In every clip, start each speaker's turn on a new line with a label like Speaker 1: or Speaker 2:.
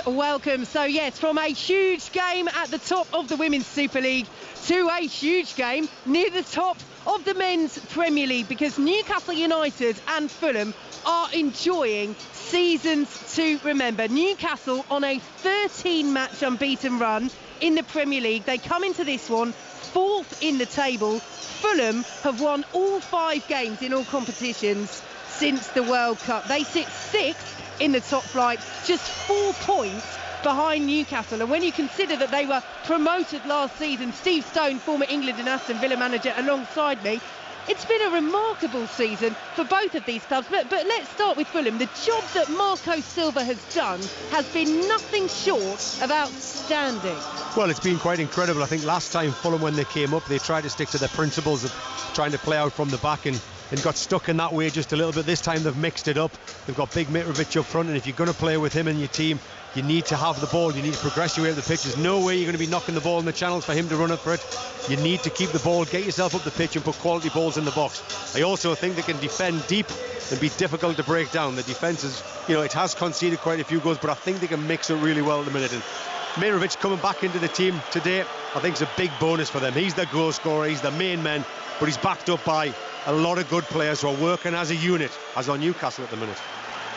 Speaker 1: and welcome. So yes, from a huge game at the top of the Women's Super League to a huge game near the top of the Men's Premier League, because Newcastle United and Fulham are enjoying seasons to remember. Newcastle on a 13-match unbeaten run in the Premier League. They come into this one fourth in the table. Fulham have won all 5 games in all competitions since the World Cup. They sit 6th in the top flight, just 4 points behind Newcastle. And when you consider that they were promoted last season, Steve Stone, former England and Aston Villa manager, alongside me, it's been a remarkable season for both of these clubs. But let's start with Fulham. The job that Marco Silva has done has been nothing short of outstanding.
Speaker 2: Well, it's been quite incredible. I think last time Fulham, when they came up, they tried to stick to their principles of trying to play out from the back and got stuck in that way just a little bit. This time they've mixed it up. They've got Big Mitrovic up front, and if you're going to play with him in your team, you need to have the ball. You need to progress your way up the pitch. There's no way you're going to be knocking the ball in the channels for him to run up for it. You need to keep the ball, get yourself up the pitch and put quality balls in the box. I also think they can defend deep and be difficult to break down. The defence is, it has conceded quite a few goals, but I think they can mix it really well at the minute. And Mitrovic coming back into the team today, I think is a big bonus for them. He's the goal scorer, he's the main man, but he's backed up by a lot of good players who are working as a unit, as on Newcastle at the minute.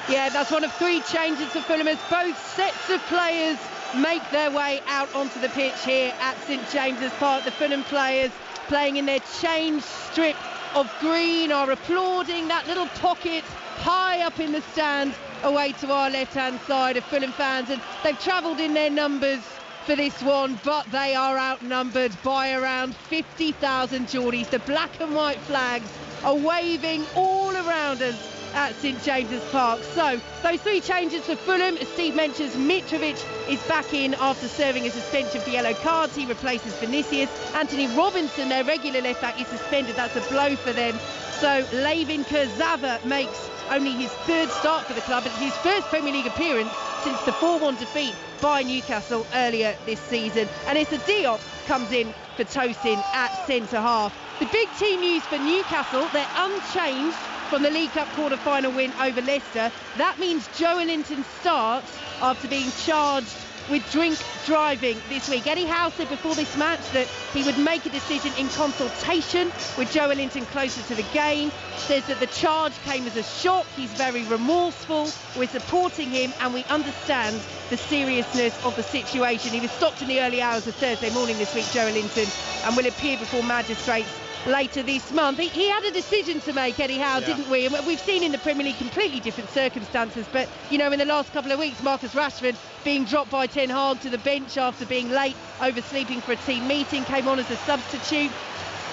Speaker 1: Yeah, that's one of 3 changes for Fulham as both sets of players make their way out onto the pitch here at St James's Park. The Fulham players playing in their change strip of green are applauding that little pocket high up in the stand away to our left-hand side of Fulham fans, and they've travelled in their numbers for this one, but they are outnumbered by around 50,000 Geordies. The black and white flags are waving all around us at St James's Park. So those 3 changes for Fulham. As Steve mentions, Mitrovic is back in after serving a suspension for yellow cards. He replaces Vinicius. Anthony Robinson, their regular left back, is suspended. That's a blow for them. So Lavin Kurzawa makes only his 3rd start for the club. It's his first Premier League appearance since the 4-1 defeat by Newcastle earlier this season. And Issa Diop comes in for Tosin at centre half. The big team news for Newcastle, they're unchanged from the League Cup quarter-final win over Leicester. That means Joelinton starts after being charged with drink driving this week. Eddie Howe said before this match that he would make a decision in consultation with Joelinton closer to the game. Says that the charge came as a shock. He's very remorseful. We're supporting him and we understand the seriousness of the situation. He was stopped in the early hours of Thursday morning this week, Joelinton, and will appear before magistrates later this month. He had a decision to make, Eddie Howe, didn't we? And we've seen in the Premier League completely different circumstances, but in the last couple of weeks, Marcus Rashford being dropped by Ten Hag to the bench after being late, oversleeping for a team meeting, came on as a substitute.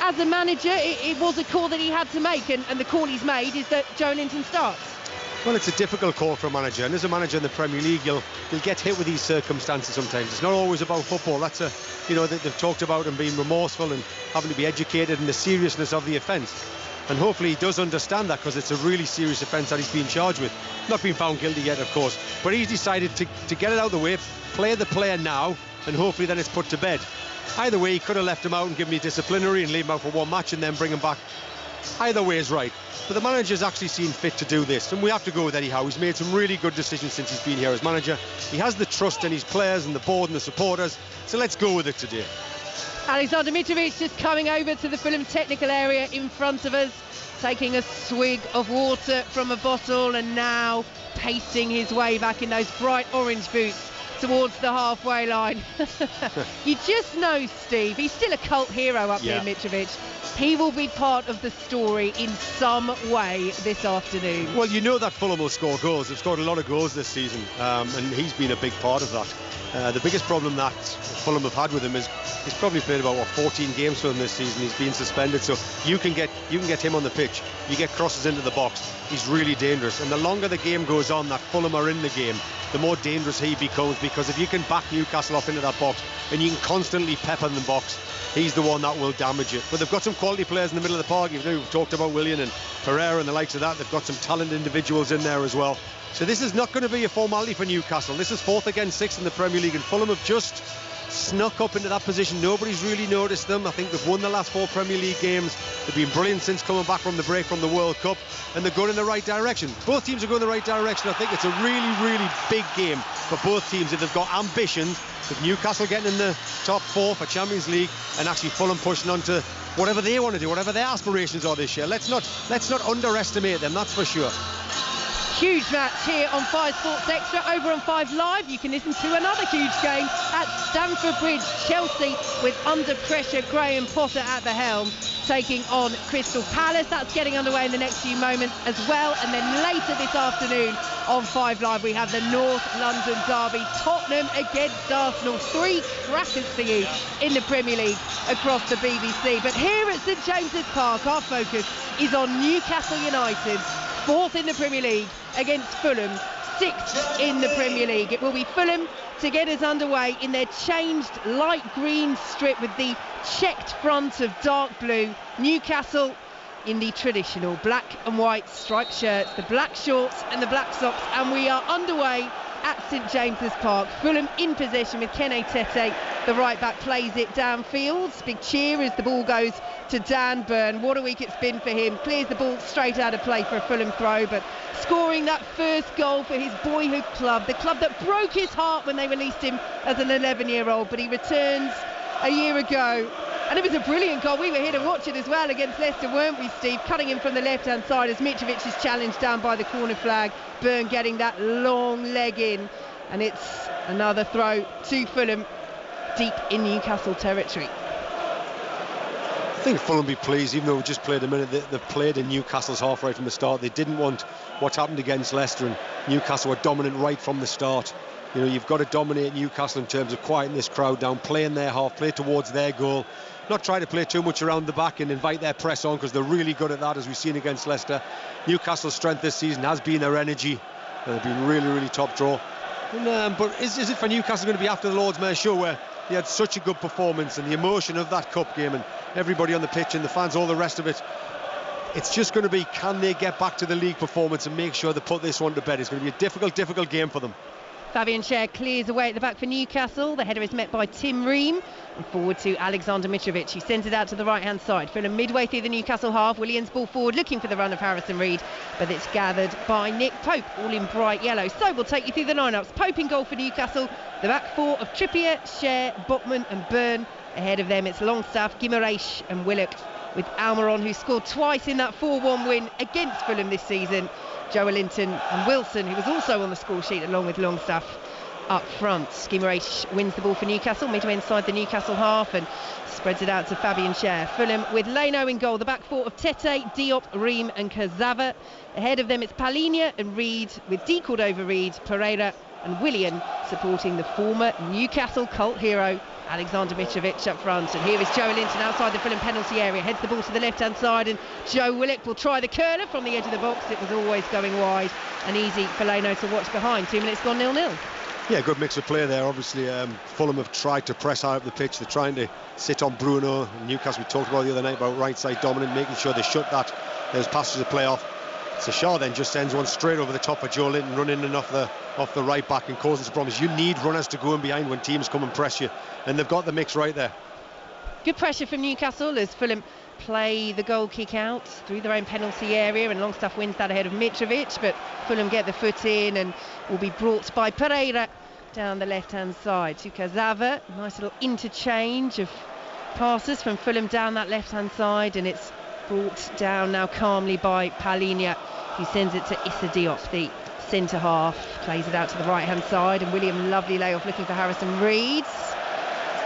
Speaker 1: As a manager, it was a call that he had to make, and the call he's made is that Joelinton starts.
Speaker 2: Well, it's a difficult call for a manager, and as a manager in the Premier League, you'll get hit with these circumstances sometimes. It's not always about football. That's they've talked about him being remorseful and having to be educated in the seriousness of the offence. And hopefully he does understand that, because it's a really serious offence that he's been charged with. Not been found guilty yet, of course, but he's decided to get it out of the way, play the player now, and hopefully then it's put to bed. Either way, he could have left him out and given him a disciplinary and leave him out for 1 match and then bring him back. Either way is right. But the manager's actually seen fit to do this, and we have to go with Eddie Howe. He's made some really good decisions since he's been here as manager. He has the trust in his players and the board and the supporters, so let's go with it today.
Speaker 1: Alexander Mitrovic just coming over to the Fulham technical area in front of us, taking a swig of water from a bottle and now pacing his way back in those bright orange boots towards the halfway line. You just know, Steve, he's still a cult hero up there, Mitrovic. He will be part of the story in some way this afternoon.
Speaker 2: Well, that Fulham will score goals. They've scored a lot of goals this season, and he's been a big part of that. The biggest problem that Fulham have had with him is he's probably played about 14 games for them this season. He's been suspended, so you can get him on the pitch. You get crosses into the box. He's really dangerous, and the longer the game goes on that Fulham are in the game, the more dangerous he becomes, because if you can back Newcastle off into that box and you can constantly pepper the box, he's the one that will damage it. But they've got some quality players in the middle of the park. We've talked about Willian and Pereira and the likes of that. They've got some talented individuals in there as well. So this is not going to be a formality for Newcastle. This is 4th against 6th in the Premier League, and Fulham have just snuck up into that position. Nobody's really noticed them. I think they've won the last 4 Premier League games. They've been brilliant since coming back from the break from the World Cup, and they're going in the right direction. Both teams are going in the right direction. I think it's a really, really big game for both teams if they've got ambitions, with Newcastle getting in the top 4 for Champions League and actually Fulham pushing on to whatever they want to do, whatever their aspirations are this year. Let's not underestimate them, that's for sure.
Speaker 1: Huge match here on 5 Sports Extra. Over on 5 Live, you can listen to another huge game at Stamford Bridge. Chelsea with under pressure Graham Potter at the helm, taking on Crystal Palace. That's getting underway in the next few moments as well. And then later this afternoon on 5 Live, we have the North London derby, Tottenham against Arsenal. 3 crackers for you in the Premier League across the BBC. But here at St James's Park, our focus is on Newcastle United, 4th in the Premier League against Fulham, 6th in the Premier League. It will be Fulham to get us underway in their changed light green strip with the checked front of dark blue. Newcastle in the traditional black and white striped shirts, the black shorts and the black socks, and we are underway at St James's Park. Fulham in possession with Kene Tete, the right back, plays it downfield. Big cheer as the ball goes to Dan Burn. What a week it's been for him. Clears the ball straight out of play for a Fulham throw, but scoring that first goal for his boyhood club, the club that broke his heart when they released him as an 11-year-old, but he returns a year ago. And it was a brilliant goal. We were here to watch it as well against Leicester, weren't we, Steve? Cutting him from the left-hand side as Mitrovic is challenged down by the corner flag. Burn getting that long leg in. And it's another throw to Fulham, deep in Newcastle territory.
Speaker 2: I think Fulham be pleased, even though we just played a minute. They played in Newcastle's half right from the start. They didn't want what happened against Leicester, and Newcastle were dominant right from the start. You know, you've got to dominate Newcastle in terms of quieting this crowd down, play in their half, play towards their goal, not try to play too much around the back and invite their press on, because they're really good at that, as we've seen against Leicester. Newcastle's strength this season has been their energy, and they've been really, really top draw. But is it for Newcastle going to be after the Lord's Mayor Show, where they had such a good performance and the emotion of that cup game and everybody on the pitch and the fans, all the rest of it? It's just going to be, can they get back to the league performance and make sure they put this one to bed? It's going to be a difficult game for them.
Speaker 1: Fabian Schär clears away at the back for Newcastle. The header is met by Tim Ream and forward to Alexander Mitrovic. He sends it out to the right hand side. Fulham midway through the Newcastle half. Williams ball forward looking for the run of Harrison Reed, but it's gathered by Nick Pope, all in bright yellow. So we'll take you through the lineups. Pope in goal for Newcastle. The back 4 of Trippier, Schär, Botman and Burn. Ahead of them it's Longstaff, Guimaraes and Willock, with Almiron, who scored twice in that 4-1 win against Fulham this season. Joelinton and Wilson, who was also on the score sheet along with Longstaff up front. Guimaraes wins the ball for Newcastle, midway inside the Newcastle half, and spreads it out to Fabian Schär. Fulham with Leno in goal, the back 4 of Tete, Diop, Ream and Kurzawa. Ahead of them it's Palhinha and Reed, with D Cordova-Reid, Pereira and Willian supporting the former Newcastle cult hero Alexander Mitrovic up front. And here is Joelinton outside the Fulham penalty area, heads the ball to the left hand side, and Joe Willock will try the curler from the edge of the box. It was always going wide and easy for Leno to watch behind. 2 minutes gone, 0-0.
Speaker 2: Yeah, good mix of play there. Obviously, Fulham have tried to press high up the pitch. They're trying to sit on Bruno. Newcastle, we talked about the other night about right side dominant, making sure they shut those passes of play off. So Shaw then just sends one straight over the top of Joelinton, running in off the right back and causing some problems. You need runners to go in behind when teams come and press you, and they've got the mix right there.
Speaker 1: Good pressure from Newcastle as Fulham play the goal kick out through their own penalty area, and Longstaff wins that ahead of Mitrovic, but Fulham get the foot in and will be brought by Pereira down the left hand side to Kurzawa. Nice little interchange of passes from Fulham down that left hand side, and it's brought down now calmly by Palhinha, who sends it to Issa Diop, the centre half, plays it out to the right hand side, and William, lovely layoff looking for Harrison Reed,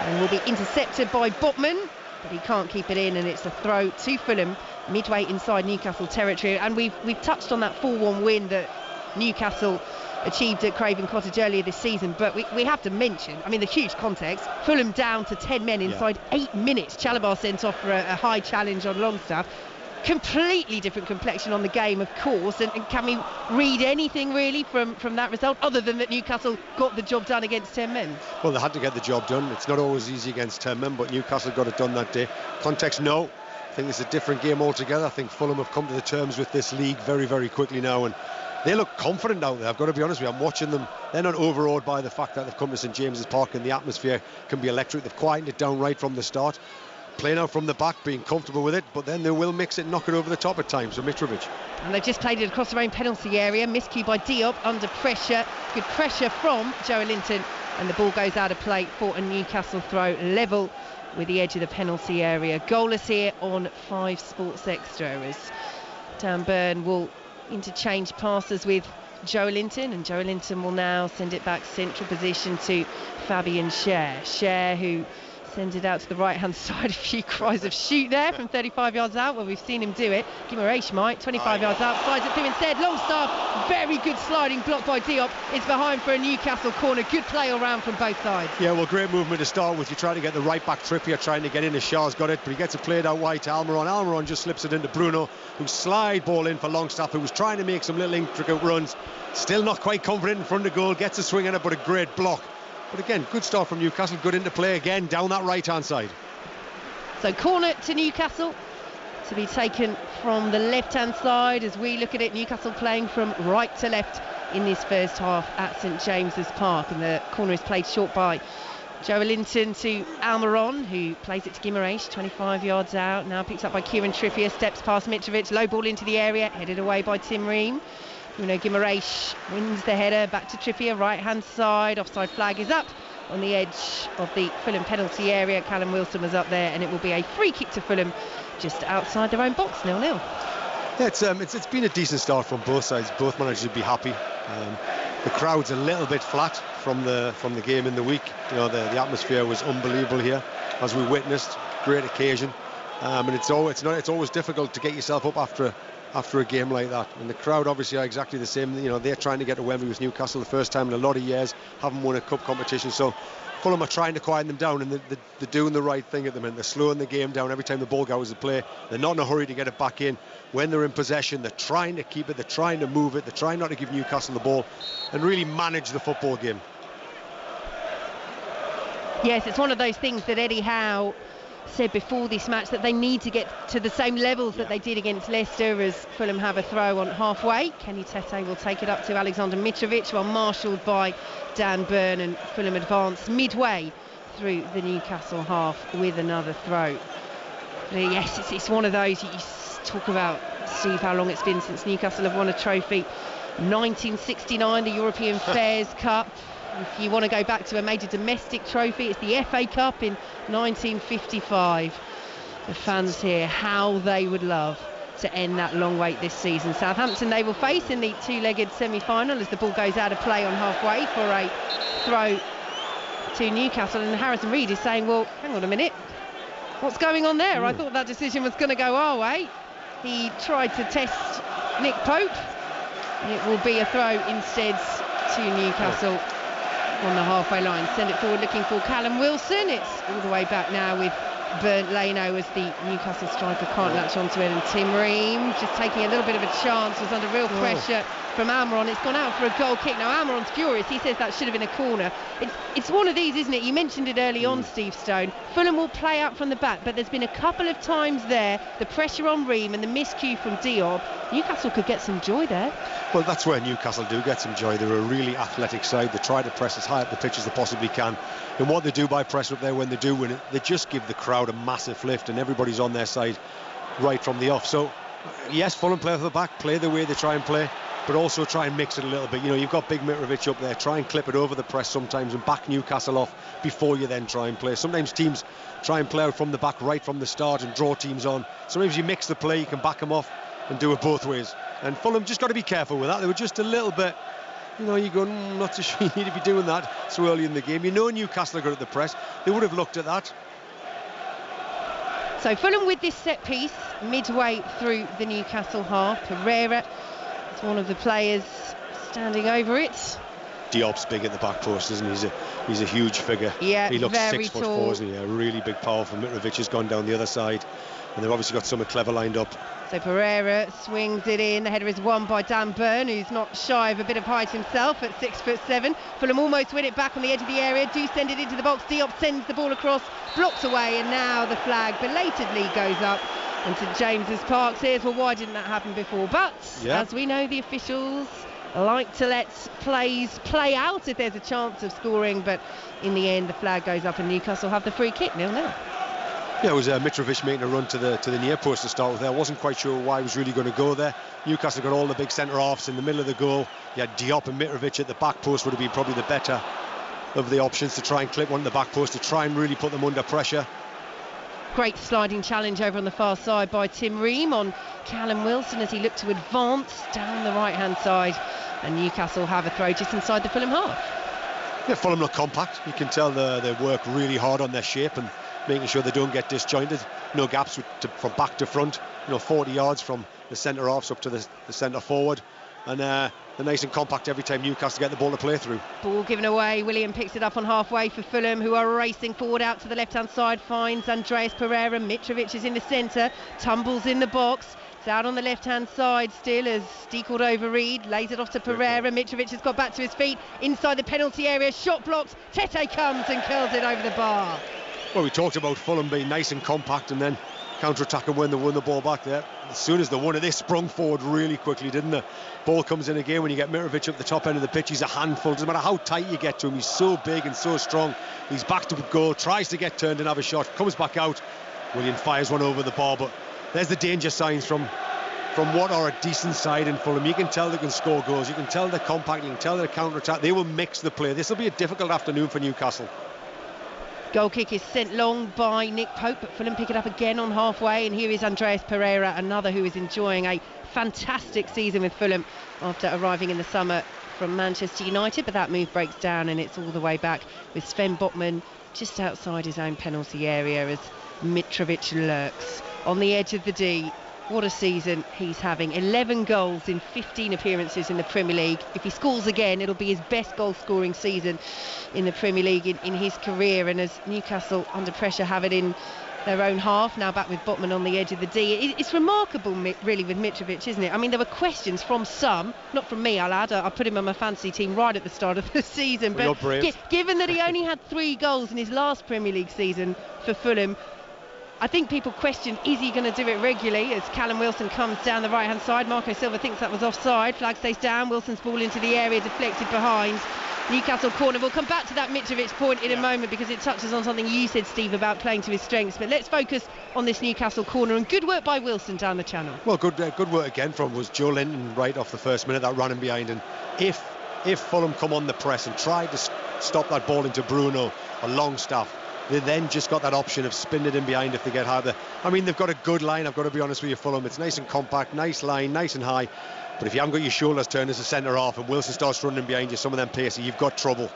Speaker 1: and will be intercepted by Botman, but he can't keep it in, and it's a throw to Fulham midway inside Newcastle territory. And we've touched on that 4-1 win that Newcastle achieved at Craven Cottage earlier this season, but we have to mention, I mean, the huge context. Fulham down to 10 men inside 8 minutes. Chalobah sent off for a high challenge on Longstaff. Completely different complexion on the game, of course, and can we read anything really from that result other than that Newcastle got the job done against 10 men?
Speaker 2: Well, they had to get the job done. It's not always easy against 10 men, but Newcastle got it done that day. Context, no. I think it's a different game altogether. I think Fulham have come to the terms with this league very, very quickly now, and they look confident out there. I've got to be honest with you, I'm watching them. They're not overawed by the fact that they've come to St James's Park and the atmosphere can be electric. They've quieted it down right from the start, playing out from the back, being comfortable with it, but then they will mix it, knock it over the top at times for Mitrovic.
Speaker 1: And they've just played it across their own penalty area. Miscue by Diop, under pressure. Good pressure from Joe Linton, and the ball goes out of play for a Newcastle throw, level with the edge of the penalty area. Goalless here on 5 Sports Extra, as Dan Burn will interchange passes with Joe Linton, and Joe Linton will now send it back central position to Fabian Schär. Schär, who sends it out to the right hand side. A few cries of shoot there from 35 yards out. Well, we've seen him do it. Guimaraes might, 25 yards out, slides it through instead. Longstaff, very good sliding block by Diop. It's behind for a Newcastle corner. Good play all round from both sides.
Speaker 2: Yeah, well, great movement to start with. You try to get the right back Trippier trying to get in as Shaw's got it, but he gets it played out wide to Almiron. Almiron just slips it into Bruno, who slide ball in for Longstaff, who was trying to make some little intricate runs. Still not quite confident in front of goal, gets a swing in it, but a great block. But again, good start from Newcastle, good into play again down that right hand side.
Speaker 1: So corner to Newcastle to be taken from the left hand side. As we look at it, Newcastle playing from right to left in this first half at St James's Park, and the corner is played short by Joe Linton to Almiron, who plays it to Guimaraes, 25 yards out, now picked up by Kieran Trippier, steps past Mitrovic, low ball into the area, headed away by Tim Ream. Guimaraes wins the header back to Trippier, right hand side. Offside flag is up on the edge of the Fulham penalty area. Callum Wilson was up there, and it will be a free kick to Fulham just outside their own box, 0-0.
Speaker 2: Yeah, it's been a decent start from both sides. Both managers would be happy. The crowd's a little bit flat from the game in the week. The atmosphere was unbelievable here, as we witnessed. Great occasion, and it's always difficult to get yourself up after a game like that, and the crowd obviously are exactly the same. They're trying to get to Wembley with Newcastle the first time in a lot of years, haven't won a cup competition, so Fulham are trying to quieten them down, and they're doing the right thing at the minute. They're slowing the game down every time the ball goes to play. They're not in a hurry to get it back in. When they're in possession, they're trying to keep it, they're trying to move it, they're trying not to give Newcastle the ball and really manage the football game.
Speaker 1: Yes, it's one of those things that Eddie Howe said before this match, that they need to get to the same levels that they did against Leicester, as Fulham have a throw on halfway. Kenny Tete will take it up to Alexander Mitrovic, well marshalled by Dan Burn, and Fulham advance midway through the Newcastle half with another throw. But yes, it's one of those, you talk about, Steve, how long it's been since Newcastle have won a trophy. 1969, the European Fairs Cup. If you want to go back to a major domestic trophy, it's the FA Cup in 1955. The fans here, how they would love to end that long wait this season. Southampton they will face in the two-legged semi-final, as the ball goes out of play on halfway for a throw to Newcastle, and Harrison Reed is saying, well, hang on a minute, what's going on there? I thought that decision was going to go our way. He tried to test Nick Pope, and it will be a throw instead to Newcastle on the halfway line. Send it forward looking for Callum Wilson. It's all the way back now with Bernd Leno, as the Newcastle striker can't latch onto it, and Tim Ream just taking a little bit of a chance, was under real pressure from Almiron. It's gone out for a goal kick. Now Almiron's furious, he says that should have been a corner. It's one of these, isn't it? You mentioned it early on, Steve Stone. Fulham will play out from the back, but there's been a couple of times there, the pressure on Ream and the miscue from Diop. Newcastle could get some joy there.
Speaker 2: Well, that's where Newcastle do get some joy. They're a really athletic side. They try to press as high up the pitch as they possibly can, and what they do by pressing up there, when they do win it, they just give the crowd a massive lift, and everybody's on their side right from the off. So yes, Fulham play for the back, play the way they try and play, but also try and mix it a little bit. You've got big Mitrovic up there, try and clip it over the press sometimes and back Newcastle off before you then try and play. Sometimes teams try and play out from the back right from the start and draw teams on. Sometimes you mix the play, you can back them off and do it both ways, and Fulham just got to be careful with that. They were just a little bit, you go, not so sure you need to be doing that so early in the game. Newcastle are good at the press. They would have looked at that.
Speaker 1: So Fulham with this set piece midway through the Newcastle half. Pereira is one of the players standing over it.
Speaker 2: Diop's big at the back post, isn't he? He's a huge figure.
Speaker 1: Yeah,
Speaker 2: he looks
Speaker 1: very
Speaker 2: 6'4",
Speaker 1: tall.
Speaker 2: isn't he? A really big, powerful. Mitrovic has gone down the other side, and they've obviously got something clever lined up.
Speaker 1: So Pereira swings it in. The header is won by Dan Burn, who's not shy of a bit of height himself at 6'7". Fulham almost win it back on the edge of the area. Do send it into the box. Diop sends the ball across, blocks away, and now the flag belatedly goes up. And St James's Park says, well, why didn't that happen before? But as we know, the officials like to let plays play out if there's a chance of scoring, but in the end the flag goes up and Newcastle have the free kick, 0-0.
Speaker 2: Yeah, it was Mitrovic making a run to the near post to start with there. I wasn't quite sure why he was really going to go there. Newcastle got all the big centre-halves in the middle of the goal. You had Diop and Mitrovic at the back post, would have been probably the better of the options to try and clip one to the back post to try and really put them under pressure.
Speaker 1: Great sliding challenge over on the far side by Tim Ream on Callum Wilson as he looked to advance down the right-hand side, and Newcastle have a throw just inside the Fulham half.
Speaker 2: Yeah, Fulham look compact. You can tell they work really hard on their shape and making sure they don't get disjointed. No gaps from back to front. 40 yards from the centre-halves up to the centre-forward. And they're nice and compact every time Newcastle get the ball to play through. Ball
Speaker 1: given away. William picks it up on halfway for Fulham, who are racing forward out to the left-hand side. Finds Andreas Pereira. Mitrovic is in the centre. Tumbles in the box. It's out on the left-hand side still as Cordova-Reid lays it off to Pereira. Mitrovic has got back to his feet inside the penalty area. Shot blocked. Tete comes and curls it over the bar.
Speaker 2: Well, we talked about Fulham being nice and compact and then counter-attack and when they won the ball back there. As soon as they won it, they sprung forward really quickly, didn't they? Ball comes in again when you get Mitrovic up the top end of the pitch. He's a handful. Doesn't matter how tight you get to him. He's so big and so strong. He's back to goal, tries to get turned and have a shot, comes back out. William fires one over the bar, but there's the danger signs from what are a decent side in Fulham. You can tell they can score goals. You can tell they're compact. You can tell they're counter-attack. They will mix the play. This will be a difficult afternoon for Newcastle.
Speaker 1: Goal kick is sent long by Nick Pope, but Fulham pick it up again on halfway, and here is Andreas Pereira, another who is enjoying a fantastic season with Fulham after arriving in the summer from Manchester United, but that move breaks down and it's all the way back with Sven Botman just outside his own penalty area as Mitrovic lurks on the edge of the D. What a season he's having. 11 goals in 15 appearances in the Premier League. If he scores again, it'll be his best goal-scoring season in the Premier League in his career. And as Newcastle, under pressure, have it in their own half, now back with Botman on the edge of the D. It's remarkable, really, with Mitrovic, isn't it? I mean, there were questions from some, not from me, I'll add. I put him on my fantasy team right at the start of the season. But given that he only had 3 goals in his last Premier League season for Fulham, I think people questioned, is he going to do it regularly, as Callum Wilson comes down the right-hand side. Marco Silva thinks that was offside. Flag stays down. Wilson's ball into the area, deflected behind. Newcastle corner. We'll come back to that Mitrovic point in a moment because it touches on something you said, Steve, about playing to his strengths. But let's focus on this Newcastle corner, and good work by Wilson down the channel. Well,
Speaker 2: good work again from was Joe Linton right off the first minute, that running behind. And if Fulham come on the press and try to stop that ball into Bruno or Longstaff, they then just got that option of spinning it in behind if they get high. I mean, they've got a good line, I've got to be honest with you, Fulham. It's nice and compact, nice line, nice and high. But if you haven't got your shoulders turned as a centre-half and Wilson starts running behind you, some of them pacey, you've got trouble.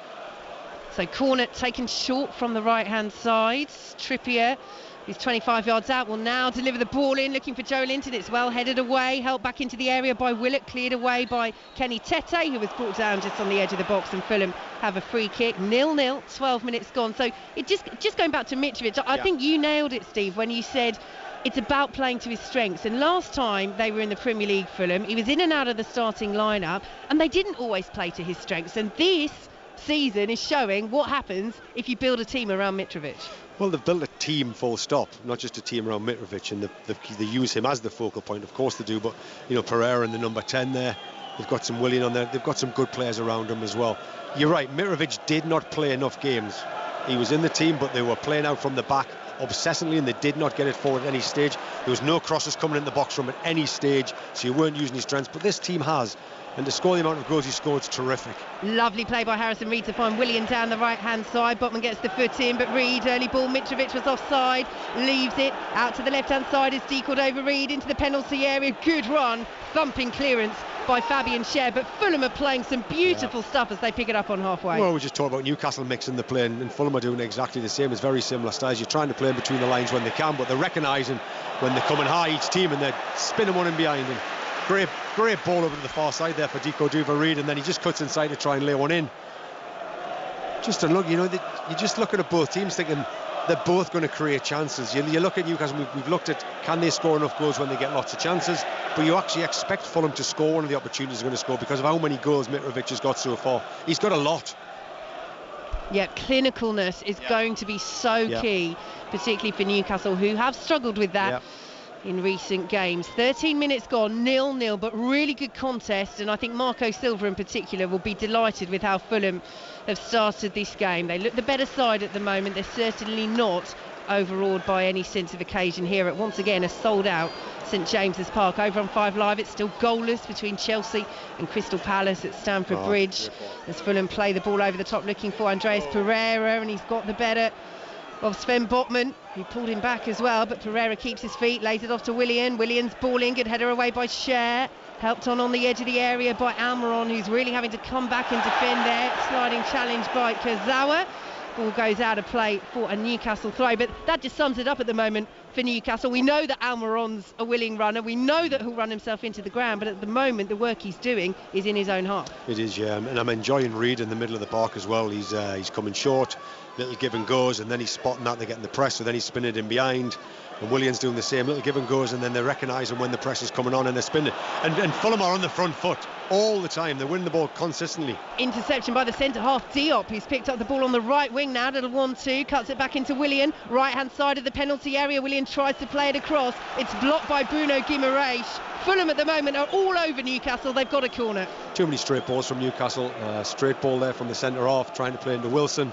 Speaker 1: So corner taken short from the right-hand side. Trippier, who's 25 yards out, will now deliver the ball in, looking for Joe Linton. It's well headed away, helped back into the area by Willett, cleared away by Kenny Tete, who was brought down just on the edge of the box, and Fulham have a free kick. 0-0, 12 minutes gone. So it just going back to Mitrovic, I think you nailed it, Steve, when you said it's about playing to his strengths. And last time they were in the Premier League, Fulham, he was in and out of the starting lineup, and they didn't always play to his strengths. And this season is showing what happens if you build a team around Mitrovic.
Speaker 2: Well, they've built a team full stop, not just a team around Mitrovic, and they use him as the focal point, of course they do, but Pereira and the number 10 there, they've got some Willian on there, they've got some good players around him as well. You're right, Mitrovic did not play enough games. He was in the team, but they were playing out from the back obsessively, and they did not get it forward at any stage. There was no crosses coming in the box from at any stage, so you weren't using his strengths, but this team has. And to score the amount of goals he scored is terrific.
Speaker 1: Lovely play by Harrison Reid to find Willian down the right-hand side. Botman gets the foot in, but Reid, early ball. Mitrovic was offside, leaves it out to the left-hand side. Is Cordova-Reid into the penalty area. Good run, thumping clearance by Fabian Schär. But Fulham are playing some beautiful stuff as they pick it up on halfway.
Speaker 2: Well, we just talked about Newcastle mixing the play, and Fulham are doing exactly the same. It's very similar styles. You're trying to play in between the lines when they can, but they're recognising when they're coming high, each team, and they're spinning one in behind them. Great ball over to the far side there for Cordova-Reid, and then he just cuts inside to try and lay one in. Just a look, you're just looking at both teams thinking they're both going to create chances. You look at Newcastle, we've looked at, can they score enough goals when they get lots of chances, but you actually expect Fulham to score one of the opportunities they're going to score because of how many goals Mitrovic has got so far. He's got a lot.
Speaker 1: Yeah, clinicalness is going to be so key, particularly for Newcastle, who have struggled with that. in recent games. 13 minutes gone, 0-0, but really good contest, and I think Marco Silva in particular will be delighted with how Fulham have started this game. They look the better side at the moment. They're certainly not overawed by any sense of occasion here at once again a sold out St James's Park. Over on 5 Live, it's still goalless between Chelsea and Crystal Palace at Stamford Bridge as Fulham play the ball over the top looking for Andreas Pereira, and he's got the better of Sven Botman, who pulled him back as well, but Pereira keeps his feet, lays it off to Willian. Willian's ball in, good header away by Cher, helped on the edge of the area by Almiron, who's really having to come back and defend there. Sliding challenge by Kurzawa. Ball goes out of play for a Newcastle throw, but that just sums it up at the moment for Newcastle. We know that Almiron's a willing runner, we know that he'll run himself into the ground, but at the moment the work he's doing is in his own half. It
Speaker 2: is, yeah, and I'm enjoying Reid in the middle of the park as well. He's coming short, little give and goes, and then he's spotting that, they're getting the press, so then he's spinning it in behind, and Willian's doing the same, little give and goes, and then they're recognising when the press is coming on and they're spinning. And Fulham are on the front foot all the time, they're winning the ball consistently.
Speaker 1: Interception by the centre half, Diop, who's picked up the ball on the right wing now, little 1-2, cuts it back into Willian, right hand side of the penalty area. Willian tries to play it across, it's blocked by Bruno Guimaraes. Fulham at the moment are all over Newcastle, they've got a corner.
Speaker 2: Too many straight balls from Newcastle, straight ball there from the centre half, trying to play into Wilson.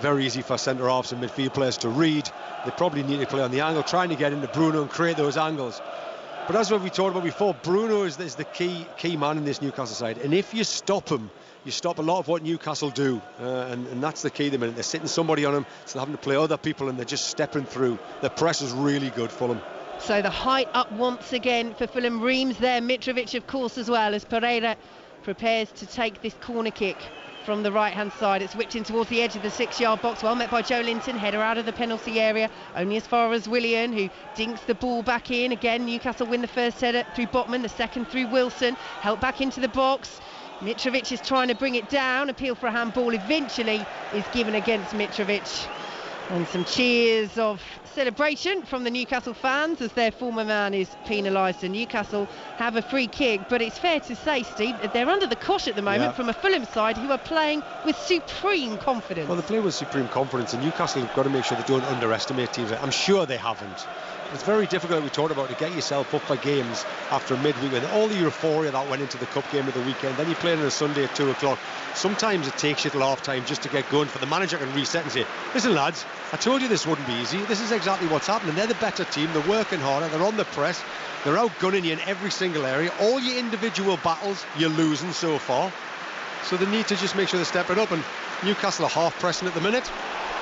Speaker 2: Very easy for centre halves and midfield players to read. They probably need to play on the angle, trying to get into Bruno and create those angles. But as what we talked about before, Bruno is the key man in this Newcastle side, and if you stop him, you stop a lot of what Newcastle do, and that's the key at the minute. They're sitting somebody on him, so they're having to play other people, and they're just stepping through. The press is really good, Fulham.
Speaker 1: So the height up once again for Fulham. Reams there, Mitrovic of course as well, as Pereira prepares to take this corner kick from the right hand side. It's whipped in towards the edge of the 6-yard box, well met by Joe Linton, header out of the penalty area, only as far as Willian, who dinks the ball back in. Again Newcastle win the first header through Botman, the second through Wilson, helped back into the box. Mitrovic is trying to bring it down, appeal for a handball eventually is given against Mitrovic, and some cheers of celebration from the Newcastle fans as their former man is penalised, and Newcastle have a free kick. But it's fair to say, Steve, that they're under the cosh at the moment from a Fulham side who are playing with supreme confidence.
Speaker 2: Well, they play with supreme confidence, and Newcastle have got to make sure they don't underestimate teams. I'm sure they haven't. It's very difficult, we talked about, to get yourself up for games after a midweek with all the euphoria that went into the cup game of the weekend. Then you play on a Sunday at 2 o'clock. Sometimes it takes you till half time just to get going, for the manager can reset and say, listen lads, I told you this wouldn't be easy. This is exactly what's happening. They're the better team, they're working harder, they're on the press, they're outgunning you in every single area. All your individual battles you're losing so far, so they need to just make sure they're stepping up, and Newcastle are half pressing at the minute.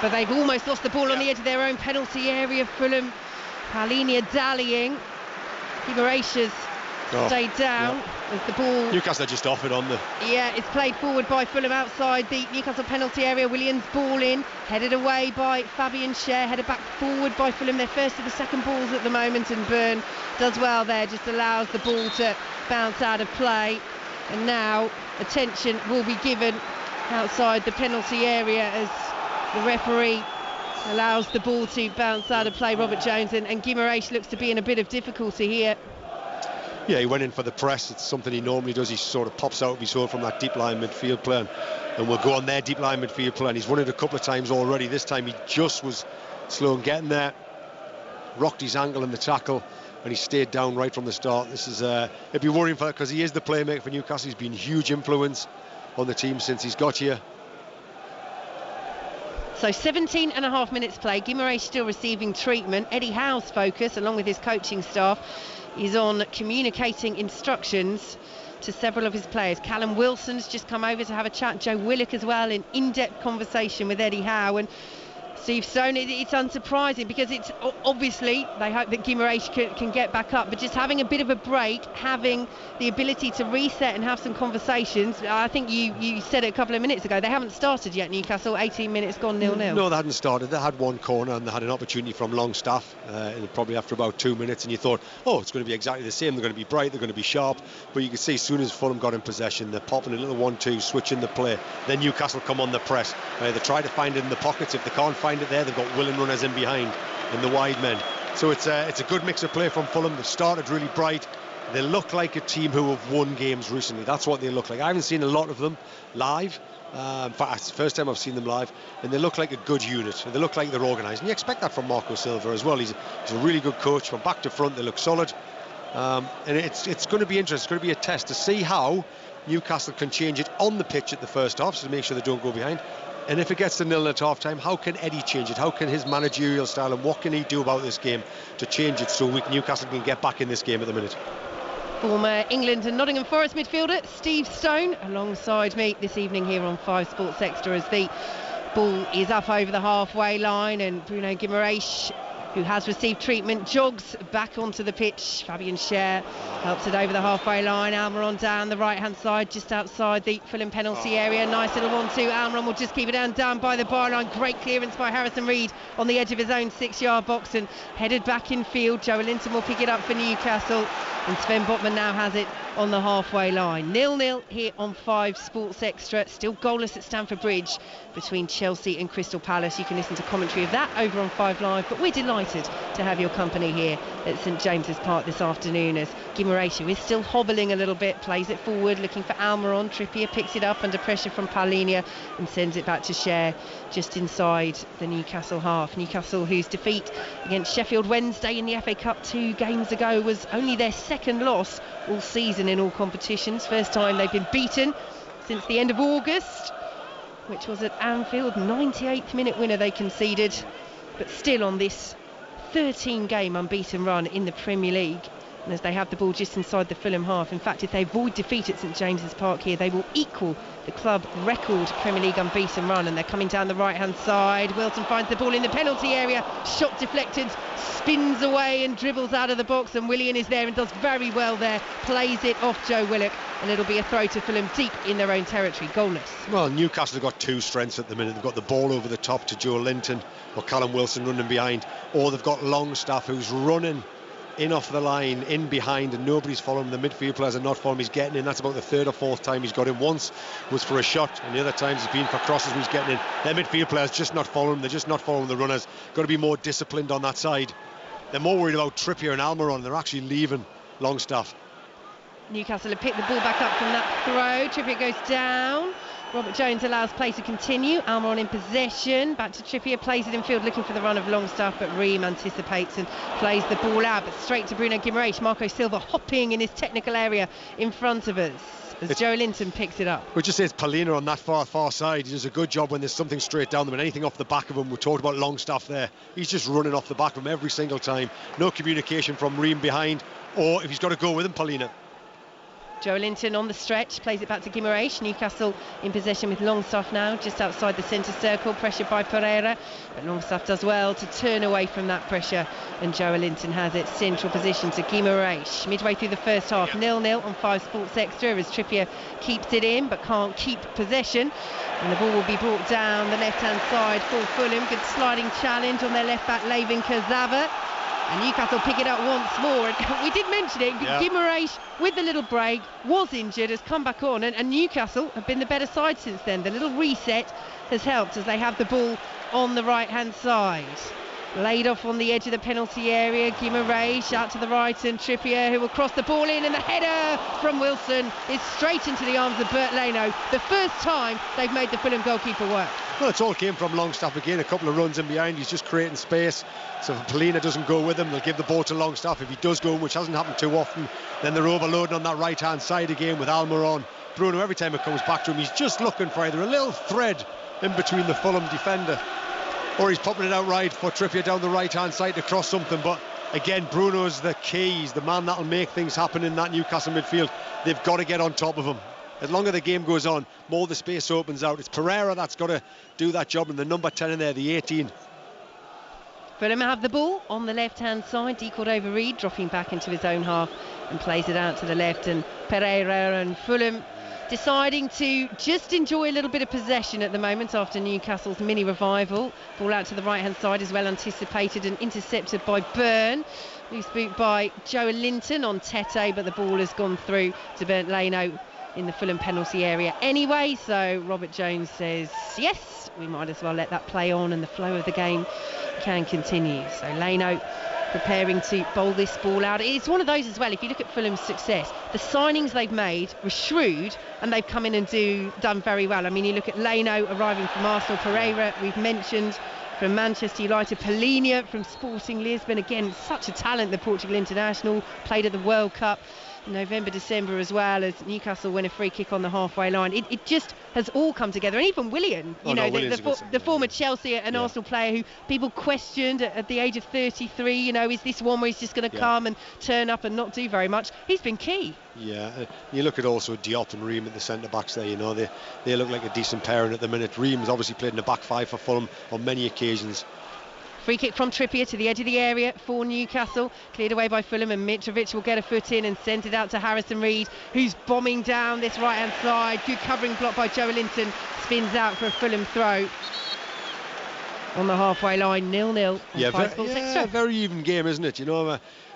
Speaker 1: But they've almost lost the ball on the edge of their own penalty area. Fulham, Palhinha dallying. Guimaraes stayed down as the ball.
Speaker 2: Newcastle just off it on the.
Speaker 1: Yeah, it's played forward by Fulham outside the Newcastle penalty area. Williams ball in, headed away by Fabian Cher, headed back forward by Fulham. Their first of the second balls at the moment, and Byrne does well there, just allows the ball to bounce out of play. And now attention will be given outside the penalty area as the referee allows the ball to bounce out of play. Robert Jones and Guimaraes looks to be in a bit of difficulty here.
Speaker 2: Yeah, he went in for the press. It's something he normally does. He sort of pops out of his hole from that deep line midfield player, and will go on their deep line midfield player, and he's won it a couple of times already. This time he just was slow in getting there, rocked his ankle in the tackle, and he stayed down right from the start. This is it'd be worrying for, because he is the playmaker for Newcastle. He's been a huge influence on the team since he's got here.
Speaker 1: So 17 and a half minutes play. Guimaraes still receiving treatment. Eddie Howe's focus, along with his coaching staff, is on communicating instructions to several of his players. Callum Wilson's just come over to have a chat. Joe Willock as well, in in-depth conversation with Eddie Howe. And Steve Stone, it's unsurprising, because it's obviously they hope that Guimaraes can get back up, but just having a bit of a break, having the ability to reset and have some conversations. I think you said it a couple of minutes ago, they haven't started yet, Newcastle. 18 minutes gone, 0-0.
Speaker 2: No, they hadn't started. They had one corner and they had an opportunity from Longstaff probably after about 2 minutes, and you thought, oh, it's going to be exactly the same. They're going to be bright, they're going to be sharp, but you could see as soon as Fulham got in possession, they're popping a little 1-2, switching the play. Then Newcastle come on the press. They try to find it in the pockets. If they can't find it there, they've got willing runners in behind and the wide men. So it's a good mix of play from Fulham. They started really bright, They look like a team who have won games recently. That's what they look like. I haven't seen a lot of them live. In fact, it's the first time I've seen them live, and they look like a good unit. They look like they're organised, and you expect that from Marco Silva as well. He's a really good coach. From back to front, they look solid, and it's going to be interesting. It's going to be a test to see how Newcastle can change it on the pitch at the first half, so to make sure they don't go behind. And if it gets to 0 at half time, how can Eddie change it? How can his managerial style, and what can he do about this game to change it so Newcastle can get back in this game at the minute?
Speaker 1: Former England and Nottingham Forest midfielder Steve Stone alongside me this evening here on 5 Sports Extra as the ball is up over the halfway line, and Bruno Guimaraes, who has received treatment, jogs back onto the pitch. Fabian Schär helps it over the halfway line. Almiron down the right hand side, just outside the Fulham penalty area. Nice little 1-2. Almiron will just keep it down by the byline. Great clearance by Harrison Reed on the edge of his own 6-yard box and headed back in field. Joe Linton will pick it up for Newcastle, and Sven Botman now has it on the halfway line. 0-0 here on 5 Sports Extra. Still goalless at Stamford Bridge between Chelsea and Crystal Palace. You can listen to commentary of that over on 5 Live, but we're delighted to have your company here at St James's Park this afternoon as Guimaraes, who is still hobbling a little bit, plays it forward looking for Almiron. Trippier picks it up under pressure from Paulinho and sends it back to Schär just inside the Newcastle half. Newcastle, whose defeat against Sheffield Wednesday in the FA Cup 2 games ago was only their second loss all season in all competitions. First time they've been beaten since the end of August, which was at Anfield. 98th minute winner they conceded, but still on this 13-game unbeaten run in the Premier League. And as they have the ball just inside the Fulham half, in fact, if they avoid defeat at St James's Park here, they will equal the club record Premier League unbeaten run. And they're coming down the right hand side. Wilson finds the ball in the penalty area, shot deflected, spins away and dribbles out of the box, and Willian is there and does very well there, plays it off Joe Willock, and it'll be a throw to Fulham deep in their own territory, goalless.
Speaker 2: Well, Newcastle have got two strengths at the minute. They've got the ball over the top to Joe Linton or Callum Wilson running behind, or they've got Longstaff who's running in off the line, in behind, and nobody's following him. The midfield players are not following him. He's getting in. That's about the 3rd or 4th time he's got in. Once was for a shot, and the other times he's been for crosses when he's getting in. Their midfield players just not following him. They're just not following the runners. Got to be more disciplined on that side. They're more worried about Trippier and Almiron. They're actually leaving Longstaff.
Speaker 1: Newcastle have picked the ball back up from that throw. Trippier goes down. Robert Jones allows play to continue. Almiron in possession. Back to Trippier, plays it in field looking for the run of Longstaff, but Ream anticipates and plays the ball out, but straight to Bruno Guimaraes. Marco Silva hopping in his technical area in front of us as Joe Linton picks it up.
Speaker 2: We'll just say it's Paulinho on that far side. He does a good job when there's something straight down them and anything off the back of him. We talked about Longstaff there. He's just running off the back of him every single time. No communication from Ream behind, or if he's got to go with him, Paulinho.
Speaker 1: Joe Linton on the stretch, plays it back to Guimaraes. Newcastle in possession with Longstaff now, just outside the centre circle, pressured by Pereira. But Longstaff does well to turn away from that pressure, and Joe Linton has it central position to Guimaraes. Midway through the first half, 0-0 on 5 Sports Extra as Trippier keeps it in but can't keep possession. And the ball will be brought down the left-hand side for Fulham. Good sliding challenge on their left-back, Lavin Kurzawa. And Newcastle pick it up once more. And we did mention it, Guimaraes with the little break was injured, has come back on, and Newcastle have been the better side since then. The little reset has helped as they have the ball on the right hand side. Laid off on the edge of the penalty area. Guimaraes out to the right, and Trippier, who will cross the ball in, and the header from Wilson is straight into the arms of Bert Leno. The first time they've made the Fulham goalkeeper work.
Speaker 2: Well, it's all came from Longstaff again. A couple of runs in behind. He's just creating space. So if Paulinho doesn't go with him, they'll give the ball to Longstaff. If he does go, which hasn't happened too often, then they're overloading on that right hand side again with Almiron. Bruno, every time it comes back to him, he's just looking for either a little thread in between the Fulham defender, or he's popping it out right for Trippier down the right hand side to cross something. But again, Bruno's the key. He's the man that'll make things happen in that Newcastle midfield. They've got to get on top of him. As long as the game goes on, more the space opens out. It's Pereira that's got to do that job, and the number 10 in there, the 18.
Speaker 1: Fulham have the ball on the left hand side. Decalled over Reed, dropping back into his own half and plays it out to the left, and Pereira and Fulham deciding to just enjoy a little bit of possession at the moment after Newcastle's mini revival. Ball out to the right hand side is well anticipated and intercepted by Byrne. Loose boot by Joe Linton on Tete, but the ball has gone through to Bernd Leno in the Fulham penalty area anyway. So Robert Jones says yes, we might as well let that play on and the flow of the game can continue. So Leno preparing to bowl this ball out. It's one of those as well, if you look at Fulham's success, the signings they've made were shrewd and they've come in and done very well. I mean, you look at Leno arriving from Arsenal, Pereira we've mentioned from Manchester United, Palhinha from Sporting Lisbon, again such a talent, the Portugal international, played at the World Cup in November, December as well, as Newcastle win a free kick on the halfway line. It just has all come together. And even Willian, the former Chelsea and Arsenal player who people questioned at the age of 33, is this one where he's just going to come and turn up and not do very much? He's been key.
Speaker 2: Yeah, you look at also Diop and Ream at the centre backs there, they look like a decent pairing at the minute. Ream's obviously played in the back five for Fulham on many occasions.
Speaker 1: Free kick from Trippier to the edge of the area for Newcastle, cleared away by Fulham, and Mitrovic will get a foot in and send it out to Harrison Reed, who's bombing down this right hand side. Good covering block by Joe Linton, spins out for a Fulham throw on the halfway line. 0-0.
Speaker 2: Very even game, isn't it?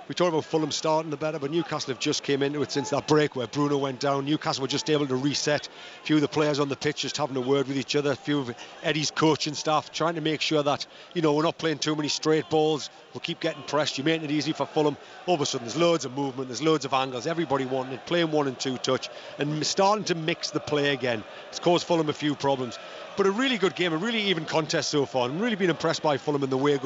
Speaker 2: We talked about Fulham starting the better, but Newcastle have just came into it since that break where Bruno went down. Newcastle were just able to reset. A few of the players on the pitch just having a word with each other. A few of Eddie's coaching staff trying to make sure that, we're not playing too many straight balls. We'll keep getting pressed. You're making it easy for Fulham. All of a sudden, there's loads of movement. There's loads of angles. Everybody wanting it, playing 1 and 2 touch and starting to mix the play again. It's caused Fulham a few problems. But a really good game, a really even contest so far. I'm really been impressed by Fulham and the way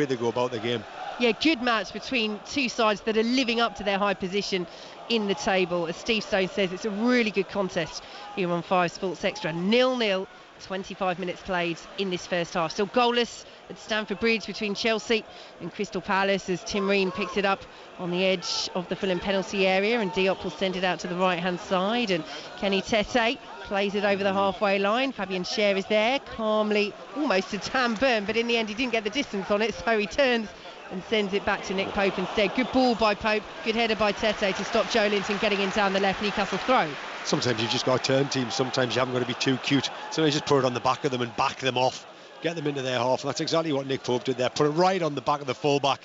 Speaker 2: they go about their game.
Speaker 1: Yeah, good match between two sides that are living up to their high position in the table. As Steve Stone says, it's a really good contest here on 5 Sports Extra. 0-0, 25 minutes played in this first half. Still goalless at Stamford Bridge between Chelsea and Crystal Palace as Tim Ream picks it up on the edge of the Fulham penalty area, and Diop will send it out to the right-hand side, and Kenny Tete plays it over the halfway line. Fabian Schär is there, calmly, almost to Dan Burn, but in the end he didn't get the distance on it, so he turns and sends it back to Nick Pope instead. Good ball by Pope, good header by Tete to stop Joe Linton getting in down the left. Newcastle throw.
Speaker 2: Sometimes you've just got to turn teams, sometimes you haven't got to be too cute. Sometimes you just put it on the back of them and back them off, get them into their half, and that's exactly what Nick Pope did there. Put it right on the back of the full-back,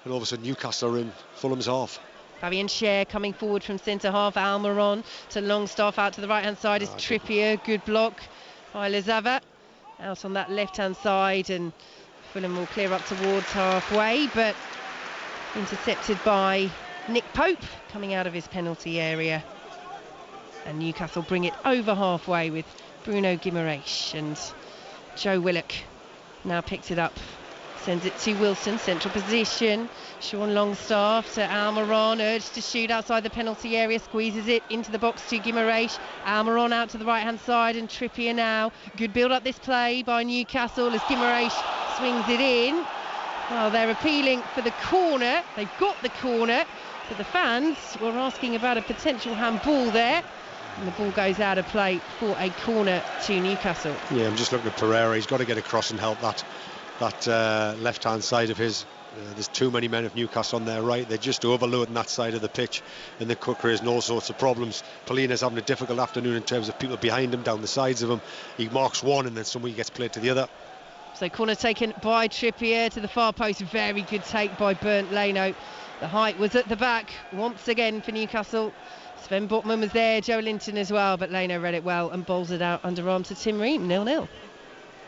Speaker 2: and all of a sudden Newcastle are in Fulham's half.
Speaker 1: Fabian Schär coming forward from centre half, Almiron to Longstaff, out to the right hand side is Trippier, good block by Lazava, out on that left hand side, and Fulham will clear up towards halfway, but intercepted by Nick Pope coming out of his penalty area, and Newcastle bring it over halfway with Bruno Guimaraes, and Joe Willock now picks it up, sends it to Wilson, central position. Sean Longstaff to Almiron, urged to shoot outside the penalty area, squeezes it into the box to Guimaraes. Almiron out to the right hand side, and Trippier now. Good build up this play by Newcastle as Guimaraes swings it in. Well, they're appealing for the corner. They've got the corner, but the fans were asking about a potential handball there, and the ball goes out of play for a corner to Newcastle.
Speaker 2: Yeah, I'm just looking at Pereira. He's got to get across and help that left hand side of his. There's too many men of Newcastle on their right. They're just overloading that side of the pitch, and they're creating all sorts of problems. Palhinha's having a difficult afternoon in terms of people behind him, down the sides of him. He marks one and then somebody gets played to the other.
Speaker 1: So corner taken by Trippier to the far post. Very good take by Bernd Leno. The height was at the back once again for Newcastle. Sven Botman was there, Joe Linton as well, but Leno read it well and bowls it out underarm to Tim Ream. 0-0.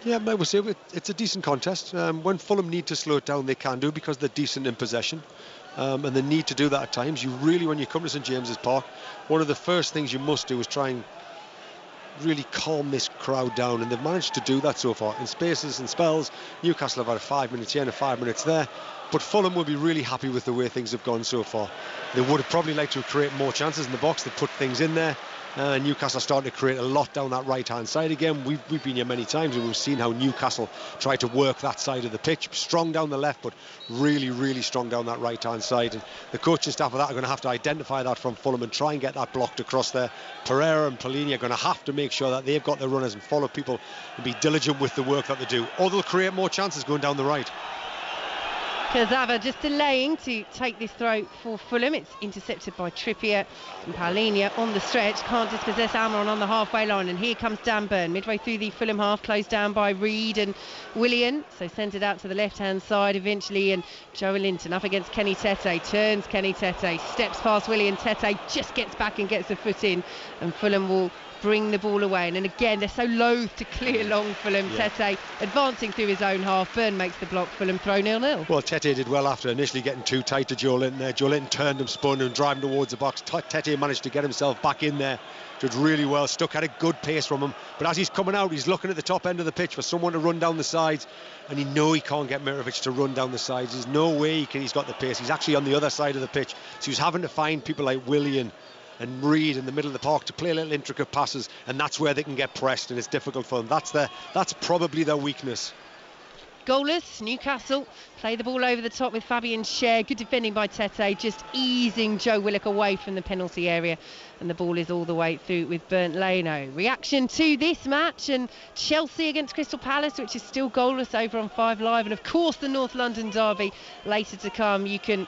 Speaker 2: Yeah, I would say it's a decent contest. When Fulham need to slow it down, they can do, because they're decent in possession, and they need to do that at times. When you come to St James's Park, one of the first things you must do is try and really calm this crowd down, and they've managed to do that so far in spaces and spells. Newcastle have had 5 minutes here and 5 minutes there, but Fulham will be really happy with the way things have gone so far. They would have probably liked to create more chances in the box. They put things in there. Newcastle starting to create a lot down that right hand side again. We've been here many times and we've seen how Newcastle try to work that side of the pitch, strong down the left but really strong down that right hand side, and the coaching staff of that are going to have to identify that from Fulham and try and get that blocked across there. Pereira and Palhinha are going to have to make sure that they've got their runners and follow people and be diligent with the work that they do, or they'll create more chances going down the right.
Speaker 1: Kurzawa just delaying to take this throw for Fulham. It's intercepted by Trippier, and Palhinha on the stretch can't dispossess Almiron on the halfway line, and here comes Dan Burn midway through the Fulham half, closed down by Reed and Willian, so sends it out to the left hand side eventually, and Joe Linton up against Kenny Tete, turns Kenny Tete, steps past Willian, Tete just gets back and gets a foot in, and Fulham will bring the ball away. And then again, they're so loath to clear long Fulham. Tete advancing through his own half. Burn makes the block. Fulham throw 0-0.
Speaker 2: Well, Tete Tete did well after initially getting too tight to Joe Linton there. Joe Linton turned him, spun and driving towards the box. Tete managed to get himself back in there. Did really well. Stuck had a good pace from him. But as he's coming out, he's looking at the top end of the pitch for someone to run down the sides. And he can't get Mitrovic to run down the sides. There's no way he's got the pace. He's actually on the other side of the pitch. So he's having to find people like Willian and Reed in the middle of the park to play little intricate passes, and that's where they can get pressed, and it's difficult for them. That's probably their weakness.
Speaker 1: Goalless, Newcastle play the ball over the top with Fabian Schär. Good defending by Tete, just easing Joe Willock away from the penalty area, and the ball is all the way through with Bernd Leno. Reaction to this match, and Chelsea against Crystal Palace, which is still goalless, over on 5 Live, and of course the North London derby later to come. You can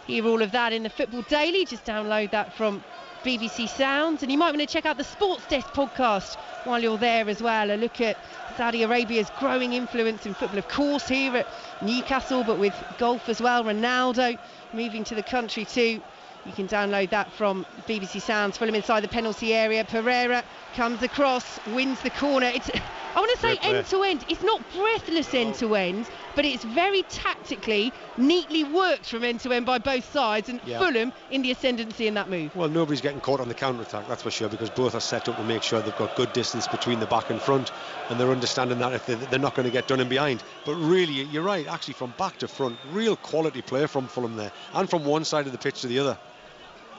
Speaker 1: hear all of that in the Football Daily. Just download that from BBC Sounds, and you might want to check out the Sports Desk podcast while you're there as well. A look at Saudi Arabia's growing influence in football, of course, here at Newcastle, but with golf as well. Ronaldo moving to the country too. You can download that from BBC Sounds. Fulham inside the penalty area. Pereira comes across, wins the corner. I want to say end to end. It's not breathless end to end, but it's very tactically, neatly worked from end to end by both sides, and Fulham in the ascendancy in that move.
Speaker 2: Well, nobody's getting caught on the counter-attack, that's for sure, because both are set up to make sure they've got good distance between the back and front, and they're understanding that if they're not going to get done in behind. But really, you're right, actually from back to front, real quality play from Fulham there, and from one side of the pitch to the other.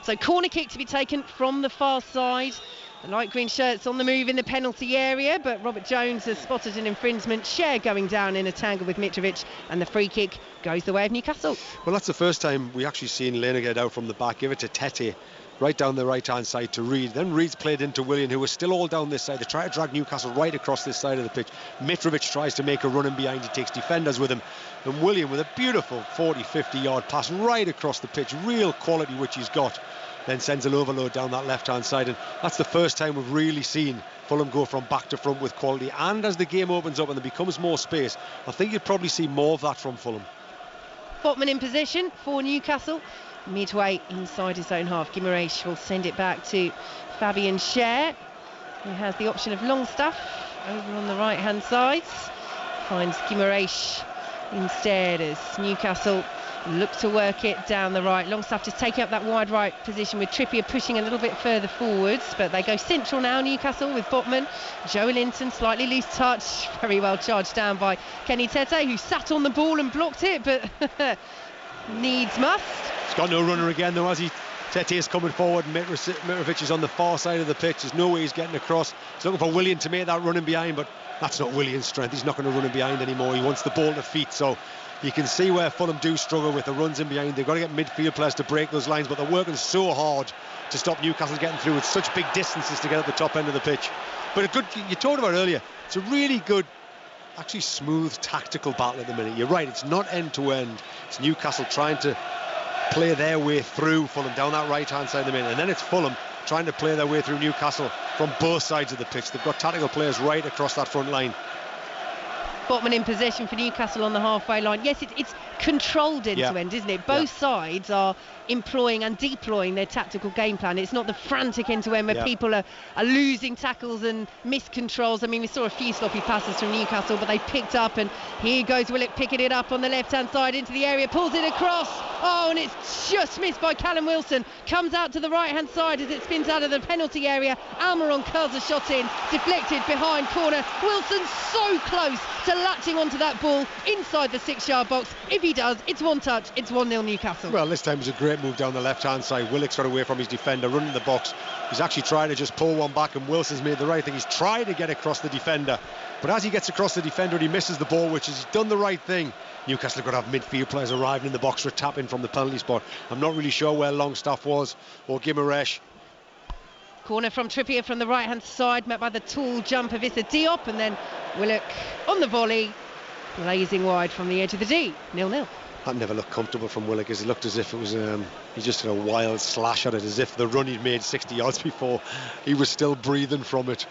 Speaker 1: So corner kick to be taken from the far side. The light green shirts on the move in the penalty area, but Robert Jones has spotted an infringement. Schär going down in a tangle with Mitrovic, and the free kick goes the way of Newcastle.
Speaker 2: Well, that's the first time we actually seen Leno get out from the back, give it to Tete, right down the right-hand side to Reed. Then Reed's played into Willian, who was still all down this side. They try to drag Newcastle right across this side of the pitch. Mitrovic tries to make a run in behind. He takes defenders with him. And Willian with a beautiful 40-50 yard pass right across the pitch. Real quality which he's got. Then sends an overload down that left-hand side. And that's the first time we've really seen Fulham go from back to front with quality. And as the game opens up and there becomes more space, I think you'd probably see more of that from Fulham.
Speaker 1: Botman in position for Newcastle. Midway inside his own half. Guimaraes will send it back to Fabian Schär, who has the option of Longstaff over on the right-hand side. Finds Guimaraes instead as Newcastle look to work it down the right. Longstaff just taking up that wide right position with Trippier pushing a little bit further forwards, but they go central now, Newcastle, with Botman. Joe Linton, slightly loose touch, very well charged down by Kenny Tete, who sat on the ball and blocked it, but needs must.
Speaker 2: He's got no runner again though, as Tete is coming forward. Mitrovic is on the far side of the pitch. There's no way he's getting across. He's looking for Willian to make that run in behind, but that's not Willian's strength. He's not going to run in behind anymore. He wants the ball to feet, so you can see where Fulham do struggle with the runs in behind. They've got to get midfield players to break those lines, but they're working so hard to stop Newcastle getting through with such big distances to get at the top end of the pitch. But a good, you talked about earlier, it's a really good, actually smooth tactical battle at the minute. You're right, it's not end to end. It's Newcastle trying to play their way through Fulham down that right hand side of the minute, and then it's Fulham trying to play their way through Newcastle from both sides of the pitch. They've got tactical players right across that front line.
Speaker 1: Botman in possession for Newcastle on the halfway line. Yes, it's controlled end to end, isn't it? Both sides are employing and deploying their tactical game plan. It's not the frantic end to end where people are losing tackles and miscontrols. I mean, we saw a few sloppy passes from Newcastle, but they picked up, and here goes Willock picking it up on the left hand side into the area, pulls it across. Oh, and it's just missed by Callum Wilson. Comes out to the right hand side as it spins out of the penalty area. Almiron curls a shot in, deflected behind corner. Wilson's so close to latching onto that ball inside the 6 yard box. If he does, it's one touch, it's 1-0 Newcastle.
Speaker 2: Well, this time it was a great move down the left hand side. Willock's got away from his defender, running the box. He's actually trying to just pull one back, and Wilson's made the right thing. He's trying to get across the defender, but as he gets across the defender and he misses the ball, which is he's done the right thing. Newcastle have got to have midfield players arriving in the box for a tap in from the penalty spot. I'm not really sure where Longstaff was, or Guimaraes.
Speaker 1: Corner from Trippier from the right hand side, met by the tall jump of Issa Diop, and then Willock on the volley, blazing wide from the edge of the D. 0-0.
Speaker 2: That never looked comfortable from Willock, as it looked as if it was he just had a wild slash at it, as if the run he'd made 60 yards before, he was still breathing from it.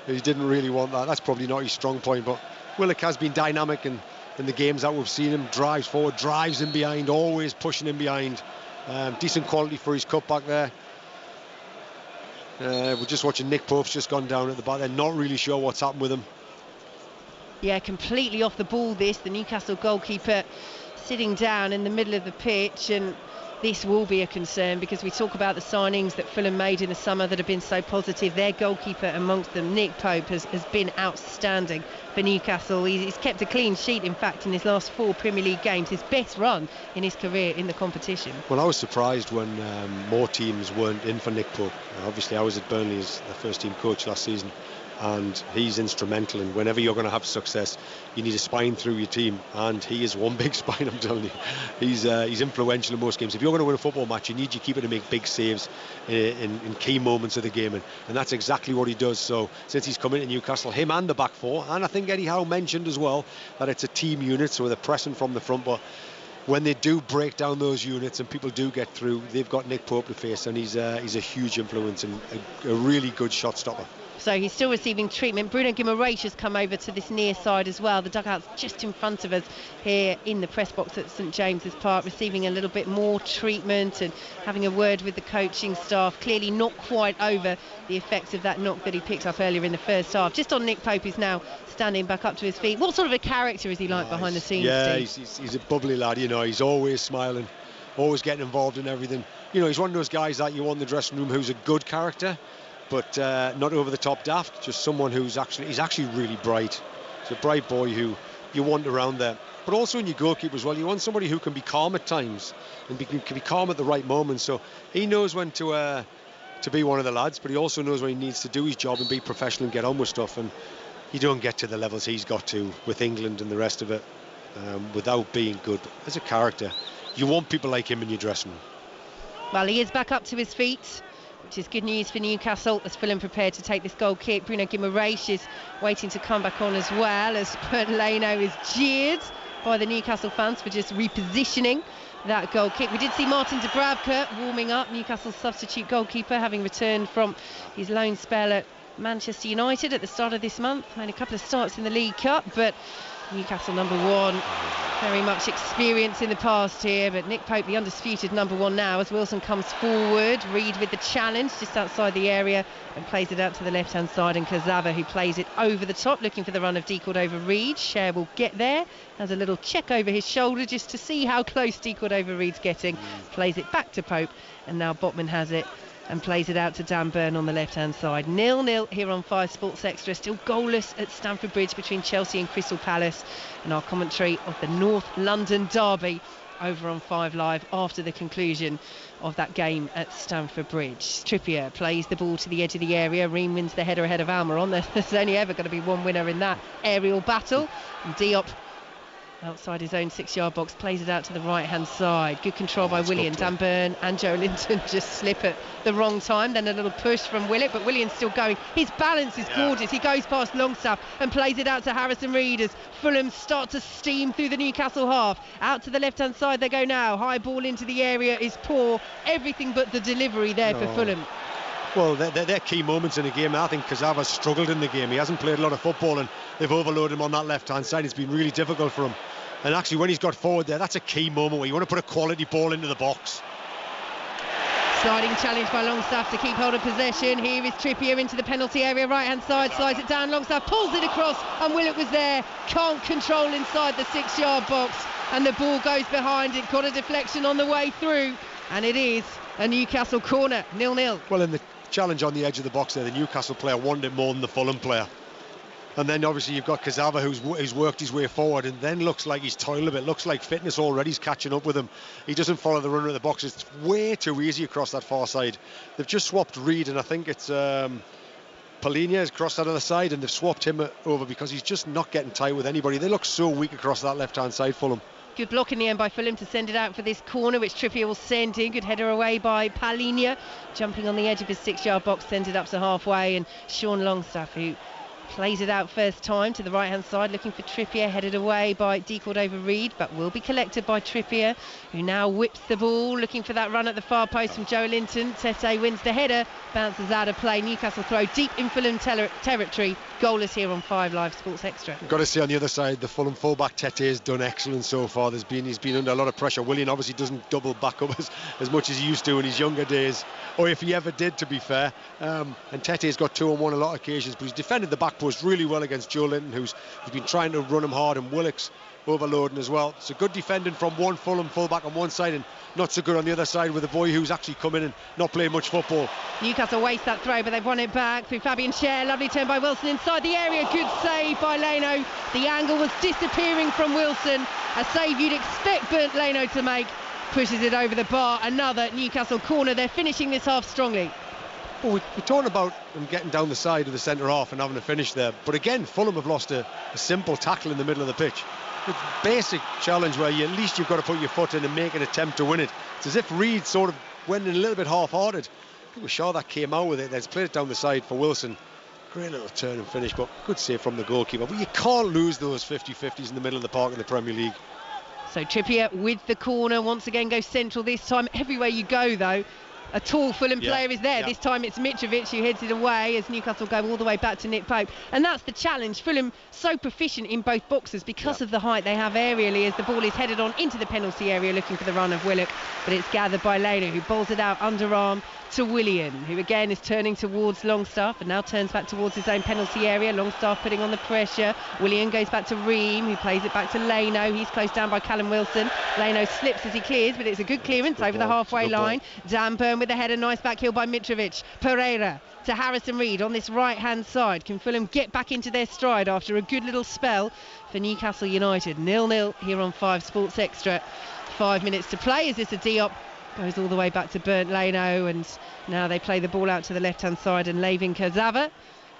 Speaker 2: He didn't really want that. That's probably not his strong point, but Willock has been dynamic in the games that we've seen him. Drives forward, drives in behind, always pushing in behind. Decent quality for his cutback there. We're just watching Nick Pope's just gone down at the back. They're not really sure what's happened with him.
Speaker 1: Yeah, completely off the ball this. The Newcastle goalkeeper sitting down in the middle of the pitch, and this will be a concern because we talk about the signings that Fulham made in the summer that have been so positive. Their goalkeeper amongst them, Nick Pope, has been outstanding for Newcastle. He's kept a clean sheet, in fact, in his last 4 Premier League games, his best run in his career in the competition.
Speaker 2: Well, I was surprised when more teams weren't in for Nick Pope. Obviously, I was at Burnley as the first team coach last season, and he's instrumental. And whenever you're going to have success, you need a spine through your team, and he is one big spine, I'm telling you. He's influential in most games. If you're going to win a football match, you need your keeper to make big saves in key moments of the game, and that's exactly what he does. So since he's come into Newcastle, him and the back four, and I think Eddie Howe mentioned as well that it's a team unit, so they're pressing from the front, but when they do break down those units and people do get through, they've got Nick Pope to face, and he's a huge influence and a really good shot stopper.
Speaker 1: So he's still receiving treatment. Bruno Guimaraes has come over to this near side as well. The dugout's just in front of us here in the press box at St James's Park, receiving a little bit more treatment and having a word with the coaching staff. Clearly not quite over the effects of that knock that he picked up earlier in the first half. Just on Nick Pope, who's now standing back up to his feet. What sort of a character is he like behind the scenes,
Speaker 2: Yeah,
Speaker 1: Steve?
Speaker 2: he's a bubbly lad, you know. He's always smiling, always getting involved in everything. You know, he's one of those guys that you want in the dressing room who's a good character, but not over the top daft, just someone he's actually really bright. He's a bright boy who you want around there. But also in your goalkeeper as well, you want somebody who can be calm at times and can be calm at the right moment. So he knows when to be one of the lads, but he also knows when he needs to do his job and be professional and get on with stuff. And you don't get to the levels he's got to with England and the rest of it without being good. But as a character, you want people like him in your dressing room.
Speaker 1: Well, he is back up to his feet, which is good news for Newcastle as Fulham prepared to take this goal kick. Bruno Guimaraes is waiting to come back on as well, as Leno is jeered by the Newcastle fans for just repositioning that goal kick. We did see Martin Dubravka warming up, Newcastle's substitute goalkeeper, having returned from his loan spell at Manchester United at the start of this month. Made a couple of starts in the League Cup, but Newcastle number one, very much experience in the past here, but Nick Pope the undisputed number one now as Wilson comes forward. Reed with the challenge just outside the area and plays it out to the left hand side, and Kazava, who plays it over the top, looking for the run of Decourt over Reed. Cher will get there, has a little check over his shoulder just to see how close Decourt over Reed's getting, plays it back to Pope, and now Botman has it and plays it out to Dan Burn on the left-hand side. 0-0 here on 5 Sports Extra. Still goalless at Stamford Bridge between Chelsea and Crystal Palace. And our commentary of the North London derby over on 5 Live after the conclusion of that game at Stamford Bridge. Trippier plays the ball to the edge of the area. Ream wins the header ahead of Almiron. There's only ever going to be one winner in that aerial battle. And Diop, outside his own 6-yard box, plays it out to the right-hand side. Good control by Willian. Dan Burn and Joe Linton just slip at the wrong time. Then a little push from Willett, but Willian's still going. His balance is gorgeous. He goes past Longstaff and plays it out to Harrison Reed as Fulham start to steam through the Newcastle half. Out to the left-hand side they go now. High ball into the area is poor. Everything but the delivery there for Fulham.
Speaker 2: Well, they're key moments in the game. I think Kazava's struggled in the game. He hasn't played a lot of football, and they've overloaded him on that left-hand side. It's been really difficult for him. And actually, when he's got forward there, that's a key moment where you want to put a quality ball into the box.
Speaker 1: Sliding challenge by Longstaff to keep hold of possession. Here is Trippier into the penalty area, right-hand side, slides it down. Longstaff pulls it across, and Willett was there. Can't control inside the 6-yard box, and the ball goes behind it. Got a deflection on the way through, and it is a Newcastle corner, 0-0.
Speaker 2: Well, in the challenge on the edge of the box there, the Newcastle player wanted it more than the Fulham player. And then obviously you've got Kazava who's worked his way forward and then looks like he's toiled a bit, looks like fitness already is catching up with him. He doesn't follow the runner of the box. It's way too easy across that far side. They've just swapped Reed, and I think it's Palhinha has crossed that other side, and they've swapped him over because he's just not getting tight with anybody. They look so weak across that left-hand side, Fulham.
Speaker 1: Good block in the end by Fulham to send it out for this corner, which Trippier will send in. Good header away by Palhinha, jumping on the edge of his 6-yard box, sends it up to halfway, and Sean Longstaff, who plays it out first time to the right-hand side, looking for Trippier, headed away by Decourt over Reed, but will be collected by Trippier, who now whips the ball, looking for that run at the far post from Joe Linton. Tete wins the header, bounces out of play. Newcastle throw deep in Fulham territory. Goalless here on 5 Live Sports Extra.
Speaker 2: Got to say on the other side, the Fulham fullback Tete has done excellent so far. He's been under a lot of pressure. Willian obviously doesn't double back up as much as he used to in his younger days, or if he ever did, to be fair. And Tete's got 2-on-1 a lot of occasions, but he's defended the back post really well against Joe Linton, who's been trying to run him hard, and Willock's overloading as well. So good defending from one Fulham fullback on one side and not so good on the other side with a boy who's actually come in and not playing much football.
Speaker 1: Newcastle waste that throw, but they've won it back through Fabian Schär. Lovely turn by Wilson inside the area. Good save by Leno. The angle was disappearing from Wilson. A save you'd expect Bernd Leno to make. Pushes it over the bar. Another Newcastle corner. They're finishing this half strongly.
Speaker 2: Well, we're talking about them getting down the side of the centre half and having a finish there. But again, Fulham have lost a simple tackle in the middle of the pitch. It's a basic challenge where at least you've got to put your foot in and make an attempt to win it. It's as if Reed sort of went in a little bit half-hearted. I think Shaw that came out with it. Then played it down the side for Wilson. Great little turn and finish, but good save from the goalkeeper. But you can't lose those 50-50s in the middle of the park in the Premier League.
Speaker 1: So Trippier with the corner, once again goes central this time. Everywhere you go, though, a tall Fulham player is there. This time it's Mitrovic who heads it away as Newcastle go all the way back to Nick Pope. And that's the challenge. Fulham so proficient in both boxes because of the height they have aerially as the ball is headed on into the penalty area looking for the run of Willock. But it's gathered by Leno, who bowls it out underarm to Willian, who again is turning towards Longstaff and now turns back towards his own penalty area. Longstaff putting on the pressure. Willian goes back to Ream, who plays it back to Leno. He's closed down by Callum Wilson. Leno slips as he clears, but it's a good clearance over the halfway line. Dan Burn with the header, nice back heel by Mitrovic. Pereira to Harrison Reed on this right hand side. Can Fulham get back into their stride after a good little spell for Newcastle United? 0-0 here on 5 Sports Extra. 5 minutes to play. Is this a Diop? Goes all the way back to Bernd Leno, and now they play the ball out to the left hand side, and Lavin Kurzawa,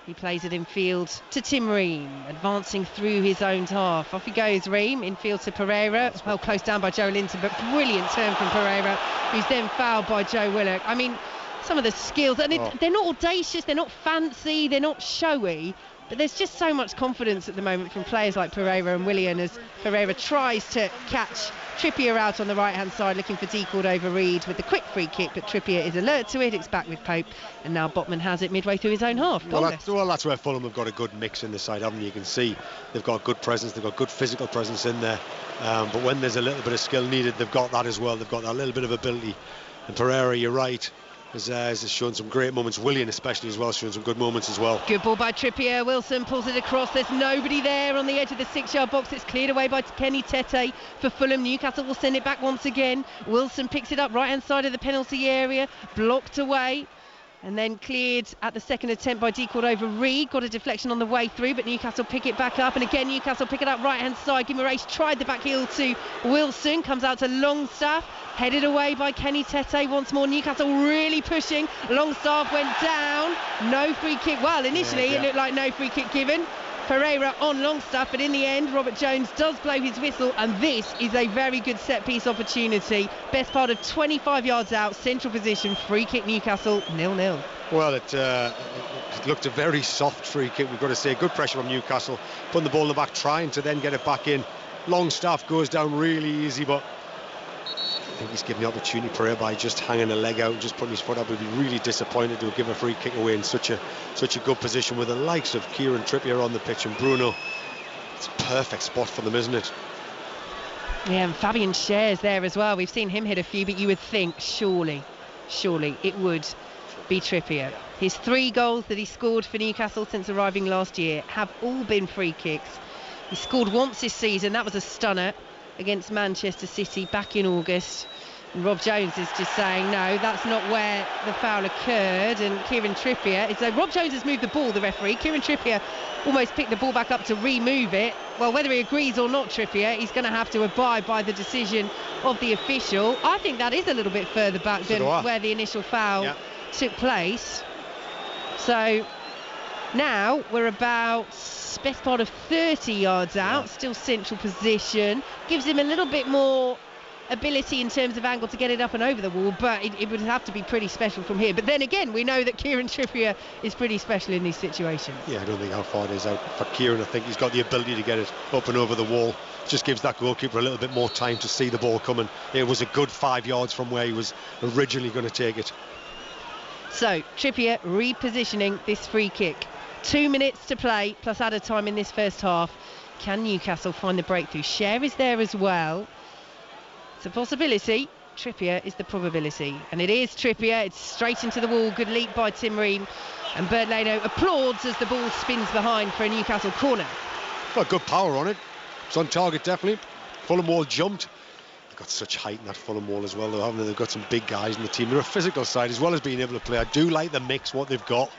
Speaker 1: he plays it in field to Tim Ream, advancing through his own half. Off he goes, Ream, in field to Pereira, well close down by Joe Linton, but brilliant turn from Pereira, who's then fouled by Joe Willock. I mean, some of the skills, and they're not audacious, they're not fancy, they're not showy, but there's just so much confidence at the moment from players like Pereira and Willian as Pereira tries to catch Trippier out on the right hand side, looking for Decord over Reed with the quick free kick, but Trippier is alert to it. It's back with Pope, and now Botman has it midway through his own half.
Speaker 2: Well, that's where Fulham have got a good mix in the side, haven't you? You can see they've got good presence, they've got good physical presence in there, but when there's a little bit of skill needed, they've got that as well. They've got that little bit of ability. And Pereira, you're right, has shown some great moments. Willian especially as well, showing some good moments as well.
Speaker 1: Good ball by Trippier. Wilson pulls it across. There's nobody there on the edge of the 6-yard box. It's cleared away by Kenny Tete for Fulham. Newcastle will send it back once again. Wilson picks it up right hand side of the penalty area, blocked away, and then cleared at the second attempt by Decord over Reed. Got a deflection on the way through, but Newcastle pick it back up, and again Newcastle pick it up right hand side. Guimaraes tried the back heel to Wilson, comes out to Longstaff, headed away by Kenny Tete once more. Newcastle really pushing. Longstaff went down, no free kick. Well, initially it looked like no free kick given. Pereira on Longstaff, but in the end Robert Jones does blow his whistle, and this is a very good set piece opportunity. Best part of 25 yards out, central position, free kick Newcastle, 0-0.
Speaker 2: Well, it looked a very soft free kick, we've got to say. Good pressure from Newcastle, putting the ball in the back, trying to then get it back in. Longstaff goes down really easy, but I think he's given the opportunity, Pereira, by just hanging a leg out and just putting his foot up. He'd be really disappointed to give a free kick away in such a good position with the likes of Kieran Trippier on the pitch and Bruno. It's a perfect spot for them, isn't it?
Speaker 1: Yeah, and Fabian Schär's there as well. We've seen him hit a few, but you would think surely it would be Trippier. His 3 goals that he scored for Newcastle since arriving last year have all been free kicks. He scored once this season, that was a stunner against Manchester City back in August. And Rob Jones is just saying no, that's not where the foul occurred. And Kieran Trippier, it's Rob Jones has moved the ball, the referee. Kieran Trippier almost picked the ball back up to remove it. Well, whether he agrees or not, Trippier, he's going to have to abide by the decision of the official. I think that is a little bit further back than where the initial foul took place. So now we're about best part of 30 yards out, still central position, gives him a little bit more ability in terms of angle to get it up and over the wall, but it would have to be pretty special from here. But then again, we know that Kieran Trippier is pretty special in these situations. Yeah,
Speaker 2: I don't think how far it is out for Kieran. I think he's got the ability to get it up and over the wall. Just gives that goalkeeper a little bit more time to see the ball coming. It was a good 5 yards from where he was originally going to take it.
Speaker 1: So Trippier repositioning this free kick. 2 minutes to play plus added time in this first half. Can Newcastle find the breakthrough? Schär is there as well. It's a possibility. Trippier is the probability, and it is Trippier. It's straight into the wall. Good leap by Tim Ream, and Bernd Leno applauds as the ball spins behind for a Newcastle corner.
Speaker 2: Got good power on it. It's on target, definitely. Fulham wall jumped. They've got such height in that Fulham wall as well, though, haven't they? They've got some big guys in the team. They're a physical side as well as being able to play. I do like the mix, what they've got.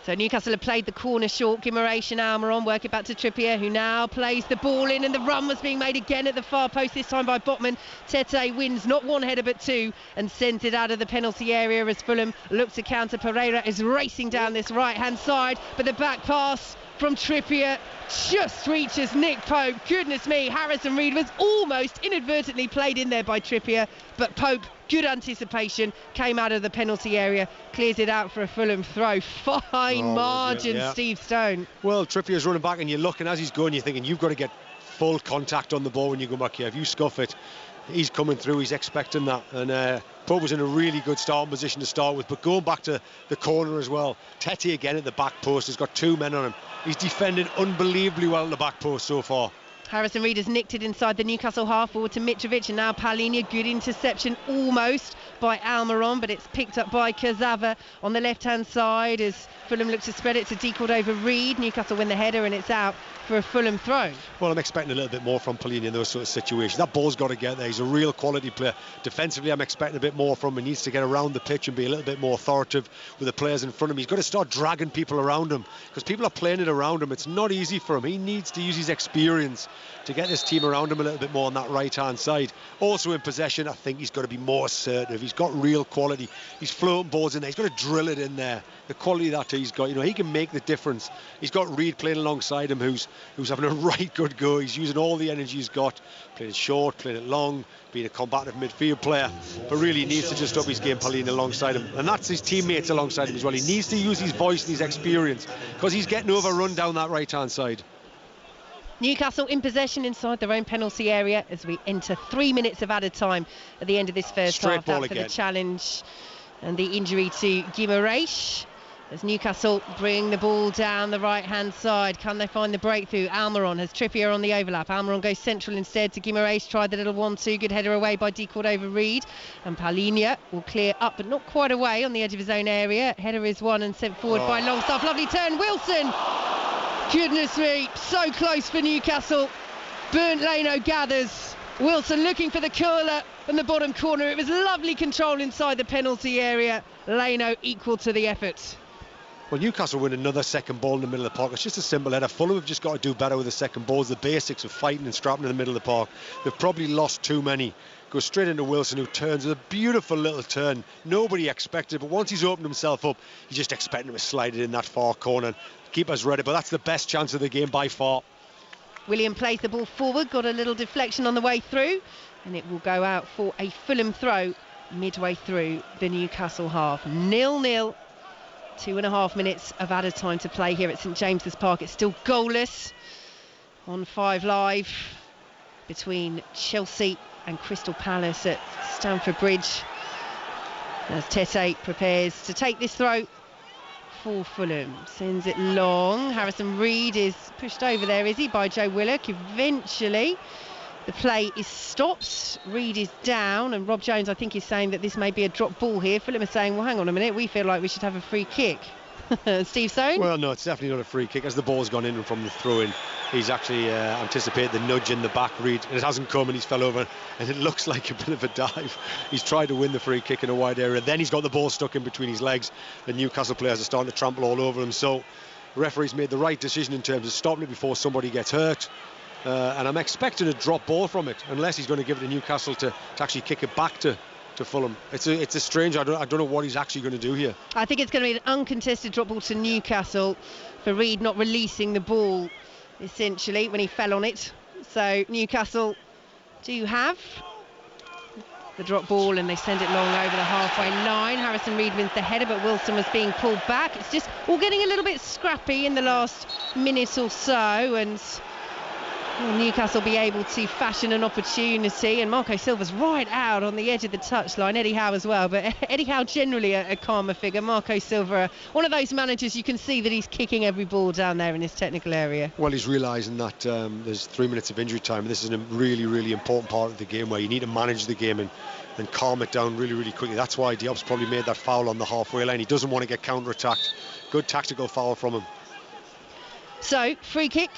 Speaker 1: So Newcastle have played the corner short. Guimaraes and Almiron work it back to Trippier, who now plays the ball in, and the run was being made again at the far post, this time by Botman. Tete wins not one header but two and sends it out of the penalty area as Fulham look to counter. Pereira is racing down this right-hand side, but the back pass from Trippier just reaches Nick Pope. Goodness me, Harrison Reed was almost inadvertently played in there by Trippier, but Pope, good anticipation, came out of the penalty area, clears it out for a Fulham throw. Fine margin, yeah. Steve Stone.
Speaker 2: Well, Trippier's running back and you're looking, as he's going, you're thinking you've got to get full contact on the ball when you go back here. If you scuff it, he's coming through, he's expecting that, and Pope was in a really good starting position to start with, but going back to the corner as well, Tete again at the back post, has got two men on him. He's defended unbelievably well at the back post so far.
Speaker 1: Harrison Reed has nicked it inside the Newcastle half forward to Mitrovic, and now Palhinha. Good interception almost by Almiron, but it's picked up by Kurzawa on the left hand side as Fulham look to spread it to Decourt-over-Reed. Newcastle win the header and it's out for a Fulham throw. Well,
Speaker 2: I'm expecting a little bit more from Palhinha in those sort of situations. That ball's got to get there. He's a real quality player. Defensively, I'm expecting a bit more from him. He needs to get around the pitch and be a little bit more authoritative with the players in front of him. He's got to start dragging people around him because people are playing it around him. It's not easy for him. He needs to use his experience to get this team around him a little bit more on that right-hand side. Also in possession, I think he's got to be more assertive. He's got real quality. He's floating balls in there. He's got to drill it in there. The quality that he's got, he can make the difference. He's got Reed playing alongside him, who's having a right good go. He's using all the energy he's got, playing it short, playing it long, being a combative midfield player, but really needs to just up his game, Palhinha, alongside him, and that's his teammates alongside him as well. He needs to use his voice and his experience because he's getting overrun down that right-hand side.
Speaker 1: Newcastle in possession inside their own penalty area as we enter 3 minutes of added time at the end of this first half. That's for the challenge and the injury to Guimaraes. As Newcastle bring the ball down the right-hand side, can they find the breakthrough? Almiron has Trippier on the overlap. Almiron goes central instead to Guimaraes. Tried the little 1-2, good header away by Decourt-over-Reed. And Palhinha will clear up, but not quite away on the edge of his own area. Header is won and sent forward by Longstaff. Lovely turn, Wilson. Goodness me, so close for Newcastle. Bernd Leno gathers. Wilson looking for the curler in the bottom corner. It was lovely control inside the penalty area. Leno equal to the effort.
Speaker 2: Well, Newcastle win another second ball in the middle of the park. It's just a simple header. Fulham have just got to do better with the second balls. The basics of fighting and strapping in the middle of the park. They've probably lost too many. Goes straight into Wilson, who turns with a beautiful little turn. Nobody expected, but once he's opened himself up, you just expect him to slide it in that far corner. Keeper's ready, but that's the best chance of the game by far.
Speaker 1: William plays the ball forward, got a little deflection on the way through, and it will go out for a Fulham throw midway through the Newcastle half. 0-0. 2.5 minutes of added time to play here at St James's Park. It's still goalless on 5 Live between Chelsea and Crystal Palace at Stamford Bridge as Tete prepares to take this throw for Fulham. Sends it long. Harrison Reed is pushed over there, is he, by Joe Willock. Eventually the play is stopped. Reed is down, and Rob Jones, I think, is saying that this may be a drop ball here. Fulham are saying, well, hang on a minute, we feel like we should have a free kick. Steve Stone?
Speaker 2: Well, no, it's definitely not a free kick. As the ball's gone in from the throw-in, he's actually anticipated the nudge in the back, Reed, and it hasn't come, and he's fell over, and it looks like a bit of a dive. He's tried to win the free kick in a wide area. Then he's got the ball stuck in between his legs. The Newcastle players are starting to trample all over him. So the referee's made the right decision in terms of stopping it before somebody gets hurt. And I'm expecting a drop ball from it, unless he's going to give it to Newcastle to actually kick it back to Fulham. It's a strange. I don't know what he's actually going to do here.
Speaker 1: I think it's going to be an uncontested drop ball to Newcastle for Reed not releasing the ball essentially when he fell on it. So Newcastle do have the drop ball, and they send it long over the halfway line. Harrison Reed wins the header, but Wilson was being pulled back. It's just all getting a little bit scrappy in the last minute or so, and Will Newcastle be able to fashion an opportunity? And Marco Silva's right out on the edge of the touchline. Eddie Howe as well, but Eddie Howe generally a calmer figure. Marco Silva, one of those managers you can see that he's kicking every ball down there in his technical area.
Speaker 2: Well, he's realising that there's 3 minutes of injury time. This is a really, really important part of the game where you need to manage the game and calm it down really, really quickly. That's why Diop's probably made that foul on the halfway line. He doesn't want to get counter-attacked. Good tactical foul from him.
Speaker 1: So, free kick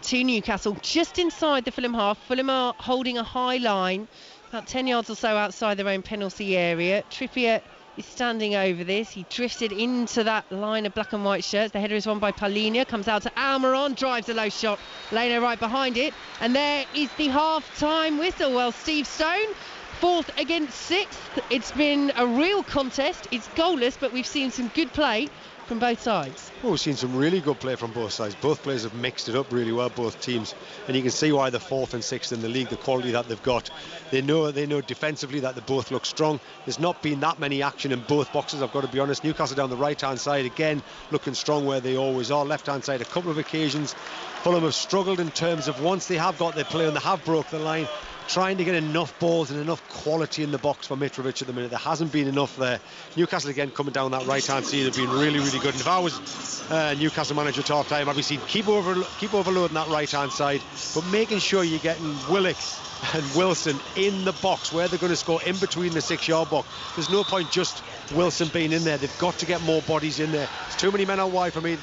Speaker 1: to Newcastle, just inside the Fulham half. Fulham are holding a high line, about 10 yards or so outside their own penalty area. Trippier is standing over this. He drifted into that line of black and white shirts. The header is won by Paulinho, comes out to Almiron, drives a low shot. Leno right behind it. And there is the half-time whistle. Well, Steve Stone, 4th against 6th. It's been a real contest. It's goalless, but we've seen some good play from both sides.
Speaker 2: Well, we've seen some really good play from both sides. Both players have mixed it up really well, both teams, and you can see why they're 4th and 6th in the league, the quality that they've got. They know defensively that they both look strong. There's not been that many action in both boxes, I've got to be honest. Newcastle down the right hand side again, looking strong where they always are. Left hand side a couple of occasions. Fulham have struggled in terms of once they have got their play and they have broke the line, trying to get enough balls and enough quality in the box for Mitrovic at the minute. There hasn't been enough there. Newcastle again coming down that right hand side have been really, really good. And if I was Newcastle manager at half time, I'd be saying keep overloading that right hand side, but making sure you're getting Willock and Wilson in the box where they're going to score, in between the 6-yard box. There's no point just Wilson being in there. They've got to get more bodies in there. There's too many men out wide for me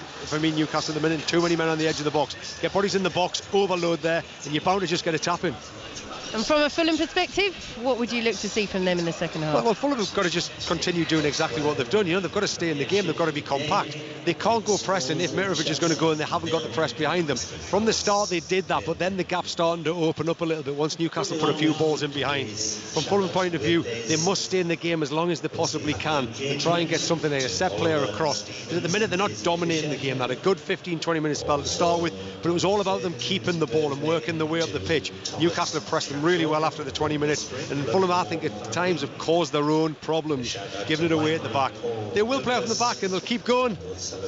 Speaker 2: Newcastle at the minute, too many men on the edge of the box. Get bodies in the box, overload there, and you're bound to just get a tap in.
Speaker 1: And from a Fulham perspective, what would you look to see from them in the second half?
Speaker 2: Well, Fulham have got to just continue doing exactly what they've done. They've got to stay in the game. They've got to be compact. They can't go pressing if Mitrovic is going to go and they haven't got the press behind them. From the start they did that, but then the gap's starting to open up a little bit once Newcastle put a few balls in behind. From Fulham's point of view, they must stay in the game as long as they possibly can and try and get something like a set player across. Because at the minute they're not dominating the game. They had a good 15-20 minute spell to start with, but it was all about them keeping the ball and working their way up the pitch. Newcastle have pressed them really well after the 20 minutes, and Fulham I think at times have caused their own problems, giving it away at the back. They will play from the back and they'll keep going.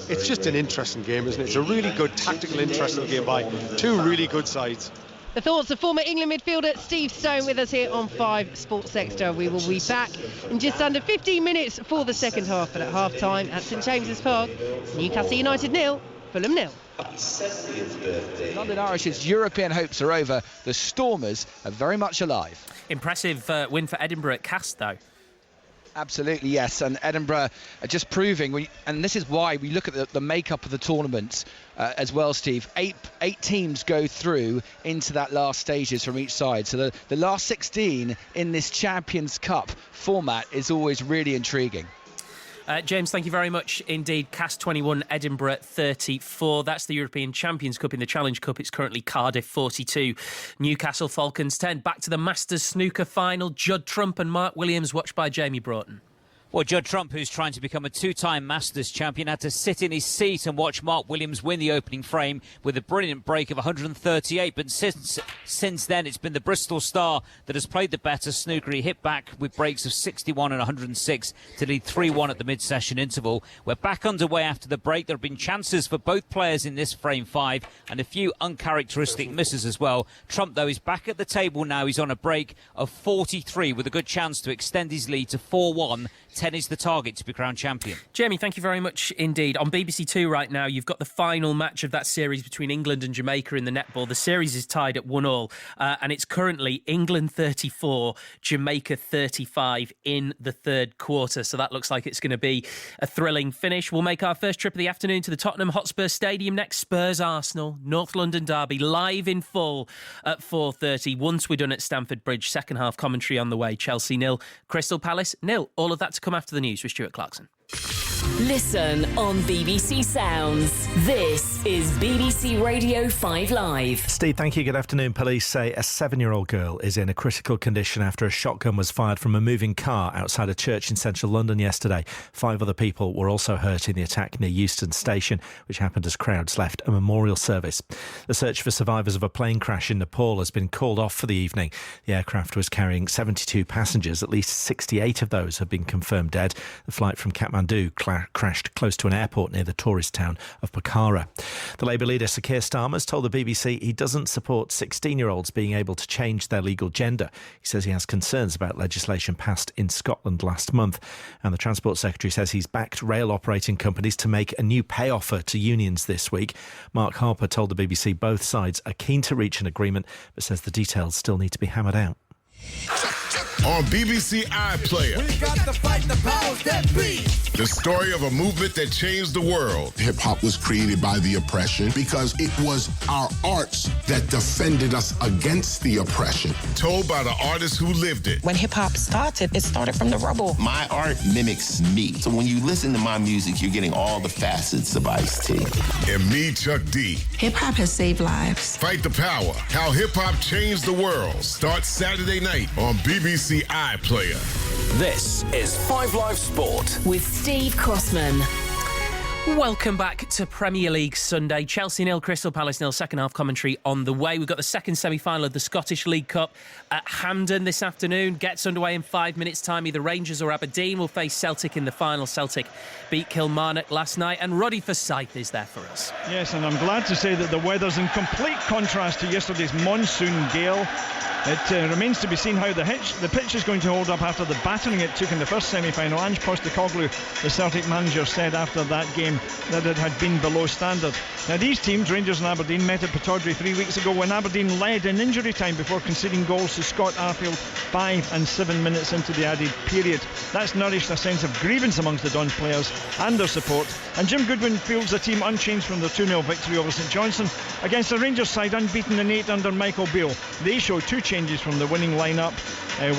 Speaker 2: It's just an interesting game, isn't it? It's a really good tactical interesting game by two really good sides.
Speaker 1: The thoughts of former England midfielder Steve Stone with us here on 5 Sports Extra. We will be back in just under 15 minutes for the second half, but at half time at St James's Park, Newcastle United 0, Fulham 0.
Speaker 3: London Irish's European hopes are over. The Stormers are very much alive.
Speaker 4: Impressive win for Edinburgh at Cast, though.
Speaker 3: Absolutely, yes. And Edinburgh are just proving, and this is why we look at the makeup of the tournament as well, Steve. Eight teams go through into that last stages from each side. So the last 16 in this Champions Cup format is always really intriguing.
Speaker 4: James, thank you very much indeed. Cast 21, Edinburgh 34. That's the European Champions Cup. In the Challenge Cup, it's currently Cardiff 42, Newcastle Falcons 10. Back to the Masters snooker final. Judd Trump and Mark Williams, watched by Jamie Broughton.
Speaker 5: Well, Judd Trump, who's trying to become a 2-time Masters champion, had to sit in his seat and watch Mark Williams win the opening frame with a brilliant break of 138. But since then, it's been the Bristol star that has played the better snooker. He hit back with breaks of 61 and 106 to lead 3-1 at the mid-session interval. We're back underway after the break. There have been chances for both players in this frame 5 and a few uncharacteristic misses as well. Trump, though, is back at the table now. He's on a break of 43 with a good chance to extend his lead to 4-1. 10 is the target to be crowned champion.
Speaker 4: Jamie, thank you very much indeed. On BBC Two right now, you've got the final match of that series between England and Jamaica in the netball. The series is tied at 1-1, and it's currently England 34, Jamaica 35 in the third quarter. So that looks like it's going to be a thrilling finish. We'll make our first trip of the afternoon to the Tottenham Hotspur Stadium next. Spurs Arsenal, North London derby, live in full at 4:30. Once we're done at Stamford Bridge, second half commentary on the way. Chelsea 0, Crystal Palace 0. All of that to come after the news with Stuart Clarkson.
Speaker 6: Listen on BBC Sounds. This is BBC Radio 5 Live.
Speaker 7: Steve, thank you. Good afternoon. Police say a 7-year-old girl is in a critical condition after a shotgun was fired from a moving car outside a church in central London yesterday. 5 other people were also hurt in the attack near Euston Station, which happened as crowds left a memorial service. The search for survivors of a plane crash in Nepal has been called off for the evening. The aircraft was carrying 72 passengers. At least 68 of those have been confirmed dead. The flight from Kathmandu crashed close to an airport near the tourist town of Pokhara. The Labour leader Sir Keir Starmer has told the BBC he doesn't support 16-year-olds being able to change their legal gender. He says he has concerns about legislation passed in Scotland last month. And the Transport Secretary says he's backed rail operating companies to make a new pay offer to unions this week. Mark Harper told the BBC both sides are keen to reach an agreement, but says the details still need to be hammered out.
Speaker 8: On BBC iPlayer, we got to fight the powers that be. The story of a movement that changed the world.
Speaker 9: Hip-hop was created by the oppression because it was our arts that defended us against the oppression.
Speaker 8: Told by the artists who lived it.
Speaker 10: When hip-hop started, it started from the rubble.
Speaker 11: My art mimics me. So when you listen to my music, you're getting all the facets of Ice-T.
Speaker 8: And me, Chuck D.
Speaker 10: Hip-hop has saved lives.
Speaker 8: Fight the Power. How hip-hop changed the world. Starts Saturday night on BBC iPlayer.
Speaker 12: This is 5 Live Sport
Speaker 6: with Steve Crossman.
Speaker 4: Welcome back to Premier League Sunday. Chelsea 0, Crystal Palace 0, second half commentary on the way. We've got the second semi-final of the Scottish League Cup at Hampden this afternoon. Gets underway in 5 minutes' time. Either Rangers or Aberdeen will face Celtic in the final. Celtic beat Kilmarnock last night, and Roddy Forsyth is there for us.
Speaker 13: Yes, and I'm glad to say that the weather's in complete contrast to yesterday's monsoon gale. It remains to be seen how the pitch is going to hold up after the battering it took in the first semi-final. Ange Postecoglou, the Celtic manager, said after that game that it had been below standard. Now these teams, Rangers and Aberdeen, met at Pittodrie 3 weeks ago when Aberdeen led in injury time before conceding goals to Scott Arfield 5 and 7 minutes into the added period. That's nourished a sense of grievance amongst the Dons players and their support. And Jim Goodwin fields the team unchanged from their 2-0 victory over St Johnstone against the Rangers side unbeaten in 8 under Michael Beale. They show 2 changes from the winning lineup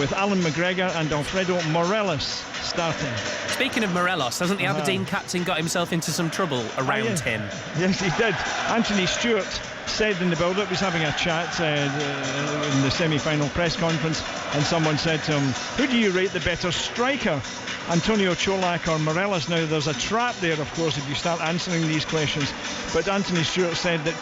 Speaker 13: with Alan McGregor and Alfredo Morelos starting.
Speaker 4: Speaking of Morelos, hasn't the Aberdeen captain got himself into some trouble around him?
Speaker 13: Yes, he did. Anthony Stewart said in the build-up, he was having a chat in the semi-final press conference, and someone said to him, who do you rate the better striker, Antonio Cholak or Morelos? Now there's a trap there, of course, if you start answering these questions, but Anthony Stewart said that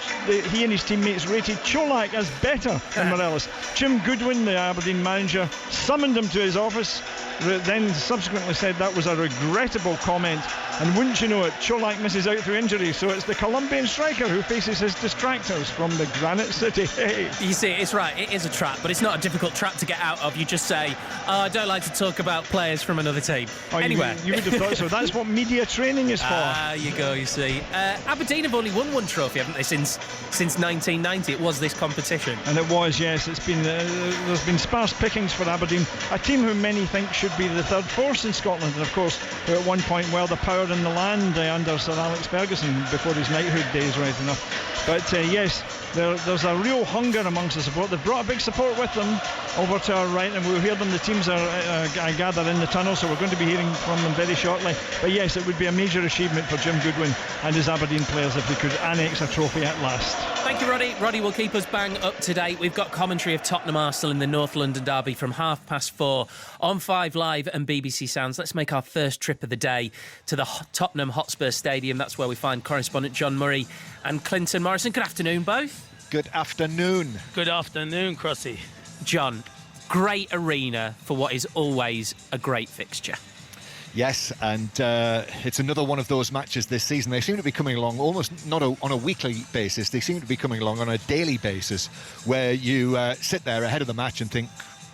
Speaker 13: he and his teammates rated Cholak as better than Morelos. Jim Goodwin, the Aberdeen manager, summoned him to his office, then subsequently said that was a regrettable comment, and wouldn't you know it, Cholak misses out through injury, so it's the Colombian striker who faces his distractors from the Granite City. Hey.
Speaker 4: You see, it's right, it is a trap, but it's not a difficult trap to get out of. You just say, I don't like to talk about players from another team. Anyway.
Speaker 13: You would have thought so. That's what media training is for.
Speaker 4: You go, you see. Aberdeen have only won one trophy, haven't they, since 1990? It was this competition.
Speaker 13: And it was, yes. It's been there's been sparse pickings for Aberdeen, a team who many think should be the third force in Scotland, and of course who at one point were the power in the land under Sir Alex Ferguson before his knighthood days, right enough. But yes, there's a real hunger amongst the support. They've brought a big support with them over to our right, and we'll hear them. The teams are, I gather, in the tunnel, so we're going to be hearing from them very shortly. But yes, it would be a major achievement for Jim Goodwin and his Aberdeen players if they could annex a trophy at last.
Speaker 4: Thank you, Roddy. Roddy will keep us bang up to date. We've got commentary of Tottenham Arsenal in the North London derby from 4:30 on 5 Live and BBC Sounds. Let's make our first trip of the day to the Tottenham Hotspur Stadium. That's where we find correspondent John Murray and Clinton Morrison. Good afternoon, both.
Speaker 14: Good afternoon.
Speaker 15: Good afternoon, Crossy.
Speaker 4: John, great arena for what is always a great fixture.
Speaker 14: Yes, and it's another one of those matches this season. They seem to be coming along almost not on a weekly basis. They seem to be coming along on a daily basis, where you sit there ahead of the match and think,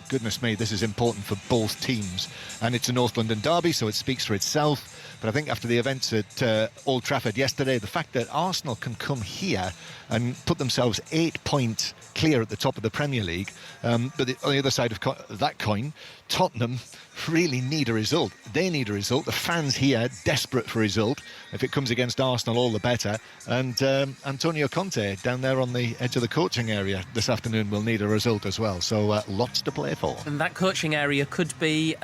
Speaker 14: goodness me, this is important for both teams. And it's a North London derby, so it speaks for itself. But I think after the events at Old Trafford yesterday, the fact that Arsenal can come here and put themselves 8 points clear at the top of the Premier League, but on the other side of that coin, Tottenham really need a result. They need a result. The fans here desperate for a result. If it comes against Arsenal, all the better. And Antonio Conte down there on the edge of the coaching area this afternoon will need a result as well. So lots to play for.
Speaker 4: And that coaching area could be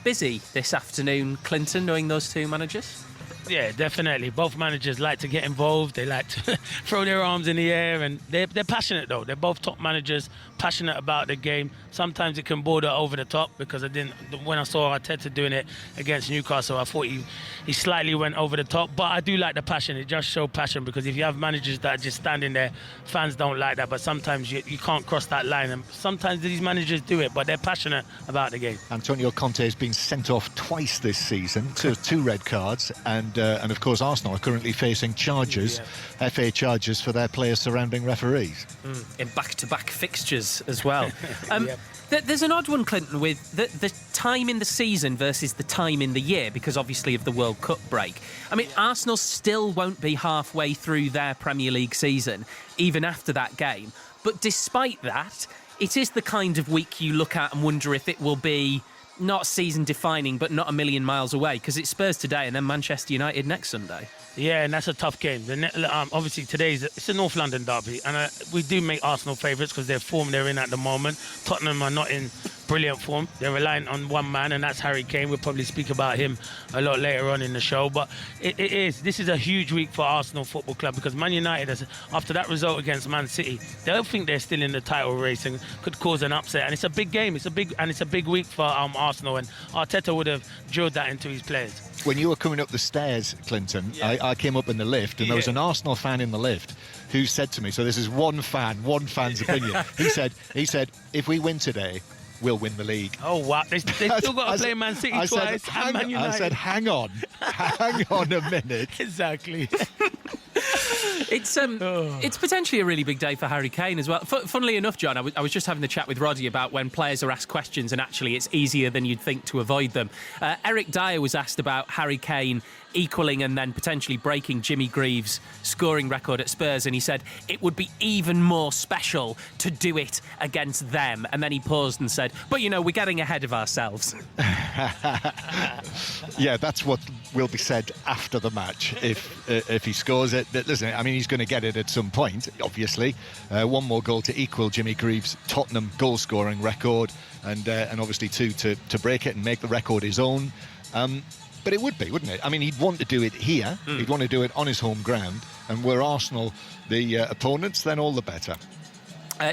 Speaker 4: busy this afternoon, Clinton, knowing those two managers?
Speaker 15: Yeah, definitely. Both managers like to get involved. They like to throw their arms in the air, and they're passionate though. They're both top managers, passionate about the game. Sometimes it can border over the top, because when I saw Arteta doing it against Newcastle, I thought he slightly went over the top. But I do like the passion. It just shows passion, because if you have managers that are just standing there, fans don't like that. But sometimes you can't cross that line, and sometimes these managers do it, but they're passionate about the game.
Speaker 14: Antonio Conte has been sent off twice this season, two red cards, and of course Arsenal are currently facing charges, FA charges for their players surrounding referees.
Speaker 4: In back-to-back fixtures as well. There's an odd one, Clinton, with the time in the season versus the time in the year, because obviously of the World Cup break. I mean, Arsenal still won't be halfway through their Premier League season, even after that game. But despite that, it is the kind of week you look at and wonder if it will be not season-defining, but not a million miles away, because it's Spurs today and then Manchester United next Sunday.
Speaker 15: Yeah, and that's a tough game. Obviously, it's a North London derby, and we do make Arsenal favourites because their form they're in at the moment. Tottenham are not in brilliant form. They're relying on one man, and that's Harry Kane. We'll probably speak about him a lot later on in the show. But this is a huge week for Arsenal Football Club, because Man United, after that result against Man City, they'll think they're still in the title race and could cause an upset. And it's a big game. It's a big week for Arsenal, and Arteta would have drilled that into his players.
Speaker 14: When you were coming up the stairs, Clinton, I came up in the lift, and there was an Arsenal fan in the lift who said to me, so this is one fan's opinion. He said, if we win today, we'll win the league.
Speaker 15: Oh, wow. They still got to play Man City twice and Man United.
Speaker 14: I said, hang on a minute.
Speaker 15: Exactly.
Speaker 4: It's potentially a really big day for Harry Kane as well. Funnily enough, John, I was just having the chat with Roddy about when players are asked questions and actually it's easier than you'd think to avoid them. Eric Dyer was asked about Harry Kane equaling and then potentially breaking Jimmy Greaves' scoring record at Spurs, and he said it would be even more special to do it against them. And then he paused and said, but we're getting ahead of ourselves.
Speaker 14: Yeah, that's what will be said after the match if he scores it. But listen, I mean, he's going to get it at some point, obviously. One more goal to equal Jimmy Greaves' Tottenham goal-scoring record, and obviously two to break it and make the record his own. But it would be, wouldn't it? I mean, he'd want to do it here. He'd want to do it on his home ground. And were Arsenal the opponents, then all the better.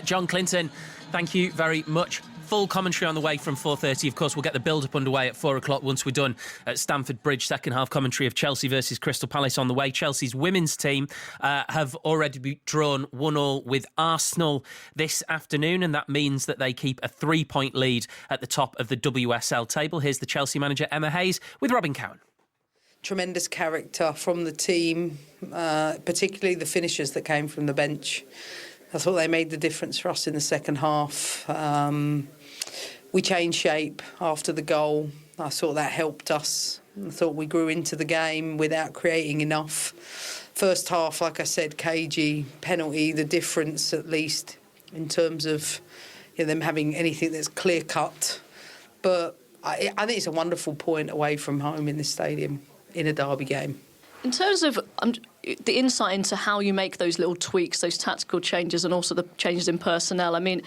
Speaker 4: John Clinton, thank you very much. Full commentary on the way from 4:30. Of course, we'll get the build-up underway at 4 o'clock once we're done at Stamford Bridge. Second half commentary of Chelsea versus Crystal Palace on the way. Chelsea's women's team have already drawn 1-1 with Arsenal this afternoon, and that means that they keep a 3-point lead at the top of the WSL table. Here's the Chelsea manager, Emma Hayes, with Robin Cowan.
Speaker 16: Tremendous character from the team, particularly the finishers that came from the bench. I thought they made the difference for us in the second half. We changed shape after the goal. I thought that helped us. I thought we grew into the game without creating enough. First half, like I said, cagey, penalty, the difference at least in terms of them having anything that's clear-cut. But I think it's a wonderful point away from home in this stadium in a derby game.
Speaker 17: In terms of the insight into how you make those little tweaks, those tactical changes, and also the changes in personnel, I mean,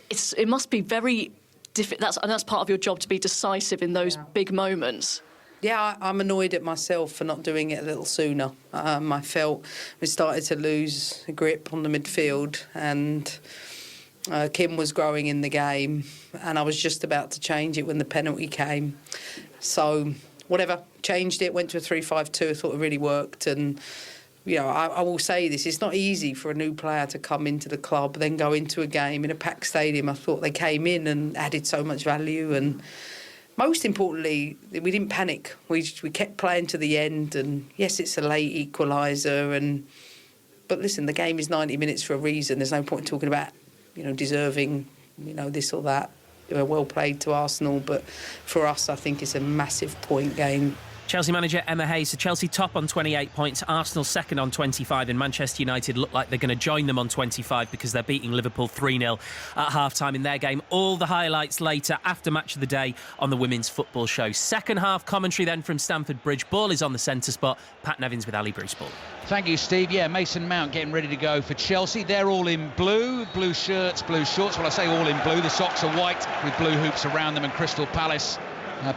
Speaker 17: it must be very difficult. That's part of your job, to be decisive in those big moments.
Speaker 16: Yeah, I'm annoyed at myself for not doing it a little sooner. I felt we started to lose grip on the midfield, and Kim was growing in the game, and I was just about to change it when the penalty came. So whatever, changed it, went to a 3-5-2. I thought it really worked. And, I will say this, it's not easy for a new player to come into the club, then go into a game in a packed stadium. I thought they came in and added so much value. And most importantly, we didn't panic. We kept playing to the end. And, yes, it's a late equaliser. But, listen, the game is 90 minutes for a reason. There's no point talking about, deserving, this or that. They were well played to Arsenal, but for us, I think it's a massive point game.
Speaker 4: Chelsea manager Emma Hayes. So Chelsea top on 28 points, Arsenal second on 25, and Manchester United look like they're going to join them on 25 because they're beating Liverpool 3-0 at half-time in their game. All the highlights later after Match of the Day on the Women's Football Show. Second half commentary then from Stamford Bridge. Ball is on the centre spot. Pat Nevins with Ali Bruce Ball.
Speaker 5: Thank you, Steve. Yeah, Mason Mount getting ready to go for Chelsea. They're all in blue shirts, blue shorts. Well, I say all in blue. The socks are white with blue hoops around them, and Crystal Palace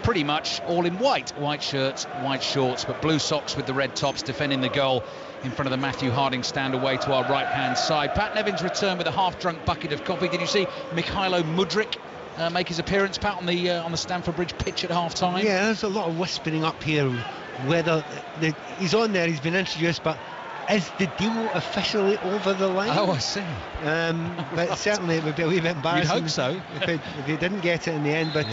Speaker 3: pretty much all in white shirts, white shorts, but blue socks with the red tops, defending the goal in front of the Matthew Harding stand away to our right-hand side. Pat Nevin's return with a half-drunk bucket of coffee. Did you see Mikhailo Mudryk make his appearance, Pat, on the Stamford Bridge pitch at half-time?
Speaker 18: Yeah, there's a lot of whispering up here whether he's on there, he's been introduced, but is the deal officially over the line?
Speaker 3: Oh, I see.
Speaker 18: But certainly it would be a wee bit embarrassing.
Speaker 3: You'd hope so.
Speaker 18: if he didn't get it in the end. But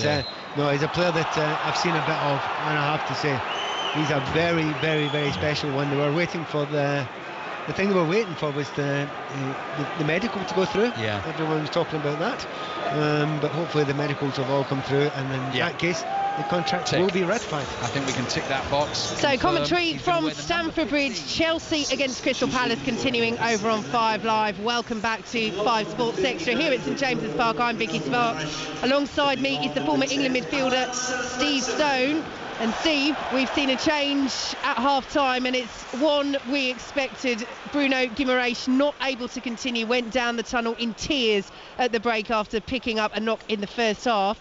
Speaker 18: no, he's a player that I've seen a bit of, and I have to say, he's a very, very, very special one. They were waiting for the thing they were waiting for was the medical to go through.
Speaker 3: Yeah.
Speaker 18: Everyone was talking about that. But hopefully the medicals have all come through, and in that case, the contract will be ratified.
Speaker 3: I think we can tick that box.
Speaker 1: So commentary from Stamford Bridge, Chelsea against Crystal Palace continuing over on 5 Live. Welcome back to 5 Sports Extra here at St James's Park. I'm Vicky Sparks. Alongside me is the former England midfielder Steve Stone. And Steve, we've seen a change at half-time, and it's one we expected. Bruno Guimaraes not able to continue, went down the tunnel in tears at the break after picking up a knock in the first half.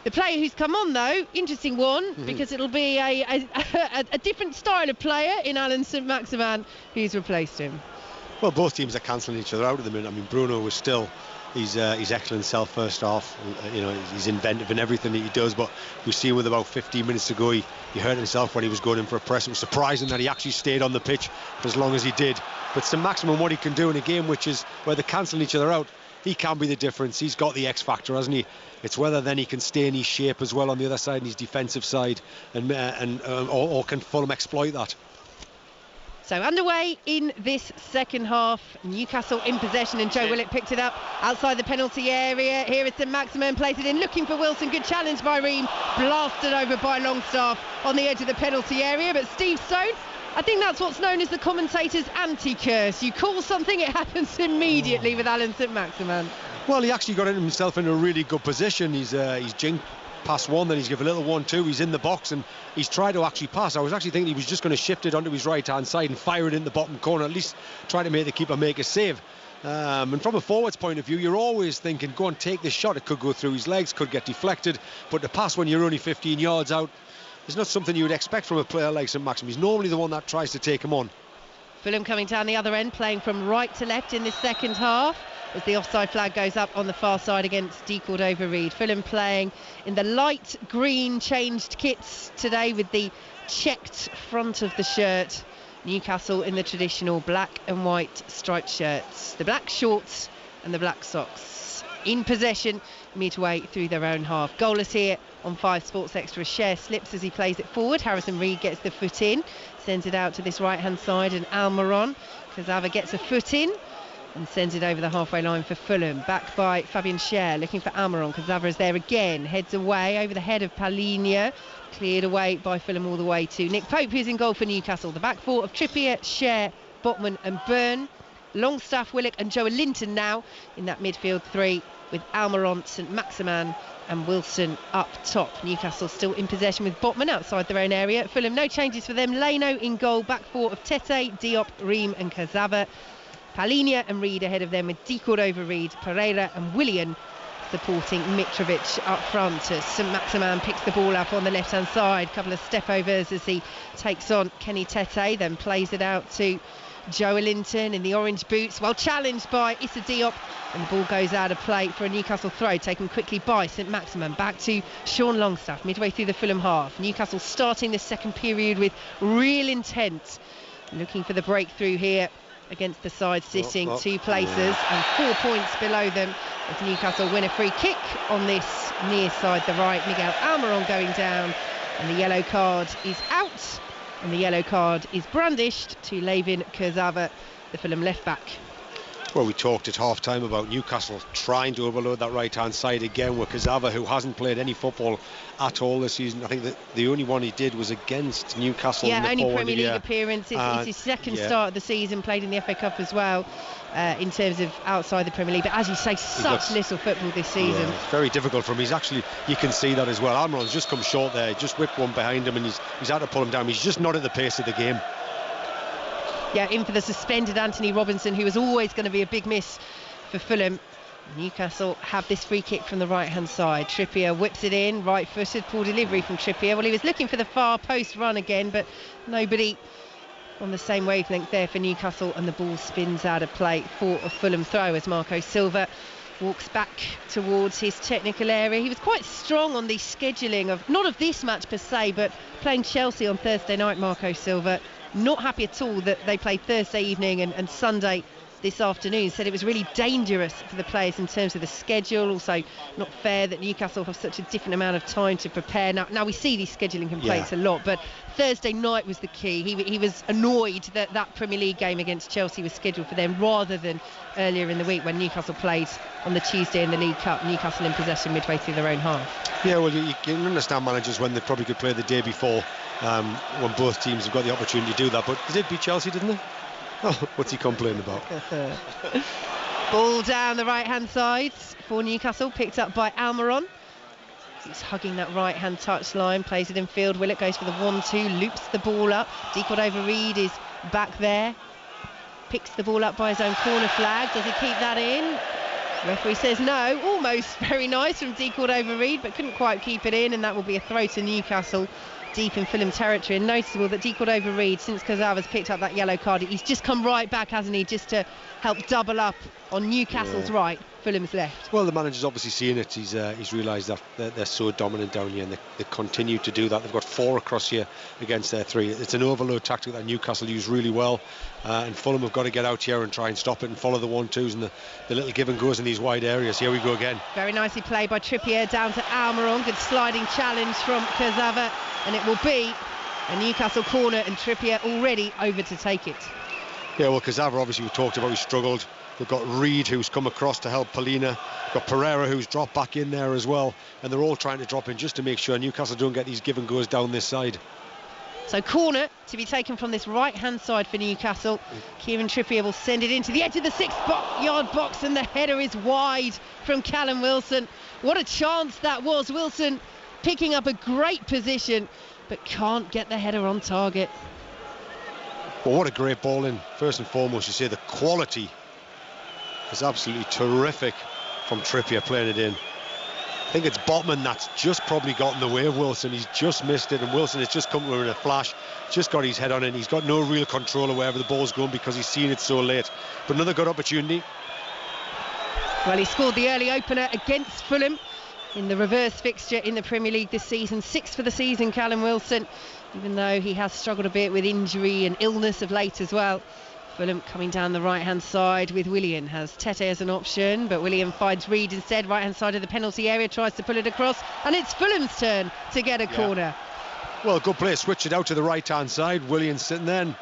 Speaker 1: The player who's come on, though, interesting one, because it'll be a different style of player in Alan St-Maximin, who's replaced him.
Speaker 2: Well, both teams are cancelling each other out at the minute. I mean, Bruno was still his excellent self first half. He's inventive in everything that he does, but we see with about 15 minutes to go, he hurt himself when he was going in for a press. It was surprising that he actually stayed on the pitch for as long as he did. But St-Maximin, what he can do in a game which is where they're cancelling each other out, he can be the difference. He's got the X factor, hasn't he? It's whether then he can stay in his shape as well on the other side, in his defensive side, or can Fulham exploit that.
Speaker 1: So underway in this second half, Newcastle in possession, and Joe Willett picked it up outside the penalty area. Here is St-Maximin, plays it in, looking for Wilson. Good challenge by Ream, blasted over by Longstaff on the edge of the penalty area. But Steve Stone, I think that's what's known as the commentator's anti-curse. You call something, it happens immediately with Alan St-Maximin.
Speaker 2: Well, he actually got himself in a really good position. He's jinked past one, then he's given a little 1-2. He's in the box and he's tried to actually pass. I was actually thinking he was just going to shift it onto his right-hand side and fire it in the bottom corner, at least try to make the keeper make a save. And from a forward's point of view, you're always thinking, go and take this shot. It could go through his legs, could get deflected, but to pass when you're only 15 yards out is not something you would expect from a player like St-Maximin. He's normally the one that tries to take him on.
Speaker 1: Fulham coming down the other end, playing from right to left in this second half, as the offside flag goes up on the far side against D. Cordova-Reid. Fulham playing in the light green changed kits today with the checked front of the shirt. Newcastle in the traditional black and white striped shirts, the black shorts and the black socks. In possession midway through their own half. Goalless here on 5 Sports Extra. Share slips as he plays it forward. Harrison Reed gets the foot in, sends it out to this right hand side, and Almiron. Kazava gets a foot in and sends it over the halfway line for Fulham. Back by Fabian Schär, looking for Almiron. Kazava is there again, heads away over the head of Palhinha, cleared away by Fulham all the way to Nick Pope, who's in goal for Newcastle. The back four of Trippier, Schär, Botman and Byrne. Longstaff, Willock and Joe Linton now in that midfield three, with Almiron, St-Maximin and Wilson up top. Newcastle still in possession with Botman outside their own area. Fulham, no changes for them. Leno in goal, back four of Tete, Diop, Ream and Kazava. Palhinha and Reed ahead of them, with D. Cordova-Reid, Pereira and Willian supporting Mitrovic up front as St-Maximin picks the ball up on the left hand side. Couple of step overs as he takes on Kenny Tete, then plays it out to Joe Linton in the orange boots, well challenged by Issa Diop, and the ball goes out of play for a Newcastle throw, taken quickly by St-Maximin. Back to Sean Longstaff midway through the Fulham half. Newcastle starting the second period with real intent, looking for the breakthrough here against the side sitting 2 places and 4 points below them, as Newcastle win a free kick on this near side, the right. Miguel Almiron going down, and the yellow card is out. And the yellow card is brandished to Levin Kurzawa, the Fulham left-back.
Speaker 2: Well, we talked at half-time about Newcastle trying to overload that right-hand side again with Kurzawa, who hasn't played any football at all this season. I think that the only one he did was against Newcastle.
Speaker 1: Yeah,
Speaker 2: in the
Speaker 1: only Premier League appearance. It's his second start of the season, played in the FA Cup as well, in terms of outside the Premier League. But as you say, such little football this season.
Speaker 2: Yeah, it's very difficult for him. He's actually, you can see that as well. Almiron's just come short there, just whipped one behind him, and he's had to pull him down. He's just not at the pace of the game. Yeah,
Speaker 1: in for the suspended Anthony Robinson, who was always going to be a big miss for Fulham. Newcastle have this free kick from the right-hand side. Trippier whips it in, right-footed, poor delivery from Trippier. Well, he was looking for the far post run again, but nobody on the same wavelength there for Newcastle, and the ball spins out of play for a Fulham throw as Marco Silva walks back towards his technical area. He was quite strong on the scheduling of, not of this match per se, but playing Chelsea on Thursday night, Marco Silva. Not happy at all that they played Thursday evening and Sunday this afternoon. Said it was really dangerous for the players in terms of the schedule. Also not fair that Newcastle have such a different amount of time to prepare. Now we see these scheduling complaints a lot, but Thursday night was the key. He was annoyed that Premier League game against Chelsea was scheduled for them rather than earlier in the week when Newcastle played on the Tuesday in the League Cup. Newcastle in possession midway through their own half.
Speaker 2: Yeah, well, you can understand managers when they probably could play the day before, when both teams have got the opportunity to do that. But they did beat Chelsea, didn't they? Oh, what's he complaining about?
Speaker 1: Ball down the right-hand side for Newcastle, picked up by Almiron. He's hugging that right-hand touchline, plays it in field. Willett goes for the 1-2, loops the ball up. Decourt-Overreed is back there. Picks the ball up by his own corner flag. Does he keep that in? Referee says no. Almost very nice from Decourt-Overreed, but couldn't quite keep it in, and that will be a throw to Newcastle deep in Fulham territory. And noticeable that Decourt-Overreed, since Kazawa's picked up that yellow card, he's just come right back, hasn't he, just to help double up on Newcastle's right, Fulham's left.
Speaker 2: Well, the manager's obviously seen it. He's realised that they're so dominant down here, and they continue to do that. They've got 4 across here against their 3. It's an overload tactic that Newcastle use really well, and Fulham have got to get out here and try and stop it and follow the 1-2s and the little give and goes in these wide areas. Here we go again.
Speaker 1: Very nicely played by Trippier down to Almiron. Good sliding challenge from Kazawa, and it will be a Newcastle corner, and Trippier already over to take it.
Speaker 2: Yeah, well, Kazawa, obviously, we talked about, he struggled. They've got Reed, who's come across to help Polina. Got Pereira, who's dropped back in there as well. And they're all trying to drop in just to make sure Newcastle don't get these give and goes down this side.
Speaker 1: So corner to be taken from this right-hand side for Newcastle. Kieran Trippier will send it into the edge of the 6-yard box, and the header is wide from Callum Wilson. What a chance that was. Wilson picking up a great position, but can't get the header on target.
Speaker 2: Well, what a great ball in. First and foremost, you say the quality is absolutely terrific from Trippier playing it in. I think it's Botman that's just probably got in the way of Wilson. He's just missed it, and Wilson has just come to him in a flash, just got his head on it, and he's got no real control of wherever the ball's going because he's seen it so late. But another good opportunity.
Speaker 1: Well, he scored the early opener against Fulham in the reverse fixture in the Premier League this season. 6 for the season, Callum Wilson, even though he has struggled a bit with injury and illness of late as well. Fulham coming down the right-hand side with Willian. Has Tete as an option, but Willian finds Reed instead. Right-hand side of the penalty area, tries to pull it across, and it's Fulham's turn to get a corner.
Speaker 2: Well, good play. Switch it out to the right-hand side. Willian's sitting there, and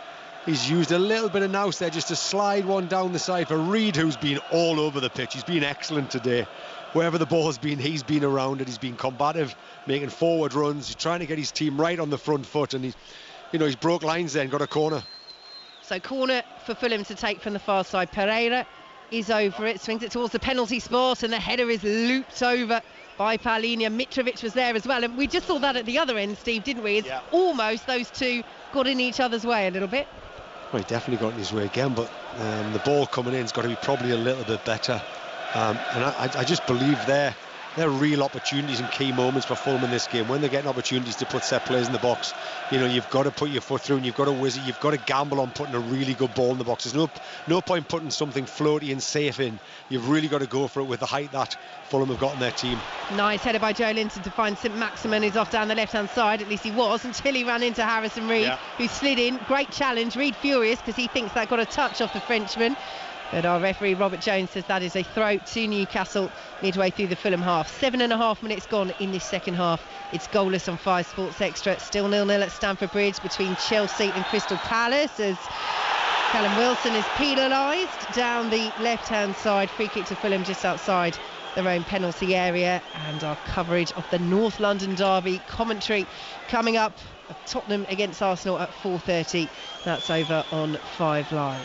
Speaker 2: he's used a little bit of nous there just to slide one down the side for Reed, who's been all over the pitch. He's been excellent today. Wherever the ball's been, he's been around it. He's been combative, making forward runs. He's trying to get his team right on the front foot, and he's broke lines there and got a corner.
Speaker 1: So corner for Fulham to take from the far side. Pereira is over it, swings it towards the penalty spot, and the header is looped over by Paulinho. Mitrovic was there as well, and we just saw that at the other end, Steve, didn't we? It's almost those two got in each other's way a little bit.
Speaker 2: Well, he definitely got in his way again, but the ball coming in's got to be probably a little bit better. And I just believe they're real opportunities and key moments for Fulham in this game. When they're getting opportunities to put set players in the box, you've got to put your foot through, and you've got to whiz it. You've got to gamble on putting a really good ball in the box. There's no point putting something floaty and safe in. You've really got to go for it with the height that Fulham have got in their team.
Speaker 1: Nice header by Joe Linton to find St Maximin, who's off down the left-hand side. At least he was, until he ran into Harrison Reed, who slid in. Great challenge. Reed furious because he thinks that got a touch off the Frenchman. But our referee Robert Jones says that is a throw to Newcastle midway through the Fulham half. 7.5 minutes gone in this second half. It's goalless on 5 Sports Extra. Still 0-0 at Stamford Bridge between Chelsea and Crystal Palace, as Callum Wilson is penalised down the left-hand side. Free kick to Fulham just outside their own penalty area. And our coverage of the North London derby commentary coming up of Tottenham against Arsenal at 4:30. That's over on 5 Live.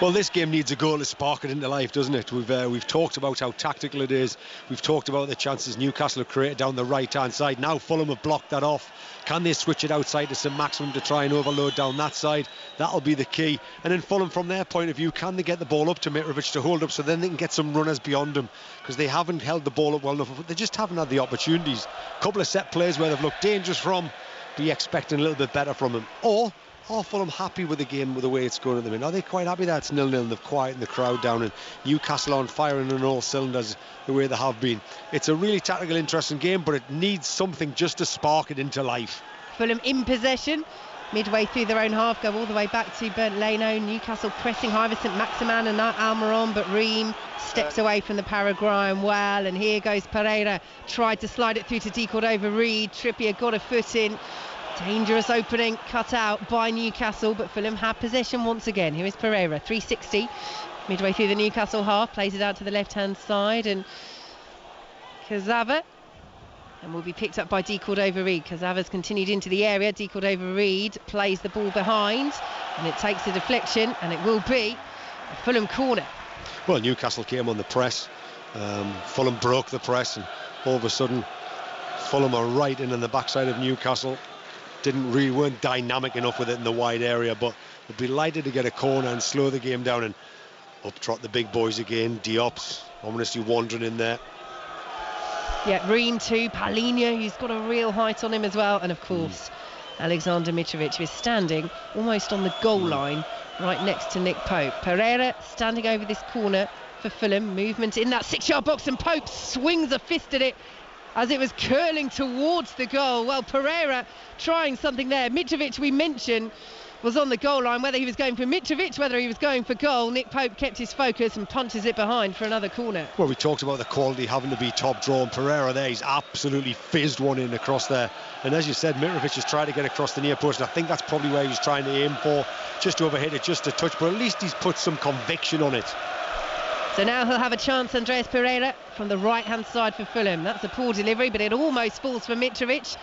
Speaker 2: Well, this game needs a goal to spark it into life, doesn't it? We've talked about how tactical it is. We've talked about the chances Newcastle have created down the right-hand side. Now Fulham have blocked that off. Can they switch it outside to St Maximum to try and overload down that side? That'll be the key. And then Fulham, from their point of view, can they get the ball up to Mitrovic to hold up so then they can get some runners beyond them? Because they haven't held the ball up well enough. They just haven't had the opportunities. A couple of set plays where they've looked dangerous from, be expecting a little bit better from them. Or are Fulham happy with the game, with the way it's going at the minute? Are they quite happy that it's 0-0 and they've quietened the crowd down and Newcastle on firing on all cylinders the way they have been? It's a really tactical, interesting game, but it needs something just to spark it into life.
Speaker 1: Fulham in possession, midway through their own half, go all the way back to Bernd Leno. Newcastle pressing high with St Maximin and Almiron, but Ream steps away from the Paraguayan well, and here goes Pereira. Tried to slide it through to De Cordova-Reid. Trippier got a foot in. Dangerous opening cut out by Newcastle, but Fulham have possession once again. Here is Pereira, 360, midway through the Newcastle half, plays it out to the left-hand side, and Kazava, and will be picked up by De Cordova-Reid. Kazava's continued into the area. De Cordova-Reid plays the ball behind, and it takes a deflection, and it will be a Fulham corner.
Speaker 2: Well, Newcastle came on the press. Fulham broke the press, and all of a sudden Fulham are right in on the backside of Newcastle. Weren't dynamic enough with it in the wide area, but would be delighted to get a corner and slow the game down, and up trot the big boys again. Diop's ominously wandering in there.
Speaker 1: Yeah, Ream too, Paulinho, who's got a real height on him as well, and of course Alexander Mitrovic, who is standing almost on the goal line right next to Nick Pope. Pereira standing over this corner for Fulham. Movement in that 6-yard box, and Pope swings a fist at it as it was curling towards the goal. Well, Pereira trying something there. Mitrovic, we mentioned, was on the goal line. Whether he was going for Mitrovic, whether he was going for goal, Nick Pope kept his focus and punches it behind for another corner.
Speaker 2: Well, we talked about the quality having to be top draw, and Pereira there, he's absolutely fizzed one in across there. And as you said, Mitrovic has tried to get across the near post, and I think that's probably where he was trying to aim for, just to overhit it, just a touch, but at least he's put some conviction on it.
Speaker 1: So now he'll have a chance, Andreas Pereira, from the right-hand side for Fulham. That's a poor delivery, but it almost falls for Mitrovic.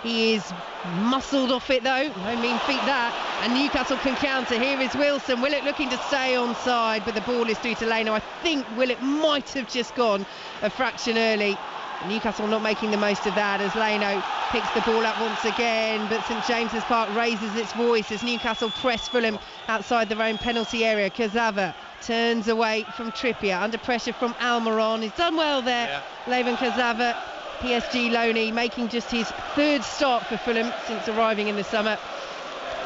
Speaker 1: He is muscled off it, though. No mean feat that. And Newcastle can counter. Here is Wilson. Willett looking to stay onside, but the ball is through to Leno. I think Willett might have just gone a fraction early. Newcastle not making the most of that as Leno picks the ball up once again, but St James's Park raises its voice as Newcastle press Fulham outside their own penalty area. Kazava turns away from Trippier, under pressure from Almiron. He's done well there, Levan Kazava, PSG loanee, making just his third start for Fulham since arriving in the summer.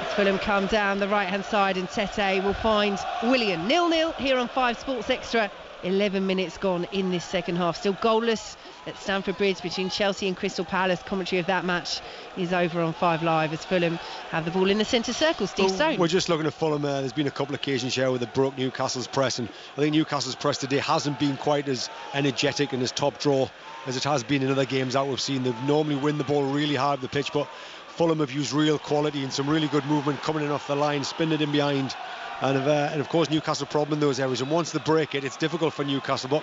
Speaker 1: As Fulham come down the right-hand side, and Tete will find Willian. 0-0 here on 5 Sports Extra. 11 minutes gone in this second half. Still goalless at Stamford Bridge between Chelsea and Crystal Palace. Commentary of that match is over on 5 Live as Fulham have the ball in the centre circle. Steve Stone.
Speaker 2: We're just looking at Fulham. There's been a couple of occasions here where they broke Newcastle's press, and I think Newcastle's press today hasn't been quite as energetic and as top draw as it has been in other games that we've seen. They normally win the ball really hard the pitch, but Fulham have used real quality and some really good movement coming in off the line, spinning it in behind. And of course Newcastle problem in those areas, and once they break it, it's difficult for Newcastle. But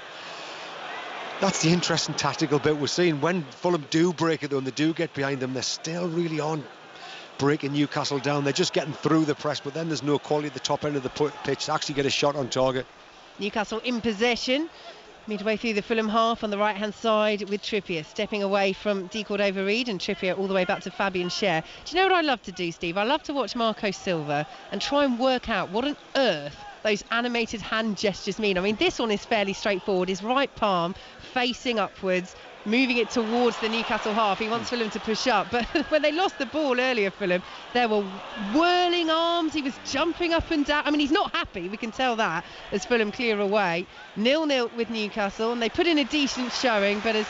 Speaker 2: that's the interesting tactical bit we're seeing. When Fulham do break it though, and they do get behind them, they're still really on breaking Newcastle down. They're just getting through the press, but then there's no quality at the top end of the pitch to actually get a shot on target.
Speaker 1: Newcastle in possession midway through the Fulham half on the right hand side with Trippier stepping away from De Cordova-Reid, and Trippier all the way back to Fabian Schär. Do you know what I love to do, Steve? I love to watch Marco Silva and try and work out what on earth those animated hand gestures mean. I mean, this one is fairly straightforward. His right palm facing upwards, moving it towards the Newcastle half. He wants Fulham to push up, but when they lost the ball earlier, Fulham, there were whirling arms. He was jumping up and down. I mean, he's not happy, we can tell that, as Fulham clear away. 0-0 with Newcastle, and they put in a decent showing, but as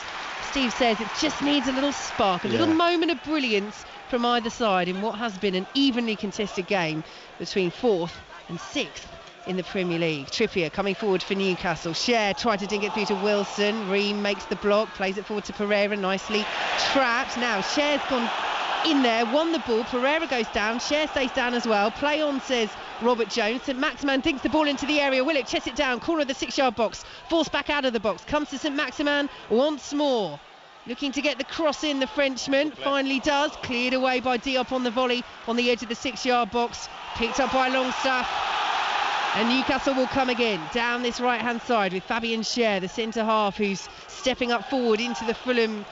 Speaker 1: Steve says, it just needs a little spark, a little moment of brilliance from either side in what has been an evenly contested game between 4th and 6th in the Premier League. Trippier coming forward for Newcastle. Schär tried to dink it through to Wilson. Ream makes the block, plays it forward to Pereira, nicely trapped. Now Scher's gone in there, won the ball. Pereira goes down, Schär stays down as well. Play on, says Robert Jones. St Maximin dinks the ball into the area. Willett chests it down, corner of the 6-yard box, forced back out of the box, comes to St Maximin once more. looking to get the cross in, the Frenchman finally does, cleared away by Diop on the volley on the edge of the 6-yard box, picked up by Longstaff, and Newcastle will come again down this right hand side with Fabian Schär, the centre half, who's stepping up forward into the Fulham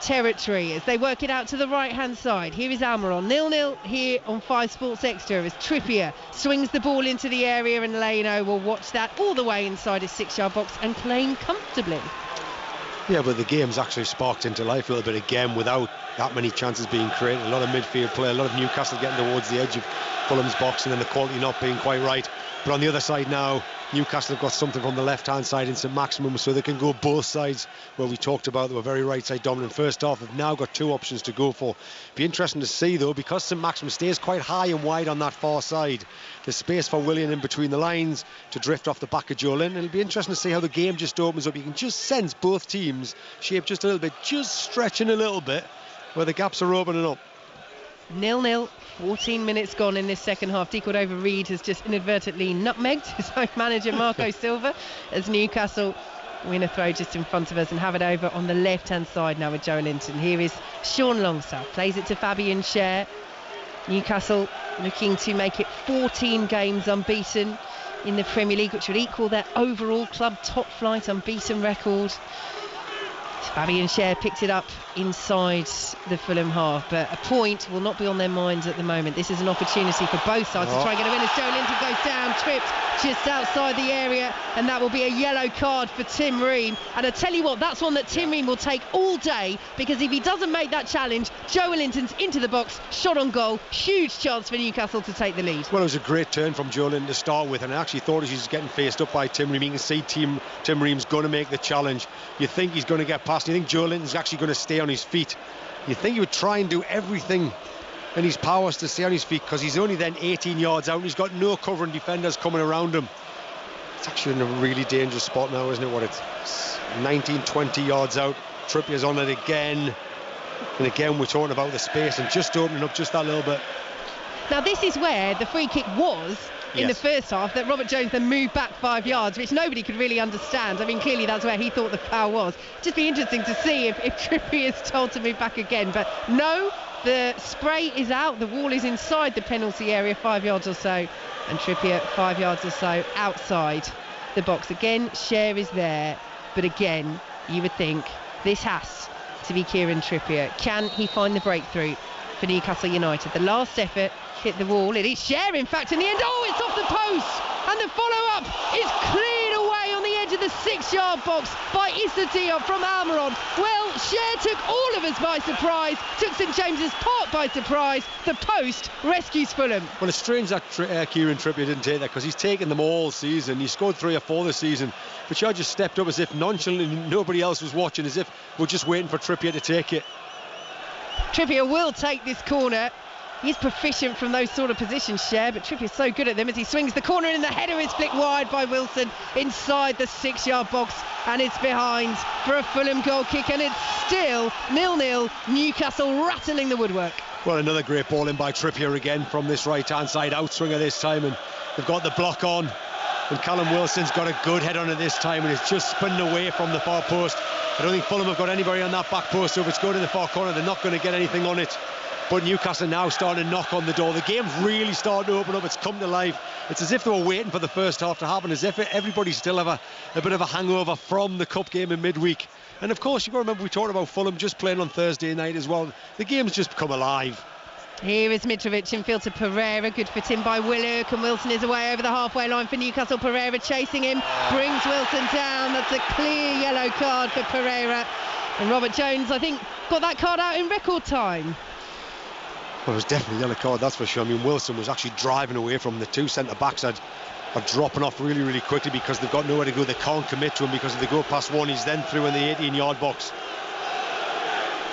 Speaker 1: territory as they work it out to the right hand side. Here is Almiron, 0-0 here on 5 Sports Extra as Trippier swings the ball into the area, and Leno will watch that all the way inside his 6-yard box and claim comfortably.
Speaker 2: Yeah, but the game's actually sparked into life a little bit again without that many chances being created. A lot of midfield play, a lot of Newcastle getting towards the edge of Fulham's box, and then the quality not being quite right. But on the other side now, Newcastle have got something from the left-hand side in St Maximum, so they can go both sides, where we talked about they were very right-side dominant first half. Have now got 2 options to go for. Be interesting to see, though, because St Maximum stays quite high and wide on that far side. There's space for Willian in between the lines to drift off the back of Joe Linton. It'll be interesting to see how the game just opens up. You can just sense both teams shape just a little bit, just stretching a little bit, where the gaps are opening up.
Speaker 1: 0-0, 14 minutes gone in this second half. D. Cordova-Reid has just inadvertently nutmegged his own manager Marco Silva as Newcastle win a throw just in front of us and have it over on the left-hand side now with Joe Linton. Here is Sean Longstaff, plays it to Fabian Schär. Newcastle looking to make it 14 games unbeaten in the Premier League, which would equal their overall club top-flight unbeaten record. Fabian Schär picked it up inside the Fulham half, but a point will not be on their minds at the moment. This is an opportunity for both sides to try and get a win as Joe Linton goes down, tripped just outside the area, and that will be a yellow card for Tim Ream. And I tell you what, that's one that Tim Ream will take all day, because if he doesn't make that challenge, Joe Linton's into the box, shot on goal, huge chance for Newcastle to take the lead.
Speaker 2: Well, it was a great turn from Joe Linton to start with, and I actually thought as he was getting faced up by Tim Ream, you can see Tim Ream's going to make the challenge. You think he's going to get past, you think Joe Linton's actually going to stay on his feet. You think he would try and do everything in his powers to stay on his feet, because he's only then 18 yards out and he's got no covering defenders coming around him. It's actually in a really dangerous spot now, isn't it? What, it's 19, 20 yards out. Trippier's on it again, and again we're talking about the space and just opening up just that little bit.
Speaker 1: Now this is where the free kick was in the first half, that Robert Jones then moved back 5 yards, which nobody could really understand. I mean, clearly that's where he thought the foul was. Just be interesting to see if Trippier is told to move back again, but no, the spray is out, the wall is inside the penalty area 5 yards or so, and Trippier 5 yards or so outside the box. Again, Schär is there, but again, you would think this has to be Kieran Trippier. Can he find the breakthrough for Newcastle United? The last effort hit the wall. It is Schär, in fact, in the end. Oh, it's off the post, and the follow-up is cleared away on the edge of the 6-yard box by Issa Diop from Almiron. Well, Schär took all of us by surprise, took St James's Park by surprise. The post rescues Fulham.
Speaker 2: Well, it's strange that Kieran Trippier didn't take that, because he's taken them all season. He scored 3 or 4 this season, but Schär just stepped up as if nonchalantly nobody else was watching, as if we're just waiting for Trippier to take it.
Speaker 1: Trippier will take this corner. He's proficient from those sort of positions, Schär, but Trippier's so good at them as he swings the corner, and the header is flicked wide by Wilson inside the 6-yard box, and it's behind for a Fulham goal kick, and it's still 0-0. Newcastle rattling the woodwork.
Speaker 2: Well, another great ball in by Trippier again from this right-hand side outswinger this time, and they've got the block on, and Callum Wilson's got a good head on it this time, and it's just spinning away from the far post. I don't think Fulham have got anybody on that back post, so if it's going to the far corner, they're not going to get anything on it. But Newcastle now starting to knock on the door. The game's really starting to open up. It's come to life. It's as if they were waiting for the first half to happen, as if everybody still have a bit of a hangover from the cup game in midweek. And of course, you've got to remember we talked about Fulham just playing on Thursday night as well. The game's just come alive.
Speaker 1: Here is Mitrovic infield to Pereira, good fit in by Willock, and Wilson is away over the halfway line for Newcastle. Pereira chasing him, brings Wilson down. That's a clear yellow card for Pereira, and Robert Jones, I think, got that card out in record time.
Speaker 2: Well, it was definitely a yellow card, that's for sure. I mean, Wilson was actually driving away from the 2 centre-backs are dropping off really, really quickly because they've got nowhere to go. They can't commit to him because if they go past one, he's then through in the 18-yard box.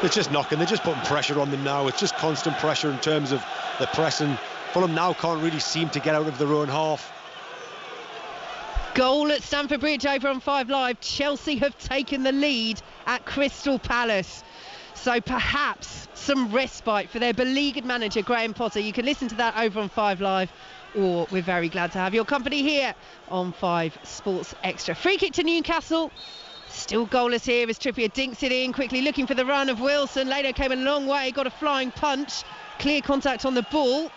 Speaker 2: They're just knocking, they're just putting pressure on them now. It's just constant pressure in terms of the pressing. Fulham now can't really seem to get out of their own half.
Speaker 1: Goal at Stamford Bridge over on 5 Live. Chelsea have taken the lead at Crystal Palace. So perhaps some respite for their beleaguered manager, Graham Potter. You can listen to that over on 5 Live, or we're very glad to have your company here on 5 Sports Extra. Free kick to Newcastle Still goalless here as Trippier dinks it in, quickly looking for the run of Wilson. Leno came a long way, got a flying punch. Clear contact on the ball.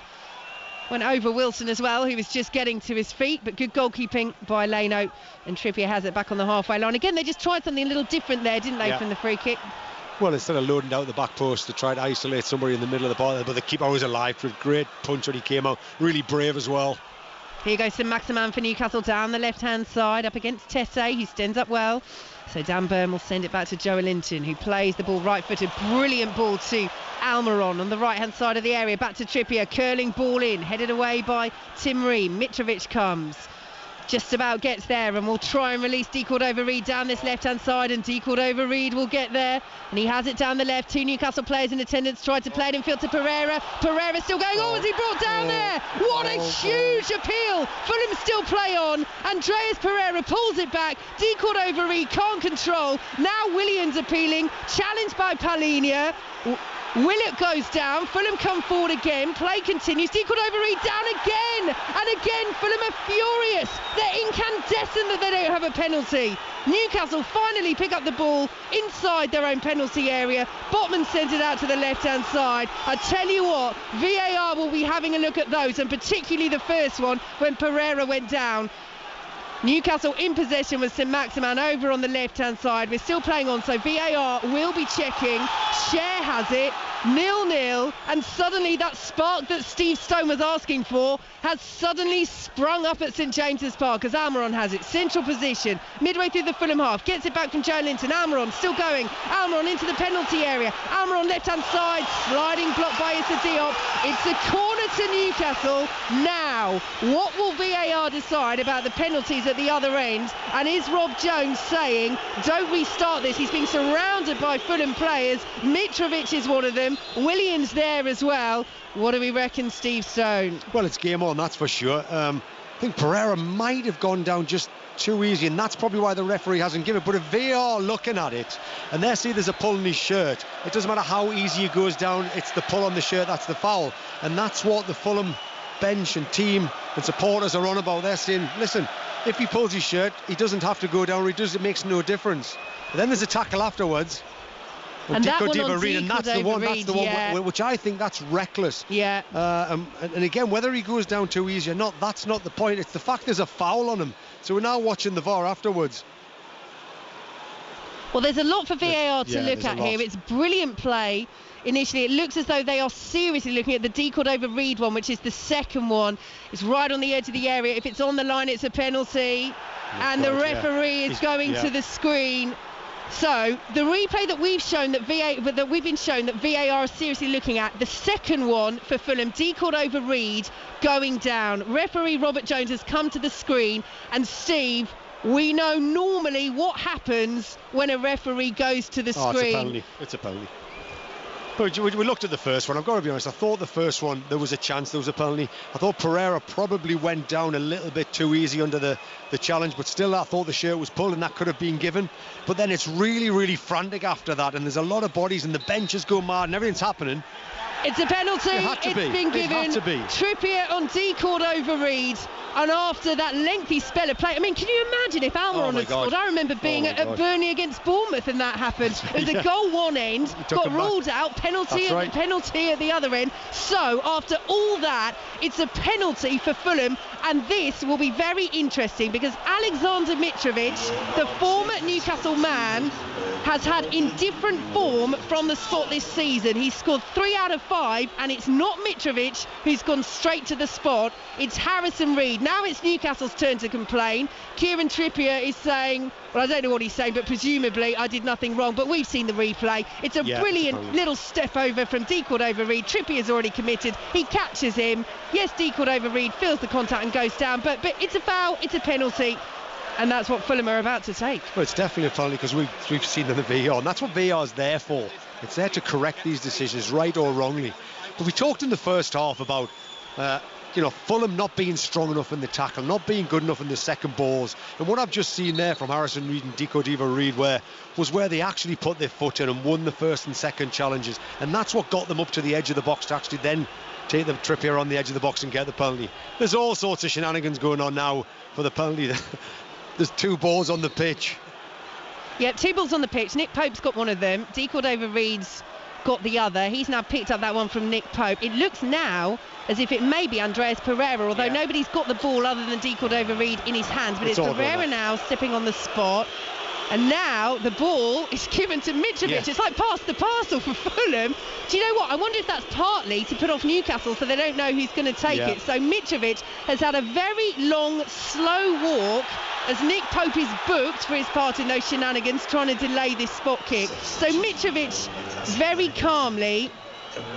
Speaker 1: Went over Wilson as well, he was just getting to his feet, but good goalkeeping by Leno. And Trippier has it back on the halfway line. Again, they just tried something a little different there, didn't they, from the free kick?
Speaker 2: Well, instead of loading out the back post to try to isolate somebody in the middle of the ball, but the keeper was alive with a great punch when he came out. Really brave as well.
Speaker 1: Here goes Saint-Maximin for Newcastle down the left-hand side, up against Tete. He stands up well. So Dan Burn will send it back to Joe Linton, who plays the ball right-footed. Brilliant ball to Almiron on the right-hand side of the area. Back to Trippier, curling ball in, headed away by Tim Ream. Mitrovic comes. Just about gets there and will try and release De Cordova-Reid down this left-hand side, and De Cordova-Reid will get there, and he has it down the left. 2 Newcastle players in attendance tried to play it infield to Pereira. Pereira still going. Is he brought down there? What a huge appeal. Fulham still play on. Andreas Pereira pulls it back. De Cordova-Reid can't control. Now Williams appealing, challenged by Palhinha. Willett goes down, Fulham come forward again, play continues, De Cordova-Reid down again, and again Fulham are furious, they're incandescent that they don't have a penalty. Newcastle finally pick up the ball inside their own penalty area. Botman sends it out to the left-hand side. I tell you what, VAR will be having a look at those, and particularly the first one when Pereira went down. Newcastle in possession with Saint-Maximin over on the left-hand side. We're still playing on, so VAR will be checking. Cher has it, 0-0, and suddenly that spark that Steve Stone was asking for has suddenly sprung up at St James's Park as Almiron has it. Central position, midway through the Fulham half, gets it back from Joe Linton. Almiron still going. Almiron into the penalty area. Almiron left-hand side, sliding block by Issa Diop. It's a corner to Newcastle. Now, what will VAR decide about the penalties at the other end? And is Rob Jones saying, don't restart this? He's been surrounded by Fulham players. Mitrovic is one of them. Williams there as well. What do we reckon, Steve Stone?
Speaker 2: Well, it's game on, that's for sure. I think Pereira might have gone down just too easy, and that's probably why the referee hasn't given it. But if they are looking at it and they see there's a pull on his shirt, it doesn't matter how easy it goes down, it's the pull on the shirt that's the foul. And that's what the Fulham bench and team and supporters are on about. They're saying, listen, if he pulls his shirt, he doesn't have to go down, it makes no difference. But then there's a tackle afterwards.
Speaker 1: And that one on
Speaker 2: Reid, and that's the one which I think that's reckless.
Speaker 1: Yeah.
Speaker 2: And again, whether he goes down too easy or not, that's not the point. It's the fact there's a foul on him. So we're now watching the VAR afterwards.
Speaker 1: Well, there's a lot for VAR to look at here. It's brilliant play. Initially, it looks as though they are seriously looking at the De Cordova-Reid one, which is the second one. It's right on the edge of the area. If it's on the line, it's a penalty. And the referee is going to the screen. So the replay that we've shown that we've been shown that VAR is seriously looking at, the second one for Fulham, De Cordova-Reid going down. Referee Robert Jones has come to the screen, and Steve, we know normally what happens when a referee goes to the screen.
Speaker 2: It's a penalty. But we looked at the first one. I've got to be honest, I thought the first one there was a chance there was a penalty. I thought Pereira probably went down a little bit too easy under the challenge, but still I thought the shirt was pulled and that could have been given. But then it's really, really frantic after that, and there's a lot of bodies and the benches go mad and everything's happening.
Speaker 1: It's a penalty. It's been given.
Speaker 2: It had to be.
Speaker 1: Trippier on De Cordova-Reid. And after that lengthy spell of play, I mean, can you imagine if Almiron had scored? I remember being at Burnley against Bournemouth and that happened. It was a goal one end, got ruled out, penalty at the other end. So after all that, it's a penalty for Fulham, and this will be very interesting because Alexander Mitrovic, the former Newcastle man, has had indifferent form from the spot this season. He's scored 3 out of 5, and it's not Mitrovic who's gone straight to the spot, it's Harrison Reed. Now it's Newcastle's turn to complain. Kieran Trippier is saying, well, I don't know what he's saying, but presumably I did nothing wrong. But we've seen the replay. It's a brilliant little step over from De Cordova-Reid. Trippier's already committed. He catches him. Yes, De Cordova-Reid feels the contact and goes down, but it's a foul, it's a penalty. And that's what Fulham are about to take.
Speaker 2: Well, it's definitely a penalty because we've seen them in VAR, and that's what VAR is there for. It's there to correct these decisions, right or wrongly. But we talked in the first half about Fulham not being strong enough in the tackle, not being good enough in the second balls. And what I've just seen there from Harrison Reed and De Cordova-Reid was where they actually put their foot in and won the first and second challenges. And that's what got them up to the edge of the box to actually then take the Trippier on the edge of the box and get the penalty. There's all sorts of shenanigans going on now for the penalty. There's 2 balls on the pitch.
Speaker 1: Yeah, 2 balls on the pitch. Nick Pope's got one of them. D. Cordova-Reid's got the other. He's now picked up that one from Nick Pope. It looks now as if it may be Andreas Pereira, although nobody's got the ball other than D. Cordova-Reid in his hands. But it's Pereira now stepping on the spot. And now the ball is given to Mitrovic. Yeah. It's like pass the parcel for Fulham. Do you know what? I wonder if that's partly to put off Newcastle so they don't know who's going to take it. So Mitrovic has had a very long, slow walk as Nick Pope is booked for his part in those shenanigans, trying to delay this spot kick. So Mitrovic very calmly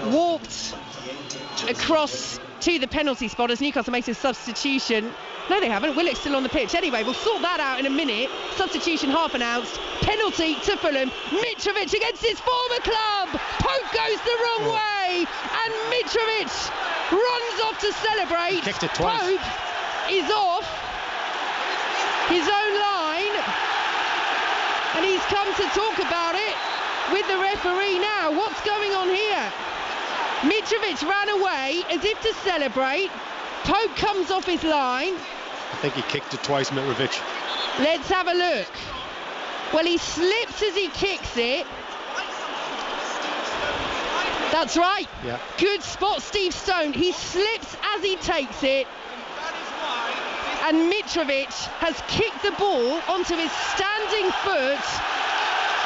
Speaker 1: walked across to the penalty spot as Newcastle makes a substitution. No, they haven't. Willock's still on the pitch. Anyway, we'll sort that out in a minute. Substitution half announced. Penalty to Fulham. Mitrovic against his former club. Pope goes the wrong way. And Mitrovic runs off to celebrate.
Speaker 2: Kicked it twice.
Speaker 1: Pope is off his own line. And he's come to talk about it with the referee now. What's going on here? Mitrovic ran away as if to celebrate. Pope comes off his line.
Speaker 2: I think he kicked it twice, Mitrovic.
Speaker 1: Let's have a look. Well, he slips as he kicks it. That's right.
Speaker 2: Yeah.
Speaker 1: Good spot, Steve Stone. He slips as he takes it. And Mitrovic has kicked the ball onto his standing foot.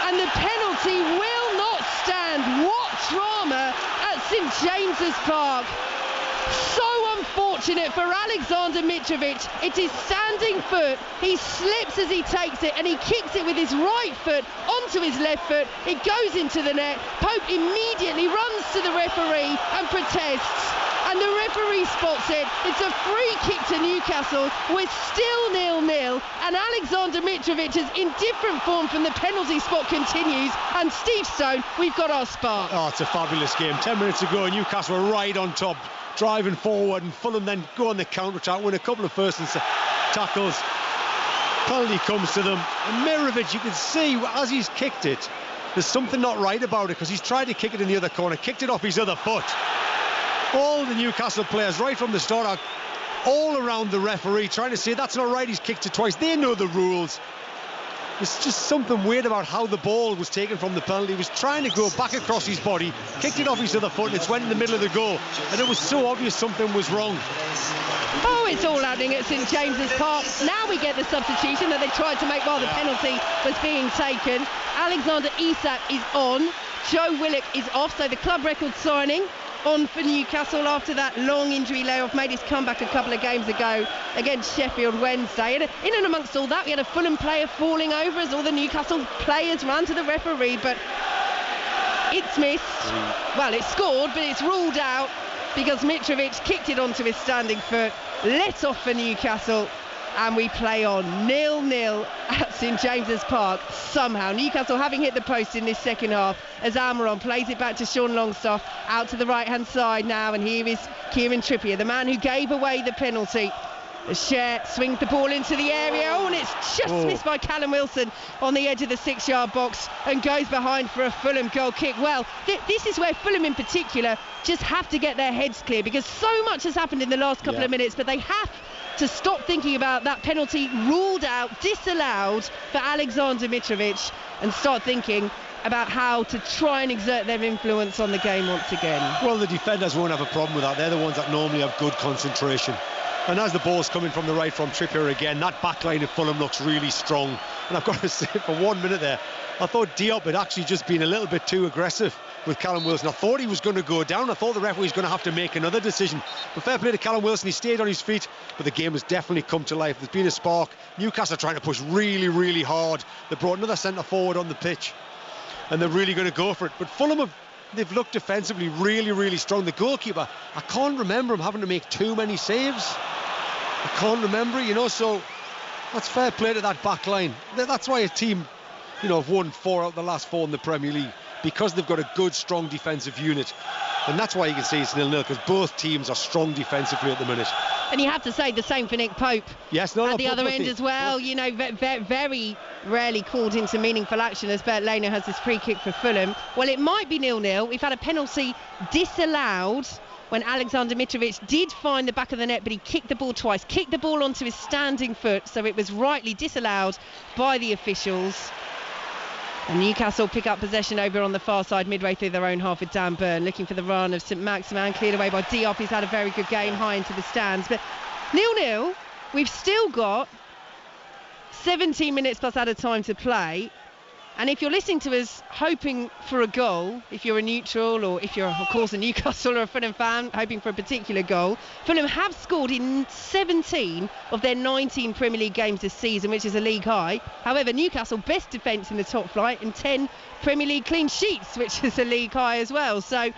Speaker 1: And the penalty will not stand. What drama at St James's Park. So unfortunate for Alexander Mitrovic. It is standing foot. He slips as he takes it and he kicks it with his right foot onto his left foot. It goes into the net. Pope immediately runs to the referee and protests. And the referee spots it. It's a free kick to Newcastle. We're still 0-0. And Alexander Mitrovic is in different form from the penalty spot continues. And Steve Stone, we've got our spark.
Speaker 2: Oh, it's a fabulous game. 10 minutes ago, Newcastle were right on top, driving forward, and Fulham then go on the counter-attack, win a couple of first and tackles. Penalty comes to them. And Mitrovic, you can see as he's kicked it, there's something not right about it because he's tried to kick it in the other corner, kicked it off his other foot. All the Newcastle players right from the start are all around the referee trying to say that's not right, he's kicked it twice. They know the rules. There's just something weird about how the ball was taken from the penalty. He was trying to go back across his body, kicked it off his other foot, and it's went in the middle of the goal. And it was so obvious something was wrong.
Speaker 1: Oh, it's all happening at St James's Park. Now we get the substitution that they tried to make while the penalty was being taken. Alexander Isak is on. Joe Willock is off, so the club record signing on for Newcastle after that long injury layoff, made his comeback a couple of games ago against Sheffield Wednesday. And in and amongst all that, we had a Fulham player falling over as all the Newcastle players ran to the referee, but it's missed. Well, it's scored, but it's ruled out because Mitrovic kicked it onto his standing foot. Let off for Newcastle, and we play on 0-0 at St James's Park somehow. Newcastle having hit the post in this second half as Almiron plays it back to Sean Longstaff out to the right hand side now, and here is Kieran Trippier, the man who gave away the penalty. Cher swings the ball into the area. Oh, and it's just missed by Callum Wilson on the edge of the 6-yard box and goes behind for a Fulham goal kick. Well, this is where Fulham in particular just have to get their heads clear, because so much has happened in the last couple of minutes, but they have to stop thinking about that penalty ruled out, disallowed for Alexander Mitrovic, and start thinking about how to try and exert their influence on the game once again.
Speaker 2: Well, the defenders won't have a problem with that. They're the ones that normally have good concentration. And as the ball's coming from the right from Trippier again, that back line of Fulham looks really strong. And I've got to say, for 1 minute there, I thought Diop had actually just been a little bit too aggressive with Callum Wilson. I thought he was going to go down. I thought the referee was going to have to make another decision. But fair play to Callum Wilson. He stayed on his feet, but the game has definitely come to life. There's been a spark. Newcastle are trying to push really, really hard. They brought another centre forward on the pitch, and they're really going to go for it. But Fulham they've looked defensively really, really strong. The goalkeeper, I can't remember him having to make too many saves. I can't remember, so that's fair play to that back line. That's why a team, have won 4 out of the last 4 in the Premier League, because they've got a good, strong defensive unit. And that's why you can see it's 0-0, because both teams are strong defensively at the minute.
Speaker 1: And you have to say the same for Nick Pope.
Speaker 2: Yes,
Speaker 1: at the other end as well. Very rarely called into meaningful action as Bert Leno has this free kick for Fulham. Well, it might be 0-0. We've had a penalty disallowed when Alexander Mitrovic did find the back of the net, but he kicked the ball twice, kicked the ball onto his standing foot, so it was rightly disallowed by the officials. And Newcastle pick up possession over on the far side midway through their own half with Dan Burn looking for the run of St Maximin, cleared away by Diop. He's had a very good game high into the stands, but 0-0. We've still got 17 minutes plus added time to play, and if you're listening to us hoping for a goal, if you're a neutral or if you're of course a Newcastle or a Fulham fan hoping for a particular goal, Fulham have scored in 17 of their 19 Premier League games this season, which is a league high. However, Newcastle best defence in the top flight and 10 Premier League clean sheets, which is a league high as well. So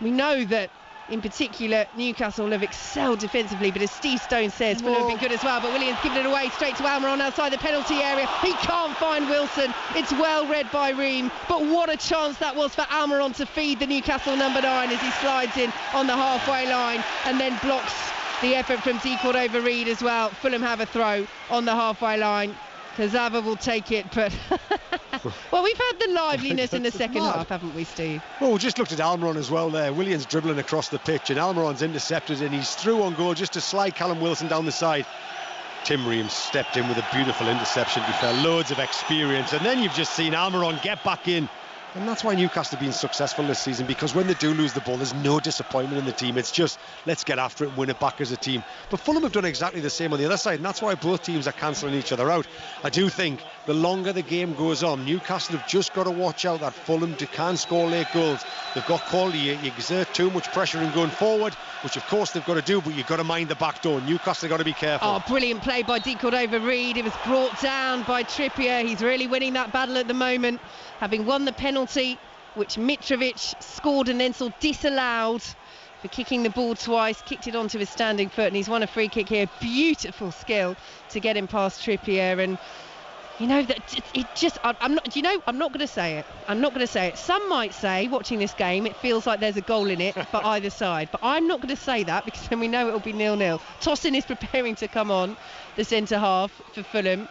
Speaker 1: we know that in particular Newcastle have excelled defensively, but as Steve Stone says, Fulham have been good as well. But Williams giving it away straight to Almiron outside the penalty area. He can't find Wilson. It's well read by Ream, but what a chance that was for Almiron to feed the Newcastle number 9 as he slides in on the halfway line and then blocks the effort from D. Cordova-Reid as well. Fulham have a throw on the halfway line. Kazava will take it, but well, we've had the liveliness in the second half, haven't we, Steve?
Speaker 2: Well, we just looked at Almiron as well there. Williams dribbling across the pitch, and Almiron's intercepted, and he's through on goal just to slide Callum Wilson down the side. Tim Ream stepped in with a beautiful interception. He felt loads of experience, and then you've just seen Almiron get back in. And that's why Newcastle have been successful this season, because when they do lose the ball, there's no disappointment in the team. It's just, let's get after it and win it back as a team. But Fulham have done exactly the same on the other side, and that's why both teams are cancelling each other out. I do think the longer the game goes on, Newcastle have just got to watch out that Fulham can score late goals. They've got called, you exert too much pressure in going forward, which of course they've got to do, but you've got to mind the back door. Newcastle have got to be careful.
Speaker 1: Oh, brilliant play by D. Cordova-Reid. It was brought down by Trippier. He's really winning that battle at the moment, having won the penalty, which Mitrovic scored and then saw disallowed for kicking the ball twice, kicked it onto his standing foot, and he's won a free kick here. Beautiful skill to get him past Trippier, and you know that it just, I'm not going to say it. I'm not going to say it. Some might say, watching this game, it feels like there's a goal in it for either side, but I'm not going to say that, because then we know it'll be 0-0. Tosin is preparing to come on, the centre half for Fulham.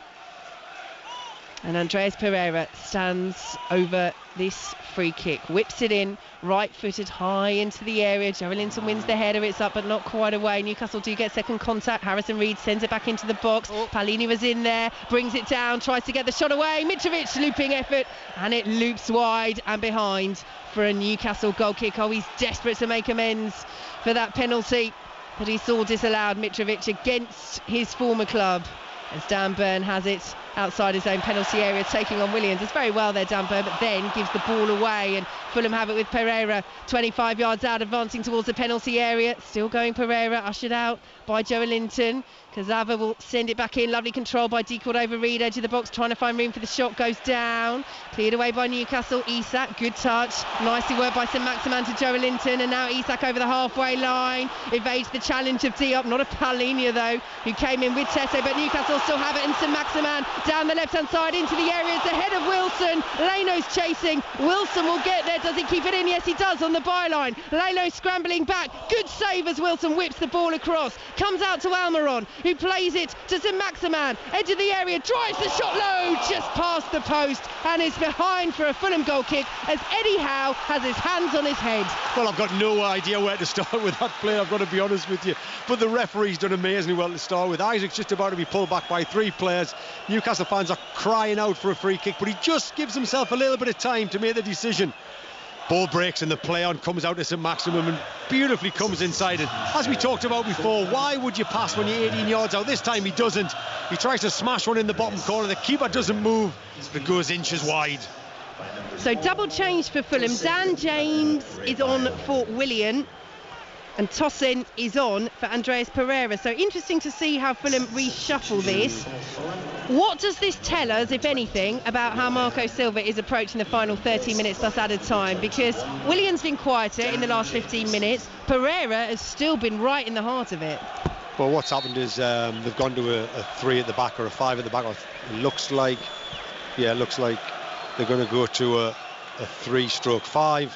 Speaker 1: And Andreas Pereira stands over this free kick, whips it in, right-footed high into the area. Joelinton wins the header, it's up but not quite away. Newcastle do get second contact. Harrison Reed sends it back into the box. Palini was in there, brings it down, tries to get the shot away. Mitrovic looping effort, and it loops wide and behind for a Newcastle goal kick. Oh, he's desperate to make amends for that penalty that he saw disallowed, Mitrovic, against his former club, as Dan Burn has it outside his own penalty area, taking on Williams. It's very well there, Dan Burn, but then gives the ball away, and Fulham have it with Pereira 25 yards out, advancing towards the penalty area. Still going Pereira, ushered out by Joelinton. Kazava will send it back in. Lovely control by D. Cordova-Reid, edge of the box, trying to find room for the shot. Goes down, cleared away by Newcastle. Isak, good touch, nicely worked by St Maximin to Joelinton, and now Isak over the halfway line, evades the challenge of Diop. Not a Palhinha though, who came in with Tete, but Newcastle still have it, and St Maximin down the left hand side into the area. It's ahead of Wilson. Leno's chasing. Wilson will get there. Does he keep it in? Yes, he does, on the byline. Leno scrambling back. Good save as Wilson whips the ball across. Comes out to Almiron, who plays it to St Maximin. Edge of the area, drives the shot low, just past the post, and is behind for a Fulham goal kick as Eddie Howe has his hands on his head.
Speaker 2: Well, I've got no idea where to start with that play, I've got to be honest with you. But the referee's done amazingly well to start with. Isaac's just about to be pulled back by 3 players. Newcastle fans are crying out for a free kick, but he just gives himself a little bit of time to make the decision. Ball breaks and the play on comes out to St Maximum and beautifully comes inside. And as we talked about before, why would you pass when you're 18 yards out? This time he doesn't. He tries to smash one in the bottom corner. The keeper doesn't move. It goes inches wide.
Speaker 1: So double change for Fulham. Dan James is on for Willian, and Tosin is on for Andreas Pereira. So interesting to see how Fulham reshuffle this. What does this tell us, if anything, about how Marco Silva is approaching the final 30 minutes plus added time? Because Willian's been quieter in the last 15 minutes. Pereira has still been right in the heart of it.
Speaker 2: Well, what's happened is they've gone to a 3 at the back or a 5 at the back. It looks like they're going to go to a 3/5.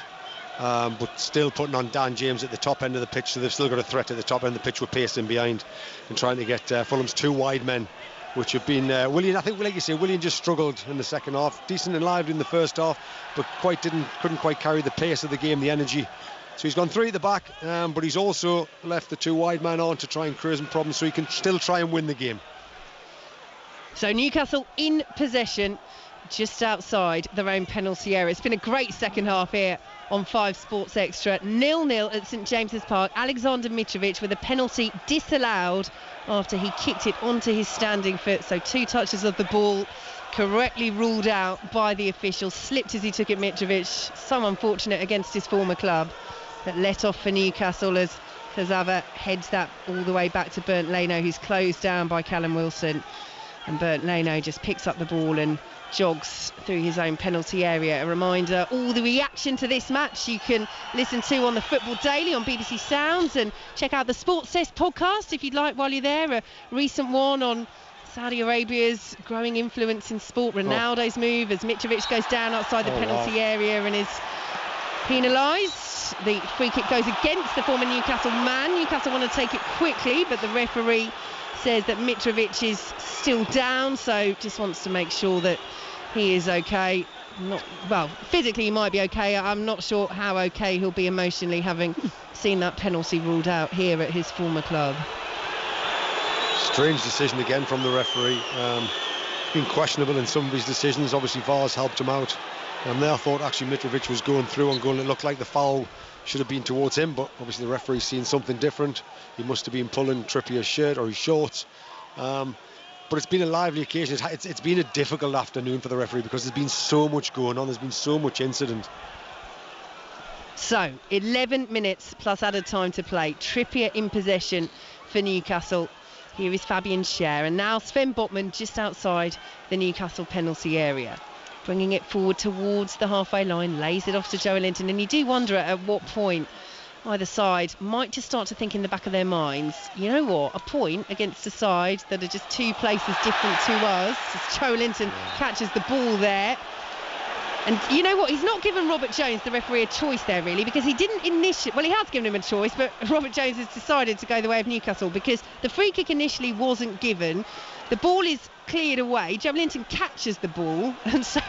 Speaker 2: But still putting on Dan James at the top end of the pitch, so they've still got a threat at the top end of the pitch with Pearson behind and trying to get Fulham's 2 wide men, which have been Willian. I think, like you say, Willian just struggled in the second half. Decent and lively in the first half, but couldn't quite carry the pace of the game, the energy. So he's gone 3 at the back, but he's also left the 2 wide men on to try and create some problems so he can still try and win the game.
Speaker 1: So Newcastle in possession. just outside their own penalty area. It's been a great second half here on 5 Sports Extra. 0-0 at St James's Park. Alexander Mitrovic with a penalty disallowed after he kicked it onto his standing foot. So 2 touches of the ball correctly ruled out by the official. Slipped as he took it, Mitrovic. So unfortunate against his former club. But let off for Newcastle as Kurzawa heads that all the way back to Bernd Leno, who's closed down by Callum Wilson. And Bernd Leno just picks up the ball and jogs through his own penalty area. A reminder, all the reaction to this match you can listen to on the Football Daily on BBC Sounds, and check out the Sports Test podcast if you'd like while you're there. A recent one on Saudi Arabia's growing influence in sport, Ronaldo's move as Mitrovic goes down outside the penalty area and is penalised. The free kick goes against the former Newcastle man. Newcastle want to take it quickly, but the referee says that Mitrovic is still down, so just wants to make sure that he is okay. Physically he might be okay. I'm not sure how okay he'll be emotionally, having seen that penalty ruled out here at his former club.
Speaker 2: Strange decision again from the referee. Been questionable in some of his decisions. Obviously VAR's helped him out. There I thought actually Mitrovic was going through and going, it looked like the foul should have been towards him, but obviously the referee's seen something different. He must have been pulling Trippier's shirt or his shorts. But it's been a lively occasion. It's been a difficult afternoon for the referee because there's been so much going on. There's been so much incident.
Speaker 1: So 11 minutes plus added time to play. Trippier in possession for Newcastle. Here is Fabian Schär, and now Sven Botman just outside the Newcastle penalty area, bringing it forward towards the halfway line, lays it off to Joe Linton. And you do wonder at what point either side might just start to think in the back of their minds, you know what, a point against a side that are just 2 places different to us. As Joe Linton catches the ball there. And you know what, he's not given Robert Jones, the referee, a choice there really, because he didn't initially, well, he has given him a choice, but Robert Jones has decided to go the way of Newcastle because the free kick initially wasn't given. The ball is cleared away. Joe Linton catches the ball, and so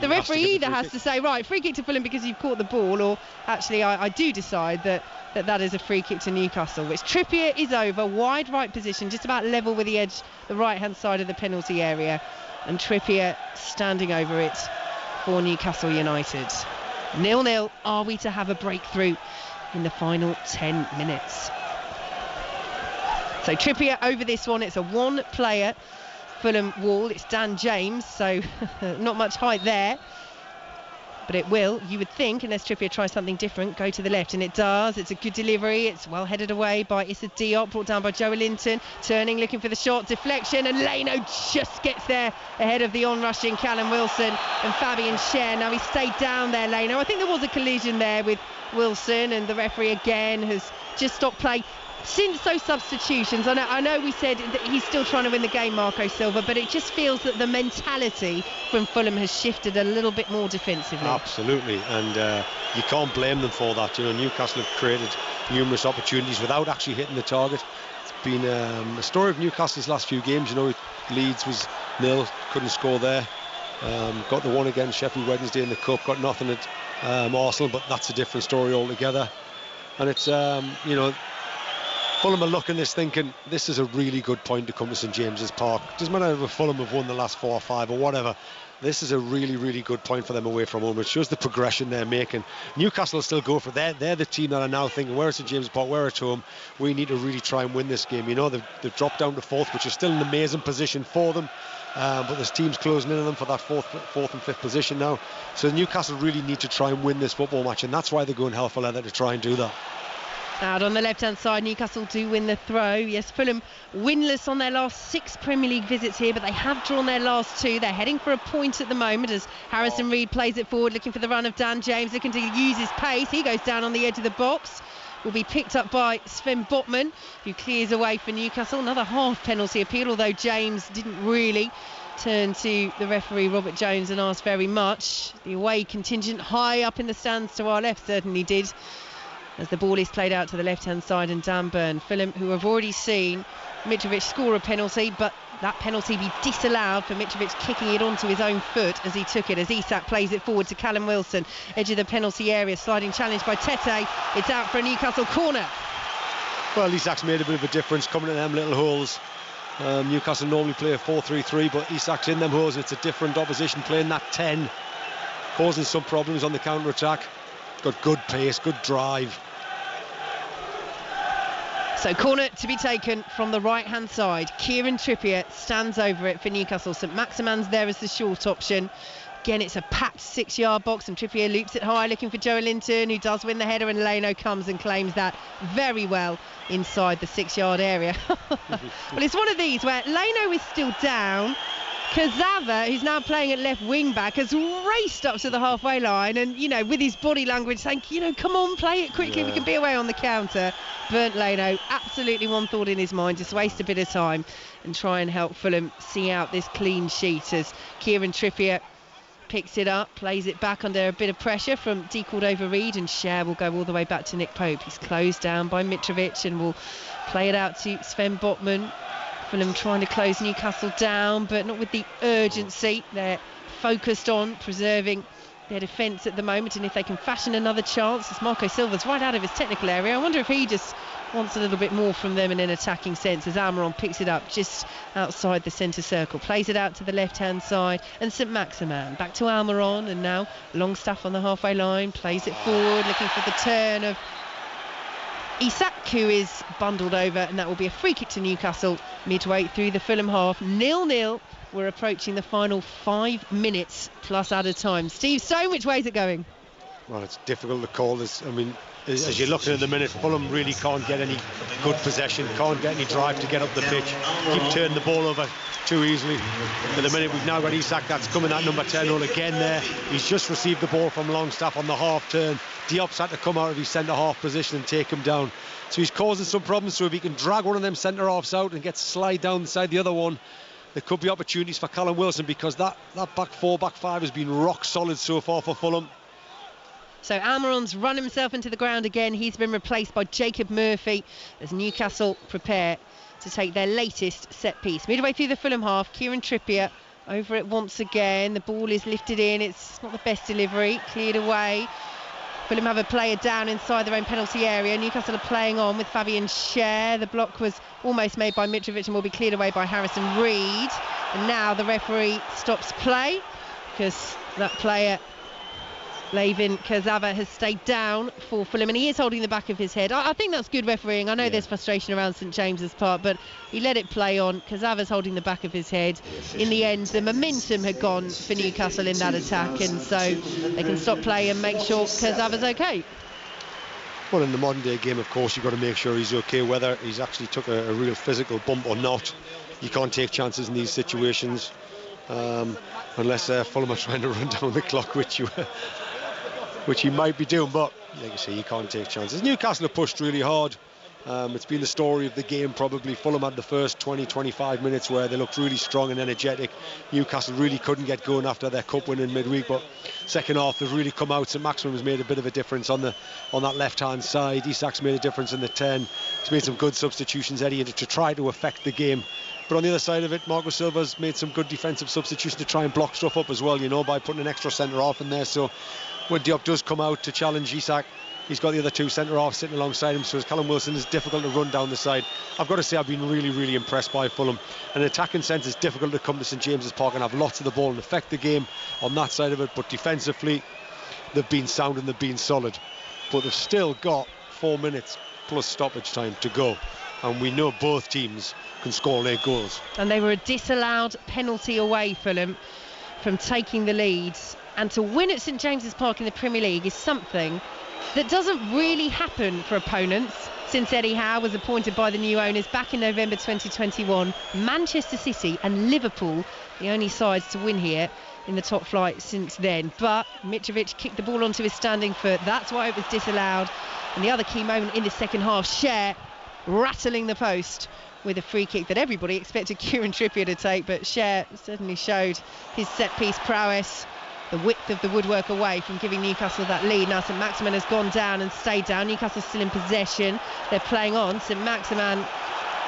Speaker 1: the referee either has to say, right, free kick to Fulham because you've caught the ball, or actually I do decide that is a free kick to Newcastle, which Trippier is over, wide right position, just about level with the edge, the right-hand side of the penalty area, and Trippier standing over it for Newcastle United. 0-0. Are we to have a breakthrough in the final 10 minutes? So Trippier over this one. It's a 1-player Fulham wall. It's Dan James, so not much height there. But it will, you would think, unless Trippier tries something different, go to the left, and it does. It's a good delivery. It's well headed away by Issa Diop, brought down by Joe Linton, turning, looking for the shot, deflection, and Leno just gets there ahead of the on-rushing Callum Wilson and Fabian Schär. Now he stayed down there, Leno. I think there was a collision there with Wilson, and the referee again has just stopped play. Since those substitutions, I know we said that he's still trying to win the game, Marco Silva, but it just feels that the mentality from Fulham has shifted a little bit more defensively.
Speaker 2: Absolutely, and you can't blame them for that. You know, Newcastle have created numerous opportunities without actually hitting the target. It's been a story of Newcastle's last few games. You know, Leeds was 0, couldn't score there. Got the one against Sheffield Wednesday in the Cup, got nothing at Arsenal, but that's a different story altogether. And it's, you know, Fulham are looking at this thinking, this is a really good point to come to St James's Park. Doesn't matter if Fulham have won the last 4 or 5 or whatever. This is a really, really good point for them away from home. It shows the progression they're making. Newcastle will still go for it. They're the team that are now thinking, we're at St James's Park, we're at home. We need to really try and win this game. You know, they've dropped down to 4th, which is still an amazing position for them. But there's teams closing in on them for that 4th and 5th position now. So Newcastle really need to try and win this football match, and that's why they're going hell for leather to try and do that.
Speaker 1: Out on the left-hand side, Newcastle do win the throw. Yes, Fulham winless on their last 6 Premier League visits here, but they have drawn their last 2. They're heading for a point at the moment as Harrison Reed plays it forward, looking for the run of Dan James, looking to use his pace. He goes down on the edge of the box. Will be picked up by Sven Botman, who clears away for Newcastle. Another half penalty appeal, although James didn't really turn to the referee Robert Jones and ask very much. The away contingent high up in the stands to our left certainly did, as the ball is played out to the left-hand side, and Dan Burn. Fulham, who have already seen Mitrovic score a penalty, but that penalty be disallowed for Mitrovic kicking it onto his own foot as he took it, as Isak plays it forward to Callum Wilson, edge of the penalty area, sliding challenge by Tete. It's out for a Newcastle corner.
Speaker 2: Well, Isak's made a bit of a difference, coming in them little holes. Newcastle normally play a 4-3-3, but Isak's in them holes. It's a different opposition playing that 10, causing some problems on the counter-attack. Got good pace, good drive.
Speaker 1: So corner to be taken from the right-hand side. Kieran Trippier stands over it for Newcastle. St Maximin's there as the short option. Again, it's a packed 6-yard box, and Trippier loops it high, looking for Joe Linton, who does win the header, and Leno comes and claims that very well inside the 6-yard area. Well, it's one of these where Leno is still down. Kazava, who's now playing at left wing back, has raced up to the halfway line and, with his body language saying, come on, play it quickly, we can be away on the counter. Burnt Leno, absolutely one thought in his mind, just waste a bit of time and try and help Fulham see out this clean sheet as Kieran Trippier picks it up, plays it back under a bit of pressure from D. Cordova-Reid, and Cher will go all the way back to Nick Pope. He's closed down by Mitrovic and will play it out to Sven Botman. Fulham trying to close Newcastle down, but not with the urgency. They're focused on preserving their defence at the moment, and if they can fashion another chance, as Marco Silva's right out of his technical area, I wonder if he just wants a little bit more from them in an attacking sense, as Almiron picks it up just outside the centre circle, plays it out to the left-hand side, and St Maximin back to Almiron, and now Longstaff on the halfway line, plays it forward, looking for the turn of Isak, who is bundled over, and that will be a free kick to Newcastle midway through the Fulham half. 0-0. We're approaching the final 5 minutes plus added time. Steve Stone, which way is it going?
Speaker 2: Well, it's difficult to call this. I mean, as you're looking at the minute, Fulham really can't get any good possession, can't get any drive to get up the pitch, keep turning the ball over too easily. At the minute, we've now got Isak that's coming at number 10 role again there. He's just received the ball from Longstaff on the half turn. Diop's had to come out of his centre-half position and take him down. So he's causing some problems. So if he can drag one of them centre-halves out and get slide down inside the other one, there could be opportunities for Callum Wilson, because that back four, back five has been rock solid so far for Fulham.
Speaker 1: So Almiron's run himself into the ground again. He's been replaced by Jacob Murphy as Newcastle prepare to take their latest set piece. Midway through the Fulham half, Kieran Trippier over it once again. The ball is lifted in. It's not the best delivery. Cleared away. Fulham have a player down inside their own penalty area. Newcastle are playing on with Fabian Cher. The block was almost made by Mitrovic and will be cleared away by Harrison Reed. And now the referee stops play because that player, Lavin Kazava, has stayed down for Fulham, and he is holding the back of his head. I think that's good refereeing. I know there's frustration around St James's Park, but he let it play on. Kazava's holding the back of his head. In the end, the momentum had gone for Newcastle in that attack, and so they can stop play and make sure Kazava's okay.
Speaker 2: Well, in the modern day game, of course, you've got to make sure he's okay, whether he's actually took a real physical bump or not. You can't take chances in these situations unless Fulham are trying to run down the clock, which he might be doing, but like you say, you can't take chances. Newcastle have pushed really hard. It's been the story of the game probably. Fulham had the first 20-25 minutes where they looked really strong and energetic. Newcastle really couldn't get going after their cup win in midweek, but second half they've really come out. St Maximin has made a bit of a difference on that left hand side. Isak's made a difference in the 10. He's made some good substitutions, Eddie, to try to affect the game. But on the other side of it, Marco Silva's made some good defensive substitutions to try and block stuff up as well, by putting an extra centre half in there. So when Diop does come out to challenge Isak, he's got the other two centre-halves sitting alongside him, so as Callum Wilson is difficult to run down the side. I've got to say I've been really, really impressed by Fulham. In an attacking sense, it's difficult to come to St James's Park and have lots of the ball and affect the game on that side of it, but defensively, they've been sound and they've been solid. But they've still got 4 minutes plus stoppage time to go, and we know both teams can score late goals.
Speaker 1: And they were a disallowed penalty away, Fulham, from taking the lead. And to win at St James's Park in the Premier League is something that doesn't really happen for opponents since Eddie Howe was appointed by the new owners back in November 2021. Manchester City and Liverpool, the only sides to win here in the top flight since then. But Mitrovic kicked the ball onto his standing foot. That's why it was disallowed. And the other key moment in the second half, Cher rattling the post with a free kick that everybody expected Kieran Trippier to take, but Cher certainly showed his set-piece prowess, the width of the woodwork away from giving Newcastle that lead. Now St Maximin has gone down and stayed down. Newcastle still in possession. They're playing on. St Maximin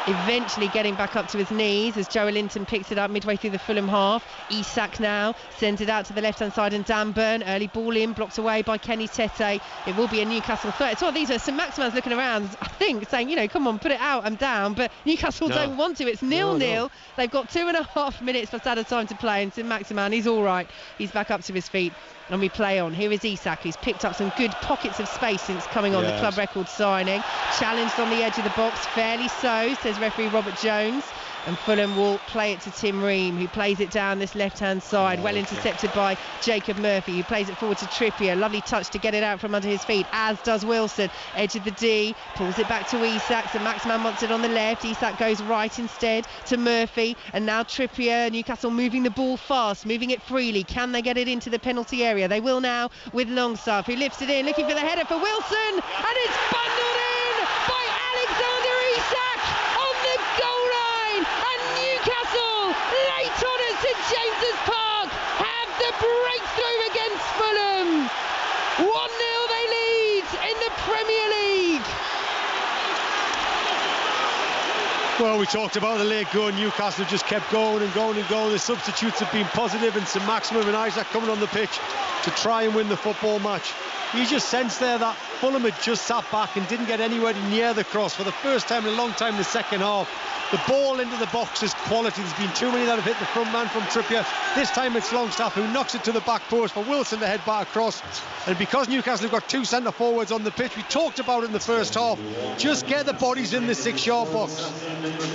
Speaker 1: eventually getting back up to his knees as Joe Linton picks it up midway through the Fulham half. Isak now sends it out to the left-hand side, and Dan Burn, early ball in, blocked away by Kenny Tete. It will be a Newcastle threat. So these are St Maximin's looking around, I think, saying, you know, come on, put it out, I'm down. But Newcastle don't want to. It's 0-0. No. They've got 2.5 minutes plus added time to play, and St Maximin, he's all right. He's back up to his feet. And we play on. Here is Isak, who's picked up some good pockets of space since coming on the club record signing. Challenged on the edge of the box, fairly so, says referee Robert Jones. And Fulham will play it to Tim Ream, who plays it down this left-hand side. Well intercepted by Jacob Murphy, who plays it forward to Trippier. Lovely touch to get it out from under his feet, as does Wilson. Edge of the D, pulls it back to Isak. So Maximin wants it on the left. Isak goes right instead to Murphy. And now Trippier. Newcastle moving the ball fast, moving it freely. Can they get it into the penalty area? They will now with Longstaff, who lifts it in, looking for the header for Wilson. And it's bundled in by Alexander Isak on the goal line. And Newcastle, late on at St James's Park, have the breakthrough against Fulham. 1-0 they lead in the Premier League.
Speaker 2: Well, we talked about the late goal. Newcastle just kept going and going and going. The substitutes have been positive, and St Maximin and Isak coming on the pitch to try and win the football match. You just sensed there that Fulham had just sat back and didn't get anywhere near the cross for the first time in a long time in the second half. The ball into the box is quality. There's been too many that have hit the front man from Trippier. This time it's Longstaff who knocks it to the back post for Wilson to head back across. And because Newcastle have got two centre forwards on the pitch, we talked about it in the first half, just get the bodies in the 6-yard box.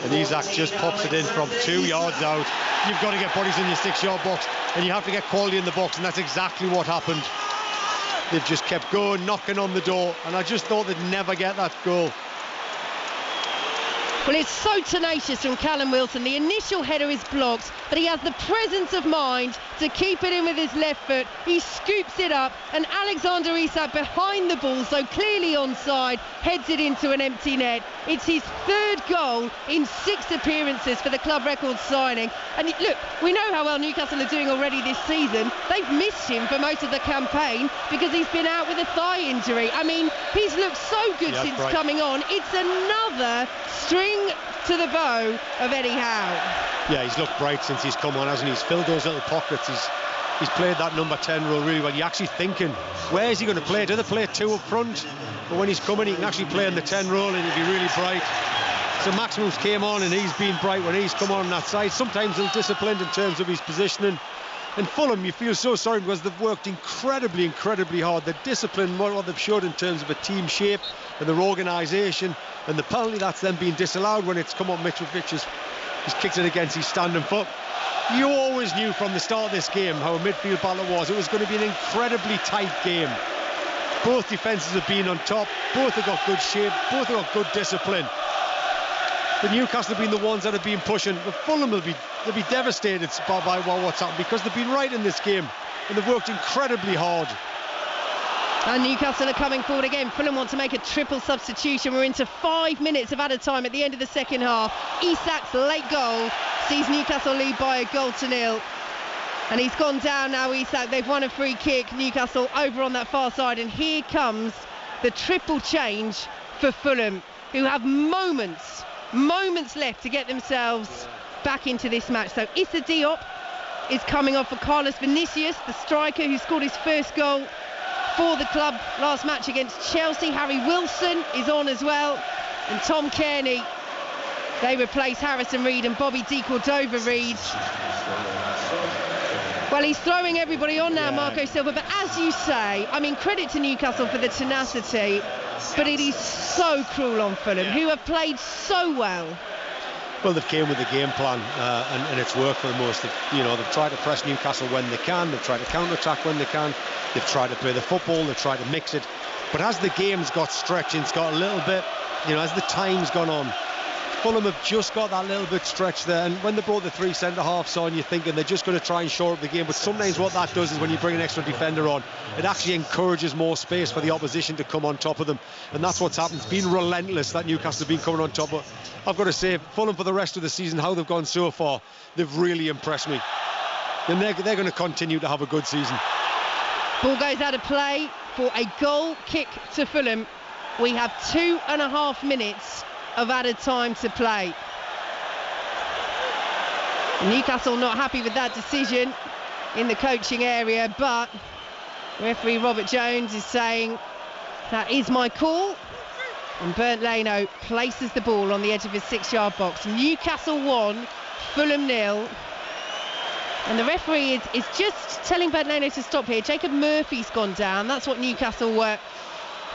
Speaker 2: And Isak just pops it in from 2 yards out. You've got to get bodies in your 6-yard box, and you have to get quality in the box, and that's exactly what happened. They've just kept going, knocking on the door, and I just thought they'd never get that goal.
Speaker 1: Well, it's so tenacious from Callum Wilson. The initial header is blocked, but he has the presence of mind to keep it in with his left foot. He scoops it up, and Alexander Isak behind the ball, so clearly onside, heads it into an empty net. It's his third goal in 6 appearances for the club record signing. And look, we know how well Newcastle are doing already this season. They've missed him for most of the campaign because he's been out with a thigh injury. I mean, he's looked so good since coming on. It's another string to the bow of Eddie Howe.
Speaker 2: Yeah, he's looked bright since he's come on, hasn't he? He's filled those little pockets. He's played that number 10 role really well. You're actually thinking, where is he going to play? Do they play 2 up front? But when he's coming, he can actually play in the 10 role and he'll be really bright. So Maximus came on and he's been bright when he's come on that side. Sometimes he's disciplined in terms of his positioning. And Fulham, you feel so sorry because they've worked incredibly hard. They're disciplined, what they've showed in terms of a team shape and their organisation. And the penalty that's then been disallowed when it's come on Mitrovic he's kicked it against his standing foot. You always knew from the start of this game how a midfield battle was. It was going to be an incredibly tight game. Both defences have been on top. Both have got good shape. Both have got good discipline. But Newcastle have been the ones that have been pushing. But Fulham they'll be devastated by what's happened because they've been right in this game and they've worked incredibly hard.
Speaker 1: And Newcastle are coming forward again. Fulham want to make a triple substitution. We're into 5 minutes of added time at the end of the second half. Isak's late goal sees Newcastle lead by 1-0. And he's gone down now, Isak. They've won a free kick. Newcastle over on that far side. And here comes the triple change for Fulham, who have moments left to get themselves back into this match. So Issa Diop is coming off for Carlos Vinicius, the striker who scored his first goal for the club last match against Chelsea. Harry Wilson is on as well, and Tom Kearney. They replace Harrison Reed and Bobby De Cordova-Reid. Well, he's throwing everybody on now, Marco Silva, but as you say, I mean, credit to Newcastle for the tenacity, but it is so cruel on Fulham, who have played so well.
Speaker 2: Well, they've came with the game plan and it's worked for the most. They've tried to press Newcastle when they can. They've tried to counter-attack when they can. They've tried to play the football. They've tried to mix it. But as the game's got stretched, it's got a little bit, as the time's gone on, Fulham have just got that little bit stretched there. And when they brought the 3 centre-halves on, you're thinking they're just going to try and shore up the game. But sometimes what that does is when you bring an extra defender on, it actually encourages more space for the opposition to come on top of them. And that's what's happened. It's been relentless that Newcastle have been coming on top. But I've got to say, Fulham for the rest of the season, how they've gone so far, they've really impressed me. And they're going to continue to have a good season.
Speaker 1: Ball goes out of play for a goal kick to Fulham. We have 2.5 minutes of added time to play. Newcastle not happy with that decision in the coaching area, but referee Robert Jones is saying that is my call, and Bernd Leno places the ball on the edge of his 6-yard box. Newcastle 1, Fulham 0. And the referee is just telling Bernd Leno to stop here. Jacob Murphy's gone down. That's what Newcastle were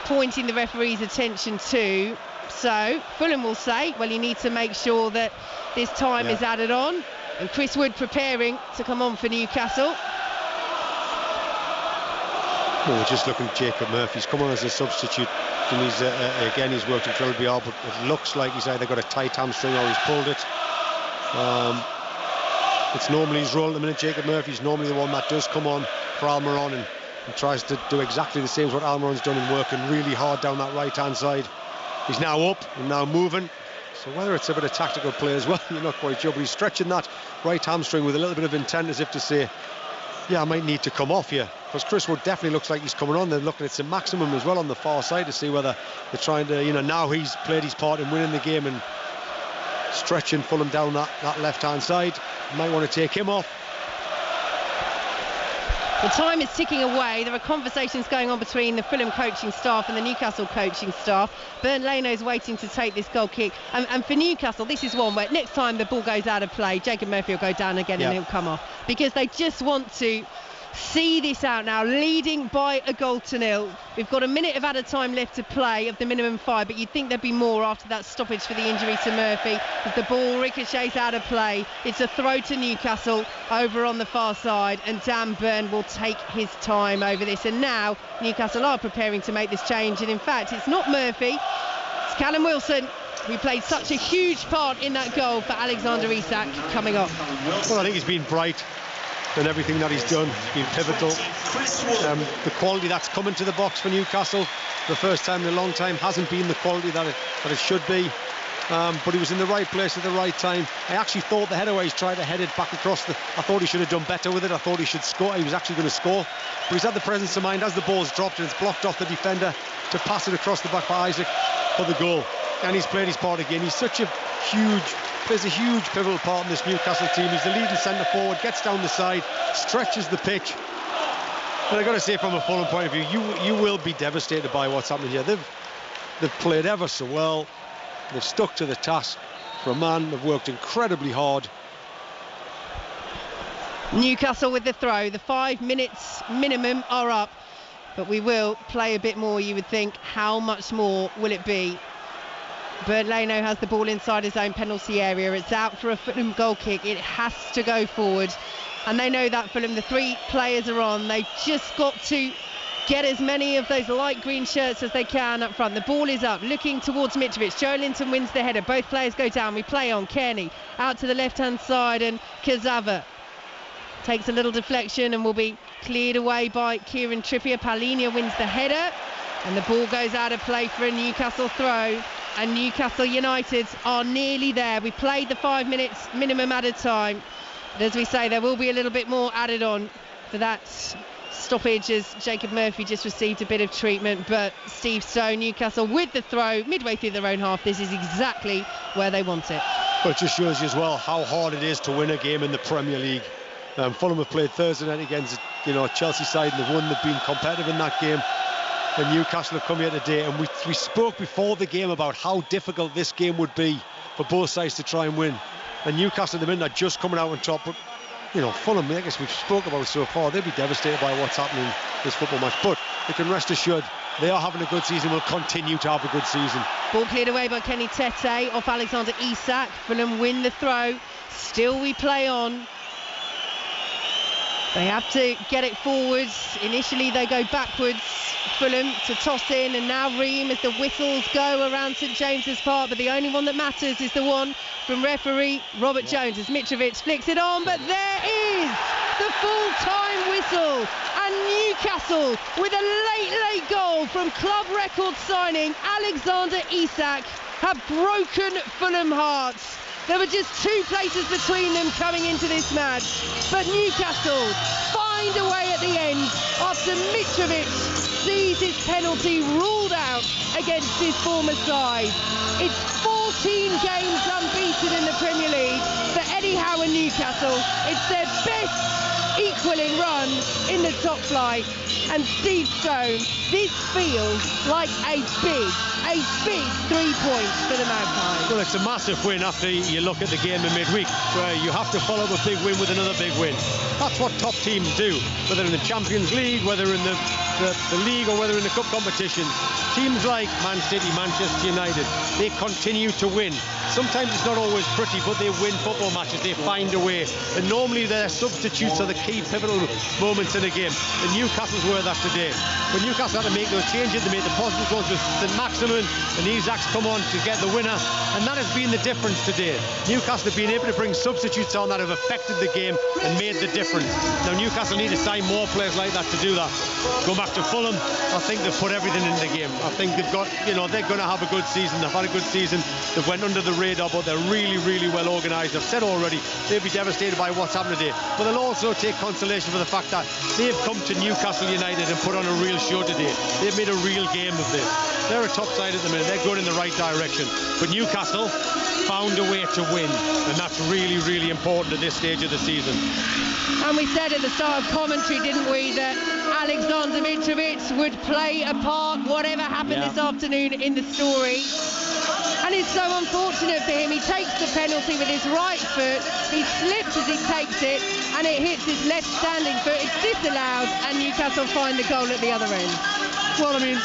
Speaker 1: pointing the referee's attention to. So Fulham will say, well, you need to make sure that this time is added on. And Chris Wood preparing to come on for Newcastle.
Speaker 2: Well, we're just looking at Jacob Murphy's come on as a substitute, and again he's worked incredibly hard, but it looks like he's either got a tight hamstring or he's pulled it. It's normally his role at the minute. Jacob Murphy's normally the one that does come on for Almiron and tries to do exactly the same as what Almiron's done and working really hard down that right hand side. He's now up and now moving, so whether it's a bit of tactical play as well, you're not quite sure, but he's stretching that right hamstring with a little bit of intent, as if to say, yeah, I might need to come off here, because Chris Wood definitely looks like he's coming on. They're looking at some maximum as well on the far side to see whether they're trying to, now he's played his part in winning the game and stretching Fulham down that left-hand side. Might want to take him off.
Speaker 1: The time is ticking away. There are conversations going on between the Fulham coaching staff and the Newcastle coaching staff. Bernd Leno's waiting to take this goal kick. And for Newcastle, this is one where next time the ball goes out of play, Jacob Murphy will go down again and he'll come off. Because they just want to see this out now, leading by a 0-0. We've got a minute of added time left to play of the minimum 5, but you'd think there'd be more after that stoppage for the injury to Murphy, as the ball ricochets out of play. It's a throw to Newcastle over on the far side, and Dan Burn will take his time over this. And now Newcastle are preparing to make this change, and in fact it's not Murphy, it's Callum Wilson, who played such a huge part in that goal for Alexander Isak, coming off.
Speaker 2: Well, I think he's been bright in everything that he's done. He's been pivotal. The quality that's coming to the box for Newcastle for the first time in a long time hasn't been the quality that it should be, but he was in the right place at the right time. I actually thought the header where he's tried to head it back across I thought he should have done better with it. I thought he should score. He was actually going to score, but he's had the presence of mind as the ball's dropped and it's blocked off the defender to pass it across the back by Isak for the goal. And he's played his part again. He's plays a huge pivotal part in this Newcastle team. He's the leading centre forward, gets down the side, stretches the pitch. But I've got to say, from a Fulham point of view, you will be devastated by what's happening here. They've played ever so well. They've stuck to the task. For a man, they've worked incredibly hard.
Speaker 1: Newcastle with the throw. The 5 minutes minimum are up, but we will play a bit more, you would think. How much more will it be? Bernd Leno has the ball inside his own penalty area. It's out for a Fulham goal kick. It has to go forward, and they know that Fulham, the 3 players are on. They've just got to get as many of those light green shirts as they can up front. The ball is up, looking towards Mitrovic. Joe Linton wins the header. Both players go down. We play on. Kearney out to the left-hand side, and Kazava takes a little deflection and will be cleared away by Kieran Trippier. Palhinha wins the header, and the ball goes out of play for a Newcastle throw. And Newcastle United are nearly there. We played the 5 minutes minimum added time, but as we say, there will be a little bit more added on for that stoppage, as Jacob Murphy just received a bit of treatment. But Steve Stone, Newcastle with the throw midway through their own half. This is exactly where they want it.
Speaker 2: Well, it just shows you as well how hard it is to win a game in the Premier League. Fulham have played Thursday night against Chelsea side, and they've won. They've been competitive in that game. And Newcastle have come here today, and we spoke before the game about how difficult this game would be for both sides to try and win. And Newcastle at the minute are just coming out on top, but Fulham, I guess we've spoke about it so far, they'll be devastated by what's happening in this football match, but they can rest assured they are having a good season, will continue to have a good season.
Speaker 1: Ball cleared away by Kenny Tete off Alexander Isak. Fulham win the throw. Still we play on. They have to get it forwards. Initially they go backwards, Fulham, to toss in, and now Ream as the whistles go around St James's Park, but the only one that matters is the one from referee Robert Jones as Mitrovic flicks it on, but there is the full-time whistle, and Newcastle with a late goal from club record signing Alexander Isak have broken Fulham hearts. There were just 2 places between them coming into this match, but Newcastle find a way at the end after Mitrovic sees his penalty ruled out against his former side. It's 4 games unbeaten in the Premier League for Eddie Howe and Newcastle. It's their best equaling run in the top flight. And Steve Stone, this feels like a big 3 points for the Magpies.
Speaker 2: Well, it's a massive win after you look at the game in midweek, where you have to follow up a big win with another big win. That's what top teams do, whether in the Champions League, whether in the league, or whether in the cup competitions. Teams like Man City, Manchester United, they continue to win. Sometimes it's not always pretty, but they win football matches. They find a way. And normally their substitutes are the key pivotal moments in a game. And Newcastle's were that today. When Newcastle had to make those changes, they made the positive ones with St Maximin, and Isak's come on to get the winner. And that has been the difference today. Newcastle have been able to bring substitutes on that have affected the game and made the difference. Now Newcastle need to sign more players like that to do that. Go back to Fulham, I think they've put everything in the game. I think they've got, they're going to have a good season. They've had a good season. They've went under the radar, but they're really, really well organised. I've said already, they'll be devastated by what's happened today. But they'll also take consolation for the fact that they've come to Newcastle United and put on a real show today. They've made a real game of this. They're a top side at the minute. They're going in the right direction. But Newcastle found a way to win, and that's really, really important at this stage of the season.
Speaker 1: And we said at the start of commentary, didn't we, that Alexander Mitrovic would play a part, whatever happened this afternoon in the story. And it's so unfortunate for him. He takes the penalty with his right foot, he slips as he takes it, and it hits his left standing foot. It's disallowed, and Newcastle find the goal at the other end.
Speaker 2: Well, I mean,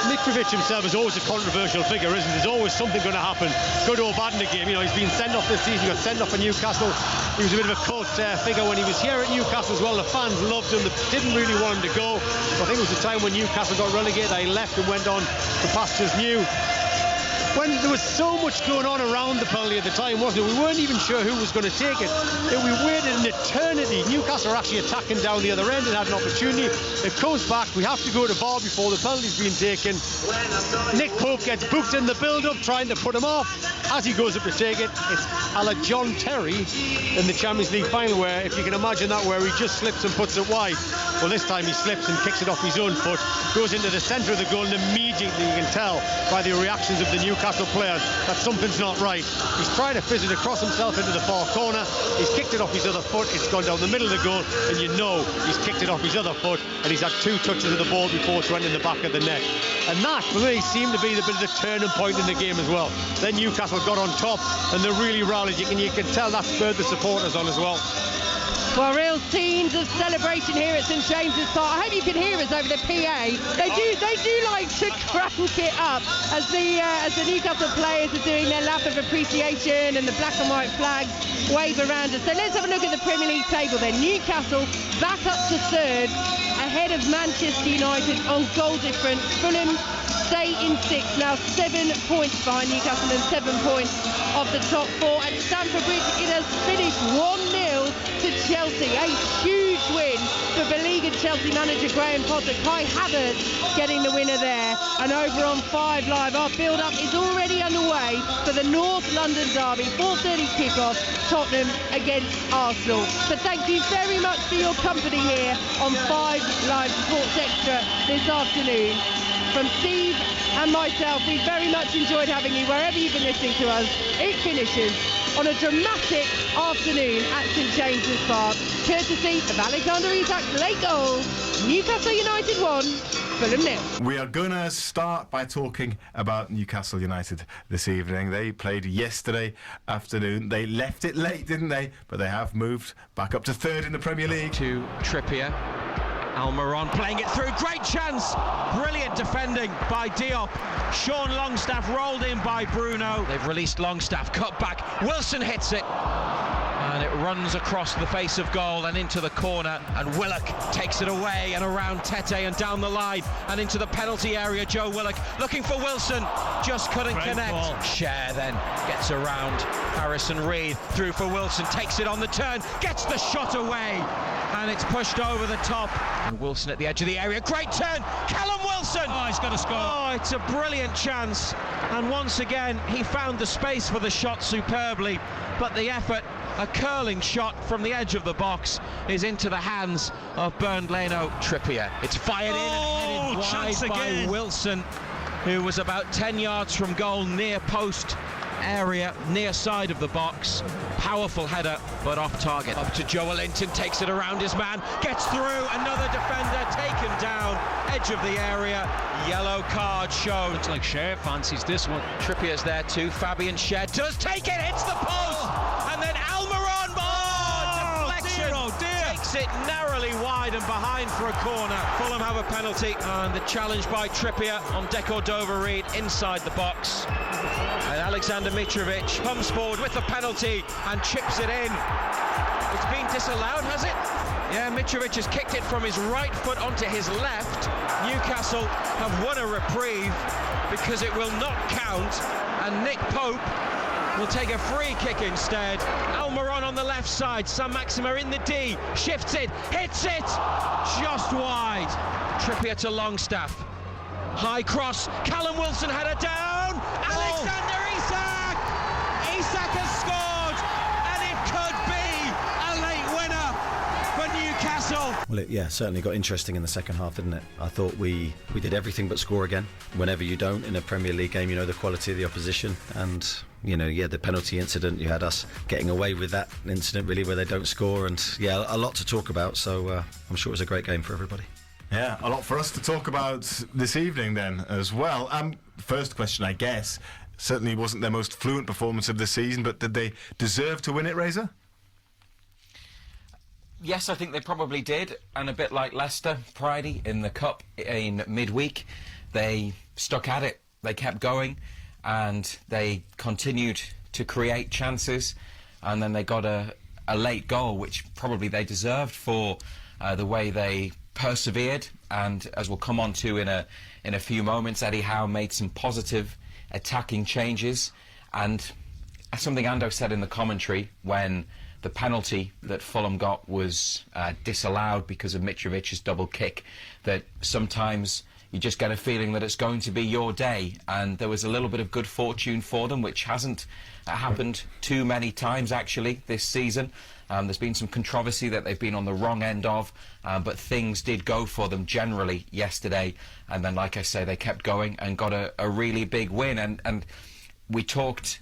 Speaker 2: Mitrovic himself is always a controversial figure, isn't he? There's always something going to happen, good or bad in the game. He's been sent off this season. He got sent off for Newcastle. He was a bit of a cult figure when he was here at Newcastle as well. The fans loved him. They didn't really want him to go. I think it was the time when Newcastle got relegated. He left and went on to pastures new. When there was so much going on around the penalty at the time, wasn't it? We weren't even sure who was going to take it. We waited an eternity. Newcastle are actually attacking down the other end and had an opportunity. It goes back. We have to go to VAR before the penalty's been taken. Nick Pope gets booked in the build-up, trying to put him off. As he goes up to take it, it's a la John Terry in the Champions League final, where, if you can imagine that, where he just slips and puts it wide. Well, this time he slips and kicks it off his own foot, goes into the centre of the goal, and immediately you can tell by the reactions of the Newcastle players that something's not right. He's trying to fizz it across himself into the far corner. He's kicked it off his other foot. It's gone down the middle of the goal, and you know he's kicked it off his other foot, and he's had 2 touches of the ball before it's went in the back of the net. And that, for me, seemed to be the bit of the turning point in the game as well. Then Newcastle got on top, and they really rallied. You can tell that spurred the supporters on as well.
Speaker 1: Well, real scenes of celebration here at St James's Park. I hope you can hear us over the PA. They do like to crank it up as the Newcastle players are doing their lap of appreciation and the black and white flags wave around us. So let's have a look at the Premier League table then. Newcastle back up to third, ahead of Manchester United on goal difference. Fulham stay in 6th, now 7 points behind Newcastle and 7 points of the top 4. At Stamford Bridge, it has finished 1-0 to Chelsea. A huge win for beleaguered Chelsea manager Graham Potter. Kai Havertz getting the winner there. And over on 5 Live, our build-up is already underway for the North London derby. 4:30 kickoff, Tottenham against Arsenal. So thank you very much for your company here on 5 Live Sports Extra this afternoon. From Steve and myself, we very much enjoyed having you wherever you've been listening to us. It finishes on a dramatic afternoon at St James's Park, courtesy of Alexander Isak's late goal. Newcastle United 1, Fulham 0.
Speaker 19: We are going to start by talking about Newcastle United this evening. They played yesterday afternoon. They left it late, didn't they? But they have moved back up to 3rd in the Premier League.
Speaker 20: To Trippier. Almiron playing it through, great chance, brilliant defending by Diop. Sean Longstaff rolled in by Bruno. They've released Longstaff, cut back, Wilson hits it, and it runs across the face of goal and into the corner, and Willock takes it away and around Tete and down the line and into the penalty area. Joe Willock looking for Wilson, just couldn't connect. Ball. Cher then gets around Harrison Reed, through for Wilson, takes it on the turn, gets the shot away, and it's pushed over the top. And Wilson at the edge of the area, great turn, Callum Wilson! Oh, he's got to score. Oh, it's a brilliant chance, and once again he found the space for the shot superbly, but the effort, a curling shot from the edge of the box, is into the hands of Bernd Leno. Trippier, it's fired in and headed wide by Wilson, who was about 10 yards from goal, near post. area, near side of the box. Powerful header, but off target. Up to Joelinton, takes it around his man, gets through, another defender taken down, edge of the area, yellow card shown.
Speaker 5: Looks like Cher fancies this one.
Speaker 20: Trippier's there too, Fabian Cher does take it, hits the post, and then Almiron, deflection, takes it narrowly wide and behind for a corner. Fulham have a penalty, and the challenge by Trippier on Decordova-Reid inside the box. And Alexander Mitrovic comes forward with the penalty and chips it in. It's been disallowed, has it? Yeah, Mitrovic has kicked it from his right foot onto his left. Newcastle have won a reprieve because it will not count, and Nick Pope will take a free kick instead. Almiron on the left side, Sam Maxima in the D, shifts it, hits it, just wide. Trippier to Longstaff. High cross, Callum Wilson had it down, Alexander Isak! Isak has scored, and it could be a late winner for Newcastle.
Speaker 21: Well, certainly got interesting in the second half, didn't it? I thought we did everything but score again. Whenever you don't in a Premier League game, you know the quality of the opposition, and the penalty incident, you had us getting away with that incident really where they don't score, and a lot to talk about, so I'm sure it was a great game for everybody.
Speaker 19: Yeah, a lot for us to talk about this evening then as well. First question, I guess, certainly wasn't their most fluent performance of the season, but did they deserve to win it, Razor?
Speaker 22: Yes, I think they probably did, and a bit like Leicester Friday in the Cup in midweek, they stuck at it, they kept going, and they continued to create chances, and then they got a late goal, which probably they deserved for the way they persevered. And as we'll come on to in a few moments, Eddie Howe made some positive attacking changes, and something Ando said in the commentary when the penalty that Fulham got was disallowed because of Mitrovic's double kick, that sometimes you just get a feeling that it's going to be your day, and there was a little bit of good fortune for them, which hasn't happened too many times actually this season. There's been some controversy that they've been on the wrong end of, but things did go for them generally yesterday, and then, like I say, they kept going and got a really big win. And we talked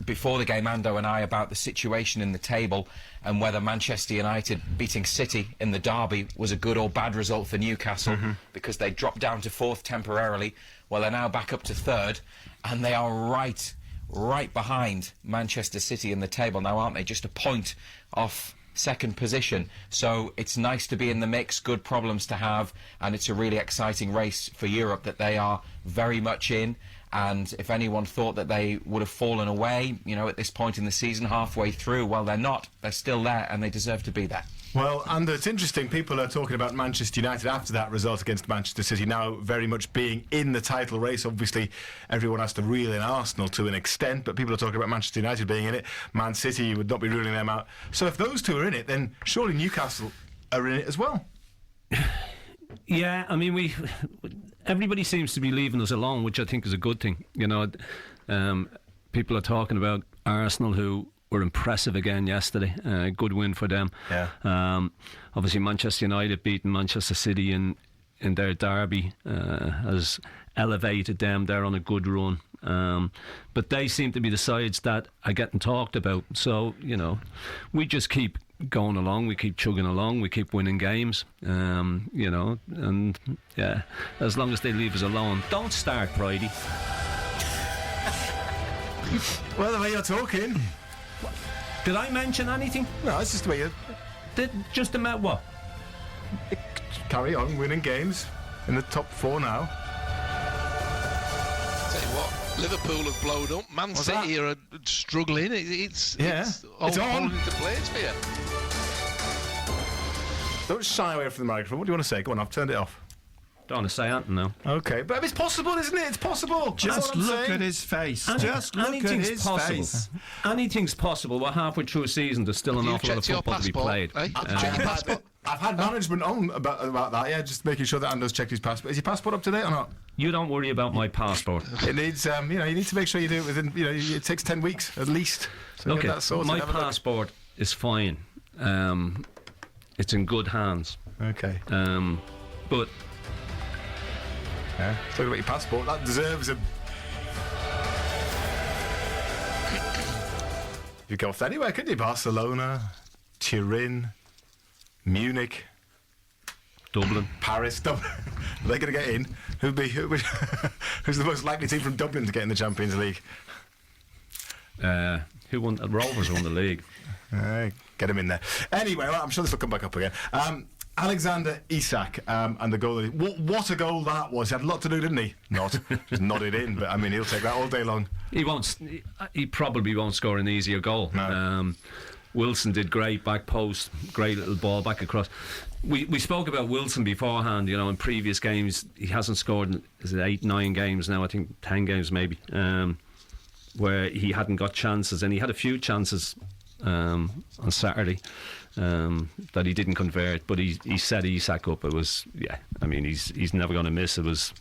Speaker 22: before the game, Ando and I, about the situation in the table and whether Manchester United beating City in the derby was a good or bad result for Newcastle, because they dropped down to fourth temporarily. Well, they're now back up to third, and they are right behind Manchester City in the table now, aren't they? Just a point off second position. So it's nice to be in the mix, good problems to have, and it's a really exciting race for Europe that they are very much in. And if anyone thought that they would have fallen away, at this point in the season, halfway through, well, they're not. They're still there, and they deserve to be there.
Speaker 19: Well, and it's interesting, people are talking about Manchester United after that result against Manchester City now very much being in the title race. Obviously, everyone has to reel in Arsenal to an extent, but people are talking about Manchester United being in it. Man City would not be ruling them out. So if those two are in it, then surely Newcastle are in it as well.
Speaker 23: Yeah, I mean, everybody seems to be leaving us alone, which I think is a good thing. People are talking about Arsenal, who were impressive again yesterday. Good win for them. Yeah. Obviously, Manchester United beating Manchester City in their derby has elevated them. They're on a good run. But they seem to be the sides that are getting talked about. So, we just keep going along, we keep chugging along, we keep winning games, and as long as they leave us alone. Don't start, Bridie.
Speaker 19: Well, the way you're talking.
Speaker 23: Did I mention anything?
Speaker 19: No, it's just the way you...
Speaker 23: Just about what?
Speaker 19: Carry on winning games in the top four now.
Speaker 24: Tell you what, Liverpool have blown up. Man City are struggling. It's all falling into place for you.
Speaker 19: Don't shy away from the microphone. What do you want to say? Go on, I've turned it off.
Speaker 23: Don't want to say anything now.
Speaker 19: Okay, but it's possible, isn't it? It's possible.
Speaker 25: Just look at his face. Just look at his face.
Speaker 23: Anything's possible. We're halfway through a season. There's still an awful lot of football to be played.
Speaker 19: I've had management on about that. Yeah, just making sure that Ando's checked his passport. Is your passport up to date or not?
Speaker 23: You don't worry about my passport.
Speaker 19: It needs, you need to make sure you do it within. It takes 10 weeks at least. So
Speaker 23: look, my
Speaker 19: passport
Speaker 23: is fine. It's in good hands.
Speaker 19: Okay.
Speaker 23: But.
Speaker 19: Yeah. Talking about your passport, that deserves a You go off anywhere, couldn't you? Barcelona, Turin, Munich,
Speaker 23: Dublin,
Speaker 19: Paris. Dublin. Are they going to get in? Who's the most likely team from Dublin to get in the Champions League?
Speaker 23: Who won? Rovers won the league.
Speaker 19: Get him in there. Anyway, well, I'm sure this will come back up again. Alexander Isak and the goal. What a goal that was. He had a lot to do, didn't he? Just nodded in, but I mean, he'll take that all day long.
Speaker 23: He probably won't score an easier goal.
Speaker 19: No.
Speaker 23: Wilson did great, back post, great little ball back across. We spoke about Wilson beforehand, in previous games. He hasn't scored in 8-9 games now, I think 10 games maybe, where he hadn't got chances, and he had a few chances on Saturday that he didn't convert, but he set Isak up. It was, he's never going to miss. It was,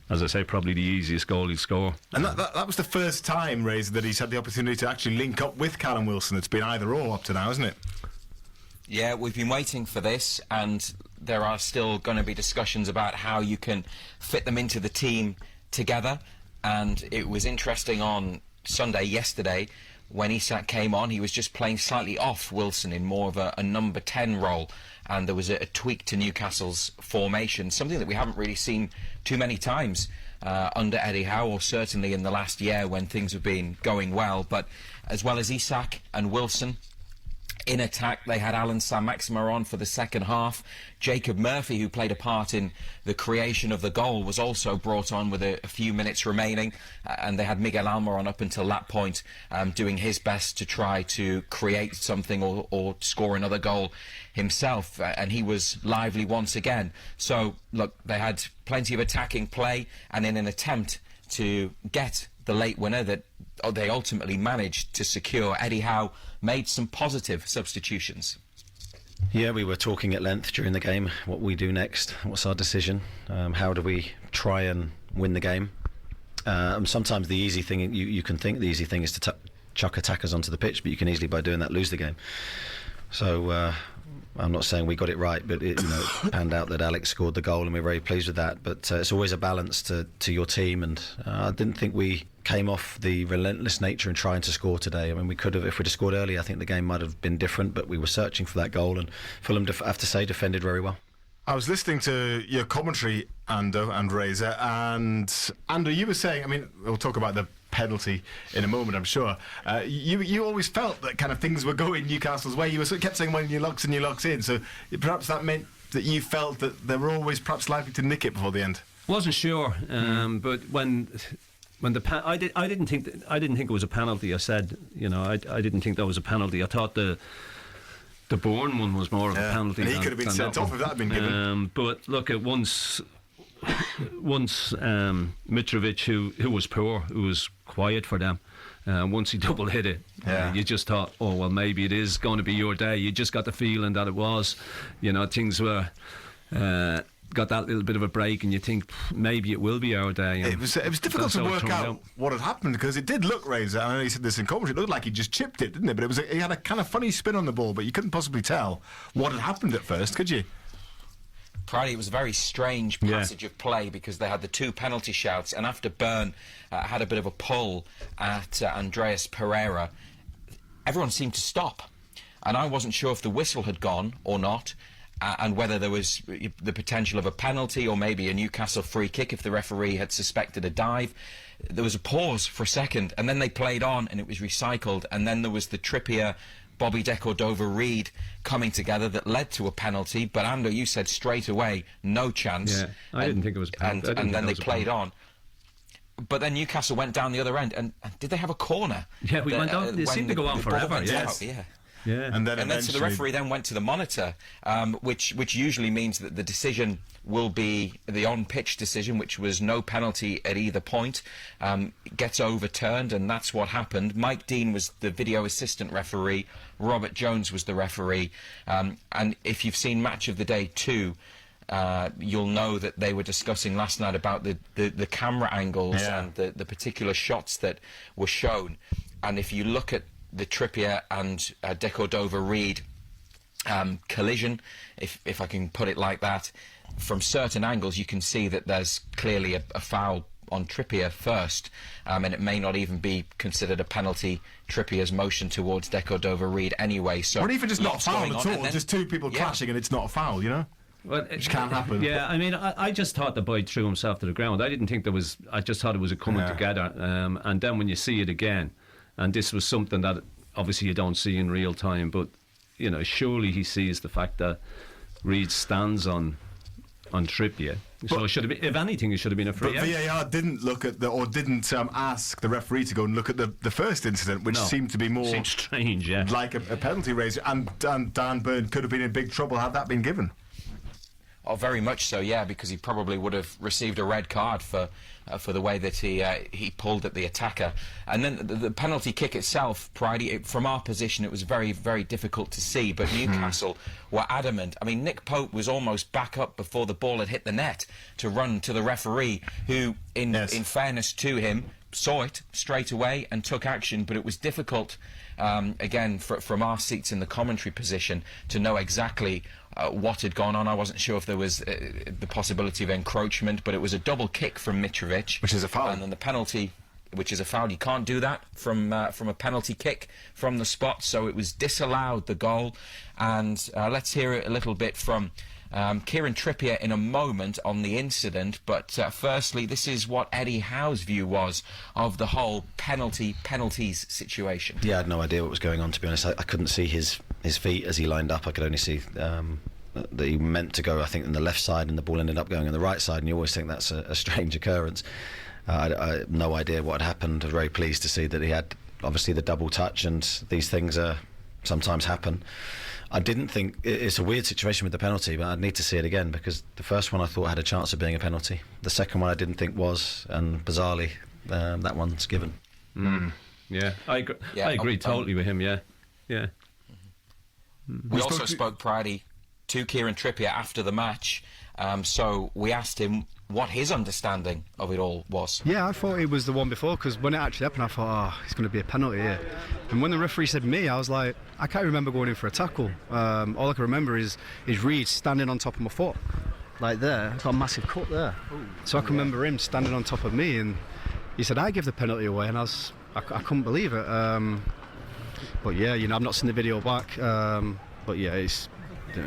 Speaker 23: as I say, probably the easiest goal he'd score.
Speaker 19: And that was the first time, Razor, that he's had the opportunity to actually link up with Callum Wilson. It's been either or up to now, hasn't it?
Speaker 22: Yeah, we've been waiting for this, and there are still going to be discussions about how you can fit them into the team together. And it was interesting on yesterday, when Isak came on, he was just playing slightly off Wilson in more of a number 10 role, and there was a tweak to Newcastle's formation, something that we haven't really seen too many times under Eddie Howe, or certainly in the last year when things have been going well. But as well as Isak and Wilson, in attack, they had Alan Saint-Maximin on for the second half. Jacob Murphy, who played a part in the creation of the goal, was also brought on with a few minutes remaining, and they had Miguel Almiron up until that point, doing his best to try to create something or score another goal himself, and he was lively once again. So, look, they had plenty of attacking play, and in an attempt to get the late winner that they ultimately managed to secure, Eddie Howe made some positive substitutions.
Speaker 21: Yeah, we were talking at length during the game. What we do next? What's our decision? How do we try and win the game? Sometimes the easy thing, you can think the easy thing is to chuck attackers onto the pitch, but you can easily, by doing that, lose the game. So I'm not saying we got it right, but it panned out that Alex scored the goal, and we're very pleased with that. But it's always a balance to your team, and I didn't think we came off the relentless nature in trying to score today. I mean, we could have, if we'd have scored early, I think the game might have been different, but we were searching for that goal, and Fulham, I have to say, defended very well.
Speaker 19: I was listening to your commentary, Ando and Razor, and Ando, you were saying, I mean, we'll talk about the penalty in a moment, I'm sure. You always felt that kind of things were going Newcastle's way. You were kept saying, well, you locks in, so perhaps that meant that you felt that they were always perhaps likely to nick it before the end.
Speaker 23: Wasn't sure, but when I didn't think it was a penalty. I said, I didn't think that was a penalty. I thought the Bourne one was more of a penalty.
Speaker 19: And he could have been sent off if that had been given.
Speaker 23: But look, at once Mitrovic, who was poor, who was quiet for them, once he double hit it, you just thought, oh well, maybe it is going to be your day. You just got the feeling that it was. Things were. Got that little bit of a break, and you think maybe it will be our day.
Speaker 19: It was difficult to work out what had happened, because it did look, Razor, I know you said this in commentary, it looked like he just chipped it, didn't it? But he had a kind of funny spin on the ball, but you couldn't possibly tell what had happened at first, could you?
Speaker 22: Friday, it was a very strange passage of play, because they had the two penalty shouts, and after Byrne had a bit of a pull at Andreas Pereira, everyone seemed to stop, and I wasn't sure if the whistle had gone or not, and whether there was the potential of a penalty or maybe a Newcastle free kick if the referee had suspected a dive. There was a pause for a second, and then they played on, and it was recycled, and then there was the Trippier Bobby De Cordova-Reid coming together that led to a penalty. But Ando, you said straight away, no chance.
Speaker 23: Yeah, I didn't think it was a penalty.
Speaker 22: And then they played on. But then Newcastle went down the other end, and did they have a corner?
Speaker 23: Yeah, we went on. It seemed to go on forever.
Speaker 22: Yes.
Speaker 23: Yeah.
Speaker 22: And then so the referee then went to the monitor, which usually means that the decision will be the on-pitch decision, which was no penalty at either point, gets overturned, and that's what happened. Mike Dean was the video assistant referee, Robert Jones was the referee, and if you've seen Match of the Day 2, you'll know that they were discussing last night about the camera angles and the particular shots that were shown, and if you look at the Trippier and De Cordova-Reid collision, if I can put it like that, from certain angles you can see that there's clearly a foul Trippier first, and it may not even be considered a penalty. Trippier's motion towards De Cordova-Reid anyway. So,
Speaker 19: or even just not a foul at all,
Speaker 22: then,
Speaker 19: just two people clashing and it's not a foul, you know?
Speaker 23: Well,
Speaker 19: which can't happen.
Speaker 23: Yeah, I mean, I just thought the boy threw himself to the ground. I didn't think there was. I just thought it was a coming together. And then when you see it again, and this was something that obviously you don't see in real time, but you know, surely he sees the fact that Reid stands on Trippier. So it should have been, if anything, it should have been a free.
Speaker 19: But VAR didn't look at didn't ask the referee to go and look at the first incident, which seemed to be more
Speaker 23: strange, yeah,
Speaker 19: like a penalty raise. And Dan Burn could have been in big trouble had that been given.
Speaker 22: Oh, very much so, yeah, because he probably would have received a red card for the way that he pulled at the attacker. And then the penalty kick itself, Pridey, from our position, it was very, very difficult to see, but Newcastle were adamant. I mean, Nick Pope was almost back up before the ball had hit the net to run to the referee, who, in fairness to him, saw it straight away and took action, but it was difficult, again, from our seats in the commentary position, to know exactly what had gone on. I wasn't sure if there was the possibility of encroachment, but it was a double kick from Mitrovic,
Speaker 19: which is a foul,
Speaker 22: and then the penalty, which is a foul. You can't do that from a penalty kick from the spot, so it was disallowed, the goal. And let's hear it a little bit from Kieran Trippier in a moment on the incident, but firstly, this is what Eddie Howe's view was of the whole penalties situation.
Speaker 21: Yeah, I had no idea what was going on, to be honest. I couldn't see his feet as he lined up. I could only see that he meant to go, I think, on the left side, and the ball ended up going on the right side, and you always think that's a strange occurrence. I had no idea what had happened. I was very pleased to see that he had, obviously, the double touch, and these things sometimes happen. I didn't think it's a weird situation with the penalty, but I'd need to see it again, because the first one I thought had a chance of being a penalty. The second one I didn't think was, and bizarrely, that one's given.
Speaker 23: Yeah, I agree totally with him. Yeah.
Speaker 22: We also spoke, Pridey, to Kieran Trippier after the match, so we asked him what his understanding of it all was.
Speaker 7: Yeah, I thought it was the one before, because when it actually happened I thought, it's going to be a penalty here. And when the referee said me, I was like, I can't remember going in for a tackle. All I can remember is Reid standing on top of my foot, like there. I got a massive cut there. So I can remember him standing on top of me, and he said I give the penalty away, and I couldn't believe it. But yeah, you know, I've not seen the video back, but yeah, it's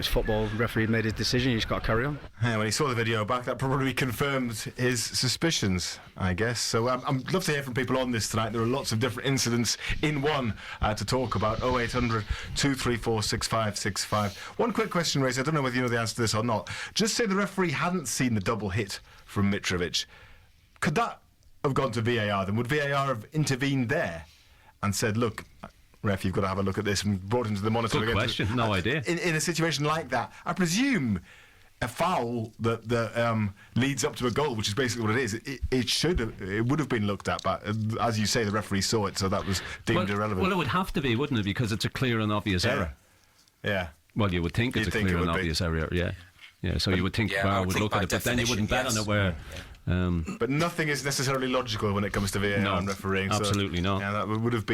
Speaker 7: football. The referee made his decision, you just got to carry on.
Speaker 19: Yeah, when he saw the video back, that probably confirmed his suspicions, I guess. So I'd love to hear from people on this tonight. There are lots of different incidents in one to talk about. 0800 234 6565. One quick question, Ray, I don't know whether you know the answer to this or not. Just say the referee hadn't seen the double hit from Mitrovic. Could that have gone to VAR then? Would VAR have intervened there and said, look, ref, you've got to have a look at this, and brought into the monitor
Speaker 23: again? Good question, no idea.
Speaker 19: In a situation like that, I presume a foul that leads up to a goal, which is basically what it is, it would have been looked at, but as you say, the referee saw it, so that was deemed irrelevant.
Speaker 23: Well, it would have to be, wouldn't it, because it's a clear and obvious error.
Speaker 19: Yeah.
Speaker 23: Well, you would think it's a clear and obvious error, yeah. Yeah, so you would think VAR would look at it, but then you wouldn't bet on it where...
Speaker 19: but nothing is necessarily logical when it comes to VAR and refereeing.
Speaker 23: Absolutely not.
Speaker 19: Yeah, that would have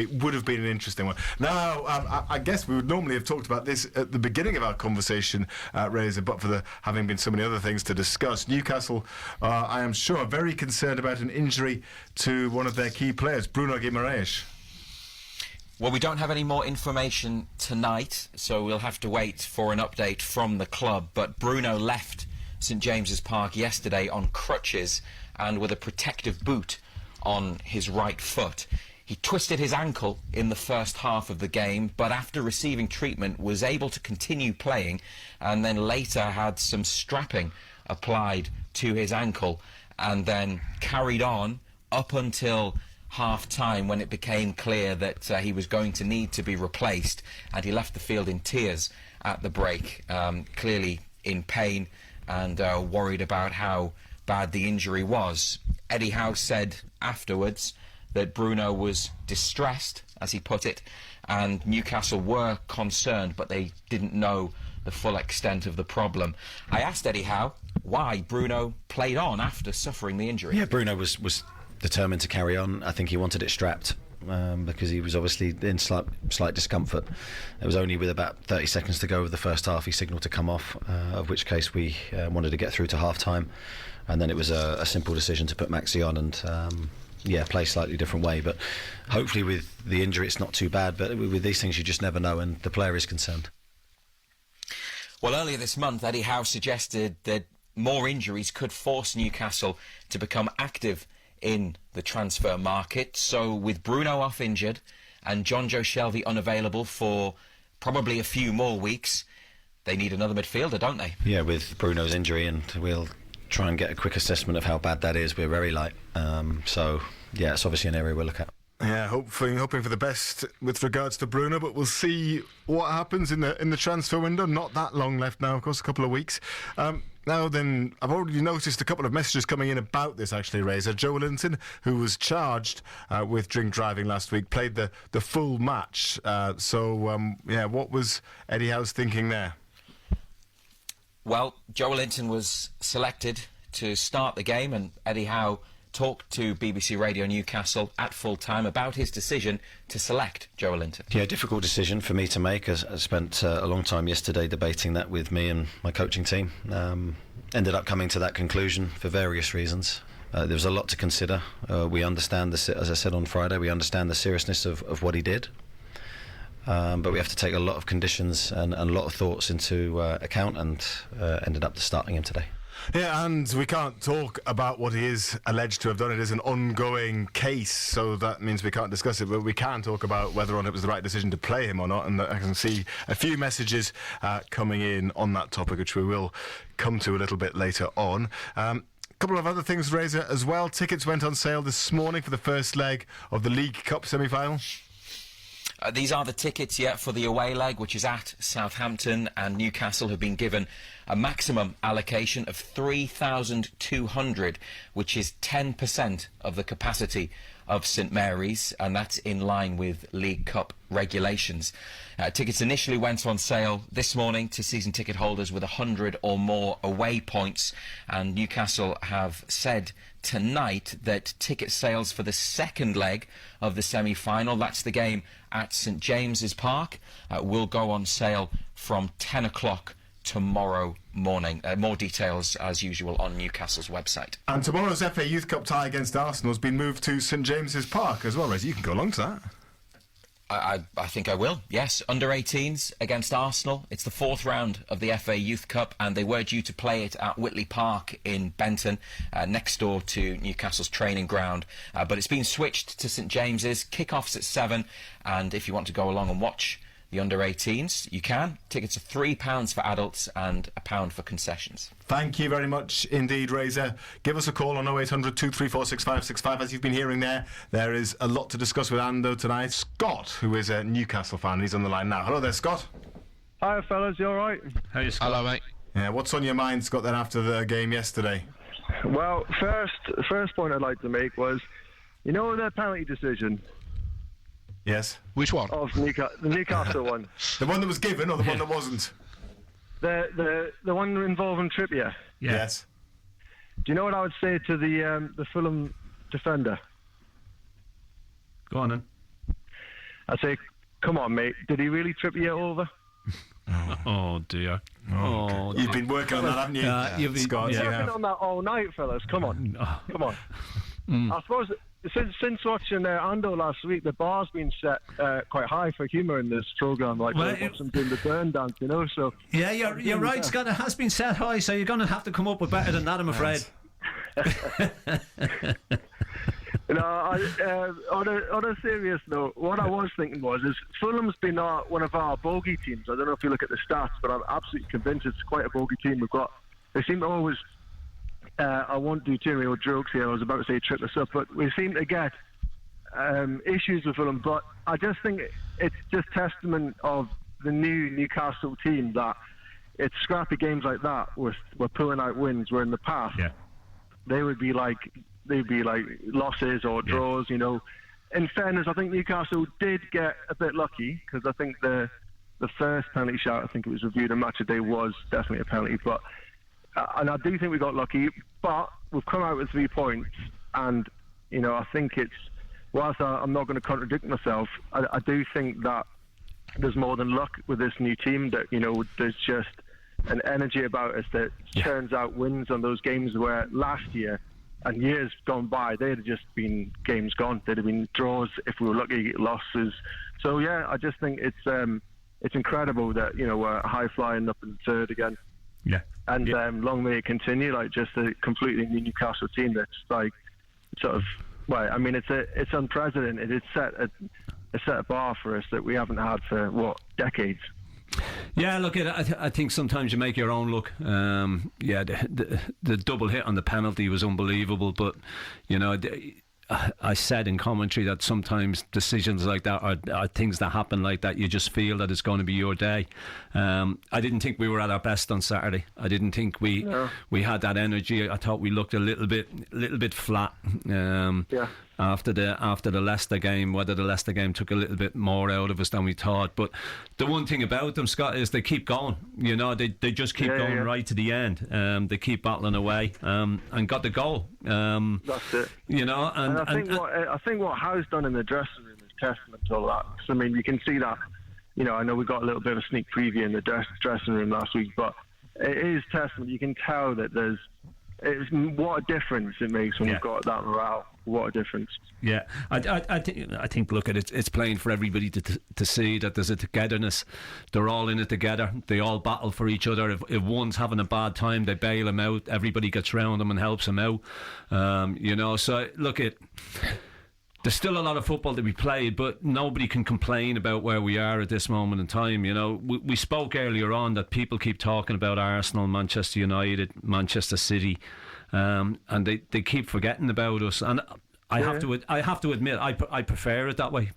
Speaker 19: been an interesting one. Now, I guess we would normally have talked about this at the beginning of our conversation, Razor, but for having been so many other things to discuss. Newcastle, I am sure, are very concerned about an injury to one of their key players, Bruno Guimaraes.
Speaker 22: Well, we don't have any more information tonight, so we'll have to wait for an update from the club. But Bruno left St James's Park yesterday on crutches and with a protective boot on his right foot. He twisted his ankle in the first half of the game, but after receiving treatment was able to continue playing, and then later had some strapping applied to his ankle, and then carried on up until half-time, when it became clear that he was going to need to be replaced, and he left the field in tears at the break, clearly in pain and worried about how bad the injury was. Eddie Howe said afterwards that Bruno was distressed, as he put it, and Newcastle were concerned, but they didn't know the full extent of the problem. I asked Eddie Howe why Bruno played on after suffering the injury.
Speaker 21: Yeah, Bruno was determined to carry on. I think he wanted it strapped, because he was obviously in slight discomfort. It was only with about 30 seconds to go of the first half he signalled to come off, of which case we wanted to get through to half-time. and then it was a simple decision to put Maxi on and play a slightly different way. But hopefully with the injury it's not too bad, but with these things you just never know, and the player is concerned.
Speaker 22: Well, earlier this month, Eddie Howe suggested that more injuries could force Newcastle to become active in the transfer market. So with Bruno off injured and John Joe Shelvey unavailable for probably a few more weeks, they need another midfielder, don't they? Yeah,
Speaker 21: with Bruno's injury, and we'll try and get a quick assessment of how bad that is. We're very light. So, yeah, it's obviously an area we'll look at.
Speaker 19: Yeah, hoping for the best with regards to Bruno, but we'll see what happens in the transfer window. Not that long left now, of course, a couple of weeks. Now then, I've already noticed a couple of messages coming in about this, actually, Razor. Joe Linton, who was charged with drink driving last week, played the full match. What was Eddie Howe's thinking there?
Speaker 22: Well, Joe Linton was selected to start the game, and Eddie Howe talked to BBC Radio Newcastle at full time about his decision to select Joe Linton.
Speaker 21: Yeah, difficult decision for me to make. I spent a long time yesterday debating that with me and my coaching team. Ended up coming to that conclusion for various reasons. There was a lot to consider. We understand, as I said on Friday, we understand the seriousness of what he did. But we have to take a lot of conditions and a lot of thoughts into account, and ended up starting him today.
Speaker 19: Yeah, and we can't talk about what he is alleged to have done. It is an ongoing case, so that means we can't discuss it, but we can talk about whether or not it was the right decision to play him or not, and I can see a few messages coming in on that topic, which we will come to a little bit later on. A couple of other things, Razor, as well. Tickets went on sale this morning for the first leg of the League Cup semi-final.
Speaker 22: These are the tickets, for the away leg, which is at Southampton, and Newcastle have been given a maximum allocation of 3,200, which is 10% of the capacity of St Mary's, and that's in line with League Cup regulations. Tickets initially went on sale this morning to season ticket holders with 100 or more away points, and Newcastle have said tonight that ticket sales for the second leg of the semi-final, that's the game at St James's Park, will go on sale from 10 o'clock tomorrow morning. More details, as usual, on Newcastle's website.
Speaker 19: And tomorrow's FA Youth Cup tie against Arsenal has been moved to St James's Park as well, Razor. You can go along to that.
Speaker 22: I think I will, yes. Under-18s against Arsenal. It's the fourth round of the FA Youth Cup, and they were due to play it at Whitley Park in Benton, next door to Newcastle's training ground. But it's been switched to St James's. Kick-off's at 7, and if you want to go along and watch the under-18s, you can. Tickets are £3 for adults and £1 for concessions.
Speaker 19: Thank you very much indeed, Razor. Give us a call on 0800 234 6565. As you've been hearing there is a lot to discuss with Ando tonight. Scott, who is a Newcastle fan, he's on the line now. Hello there, Scott.
Speaker 8: Hi, fellas. You all right?
Speaker 23: How are you, Scott?
Speaker 24: Hello, mate.
Speaker 19: Yeah, what's on your mind, Scott, then, after the game yesterday?
Speaker 8: Well, first point I'd like to make was, you know, the penalty decision.
Speaker 19: Yes.
Speaker 24: Which one?
Speaker 8: Of the Newcastle one.
Speaker 19: The one that was given, or the one that wasn't?
Speaker 8: The one involving Trippier.
Speaker 23: Yeah.
Speaker 19: Yes.
Speaker 8: Do you know what I would say to the Fulham defender?
Speaker 23: Go on then.
Speaker 8: I'd say, come on, mate. Did he really trip you over?
Speaker 23: Oh dear. Oh,
Speaker 19: you've been working on that, haven't you?
Speaker 8: You've been
Speaker 19: Scott,
Speaker 8: working on that all night, fellas. Come on. Come on. I suppose since watching Ando last week, the bar's been set quite high for humour in this programme. Like, watch them doing the burn dance, you know. So
Speaker 23: yeah, you're right, Scott. It has been set high, so you're going to have to come up with better than that, I'm afraid.
Speaker 8: On a serious note, what I was thinking is Fulham's been one of our bogey teams. I don't know if you look at the stats, but I'm absolutely convinced it's quite a bogey team we've got. They seem to always, I won't do too many old jokes here, I was about to say trip us up, but we seem to get issues with Fulham. But I just think it's just testament of the new Newcastle team that it's scrappy games like that we're pulling out wins, where in the past they'd be like losses or draws, you know. In fairness, I think Newcastle did get a bit lucky, because I think the first penalty shot, I think it was reviewed on Match of Day, was definitely a penalty. But and I do think we got lucky, but we've come out with 3 points, and you know, I think it's, whilst I'm not going to contradict myself, I do think that there's more than luck with this new team. That, you know, there's just an energy about us that churns out wins on those games where last year and years gone by, they'd have just been games gone. They'd have been draws, if we were lucky, losses. So, yeah, I just think it's incredible that, we're high-flying up in third again.
Speaker 6: Yeah.
Speaker 8: And long may it continue, like just a completely new Newcastle team that's like sort of, well, I mean, it's unprecedented. It's set a bar for us that we haven't had for, decades.
Speaker 23: Yeah, look, I think sometimes you make your own luck. The double hit on the penalty was unbelievable, but I said in commentary that sometimes decisions like that are things that happen like that. You just feel that it's going to be your day. I didn't think we were at our best on Saturday. I didn't think we had that energy. I thought we looked a little bit flat. After the Leicester game, whether the Leicester game took a little bit more out of us than we thought. But the one thing about them, Scott, is they keep going. They just keep going right to the end. They keep battling away and got the goal.
Speaker 8: That's it.
Speaker 23: And
Speaker 8: I think what Howe's done in the dressing room is testament to all that. 'Cause, I mean, you can see that. I know we got a little bit of a sneak preview in the dressing room last week, but it is testament. You can tell that what a difference it makes when you've got that morale. What a difference.
Speaker 23: Yeah, I think look at it, it's plain for everybody to see that there's a togetherness. They're all in it together. They all battle for each other. If one's having a bad time, they bail him out. Everybody gets round him and helps him out. So look at. There's still a lot of football to be played, but nobody can complain about where we are at this moment in time. We spoke earlier on that people keep talking about Arsenal, Manchester United, Manchester City, and they keep forgetting about us. And I have to admit, I prefer it that way.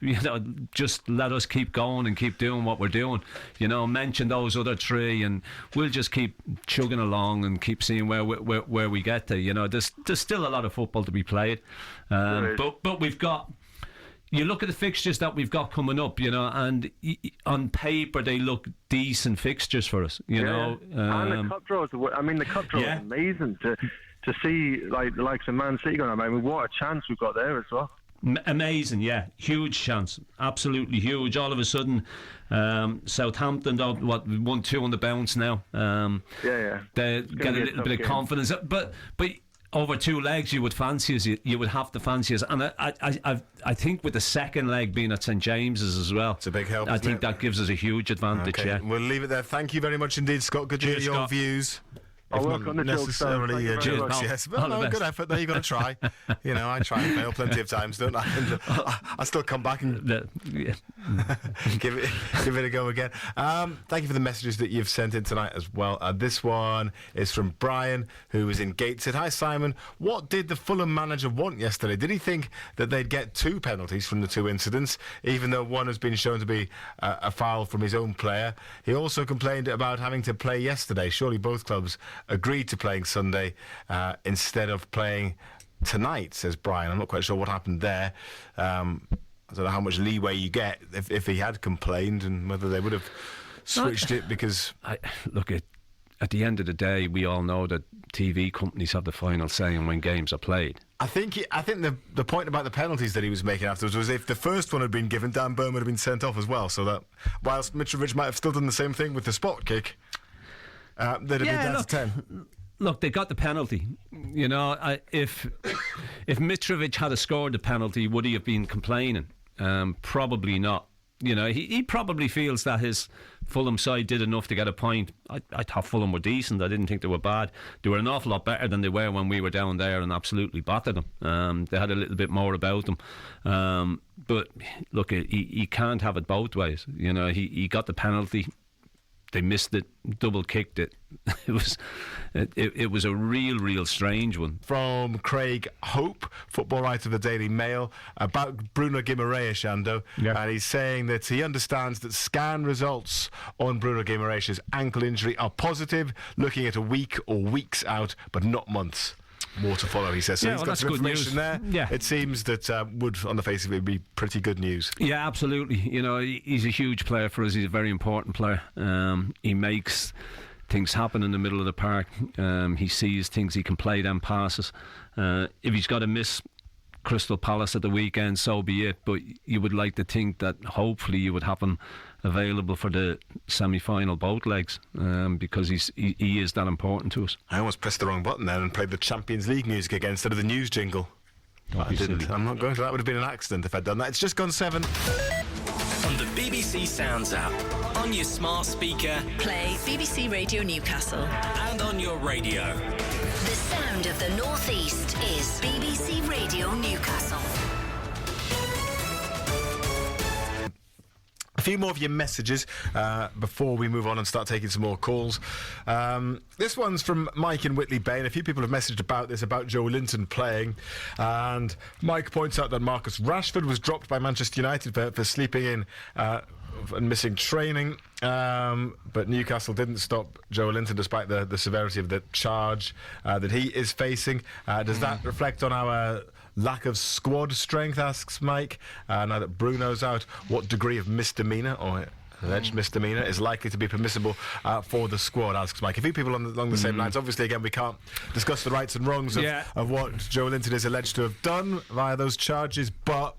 Speaker 23: Just let us keep going and keep doing what we're doing. Mention those other three, and we'll just keep chugging along and keep seeing where we get to. There's still a lot of football to be played, but we've got. You look at the fixtures that we've got coming up, and on paper they look decent fixtures for us. And
Speaker 8: the cup draws. I mean, the cup draws are amazing to see, like the likes of Man City going on. I mean, what a chance we've got there as well.
Speaker 23: Amazing, yeah, huge chance, absolutely huge. All of a sudden, Southampton, 1-2 on the bounce now. They get a little bit of confidence, but over two legs, you would fancy us. You would have to fancy us, and I think with the second leg being at St James's as well,
Speaker 19: it's a big help.
Speaker 23: I think that gives us a huge advantage.
Speaker 19: Okay.
Speaker 23: Yeah,
Speaker 19: we'll leave it there. Thank you very much indeed, Scott. Good to hear your views.
Speaker 8: I'll work on the
Speaker 19: necessarily jokes, yes. But no, good effort there. You've got to try. I try and fail plenty of times, don't I? And I still come back and give it a go again. Thank you for the messages that you've sent in tonight as well. This one is from Brian, who was in Gateshead. Hi, Simon. What did the Fulham manager want yesterday? Did he think that they'd get 2 penalties from the 2 incidents, even though one has been shown to be a foul from his own player? He also complained about having to play yesterday. Surely both clubs agreed to playing Sunday instead of playing tonight, says Brian. I'm not quite sure what happened there. I don't know how much leeway you get if he had complained, and whether they would have switched it, because
Speaker 23: look, at the end of the day, we all know that TV companies have the final say on when games are played.
Speaker 19: I think the point about the penalties that he was making afterwards was, if the first one had been given, Dan Burn would have been sent off as well, so that whilst Mitrovic might have still done the same thing with the spot kick, they'd have been down to 10.
Speaker 23: Look, they got the penalty. If Mitrovic had scored the penalty, would he have been complaining? Probably not. He probably feels that his Fulham side did enough to get a point. I thought Fulham were decent. I didn't think they were bad. They were an awful lot better than they were when we were down there and absolutely battered them. They had a little bit more about them. But look, he can't have it both ways. He got the penalty. They missed it, double kicked it. It was a real strange one.
Speaker 19: From Craig Hope, football writer of the Daily Mail, about Bruno Guimaraes, Shando. Yeah. And he's saying that he understands that scan results on Bruno Guimaraes' ankle injury are positive, looking at a week or weeks out, but not months. More to follow, he says. So he's got some information there. Yeah. It seems that would, on the face of it, be pretty good news.
Speaker 23: Yeah, absolutely. He's a huge player for us. He's a very important player. He makes things happen in the middle of the park. He sees things. He can play them passes. If he's got to miss Crystal Palace at the weekend, so be it. But you would like to think that hopefully you would have him available for the semi-final both legs, because he is that important to us.
Speaker 19: I almost pressed the wrong button there and played the Champions League music again instead of the news jingle. I didn't. I'm not going to. That would have been an accident if I'd done that. It's just gone 7.
Speaker 6: On the BBC Sounds app, on your smart speaker,
Speaker 9: play BBC Radio Newcastle,
Speaker 6: and on your radio.
Speaker 9: The sound of the North East is BBC Radio Newcastle.
Speaker 19: A few more of your messages before we move on and start taking some more calls. This one's from Mike in Whitley Bay, and a few people have messaged about this, about Joe Linton playing. And Mike points out that Marcus Rashford was dropped by Manchester United for sleeping in and missing training. But Newcastle didn't stop Joe Linton despite the severity of the charge that he is facing. Does that reflect on our lack of squad strength, asks Mike. Now that Bruno's out, what degree of misdemeanour or alleged misdemeanour is likely to be permissible for the squad, asks Mike. A few people along the same lines. Obviously, again, we can't discuss the rights and wrongs of what Joe Linton is alleged to have done via those charges, but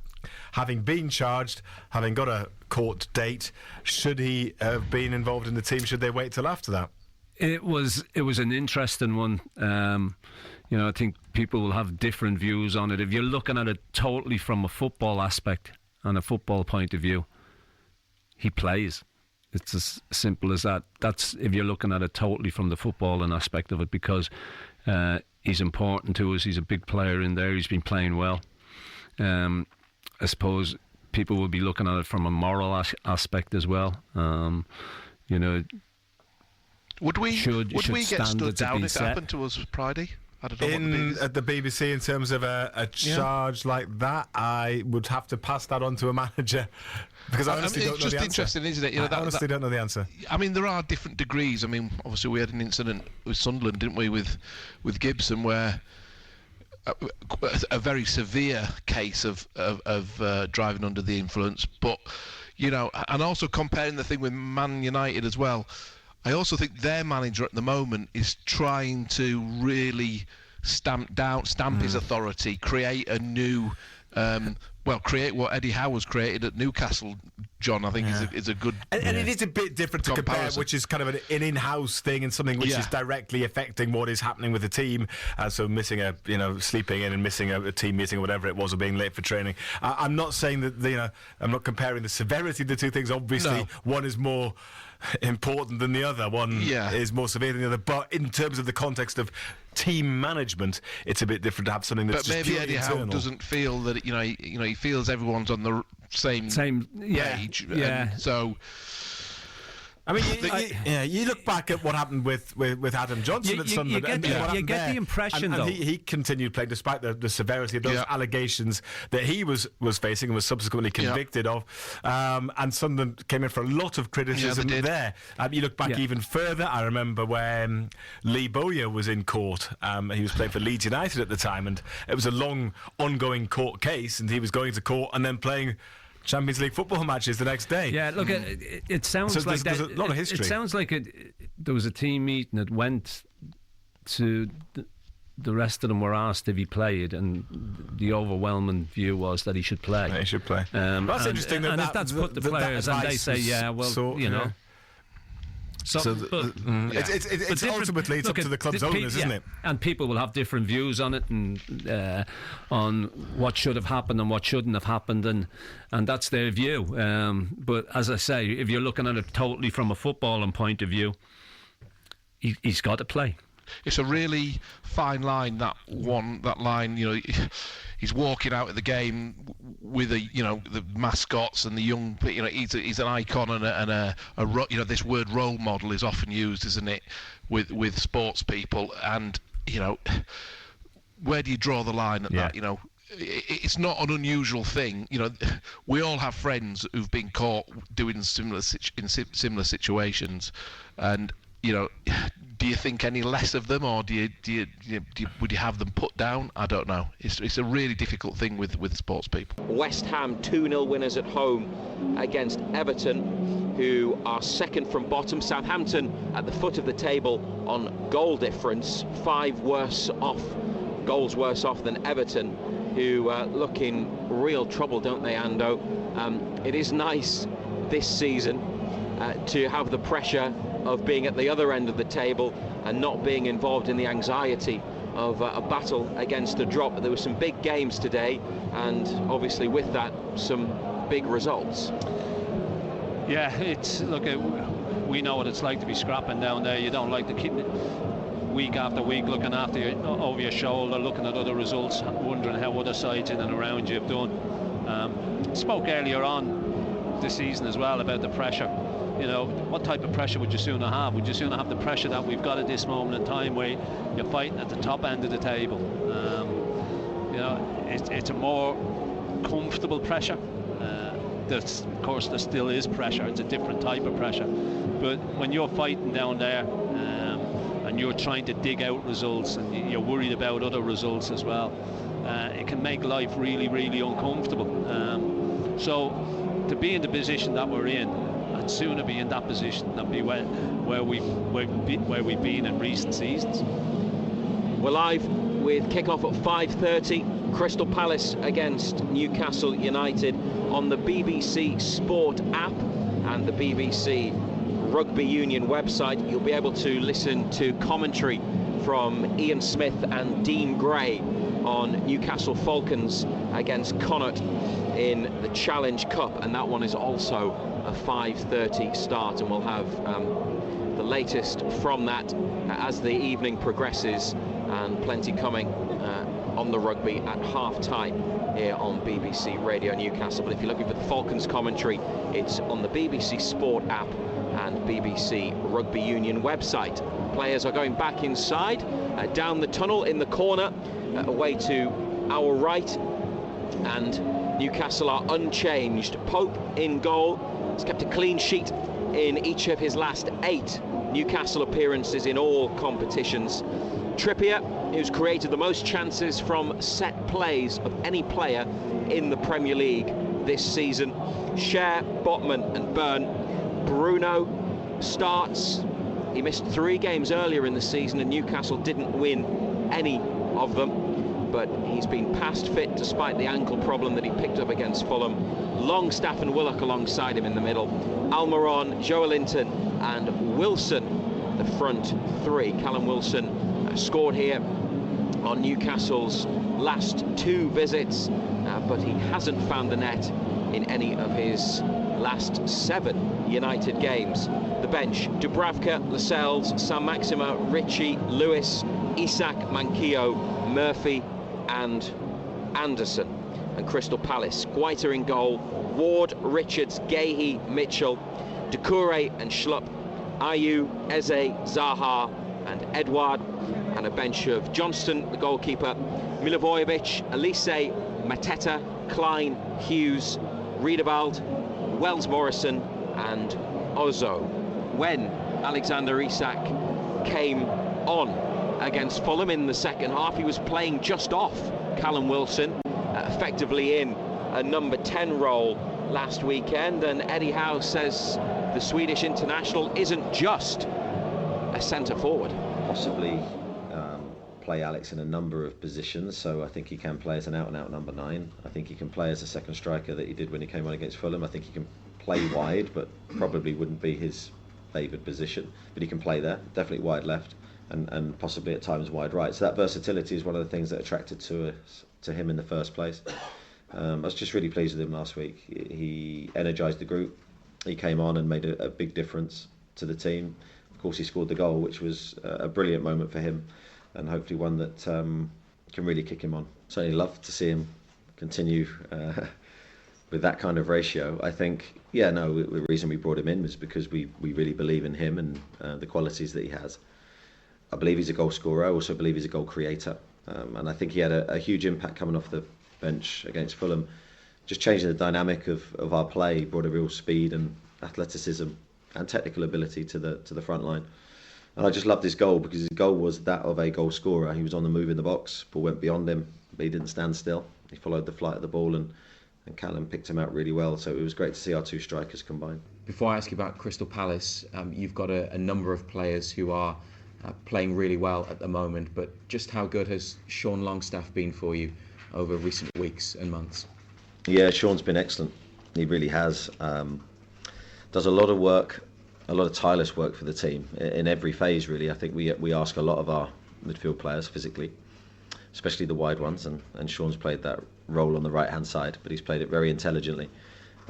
Speaker 19: having been charged, having got a court date, should he have been involved in the team? Should they wait till after that?
Speaker 23: It was an interesting one. I think people will have different views on it. If you're looking at it totally from a football aspect and a football point of view, he plays. It's as simple as that. That's if you're looking at it totally from the footballing aspect of it, because he's important to us. He's a big player in there. He's been playing well. I suppose people will be looking at it from a moral aspect as well.
Speaker 24: Would we get stood down if it happened to us Friday? I don't know
Speaker 19: at the BBC, in terms of a charge like that, I would have to pass that on to a manager, because I honestly don't know the answer.
Speaker 24: It's just interesting, isn't it?
Speaker 19: I honestly don't know the answer.
Speaker 24: I mean, there are different degrees. I mean, obviously we had an incident with Sunderland, didn't we, with Gibson, where a very severe case of driving under the influence. But and also comparing the thing with Man United as well, I also think their manager at the moment is trying to really stamp his authority, create a new, create what Eddie Howe has created at Newcastle. John, I think is a good.
Speaker 19: And it is a bit different to compare, which is kind of an in-house thing and something which is directly affecting what is happening with the team. So missing sleeping in and missing a team meeting or whatever it was, or being late for training. I'm not saying that I'm not comparing the severity of the two things. Obviously, one is more important than the other. One is more severe than the other. But in terms of the context of team management, it's a bit different to have something that's just purely internal.
Speaker 24: But maybe Eddie Howe doesn't feel that he feels everyone's on the same page. So
Speaker 19: I mean, you look back at what happened with Adam Johnson at Sunderland.
Speaker 23: You get the impression, though.
Speaker 19: He continued playing despite the severity of those allegations that he was facing and was subsequently convicted of. And Sunderland came in for a lot of criticism there. You look back even further. I remember when Lee Bowyer was in court. He was playing for Leeds United at the time, and it was a long, ongoing court case, and he was going to court and then playing Champions League football matches the next day.
Speaker 23: Yeah, look, it sounds like
Speaker 19: there's a lot of history.
Speaker 23: It sounds like there was a team meeting that went to the rest of them were asked if he played, and the overwhelming view was that he should play.
Speaker 19: He should play.
Speaker 23: That's interesting. And if that's put the players, and they say,
Speaker 19: It's ultimately up to the club's owners, isn't it?
Speaker 23: And people will have different views on it, and on what should have happened and what shouldn't have happened, and that's their view. But as I say, if you're looking at it totally from a footballing point of view, he's got to play.
Speaker 24: It's a really fine line, that line. He's walking out of the game with the mascots and the young. He's an icon and this word role model is often used, isn't it, with sports people. And where do you draw the line at that? It's not an unusual thing. We all have friends who've been caught doing similar situations, and do you think any less of them, or would you have them put down? I don't know. It's a really difficult thing with sports people.
Speaker 10: West Ham 2-0 winners at home against Everton, who are second from bottom. Southampton at the foot of the table on goal difference, 5 worse off goals worse off than Everton, who look in real trouble, don't they, Ando? It is nice this season to have the pressure of being at the other end of the table and not being involved in the anxiety of a battle against a drop. There were some big games today, and obviously with that, some big results.
Speaker 23: Yeah, we know what it's like to be scrapping down there. You don't like to keep week after week looking after you, over your shoulder, looking at other results, wondering how other sides in and around you have done. Spoke earlier on this season as well about the pressure. You know, what type of pressure would you sooner have? Would you sooner have the pressure that we've got at this moment in time, where you're fighting at the top end of the table? You know, it's a more comfortable pressure. Of course, there still is pressure. It's a different type of pressure. But when you're fighting down there and you're trying to dig out results, and you're worried about other results as well, it can make life really, really uncomfortable. So to be in the position that we're in, I'd sooner be in that position than be where we've been in recent seasons.
Speaker 10: We're live with kick-off at 5:30. Crystal Palace against Newcastle United on the BBC Sport app and the BBC Rugby Union website. You'll be able to listen to commentary from Ian Smith and Dean Gray on Newcastle Falcons against Connacht in the Challenge Cup, and that one is also a 5:30 start, and we'll have the latest from that as the evening progresses, and plenty coming on the rugby at half-time here on BBC Radio Newcastle. But if you're looking for the Falcons commentary, it's on the BBC Sport app and BBC Rugby Union website. Players are going back inside, down the tunnel in the corner, away to our right, and Newcastle are unchanged. Pope in goal. He's kept a clean sheet in each of his last 8 Newcastle appearances in all competitions. Trippier, who's created the most chances from set plays of any player in the Premier League this season. Cher, Botman and Byrne. Bruno starts. He missed 3 games earlier in the season and Newcastle didn't win any of them, but he's been past fit despite the ankle problem that he picked up against Fulham. Longstaff and Willock alongside him in the middle. Almiron, Joelinton and Wilson, the front 3. Callum Wilson scored here on Newcastle's last 2 visits, but he hasn't found the net in any of his last 7 United games. The bench: Dubravka, Lascelles, Sam Maxima, Ritchie, Lewis, Isak, Manquillo, Murphy and Anderson. And Crystal Palace: Guaita in goal, Ward, Richards, Gahey, Mitchell, Doucouré and Schlupp, Ayew, Eze, Zaha and Edouard. And a bench of Johnston, the goalkeeper, Milivojevic, Elise, Mateta, Klein, Hughes, Riedewald, Wells Morrison and Ozo. When Alexander Isak came on against Fulham in the second half, he was playing just off Callum Wilson, effectively in a number 10 role last weekend, and Eddie Howe says the Swedish international isn't just a centre forward.
Speaker 21: Possibly play Alex in a number of positions, so I think he can play as an out-and-out number 9. I think he can play as a second striker that he did when he came on against Fulham. I think he can play wide, but probably wouldn't be his favoured position, but he can play there, definitely wide left and possibly at times wide right. So that versatility is one of the things that attracted to him in the first place. I was just really pleased with him last week. He energised the group, he came on and made a big difference to the team. Of course, he scored the goal, which was a brilliant moment for him, and hopefully one that can really kick him on. Certainly love to see him continue with that kind of ratio. I think, the reason we brought him in was because we really believe in him and the qualities that he has. I believe he's a goal scorer. I also believe he's a goal creator. And I think he had a huge impact coming off the bench against Fulham, just changing the dynamic of our play. He brought a real speed and athleticism and technical ability to the front line. And I just loved his goal because his goal was that of a goal scorer. He was on the move in the box, ball went beyond him, but he didn't stand still. He followed the flight of the ball and Callum picked him out really well. So it was great to see our 2 strikers combine.
Speaker 22: Before I ask you about Crystal Palace, you've got a number of players who are
Speaker 10: playing really well at the moment, but just how good has Sean Longstaff been for you over recent weeks and months?
Speaker 21: Yeah, Sean's been excellent. He really has. Does a lot of work, a lot of tireless work for the team in every phase, really. I think we ask a lot of our midfield players physically, especially the wide ones, and Sean's played that role on the right-hand side, but he's played it very intelligently.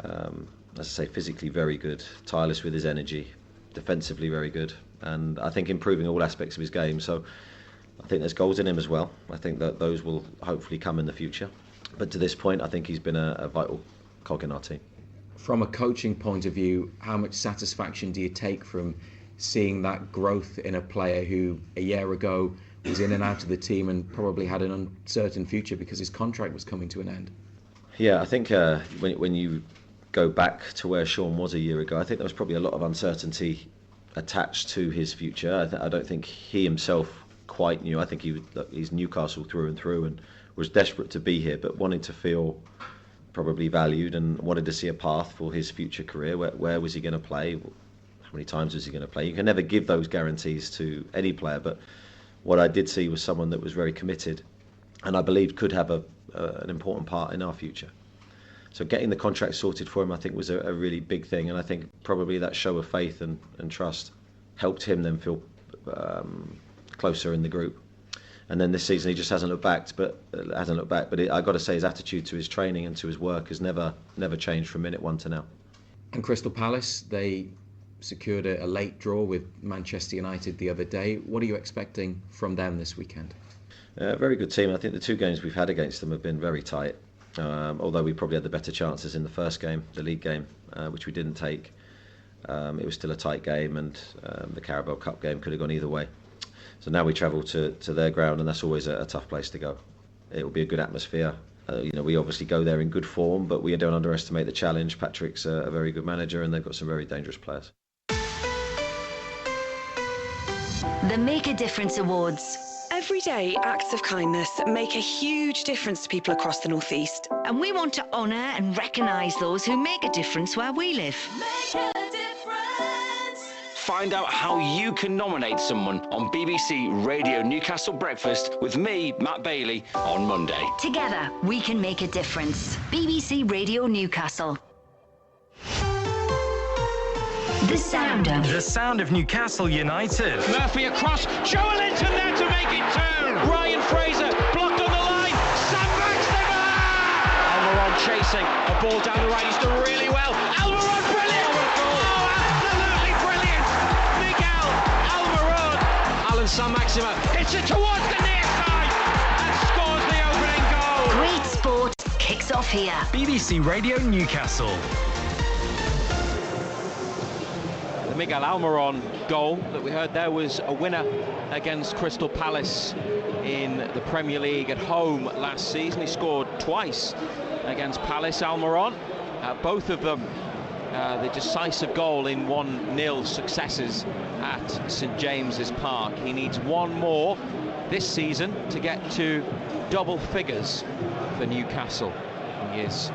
Speaker 21: As I say, physically very good, tireless with his energy, defensively very good, and I think improving all aspects of his game. So I think there's goals in him as well. I think that those will hopefully come in the future. But to this point, I think he's been a vital cog in our team.
Speaker 10: From a coaching point of view, how much satisfaction do you take from seeing that growth in a player who a year ago was in and out of the team and probably had an uncertain future because his contract was coming to an end?
Speaker 21: Yeah, I think when you go back to where Sean was a year ago, I think there was probably a lot of uncertainty attached to his future. I don't think he himself quite knew. I think he's Newcastle through and through and was desperate to be here, but wanted to feel probably valued and wanted to see a path for his future career. Where was he going to play? How many times was he going to play? You can never give those guarantees to any player, but what I did see was someone that was very committed and I believed could have an important part in our future. So getting the contract sorted for him, I think, was a really big thing, and I think probably that show of faith and trust helped him then feel closer in the group. And then this season he just hasn't looked back. But I got to say his attitude to his training and to his work has never changed from minute one to now.
Speaker 10: And Crystal Palace, they secured a late draw with Manchester United the other day. What are you expecting from them this weekend?
Speaker 21: Very good team. I think the two games we've had against them have been very tight. Although we probably had the better chances in the first game, the league game, which we didn't take. It was still a tight game, and the Carabao Cup game could have gone either way. So now we travel to their ground, and that's always a tough place to go. It will be a good atmosphere. We obviously go there in good form, but we don't underestimate the challenge. Patrick's a very good manager, and they've got some very dangerous players.
Speaker 9: The Make a Difference Awards.
Speaker 11: Everyday acts of kindness make a huge difference to people across the North East.
Speaker 9: And we want to honour and recognise those who make a difference where we live.
Speaker 6: Make a difference. Find out how you can nominate someone on BBC Radio Newcastle Breakfast with me, Matt Bailey, on Monday.
Speaker 9: Together, we can make a difference. BBC Radio Newcastle. The sound of Newcastle United.
Speaker 20: Murphy across, Joelinton there to make it two. Ryan Fraser blocked on the line. Sam Maxima! Almiron chasing a ball down the right. He's done really well. Almiron, brilliant! Oh, absolutely brilliant! Miguel Almiron. Alan Sam Maxima hits it towards the near side and scores the opening goal.
Speaker 9: Great sport kicks off here.
Speaker 6: BBC Radio Newcastle.
Speaker 20: Miguel Almiron goal that we heard there was a winner against Crystal Palace in the Premier League at home last season. He scored twice against Palace, Almiron. Both of them the decisive goal in 1-0 successes at St James's Park. He needs one more this season to get to double figures for Newcastle. He is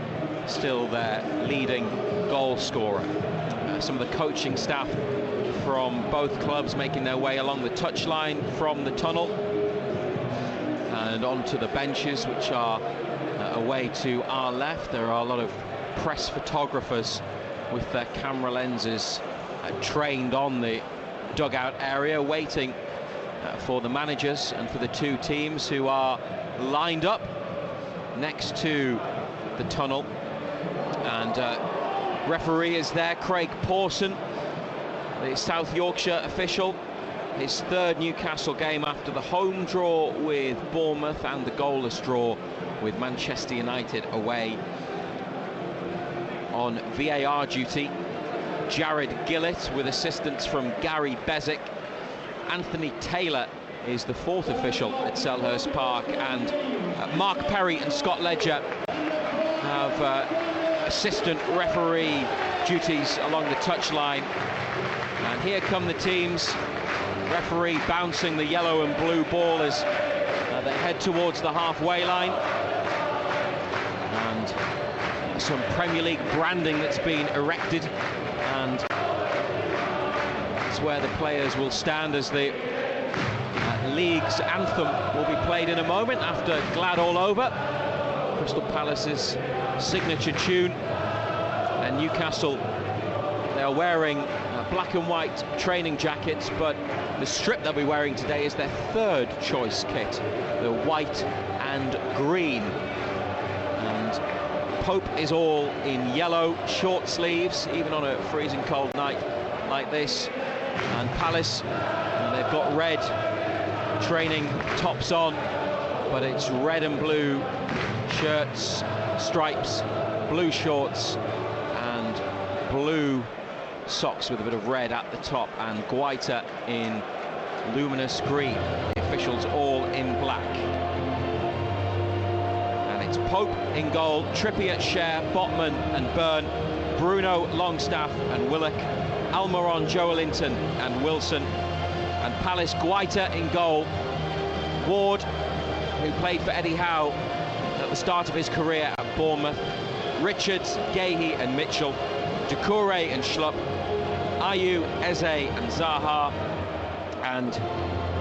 Speaker 20: still their leading goal scorer. Some of the coaching staff from both clubs making their way along the touchline from the tunnel and onto the benches, which are away to our left. There are a lot of press photographers with their camera lenses trained on the dugout area, waiting for the managers and for the two teams who are lined up next to the tunnel. And referee is there, Craig Pawson, the South Yorkshire official. His third Newcastle game after the home draw with Bournemouth and the goalless draw with Manchester United away. On VAR duty, Jared Gillett with assistance from Gary Bezic. Anthony Taylor is the fourth official at Selhurst Park, and Mark Perry and Scott Ledger have assistant referee duties along the touchline. And here come the teams. Referee bouncing the yellow and blue ball as they head towards the halfway line. And some Premier League branding that's been erected, and that's where the players will stand as the
Speaker 10: league's anthem will be played in a moment after Glad All Over, Crystal Palace's signature tune. And Newcastle, they are wearing black and white training jackets, but the strip they'll be wearing today is their third choice kit, the white and green. And Pope is all in yellow, short sleeves, even on a freezing cold night like this. And Palace, they've got red training tops on, but it's red and blue shirts, stripes, blue shorts, and blue socks with a bit of red at the top, and Guaita in luminous green. The officials all in black. And it's Pope in goal, Trippier, Schär, Botman and Byrne, Bruno, Longstaff and Willock, Almiron, Joelinton and Wilson, and Palace, Guaita in goal, Ward, who played for Eddie Howe at the start of his career at Bournemouth, Richards, Gahey and Mitchell, Doucouré and Schlupp, Ayew, Eze and Zaha, and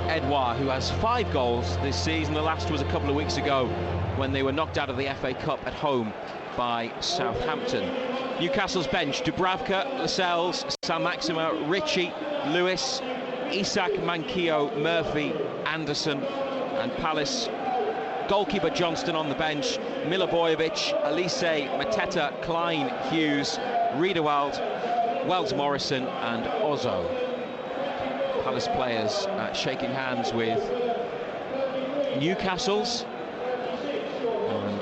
Speaker 10: Edouard, who has 5 goals this season. The last was a couple of weeks ago when they were knocked out of the FA Cup at home by Southampton. Newcastle's bench: Dubravka, Lascelles, Saint-Maximin, Ritchie, Lewis, Isak, Manquillo, Murphy, Anderson, and Palace goalkeeper Johnston on the bench, Milivojevic, Elise, Mateta, Klein, Hughes, Riedewald, Wells Morrison and Ozzo. Palace players shaking hands with Newcastle's, and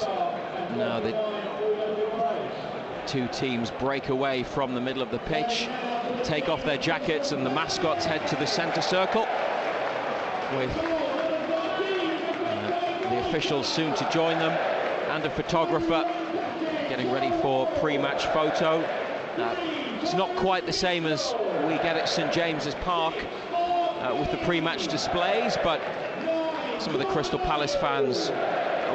Speaker 10: now the two teams break away from the middle of the pitch, take off their jackets, and the mascots head to the centre circle with the officials soon to join them, and a photographer getting ready for pre-match photo. It's not quite the same as we get at St James's Park with the pre-match displays, but some of the Crystal Palace fans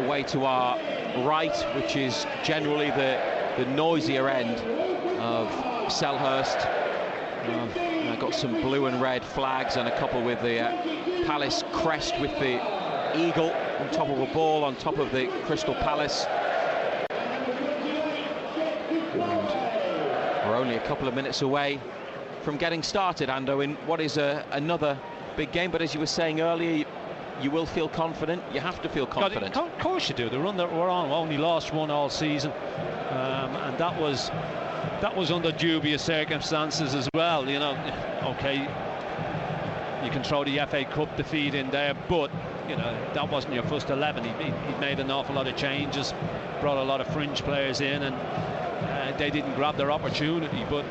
Speaker 10: away to our right, which is generally the noisier end of Selhurst. Got some blue and red flags and a couple with the Palace crest with the eagle on top of a ball on top of the Crystal Palace. We're only a couple of minutes away from getting started, Ando, in what is another big game. But as you were saying earlier, you will feel confident. You have to feel confident.
Speaker 12: Of course you do. The run that we're on, we only lost one all season, and that was under dubious circumstances as well. You know, okay, you can throw the FA Cup defeat in there, but you know that wasn't your first 11. He made an awful lot of changes, brought a lot of fringe players in, and they didn't grab their opportunity. But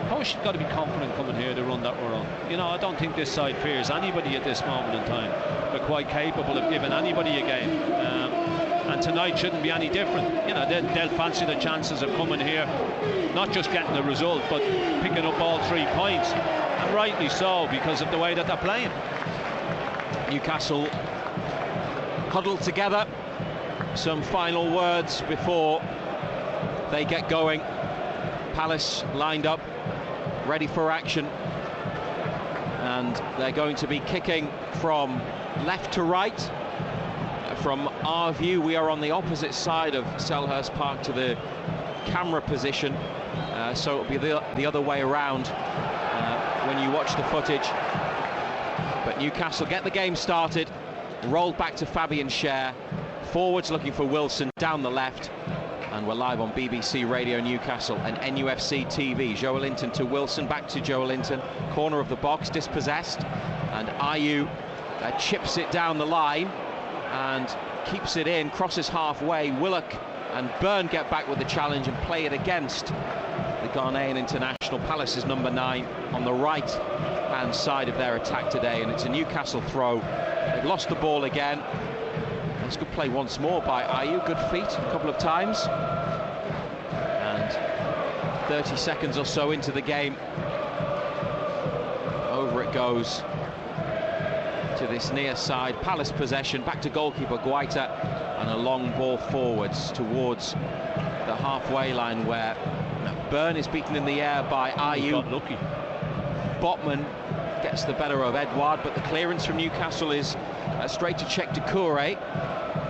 Speaker 12: of course you've got to be confident coming here, the run that we're on. You know, I don't think this side fears anybody at this moment in time. They're quite capable of giving anybody a game, and tonight shouldn't be any different. You know, they'll fancy the chances of coming here, not just getting the result, but picking up all 3 points, and rightly so, because of the way that they're playing.
Speaker 10: Newcastle huddled together. Some final words before they get going. Palace lined up, ready for action, and they're going to be kicking from left to right. From our view, we are on the opposite side of Selhurst Park to the camera position, so it'll be the other way around when you watch the footage. But Newcastle get the game started, rolled back to Fabian Schär, forwards looking for Wilson down the left, and we're live on BBC Radio Newcastle and NUFC TV. Joelinton to Wilson, back to Joelinton, corner of the box, dispossessed, and Ayew chips it down the line and keeps it in, crosses halfway. Willock and Byrne get back with the challenge and play it against the Ghanaian international. Palace's number 9 on the right hand side of their attack today, and it's a Newcastle throw. They've lost the ball again. That's good play once more by Ayew, good feet a couple of times. And 30 seconds or so into the game, over it goes to this near side. Palace possession, back to goalkeeper Guaita, and a long ball forwards towards the halfway line, where Byrne is beaten in the air by Ayew.
Speaker 12: Lucky.
Speaker 10: Botman gets the better of Edouard, but the clearance from Newcastle is straight to check Doucouré.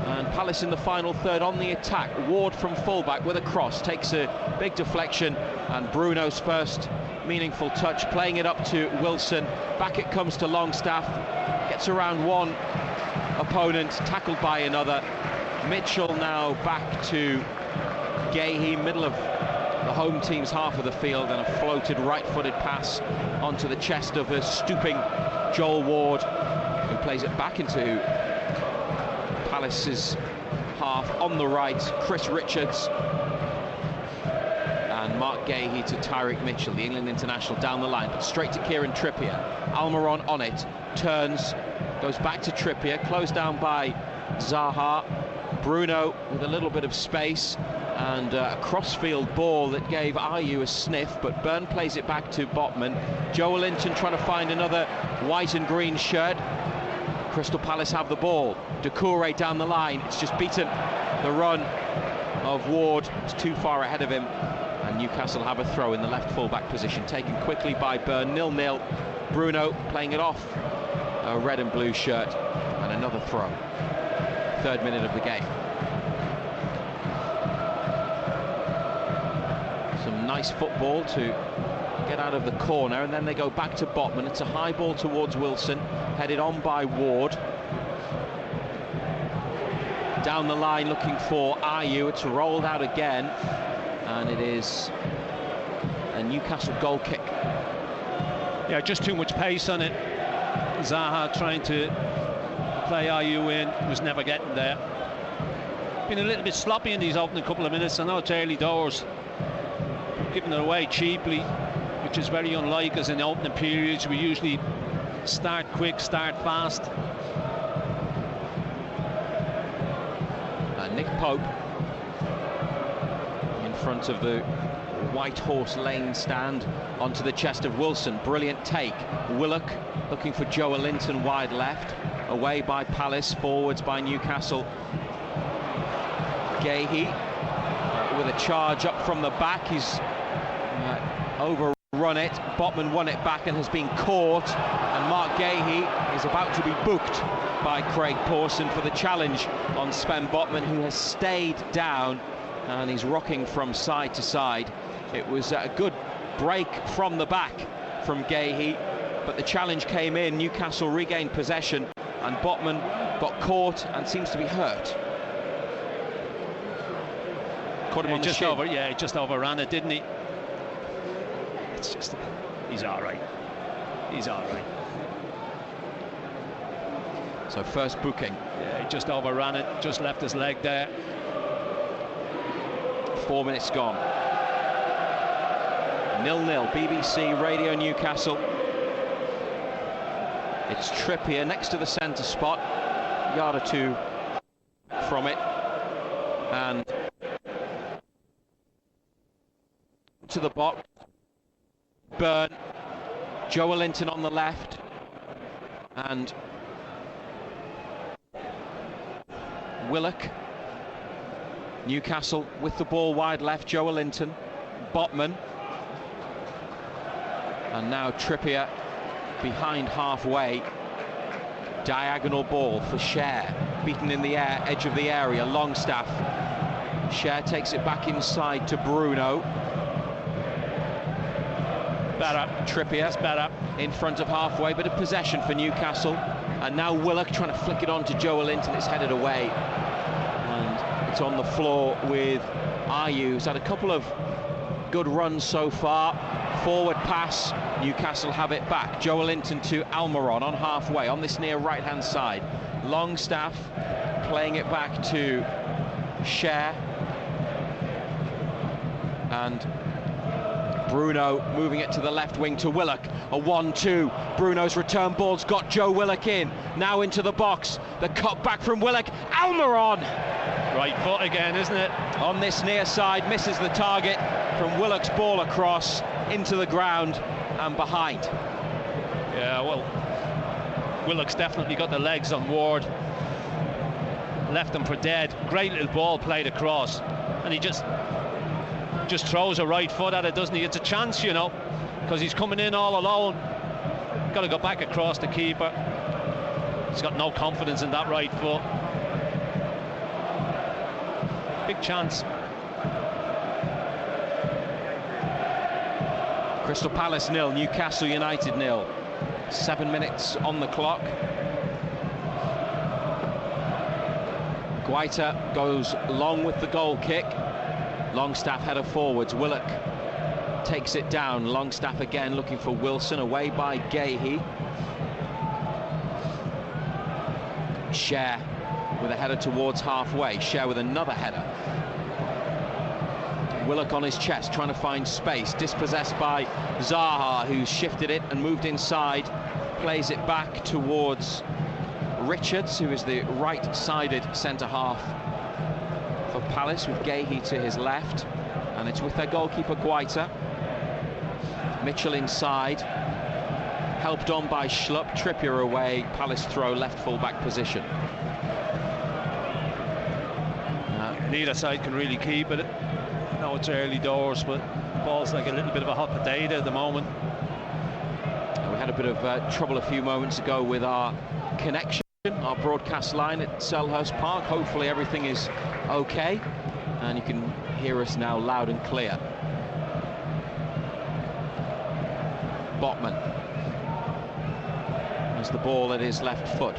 Speaker 10: And Palace in the final third on the attack. Ward from fullback with a cross, takes a big deflection, and Bruno's first meaningful touch, playing it up to Wilson. Back it comes to Longstaff, gets around one opponent, tackled by another. Mitchell now back to Gahey, middle of the home team's half of the field, and a floated right-footed pass onto the chest of a stooping Joel Ward, who plays it back into Palace's half on the right. Chris Richards and Mark Gahey to Tyrick Mitchell, the England international, down the line, but straight to Kieran Trippier. Almiron on it, turns, goes back to Trippier, closed down by Zaha. Bruno with a little bit of space, and a crossfield ball that gave Ayew a sniff, but Byrne plays it back to Botman. Joelinton trying to find another white and green shirt. Crystal Palace have the ball. Doucouré down the line. It's just beaten the run of Ward. It's too far ahead of him, and Newcastle have a throw in the left full-back position, taken quickly by Byrne. 0-0. Bruno playing it off a red and blue shirt, and another throw. Third minute of the game. Some nice football to get out of the corner, and then they go back to Botman. It's a high ball towards Wilson, headed on by Ward. Down the line looking for Ayew. It's rolled out again, and it is a Newcastle goal kick.
Speaker 12: Yeah, just too much pace on it. Zaha trying to play Ayew in, was never getting there. Been a little bit sloppy in these opening couple of minutes. I know it's early doors, giving it away cheaply, which is very unlike us in the opening periods. We usually start quick, start fast.
Speaker 10: Nick Pope in front of the White Horse Lane stand, onto the chest of Wilson. Brilliant take. Willock looking for Joelinton wide left, away by Palace, forwards by Newcastle. Gahey with a charge up from the back. He's overrun it. Botman won it back and has been caught, and Mark Gahey is about to be booked by Craig Pawson for the challenge on Sven Botman, who has stayed down, and he's rocking from side to side. It was a good break from the back from Gahey, but the challenge came in. Newcastle regained possession, and Botman got caught and seems to be hurt. Caught him on the shin.
Speaker 12: He just overran it, didn't he? It's just, he's all right. He's all right.
Speaker 10: So first booking.
Speaker 12: Yeah, he just overran it, just left his leg there.
Speaker 10: 4 minutes gone. 0-0, BBC Radio Newcastle. It's Trippier next to the centre spot, a yard or two from it, and to the box. Byrne, Joelinton on the left, and Willock. Newcastle with the ball wide left. Joelinton, Botman, and now Trippier behind halfway. Diagonal ball for Cher, beaten in the air, edge of the area. Longstaff. Cher takes it back inside to Bruno.
Speaker 12: Better.
Speaker 10: Trippier
Speaker 12: better
Speaker 10: in front of halfway, bit of possession for Newcastle, and now Willock trying to flick it on to Joelinton. It's headed away, and it's on the floor with Ayew, who's had a couple of good runs so far. Forward pass, Newcastle have it back. Joelinton to Almiron on halfway on this near right hand side. Longstaff playing it back to Cher, and Bruno moving it to the left wing to Willock. A 1-2. Bruno's return ball's got Joe Willock in. Now into the box. The cut back from Willock. Almiron!
Speaker 12: Right foot again, isn't it?
Speaker 10: On this near side, misses the target from Willock's ball across into the ground and behind.
Speaker 12: Yeah, well, Willock's definitely got the legs on Ward. Left him for dead. Great little ball played across, and he just throws a right foot at it, doesn't he? It's a chance, you know, because he's coming in all alone. got to go back across the keeper. He's got no confidence in that right foot. Big chance.
Speaker 10: Crystal Palace 0, Newcastle United 0. 7 minutes on the clock. Guaita goes long with the goal kick. Longstaff header forwards. Willock takes it down. Longstaff again looking for Wilson, away by Gahey. Cher with a header towards halfway. Cher with another header. Willock on his chest, trying to find space. Dispossessed by Zaha, who's shifted it and moved inside. Plays it back towards Richards, who is the right-sided centre-half for Palace, with Gahey to his left. And it's with their goalkeeper, Guaita. Mitchell inside. Helped on by Schlupp. Trippier away. Palace throw, left full-back position.
Speaker 12: Neither side can really keep it. No, it's early doors, but the ball's like a little bit of a hot potato at the moment.
Speaker 10: We had a bit of trouble a few moments ago with our connection, our broadcast line at Selhurst Park. Hopefully everything is okay, and you can hear us now loud and clear. Botman has the ball at his left foot.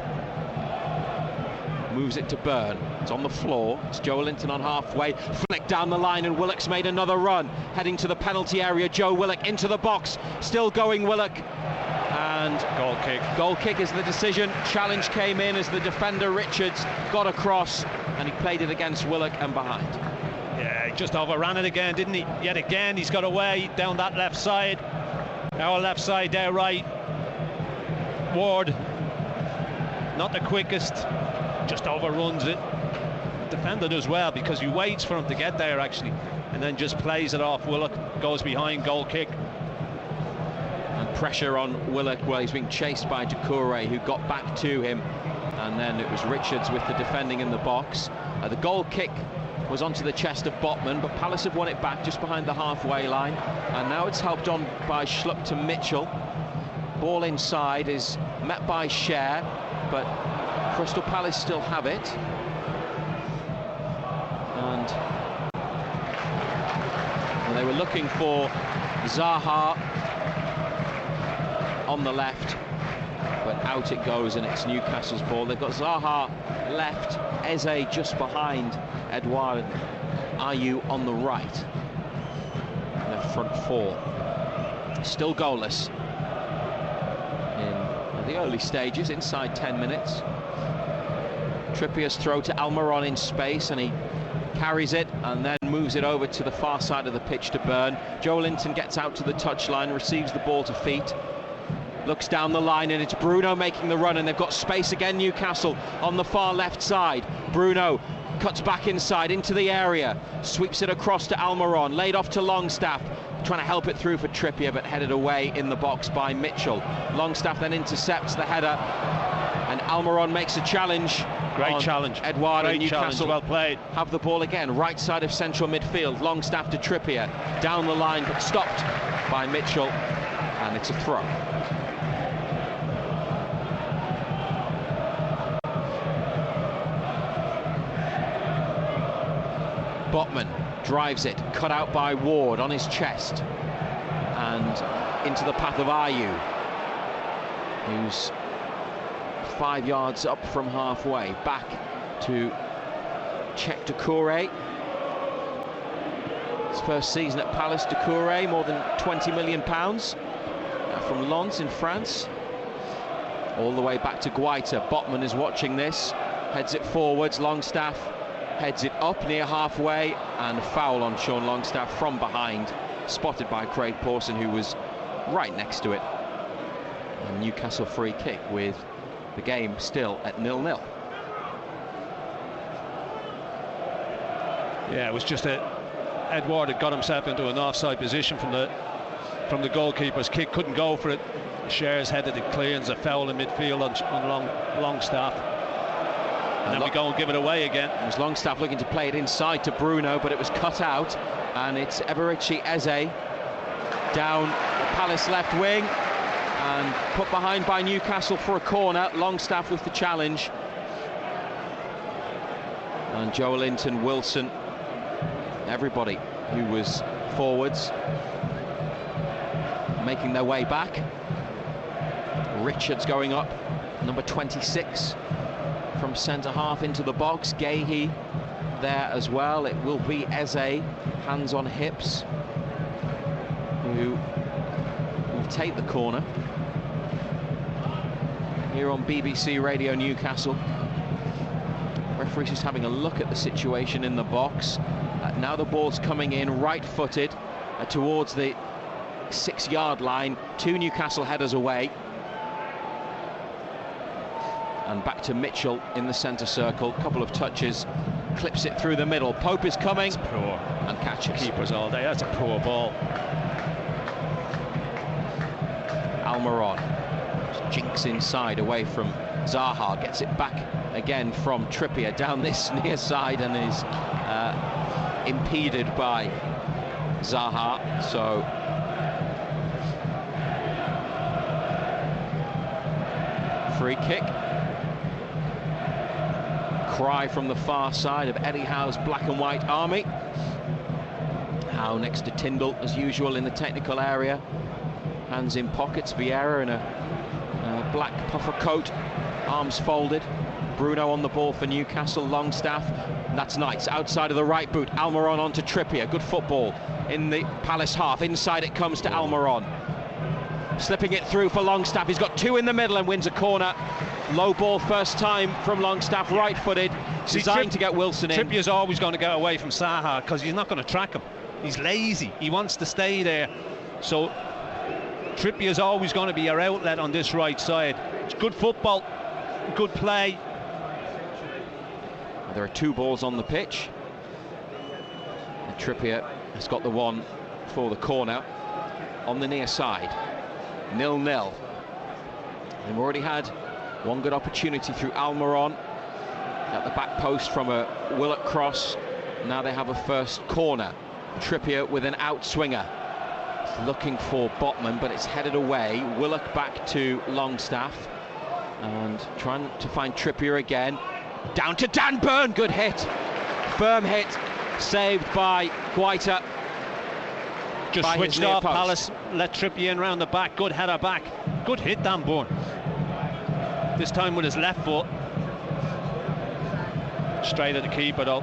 Speaker 10: Moves it to Byrne. It's on the floor. It's Joe Linton on halfway. Flick down the line, and Willock's made another run. Heading to the penalty area. Joe Willock into the box. Still going Willock. And
Speaker 12: goal kick.
Speaker 10: Goal kick is the decision. Challenge came in as the defender Richards got across, and he played it against Willock and behind.
Speaker 12: Yeah, he just overran it again, didn't he? Yet again, he's got away down that left side. Our left side, their right. Ward, not the quickest. Just overruns it. Defender does well because he waits for him to get there actually, and then just plays it off. Willock goes behind, goal kick.
Speaker 10: And pressure on Willock. Well, he's being chased by Doucouré, who got back to him, and then it was Richards with the defending in the box. The goal kick was onto the chest of Botman, but Palace have won it back just behind the halfway line, and now it's helped on by Schlupp to Mitchell. Ball inside is met by Cher, but Crystal Palace still have it. And they were looking for Zaha on the left, but out it goes, and it's Newcastle's ball. They've got Zaha left, Eze just behind Edouard, Ayew on the right. Their front four. Still goalless in the early stages, inside 10 minutes. Trippier's throw to Almiron in space, and he carries it and then moves it over to the far side of the pitch to Byrne. Joe Linton gets out to the touchline, receives the ball to feet, looks down the line, and it's Bruno making the run, and they've got space again, Newcastle, on the far left side. Bruno cuts back inside into the area, sweeps it across to Almiron, laid off to Longstaff, trying to help it through for Trippier, but headed away in the box by Mitchell. Longstaff then intercepts the header, and Almiron makes a challenge.
Speaker 12: Great challenge.
Speaker 10: Edouard
Speaker 12: Great
Speaker 10: and Newcastle
Speaker 12: challenge, well played.
Speaker 10: Have the ball again, right side of central midfield. Longstaff to Trippier, down the line, but stopped by Mitchell, and it's a throw. Botman drives it, cut out by Ward on his chest, and into the path of Ayew, who's 5 yards up from halfway. Back to check Doucouré. His first season at Palace, Doucouré, more than £20 million from Lens in France. All the way back to Guaita. Botman is watching this, heads it forwards. Longstaff heads it up near halfway, and a foul on Sean Longstaff from behind, spotted by Craig Pawson, who was right next to it. And Newcastle free kick, with the game still at 0-0.
Speaker 12: Yeah, it was just Edouard had got himself into an offside position from the goalkeeper's kick, couldn't go for it. Cher's headed it clear, and a foul in midfield on Longstaff. And then we go and give it away again.
Speaker 10: It was Longstaff looking to play it inside to Bruno, but it was cut out, and it's Eberechi Eze down the Palace left wing, and put behind by Newcastle for a corner. Longstaff with the challenge. And Joe Linton, Wilson, everybody who was forwards making their way back. Richards going up, number 26 from centre-half into the box. Gahey there as well. It will be Eze, hands on hips, who will take the corner. Here on BBC Radio Newcastle. Referee's just having a look at the situation in the box. Now the ball's coming in right-footed towards the 6-yard line. 2 Newcastle headers away. And back to Mitchell in the centre circle. Couple of touches, clips it through the middle. Pope is coming.
Speaker 12: That's poor.
Speaker 10: And catches.
Speaker 12: Keepers all day. That's a poor ball.
Speaker 10: Almiron jinks inside away from Zaha. Gets it back again from Trippier down this near side and is impeded by Zaha. So free kick. Cry from the far side of Eddie Howe's black and white army. Howe next to Tyndall as usual in the technical area. Hands in pockets. Vieira in a black puffer coat, arms folded. Bruno on the ball for Newcastle. Longstaff, that's nice. Outside of the right boot. Almiron onto Trippier. Good football in the Palace half. Inside it comes to Almiron. Slipping it through for Longstaff. He's got 2 in the middle and wins a corner. Low ball first time from Longstaff, right-footed, designed to get Wilson in.
Speaker 12: Trippier's always going to get away from Zaha because he's not going to track him. He's lazy. He wants to stay there. So Trippier's always going to be your outlet on this right side. It's good football, good play.
Speaker 10: There are 2 balls on the pitch. And Trippier has got the one for the corner on the near side. 0-0. They've already had one good opportunity through Almiron at the back post from a Willock cross. Now they have a first corner. Trippier with an outswinger. Looking for Botman, but it's headed away. Willock back to Longstaff. And trying to find Trippier again. Down to Dan Burn. Good hit. Firm hit. Saved by Guaita.
Speaker 12: Just switched off. Palace let Trippier in round the back. Good header back. Good hit, Dan Burn. This time with his left foot. Straight at the keeper though.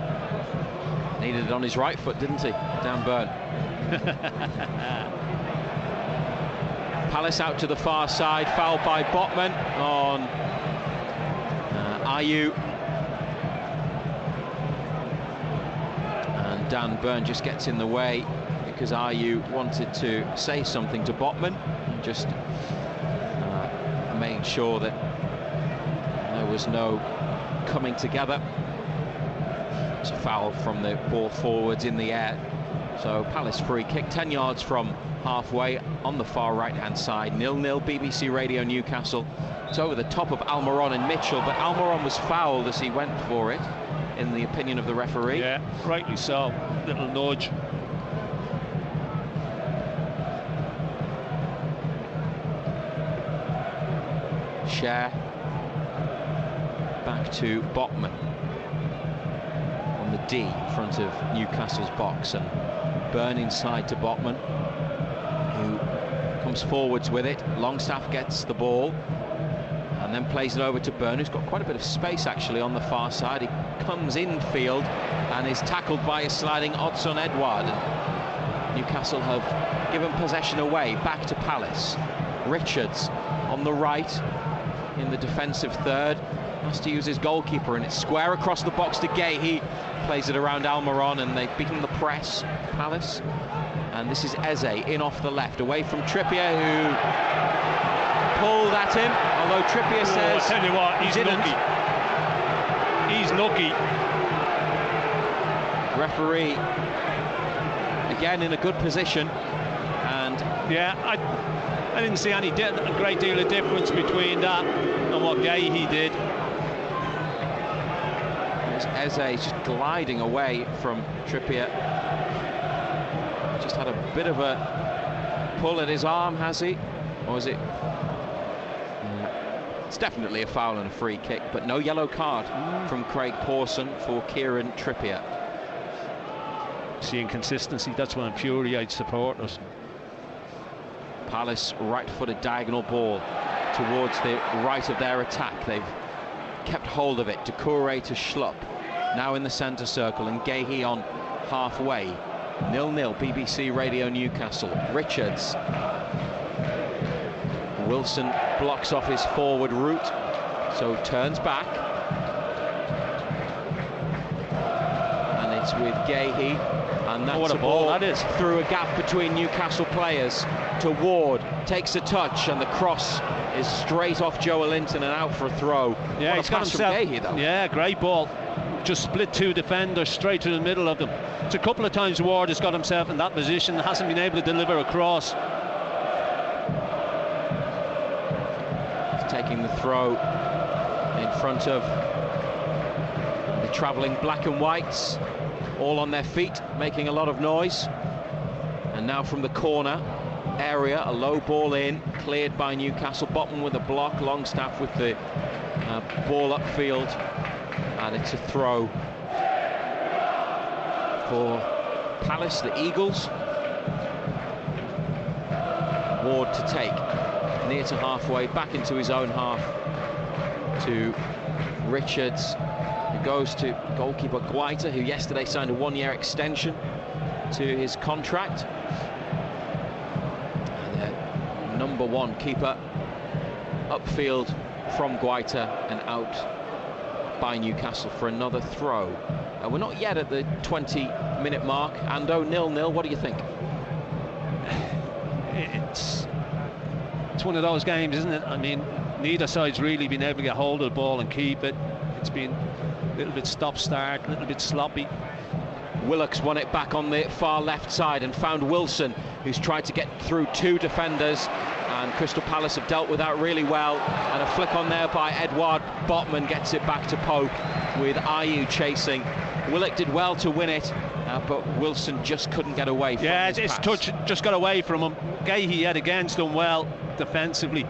Speaker 10: Needed it on his right foot, didn't he? Dan Burn. Palace out to the far side. Fouled by Botman on Ayew. And Dan Burn just gets in the way because Ayew wanted to say something to Botman. Just making sure that there was no coming together. It's a foul from the ball forwards in the air. So Palace free kick, 10 yards from halfway on the far right-hand side. 0-0 BBC Radio Newcastle. It's over the top of Almiron and Mitchell, but Almiron was fouled as he went for it, in the opinion of the referee.
Speaker 12: Yeah, rightly so. Little nudge.
Speaker 10: Share back to Botman on the D in front of Newcastle's box, and Burn inside to Botman, who comes forwards with it. Longstaff gets the ball and then plays it over to Burn, who's got quite a bit of space actually on the far side. He comes infield and is tackled by a sliding Odson Edouard. Newcastle have given possession away, back to Palace. Richards on the right in the defensive third, has to use his goalkeeper, and it's square across the box to Gahey. Plays it around Almiron, and they've beaten the press, Palace. And this is Eze in off the left, away from Trippier, who pulled at him, although Trippier says,
Speaker 12: I tell you what, he's lucky. He's lucky.
Speaker 10: Referee again in a good position, and
Speaker 12: yeah, I didn't see a great deal of difference between that and what Gahey did.
Speaker 10: Eze is just gliding away from Trippier. Just had a bit of a pull at his arm, has he? Or is it It's definitely a foul and a free kick, but no yellow card from Craig Pawson for Kieran Trippier.
Speaker 12: It's the inconsistency, that's what infuriates supporters.
Speaker 10: Palace right-footed diagonal ball towards the right of their attack. They've kept hold of it. Doucouré to Schlupp, now in the centre circle, and Gahey on halfway. 0-0, BBC Radio Newcastle. Richards. Wilson blocks off his forward route, so turns back. And it's with Gahey, and that's
Speaker 12: what a ball that is.
Speaker 10: Through a gap between Newcastle players to Ward. Takes a touch, and the cross is straight off Joelinton and out for a throw.
Speaker 12: Yeah,
Speaker 10: he's got himself. Gahey, though.
Speaker 12: Yeah, great ball. Just split two defenders straight to the middle of them. It's a couple of times Ward has got himself in that position, hasn't been able to deliver a cross.
Speaker 10: Taking the throw in front of the travelling black and whites, all on their feet, making a lot of noise. And now from the corner area, a low ball in, cleared by Newcastle. Botman with a block, Longstaff with the ball upfield, and it's a throw for Palace, the Eagles. Ward to take. Near to halfway, back into his own half to Richards, who goes to goalkeeper Guaita, who yesterday signed a 1-year extension to his contract. And the number one keeper upfield from Guaita and out by Newcastle for another throw. We're not yet at the 20-minute mark. Ando, 0-0. What do you think?
Speaker 12: It's one of those games, isn't it? I mean, neither side's really been able to get hold of the ball and keep it. It's been a little bit stop-start, a little bit sloppy.
Speaker 10: Willock's won it back on the far left side and found Wilson, who's tried to get through two defenders, and Crystal Palace have dealt with that really well. And a flick on there by Edouard Botman gets it back to Pope, with Ayew chasing. Willock did well to win it, but Wilson just couldn't get away from his pass.
Speaker 12: Touch just got away from him. Gahey yet again's done well defensively,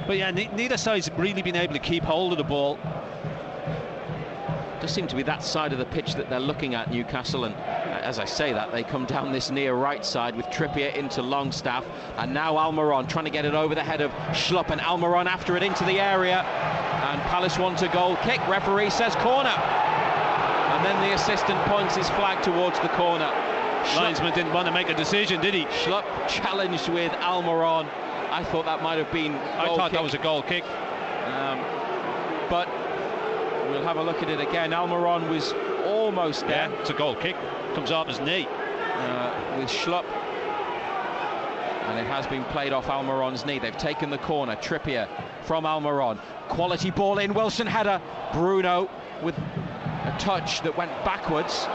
Speaker 12: but yeah, neither side's really been able to keep hold of the ball.
Speaker 10: Does seem to be that side of the pitch that they're looking at, Newcastle, and as I say that, they come down this near right side with Trippier into Longstaff, and now Almiron trying to get it over the head of Schlupp, and Almiron after it into the area, and Palace want a goal kick. Referee says corner, and then the assistant points his flag towards the corner.
Speaker 12: Linesman didn't want to make a decision, did he?
Speaker 10: Schlupp challenged with Almiron. I thought that might have been
Speaker 12: that was a goal kick.
Speaker 10: But we'll have a look at it again. Almiron was almost there.
Speaker 12: Yeah, it's a goal kick. Comes off his knee.
Speaker 10: With Schlupp. And it has been played off Almiron's knee. They've taken the corner. Trippier from Almiron. Quality ball in. Wilson header. Bruno with a touch that went backwards.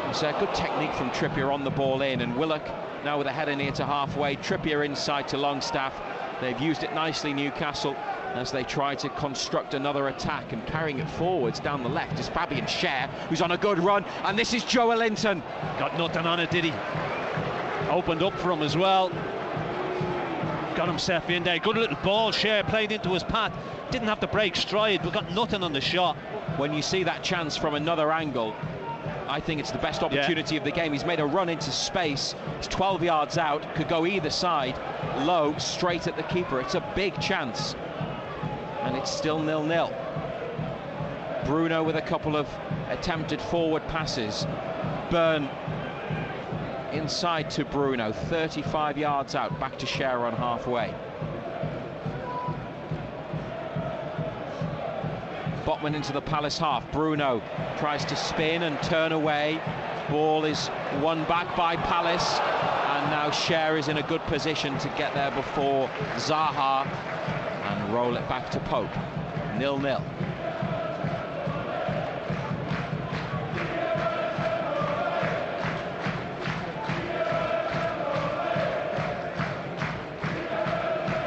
Speaker 10: It's a good technique from Trippier on the ball in, and Willock now with a header near to halfway. Trippier inside to Longstaff. They've used it nicely, Newcastle, as they try to construct another attack, and carrying it forwards down the left is Fabian Schär, who's on a good run, and this is Joelinton.
Speaker 12: Got nothing on it, did he? Opened up for him as well. Got himself in there. Good little ball. Schär played into his path. Didn't have to break stride, but got nothing on the shot.
Speaker 10: When you see that chance from another angle, I think it's the best opportunity of the game. He's made a run into space. It's 12 yards out, could go either side, low, straight at the keeper. It's a big chance, and it's still 0-0. Bruno with a couple of attempted forward passes. Byrne inside to Bruno, 35 yards out, back to Schär on halfway. Botman into the Palace half. Bruno tries to spin and turn away. Ball is won back by Palace, and now Schär is in a good position to get there before Zaha and roll it back to Pope. 0-0.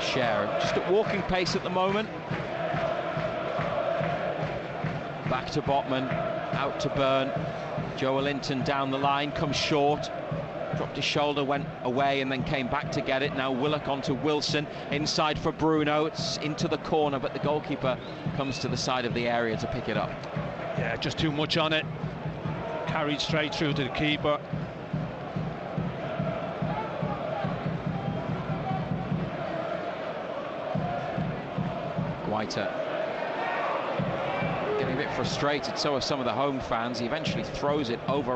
Speaker 10: Schär just at walking pace at the moment. Back to Botman, out to Byrne. Joelinton down the line, comes short. dropped his shoulder, went away and then came back to get it. Now Willock onto Wilson, inside for Bruno. It's into the corner, but the goalkeeper comes to the side of the area to pick it up.
Speaker 12: Yeah, just too much on it. Carried straight through to the keeper.
Speaker 10: Guaita getting a bit frustrated, so are some of the home fans. He eventually throws it over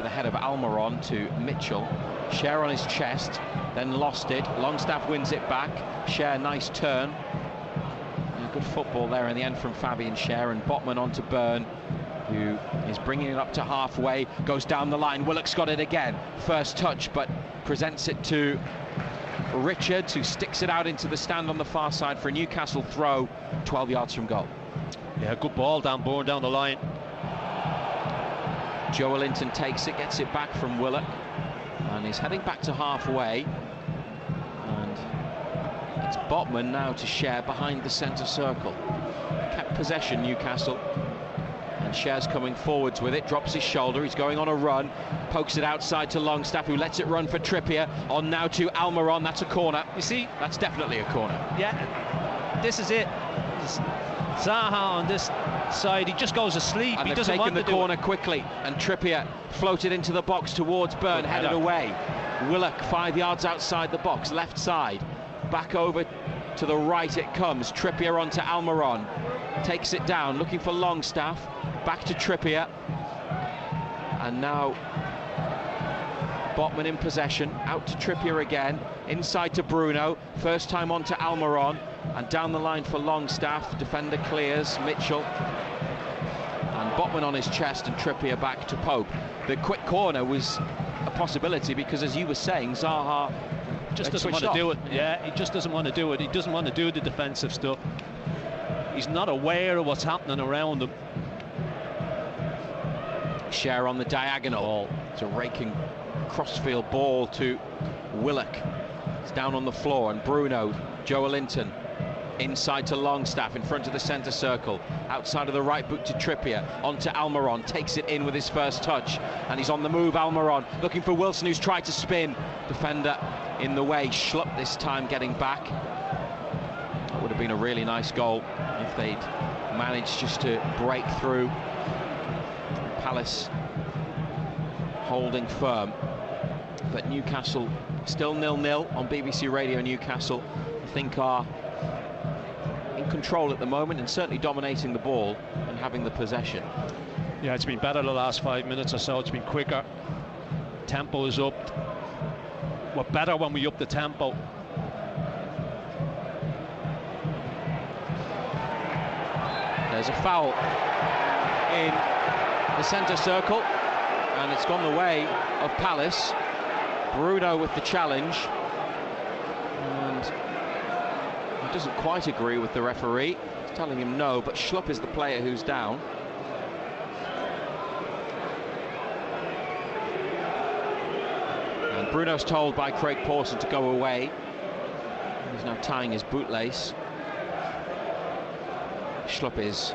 Speaker 10: the head of Almiron to Mitchell. Cher on his chest, then lost it. Longstaff wins it back. Cher, nice turn. Good football there in the end from Fabian Cher, and Botman onto Byrne, who is bringing it up to halfway, goes down the line. Willock's got it again. First touch, but presents it to Richards, who sticks it out into the stand on the far side for a Newcastle throw, 12 yards from goal.
Speaker 12: Yeah, good ball down the line.
Speaker 10: Joelinton takes it, gets it back from Willock, and he's heading back to halfway. And it's Botman now to Cher behind the centre circle. Kept possession, Newcastle. And Cher's coming forwards with it, drops his shoulder, he's going on a run, pokes it outside to Longstaff, who lets it run for Trippier. On now to Almiron, that's a corner. You see, that's definitely a corner.
Speaker 12: Yeah, this is it. Zaha on this side, he just goes asleep.
Speaker 10: And
Speaker 12: he
Speaker 10: they've
Speaker 12: doesn't want
Speaker 10: taken
Speaker 12: to
Speaker 10: the corner quickly, and Trippier floated into the box towards Byrne, headed away. Willock 5 yards outside the box, left side. Back over to the right it comes. Trippier onto Almiron. Takes it down, looking for Longstaff. Back to Trippier. And now Botman in possession. Out to Trippier again. Inside to Bruno. First time onto Almiron. And down the line for Longstaff. Defender clears. Mitchell. And Botman on his chest, and Trippier back to Pope. The quick corner was a possibility because, as you were saying, Zaha
Speaker 12: just doesn't want to do it. Yeah, he just doesn't want to do it. He doesn't want to do the defensive stuff. He's not aware of what's happening around him.
Speaker 10: Cher on the diagonal. It's a raking crossfield ball to Willock. It's down on the floor, and Bruno, Joelinton, inside to Longstaff in front of the centre circle, outside of the right boot to Trippier, onto Almiron, takes it in with his first touch, and he's on the move. Almiron looking for Wilson, who's tried to spin. Defender in the way. Schlupp this time getting back. That would have been a really nice goal if they'd managed just to break through. Palace holding firm, but Newcastle still 0-0 on BBC Radio Newcastle. I think are in control at the moment and certainly dominating the ball and having the possession.
Speaker 12: Yeah, it's been better the last 5 minutes or so. It's been quicker. Tempo is up. We're better when we up the tempo.
Speaker 10: There's a foul in the centre circle, and it's gone the way of Palace. Bruno with the challenge, and he doesn't quite agree with the referee. He's telling him no, but Schlupp is the player who's down. And Bruno's told by Craig Pawson to go away. He's now tying his bootlace. Schlupp is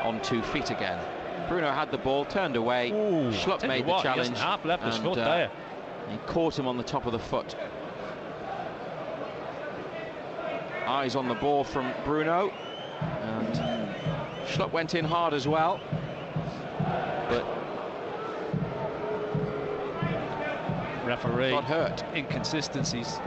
Speaker 10: on 2 feet again. Bruno had the ball, turned away. Schlupp made the challenge.
Speaker 12: He half left his foot there.
Speaker 10: He caught him on the top of the foot. Eyes on the ball from Bruno, and Schlupp went in hard as well, but
Speaker 12: referee
Speaker 10: got hurt.
Speaker 12: Inconsistencies.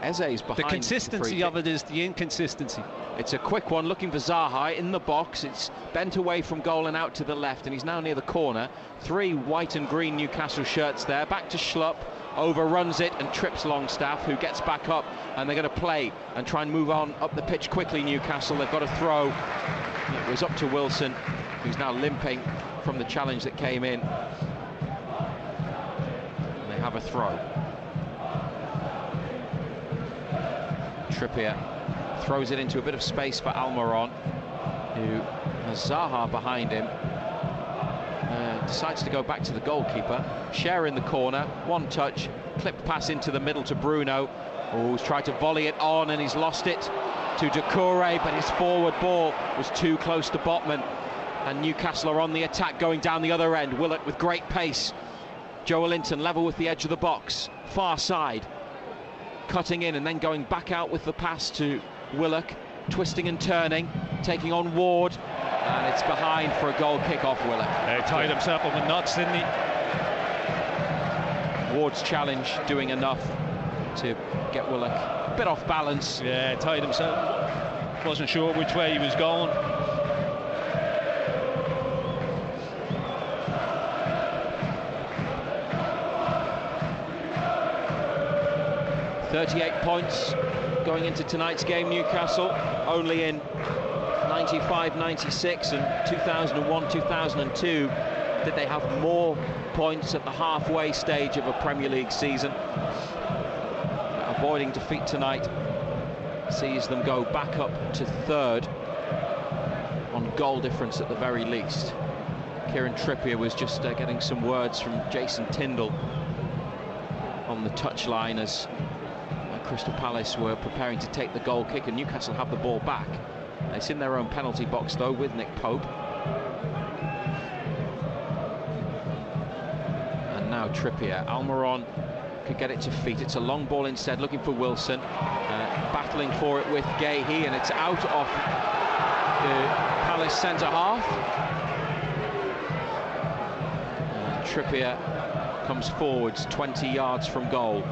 Speaker 10: Eze's behind.
Speaker 12: The consistency of it is the inconsistency.
Speaker 10: It's a quick one, looking for Zaha in the box. It's bent away from goal and out to the left, and he's now near the corner. 3 white and green Newcastle shirts there. Back to Schlupp, overruns it and trips Longstaff, who gets back up, and they're going to play and try and move on up the pitch quickly. Newcastle, they've got a throw. It was up to Wilson, who's now limping from the challenge that came in. And they have a throw. Trippier throws it into a bit of space for Almiron, who has Zaha behind him. Decides to go back to the goalkeeper. Cher in the corner, one touch, clip pass into the middle to Bruno, who's tried to volley it on, and he's lost it to Doucouré, but his forward ball was too close to Botman. And Newcastle are on the attack, going down the other end. Willock with great pace. Joelinton level with the edge of the box, far side, cutting in and then going back out with the pass to Willock, twisting and turning, taking on Ward, and it's behind for a goal kick off Willock.
Speaker 12: He tied himself up in knots, didn't he?
Speaker 10: Ward's challenge doing enough to get Willock a bit off balance.
Speaker 12: Yeah, tied himself. Wasn't sure which way he was going.
Speaker 10: 38 points going into tonight's game, Newcastle. Only in 95-96 and 2001-2002 did they have more points at the halfway stage of a Premier League season. Avoiding defeat tonight sees them go back up to third on goal difference at the very least. Kieran Trippier was just getting some words from Jason Tindall on the touchline as Crystal Palace were preparing to take the goal kick, and Newcastle have the ball back. It's in their own penalty box though with Nick Pope. And now Trippier. Almiron could get it to feet. It's a long ball instead, looking for Wilson. Battling for it with Gahey, and it's out off the Palace centre half. And Trippier comes forwards 20 yards from goal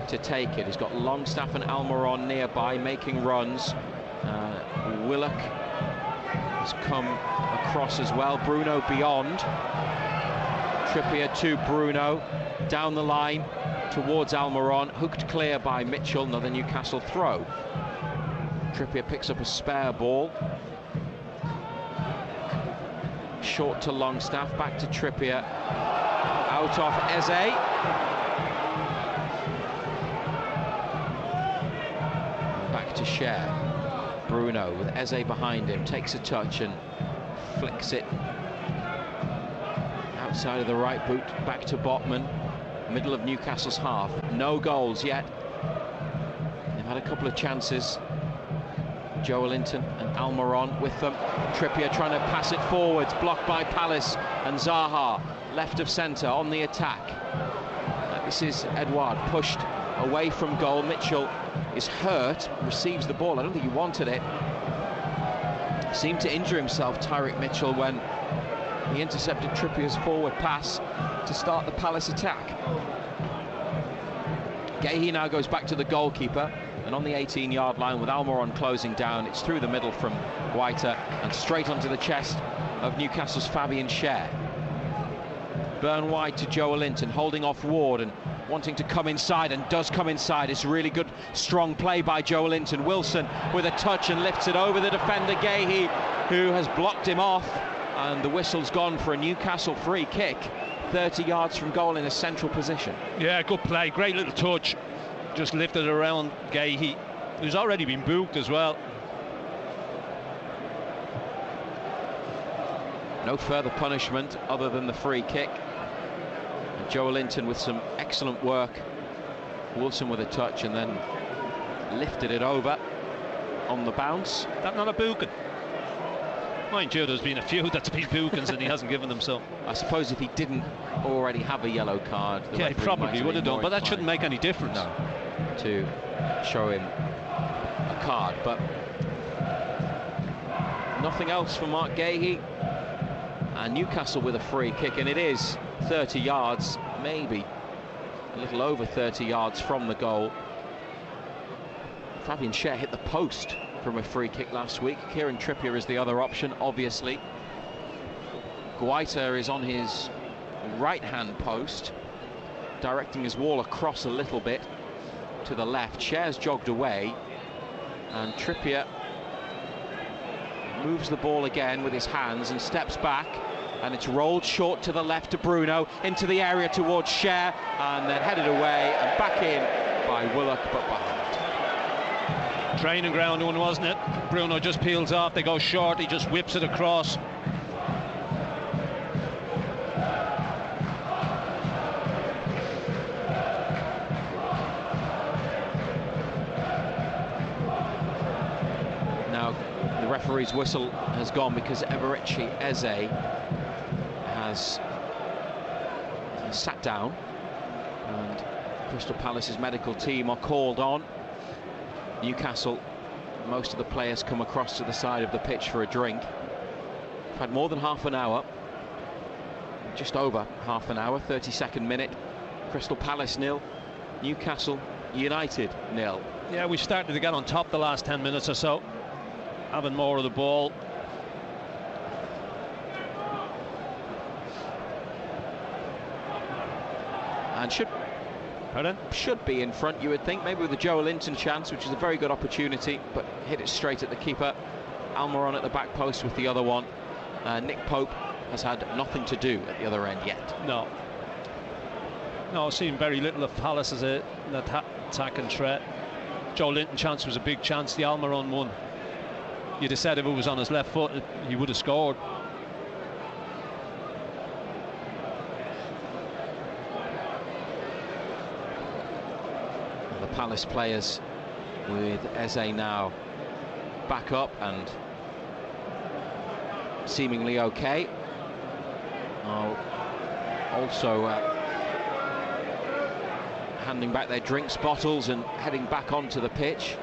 Speaker 10: to take it. He's got Longstaff and Almiron nearby making runs. Willock has come across as well. Bruno beyond. Trippier to Bruno. Down the line towards Almiron. Hooked clear by Mitchell. Another Newcastle throw. Trippier picks up a spare ball. Short to Longstaff. Back to Trippier. Out off Eze. To share. Bruno with Eze behind him takes a touch and flicks it outside of the right boot back to Botman, middle of Newcastle's half. No goals yet. They've had a couple of chances. Joelinton and Almiron with them. Trippier trying to pass it forwards, blocked by Palace, and Zaha left of centre on the attack. This is Edouard pushed away from goal. Mitchell is hurt, receives the ball. I don't think he wanted it. Seemed to injure himself, Tyrick Mitchell, when he intercepted Trippier's forward pass to start the Palace attack. Gahey now goes back to the goalkeeper, and on the 18-yard line with Almiron closing down, it's through the middle from Guaita and straight onto the chest of Newcastle's Fabian Schär. Burn wide to Joelinton, holding off Ward and wanting to come inside, and does come inside. It's really good, strong play by Joelinton. Wilson with a touch and lifts it over the defender, Gahey, who has blocked him off, and the whistle's gone for a Newcastle free kick, 30 yards from goal in a central position.
Speaker 12: Yeah, good play, great little touch. Just lifted around Gahey, who's already been booked as well.
Speaker 10: No further punishment other than the free kick. Joelinton with some excellent work. Wilson with a touch and then lifted it over on the bounce.
Speaker 12: That not a booking? Mind you, there's been a few that's been bookings and he hasn't given them so.
Speaker 10: I suppose if he didn't already have a yellow card,
Speaker 12: yeah, he probably would have done, but that shouldn't make any difference.
Speaker 10: No, to show him a card, but nothing else for Mark Gahey. And Newcastle with a free kick, and it is 30 yards, maybe a little over 30 yards from the goal. Fabian Schär hit the post from a free kick last week. Kieran Trippier is the other option, obviously. Guaita is on his right-hand post, directing his wall across a little bit to the left. Schär's jogged away, and Trippier moves the ball again with his hands and steps back, and it's rolled short to the left to Bruno, into the area towards Schär, and then headed away and back in by Willock, but behind.
Speaker 12: Training ground one, wasn't it? Bruno just peels off, they go short, he just whips it across.
Speaker 10: Now The referee's whistle has gone because Eberechi Eze has sat down, and Crystal Palace's medical team are called on. Newcastle, most of the players come across to the side of the pitch for a drink. We've had more than half an hour, just over half an hour, 32nd minute. Crystal Palace 0, Newcastle United 0.
Speaker 12: Yeah, we started to get on top the last 10 minutes or so, having more of the ball.
Speaker 10: And should be in front, you would think, maybe with the Joe Linton chance, which is a very good opportunity, but hit it straight at the keeper. Almiron at the back post with the other one. Nick Pope has had nothing to do at the other end yet.
Speaker 12: No, I've seen very little of Palace as an attack and threat. Joe Linton chance was a big chance. The Almiron one, you'd have said if it was on his left foot, he would have scored.
Speaker 10: The Palace players with Eze now back up and seemingly okay. Also handing back their drinks bottles and heading back onto the pitch.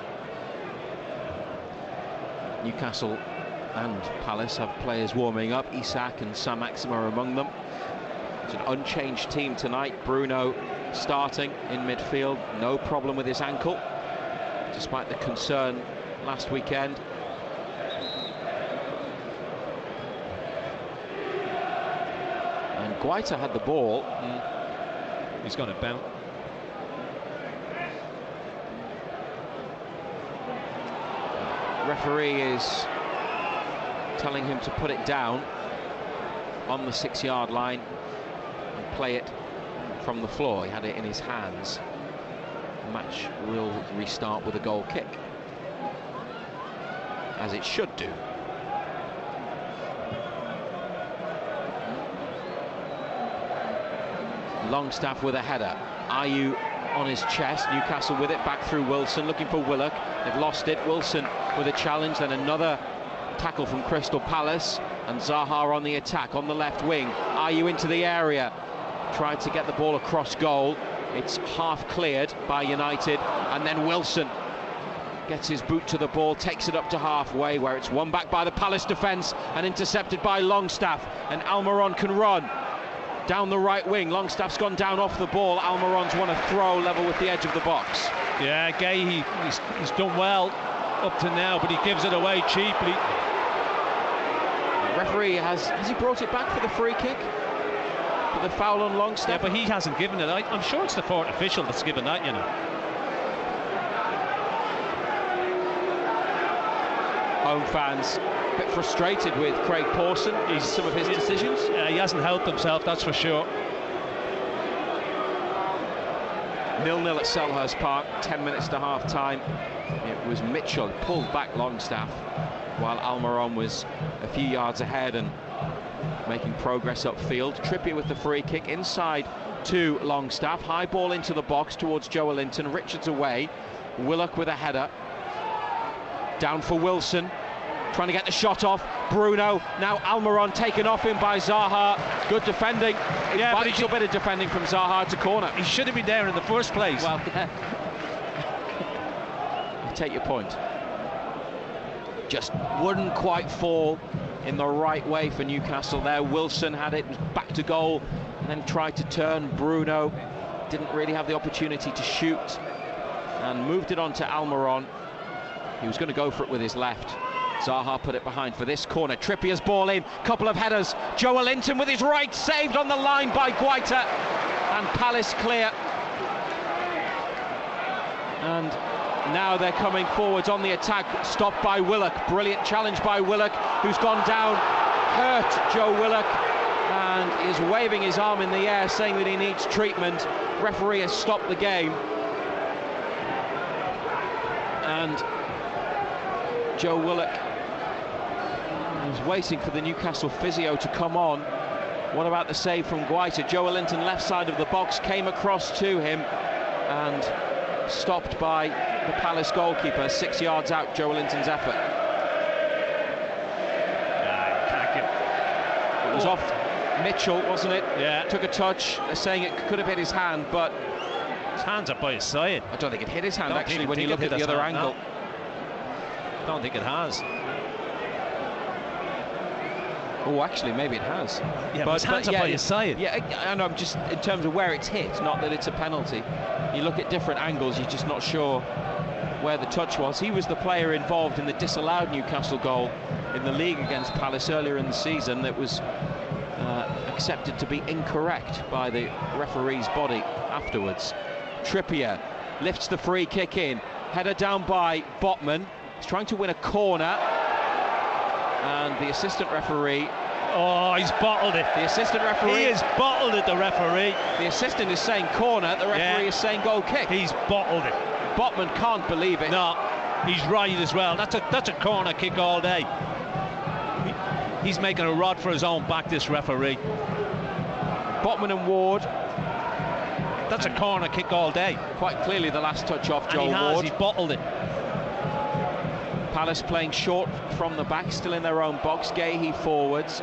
Speaker 10: Newcastle and Palace have players warming up. Isak and Sam-Axum are among them. It's an unchanged team tonight. Bruno starting in midfield, no problem with his ankle, despite the concern last weekend. And Guaita had the ball.
Speaker 12: He's got it bound.
Speaker 10: Referee is telling him to put it down on the 6-yard line and play it from the floor. He had it in his hands. The match will restart with a goal kick, as it should do. Longstaff with a header. Ayew on his chest. Newcastle with it back through Wilson, looking for Willock. They've lost it. Wilson with a challenge, then another tackle from Crystal Palace, and Zaha on the attack on the left wing. Ayew into the area, tried to get the ball across goal. It's half cleared by United, and then Wilson gets his boot to the ball, takes it up to halfway, where it's won back by the Palace defence and intercepted by Longstaff, and Almiron can run down the right wing. Longstaff's gone down off the ball. Almiron's won a throw level with the edge of the box.
Speaker 12: Yeah, Gay, he's done well up to now, but he gives it away cheaply.
Speaker 10: The referee has he brought it back for the free kick? For the foul on Longstaff?
Speaker 12: Yeah, but he hasn't given it. I'm sure it's the fourth official that's given that, you know.
Speaker 10: Home fans a bit frustrated with Craig Pawson, some of his decisions.
Speaker 12: Yeah, he hasn't helped himself, that's for sure.
Speaker 10: 0-0 at Selhurst Park, 10 minutes to half-time. It was Mitchell pulled back Longstaff, while Almiron was a few yards ahead and making progress upfield. Trippier with the free kick inside to Longstaff. High ball into the box towards Joe Linton. Richards away. Willock with a header. Down for Wilson, trying to get the shot off. Bruno, now Almiron taken off him by Zaha. Good defending. Yeah, but a bit of defending from Zaha to corner.
Speaker 12: He should have been there in the first place.
Speaker 10: Well, yeah. I take your point. Just wouldn't quite fall in the right way for Newcastle there. Wilson had it, was back to goal, and then tried to turn. Bruno didn't really have the opportunity to shoot and moved it on to Almiron. He was going to go for it with his left. Zaha put it behind for this corner. Trippier's ball in, couple of headers. Joe Linton with his right, saved on the line by Guaita, and Palace clear. And now they're coming forwards on the attack, stopped by Willock. Brilliant challenge by Willock, who's gone down, hurt Joe Willock, and is waving his arm in the air, saying that he needs treatment. Referee has stopped the game. And Joe Willock is waiting for the Newcastle physio to come on. What about the save from Guaita? Joe Linton, left side of the box, came across to him and stopped by the Palace goalkeeper. 6 yards out, Joe Linton's effort. It was off Mitchell, wasn't it?
Speaker 12: Yeah.
Speaker 10: Took a touch. They're saying it could have hit his hand, but
Speaker 12: his hands are by his side.
Speaker 10: I don't think it hit his hand actually when you look at the other angle.
Speaker 12: I don't think it has.
Speaker 10: Oh, actually, maybe it has.
Speaker 12: Yeah, but his hands are by his side.
Speaker 10: Yeah, and I'm just in terms of where it's hit, not that it's a penalty. You look at different angles, you're just not sure where the touch was. He was the player involved in the disallowed Newcastle goal in the league against Palace earlier in the season that was accepted to be incorrect by the referee's body afterwards. Trippier lifts the free kick in, header down by Botman. He's trying to win a corner, and the assistant referee...
Speaker 12: Oh, he's bottled it.
Speaker 10: The assistant referee...
Speaker 12: He has bottled it, the referee.
Speaker 10: The assistant is saying corner, the referee is saying goal kick.
Speaker 12: He's bottled it.
Speaker 10: Botman can't believe it.
Speaker 12: No, he's right as well. That's a corner kick all day. He's making a rod for his own back, this referee.
Speaker 10: Botman and Ward.
Speaker 12: That's a corner kick all day.
Speaker 10: Quite clearly the last touch off Joel Ward.
Speaker 12: He's bottled it.
Speaker 10: Palace playing short from the back, still in their own box. Gahey forwards.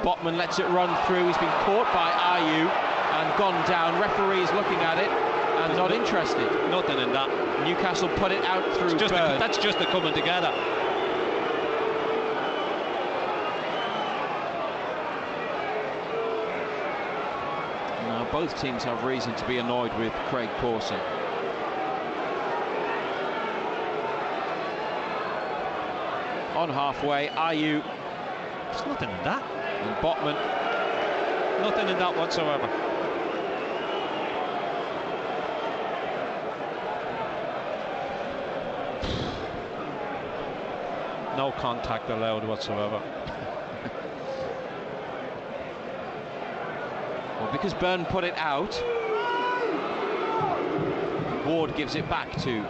Speaker 10: Botman lets it run through. He's been caught by Ayew and gone down. Referee is looking at it and not interested.
Speaker 12: Nothing in that.
Speaker 10: Newcastle put it out through Byrne.
Speaker 12: That's just the coming together.
Speaker 10: Now both teams have reason to be annoyed with Craig Pawson. On halfway, Ayew.
Speaker 12: There's nothing in that.
Speaker 10: And Botman.
Speaker 12: Nothing in that whatsoever. No contact allowed whatsoever.
Speaker 10: Well, because Byrne put it out, Ward gives it back to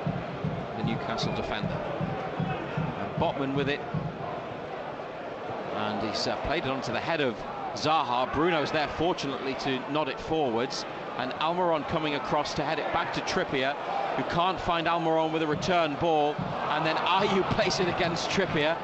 Speaker 10: the Newcastle defender. Botman with it, and he's played it onto the head of Zaha. Bruno's there fortunately to nod it forwards, and Almiron coming across to head it back to Trippier, who can't find Almiron with a return ball, and then Ayew plays it against Trippier.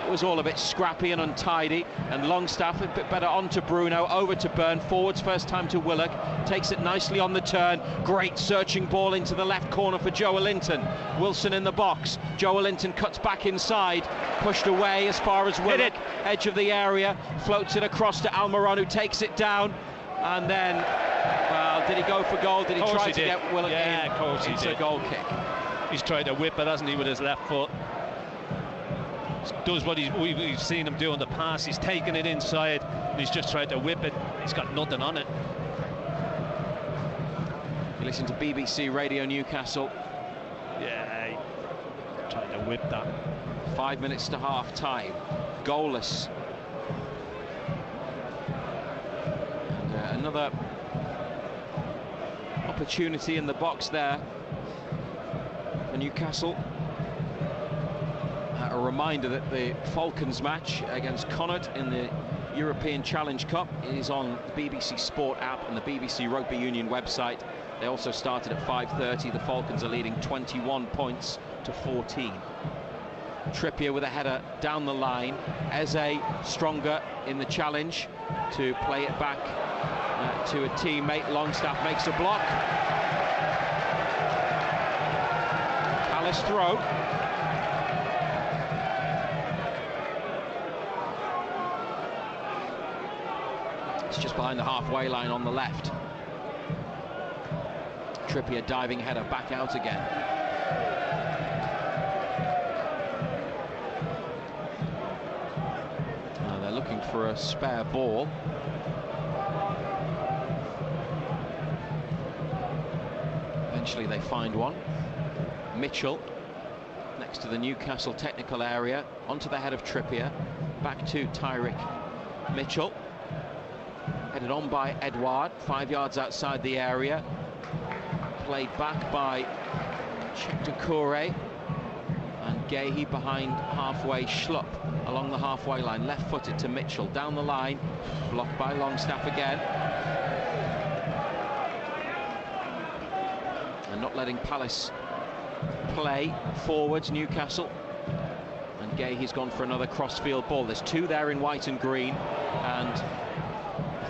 Speaker 10: It was all a bit scrappy and untidy, and Longstaff a bit better onto Bruno, over to Byrne, forwards first time to Willock, takes it nicely on the turn, great searching ball into the left corner for Joelinton. Wilson in the box, Joelinton cuts back inside, pushed away as far as Willock, edge of the area, floats it across to Almiron, who takes it down, and then, well, did he go for goal? Did he try to get Willock in?
Speaker 12: Yeah, of course he did.
Speaker 10: It's a goal kick.
Speaker 12: He's tried to whip it, hasn't he, with his left foot. Does what we've seen him do in the past. He's taken it inside and he's just tried to whip it. He's got nothing on it.
Speaker 10: You listen to BBC Radio Newcastle.
Speaker 12: Yeah, he tried to whip that.
Speaker 10: 5 minutes to half time, goalless. And another opportunity in the box there for Newcastle. A reminder that the Falcons match against Connacht in the European Challenge Cup is on the BBC Sport app and the BBC Rugby Union website. They also started at 5:30. The Falcons are leading 21 points to 14. Trippier with a header down the line. Eze stronger in the challenge to play it back to a teammate. Longstaff makes a block. Palace throw. It's just behind the halfway line on the left. Trippier diving header back out again. Now they're looking for a spare ball. Eventually they find one. Mitchell next to the Newcastle technical area, onto the head of Trippier, back to Tyrick Mitchell. Headed on by Edouard, 5 yards outside the area. Played back by Chekdekore, and Gahey behind halfway. Schlupp along the halfway line, left-footed to Mitchell, down the line, blocked by Longstaff again. And not letting Palace play forwards, Newcastle. And Gay, he's gone for another crossfield ball. There's two there in white and green, and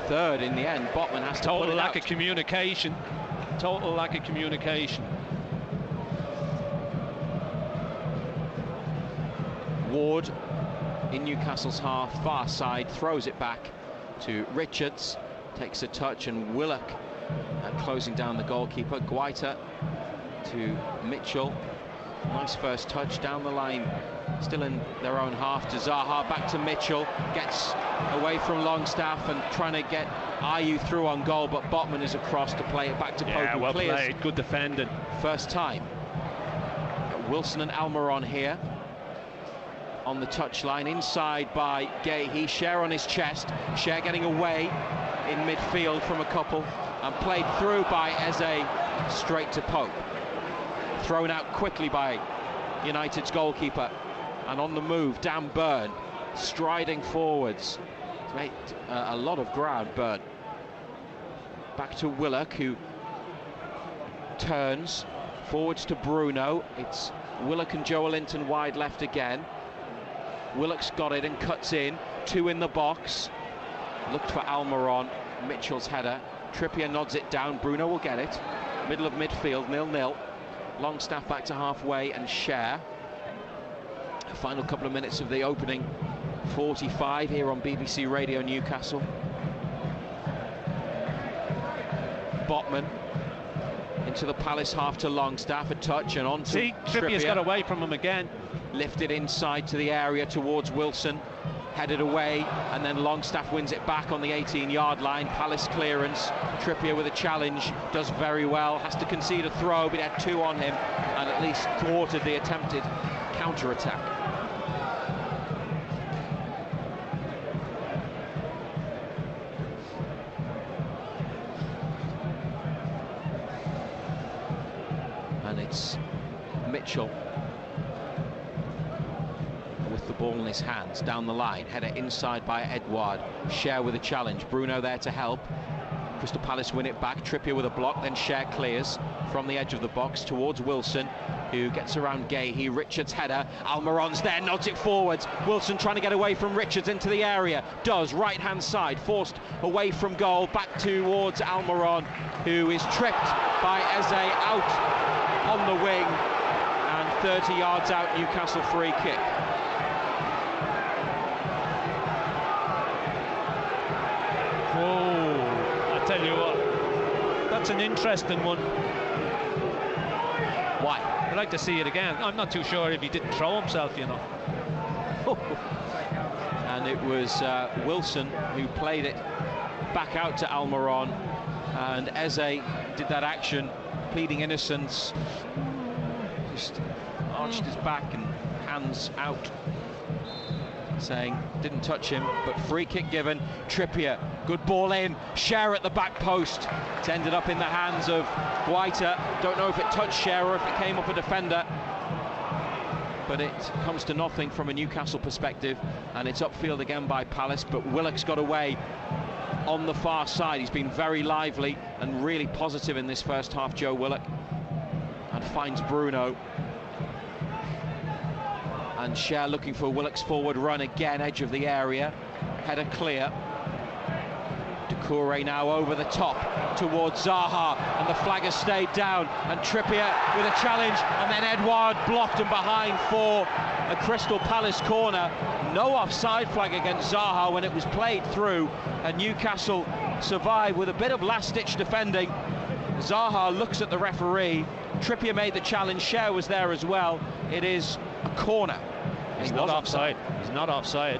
Speaker 10: third in the end. Botman has to
Speaker 12: total
Speaker 10: pull it
Speaker 12: lack
Speaker 10: out.
Speaker 12: of communication. Total lack of communication.
Speaker 10: Ward in Newcastle's half, far side, throws it back to Richards, takes a touch, and Willock closing down the goalkeeper. Guaita to Mitchell. Nice first touch down the line, still in their own half to Zaha, back to Mitchell, gets away from Longstaff and trying to get Ayew through on goal, but Botman is across to play it back to Pope.
Speaker 12: Yeah, well
Speaker 10: clears.
Speaker 12: played, good defending.
Speaker 10: First time. Wilson and Almiron here on the touchline, inside by Gay. Share on his chest, Share getting away in midfield from a couple, and played through by Eze straight to Pope. Thrown out quickly by United's goalkeeper, and on the move, Dan Burn striding forwards. He's made a lot of ground, Burn. Back to Willock, who turns forwards to Bruno. It's Willock and Joelinton wide left again. Willock's got it and cuts in. Two in the box. Looked for Almiron. Mitchell's header. Trippier nods it down. Bruno will get it. Middle of midfield, 0-0. Longstaff back to halfway, and Share. Final couple of minutes of the opening 45 here on BBC Radio Newcastle. Botman into the Palace half to Longstaff, a touch and on to
Speaker 12: See, Trippier's got away from him again.
Speaker 10: Lifted inside to the area towards Wilson, headed away, and then Longstaff wins it back on the 18-yard line. Palace clearance. Trippier with a challenge, does very well, has to concede a throw, but he had two on him and at least thwarted the attempted counter-attack. And it's Mitchell with the ball in his hands, down the line, header inside by Edouard. Share with a challenge, Bruno there to help. Crystal Palace win it back. Trippier with a block, then Share clears from the edge of the box towards Wilson, who gets around Gay. Richards header, Almiron's there, nods it forwards. Wilson trying to get away from Richards into the area, does, right hand side, forced away from goal, back towards Almiron, who is tripped by Eze, out on the wing, and 30 yards out, Newcastle free kick.
Speaker 12: Tell you what, that's an interesting one.
Speaker 10: Why?
Speaker 12: I'd like to see it again. I'm not too sure if he didn't throw himself, you know.
Speaker 10: And it was Wilson who played it back out to Almiron, and Eze did that action, pleading innocence, just arched his back and hands out, saying didn't touch him, but free kick given. Trippier, good ball in, Share at the back post. It's ended up in the hands of Guaita. Don't know if it touched Share or if it came up a defender, but it comes to nothing from a Newcastle perspective, and it's upfield again by Palace. But Willock's got away on the far side. He's been very lively and really positive in this first half, Joe Willock, and finds Bruno. And Share looking for Willock's forward run again, edge of the area, header clear. Doucouré now over the top towards Zaha, and the flag has stayed down, and Trippier with a challenge, and then Edouard blocked and behind for a Crystal Palace corner. No offside flag against Zaha when it was played through, and Newcastle survived with a bit of last-ditch defending. Zaha looks at the referee. Trippier made the challenge, Share was there as well. It is a corner.
Speaker 12: He's not offside. He's not offside.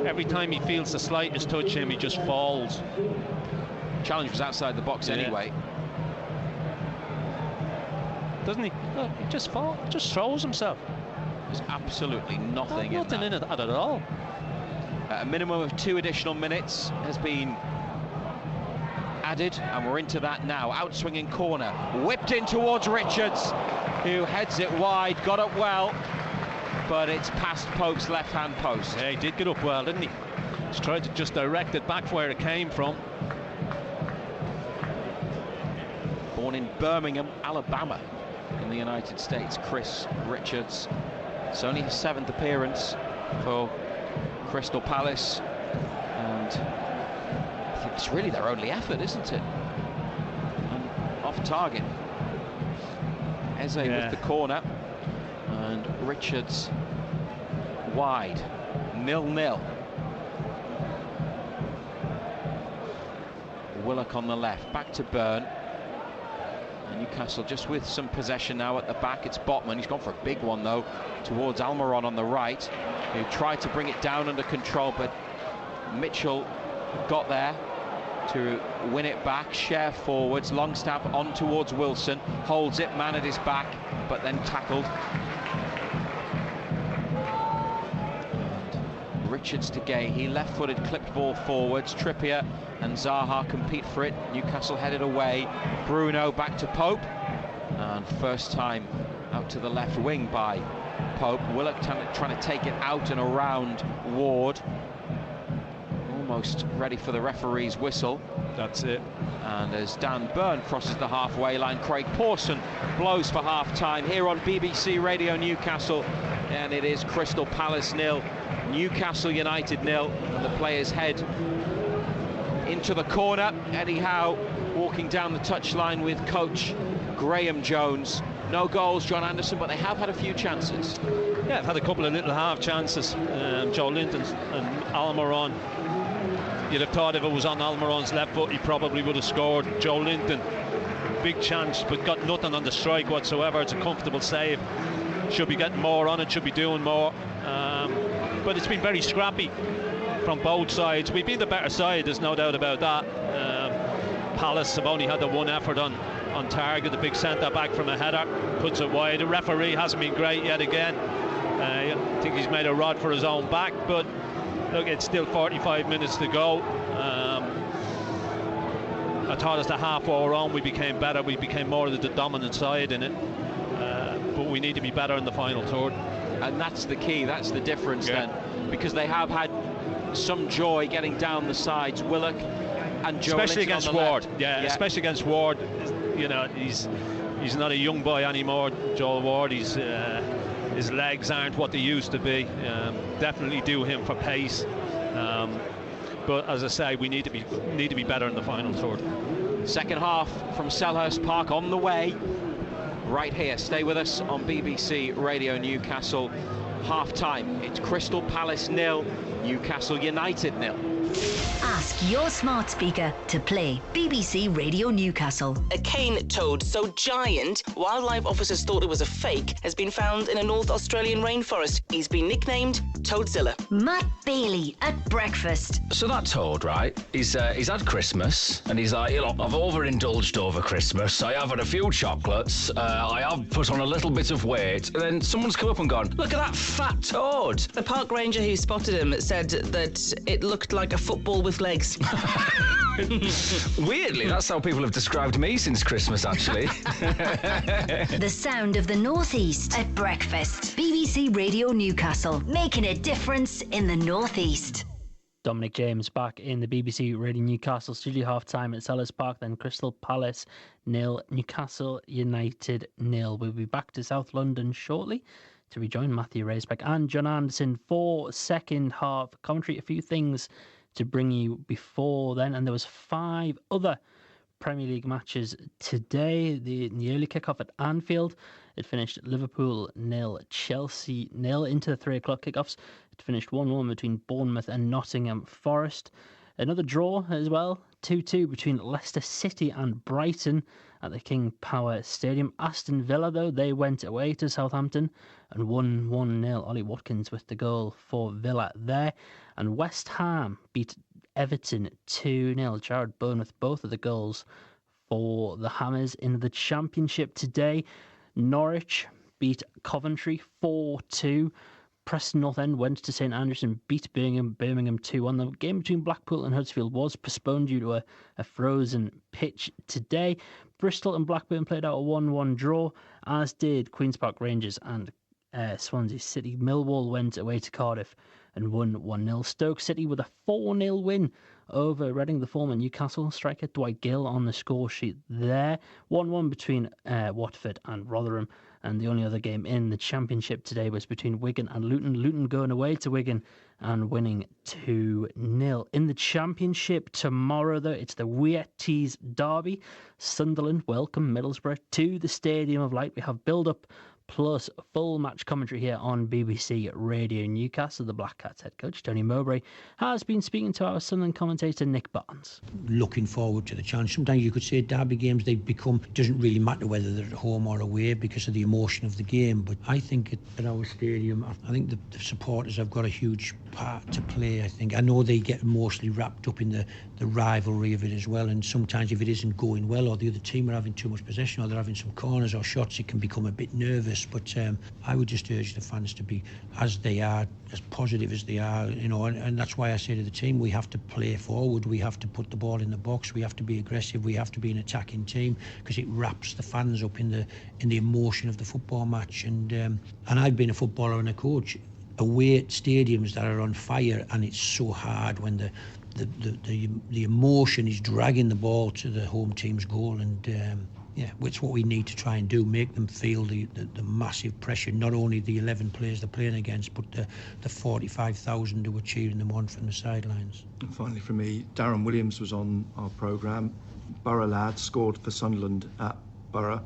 Speaker 12: Every time he feels the slightest touch him, he just falls.
Speaker 10: Challenge was outside the box anyway.
Speaker 12: Doesn't he? No, he just falls, just throws himself.
Speaker 10: There's absolutely nothing in
Speaker 12: nothing
Speaker 10: that.
Speaker 12: in it at all.
Speaker 10: A minimum of 2 additional minutes has been added, and we're into that now. Outswinging corner, whipped in towards Richards, who heads it wide, got up well, but it's past Pope's left-hand post.
Speaker 12: Yeah, he did get up well, didn't he? He's tried to just direct it back where it came from.
Speaker 10: Born in Birmingham, Alabama, in the United States, Chris Richards. It's only his 7th appearance for Crystal Palace, and I think it's really their only effort, isn't it? And off target. Eze with the corner, and Richards wide. 0-0. Willock on the left, back to Byrne. And Newcastle just with some possession now at the back. It's Botman. He's gone for a big one though towards Almiron on the right, who tried to bring it down under control, but Mitchell got there to win it back. Share forwards, Longstaff on towards Wilson, holds it, man at his back, but then tackled. And Richards to Gay, he left-footed, clipped ball forwards. Trippier and Zaha compete for it. Newcastle headed away. Bruno back to Pope, and first time out to the left wing by Pope. Willock trying to take it out and around Ward. Almost ready for the referee's whistle.
Speaker 12: That's it.
Speaker 10: And as Dan Byrne crosses the halfway line, Craig Pawson blows for half-time here on BBC Radio Newcastle, and it is Crystal Palace 0, Newcastle United 0, and the players head into the corner. Eddie Howe walking down the touchline with coach Graham Jones. No goals, John Anderson, but they have had a few chances.
Speaker 12: Yeah, they've had a couple of little half chances. Joe Linton and Almiron. You'd have thought if it was on Almiron's left foot, he probably would have scored. Joe Linton, big chance, but got nothing on the strike whatsoever. It's a comfortable save. Should be getting more on it, should be doing more. But it's been very scrappy from both sides. We've been the better side, there's no doubt about that. Palace have only had the one effort on target, the big centre-back from a header, puts it wide. The referee hasn't been great yet again. I think he's made a rod for his own back, but look, it's still 45 minutes to go. I thought as the half wore on, we became better. We became more of the dominant side in it. But we need to be better in the final third.
Speaker 10: And that's the key, that's the difference then. Because they have had some joy getting down the sides. Willock and Joe
Speaker 12: especially
Speaker 10: Linton
Speaker 12: against
Speaker 10: on the
Speaker 12: Ward.
Speaker 10: left.
Speaker 12: Yeah, especially against Ward. You know, he's not a young boy anymore, Joel Ward. His legs aren't what they used to be. Definitely due him for pace. But as I say, we need to be better in the final third.
Speaker 10: Second half from Selhurst Park on the way. Right here, stay with us on BBC Radio Newcastle. Half-time, it's Crystal Palace 0, Newcastle United 0.
Speaker 9: Ask your smart speaker to play BBC Radio Newcastle.
Speaker 13: A cane toad so giant, wildlife officers thought it was a fake, has been found in a North Australian rainforest. He's been nicknamed Toadzilla.
Speaker 9: Matt Bailey at breakfast.
Speaker 14: So that toad, right, he's had Christmas, and he's like, you know, I've overindulged over Christmas. I have had a few chocolates, I have put on a little bit of weight, and then someone's come up and gone, look at that fat toad.
Speaker 13: The park ranger who spotted him said that it looked like a football with legs.
Speaker 14: Weirdly, that's how people have described me since Christmas, actually.
Speaker 9: The sound of the Northeast at breakfast. BBC Radio Newcastle, making a difference in the Northeast.
Speaker 15: Dominic James back in the BBC Radio Newcastle studio, half-time at Selhurst Park, then Crystal Palace 0, Newcastle United 0. We'll be back to South London shortly to rejoin Matthew Racebeck and John Anderson for second half commentary. A few things to bring you before then, and there was 5 other Premier League matches today. In the early kick-off at Anfield, it finished Liverpool 0, Chelsea 0 into the 3 o'clock kickoffs. It finished 1-1 between Bournemouth and Nottingham Forest. Another draw as well, 2-2 between Leicester City and Brighton at the King Power Stadium. Aston Villa, though, they went away to Southampton and won 1-0. Ollie Watkins with the goal for Villa there. And West Ham beat Everton 2-0. Jared Bowen with both of the goals for the Hammers. In the Championship today, Norwich beat Coventry 4-2. Preston North End went to St Andrews and beat Birmingham 2-1. The game between Blackpool and Huddersfield was postponed due to a frozen pitch today. Bristol and Blackburn played out a 1-1 draw, as did Queen's Park Rangers and Swansea City. Millwall went away to Cardiff and won 1-0. Stoke City with a 4-0 win over Reading. The former Newcastle striker Dwight Gill on the score sheet there. 1-1 between Watford and Rotherham. And the only other game in the Championship today was between Wigan and Luton. Luton going away to Wigan and winning 2-0. In the Championship tomorrow, though, it's the Weeties Derby. Sunderland welcome Middlesbrough to the Stadium of Light. We have build-up plus full match commentary here on BBC Radio Newcastle. The Black Cats head coach Tony Mowbray has been speaking to our Sunderland commentator Nick Barnes.
Speaker 3: Looking forward to the challenge. Sometimes you could say derby games, they become, it doesn't really matter whether they're at home or away because of the emotion of the game. But I think at our stadium, I think the supporters have got a huge part to play. I know they get mostly wrapped up in the rivalry of it as well, and sometimes if it isn't going well or the other team are having too much possession or they're having some corners or shots, it can become a bit nervous. But I would just urge the fans to be as they are, as positive as they are, and that's why I say to the team, we have to play forward, we have to put the ball in the box, we have to be aggressive, we have to be an attacking team, because it wraps the fans up in the emotion of the football match. And I've been a footballer and a coach away at stadiums that are on fire, and it's so hard when the emotion is dragging the ball to the home team's goal. And it's what we need to try and do, make them feel the massive pressure, not only the 11 players they're playing against, but the 45,000 who are cheering them on from the sidelines.
Speaker 25: And finally for me, Darren Williams was on our programme. Borough lad, scored for Sunderland at Borough,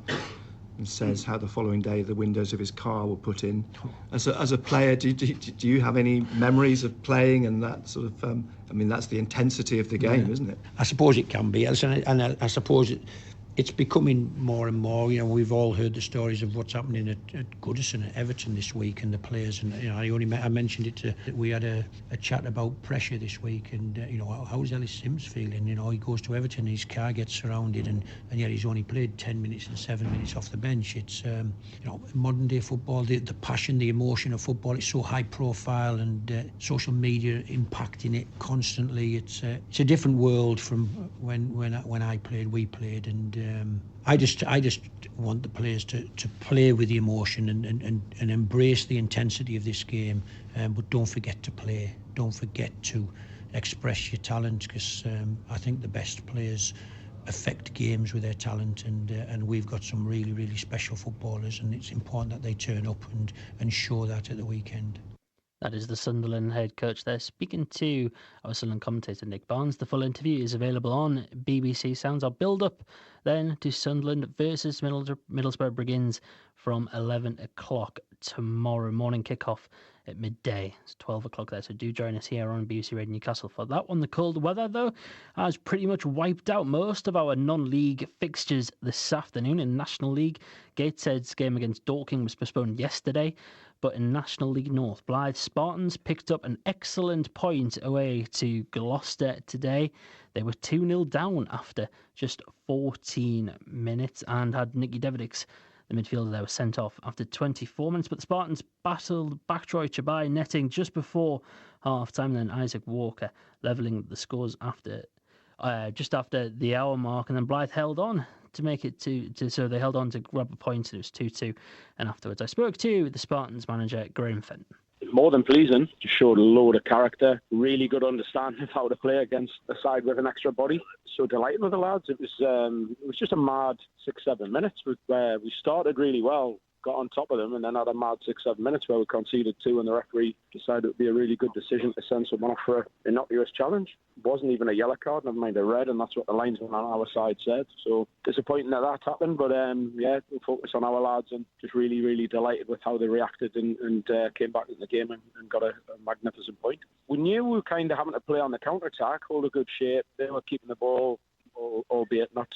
Speaker 25: and says how the following day the windows of his car were put in. As a player, do you have any memories of playing and that sort of, that's the intensity of the game, isn't it?
Speaker 3: I suppose it can be, and I suppose it's becoming more and more. We've all heard the stories of what's happening at Goodison, at Everton this week, and the players. And I mentioned it. We had a chat about pressure this week, and how's Ellis Sims feeling? He goes to Everton, his car gets surrounded, and yet he's only played 10 minutes and 7 minutes off the bench. It's modern day football, the passion, the emotion of football. It's so high profile, and social media impacting it constantly. It's a different world from when I played, we played, and I just want the players to play with the emotion and embrace the intensity of this game, but don't forget to play. Don't forget to express your talent, because I think the best players affect games with their talent, and we've got some really, really special footballers, and it's important that they turn up and show that at the weekend.
Speaker 15: That is the Sunderland head coach there, speaking to our Sunderland commentator Nick Barnes. The full interview is available on BBC Sounds. Our build-up then to Sunderland versus Middlesbrough begins from 11 o'clock tomorrow morning. Kick-off at midday. It's 12 o'clock there, so do join us here on BBC Radio Newcastle for that one. The cold weather, though, has pretty much wiped out most of our non-league fixtures this afternoon. In National League, Gateshead's game against Dorking was postponed yesterday. But in National League North, Blythe Spartans picked up an excellent point away to Gloucester today. They were 2-0 down after just 14 minutes and had Nicky Devidics, the midfielder there, was sent off after 24 minutes. But the Spartans battled back. Troy Chabai netting just before half-time, then Isaac Walker levelling the scores just after the hour mark, and then Blythe held on to make it so they held on to grab a point, and it was 2-2. And afterwards I spoke to the Spartans manager Graham Fenton.
Speaker 4: More than pleasing, just showed a load of character, really good understanding of how to play against a side with an extra body. So delighted with the lads. It was just a mad 6-7 minutes where we started really well, got on top of them, and then had a mad 6-7 minutes where we conceded 2, and the referee decided it would be a really good decision to send someone off for an innocuous challenge. It wasn't even a yellow card, never mind a red, and that's what the linesman on our side said. So disappointing that happened, but we'll focus on our lads, and just really, really delighted with how they reacted and came back in the game and got a magnificent point. We knew we were kind of having to play on the counter-attack, hold a good shape. They were keeping the ball, albeit not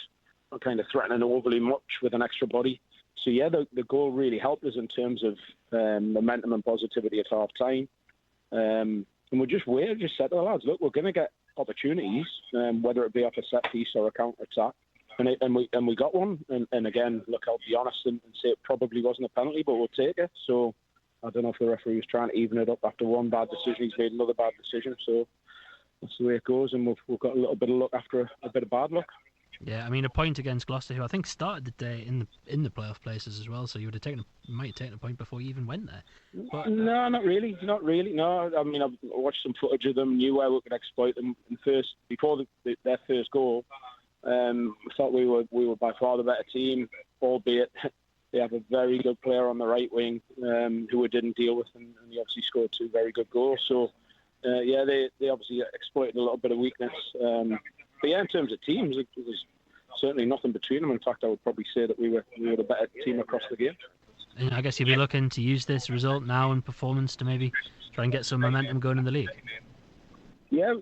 Speaker 4: kind of threatening overly much with an extra body. So yeah, the goal really helped us in terms of momentum and positivity at half time. And we just said to the lads, look, we're going to get opportunities, whether it be off a set piece or a counter attack, and we got one. And again, look, I'll be honest and say it probably wasn't a penalty, but we'll take it. So I don't know if the referee was trying to even it up after one bad decision. He's made another bad decision. So that's the way it goes, and we've got a little bit of luck after a bit of bad luck.
Speaker 15: Yeah, I mean, a point against Gloucester, who I think started the day in the playoff places as well, so you might have taken a point before you even went there. But,
Speaker 4: no, not really. No, I mean, I've watched some footage of them, knew where we could exploit them before their first goal. I thought we were by far the better team, albeit they have a very good player on the right wing who we didn't deal with, and he obviously scored 2 very good goals. So, they obviously exploited a little bit of weakness. But yeah, in terms of teams, it was certainly nothing between them. In fact, I would probably say that we were the better team across the game.
Speaker 15: And I guess you'll be looking to use this result now and performance to maybe try and get some momentum going in the league.
Speaker 4: Yeah,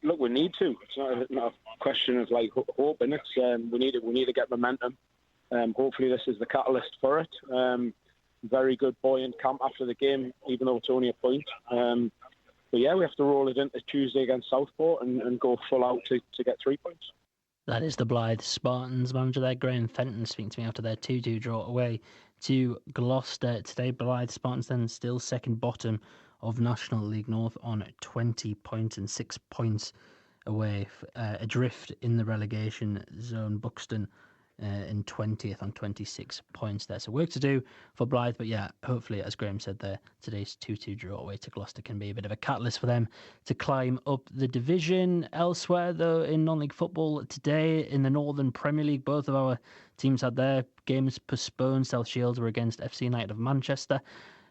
Speaker 4: look, we need to. It's not a question of like hoping. It's we need to get momentum. Hopefully, this is the catalyst for it. Very good buoyant camp after the game, even though it's only a point. But yeah, we have to roll it into Tuesday against Southport and go full out to get 3 points.
Speaker 15: That is the Blythe Spartans manager there, Graham Fenton, speaking to me after their 2-2 draw away to Gloucester today. Blythe Spartans then still second bottom of National League North on 20 points and 6 points away, adrift in the relegation zone. Buxton in 20th on 26 points there. So work to do for Blythe, but yeah, hopefully, as Graham said there, today's 2-2 draw away to Gloucester can be a bit of a catalyst for them to climb up the division. Elsewhere, though, in non-league football today, in the Northern Premier League, both of our teams had their games postponed. South Shields were against FC United of Manchester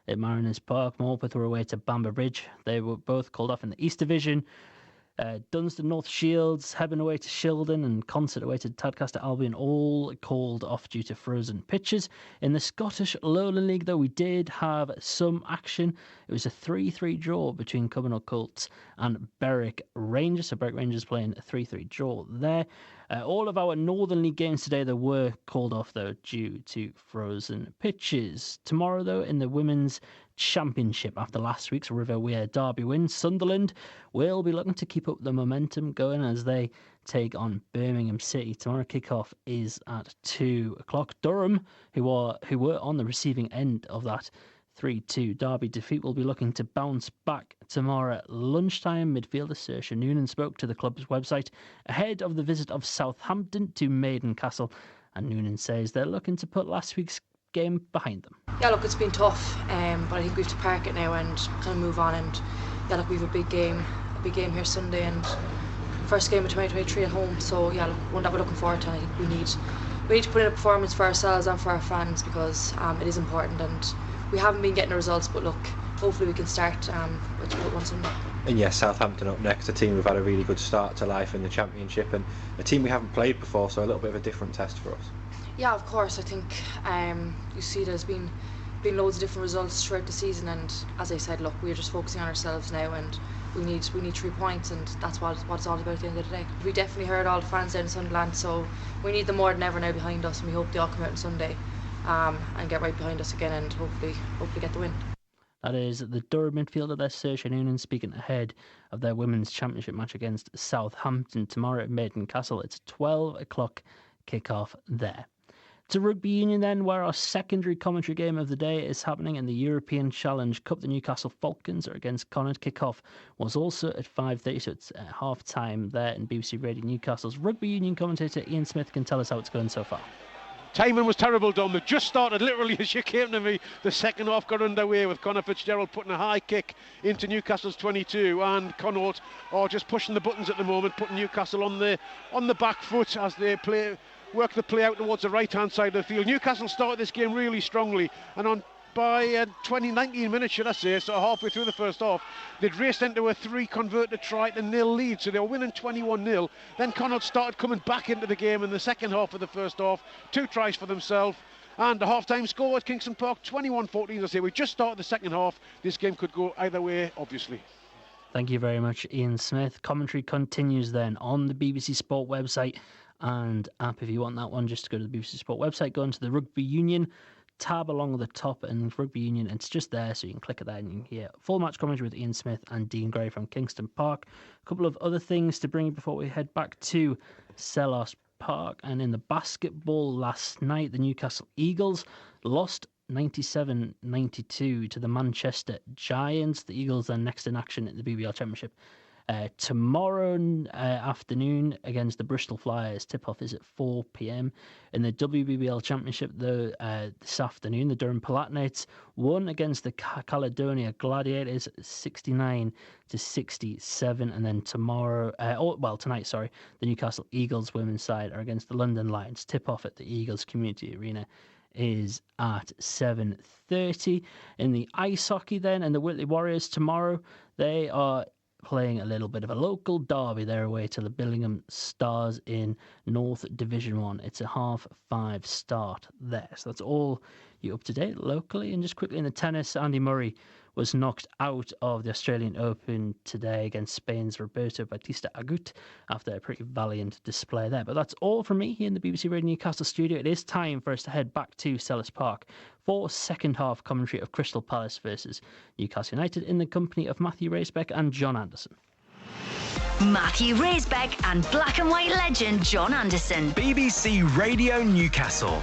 Speaker 15: at Mariners Park. Morpeth were away to Bamber Bridge. They were both called off in the East Division. Dunstan North Shields, Hebburn away to Shildon, and Concert away to Tadcaster Albion, all called off due to frozen pitches. In the Scottish Lowland League, though, we did have some action. It was a 3-3 draw between Cumbernauld Colts and Berwick Rangers. So Berwick Rangers playing a 3-3 draw there. All of our Northern League games today, they were called off, though, due to frozen pitches. Tomorrow, though, in the Women's Championship, after last week's River Wear Derby win, Sunderland will be looking to keep up the momentum going as they take on Birmingham City. Tomorrow kickoff is at 2 o'clock. Durham, who were on the receiving end of that 3-2 Derby defeat, will be looking to bounce back tomorrow at lunchtime. Midfielder Saoirse Noonan spoke to the club's website ahead of the visit of Southampton to Maidencastle, and Noonan says they're looking to put last week's game behind them.
Speaker 1: Yeah, look, it's been tough, but I think we have to park it now and kind of move on. And yeah, look, we have a big game here Sunday, and first game of 2023 at home. So yeah, look, one that we're looking forward to. And I think we need to put in a performance for ourselves and for our fans, because it is important, and we haven't been getting the results. But look, hopefully we can start with one Sunday.
Speaker 2: And yes, Southampton up next, a team who've had a really good start to life in the Championship, and a team we haven't played before, so a little bit of a different test for us.
Speaker 1: Yeah, of course. I think you see there's been loads of different results throughout the season, and as I said, look, we're just focusing on ourselves now, and we need 3 points, and that's what it's all about at the end of the day. We definitely heard all the fans down in Sunderland, so we need them more than ever now behind us, and we hope they all come out on Sunday and get right behind us again, and hopefully get the win.
Speaker 15: That is the Durham midfielder there, Saoirse Noonan, speaking ahead of their Women's Championship match against Southampton tomorrow at Maidencastle. It's a 12 o'clock kickoff there. To rugby union then, where our secondary commentary game of the day is happening in the European Challenge Cup. The Newcastle Falcons are against Connacht. Kickoff was also at 5:30, so it's half time there in BBC Radio Newcastle's rugby union commentator Ian Smith can tell us how it's going so far.
Speaker 16: Timing was terrible, Dom. It just started literally as you came to me. The second half got underway with Conor Fitzgerald putting a high kick into Newcastle's 22, and Connacht are just pushing the buttons at the moment, putting Newcastle on the back foot as they work the play out towards the right-hand side of the field. Newcastle started this game really strongly, and by 19 minutes, should I say, so halfway through the first half, they'd raced into a 3 converted try to nil lead, so they were winning 21-0. Then Connacht started coming back into the game in the second half of the first half, 2 tries for themselves, and the half-time score at Kingston Park, 21-14. As I say, we just started the second half. This game could go either way, obviously.
Speaker 15: Thank you very much, Ian Smith. Commentary continues then on the BBC Sport website and app. If you want that one, just go to the BBC Sport website, go into the Rugby Union tab along the top, and Rugby Union, it's just there, so you can click it there and you can hear full match commentary with Ian Smith and Dean Gray from Kingston Park. A couple of other things to bring you before we head back to Selhurst Park. And in the basketball last night, the Newcastle Eagles lost 97-92 to the Manchester Giants. The Eagles are next in action in the BBL Championship Tomorrow afternoon against the Bristol Flyers. Tip-off is at 4 p.m. In the WBBL Championship, though, this afternoon, the Durham Palatinate won against the Caledonia Gladiators 69-67. And then tonight, the Newcastle Eagles women's side are against the London Lions. Tip-off at the Eagles Community Arena is at 7:30. In the ice hockey then, and the Whitley Warriors tomorrow, they are playing a little bit of a local derby their way to the Billingham Stars in North Division 1. It's a 5:30 start there. So that's all you up to date locally. And just quickly in the tennis, Andy Murray was knocked out of the Australian Open today against Spain's Roberto Bautista Agut after a pretty valiant display there. But that's all from me here in the BBC Radio Newcastle studio. It is time for us to head back to Selhurst Park for second half commentary of Crystal Palace versus Newcastle United in the company of Matthew Racebeck and John Anderson.
Speaker 9: Matthew Racebeck and black and white legend John Anderson.
Speaker 6: BBC Radio Newcastle.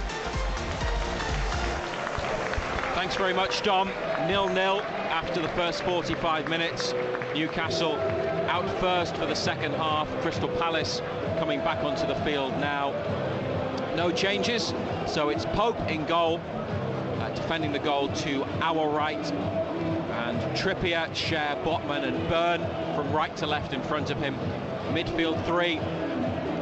Speaker 10: Thanks very much, Dom. 0-0 after the first 45 minutes. Newcastle out first for the second half. Crystal Palace coming back onto the field now. No changes, so it's Pope in goal, defending the goal to our right. And Trippier, Cher, Botman and Byrne from right to left in front of him. Midfield three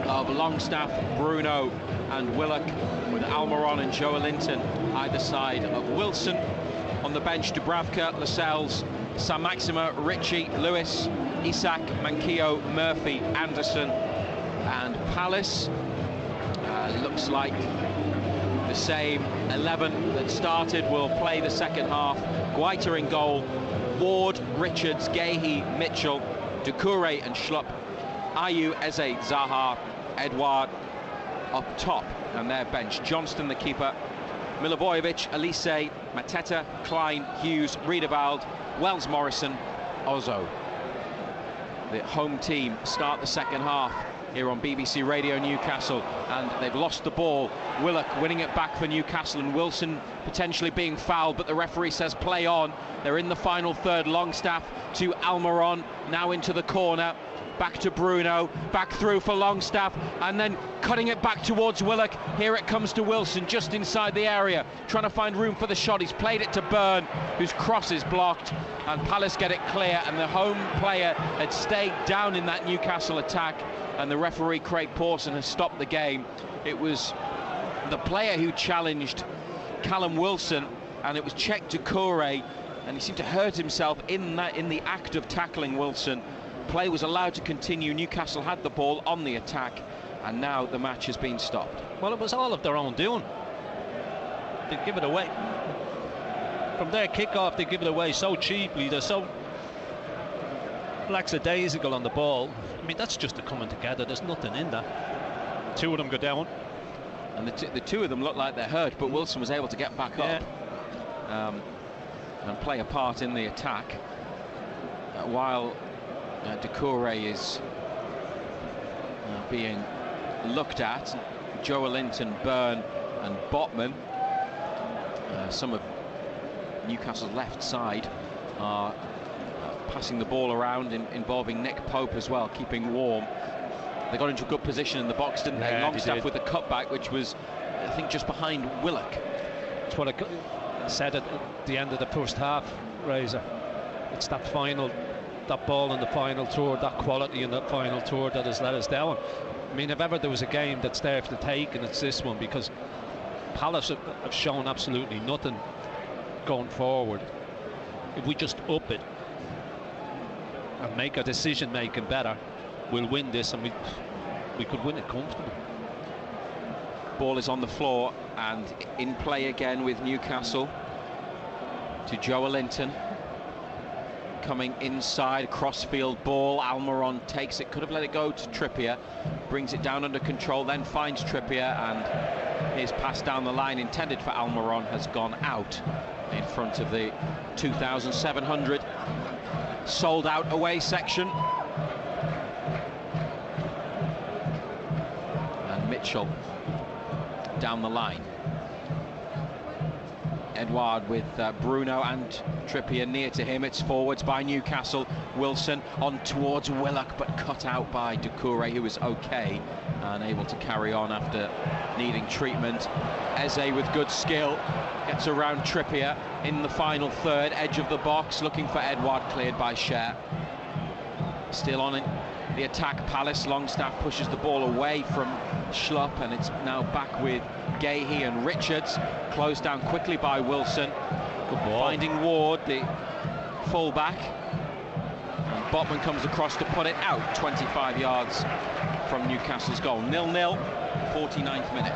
Speaker 10: of Longstaff, Bruno and Willock, with Almiron and Joelinton either side of Wilson. On the bench, Dubravka, Lascelles, San Maxima, Ritchie, Lewis, Isak, Manquillo, Murphy, Anderson and Palace. Looks like the same 11 that started will play the second half. Guaita in goal, Ward, Richards, Gahey, Mitchell, Doucouré and Schlupp, Ayew, Eze, Zaha, Edouard up top, and their bench. Johnston the keeper, Milivojevic, Elise, Mateta, Klein, Hughes, Riedewald, Wells Morrison, Ozzo. The home team start the second half here on BBC Radio Newcastle, and they've lost the ball. Willock winning it back for Newcastle, and Wilson potentially being fouled, but the referee says play on. They're in the final third. Longstaff to Almiron, now into the corner. Back to Bruno, back through for Longstaff, and then cutting it back towards Willock. Here it comes to Wilson, just inside the area, trying to find room for the shot. He's played it to Byrne, whose cross is blocked, and Palace get it clear, and the home player had stayed down in that Newcastle attack, and the referee, Craig Pawson, has stopped the game. It was the player who challenged Callum Wilson, and it was checked to Doucouré, and he seemed to hurt himself in the act of tackling Wilson. Play was allowed to continue. Newcastle had the ball on the attack, and now the match has been stopped.
Speaker 12: Well, it was all of their own doing. They give it away. From their kick-off, they give it away so cheaply. They're so lackadaisical on the ball. I mean, that's just the coming together. There's nothing in that. Two of them go down.
Speaker 10: And the two of them look like they're hurt, but Wilson was able to get back up and play a part in the attack. While Doucouré is being looked at, Joelinton, Byrne and Botman, some of Newcastle's left side, are passing the ball around, involving Nick Pope as well, keeping warm. They got into a good position in the box, didn't they? Longstaff with the cutback, which was, I think, just behind Willock.
Speaker 12: That's what I said at the end of the first half, Razor. It's that ball in the final third, that quality in that final third that has let us down. I mean, if ever there was a game that's there for the take, and it's this one, because Palace have shown absolutely nothing going forward. If we just up it and make our decision making better, we'll win this, and we could win it comfortably.
Speaker 10: Ball is on the floor and in play again with Newcastle. To Joelinton, coming inside, crossfield ball. Almiron takes it, could have let it go to Trippier, brings it down under control, then finds Trippier, and his pass down the line intended for Almiron has gone out in front of the 2,700 sold out away section. And Mitchell down the line. Edouard with Bruno and Trippier near to him. It's forwards by Newcastle. Wilson on towards Willock, but cut out by Doucouré, who was okay and able to carry on after needing treatment. Eze with good skill gets around Trippier in the final third, edge of the box, looking for Edouard, cleared by Cher. Still on in the attack, Palace. Longstaff pushes the ball away from Schlupp, and it's now back with Gahey and Richards, closed down quickly by Wilson. Good ball. Finding Ward, the full-back, and Botman comes across to put it out 25 yards from Newcastle's goal. 0-0, 49th minute.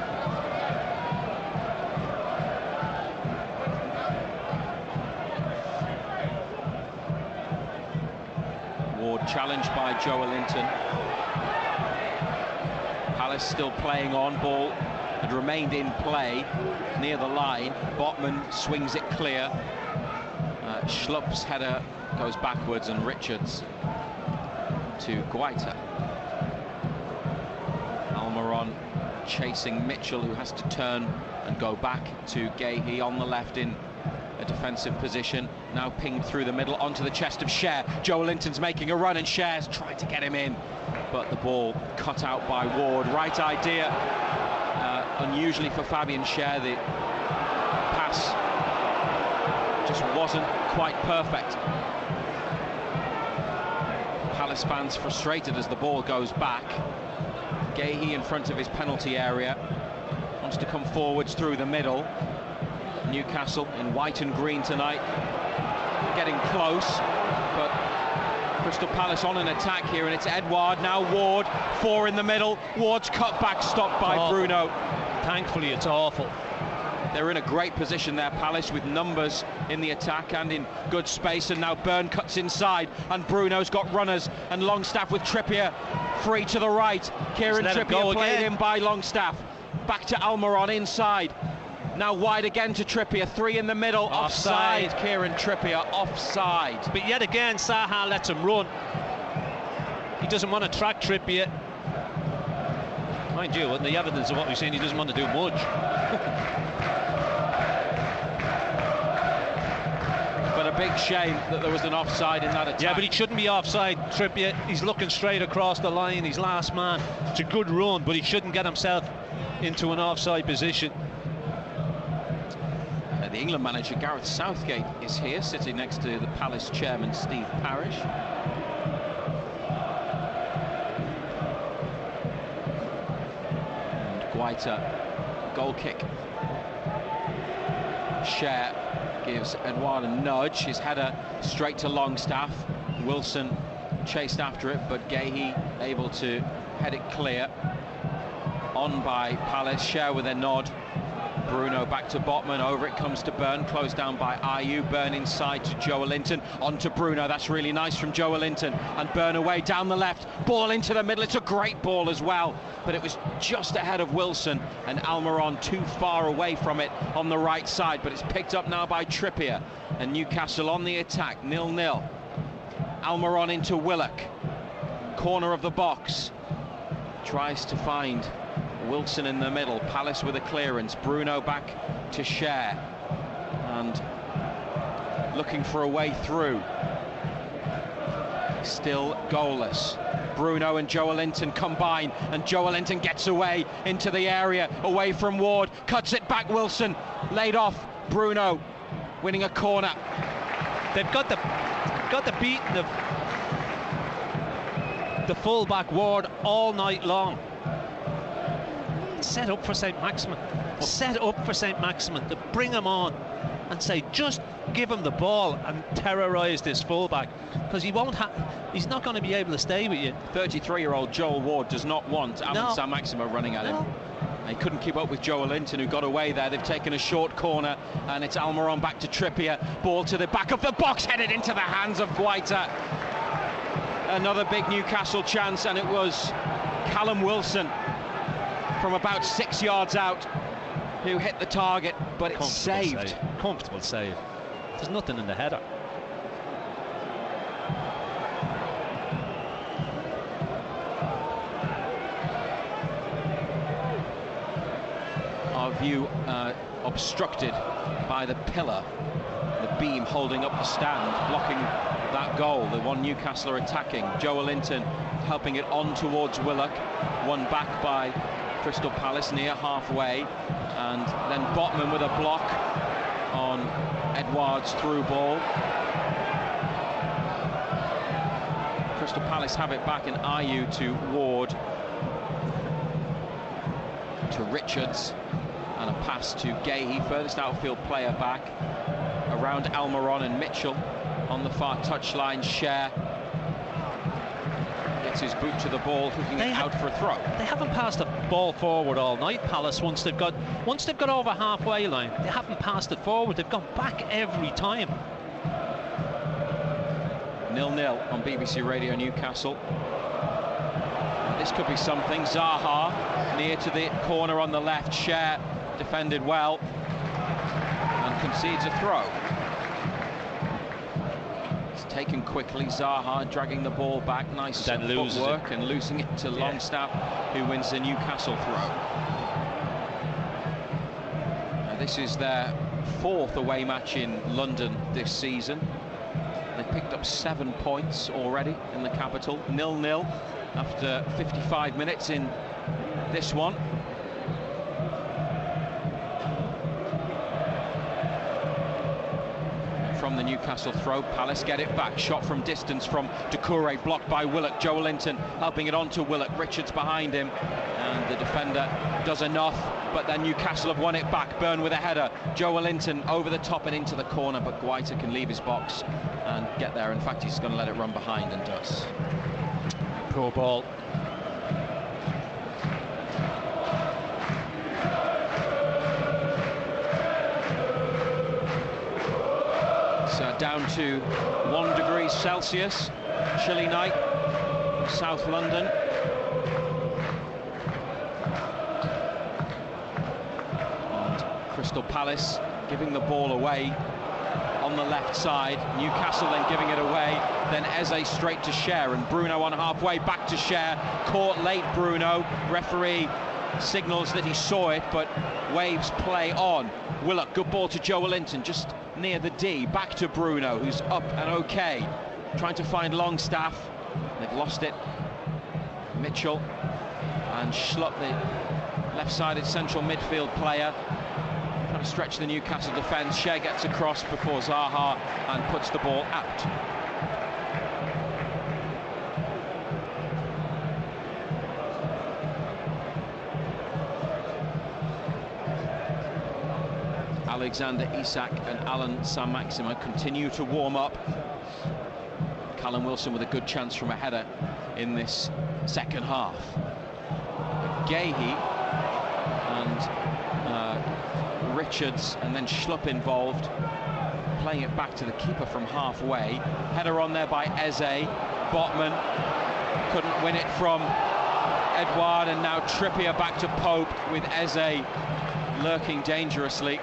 Speaker 10: Ward challenged by Joelinton. Palace still playing on, ball had remained in play near the line. Botman swings it clear. Schlupp's header goes backwards, and Richards to Guaita. Almiron chasing Mitchell, who has to turn and go back to Gahey on the left in a defensive position. Now pinged through the middle onto the chest of Cher. Joelinton's making a run, and Cher's trying to get him in, but the ball cut out by Ward. Right idea. Unusually for Fabian Cher, the pass just wasn't quite perfect. Palace fans frustrated as the ball goes back. Gahey in front of his penalty area wants to come forwards through the middle. Newcastle in white and green tonight, getting close, but Crystal Palace on an attack here, and it's Edouard, now Ward, 4 in the middle. Ward's cut back, stopped by Bruno.
Speaker 12: Thankfully it's awful.
Speaker 10: They're in a great position there, Palace, with numbers in the attack and in good space, and now Byrne cuts inside, and Bruno's got runners, and Longstaff with Trippier free to the right. Kieran Trippier played in by Longstaff. Back to Almiron inside. Now wide again to Trippier, 3 in the middle, offside. Kieran Trippier, offside.
Speaker 12: But yet again, Saha lets him run. He doesn't want to track Trippier. Mind you, the evidence of what we've seen, he doesn't want to do much.
Speaker 10: But a big shame that there was an offside in that attack.
Speaker 12: Yeah, but he shouldn't be offside, Trippier. He's looking straight across the line, he's last man. It's a good run, but he shouldn't get himself into an offside position.
Speaker 10: The England manager Gareth Southgate is here, sitting next to the Palace chairman Steve Parish. And Guaita, goal kick. Cher gives Edouard a nudge, his header straight to Longstaff. Wilson chased after it, but Gahey able to head it clear. On by Palace, Cher with a nod. Bruno back to Botman, over it comes to Byrne, closed down by Ayew. Byrne inside to Joelinton, on to Bruno, that's really nice from Joelinton, and Byrne away down the left, ball into the middle. It's a great ball as well, but it was just ahead of Wilson, and Almiron too far away from it on the right side, but it's picked up now by Trippier, and Newcastle on the attack, 0-0. Almiron into Willock, corner of the box, tries to find Wilson in the middle. Palace with a clearance. Bruno back to Cher, and looking for a way through. Still goalless. Bruno and Joelinton combine, and Joelinton gets away into the area, away from Ward, cuts it back. Wilson laid off. Bruno winning a corner.
Speaker 12: They've got the beating of the full-back Ward all night long. Set up for St. Maximin. Set up for St. Maximin to bring him on and say, just give him the ball and terrorise this fullback, because he's not going to be able to stay with you.
Speaker 10: 33-year-old Joel Ward does not want Alan St. Maximin running at him. He couldn't keep up with Joelinton, who got away there. They've taken a short corner, and it's Almiron back to Trippier. Ball to the back of the box, headed into the hands of Guaita. Another big Newcastle chance, and it was Callum Wilson from about 6 yards out who hit the target, but it's saved.
Speaker 12: Comfortable save. There's nothing in the header.
Speaker 10: Our view obstructed by the pillar, the beam holding up the stand, blocking that goal, the one Newcastle are attacking. Joe Linton helping it on towards Willock, won back by Crystal Palace near halfway, and then Botman with a block on Edouard's through ball. Crystal Palace have it back, in Ayew to Ward, to Richards, and a pass to Gahey, furthest outfield player back, around Almiron and Mitchell on the far touchline. Cher gets his boot to the ball, hooking it out for a throw.
Speaker 12: They haven't passed the ball forward all night, Palace. Once they've got over halfway line, they haven't passed it forward. They've gone back every time.
Speaker 10: 0-0 on BBC Radio Newcastle. This could be something. Zaha near to the corner on the left. Cher defended well and concedes a throw. It's taken quickly. Zaha dragging the ball back. Nice footwork and losing it to Longstaff, who wins the Newcastle throw. Now, this is their 4th away match in London this season. They picked up 7 points already in the capital. 0-0 after 55 minutes in this one. From the Newcastle throw, Palace get it back. Shot from distance from Doucouré, blocked by Willock. Joe Linton helping it on to Willock. Richards behind him, and the defender does enough, but then Newcastle have won it back. Byrne with a header. Joe Linton over the top and into the corner, but Guaita can leave his box and get there. In fact, he's going to let it run behind, and does.
Speaker 12: Poor ball.
Speaker 10: So down to 1 degree Celsius, chilly night, South London. And Crystal Palace giving the ball away on the left side. Newcastle then giving it away. Then Eze straight to Cher, and Bruno on halfway, back to Cher. Caught late, Bruno. Referee signals that he saw it, but waves play on. Willock, good ball to Joe Linton, just near the D. Back to Bruno, who's up and okay. Trying to find Longstaff. They've lost it. Mitchell and Schlupp, the left-sided central midfield player, trying to stretch the Newcastle defence. Cher gets across before Zaha and puts the ball out. Alexander Isak and Alan Saint-Maximin continue to warm up. Callum Wilson with a good chance from a header in this second half. Gahey and Richards and then Schlupp involved, playing it back to the keeper from halfway. Header on there by Eze. Botman couldn't win it from Edouard, and now Trippier back to Pope with Eze lurking dangerously.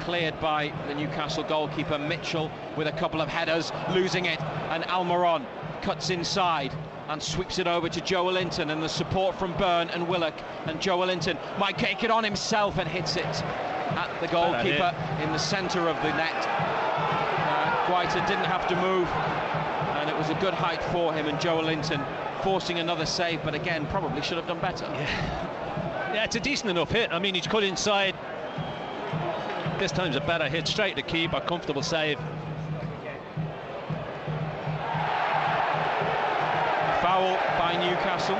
Speaker 10: Cleared by the Newcastle goalkeeper. Mitchell with a couple of headers, losing it, and Almiron cuts inside and sweeps it over to Joe Linton, and the support from Byrne and Willock, and Joe Linton might take it on himself and hits it at the goalkeeper in the centre of the net. Guaita didn't have to move, and it was a good height for him, and Joe Linton forcing another save, but again probably should have done better.
Speaker 12: Yeah, it's a decent enough hit. I mean, he's cut inside. This time's a better hit, straight to keeper, comfortable save.
Speaker 10: Foul by Newcastle.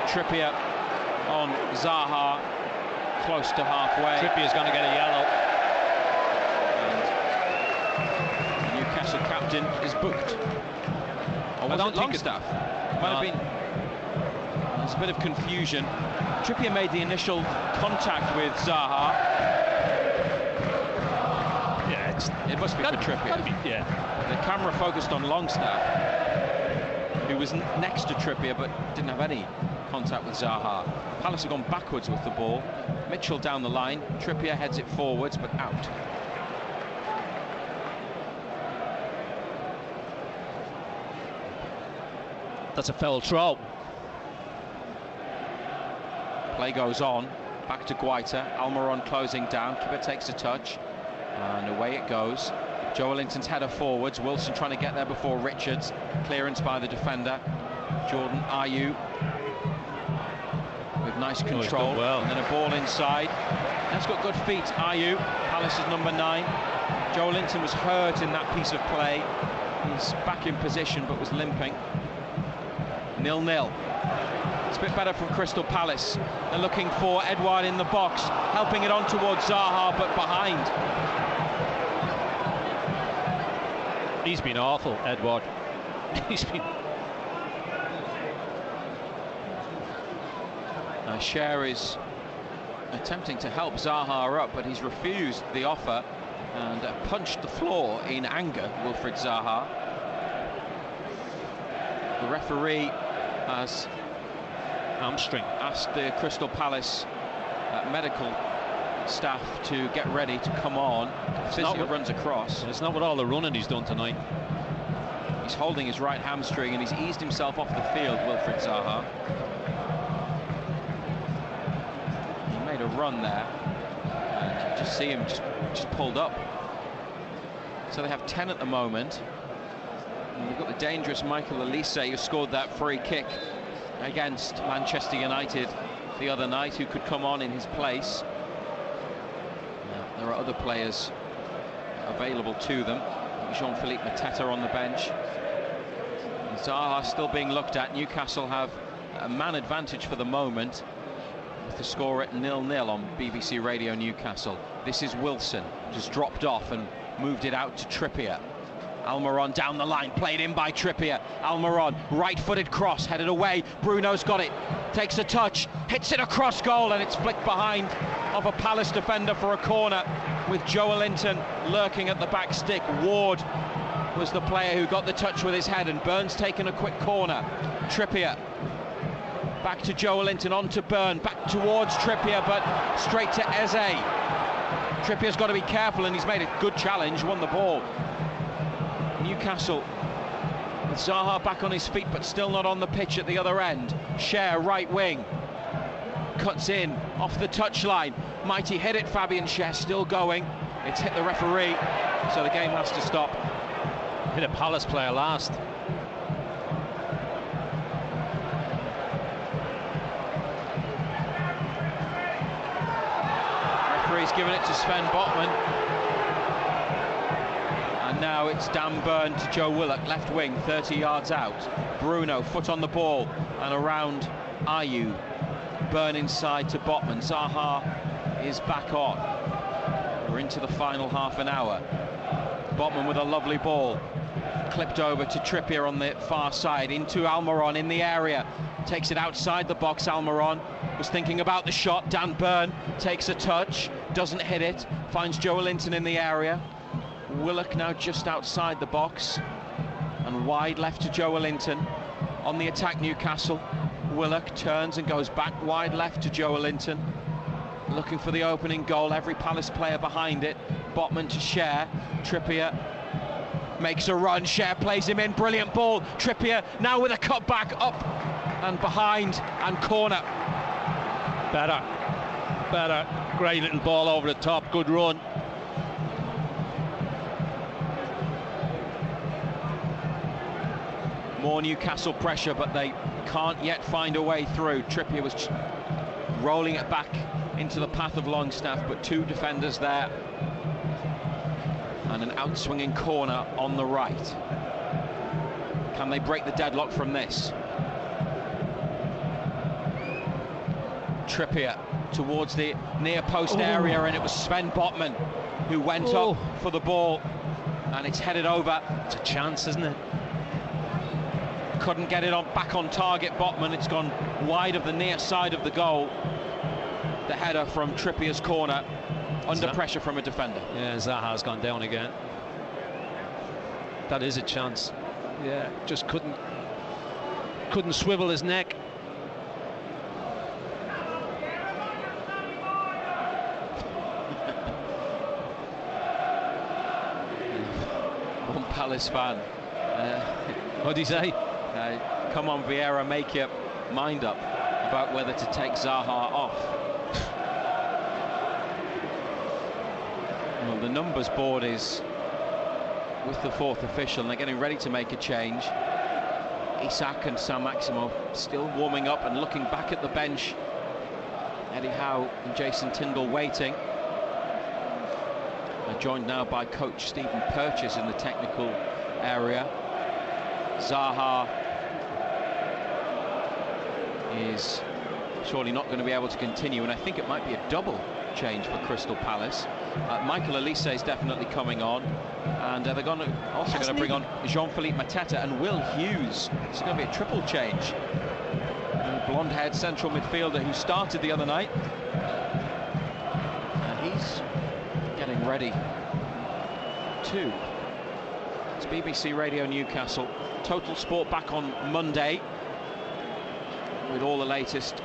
Speaker 10: Trippier on Zaha, close to halfway.
Speaker 12: Trippier's going to get a yellow.
Speaker 10: And the Newcastle captain is booked. Or was it Longstaff? Might have been. There's a bit of confusion. Trippier made the initial contact with Zaha. It must be for Trippier. The camera focused on Longstaff, who was next to Trippier but didn't have any contact with Zaha. Palace have gone backwards with the ball. Mitchell down the line. Trippier heads it forwards, but out.
Speaker 12: That's a foul throw.
Speaker 10: Play goes on. Back to Guaita. Almiron closing down. Keeper takes a touch. And away it goes. Joelinton's header forwards. Wilson trying to get there before Richards. Clearance by the defender. Jordan Ayew with nice control.
Speaker 12: Well.
Speaker 10: And then a ball inside. That's got good feet, Ayew. Palace's number 9. Joelinton was hurt in that piece of play. He's back in position but was limping. 0-0. It's a bit better from Crystal Palace. They're looking for Edouard in the box, helping it on towards Zaha, but behind.
Speaker 12: He's been awful, Edouard. He's been...
Speaker 10: Cher is attempting to help Zaha up, but he's refused the offer and punched the floor in anger, Wilfried Zaha. The referee has
Speaker 12: hamstring
Speaker 10: asked the Crystal Palace medical staff to get ready to come on. Physio runs across.
Speaker 12: It's not with all the running he's done tonight.
Speaker 10: He's holding his right hamstring and he's eased himself off the field, Wilfried Zaha. He made a run there and you just see him just pulled up. So they have 10 at the moment. And we've got the dangerous Michael Elise who scored that free kick against Manchester United the other night, who could come on in his place. Now, there are other players available to them. Jean-Philippe Mateta on the bench. And Zaha still being looked at. Newcastle have a man advantage for the moment, with the score at 0-0 on BBC Radio Newcastle. This is Wilson, just dropped off and moved it out to Trippier. Almiron down the line, played in by Trippier. Almiron, right-footed cross, headed away. Bruno's got it, takes a touch, hits it across goal, and it's flicked behind of a Palace defender for a corner, with Joelinton lurking at the back stick. Ward was the player who got the touch with his head, and Burns taking a quick corner. Trippier back to Joelinton, on to Burn, back towards Trippier, but straight to Eze. Trippier's got to be careful, and he's made a good challenge, won the ball. Newcastle with Zaha back on his feet but still not on the pitch at the other end. Cher, right wing, cuts in off the touchline. Mighty hit it, Fabian Cher, still going. It's hit the referee, so the game has to stop.
Speaker 12: Hit a Palace player last.
Speaker 10: Referee's given it to Sven Botman. And now it's Dan Burn to Joe Willock, left wing, 30 yards out. Bruno, foot on the ball, and around Ayew. Burn inside to Botman. Zaha is back on. We're into the final half an hour. Botman with a lovely ball. Clipped over to Trippier on the far side, into Almiron in the area. Takes it outside the box, Almiron. Was thinking about the shot. Dan Burn takes a touch, doesn't hit it. Finds Joelinton in the area. Willock now just outside the box and wide left to Joelinton. On the attack, Newcastle. Willock turns and goes back wide left to Joelinton, looking for the opening goal. Every Palace player behind it. Botman to Cher. Trippier makes a run. Cher plays him in. Brilliant ball. Trippier now with a cut back, up and behind, and corner.
Speaker 12: Better. Great little ball over the top. Good run.
Speaker 10: More Newcastle pressure, but they can't yet find a way through. Trippier was rolling it back into the path of Longstaff, but two defenders there. And an out-swinging corner on the right. Can they break the deadlock from this? Trippier towards the near post area, and it was Sven Botman who went up for the ball, and it's headed over.
Speaker 12: It's a chance, isn't it?
Speaker 10: Couldn't get it back on target, Botman. It's gone wide of the near side of the goal. The header from Trippier's corner, under pressure from a defender.
Speaker 12: Yeah, Zaha's gone down again. That is a chance. Yeah, just couldn't swivel his neck.
Speaker 10: One Palace fan.
Speaker 12: What'd he say?
Speaker 10: Come on, Vieira, make your mind up about whether to take Zaha off. Well, the numbers board is with the fourth official, and they're getting ready to make a change. Isak and Saint-Maximin still warming up and looking back at the bench. Eddie Howe and Jason Tindall waiting. They're joined now by coach Stephen Purchase in the technical area. Zaha is surely not going to be able to continue, and I think it might be a double change for Crystal Palace. Michael Elise is definitely coming on, and they're going to bring on Jean-Philippe Mateta and Will Hughes. It's going to be a triple change. The blonde-haired central midfielder who started the other night, and he's getting ready too. It's BBC Radio Newcastle. Total Sport back on Monday with all the latest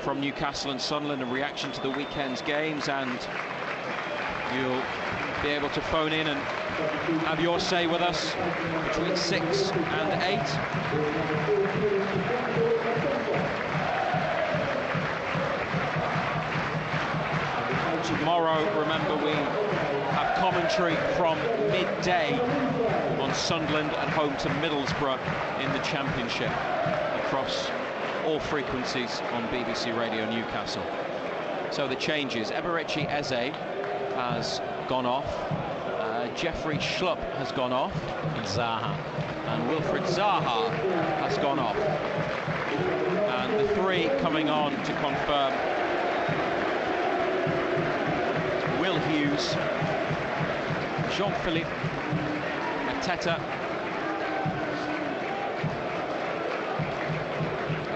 Speaker 10: from Newcastle and Sunderland, a reaction to the weekend's games, and you'll be able to phone in and have your say with us between 6 and 8. Tomorrow, remember, we have commentary from midday on Sunderland at home to Middlesbrough in the Championship across all frequencies on BBC Radio Newcastle. So the changes: Eberechi Eze has gone off, Jeffrey Schlupp has gone off, and Wilfried Zaha has gone off. And the three coming on to confirm: Will Hughes, Jean-Philippe Mateta,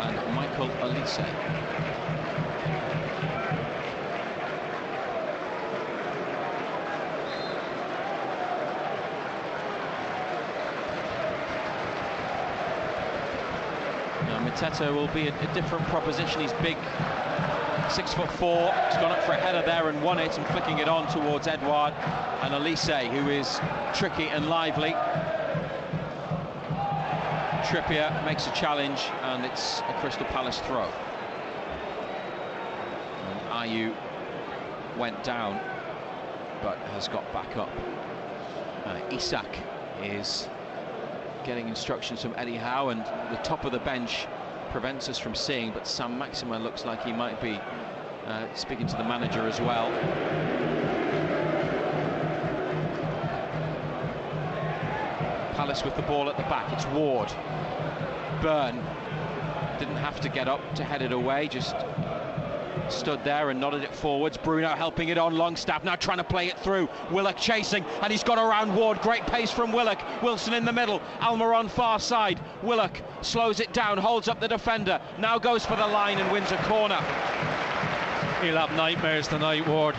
Speaker 10: and Michael Elise. Mateta will be a different proposition. He's big, 6'4". He's gone up for a header there and won it, and flicking it on towards Edouard. And Elise, who is tricky and lively. Trippier makes a challenge, and it's a Crystal Palace throw. And Ayew went down, but has got back up. Isak is getting instructions from Eddie Howe, and the top of the bench prevents us from seeing, but Saint-Maximin looks like he might be speaking to the manager as well. Palace with the ball at the back. It's Ward. Byrne didn't have to get up to head it away, just stood there and nodded it forwards. Bruno helping it on. Longstaff now trying to play it through. Willock chasing, and he's got around Ward. Great pace from Willock. Wilson in the middle. Almiron far side. Willock slows it down, holds up the defender. Now goes for the line and wins a corner.
Speaker 12: He'll have nightmares tonight, Ward.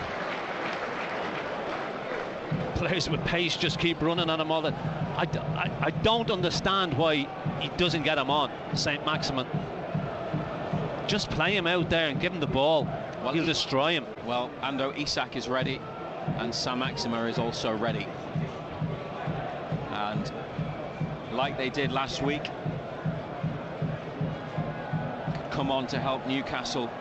Speaker 12: Players with pace just keep running at him all the... I don't understand why he doesn't get him on, Saint-Maximin. Just play him out there and give him the ball. Well, he'll destroy him.
Speaker 10: Well, Ando Isak is ready, and Saint-Maximin is also ready. And like they did last week, come on to help Newcastle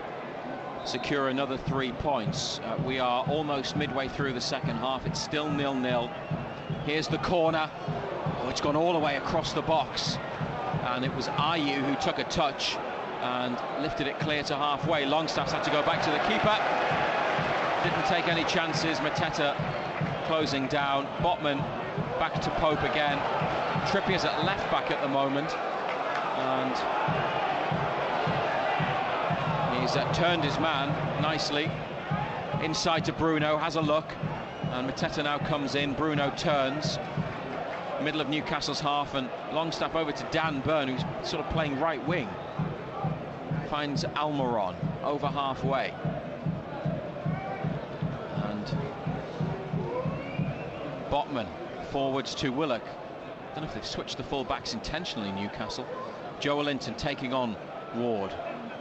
Speaker 10: secure another 3 points. We are almost midway through the second half. It's still 0-0. Here's the corner. Oh, it's gone all the way across the box, and it was Ayew who took a touch and lifted it clear to halfway. Longstaff's had to go back to the keeper. Didn't take any chances. Mateta closing down. Botman back to Pope again. Trippier's at left back at the moment, and he's turned his man nicely inside to Bruno. Has a look, and Mateta now comes in. Bruno turns middle of Newcastle's half, and Longstaff over to Dan Byrne, who's sort of playing right wing. Finds Almiron over halfway, and Botman forwards to Willock. Don't know if they've switched the full-backs intentionally, Newcastle. Joelinton taking on Ward.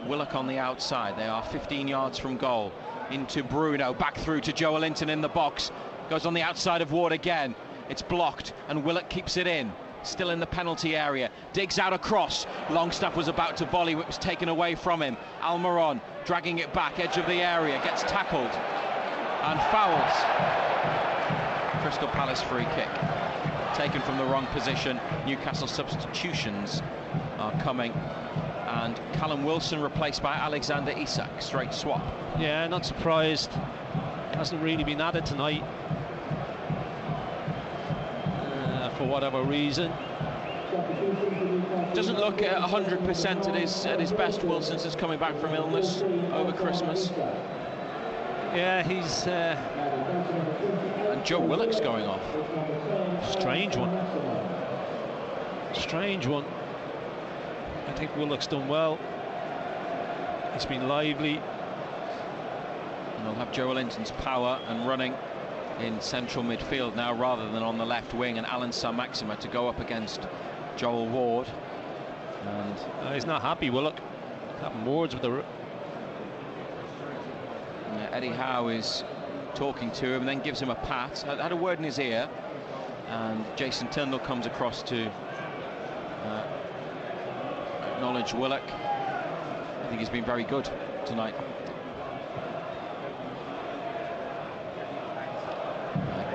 Speaker 10: Willock on the outside. They are 15 yards from goal. Into Bruno, back through to Joelinton in the box. Goes on the outside of Ward again. It's blocked, and Willock keeps it in. Still in the penalty area, digs out a cross. Longstaff was about to volley, it was taken away from him. Almiron dragging it back, edge of the area, gets tackled and fouls. Crystal Palace free kick. Taken from the wrong position. Newcastle substitutions are coming. And Callum Wilson replaced by Alexander Isak. Straight swap.
Speaker 12: Yeah, not surprised. Hasn't really been at it tonight. For whatever reason. Doesn't look at 100% at his best, Wilson, since coming back from illness over Christmas. Yeah, he's...
Speaker 10: And Joe Willock's going off.
Speaker 12: Strange one. Strange one. I think Willock's done well. He's been lively.
Speaker 10: And they'll have Joe Linton's power and running in central midfield now rather than on the left wing, and Alan Saint-Maximin to go up against Joel Ward. And
Speaker 12: he's not happy, Willock. Having words with the...
Speaker 10: Eddie Howe is talking to him and then gives him a pat. Had a word in his ear, and Jason Tindall comes across to acknowledge Willock. I think he's been very good tonight.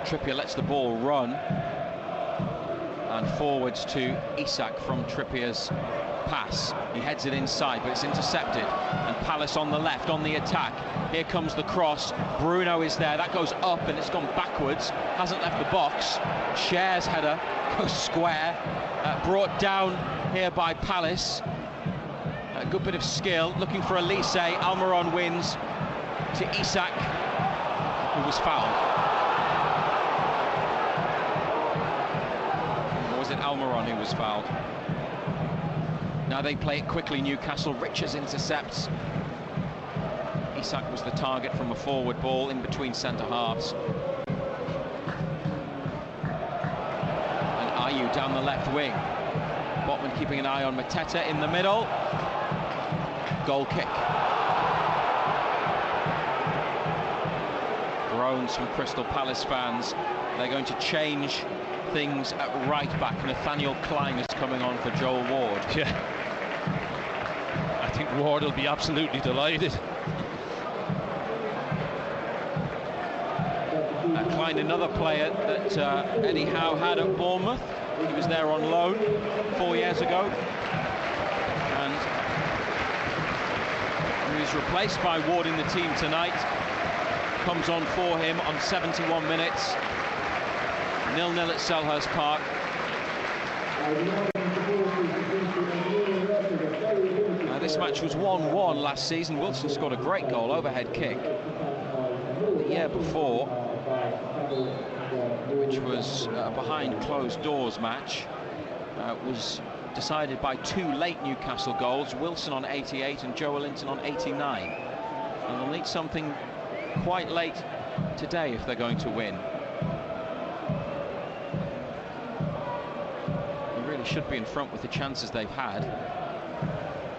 Speaker 10: Trippier lets the ball run, and forwards to Isak from Trippier's pass. He heads it inside, but it's intercepted, and Palace on the left on the attack. Here comes the cross. Bruno is there. That goes up and it's gone backwards. Hasn't left the box. Cher's header goes square. Brought down here by Palace. A good bit of skill. Looking for Elise. Almiron wins to Isak, who was fouled. Almiron who was fouled. Now they play it quickly, Newcastle. Richards intercepts. Isak was the target from a forward ball in between centre halves. And Ayew down the left wing. Botman keeping an eye on Mateta in the middle. Goal kick. Groans from Crystal Palace fans. They're going to change things at right back. Nathaniel Klein is coming on for Joel Ward.
Speaker 12: Yeah, I think Ward will be absolutely delighted.
Speaker 10: Klein, another player that Eddie Howe had at Bournemouth. He was there on loan 4 years ago, and he was replaced by Ward in the team tonight. Comes on for him on 71 minutes. 0-0 at Selhurst Park. This match was 1-1 last season. Wilson scored a great goal, overhead kick. The year before, which was a behind closed doors match, was decided by 2 late Newcastle goals. Wilson on 88 and Joe Linton on 89. And they'll need something quite late today if they're going to win. Should be in front with the chances they've had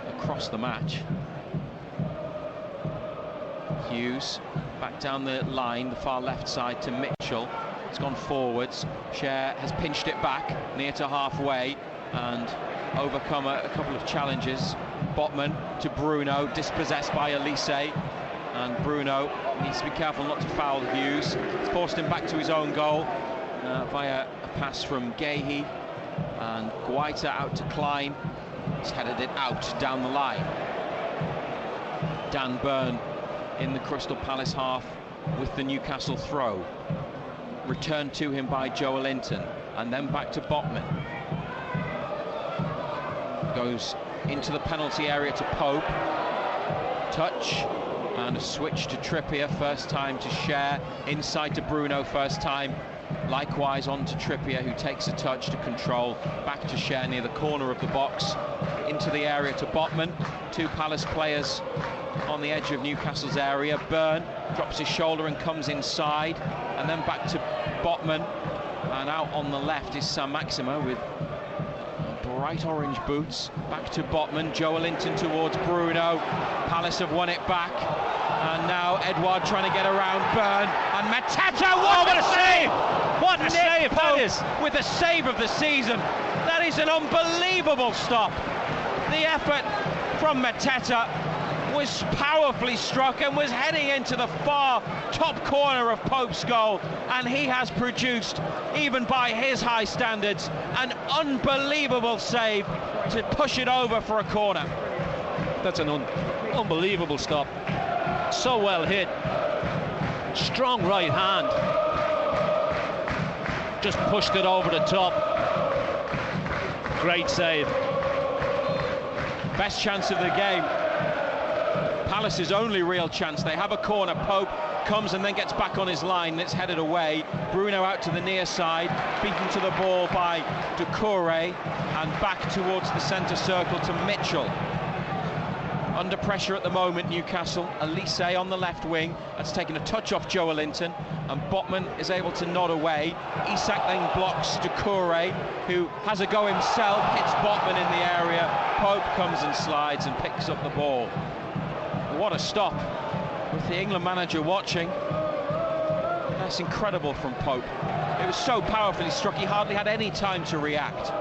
Speaker 10: across the match. Hughes back down the line, the far left side to Mitchell. It's gone forwards. Cher has pinched it back near to halfway and overcome a couple of challenges. Botman to Bruno, dispossessed by Elise, and Bruno needs to be careful not to foul Hughes. It's forced him back to his own goal via a pass from Gahey. And Guaita out to Klein. He's headed it out down the line. Dan Burn in the Crystal Palace half with the Newcastle throw. Returned to him by Joe Linton, and then back to Botman. Goes into the penalty area to Pope. Touch and a switch to Trippier. First time to Cher. Inside to Bruno. First time. Likewise on to Trippier, who takes a touch to control. Back to Cher near the corner of the box. Into the area to Botman. 2 Palace players on the edge of Newcastle's area. Byrne drops his shoulder and comes inside. And then back to Botman. And out on the left is Saint-Maximin with bright orange boots. Back to Botman. Joe Linton towards Bruno. Palace have won it back. And now Edouard trying to get around Byrne. And Mateta, what a save! What a save that is! With the save of the season. That is an unbelievable stop. The effort from Mateta. was powerfully struck and was heading into the far top corner of Pope's goal, and he has produced, even by his high standards, an unbelievable save to push it over for a corner.
Speaker 12: That's an unbelievable stop. So well hit. Strong right hand. Just pushed it over the top. Great save.
Speaker 10: Best chance of the game. Palace's only real chance. They have a corner. Pope comes and then gets back on his line. It's headed away. Bruno out to the near side, beaten to the ball by Doucouré, and back towards the centre circle to Mitchell. Under pressure at the moment, Newcastle. Elise on the left wing. That's taken a touch off Joelinton, and Botman is able to nod away. Isak then blocks Doucouré, who has a go himself, hits Botman in the area. Pope comes and slides and picks up the ball. What a stop, with the England manager watching. That's incredible from Pope. It was so powerfully struck, he hardly had any time to react.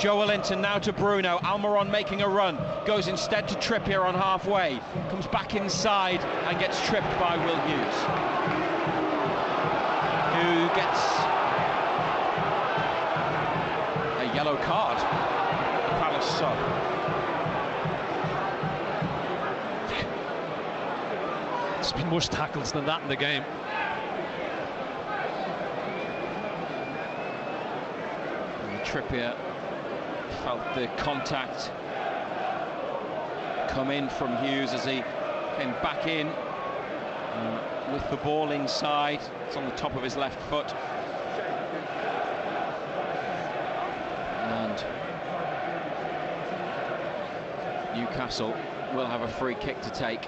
Speaker 10: Joelinton now to Bruno. Almiron making a run, goes instead to Trippier on halfway, comes back inside and gets tripped by Will Hughes, who gets a yellow card. Palace sub.
Speaker 12: There's been worse tackles than that in the game.
Speaker 10: And Trippier felt the contact come in from Hughes as he came back in with the ball inside. It's on the top of his left foot. And Newcastle will have a free kick to take.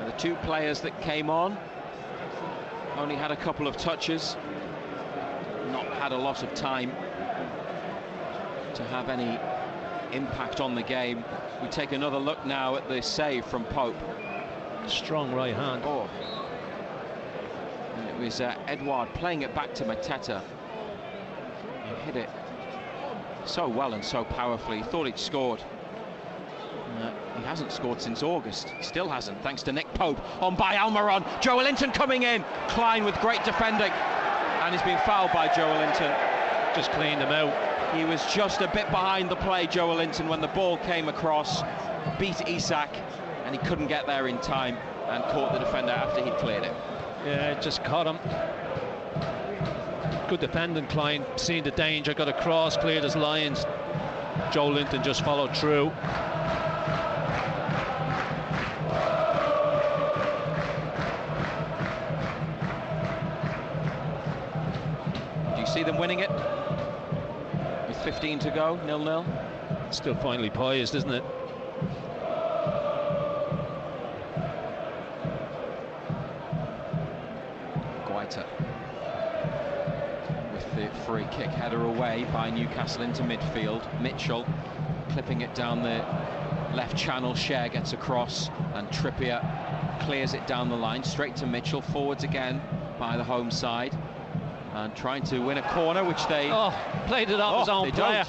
Speaker 10: The two players that came on only had a couple of touches, not had a lot of time to have any impact on the game. We take another look now at the save from Pope.
Speaker 12: Strong right hand.
Speaker 10: Oh. And it was Edouard playing it back to Mateta. He hit it so well and so powerfully. He thought he'd scored. He hasn't scored since August. He still hasn't, thanks to Nick Pope. On by Almiron. Joelinton coming in. Klein with great defending. And he's been fouled by Joelinton.
Speaker 12: Just cleaned him out.
Speaker 10: He was just a bit behind the play, Joelinton, when the ball came across, beat Isak, and he couldn't get there in time and caught the defender after he'd cleared it.
Speaker 12: Yeah, it just caught him. Good defending, Klein, seeing the danger, got across, cleared his lines. Joelinton just followed through.
Speaker 10: Do you see them winning it? 15 to go, 0-0.
Speaker 12: Still finely poised, isn't it?
Speaker 10: Guaita with the free kick header away by Newcastle into midfield. Mitchell clipping it down the left channel. Cher gets across and Trippier clears it down the line straight to Mitchell. Forwards again by the home side. And trying to win a corner, which they...
Speaker 12: Oh, played it off his own player.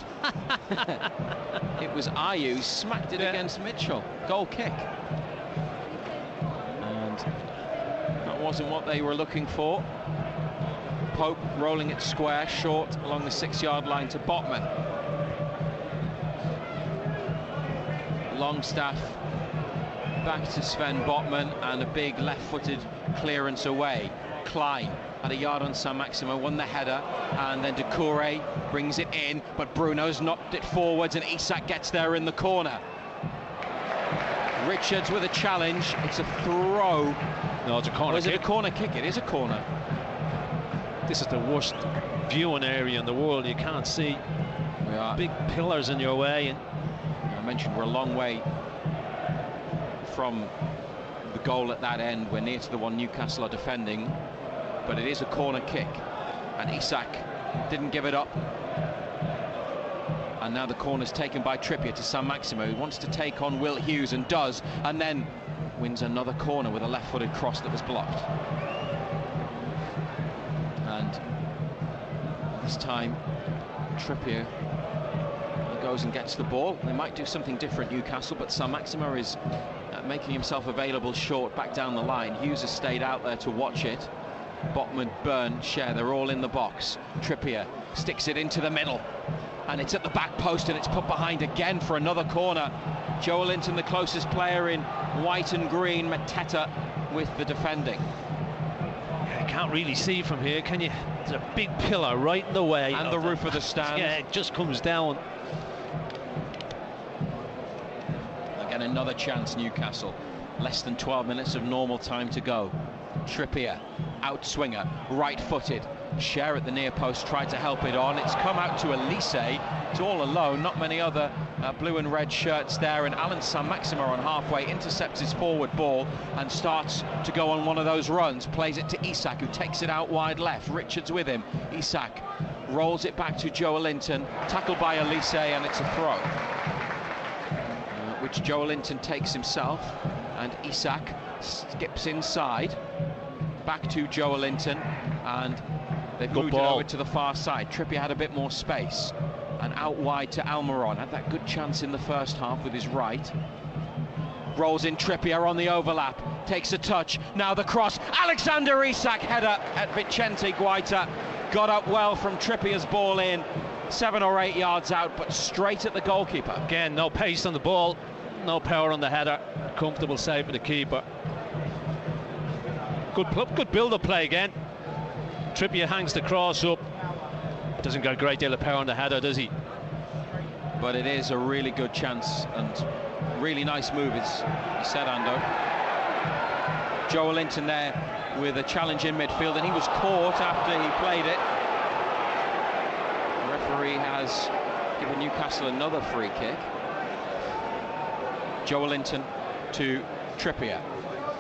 Speaker 10: It was Ayew, smacked it against Mitchell. Goal kick. And that wasn't what they were looking for. Pope rolling it square, short, along the 6-yard line to Botman. Longstaff back to Sven Botman, and a big left-footed clearance away. Klein had a yard on San Maximo, won the header, and then Doucouré brings it in, but Bruno's knocked it forwards and Isak gets there in the corner. Richards with a challenge. It's a throw.
Speaker 12: No, it's a corner kick.
Speaker 10: Is it a corner kick? It is a corner.
Speaker 12: This is the worst viewing area in the world. You can't see big pillars in your way. And
Speaker 10: I mentioned we're a long way from the goal at that end. We're near to the one Newcastle are defending, but it is a corner kick, and Isak didn't give it up. And now the corner's taken by Trippier to San Maximo, who wants to take on Will Hughes, and does, and then wins another corner with a left-footed cross that was blocked. And this time Trippier goes and gets the ball. They might do something different, Newcastle, but San Maximo is making himself available short back down the line. Hughes has stayed out there to watch it. Botman, Byrne, Scher, they're all in the box. Trippier sticks it into the middle, and it's at the back post, and it's put behind again for another corner. Joelinton, the closest player in white and green. Mateta with the defending.
Speaker 12: Yeah, you can't really see from here, can you? There's a big pillar right in the way.
Speaker 10: And the roof of the stand.
Speaker 12: Yeah, it just comes down.
Speaker 10: Again, another chance, Newcastle. Less than 12 minutes of normal time to go. Trippier, outswinger, right-footed. Scher at the near post tried to help it on. It's come out to Elise. It's all alone, not many other blue and red shirts there. And Alan Saint-Maximin on halfway intercepts his forward ball and starts to go on one of those runs. Plays it to Isak, who takes it out wide left. Richards with him. Isak rolls it back to Joelinton. Tackled by Elise, and it's a throw. Which Joelinton takes himself. And Isak skips inside. Back to Joelinton. And they've moved it over to the far side. Trippier had a bit more space. And out wide to Almiron. Had that good chance in the first half with his right. Rolls in Trippier on the overlap. Takes a touch. Now the cross. Alexander Isak header at Vicente Guaita. Got up well from Trippier's ball in. 7 or 8 yards out, but straight at the goalkeeper.
Speaker 12: Again, no pace on the ball. No power on the header. Comfortable save for the keeper. Good build-up play again. Trippier hangs the cross up. Doesn't get a great deal of power on the header, does he?
Speaker 10: But it is a really good chance and really nice move, as you said, Ando. Joelinton there with a challenge in midfield, and he was caught after he played it. The referee has given Newcastle another free kick. Joelinton to Trippier.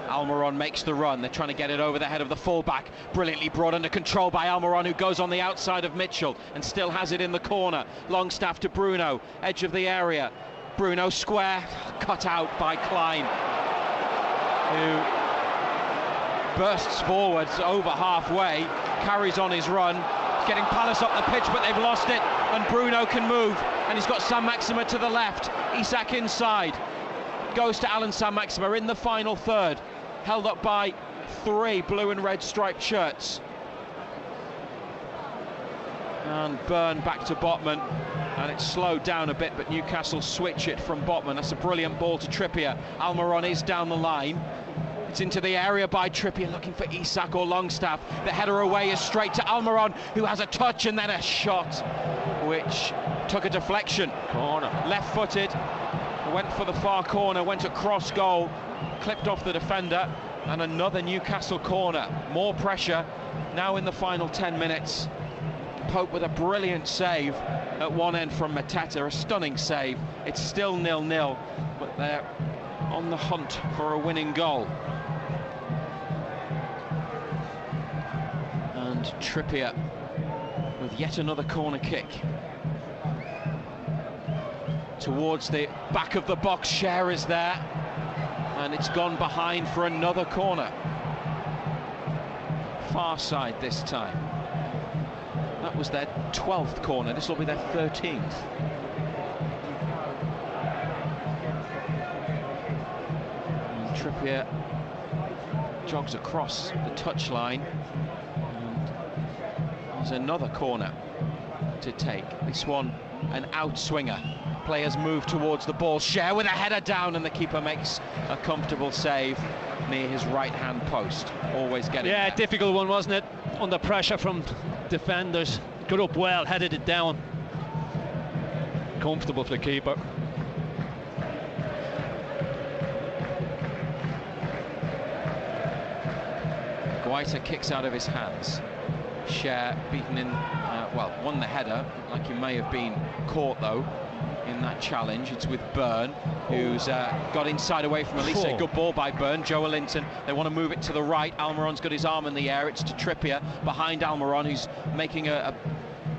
Speaker 10: Almiron makes the run. They're trying to get it over the head of the fullback. Brilliantly brought under control by Almiron, who goes on the outside of Mitchell and still has it in the corner. Longstaff to Bruno, edge of the area. Bruno square, cut out by Klein, who bursts forwards over halfway, carries on his run, getting Palace up the pitch, but they've lost it, and Bruno can move, and he's got Saint-Maximin to the left. Isak inside. Goes to Alan Saint-Maximin in the final third, held up by 3 blue and red striped shirts. And Byrne back to Botman, and it's slowed down a bit, but Newcastle switch it from Botman. That's a brilliant ball to Trippier. Almiron is down the line. It's into the area by Trippier, looking for Isak or Longstaff. The header away is straight to Almiron, who has a touch and then a shot, which took a deflection. Corner. Left-footed. Went for the far corner, went across goal, clipped off the defender, and another Newcastle corner. More pressure now in the final 10 minutes. Pope with a brilliant save at one end from Mateta, a stunning save. It's still 0-0, but they're on the hunt for a winning goal. And Trippier with yet another corner kick. Towards the back of the box, Scher is there, and it's gone behind for another corner. Far side this time. That was their 12th corner, this will be their 13th. And Trippier jogs across the touchline, and there's another corner to take. This one, an outswinger. Players move towards the ball. Scher with a header down, and the keeper makes a comfortable save near his right-hand post. Always getting there.
Speaker 12: Difficult one, wasn't it? Under pressure from defenders. Got up well, headed it down. Comfortable for the keeper.
Speaker 10: Guaita kicks out of his hands. Scher beaten in, won the header, like he may have been caught though in that challenge. It's with Byrne, who's got inside away from Elise. Good ball by Byrne. Joelinton, they want to move it to the right. Almiron's got his arm in the air. It's to Trippier behind Almiron, who's making a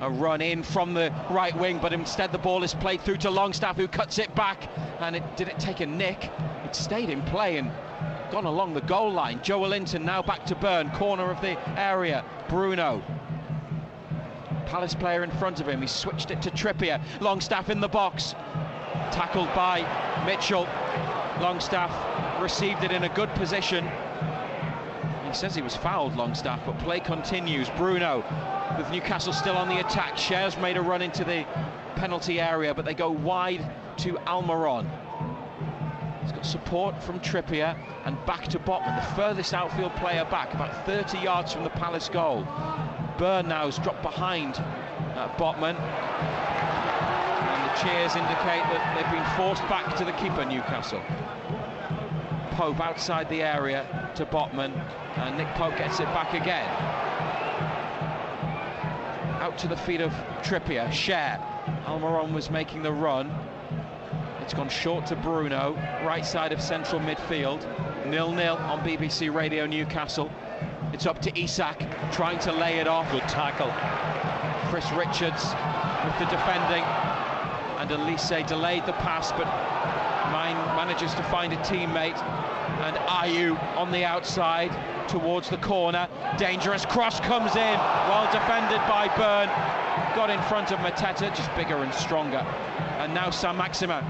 Speaker 10: run in from the right wing, but instead the ball is played through to Longstaff, who cuts it back, and did it take a nick? It stayed in play and gone along the goal line. Joelinton now back to Byrne, corner of the area. Bruno, Palace player in front of him, he switched it to Trippier. Longstaff in the box, tackled by Mitchell. Longstaff received it in a good position. He says he was fouled, Longstaff, but play continues. Bruno, with Newcastle still on the attack. Cher's made a run into the penalty area, but they go wide to Almiron. He's got support from Trippier, and back to Botman, the furthest outfield player back, about 30 yards from the Palace goal. Byrne now has dropped behind Botman, and the cheers indicate that they've been forced back to the keeper, Newcastle. Pope outside the area to Botman, and Nick Pope gets it back again. Out to the feet of Trippier. Cher. Almiron was making the run. It's gone short to Bruno, right side of central midfield. 0-0 on BBC Radio Newcastle. It's up to Isak, trying to lay it off.
Speaker 12: Good tackle.
Speaker 10: Chris Richards with the defending, and Elise delayed the pass, but manages to find a teammate, and Ayew on the outside towards the corner. Dangerous cross comes in, well defended by Byrne. Got in front of Mateta, just bigger and stronger. And now Saint-Maximin.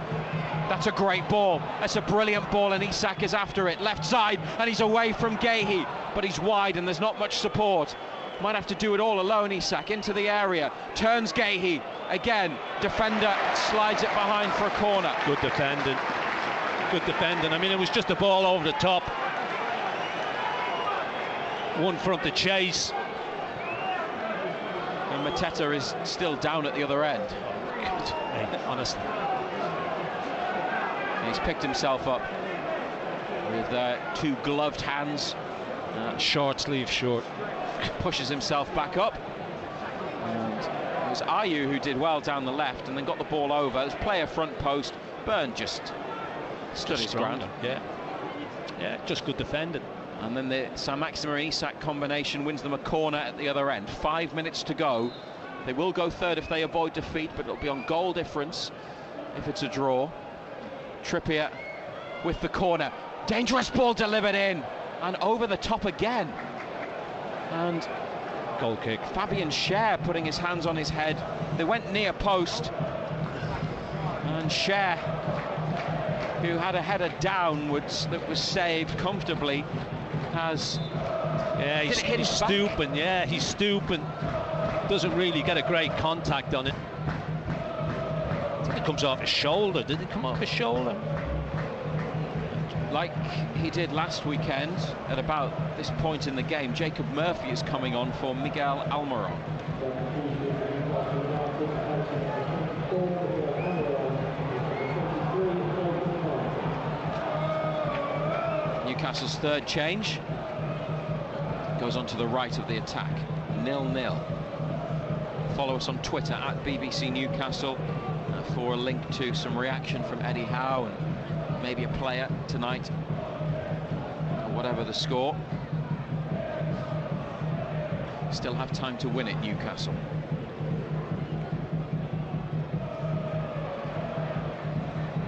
Speaker 10: That's a great ball. That's a brilliant ball, and Isak is after it. Left side, and he's away from Gehi, but he's wide and there's not much support. Might have to do it all alone, Isak, into the area. Turns Gehi. Again, defender slides it behind for a corner.
Speaker 12: Good defending. Good defending. I mean, it was just a ball over the top. One front to chase.
Speaker 10: And Mateta is still down at the other end.
Speaker 12: Hey, honestly.
Speaker 10: He's picked himself up with two gloved hands.
Speaker 12: Short sleeve short.
Speaker 10: Pushes himself back up. And it was Ayew who did well down the left and then got the ball over. There's player front post. Byrne just stood his ground.
Speaker 12: Yeah, just good defending.
Speaker 10: And then the Saint-Maximin Isak combination wins them a corner at the other end. 5 minutes to go. They will go third if they avoid defeat, but it'll be on goal difference if it's a draw. Trippier with the corner. Dangerous ball delivered in, and over the top again. And
Speaker 12: goal kick.
Speaker 10: Fabian Cher putting his hands on his head. They went near post, and Cher, who had a header downwards that was saved comfortably, has...
Speaker 12: Yeah, he's stooping. Yeah, he's stooping. Doesn't really get a great contact on it. I think it comes off his shoulder. Did it come off his shoulder?
Speaker 10: Like he did last weekend at about this point in the game, Jacob Murphy is coming on for Miguel Almiron. Newcastle's third change goes on to the right of the attack. 0-0. Follow us on Twitter at BBC Newcastle for a link to some reaction from Eddie Howe and maybe a player tonight, or whatever the score. Still have time to win it, Newcastle.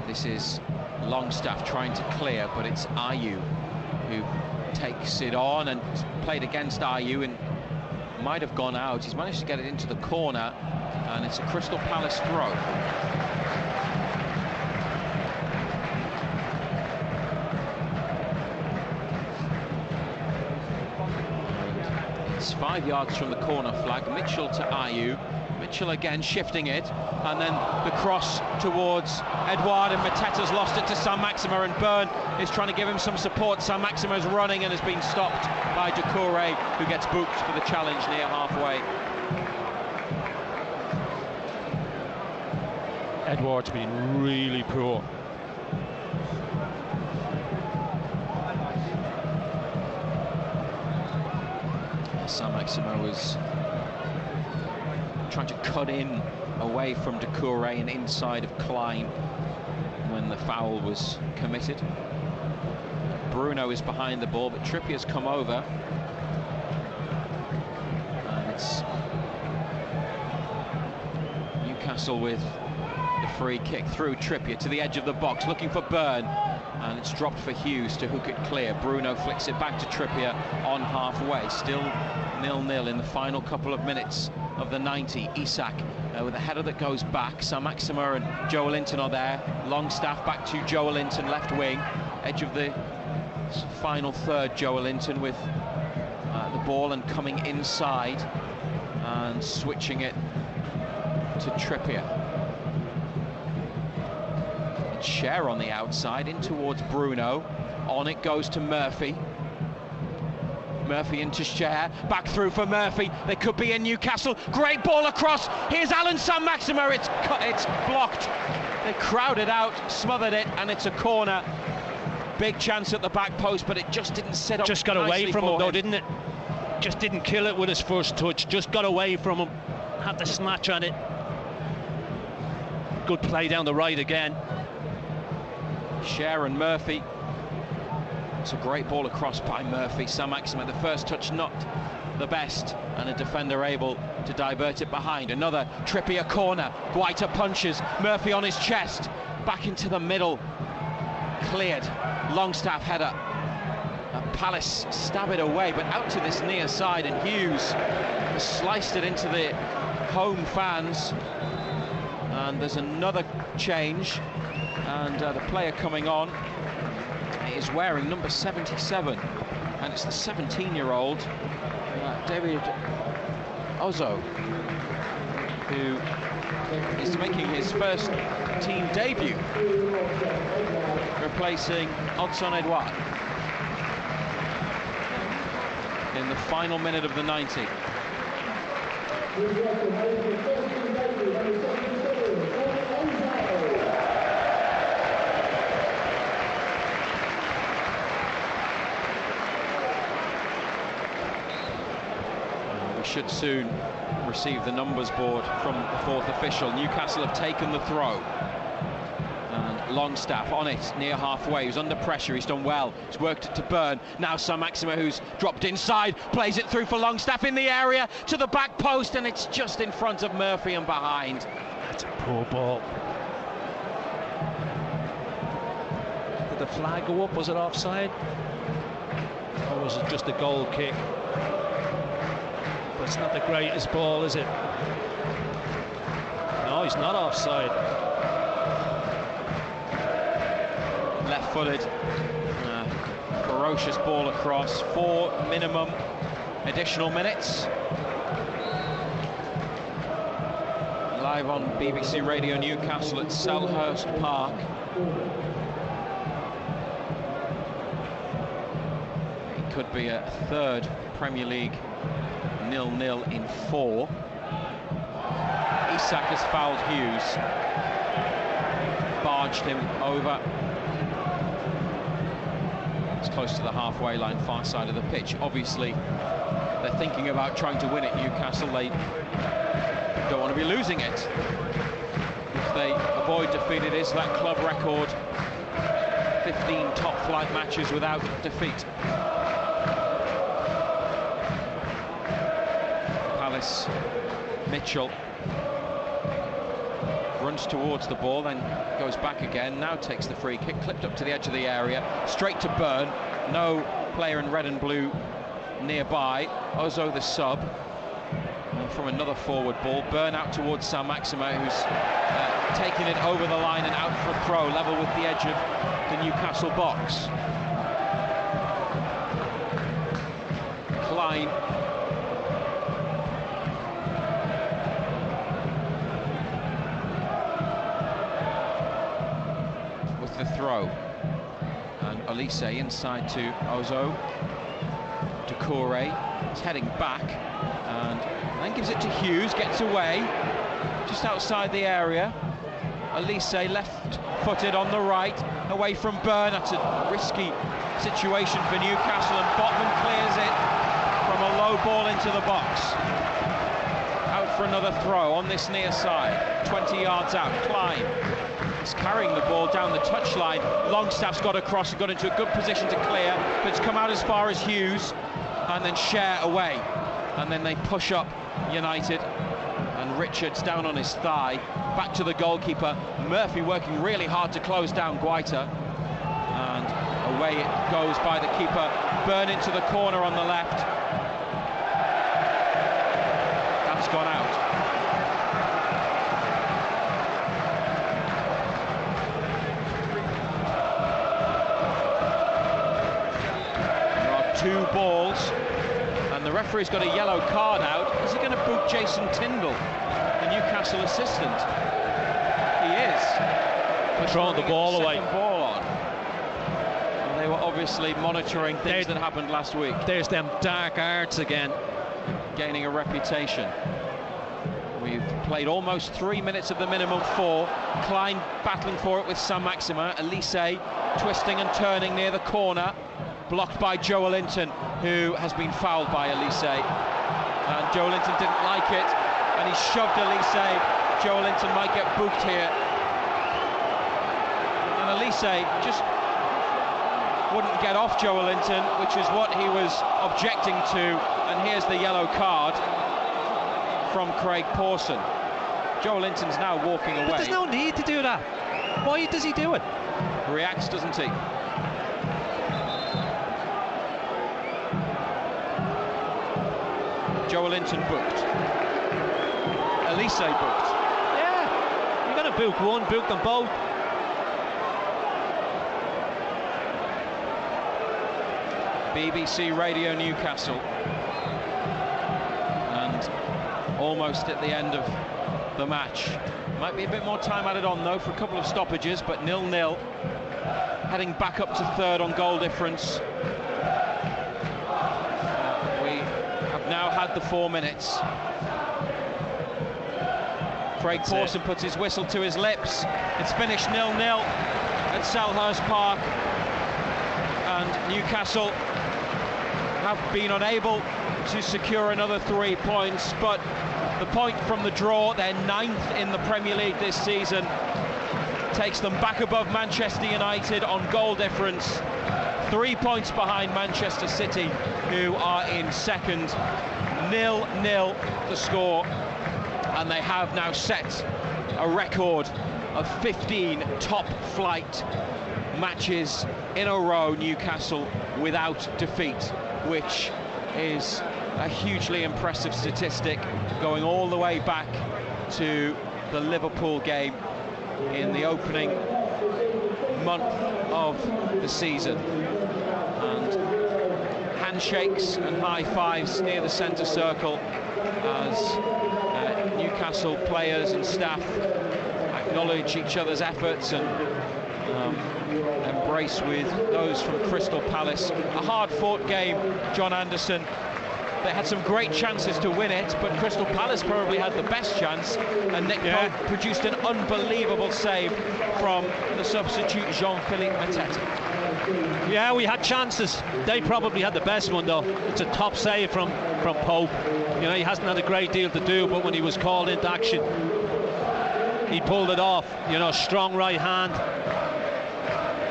Speaker 10: This is Longstaff trying to clear, but it's Ayew who takes it on, and played against Ayew and might have gone out. He's managed to get it into the corner, and it's a Crystal Palace throw. It's 5 yards from the corner flag. Mitchell to Ayew. Mitchell again shifting it, and then the cross towards Edouard, and Mateta's lost it to Saint-Maximin, and Byrne is trying to give him some support. Saint-Maximin is running and has been stopped by Doucouré, who gets booked for the challenge near halfway.
Speaker 12: Edouard's been really poor.
Speaker 10: Saint-Maximin was trying to cut in away from Doucouré and inside of Klein when the foul was committed. Bruno is behind the ball, but Trippier's come over, and it's Newcastle with the free kick through Trippier to the edge of the box, looking for Byrne, and it's dropped for Hughes to hook it clear. Bruno flicks it back to Trippier on halfway. Still 0-0 in the final couple of minutes of the 90. Isak with a header that goes back. Saint-Maximin and Joelinton are there. Longstaff back to Joelinton, left wing, edge of the It's final third, Joe Linton with the ball and coming inside and switching it to Trippier. It's Cher on the outside, in towards Bruno. On it goes to Murphy. Murphy into Cher, back through for Murphy. They could be in Newcastle. Great ball across. Here's Alan San-Maximo. It's blocked. They crowded out, smothered it, and it's a corner. Big chance at the back post, but it just didn't set up.
Speaker 12: Just got away from him, though, didn't it? Just didn't kill it with his first touch. Just got away from him. Had the snatch on it. Good play down the right again.
Speaker 10: Cher and Murphy. It's a great ball across by Murphy. San-Maximo, the first touch not the best, and a defender able to divert it behind. Another Trippier corner. Guaita punches. Murphy on his chest. Back into the middle. Cleared. Longstaff header. Palace stab it away, but out to this near side, and Hughes has sliced it into the home fans. And there's another change, and the player coming on is wearing number 77, and it's the 17-year-old David Ozo, who is making his first team debut, replacing Odson Edouard in the final minute of the 90. We should soon receive the numbers board from the fourth official. Newcastle have taken the throw. And Longstaff on it, near halfway. He's under pressure, he's done well. He's worked it to Byrne. Now San-Maximo, who's dropped inside, plays it through for Longstaff in the area, to the back post, and it's just in front of Murphy and behind.
Speaker 12: That's a poor ball. Did the flag go up? Was it offside? Or was it just a goal kick? But it's not the greatest ball, is it? No, he's not offside.
Speaker 10: Left-footed, ferocious ball across. 4 minimum additional minutes. Live on BBC Radio Newcastle at Selhurst Park. It could be a third Premier League 0-0 in 4. Isak has fouled Hughes, barged him over. It's close to the halfway line, far side of the pitch. Obviously, they're thinking about trying to win it. Newcastle, they don't want to be losing it. If they avoid defeat, it is that club record. 15 top-flight matches without defeat. Palace, Mitchell runs towards the ball, then goes back again, now takes the free kick, clipped up to the edge of the area, straight to Byrne. No player in red and blue nearby. Ozo the sub, and from another forward ball, Byrne out towards San-Maximo, who's taking it over the line and out for a throw, level with the edge of the Newcastle box. Klein the throw, and Olise inside to Ozo. Doucouré is heading back and then gives it to Hughes, gets away just outside the area. Olise left-footed on the right, away from Byrne. That's a risky situation for Newcastle, and Botman clears it from a low ball into the box. Out for another throw on this near side, 20 yards out. Klein is carrying the ball down the touchline. Longstaff's got across and got into a good position to clear, but it's come out as far as Hughes, and then Cher away. And then they push up United, and Richards down on his thigh. Back to the goalkeeper. Murphy working really hard to close down Guaita. And away it goes by the keeper. Byrne into the corner on the left. That's gone out. 2 balls, and the referee's got a yellow card out. Is he going to boot Jason Tyndall, the Newcastle assistant? He is. For
Speaker 12: throwing the ball away.
Speaker 10: Ball on. And they were obviously monitoring things that happened last week.
Speaker 12: There's them dark arts again.
Speaker 10: Gaining a reputation. We've played almost 3 minutes of the minimum 4. Klein battling for it with Saint-Maximin. Elise twisting and turning near the corner. Blocked by Joelinton, who has been fouled by Elise. And Joelinton didn't like it, and he shoved Elise. Joelinton might get booked here. And Elise just wouldn't get off Joelinton, which is what he was objecting to. And here's the yellow card from Craig Pawson. Joelinton's now walking away.
Speaker 12: But there's no need to do that. Why does he do it?
Speaker 10: Reacts, doesn't he? Joelinton booked. Elise booked.
Speaker 12: Yeah, you're going to book one, book them both.
Speaker 10: BBC Radio Newcastle. And almost at the end of the match. Might be a bit more time added on though for a couple of stoppages, but 0-0. Heading back up to 3rd on goal difference. We have now had the 4 minutes. Craig Pawson puts his whistle to his lips. It's finished 0-0 at Selhurst Park. And Newcastle have been unable to secure another 3 points, but the point from the draw, they're 9th in the Premier League this season, takes them back above Manchester United on goal difference, 3 points behind Manchester City, who are in 2nd. 0-0 the score, and they have now set a record of 15 top flight matches in a row, Newcastle, without defeat, which is a hugely impressive statistic, going all the way back to the Liverpool game in the opening month of the season. And handshakes and high fives near the centre circle as Newcastle players and staff acknowledge each other's efforts and embrace with those from Crystal Palace. A hard-fought game, John Anderson. They had some great chances to win it, but Crystal Palace probably had the best chance, and Nick Pope produced an unbelievable save from the substitute Jean-Philippe Mateta.
Speaker 12: Yeah, we had chances. They probably had the best one though. It's a top save from Pope. You know, he hasn't had a great deal to do, but when he was called into action, he pulled it off. You know, strong right hand,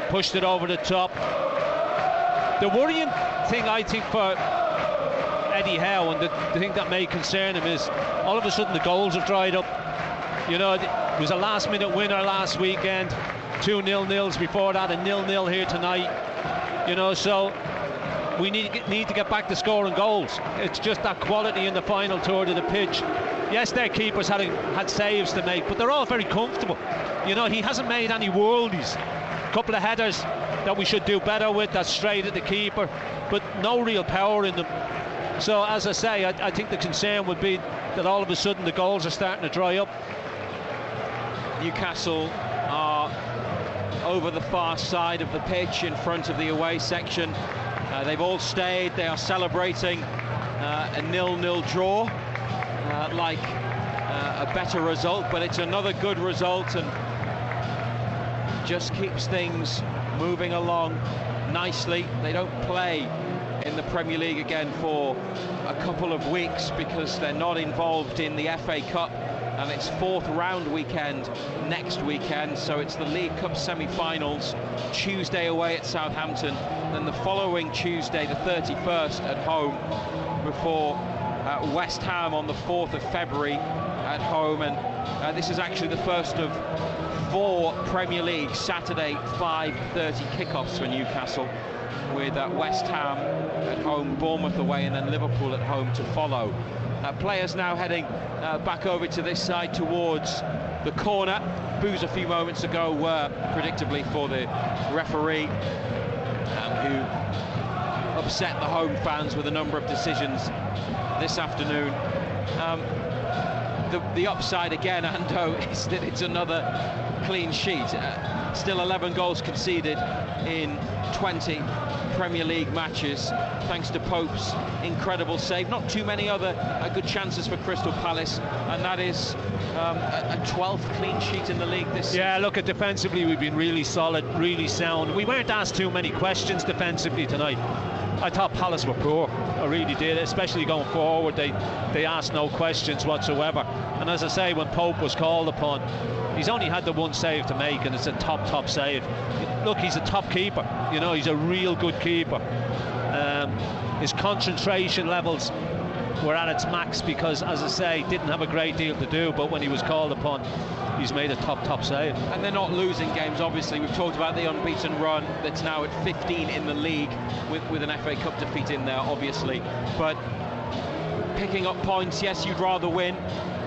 Speaker 12: pushed it over the top. The worrying thing, I think, for Eddie Howe, and the thing that may concern him, is all of a sudden the goals have dried up. You know, it was a last-minute winner last weekend, 2 0-0s before that, and 0-0 here tonight. You know, so we need to get back to scoring goals. It's just that quality in the final third of the pitch. Yes, their keepers had saves to make, but they're all very comfortable. You know, he hasn't made any worldies. A couple of headers that we should do better with, that's straight at the keeper, but no real power in them. So, as I say, I think the concern would be that all of a sudden the goals are starting to dry up.
Speaker 10: Newcastle are over the far side of the pitch in front of the away section. They've all stayed. They are celebrating a 0-0 draw like a better result, but it's another good result and just keeps things moving along nicely. They don't play in the Premier League again for a couple of weeks because they're not involved in the FA Cup, and it's 4th round weekend next weekend, so it's the League Cup semi-finals Tuesday away at Southampton, then the following Tuesday the 31st at home before West Ham on the 4th of February at home. And this is actually the first of 4 Premier League Saturday 5:30 kickoffs for Newcastle, with West Ham at home, Bournemouth away, and then Liverpool at home to follow. Players now heading back over to this side towards the corner. Boos a few moments ago were predictably for the referee, who upset the home fans with a number of decisions this afternoon. The upside again, Ando, is that it's another clean sheet. Still 11 goals conceded in 20 Premier League matches, thanks to Pope's incredible save. Not too many other good chances for Crystal Palace, and that is a 12th clean sheet in the league this season.
Speaker 12: Yeah, look, at defensively we've been really solid, really sound. We weren't asked too many questions defensively tonight. I thought Palace were poor, I really did, especially going forward. They asked no questions whatsoever. And as I say, when Pope was called upon, he's only had the one save to make, and it's a top save. Look, he's a top keeper, you know, he's a real good keeper. His concentration levels were at its max because, as I say, didn't have a great deal to do, but when he was called upon, he's made a top save.
Speaker 10: And they're not losing games, obviously. We've talked about the unbeaten run that's now at 15 in the league, with an FA Cup defeat in there, obviously. But picking up points, yes, you'd rather win,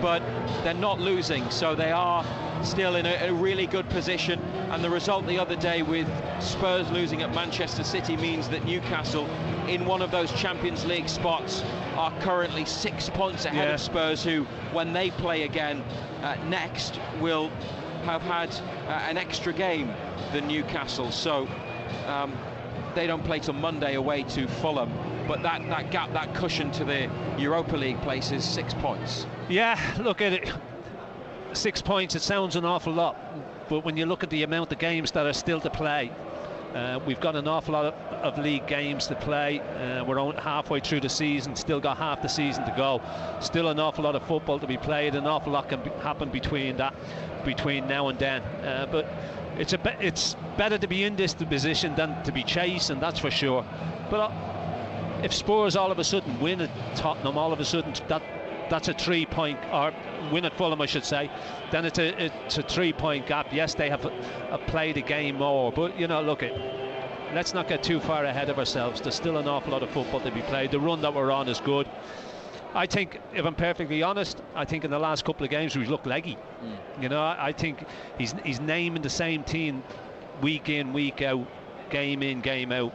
Speaker 10: but they're not losing, so they are still in a really good position. And the result the other day with Spurs losing at Manchester City means that Newcastle, in one of those Champions League spots, are currently 6 points ahead of Spurs, who, when they play again next, will have had an extra game than Newcastle. So they don't play till Monday away to Fulham, but that gap, that cushion to the Europa League place is 6 points.
Speaker 12: Yeah, look at it. 6 points, it sounds an awful lot, but when you look at the amount of games that are still to play, we've got an awful lot of league games to play. We're only halfway through the season, still got half the season to go. Still an awful lot of football to be played. An awful lot can happen between now and then. But it's better to be in this position than to be chasing, that's for sure. But if Spurs all of a sudden win at Tottenham, all of a sudden that's a 3 point, or win at Fulham I should say, then it's a 3 point gap. Yes, they have played a game more, but you know, look, let's not get too far ahead of ourselves. There's still an awful lot of football to be played. The run that we're on is good. I think, if I'm perfectly honest, I think in the last couple of games we've looked leggy. You know, I think he's naming the same team week in, week out, game in, game out.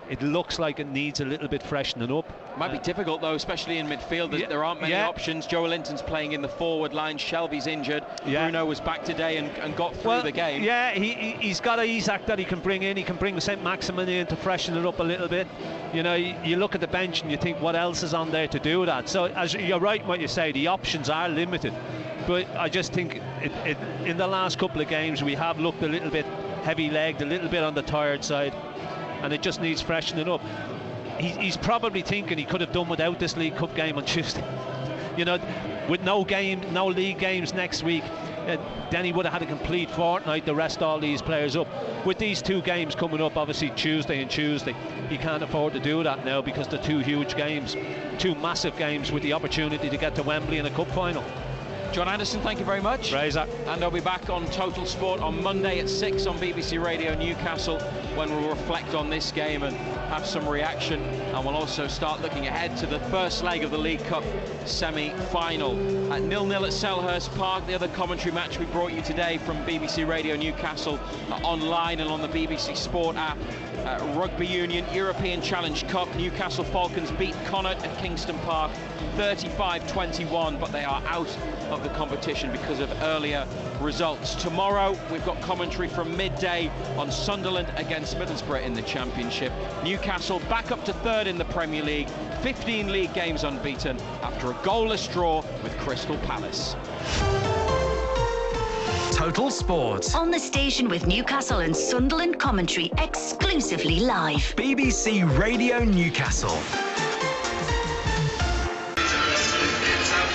Speaker 12: It looks like it needs a little bit freshening up.
Speaker 10: Might be difficult though, especially in midfield. There aren't many options. Joe Linton's playing in the forward line. Shelby's injured. Bruno was back today and got through the game. Yeah,
Speaker 12: he's got a Isak that he can bring in. He can bring St. Maximin in to freshen it up a little bit. You know, you look at the bench and you think, what else is on there to do that? So, as you're right in what you say, the options are limited. But I just think in the last couple of games we have looked a little bit heavy-legged, a little bit on the tired side, and it just needs freshening up. He's probably thinking he could have done without this League Cup game on Tuesday. You know, with no league games next week, then he would have had a complete fortnight to rest all these players up. With these two games coming up, obviously Tuesday, he can't afford to do that now because they're two huge games, two massive games with the opportunity to get to Wembley in a cup final.
Speaker 10: John Anderson, thank you very much.
Speaker 12: Razor.
Speaker 10: And I'll be back on Total Sport on Monday at 6 on BBC Radio Newcastle, when we'll reflect on this game and have some reaction. And we'll also start looking ahead to the first leg of the League Cup semi-final. At 0-0 at Selhurst Park, the other commentary match we brought you today from BBC Radio Newcastle online and on the BBC Sport app. Rugby Union European Challenge Cup, Newcastle Falcons beat Connacht at Kingston Park 35-21, but they are out of the competition because of earlier results. Tomorrow we've got commentary from midday on Sunderland against Middlesbrough in the Championship. Newcastle back up to third in the Premier League, 15 league games unbeaten after a goalless draw with Crystal Palace.
Speaker 9: Total Sport. On the station with Newcastle and Sunderland commentary exclusively live.
Speaker 6: BBC Radio Newcastle.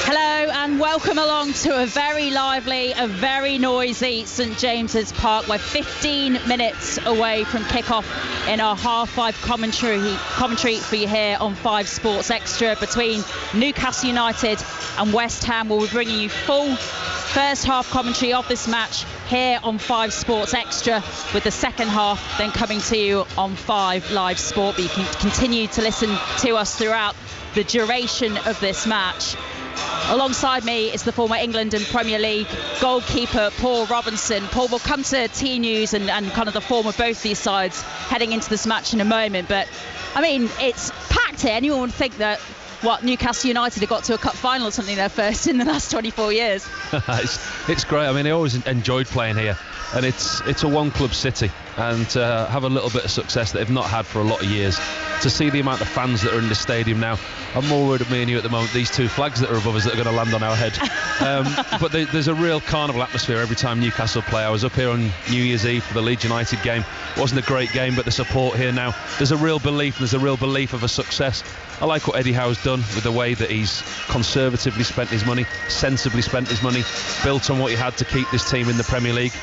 Speaker 5: Hello and welcome along to a very lively, a very noisy St James's Park. We're 15 minutes away from kick-off in our half-5 commentary for you here on 5 Sports Extra between Newcastle United and West Ham. We'll be bringing you full first half commentary of this match here on 5 Sports Extra, with the second half then coming to you on 5 Live Sport. But you can continue to listen to us throughout the duration of this match. Alongside me is the former England and Premier League goalkeeper Paul Robinson. Paul, will come to T News and kind of the form of both these sides heading into this match in a moment, but I mean, it's packed here. Anyone would think that Newcastle United have got to a cup final or something, their first in the last 24 years.
Speaker 12: It's great. I mean, I always enjoyed playing here, and it's a one-club city, and to have a little bit of success that they've not had for a lot of years. To see the amount of fans that are in the stadium now, I'm more worried of me and you at the moment, these two flags that are above us that are going to land on our head. But there's a real carnival atmosphere every time Newcastle play. I was up here on New Year's Eve for the Leeds United game. It wasn't a great game, but the support here now, there's a real belief, and there's a real belief of a success. I like what Eddie Howe's done with the way that he's conservatively spent his money, sensibly spent his money, built on what he had to keep this team in the Premier League.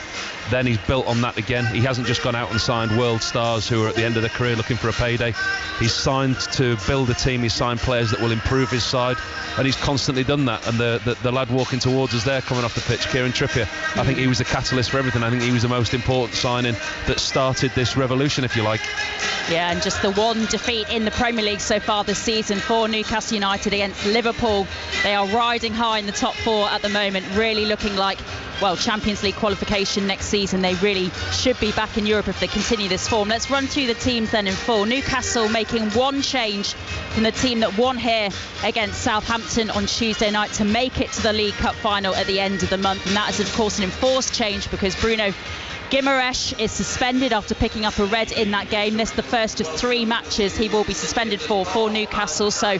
Speaker 12: Then he's built on that again. He hasn't just gone out and signed world stars who are at the end of their career looking for a payday. He's signed to build a team. He's signed players that will improve his side, and he's constantly done that. And the lad walking towards us there, coming off the pitch, Kieran Trippier, I think he was the catalyst for everything. I think he was the most important signing that started this revolution, if you like.
Speaker 5: Yeah, and just the one defeat in the Premier League so far this season for Newcastle United against Liverpool. They are riding high in the top four at the moment, really looking like, well, Champions League qualification next season. They really should be back in Europe if they continue this form. Let's run through the teams then in full. Newcastle making one change from the team that won here against Southampton on Tuesday night to make it to the League Cup final at the end of the month, and that is of course an enforced change because Bruno Guimaraes is suspended after picking up a red in that game. This is the first of 3 matches he will be suspended for Newcastle. So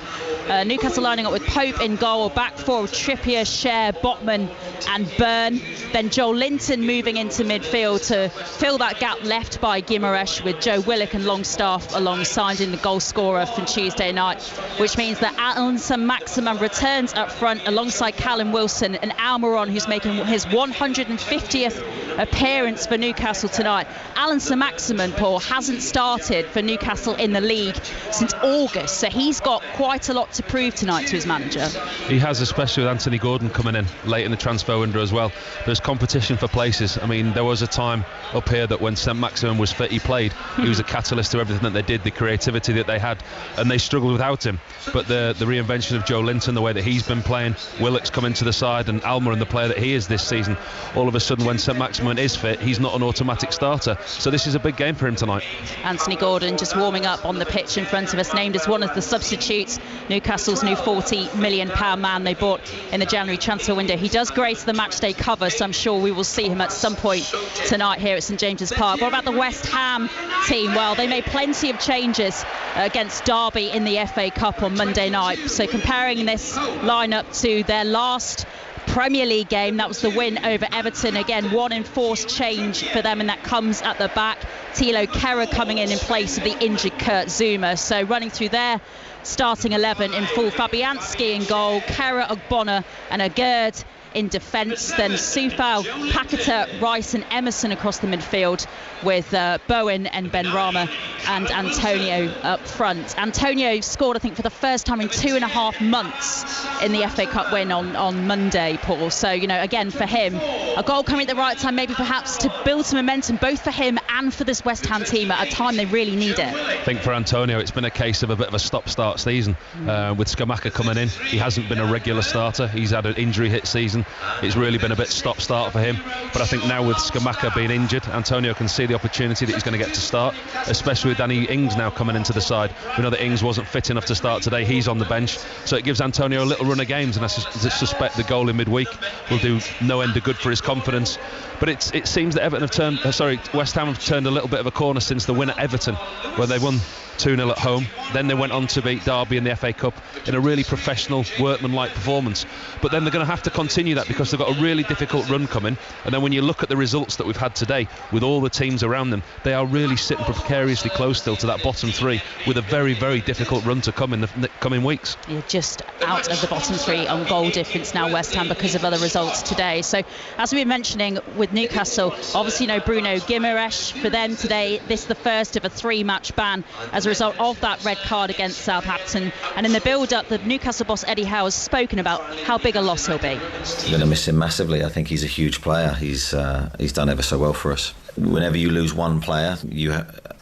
Speaker 5: Newcastle lining up with Pope in goal, back four of Trippier, Schär, Botman and Byrne. Then Joel Linton moving into midfield to fill that gap left by Guimaraes, with Joe Willock and Longstaff alongside in the goal scorer from Tuesday night, which means that Alan Saint-Maximin returns up front alongside Callum Wilson and Almiron, who's making his 150th appearance for Newcastle tonight. Alan Saint-Maximin, Paul, hasn't started for Newcastle in the league since August, so he's got quite a lot to prove tonight to his manager.
Speaker 12: He has, especially with Anthony Gordon coming in late in the transfer window as well. There's competition for places. I mean, there was a time up here that when Saint-Maximin was fit, he played. He was a catalyst to everything that they did, the creativity that they had, and they struggled without him. But the reinvention of Joe Linton, the way that he's been playing, Willock's come into the side, and Almiron, the player that he is this season, all of a sudden when Saint-Maximin is fit, he's not an automatic starter. So this is a big game for him tonight. Anthony
Speaker 5: Gordon just warming up on the pitch in front of us, named as one of the substitutes, Newcastle's new £40 million man they bought in the January transfer window. He does grace the matchday cover, so I'm sure we will see him at some point tonight here at St James's Park. What about the West Ham team? Well, they made plenty of changes against Derby in the FA Cup on Monday night. So comparing this lineup to their last Premier League game, that was the win over Everton. Again, one enforced change for them, and that comes at the back. Thilo Kehrer coming in place of the injured Kurt Zuma. So running through their starting 11 in full: Fabianski in goal, Kehrer, Ogbonna and Agerd in defence. Then Soufal, Paqueta, Rice and Emerson across the midfield, with Bowen and Benrahma and Antonio up front. Antonio scored, I think, for the first time in 2.5 months in the FA Cup win on Monday, Paul. So, you know, again, for him, a goal coming at the right time, maybe perhaps to build some momentum, both for him and for this West Ham team at a time they really need it.
Speaker 12: I think for Antonio, it's been a case of a bit of a stop-start season. With Scamacca coming in, he hasn't been a regular starter. He's had an injury-hit season. It's really been a bit stop-start for him. But I think now with Scamacca being injured, Antonio can see the opportunity that he's going to get to start, especially with Danny Ings now coming into the side. We know that Ings wasn't fit enough to start today. He's on the bench, so it gives Antonio a little run of games, and I suspect the goal in midweek will do no end of good for his confidence. But it seems that West Ham have turned a little bit of a corner since the win at Everton, where they won 2-0 at home. Then they went on to beat Derby in the FA Cup in a really professional, workmanlike performance. But then they're going to have to continue that because they've got a really difficult run coming. And then when you look at the results that we've had today, with all the teams around them, they are really sitting precariously close still to that bottom three, with a very, very difficult run to come in the coming weeks.
Speaker 5: You're just out of the bottom three on goal difference now, West Ham, because of other results today. So, as we've been mentioning with Newcastle, obviously Bruno Guimaraes for them today. This is the first of a 3-match ban as a result of that red card against Southampton. And in the build-up, the Newcastle boss Eddie Howe has spoken about how big a loss he'll be.
Speaker 21: We're going to miss him massively. I think he's a huge player. He's done ever so well for us. Whenever you lose one player, you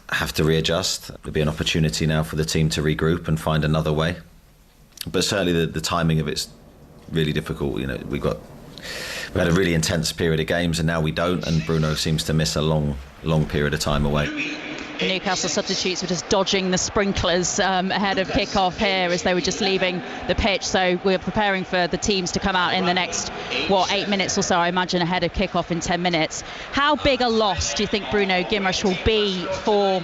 Speaker 21: have to readjust. There'll be an opportunity now for the team to regroup and find another way. But certainly the timing of it's really difficult. You know, we had a really intense period of games, and now we don't, and Bruno seems to miss a long period of time away.
Speaker 5: The Newcastle substitutes were just dodging the sprinklers ahead of kick-off here as they were just leaving the pitch. So we're preparing for the teams to come out in the next, 8 minutes or so, I imagine, ahead of kick-off in 10 minutes. How big a loss do you think Bruno Guimaraes will be for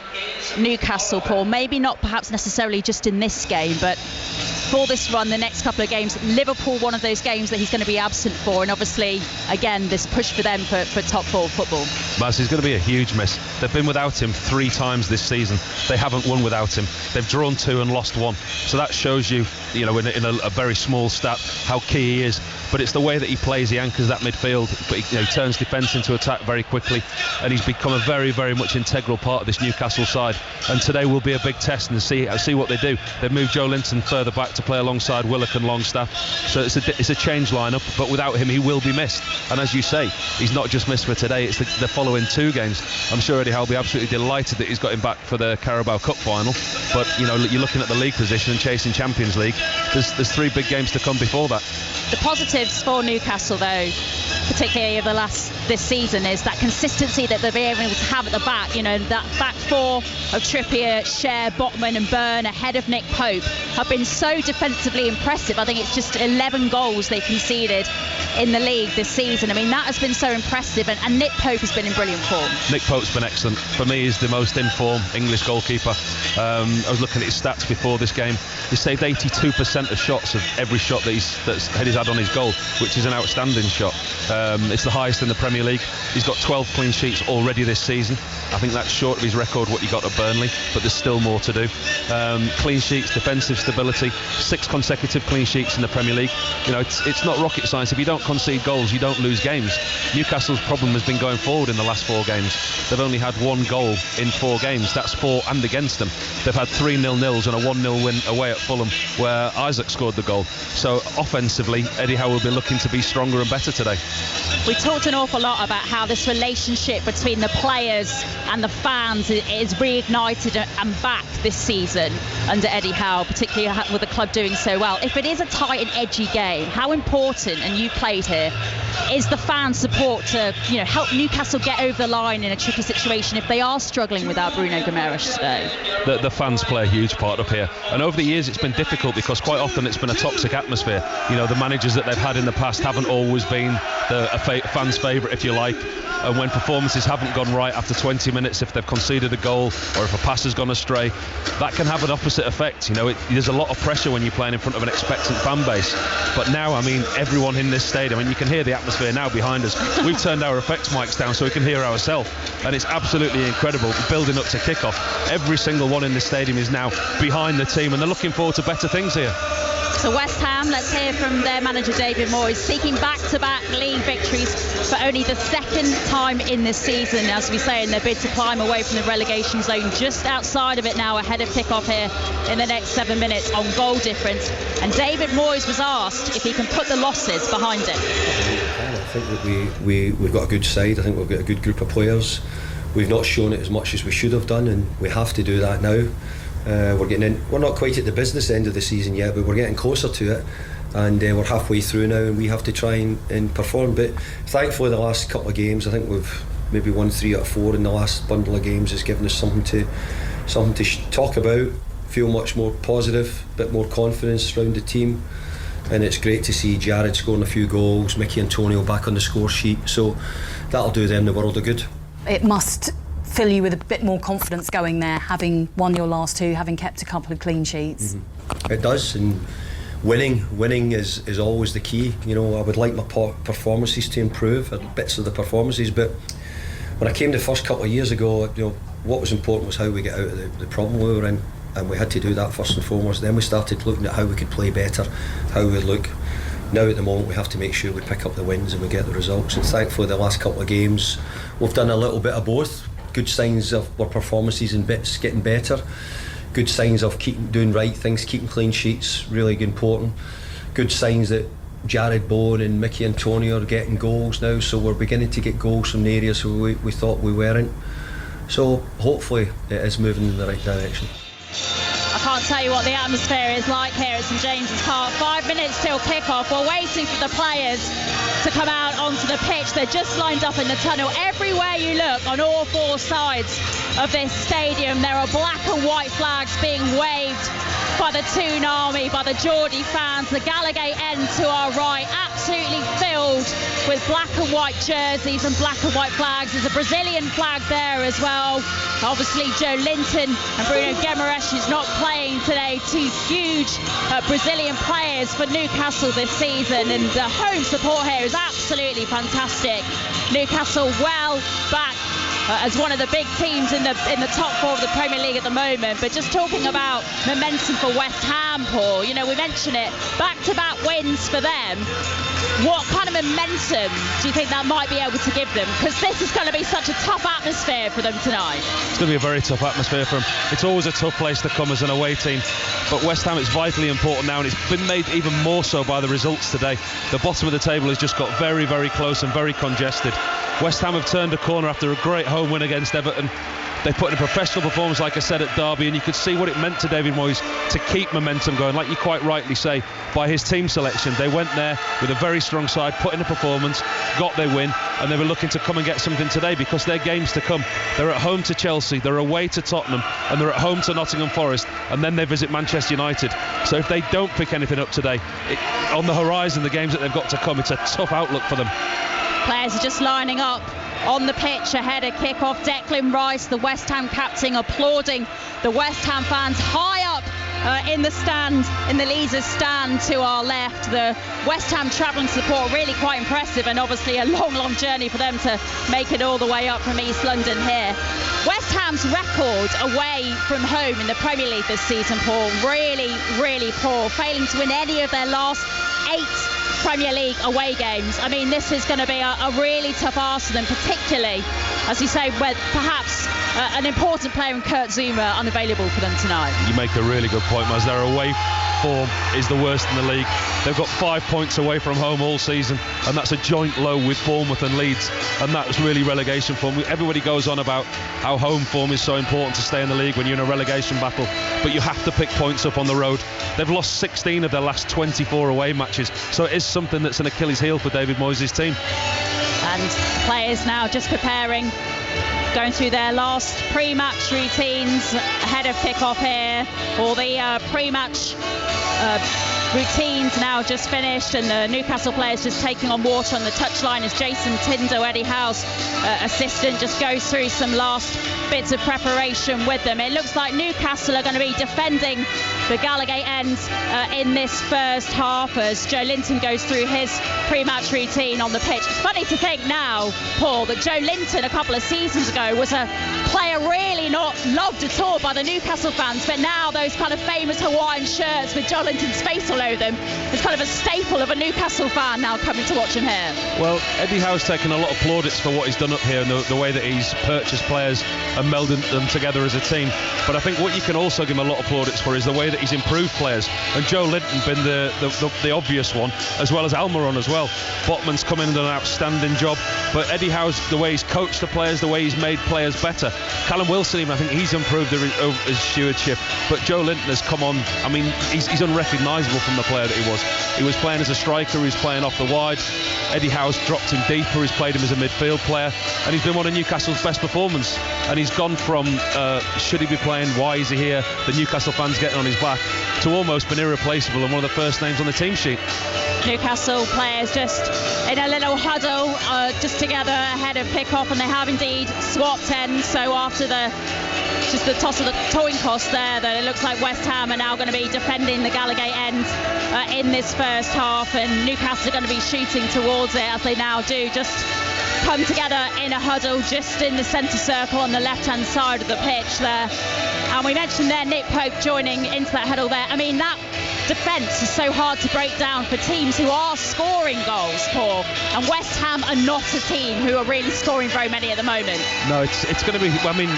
Speaker 5: Newcastle, Paul? Maybe not perhaps necessarily just in this game, but for this run, the next couple of games. Liverpool, one of those games that he's going to be absent for, and obviously, again, this push for them for top four football.
Speaker 12: Baz, he's going to be a huge miss. They've been without him 3 times this season. They haven't won without him. They've drawn 2 and lost 1. So that shows you, in a very small stat, how key he is. But it's the way that he plays. He anchors that midfield, but he turns defence into attack very quickly, and he's become a very, very much integral part of this Newcastle side. And today will be a big test, and see what they do. They've moved Joe Linton further back to play alongside Willock and Longstaff. So it's a change lineup, but without him he will be missed. And as you say, he's not just missed for today, it's the following 2 games. I'm sure Eddie Howe will be absolutely delighted that he's got him back for the Carabao Cup final. But you're looking at the league position and chasing Champions League. There's 3 big games to come before that.
Speaker 5: The positives for Newcastle, though, particularly over this season, is that consistency that they've been able to have at the back. That back 4 of Trippier, Cher, Botman and Byrne ahead of Nick Pope have been so defensively impressive. I think it's just 11 goals they conceded in the league this season. I mean, that has been so impressive, and Nick Pope has been in brilliant form. Nick
Speaker 12: Pope's been excellent. For me, he's the most in-form English goalkeeper. I was looking at his stats before this game. He saved 82% of shots of every shot that's he's had on his goal, which is an outstanding shot. It's the highest in the Premier League. He's got 12 clean sheets already this season. I think that's short of his record, what he got at Burnley, but there's still more to do. Clean sheets, defensive stability, 6 consecutive clean sheets in the Premier League. It's not rocket science. If you don't concede goals, you don't lose games. Newcastle's problem has been going forward in the last 4 games. They've only had 1 goal in 4 games. That's for and against them. They've had 3 0-0s and a 1-0 win away at Fulham, where Isaac scored the goal. So offensively, Eddie Howe will be looking to be stronger and better today.
Speaker 5: We talked an awful lot about how this relationship between the players and the fans is reignited and back this season under Eddie Howe, particularly with the club doing so well. If it is a tight and edgy game, how important, and you played here, is the fan support to help Newcastle get over the line in a tricky situation if they are struggling without Bruno Guimaraes today?
Speaker 12: The fans play a huge part up here, and over the years it's been difficult because quite often it's been a toxic atmosphere. The managers that they've had in the past haven't always been a fan's favourite, if you like, and when performances haven't gone right after 20 minutes, if they've conceded a goal or if a pass has gone astray, that can have an opposite effect. There's a lot of pressure when you're playing in front of an expectant fan base. But now, everyone in this stadium, you can hear the atmosphere now behind us. We've turned our effects mics down so we can hear ourselves, and it's absolutely incredible. Building up to kick-off, every single one in this stadium is now behind the team, and they're looking forward to better things here.
Speaker 5: So West Ham, let's hear from their manager David Moyes, seeking back-to-back league victories for only the 2nd time in this season, as we say, in their bid to climb away from the relegation zone, just outside of it now, ahead of kick-off here in the next 7 minutes on goal difference. And David Moyes was asked if he can put the losses behind him.
Speaker 7: I think that we've got a good side. I think we've got a good group of players. We've not shown it as much as we should have done, and we have to do that now. We're getting in. We're not quite at the business end of the season yet, but we're getting closer to it, and we're halfway through now, and we have to try and perform. But thankfully, the last couple of games, I think we've maybe won 3 out of 4 in the last bundle of games, has given us something to talk about. Feel much more positive, a bit more confidence around the team, and it's great to see Jared scoring a few goals, Mickey Antonio back on the score sheet. So that'll do them the world of good.
Speaker 8: It must fill you with a bit more confidence going there, having won your last 2, having kept a couple of clean sheets.
Speaker 7: It does, and winning is always the key. I would like my performances to improve, bits of the performances, but when I came the first couple of years ago, what was important was how we get out of the problem we were in, and we had to do that first and foremost. Then we started looking at how we could play better, how we look. Now at the moment we have to make sure we pick up the wins and we get the results, and thankfully the last couple of games we've done a little bit of both. Good signs of our performances and bits getting better. Good signs of keeping doing right things, keeping clean sheets, really important. Good signs that Jared Bowen and Mickey Antonio are getting goals now, so we're beginning to get goals from the areas where we thought we weren't. So hopefully it is moving in the right direction.
Speaker 5: I can't tell you what the atmosphere is like here at St James's Park. 5 minutes till kick-off. We're waiting for the players to come out onto the pitch. They're just lined up in the tunnel. Everywhere you look, on all four sides of this stadium, there are black and white flags being waved by the Toon Army, by the Geordie fans. The Gallowgate end to our right, absolutely filled with black and white jerseys and black and white flags. There's a Brazilian flag there as well. Obviously, Joe Linton and Bruno Guimaraes, who's not playing today, two huge Brazilian players for Newcastle this season, and the home support here is absolutely fantastic. Newcastle well back as one of the big teams in the top four of the Premier League at the moment. But just talking about momentum for West Ham, Paul, you know, we mention it, back-to-back wins for them. What kind of momentum do you think that might be able to give them? Because this is going to be such a tough atmosphere for them tonight.
Speaker 12: It's going to be a very tough atmosphere for them. It's always a tough place to come as an away team, but West Ham, it's vitally important now, and it's been made even more so by the results today. The bottom of the table has just got very, very close and very congested. West Ham have turned a corner after a great home win against Everton. They put in a professional performance, like I said, at Derby, and you could see what it meant to David Moyes to keep momentum going, like you quite rightly say, by his team selection. They went there with a very strong side, put in a performance, got their win, and they were looking to come and get something today because their games to come. They're at home to Chelsea, they're away to Tottenham, and they're at home to Nottingham Forest, and then they visit Manchester United. So if they don't pick anything up today, on the horizon, the games that they've got to come, it's a tough outlook for them.
Speaker 5: Players are just lining up on the pitch ahead of kick-off. Declan Rice, the West Ham captain, applauding the West Ham fans high up in the stand, in the Leazes stand to our left. The West Ham travelling support really quite impressive, and obviously a long journey for them to make it all the way up from East London here. West Ham's record away from home in the Premier League this season, Paul, really poor, failing to win any of their last 8 Premier League away games. I mean, this is going to be a really tough ask for them, particularly, as you say, with perhaps an important player in Kurt Zouma unavailable for them tonight.
Speaker 12: You make a really good point, Maz. Their away form is the worst in the league. They've got 5 points away from home all season, and that's a joint low with Bournemouth and Leeds, and that's really relegation form. Everybody goes on about how home form is so important to stay in the league when you're in a relegation battle, but you have to pick points up on the road. They've lost 16 of their last 24 away matches, so it is something that's an Achilles heel for David Moyes' team.
Speaker 5: And players now just preparing, going through their last pre-match routines ahead of kick-off here. All the pre-match routines now just finished, and the Newcastle players just taking on water on the touchline as Jason Tindo, Eddie Howe's assistant, just goes through some last bits of preparation with them. It looks like Newcastle are going to be defending the Gallowgate end in this first half as Joe Linton goes through his pre-match routine on the pitch. It's funny to think now, Paul, that Joe Linton a couple of seasons ago was a player really not loved at all by the Newcastle fans, but now those kind of famous Hawaiian shirts with Joe Linton's face all over them is kind of a staple of a Newcastle fan now coming to watch him here.
Speaker 12: Well, Eddie Howe's taken a lot of plaudits for what he's done up here and the way that he's purchased players and melded them together as a team. But I think what you can also give him a lot of plaudits for is the way that he's improved players. And Joe Linton been the obvious one, as well as Almiron as well. Botman's come in and done an outstanding job. But Eddie Howe's, the way he's coached the players, the way he's made players better. Callum Wilson, even, I think he's improved his stewardship. But Joe Linton has come on, I mean, he's unrecognisable from the player that he was. He was playing as a striker, he was playing off the wide. Eddie Howe's dropped him deeper, he's played him as a midfield player, and he's been one of Newcastle's best performers. And he's gone from should he be playing, why is he here, the Newcastle fans getting on his back, to almost been irreplaceable and one of the first names on the team sheet.
Speaker 5: Newcastle players just in a little huddle just together ahead of kick-off, and they have indeed swapped ends. So after the toss of the towing cost there, that it looks like West Ham are now going to be defending the Gallowgate end in this first half, and Newcastle are going to be shooting towards it as they now do just come together in a huddle just in the centre circle on the left-hand side of the pitch there. And we mentioned there Nick Pope joining into that huddle there. I mean, that defence is so hard to break down for teams who are scoring goals, Paul, and West Ham are not a team who are really scoring very many at the moment.
Speaker 12: No, it's going to be, I mean,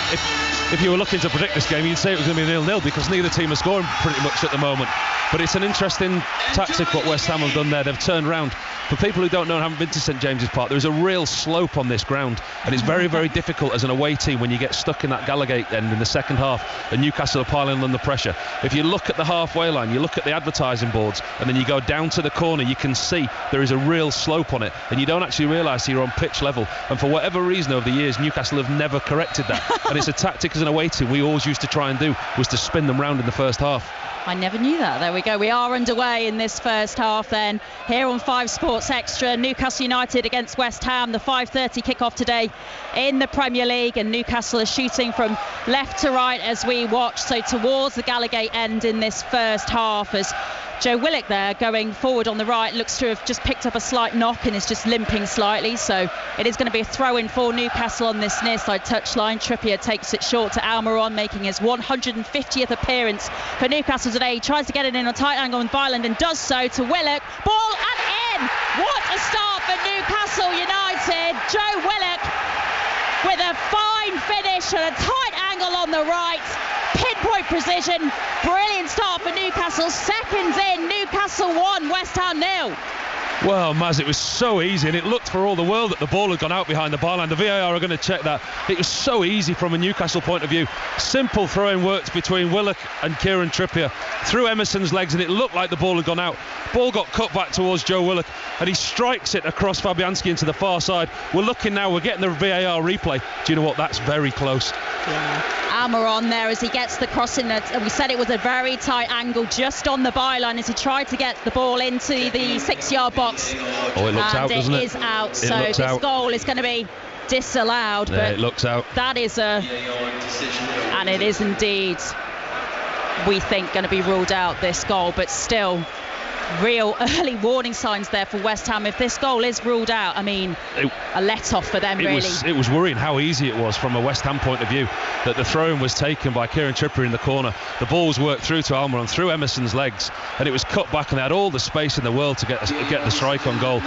Speaker 12: if you were looking to predict this game, you'd say it was going to be 0-0 because neither team are scoring pretty much at the moment. But it's an interesting tactic what West Ham have done there. They've turned around. For people who don't know and haven't been to St James's Park, there is a real slope on this ground, and it's very, very difficult as an away team when you get stuck in that Gallowgate end in the second half and Newcastle are piling under pressure. If you look at the halfway line, you look at the advertising boards, and then you go down to the corner, you can see there is a real slope on it, and you don't actually realise you're on pitch level. And for whatever reason over the years, Newcastle have never corrected that. And it's a tactic as an away team we always used to try and do, was to spin them round in the first half.
Speaker 5: I never knew that. There we go. We are underway in this first half then. Here on 5 Sports Extra, Newcastle United against West Ham. The 5:30 kickoff today in the Premier League, and Newcastle is shooting from left to right as we watch. So towards the Gallowgate end in this first half, as Joe Willock there going forward on the right looks to have just picked up a slight knock and is just limping slightly. So it is going to be a throw-in for Newcastle on this near side touchline. Trippier takes it short to Almiron, making his 150th appearance for Newcastle today. He tries to get it in a tight angle with Byland and does so to Willock. Ball and in! What a start for Newcastle United. Joe Willock with a fine finish and a tight angle on the right. Pinpoint precision. Brilliant start for Newcastle. Seconds in, Newcastle 1, West Ham 0.
Speaker 12: Well, Maz, it was so easy, and it looked for all the world that the ball had gone out behind the byline. The VAR are going to check that. It was so easy from a Newcastle point of view. Simple throwing works between Willock and Kieran Trippier through Emerson's legs, and it looked like the ball had gone out. Ball got cut back towards Joe Willock, and he strikes it across Fabianski into the far side. We're looking now, we're getting the VAR replay. Do you know what? That's very close.
Speaker 5: Yeah. Almiron there as he gets the cross in. We said it was a very tight angle just on the byline as he tried to get the ball into the 6-yard box.
Speaker 12: Oh, it looks out, doesn't it?
Speaker 5: It is out, so this goal is going to be disallowed.
Speaker 12: Yeah,
Speaker 5: but
Speaker 12: it looks out.
Speaker 5: That is and it is indeed, we think, going to be ruled out, this goal, but still real early warning signs there for West Ham. If this goal is ruled out, I mean, a let-off for them, really.
Speaker 12: It was worrying how easy it was from a West Ham point of view, that the throw-in was taken by Kieran Trippier in the corner. The ball was worked through to Almiron, through Emerson's legs, and it was cut back, and they had all the space in the world to get the strike on goal.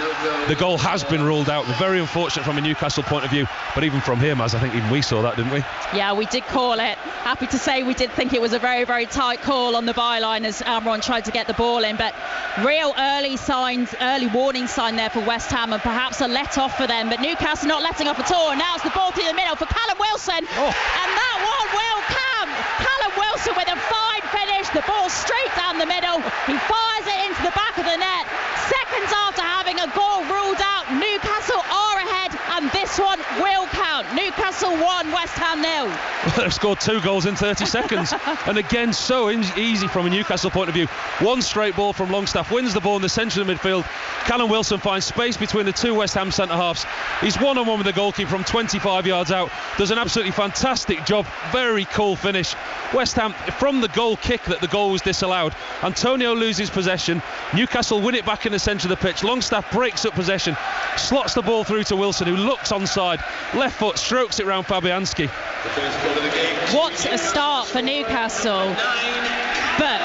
Speaker 12: The goal has been ruled out. Very unfortunate from a Newcastle point of view, but even from here, Maz, I think even we saw that, didn't we?
Speaker 5: Yeah, we did call it. Happy to say we did think it was a very, very tight call on the byline as Almiron tried to get the ball in, but real early warning sign there for West Ham, and perhaps a let-off for them, but Newcastle not letting up at all. And now it's the ball through the middle for Callum Wilson, and that one will count. Callum Wilson with a fine finish. The ball straight down the middle. He fires it into the back of the net. Seconds after having a goal ruled out, Newcastle are ahead, and this one will count. Newcastle 1, West Ham 0.
Speaker 12: Well, they've scored 2 goals in 30 seconds, and again, so easy from a Newcastle point of view. One straight ball from Longstaff, wins the ball in the centre of the midfield. Callum Wilson finds space between the 2 West Ham centre-halves. He's one-on-one with the goalkeeper from 25 yards out. Does an absolutely fantastic job. Very cool finish. West Ham, from the goal kick that the goal was disallowed, Antonio loses possession. Newcastle win it back in the centre of the pitch. Longstaff breaks up possession, slots the ball through to Wilson, who looks onside. Left foot strokes it round Fabianski.
Speaker 5: What a start for Newcastle. But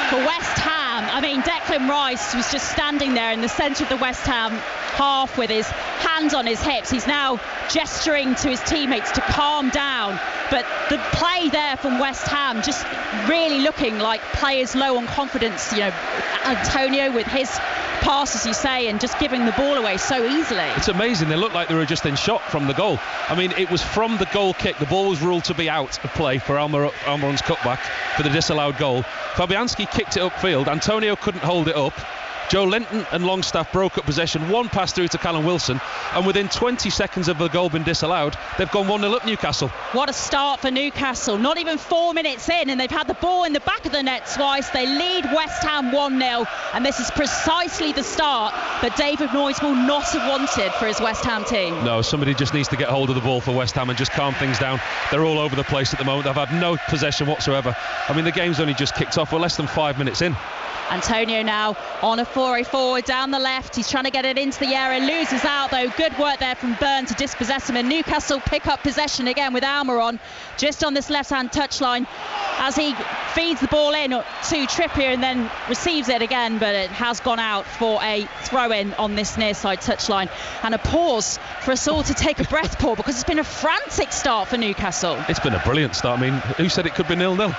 Speaker 5: for West Ham, I mean, Declan Rice was just standing there in the centre of the West Ham half with his hands on his hips. He's now gesturing to his teammates to calm down. But the play there from West Ham just really looking like players low on confidence. You know, Antonio with his pass, as you say, and just giving the ball away so easily.
Speaker 12: It's amazing. They looked like they were just in shock from the goal. I mean, it was from the goal kick. The ball was ruled to be out of play for Almiron's cutback for the disallowed goal. Fabianski kicked it upfield. Antonio couldn't hold it up. Joe Linton and Longstaff broke up possession. One pass through to Callum Wilson, and within 20 seconds of the goal being disallowed, they've gone 1-0 up Newcastle.
Speaker 5: What a start for Newcastle. Not even 4 minutes in, and they've had the ball in the back of the net twice. They lead West Ham 1-0, and this is precisely the start that David Moyes will not have wanted for his West Ham team.
Speaker 12: No, somebody just needs to get hold of the ball for West Ham and just calm things down. They're all over the place at the moment. They've had no possession whatsoever. I mean, the game's only just kicked off. We're less than 5 minutes in.
Speaker 5: Antonio now on a foray forward down the left. He's trying to get it into the area, loses out though. Good work there from Byrne to dispossess him, and Newcastle pick up possession again with Almiron just on this left-hand touchline as he feeds the ball in to Trippier and then receives it again, but it has gone out for a throw-in on this near side touchline. And a pause for us all to take a breath, Paul, because it's been a frantic start for Newcastle.
Speaker 12: It's been a brilliant start. I mean, who said it could be 0-0?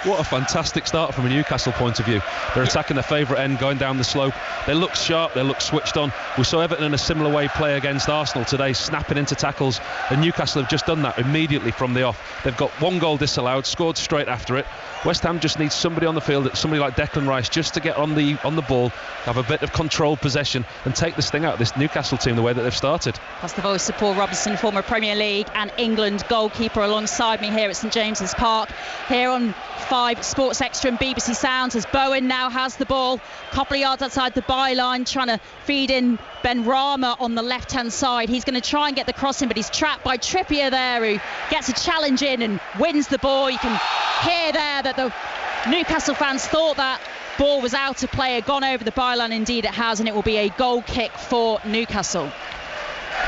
Speaker 12: What a fantastic start from a Newcastle point of view. They're attacking their favourite end goal. going down the slope. They look sharp, they look switched on. We saw Everton in a similar way play against Arsenal today, snapping into tackles, and Newcastle have just done that immediately from the off. They've got 1 goal disallowed, scored straight after it. West Ham just needs somebody on the field, somebody like Declan Rice, just to get on the ball, have a bit of controlled possession and take this thing out of this Newcastle team the way that they've started.
Speaker 5: That's the voice of Paul Robinson, former Premier League and England goalkeeper, alongside me here at St James's Park, here on 5 Sports Extra and BBC Sounds, as Bowen now has the ball a couple of yards outside the byline, trying to feed in Ben Rama on the left hand side. He's going to try and get the crossing, but he's trapped by Trippier there, who gets a challenge in and wins the ball. You can hear there that the Newcastle fans thought that ball was out of play, had gone over the byline. Indeed it has, and it will be a goal kick for Newcastle.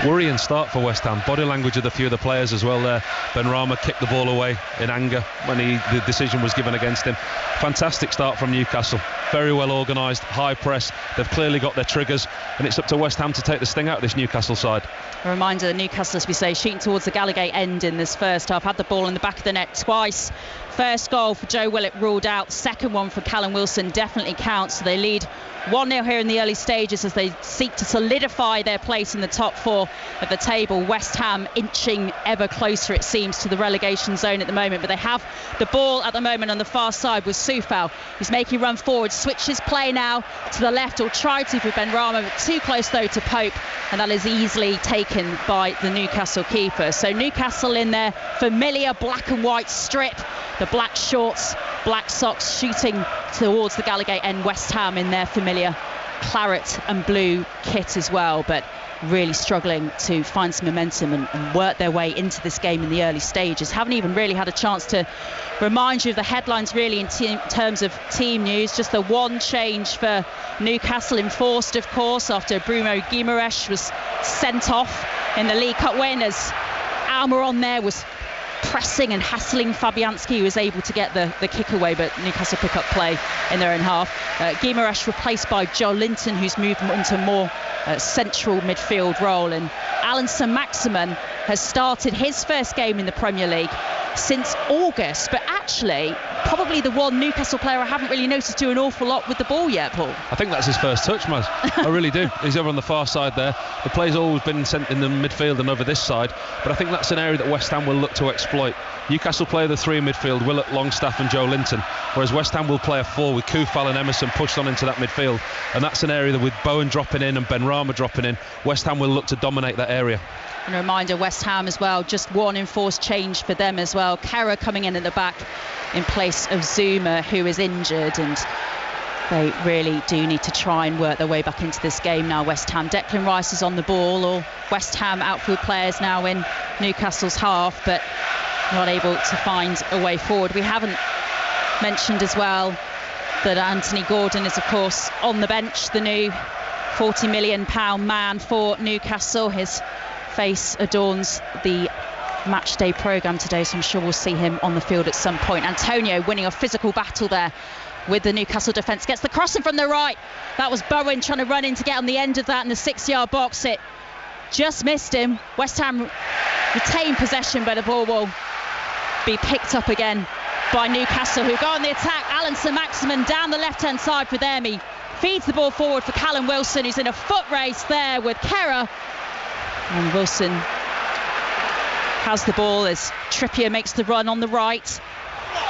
Speaker 12: Worrying start for West Ham. Body language of a few of the players as well there. Ben Rama kicked the ball away in anger when the decision was given against him. Fantastic start from Newcastle. Very well organised, high press. They've clearly got their triggers, and it's up to West Ham to take the sting out of this Newcastle side.
Speaker 5: A reminder that Newcastle, as we say, shooting towards the Gallowgate end in this first half. Had the ball in the back of the net twice. First goal for Joe Willett ruled out. Second one for Callum Wilson definitely counts. So they lead 1-0 here in the early stages as they seek to solidify their place in the top 4 of the table. West Ham inching ever closer, it seems, to the relegation zone at the moment. But they have the ball at the moment on the far side with Soufal. He's making a run forward, switches play now to the left, or tried to for Ben Rama, but too close though to Pope, and that is easily taken by the Newcastle keeper. So Newcastle in their familiar black and white strip, the black shorts, black socks, shooting towards the Gallowgate end. West Ham in their familiar claret and blue kit as well, but really struggling to find some momentum and work their way into this game in the early stages. Haven't even really had a chance to remind you of the headlines really in terms of team news. Just the one change for Newcastle, enforced of course after Bruno Guimaraes was sent off in the League Cup win, as Almiron there was pressing and hassling Fabianski, who was able to get the kick away, but Newcastle pick up play in their own half. Guimaraes replaced by Joe Linton, who's moved into a more central midfield role, and Alan Saint-Maximin has started his first game in the Premier League since August, but actually probably the one Newcastle player I haven't really noticed do an awful lot with the ball yet, Paul.
Speaker 12: I think that's his first touch, Maz. I really do. He's over on the far side there. The play's always been sent in the midfield and over this side, but I think that's an area that West Ham will look to exploit. Newcastle play the 3 in midfield, Willett, Longstaff and Joe Linton, whereas West Ham will play a 4 with Koufal and Emerson pushed on into that midfield, and that's an area that with Bowen dropping in and Ben Rama dropping in, West Ham will look to dominate that area.
Speaker 5: And a reminder, West Ham as well, just one enforced change for them as well. Kara coming in at the back in place of Zuma, who is injured, and they really do need to try and work their way back into this game now, West Ham. Declan Rice is on the ball, or West Ham outfield players now in Newcastle's half, but not able to find a way forward. We haven't mentioned as well that Anthony Gordon is of course on the bench, the new £40 million man for Newcastle. His face adorns the match day programme today, so I'm sure we'll see him on the field at some point. Antonio winning a physical battle there with the Newcastle defence, gets the crossing from the right. That was Bowen trying to run in to get on the end of that in the 6-yard box. It just missed him. West Ham retain possession, but the ball will be picked up again by Newcastle, who go on the attack. Alan Saint-Maximin down the left hand side for them. He feeds the ball forward for Callum Wilson, who's in a foot race there with Kera, and Wilson has the ball as Trippier makes the run on the right.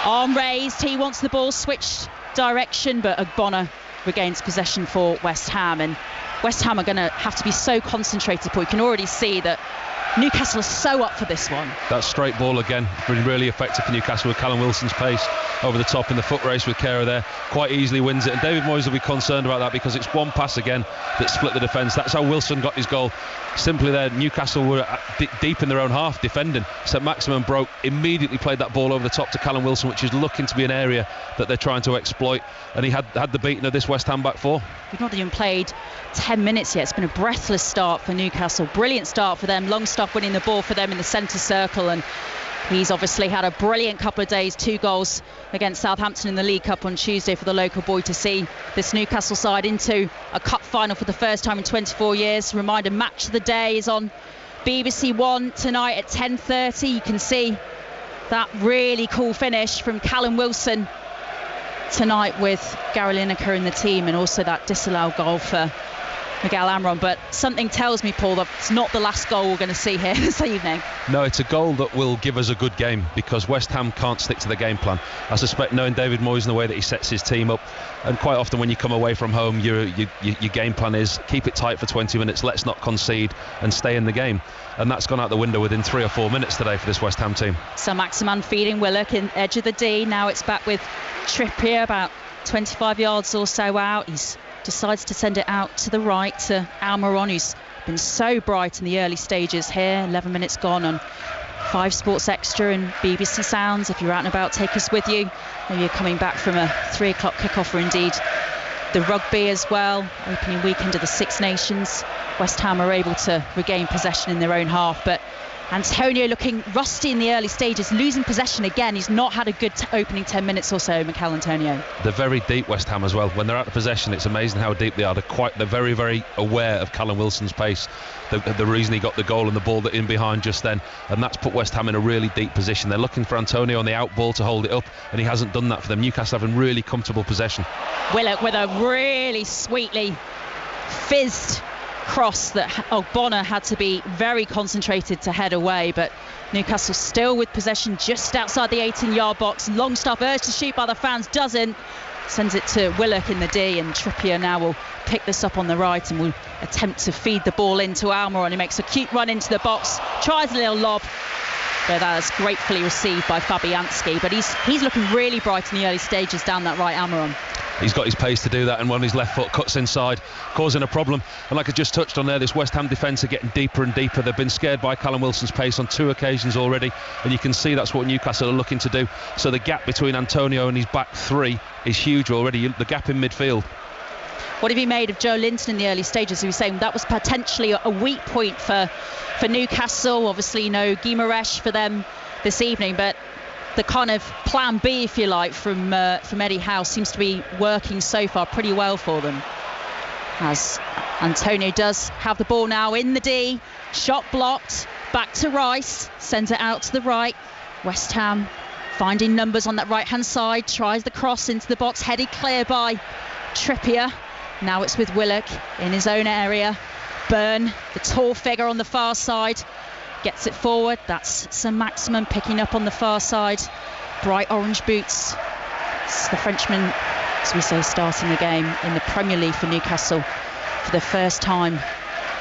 Speaker 5: Arm raised, he wants the ball switched direction, but Ogbonna regains possession for West Ham, and West Ham are going to have to be so concentrated, but we can already see that Newcastle are so up for this one.
Speaker 12: That straight ball again, been really effective for Newcastle with Callum Wilson's pace over the top in the foot race with Kera there. Quite easily wins it, and David Moyes will be concerned about that because it's one pass again that split the defence. That's how Wilson got his goal. Simply there, Newcastle were deep in their own half defending. Saint-Maximin broke, immediately played that ball over the top to Callum Wilson, which is looking to be an area that they're trying to exploit, and he had the beating of this West Ham back 4.
Speaker 5: We've not even played 10 minutes yet. It's been a breathless start for Newcastle. Brilliant start for them. Longstaff winning the ball for them in the centre circle, and he's obviously had a brilliant couple of days. 2 goals against Southampton in the League Cup on Tuesday for the local boy to see this Newcastle side into a cup final for the first time in 24 years. Reminder, match of the day is on BBC One tonight at 10:30. You can see that really cool finish from Callum Wilson tonight with Gary Lineker in the team, and also that disallowed goal for Miguel Almiron, but something tells me, Paul, that it's not the last goal we're going to see here this evening.
Speaker 12: No, it's a goal that will give us a good game, because West Ham can't stick to the game plan. I suspect, knowing David Moyes and the way that he sets his team up, and quite often when you come away from home, your game plan is keep it tight for 20 minutes, let's not concede and stay in the game. And that's gone out the window within 3 or 4 minutes today for this West Ham team.
Speaker 5: Saint-Maximin feeding Willock in edge of the D. Now it's back with Trippier, about 25 yards or so out. He's decides to send it out to the right to Almiron, who's been so bright in the early stages here. 11 minutes gone on 5 Sports Extra and BBC Sounds. If you're out and about, take us with you. Maybe you're coming back from a 3 o'clock kickoff, or indeed the rugby as well. Opening weekend of the Six Nations. West Ham are able to regain possession in their own half, but Antonio looking rusty in the early stages, losing possession again. He's not had a good opening 10 minutes or so, Mikel Antonio.
Speaker 12: They're very deep, West Ham, as well. When they're out of possession, it's amazing how deep they are. They're very, very aware of Callum Wilson's pace, the reason he got the goal and the ball that in behind just then, and that's put West Ham in a really deep position. They're looking for Antonio on the out ball to hold it up, and he hasn't done that for them. Newcastle having really comfortable possession.
Speaker 5: Willock with a really sweetly fizzed cross that Bonner had to be very concentrated to head away, but Newcastle still with possession just outside the 18-yard box. Longstaff urged to shoot by the fans, doesn't, sends it to Willock in the D, and Trippier now will pick this up on the right and will attempt to feed the ball into Almiron. He makes a cute run into the box, tries a little lob, but that is gratefully received by Fabianski. But he's looking really bright in the early stages down that right, Almiron.
Speaker 12: He's got his pace to do that, and on his left foot cuts inside, causing a problem. And like I just touched on there, this West Ham defence are getting deeper and deeper. They've been scared by Callum Wilson's pace on 2 occasions already, and you can see that's what Newcastle are looking to do. So the gap between Antonio and his back three is huge already, the gap in midfield.
Speaker 5: What have you made of Joe Linton in the early stages? He was saying that was potentially a weak point for Newcastle. Obviously no Guimaraes for them this evening, but the kind of plan B, if you like, from Eddie Howe seems to be working so far pretty well for them. As Antonio does have the ball now in the D, shot blocked, back to Rice, sends it out to the right. West Ham finding numbers on that right hand side, tries the cross into the box, headed clear by Trippier. Now it's with Willock in his own area. Byrne, the tall figure on the far side, gets it forward. That's Saint-Maximin picking up on the far side. Bright orange boots. It's the Frenchman, as we say, starting the game in the Premier League for Newcastle for the first time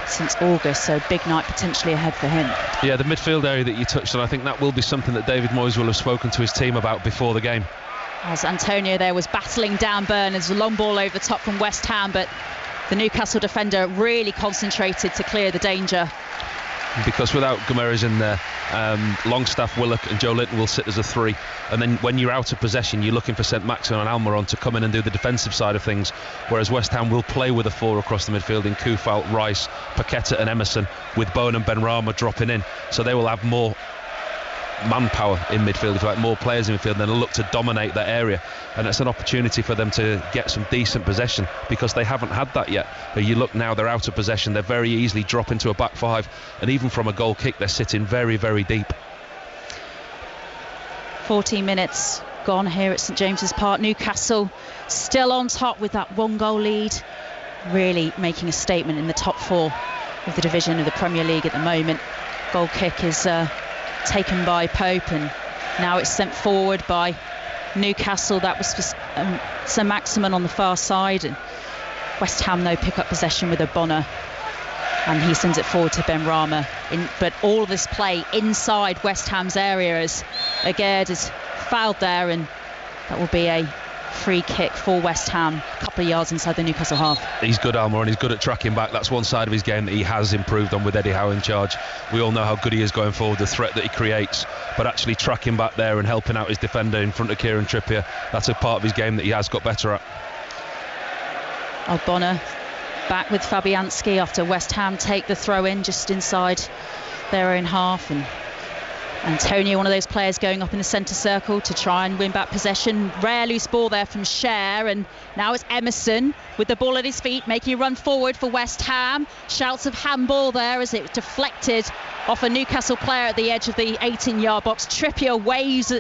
Speaker 5: since August, so big night potentially ahead for him.
Speaker 12: Yeah, the midfield area that you touched on, I think that will be something that David Moyes will have spoken to his team about before the game.
Speaker 5: As Antonio there was battling down Byrne, as a long ball over the top from West Ham, but the Newcastle defender really concentrated to clear the danger.
Speaker 12: Because without Guimaraes in there, Longstaff, Willock and Joe Linton will sit as a 3, and then when you're out of possession you're looking for Saint-Maximin and Almiron to come in and do the defensive side of things, whereas West Ham will play with a 4 across the midfield in Kufal, Rice, Paqueta and Emerson, with Bowen and Benrahma dropping in, so they will have more manpower in midfield, if you like, more players in midfield, and they'll look to dominate that area, and it's an opportunity for them to get some decent possession, because they haven't had that yet. But you look now, they're out of possession, they're very easily drop into a back 5, and even from a goal kick they're sitting very, very deep. 14
Speaker 5: minutes gone here at St James's Park. Newcastle still on top with that 1-goal lead, really making a statement in the top 4 of the division of the Premier League at the moment. Goal kick is taken by Pope, and now it's sent forward by Newcastle. That was for Saint-Maximin on the far side, and West Ham though pick up possession with a Bonner, and he sends it forward to Benrahma. But all of this play inside West Ham's area, as Aguerd is fouled there, and that will be a free kick for West Ham, a couple of yards inside the Newcastle half.
Speaker 12: He's good, Almiron, he's good at tracking back. That's one side of his game that he has improved on with Eddie Howe in charge. We all know how good he is going forward, the threat that he creates, but actually tracking back there and helping out his defender in front of Kieran Trippier, that's a part of his game that he has got better at.
Speaker 5: Bonner back with Fabianski after West Ham take the throw in just inside their own half, and Antonio, one of those players going up in the centre circle to try and win back possession. Rare loose ball there from Cher, and now it's Emerson with the ball at his feet, making a run forward for West Ham. Shouts of handball there as it deflected off a Newcastle player at the edge of the 18-yard box. Trippier waves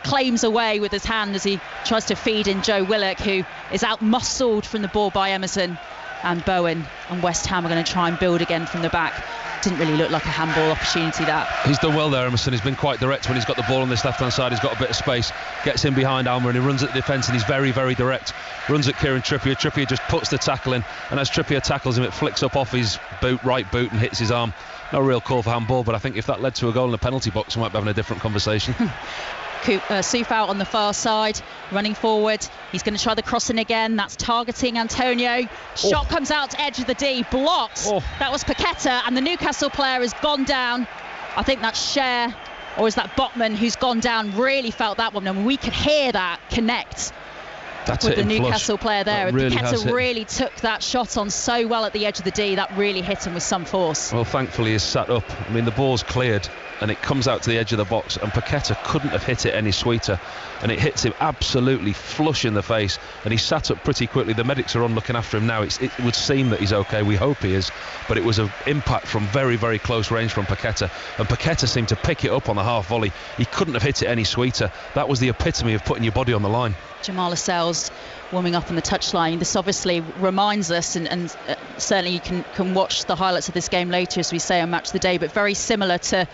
Speaker 5: claims away with his hand as he tries to feed in Joe Willock, who is out-muscled from the ball by Emerson and Bowen, and West Ham are going to try and build again from the back. Didn't really look like a handball opportunity, that.
Speaker 12: He's done well there, Emerson. He's been quite direct when he's got the ball on this left-hand side. He's got a bit of space, gets in behind Alma, and he runs at the defence, and he's very, very direct. Runs at Kieran Trippier. Trippier just puts the tackle in, and as Trippier tackles him, it flicks up off his right boot and hits his arm. No real call for handball, but I think if that led to a goal in the penalty box, we might be having a different conversation.
Speaker 5: Soufal on the far side, running forward. He's going to try the crossing again. That's targeting Antonio. Shot comes out to edge of the D, blocked. That was Paqueta, and the Newcastle player has gone down. I think that's Cher, or is that Botman who's gone down? Really felt that one, and we could hear that connect. With the Newcastle player there. Paqueta really took that shot on so well at the edge of the D. That really hit him with some force.
Speaker 12: Well, thankfully he's sat up. I mean, the ball's cleared and it comes out to the edge of the box, and Paqueta couldn't have hit it any sweeter, and it hits him absolutely flush in the face, and he sat up pretty quickly. The medics are on looking after him now. It would seem that he's okay. We hope he is, but it was an impact from very, very close range from Paqueta, and Paqueta seemed to pick it up on the half volley. He couldn't have hit it any sweeter. That was the epitome of putting your body on the line.
Speaker 5: Jamal Lascelles warming up on the touchline. This obviously reminds us, and certainly you can watch the highlights of this game later, as we say, on Match of the Day, but very similar to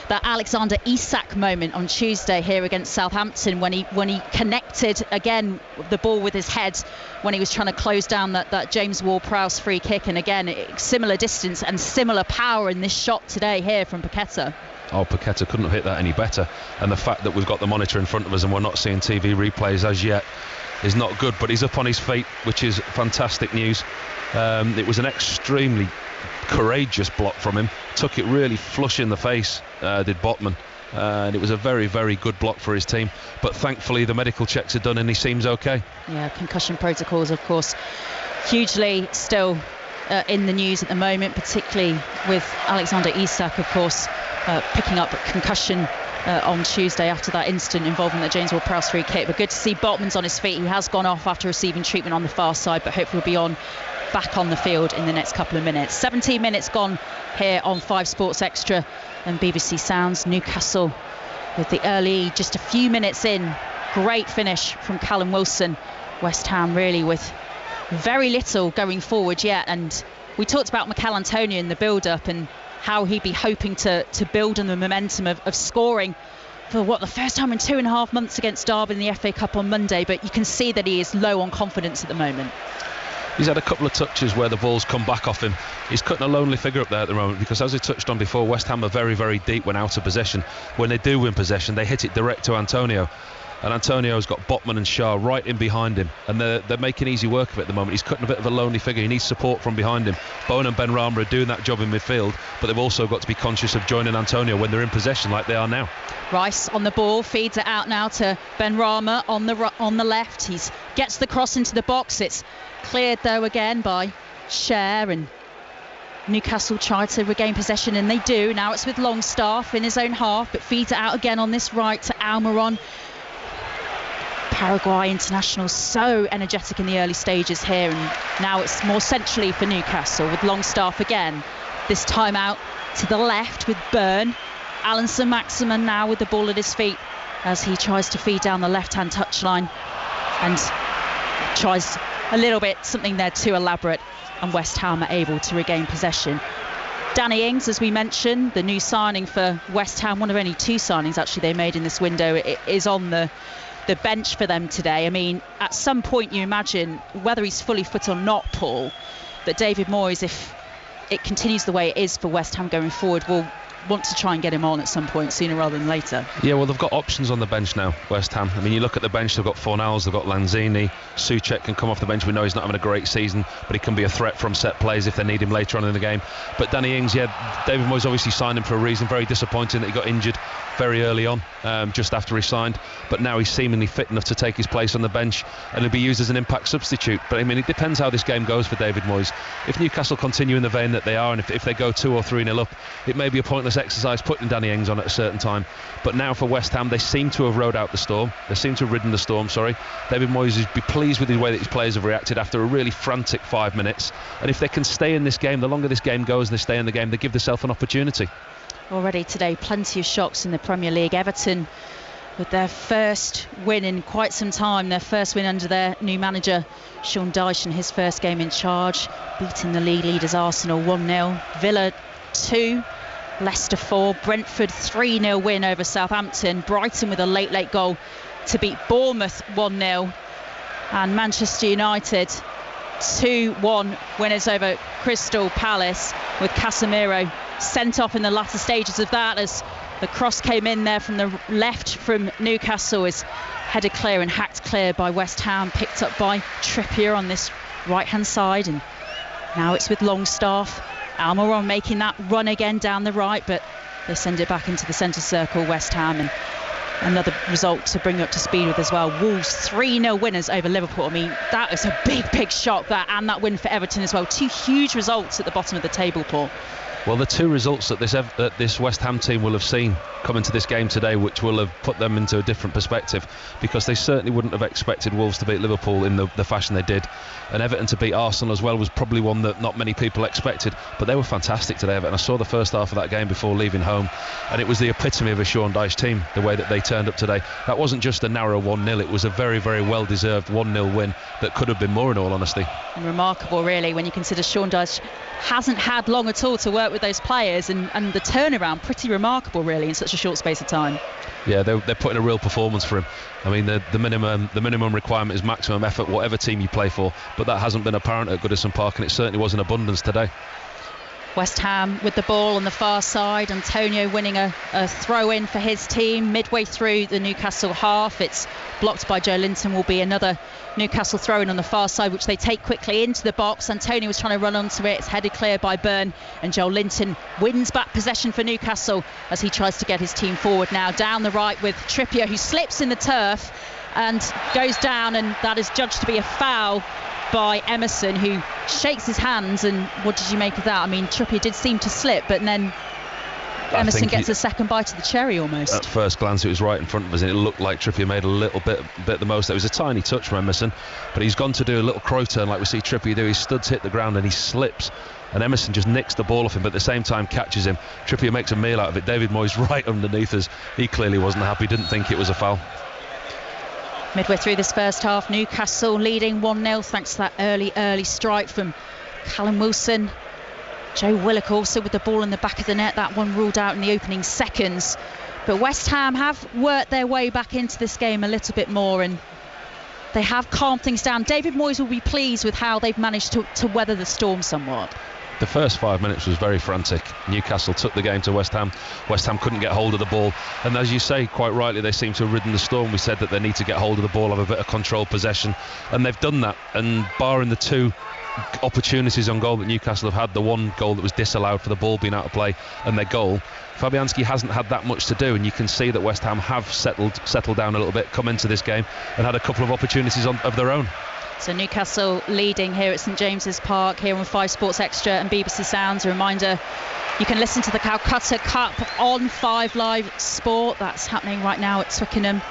Speaker 5: that Alexander Isak moment on Tuesday here against Southampton, when he connected again the ball with his head when he was trying to close down that James Ward-Prowse free kick, and again similar distance and similar power in this shot today here from Paqueta.
Speaker 12: Oh, Paqueta couldn't have hit that any better, and the fact that we've got the monitor in front of us and we're not seeing TV replays as yet is not good, but he's up on his feet, which is fantastic news. It was an extremely courageous block from him, took it really flush in the face, did Botman, and it was a very, very good block for his team, but thankfully the medical checks are done and he seems okay.
Speaker 5: Yeah, concussion protocols of course hugely still in the news at the moment, particularly with Alexander Isak of course picking up a concussion on Tuesday after that incident involving the James Ward-Prowse free kick. But good to see Botman's on his feet. He has gone off after receiving treatment on the far side, but hopefully will be back on the field in the next couple of minutes. 17 minutes gone here on 5 Sports Extra and BBC Sounds. Newcastle with the early, just a few minutes in, great finish from Callum Wilson. West Ham really with very little going forward yet, and we talked about Mikel Antonio in the build-up and how he'd be hoping to build on the momentum of scoring for the first time in 2.5 months against Derby in the FA Cup on Monday, but you can see that he is low on confidence at the moment.
Speaker 12: He's had a couple of touches where the ball's come back off him. He's cutting a lonely figure up there at the moment, because as I touched on before, West Ham are very, very deep when out of possession. When they do win possession, they hit it direct to Antonio, and Antonio's got Botman and Shaw right in behind him, and they're making easy work of it at the moment. He's cutting a bit of a lonely figure. He needs support from behind him. Bowen and Benrahma are doing that job in midfield, but they've also got to be conscious of joining Antonio when they're in possession like they are now.
Speaker 5: Rice on the ball, feeds it out now to Benrahma on the left. He gets the cross into the box. It's cleared though again by Cher, and Newcastle try to regain possession, and they do. Now it's with Longstaff in his own half, but feeds it out again on this right to Almiron. Paraguay international, so energetic in the early stages here, and now it's more centrally for Newcastle with Longstaff again, this time out to the left with Byrne. Alan Saint-Maximin now with the ball at his feet as he tries to feed down the left-hand touchline and tries a little bit something there too elaborate, and West Ham are able to regain possession. Danny Ings, as we mentioned, the new signing for West Ham, one of only 2 signings actually they made in this window, it is on the bench for them today. I mean, at some point you imagine, whether he's fully fit or not, Paul, that David Moyes, if it continues the way it is for West Ham going forward, will want to try and get him on at some point sooner rather than later.
Speaker 12: Yeah, well, they've got options on the bench now, West Ham. I mean, you look at the bench, they've got Fornals, they've got Lanzini, Souček can come off the bench. We know he's not having a great season, but he can be a threat from set plays if they need him later on in the game. But Danny Ings, yeah, David Moyes obviously signed him for a reason. Very disappointing that he got injured very early on, just after he signed, but now he's seemingly fit enough to take his place on the bench and he'll be used as an impact substitute. But I mean, it depends how this game goes for David Moyes. If Newcastle continue in the vein that they are, and if they go 2 or 3-0 up, it may be a pointless exercise putting Danny Ings on at a certain time. But now for West Ham, they seem to have rode out the storm. They seem to have ridden the storm, David Moyes is be pleased with the way that his players have reacted after a really frantic 5 minutes, and if they can stay in this game, the longer this game goes and they stay in the game, they give themselves an opportunity.
Speaker 5: Already today, plenty of shocks in the Premier League. Everton with their first win in quite some time, their first win under their new manager Sean Dyche in his first game in charge, beating the league leaders Arsenal 1-0, Villa 2, Leicester 4, Brentford 3-0 win over Southampton, Brighton with a late goal to beat Bournemouth 1-0, and Manchester United 2-1 winners over Crystal Palace, with Casemiro sent off in the latter stages of that as the cross came in there from the left from Newcastle, is headed clear and hacked clear by West Ham, picked up by Trippier on this right hand side, and now it's with Longstaff. Almiron making that run again down the right, but they send it back into the centre circle, West Ham, and another result to bring up to speed with as well. Wolves 3-0 winners over Liverpool. I mean, that was a big shock, that, and that win for Everton as well. Two huge results at the bottom of the table, Paul.
Speaker 12: Well, the two results that this West Ham team will have seen come into this game today, which will have put them into a different perspective, because they certainly wouldn't have expected Wolves to beat Liverpool in the fashion they did, and Everton to beat Arsenal as well was probably one that not many people expected, but they were fantastic today, Everton. I saw the first half of that game before leaving home, and it was the epitome of a Sean Dyche team, the way that they turned up today. That wasn't just a narrow 1-0, it was a very well deserved 1-0 win that could have been more, in all honesty.
Speaker 5: And remarkable, really, when you consider Sean Dyche hasn't had long at all to work with those players, and the turnaround pretty remarkable, really, in such a short space of time.
Speaker 12: Yeah, they're putting a real performance for him. I mean, the minimum requirement is maximum effort, whatever team you play for, but that hasn't been apparent at Goodison Park, and it certainly was in abundance today.
Speaker 5: West Ham with the ball on the far side, Antonio winning a throw-in for his team midway through the Newcastle half. It's blocked by Joe Linton, will be another Newcastle throw-in on the far side, which they take quickly into the box. Antonio was trying to run onto it, it's headed clear by Byrne, and Joe Linton wins back possession for Newcastle as he tries to get his team forward now. Down the right with Trippier, who slips in the turf and goes down, and that is judged to be a foul by Emerson, who shakes his hands. And what did you make of that? I mean, Trippier did seem to slip, but then Emerson gets a second bite of the cherry almost.
Speaker 12: At first glance it was right in front of us, and it looked like Trippier made a little bit the most. It was a tiny touch from Emerson, but he's gone to do a little crow turn like we see Trippier do. His studs hit the ground and he slips, and Emerson just nicks the ball off him, but at the same time catches him. Trippier makes a meal out of it. David Moyes right underneath us. He clearly wasn't happy, didn't think it was a foul.
Speaker 5: Midway through this first half, Newcastle leading 1-0 thanks to that early strike from Callum Wilson. Joe Willock also with the ball in the back of the net, that one ruled out in the opening seconds. But West Ham have worked their way back into this game a little bit more, and they have calmed things down. David Moyes will be pleased with how they've managed to weather the storm somewhat.
Speaker 12: The first 5 minutes was very frantic. Newcastle took the game to West Ham. West Ham couldn't get hold of the ball, and as you say quite rightly, they seem to have ridden the storm. We said that they need to get hold of the ball, have a bit of controlled possession, and they've done that. And barring the two opportunities on goal that Newcastle have had, the one goal that was disallowed for the ball being out of play and their goal, Fabianski hasn't had that much to do, and you can see that West Ham have settled down a little bit, come into this game and had a couple of opportunities of their own.
Speaker 5: So Newcastle leading here at St James's Park, here on 5 Sports Extra and BBC Sounds. A reminder, you can listen to the Calcutta Cup on 5 Live Sport. That's happening right now at Twickenham.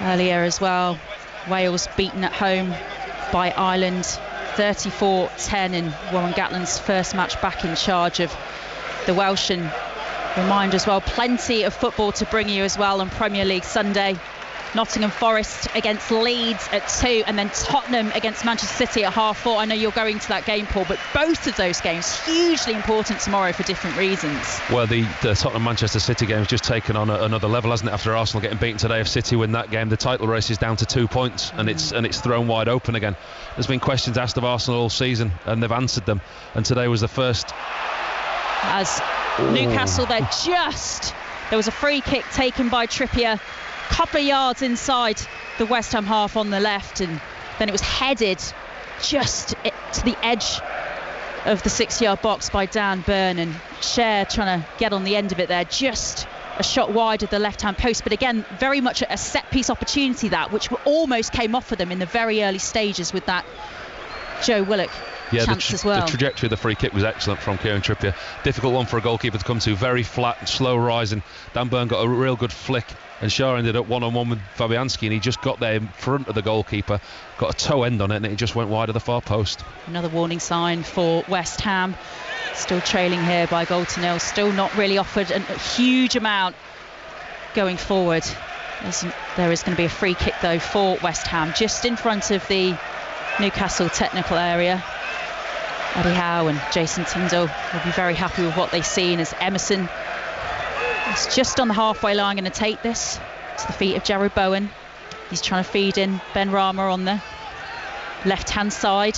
Speaker 5: Earlier as well, Wales beaten at home by Ireland 34-10 in Warren Gatland's first match back in charge of the Welsh. And reminder as well, plenty of football to bring you as well on Premier League Sunday. Nottingham Forest against Leeds at 2, and then Tottenham against Manchester City at 4:30. I know you're going to that game, Paul, but both of those games hugely important tomorrow for different reasons.
Speaker 12: Well, the Tottenham-Manchester City game has just taken on another level, hasn't it? After Arsenal getting beaten today, if City win that game, the title race is down to 2 points, and it's thrown wide open again. There's been questions asked of Arsenal all season, and they've answered them, and today was the first.
Speaker 5: As Newcastle, there was a free kick taken by Trippier, couple of yards inside the West Ham half on the left, and then it was headed just to the edge of the 6-yard box by Dan Byrne, and Cher trying to get on the end of it there, just a shot wide of the left-hand post. But again, very much a set-piece opportunity, that which almost came off for them in the very early stages with that Joe Willock chance as well.
Speaker 12: The trajectory of the free kick was excellent from Kieran Trippier. Difficult one for a goalkeeper to come to, very flat, slow rising. Dan Byrne got a real good flick, and Shaw ended up one-on-one with Fabianski, and he just got there in front of the goalkeeper, got a toe end on it, and it just went wide of the far post.
Speaker 5: Another warning sign for West Ham, still trailing here by 1-0, still not really offered a huge amount going forward. There is going to be a free kick though for West Ham, just in front of the Newcastle technical area. Eddie Howe and Jason Tindall will be very happy with what they've seen, as Emerson is just on the halfway line, going to take this to the feet of Jared Bowen. He's trying to feed in Ben Rama on the left hand side,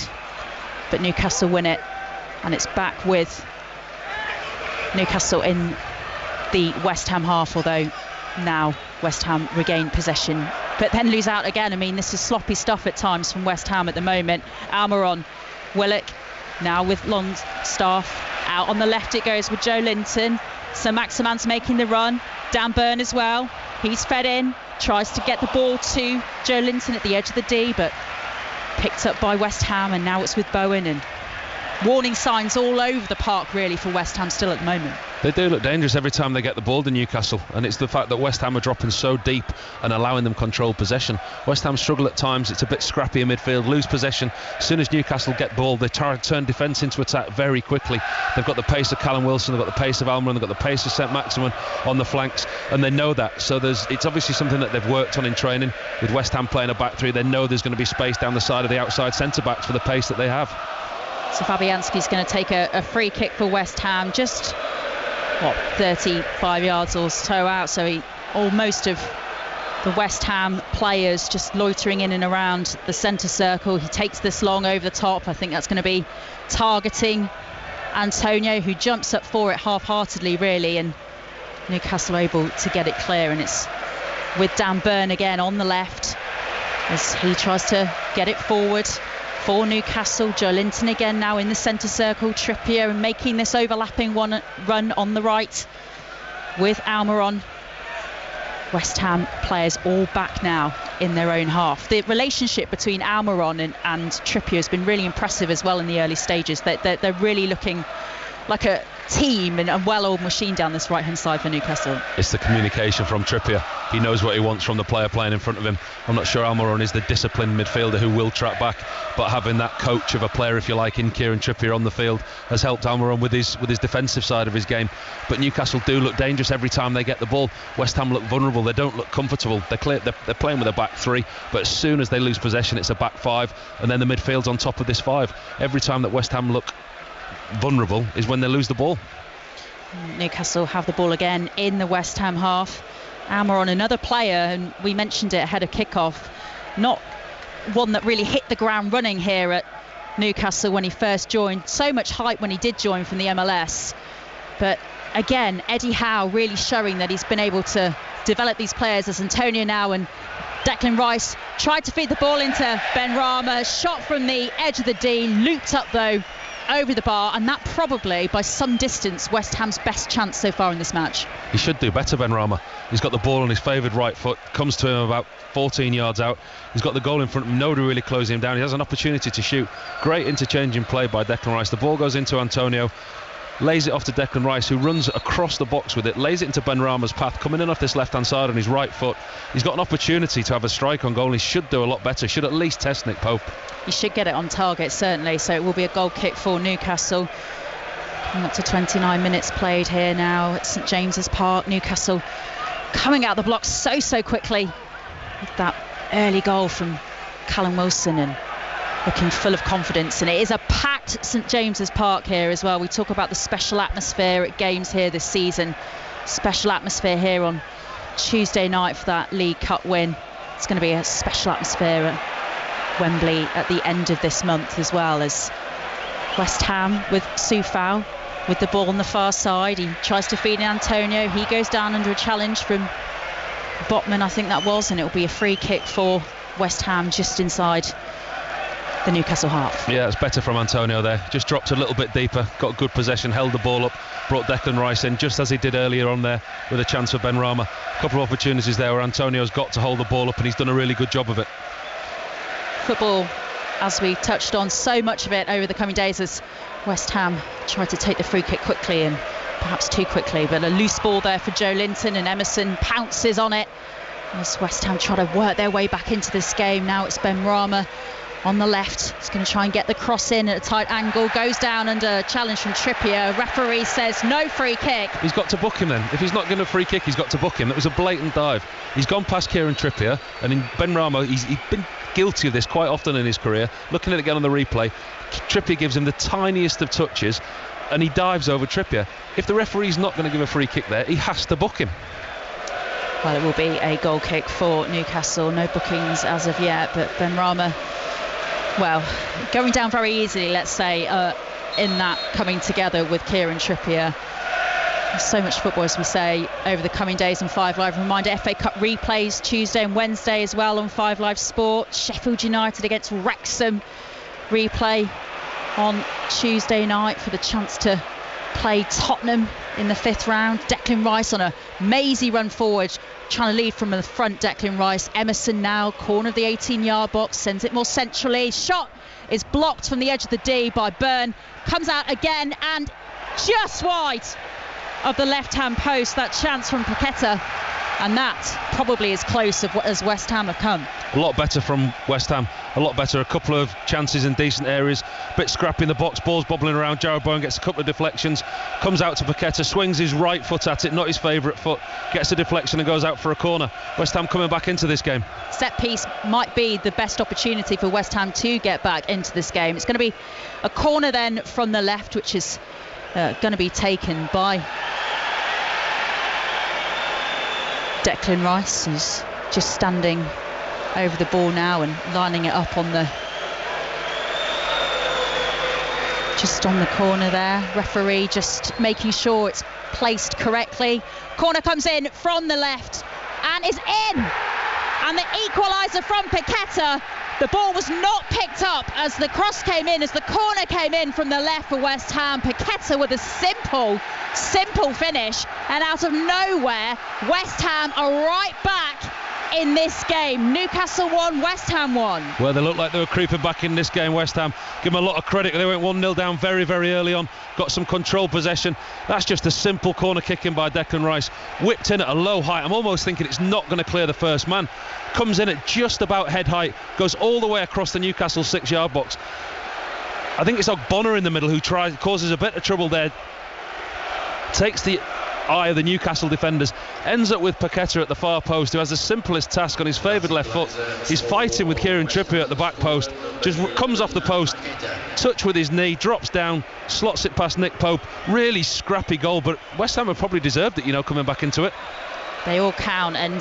Speaker 5: but Newcastle win it, and it's back with Newcastle in the West Ham half, although now West Ham regain possession but then lose out again. I mean, this is sloppy stuff at times from West Ham at the moment. Almiron, Willock now with Longstaff out on the left. It goes with Joe Linton. So Maximan's making the run. Dan Burn as well, he's fed in, tries to get the ball to Joe Linton at the edge of the D, but picked up by West Ham, and now it's with Bowen, and warning signs all over the park really for West Ham still at the moment.
Speaker 12: They do look dangerous every time they get the ball to Newcastle, and it's the fact that West Ham are dropping so deep and allowing them controlled possession. West Ham struggle at times, it's a bit scrappy in midfield, lose possession. As soon as Newcastle get ball, they turn defence into attack very quickly. They've got the pace of Callum Wilson, they've got the pace of Almiron, they've got the pace of St Maximin on the flanks, and they know that. So it's obviously something that they've worked on in training. With West Ham playing a back three, they know there's going to be space down the side of the outside centre-backs for the pace that they have.
Speaker 5: So Fabianski's going to take a free kick for West Ham, just 35 yards or so out, so most of the West Ham players just loitering in and around the centre circle. He takes this long over the top. I think that's going to be targeting Antonio, who jumps up for it half-heartedly really, and Newcastle able to get it clear, and it's with Dan Burn again on the left as he tries to get it forward for Newcastle. Joe Linton again now in the centre circle. Trippier making this overlapping run on the right with Almiron. West Ham players all back now in their own half. The relationship between Almiron and Trippier has been really impressive as well in the early stages. They're really looking like a team and a well-oiled machine down this right-hand side for Newcastle.
Speaker 12: It's the communication from Trippier. He knows what he wants from the player playing in front of him. I'm not sure Almiron is the disciplined midfielder who will track back, but having that coach of a player, if you like, in Kieran Trippier on the field has helped Almiron with his defensive side of his game. But Newcastle do look dangerous every time they get the ball. West Ham look vulnerable. They don't look comfortable. They're playing with a back three, but as soon as they lose possession, it's a back five, and then the midfield's on top of this five. Every time that West Ham look vulnerable is when they lose the ball.
Speaker 5: Newcastle have the ball again in the West Ham half. Almiron, another player, and we mentioned it ahead of kickoff, not one that really hit the ground running here at Newcastle when he first joined. So much hype when he did join from the MLS, but again Eddie Howe really showing that he's been able to develop these players, as Antonio now and Declan Rice tried to feed the ball into Ben Rama, shot from the edge of the D, looped up though over the bar, and that probably by some distance West Ham's best chance so far in this match.
Speaker 12: He should do better, Ben Rama. He's got the ball on his favoured right foot, comes to him about 14 yards out. He's got the goal in front of him, nobody really closing him down. He has an opportunity to shoot. Great interchanging play by Declan Rice. The ball goes into Antonio, lays it off to Declan Rice, who runs across the box with it, lays it into Ben Rama's path, coming in off this left hand side on his right foot. He's got an opportunity to have a strike on goal, and he should do a lot better, should at least test Nick Pope.
Speaker 5: He should get it on target certainly, so it will be a goal kick for Newcastle. Coming up to 29 minutes played here now at St James's Park. Newcastle coming out the block so quickly with that early goal from Callum Wilson, and looking full of confidence. And it is a packed St James's Park here as well. We talk about the special atmosphere at games here this season. Special atmosphere here on Tuesday night for that League Cup win. It's going to be a special atmosphere at Wembley at the end of this month as well, as West Ham with Soufal with the ball on the far side. He tries to feed in Antonio. He goes down under a challenge from Botman, I think that was, and it will be a free kick for West Ham just inside the Newcastle half.
Speaker 12: Yeah, it's better from Antonio there. Just dropped a little bit deeper, got good possession, held the ball up, brought Declan Rice in just as he did earlier on there with a chance for Ben Rama. A couple of opportunities there where Antonio's got to hold the ball up, and he's done a really good job of it.
Speaker 5: Football, as we touched on, so much of it over the coming days as West Ham tried to take the free kick quickly, and perhaps too quickly, but a loose ball there for Joe Linton, and Emerson pounces on it as West Ham try to work their way back into this game. Now it's Ben Rama on the left. He's going to try and get the cross in at a tight angle. Goes down under challenge from Trippier. Referee says no free kick.
Speaker 12: He's got to book him then. If he's not going to free kick, he's got to book him. That was a blatant dive. He's gone past Kieran Trippier, and in Benrahma, he's been guilty of this quite often in his career. Looking at it again on the replay, Trippier gives him the tiniest of touches, and he dives over Trippier. If the referee's not going to give a free kick there, he has to book him.
Speaker 5: Well, it will be a goal kick for Newcastle. No bookings as of yet, but Benrahma, well, going down very easily, let's say, in that coming together with Kieran Trippier. So much football, as we say, over the coming days on 5 Live. Reminder, FA Cup replays Tuesday and Wednesday as well on 5 Live Sport. Sheffield United against Wrexham replay on Tuesday night for the chance to play Tottenham in the 5th round. Declan Rice on a mazy run forward, trying to lead from the front. Declan Rice. Emerson now, corner of the 18-yard box, sends it more centrally. Shot is blocked from the edge of the D by Byrne. Comes out again and just wide of the left-hand post. That chance from Paqueta, and that probably as close as West Ham have come.
Speaker 12: A lot better from West Ham, a lot better. A couple of chances in decent areas, bit scrappy in the box, balls bobbling around. Jarrod Bowen gets a couple of deflections, comes out to Paqueta, swings his right foot at it, not his favourite foot, gets a deflection and goes out for a corner. West Ham coming back into this game.
Speaker 5: Set piece might be the best opportunity for West Ham to get back into this game. It's going to be a corner then from the left, which is going to be taken by Declan Rice, who's just standing over the ball now and lining it up on the corner there. Referee just making sure it's placed correctly. Corner comes in from the left and is in, and the equaliser from Paqueta. The ball was not picked up as the cross came in, as the corner came in from the left for West Ham. Paqueta with a simple finish, and out of nowhere, West Ham are right back in this game. Newcastle 1, West Ham 1.
Speaker 12: Well, they looked like they were creeping back in this game, West Ham. Give them a lot of credit. They went 1-0 down very, very early on. Got some control possession. That's just a simple corner kicking by Declan Rice. Whipped in at a low height. I'm almost thinking it's not going to clear the first man. Comes in at just about head height. Goes all the way across the Newcastle 6-yard box. I think it's Ogbonna in the middle who causes a bit of trouble there. Takes the eye of the Newcastle defenders, ends up with Paqueta at the far post, who has the simplest task on his favoured left foot. He's fighting with Kieran Trippier at the back post, just comes off the post, touch with his knee, drops down, slots it past Nick Pope. Really scrappy goal, but West Ham have probably deserved it, coming back into it.
Speaker 5: They all count, and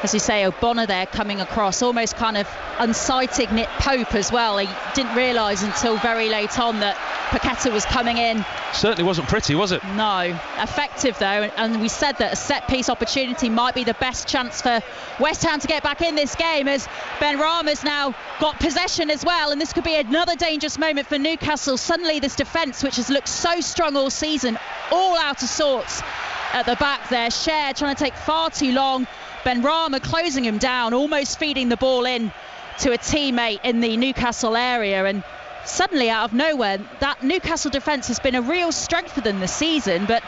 Speaker 5: as you say, Ogbonna there coming across, almost kind of unsighting Nick Pope as well. He didn't realise until very late on that Paqueta was coming in.
Speaker 12: Certainly wasn't pretty, was it?
Speaker 5: No. Effective though, and we said that a set piece opportunity might be the best chance for West Ham to get back in this game, as Benrahma's now got possession as well, and this could be another dangerous moment for Newcastle. Suddenly this defence, which has looked so strong all season, all out of sorts at the back there. Cher trying to take far too long. Benrahma closing him down, almost feeding the ball in to a teammate in the Newcastle area, and suddenly out of nowhere that Newcastle defence has been a real strength for them this season, but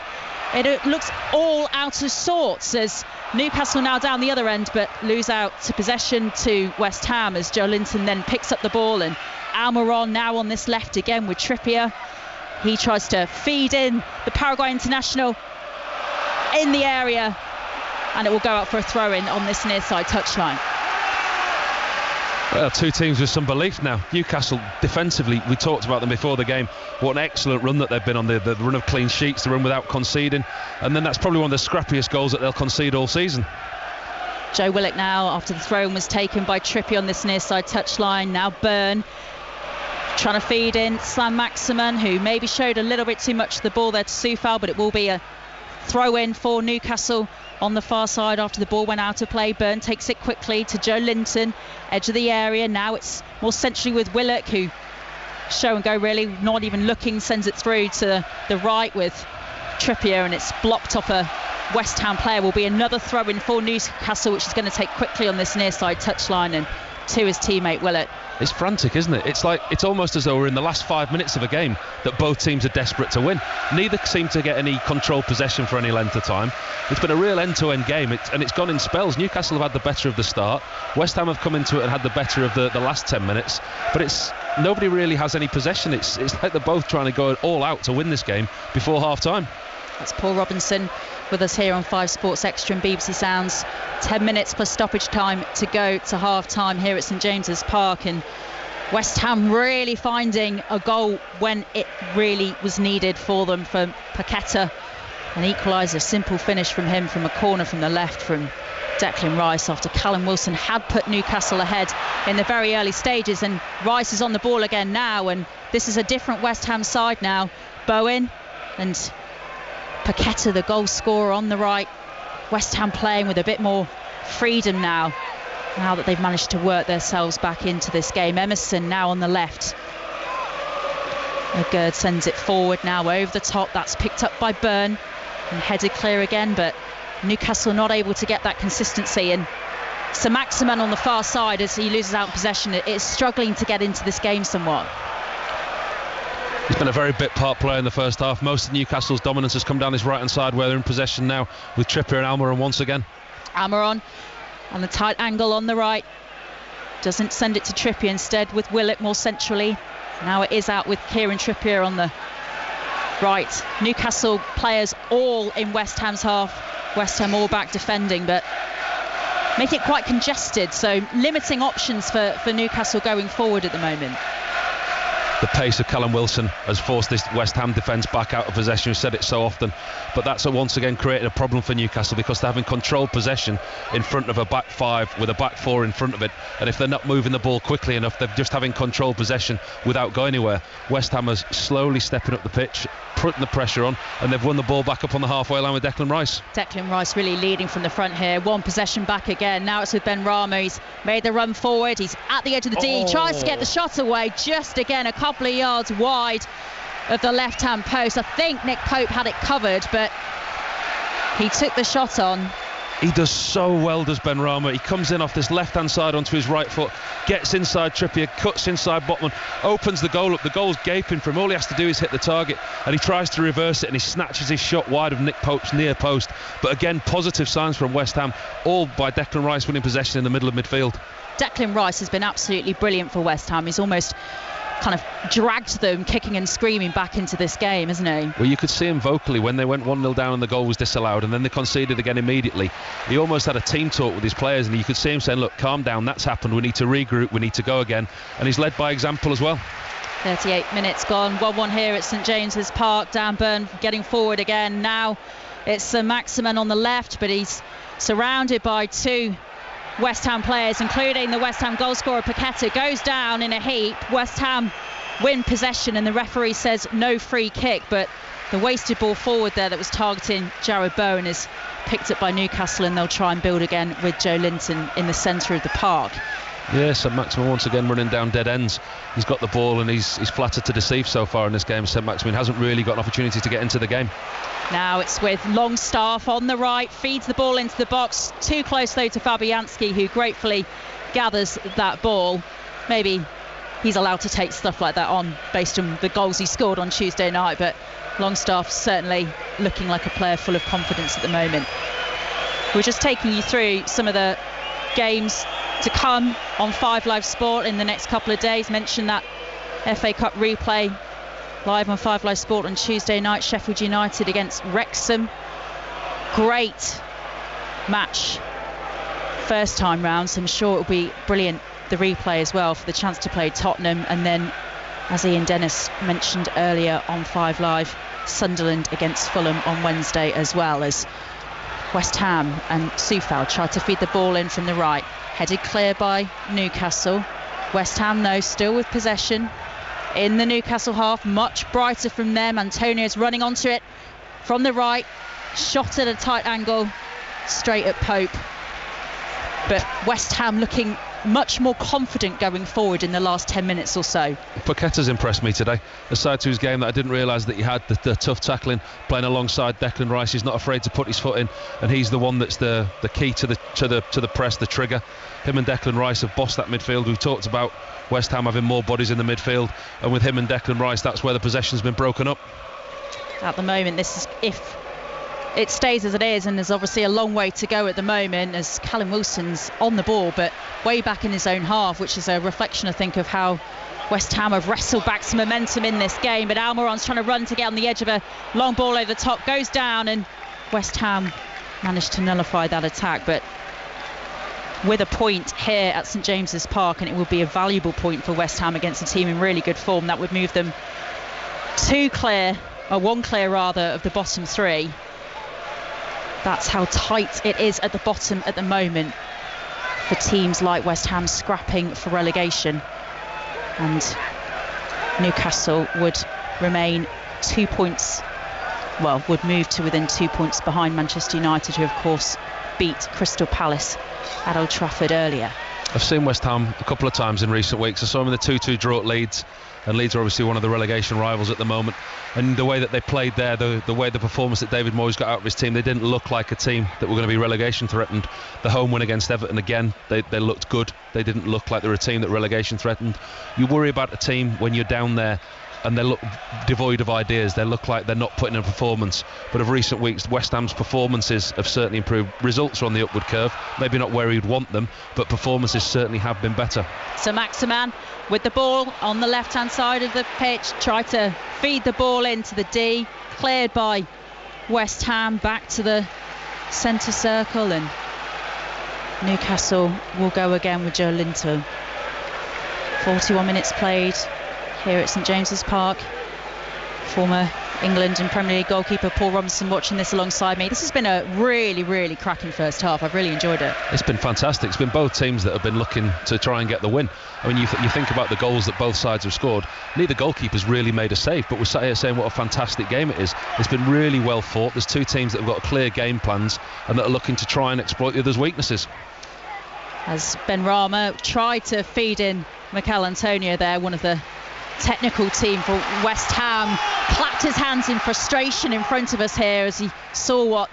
Speaker 5: it looks all out of sorts as Newcastle now down the other end but lose out to possession to West Ham, as Joe Linton then picks up the ball, and Almiron now on this left again with Trippier. He tries to feed in the Paraguay international in the area, and it will go out for a throw-in on this near side touchline.
Speaker 12: Well, two teams with some belief now. Newcastle defensively, we talked about them before the game, what an excellent run that they've been on, the run of clean sheets, the run without conceding, and then that's probably one of the scrappiest goals that they'll concede all season.
Speaker 5: Joe Willock now, after the throw-in was taken by Trippier on this near side touchline. Now Byrne trying to feed in Sam Maximin, who maybe showed a little bit too much of the ball there to Soufal, but it will be a throw-in for Newcastle on the far side after the ball went out of play. Byrne takes it quickly to Joe Linton, edge of the area. Now it's more centrally with Willock, who show and go really, not even looking, sends it through to the right with Trippier, and it's blocked off a West Ham player. Will be another throw-in for Newcastle, which is going to take quickly on this near side touchline, and to his teammate Willock.
Speaker 17: It's frantic, isn't it? It's almost as though we're in the last 5 minutes of a game that both teams are desperate to win. Neither seem to get any controlled possession for any length of time. It's been a real end-to-end game, and it's gone in spells. Newcastle have had the better of the start. West Ham have come into it and had the better of the last 10 minutes. But nobody really has any possession. It's like they're both trying to go all out to win this game before half-time.
Speaker 5: That's Paul Robinson with us here on 5 Sports Extra and BBC Sounds. 10 minutes plus stoppage time to go to half-time here at St James's Park, and West Ham really finding a goal when it really was needed for them from Paqueta. An equaliser, simple finish from him from a corner from the left from Declan Rice after Callum Wilson had put Newcastle ahead in the very early stages, and Rice is on the ball again now, and this is a different West Ham side now. Bowen and Paqueta, the goal scorer, on the right. West Ham playing with a bit more freedom now that they've managed to work themselves back into this game. Emerson now on the left. Gerd sends it forward now over the top. That's picked up by Byrne and headed clear again, but Newcastle not able to get that consistency, and Saint-Maximin on the far side, as he loses out in possession, is struggling to get into this game somewhat.
Speaker 17: He's been a very bit part player in the first half. Most of Newcastle's dominance has come down this right-hand side where they're in possession now with Trippier and Almiron once again.
Speaker 5: Almiron on the tight angle on the right. Doesn't send it to Trippier, instead with Willett more centrally. Now it is out with Kieran Trippier on the right. Newcastle players all in West Ham's half. West Ham all back defending, but make it quite congested. So limiting options for Newcastle going forward at the moment.
Speaker 17: The pace of Callum Wilson has forced this West Ham defence back out of possession. We've said it so often, but that's once again created a problem for Newcastle because they're having controlled possession in front of a back five with a back four in front of it, and if they're not moving the ball quickly enough, they're just having controlled possession without going anywhere. West Ham is slowly stepping up the pitch, putting the pressure on, and they've won the ball back up on the halfway line with Declan Rice.
Speaker 5: Declan Rice really leading from the front here. One possession back again. Now it's with Ben Rama. He's made the run forward. He's at the edge of the D. He tries to get the shot away, just again a couple of yards wide of the left-hand post. I think Nick Pope had it covered, but he took the shot on.
Speaker 17: He does so well, does Ben Rama. He comes in off this left-hand side onto his right foot, gets inside Trippier, cuts inside Botman, opens the goal up. The goal's gaping for him. All he has to do is hit the target, and he tries to reverse it, and he snatches his shot wide of Nick Pope's near post. But again, positive signs from West Ham, all by Declan Rice winning possession in the middle of midfield.
Speaker 5: Declan Rice has been absolutely brilliant for West Ham. He's almost kind of dragged them kicking and screaming back into this game, isn't he?
Speaker 17: Well, you could see him vocally when they went 1-0 down and the goal was disallowed, and then they conceded again immediately. He almost had a team talk with his players, and you could see him saying, look, calm down, that's happened, we need to regroup, we need to go again, and he's led by example as well.
Speaker 5: 38 minutes gone, 1-1 here at St James's Park. Dan Burn getting forward again. Now it's Saint-Maximin on the left, but he's surrounded by two West Ham players, including the West Ham goalscorer Paqueta. Goes down in a heap. West Ham win possession, and the referee says no free kick, but the wasted ball forward there that was targeting Jared Bowen is picked up by Newcastle, and they'll try and build again with Joe Linton in the centre of the park.
Speaker 17: Yeah, Saint-Maximin once again running down dead ends. He's got the ball, and he's flattered to deceive so far in this game. Saint-Maximin hasn't really got an opportunity to get into the game.
Speaker 5: Now it's with Longstaff on the right, feeds the ball into the box, too close though to Fabianski, who gratefully gathers that ball. Maybe he's allowed to take stuff like that on based on the goals he scored on Tuesday night, but Longstaff certainly looking like a player full of confidence at the moment. We're just taking you through some of the games to come on 5 Live Sport in the next couple of days. Mentioned that FA Cup replay live on 5 Live Sport on Tuesday night, Sheffield United against Wrexham. Great match first time round, so I'm sure it'll be brilliant, the replay as well, for the chance to play Tottenham. And then, as Ian Dennis mentioned earlier on 5 Live, Sunderland against Fulham on Wednesday, as well as West Ham and Soufal tried to feed the ball in from the right, headed clear by Newcastle. West Ham though still with possession in the Newcastle half, much brighter from them. Antonio's running onto it from the right, shot at a tight angle straight at Pope, but West Ham looking much more confident going forward in the last 10 minutes or so.
Speaker 17: Paqueta's impressed me today. Aside to his game that I didn't realise that he had the tough tackling, playing alongside Declan Rice. He's not afraid to put his foot in, and he's the one that's the key to the press, the trigger. Him and Declan Rice have bossed that midfield. We talked about West Ham having more bodies in the midfield, and with him and Declan Rice, that's where the possession's been broken up.
Speaker 5: At the moment, this is if it stays as it is, and there's obviously a long way to go at the moment as Callum Wilson's on the ball but way back in his own half, which is a reflection, I think, of how West Ham have wrestled back some momentum in this game. But Almiron's trying to run to get on the edge of a long ball over the top, goes down, and West Ham managed to nullify that attack. But with a point here at St James's Park, and it will be a valuable point for West Ham against a team in really good form, that would move them one clear of the bottom three. That's how tight it is at the bottom at the moment for teams like West Ham scrapping for relegation. And Newcastle would remain 2 points, well, would move to within 2 points behind Manchester United, who of course beat Crystal Palace at Old Trafford earlier.
Speaker 17: I've seen West Ham a couple of times in recent weeks. I saw them in the 2-2 draw at Leeds, and Leeds are obviously one of the relegation rivals at the moment. And the way that they played there, the way the performance that David Moyes got out of his team, they didn't look like a team that were going to be relegation threatened. The home win against Everton again, they looked good. They didn't look like they were a team that relegation threatened. You worry about a team when you're down there and they look devoid of ideas. They look like they're not putting in a performance. But of recent weeks, West Ham's performances have certainly improved. Results are on the upward curve, maybe not where he'd want them, but performances certainly have been better.
Speaker 5: So Maximan with the ball on the left hand side of the pitch, tried to feed the ball into the D, cleared by West Ham, back to the centre circle, and Newcastle will go again with Joe Linton. 41 minutes played here at St James's Park. Former England and Premier League goalkeeper Paul Robinson watching this alongside me. This has been a really, really cracking first half. I've really enjoyed it.
Speaker 17: It's been fantastic. It's been both teams that have been looking to try and get the win. I mean, you think about the goals that both sides have scored. Neither goalkeeper's really made a save, but we're sat here saying what a fantastic game it is. It's been really well fought. There's two teams that have got clear game plans and that are looking to try and exploit the other's weaknesses.
Speaker 5: As Ben Rama tried to feed in Mikel Antonio there, one of the technical team for West Ham, clapped his hands in frustration in front of us here as he saw what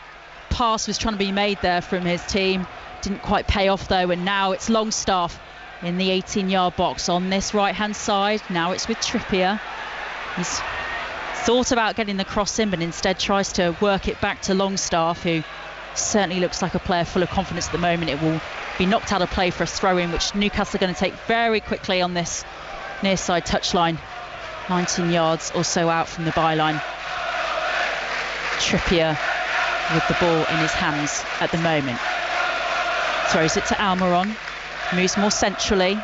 Speaker 5: pass was trying to be made there from his team. Didn't quite pay off though, and now it's Longstaff in the 18-yard box on this right hand side. Now it's with Trippier. He's thought about getting the cross in, but instead tries to work it back to Longstaff, who certainly looks like a player full of confidence at the moment. It will be knocked out of play for a throw-in, which Newcastle are going to take very quickly on this near side touchline, 19 yards or so out from the byline. Trippier with the ball in his hands at the moment. Throws it to Almiron, moves more centrally,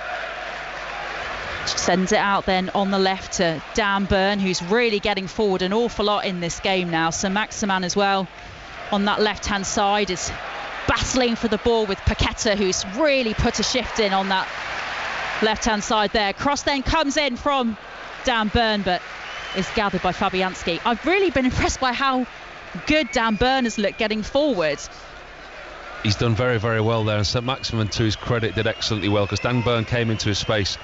Speaker 5: sends it out then on the left to Dan Burn, who's really getting forward an awful lot in this game now. So Maximan as well on that left hand side is battling for the ball with Paqueta, who's really put a shift in on that left hand side there. Cross then comes in from Dan Burn, but is gathered by Fabianski. I've really been impressed by how good Dan Burn has looked getting forward.
Speaker 17: He's done very, very well there, and St Maximin, to his credit, did excellently well, because Dan Burn came into his space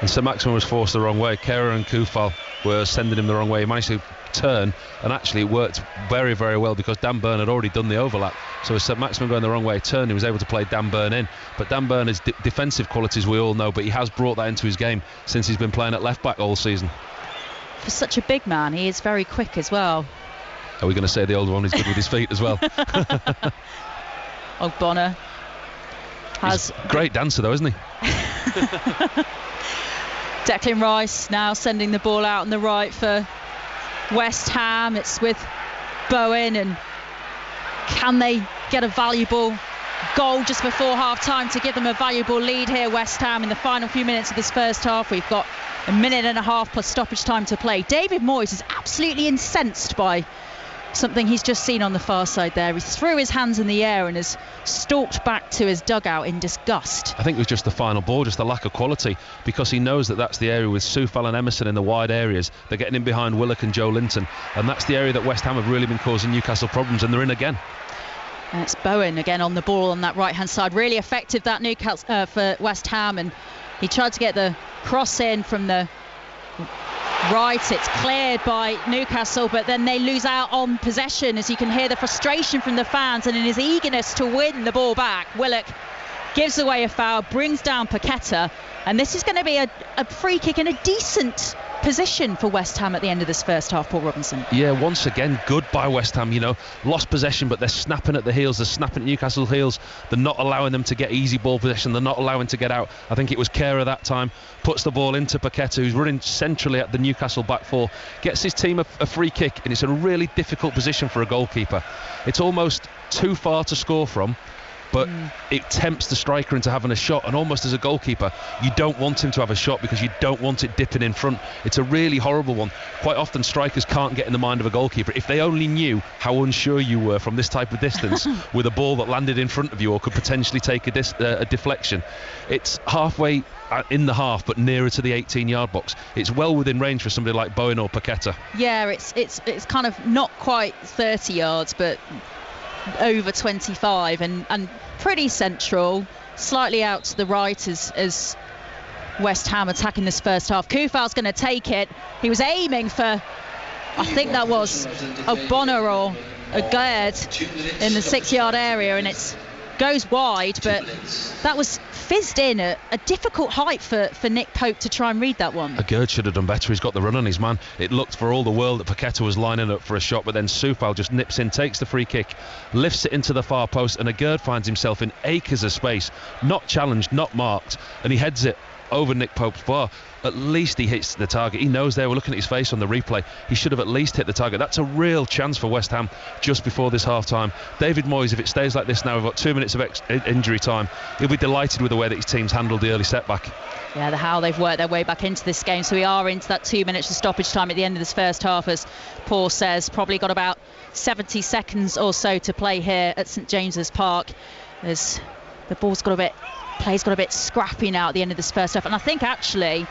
Speaker 17: and St Maximin was forced the wrong way. Kehrer and Koufal were sending him the wrong way. He managed to turn, and actually it worked very, very well, because Dan Burn had already done the overlap. So as St Maximin going the wrong way, turned, he was able to play Dan Burn in. But Dan Burn has defensive qualities, we all know, but he has brought that into his game since he's been playing at left back all season.
Speaker 5: For such a big man, he is very quick as well.
Speaker 17: Are we going to say the old one is good with his feet as well?
Speaker 5: Ogbonna has...
Speaker 17: He's a great dancer though, isn't he?
Speaker 5: Declan Rice now sending the ball out on the right for West Ham. It's with Bowen, and can they get a valuable goal just before half time to give them a valuable lead here, West Ham, in the final few minutes of this first half? We've got a minute and a half plus stoppage time to play. David Moyes is absolutely incensed by something he's just seen on the far side there. He threw his hands in the air and has stalked back to his dugout in disgust.
Speaker 17: I think it was just the final ball, just the lack of quality, because he knows that that's the area with Soufal and Emerson in the wide areas. They're getting in behind Willock and Joe Linton, and that's the area that West Ham have really been causing Newcastle problems, and they're in again.
Speaker 5: And it's Bowen again on the ball on that right-hand side. Really effective, that Newcastle for West Ham, and he tried to get the cross in from the right. It's cleared by Newcastle, but then they lose out on possession, as you can hear the frustration from the fans, and in his eagerness to win the ball back, Willock gives away a foul, brings down Paqueta, and this is going to be a free kick in a decent position for West Ham at the end of this first half, Paul Robinson.
Speaker 17: Yeah, once again, good by West Ham. Lost possession, but they're snapping at the heels. They're snapping at Newcastle's heels. They're not allowing them to get easy ball possession. They're not allowing to get out. I think it was Kehrer that time. Puts the ball into Paqueta, who's running centrally at the Newcastle back four. Gets his team a free kick, and it's in a really difficult position for a goalkeeper. It's almost too far to score from, but it tempts the striker into having a shot, and almost as a goalkeeper you don't want him to have a shot because you don't want it dipping in front. It's a really horrible one. Quite often strikers can't get in the mind of a goalkeeper. If they only knew how unsure you were from this type of distance with a ball that landed in front of you or could potentially take a deflection. It's halfway in the half but nearer to the 18-yard box. It's well within range for somebody like Bowen or Paqueta.
Speaker 5: Yeah, it's kind of not quite 30 yards but over 25 and pretty central, slightly out to the right as West Ham attacking this first half. Koufal's going to take it. He was aiming for, I think that was a Bonner or a Gerd in the 6-yard area, and it goes wide, but that was fizzed in a difficult height for Nick Pope to try and read that one.
Speaker 17: Gerd should have done better. He's got the run on his man. It looked for all the world that Paqueta was lining up for a shot, but then Soufal just nips in, takes the free kick, lifts it into the far post, and Gerd finds himself in acres of space, not challenged, not marked, and he heads it over Nick Pope's bar. At least he hits the target. He knows they were looking at his face on the replay. He should have at least hit the target. That's a real chance for West Ham just before this half-time. David Moyes, if it stays like this now, we've got 2 minutes of injury time, he'll be delighted with the way that his team's handled the early setback.
Speaker 5: Yeah, how they've worked their way back into this game. So we are into that 2 minutes of stoppage time at the end of this first half, as Paul says. Probably got about 70 seconds or so to play here at St James's Park. The play's got a bit scrappy now at the end of this first half, and I think actually